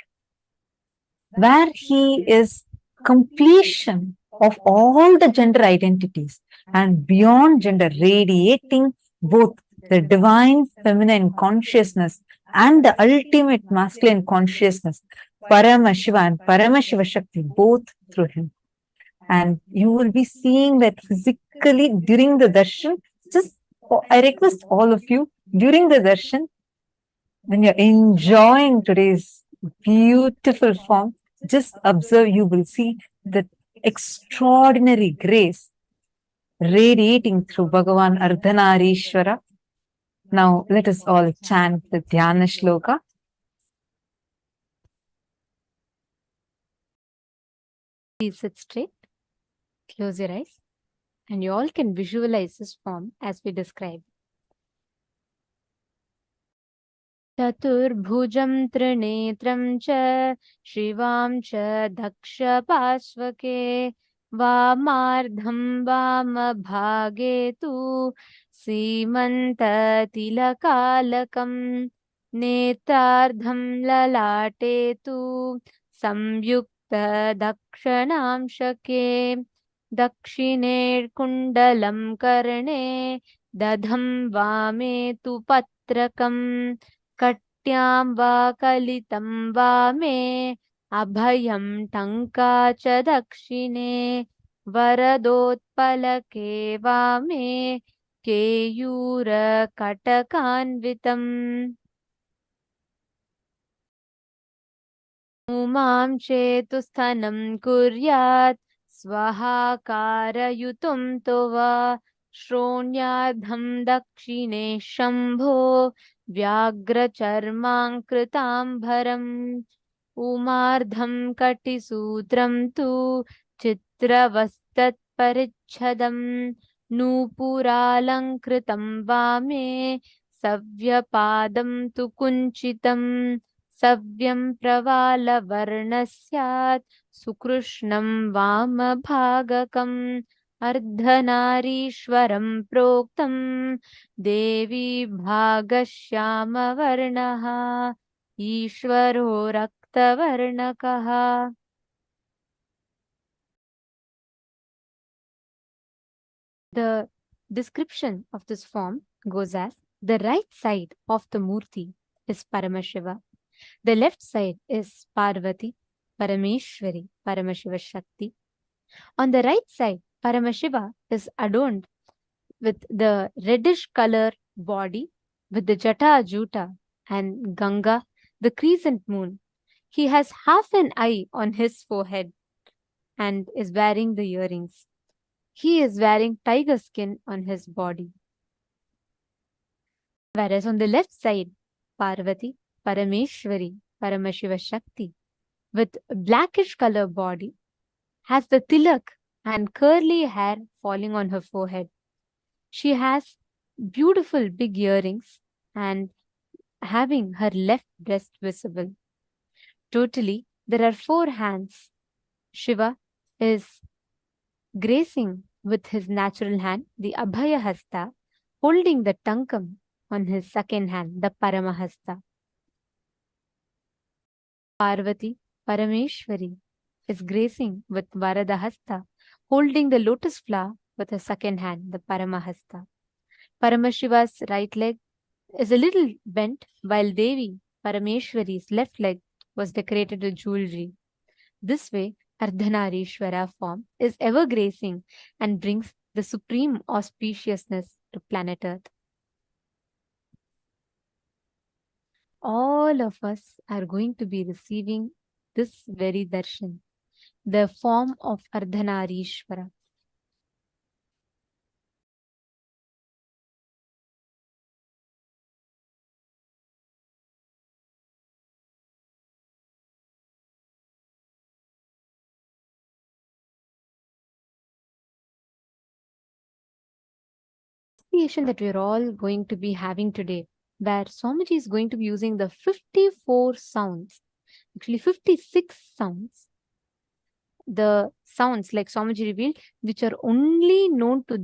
S7: where he is completion of all the gender identities and beyond gender, radiating both the divine feminine consciousness and the ultimate masculine consciousness, Paramashiva and Paramashiva Shakti, both through him. And you will be seeing that physically during the darshan. Just, I request all of you, during the darshan, when you're enjoying today's beautiful form, just observe, you will see the extraordinary grace radiating through Bhagavān Ardhanarishwara. Now, let us all chant the Dhyana Shloka.
S10: Please sit straight, close your eyes, and you all can visualize this form as we described. Chaturbhujam trinetram cha shivam cha daksha pasvake vamardham vamabhage tu simanta tilakalakam netardham lalate tu samyukta dakshanamshake dakshine kundalam karne dadham vame tu patrakam Katyam va kalitam va me abhayam tanka cha dakshine varadotpalake va me keyura katakanvitam umam chetusthanam kuryat swahakarayutum tova shronyadham dakshine shambho Vyagracharmankritambaram Umardham Katisutram tu Chitravastat Parichadam Nupuralankritam Vame Savyapadam tu Kunchitam Savyam Pravala Varnasyat Sukrishnam Vama Bhagakam Ardhanarishwaram Proktam Devi Bhagashyama Varnaha Ishwaro Rakta Varnakaha. The description of this form goes as: the right side of the Murti is Paramashiva, the left side is Parvati, Parameshwari, Paramashiva Shakti. On the right side, Paramashiva is adorned with the reddish color body with the Jata Juta and Ganga, the crescent moon. He has half an eye on his forehead and is wearing the earrings. He is wearing tiger skin on his body. Whereas on the left side, Parvati, Parameshwari, Paramashiva Shakti, with blackish color body, has the tilak and curly hair falling on her forehead. She has beautiful big earrings and having her left breast visible. Totally, there are 4 hands. Shiva is gracing with his natural hand, the Abhaya Hasta, holding the Tankam on his second hand, the Paramahasta. Parvati, Parameshwari, is gracing with Varadahasta, holding the lotus flower with her second hand, the Paramahasta. Paramashiva's right leg is a little bent, while Devi Parameshwari's left leg was decorated with jewelry. This way, Ardhanarishwara form is ever gracing and brings the supreme auspiciousness to planet Earth. All of us are going to be receiving this very darshan, the form of Ardhanarishwara. That we're all going to be having today, where Swamiji is going to be using the 54 sounds, actually 56 sounds, the sounds like Swamiji revealed, which are only known to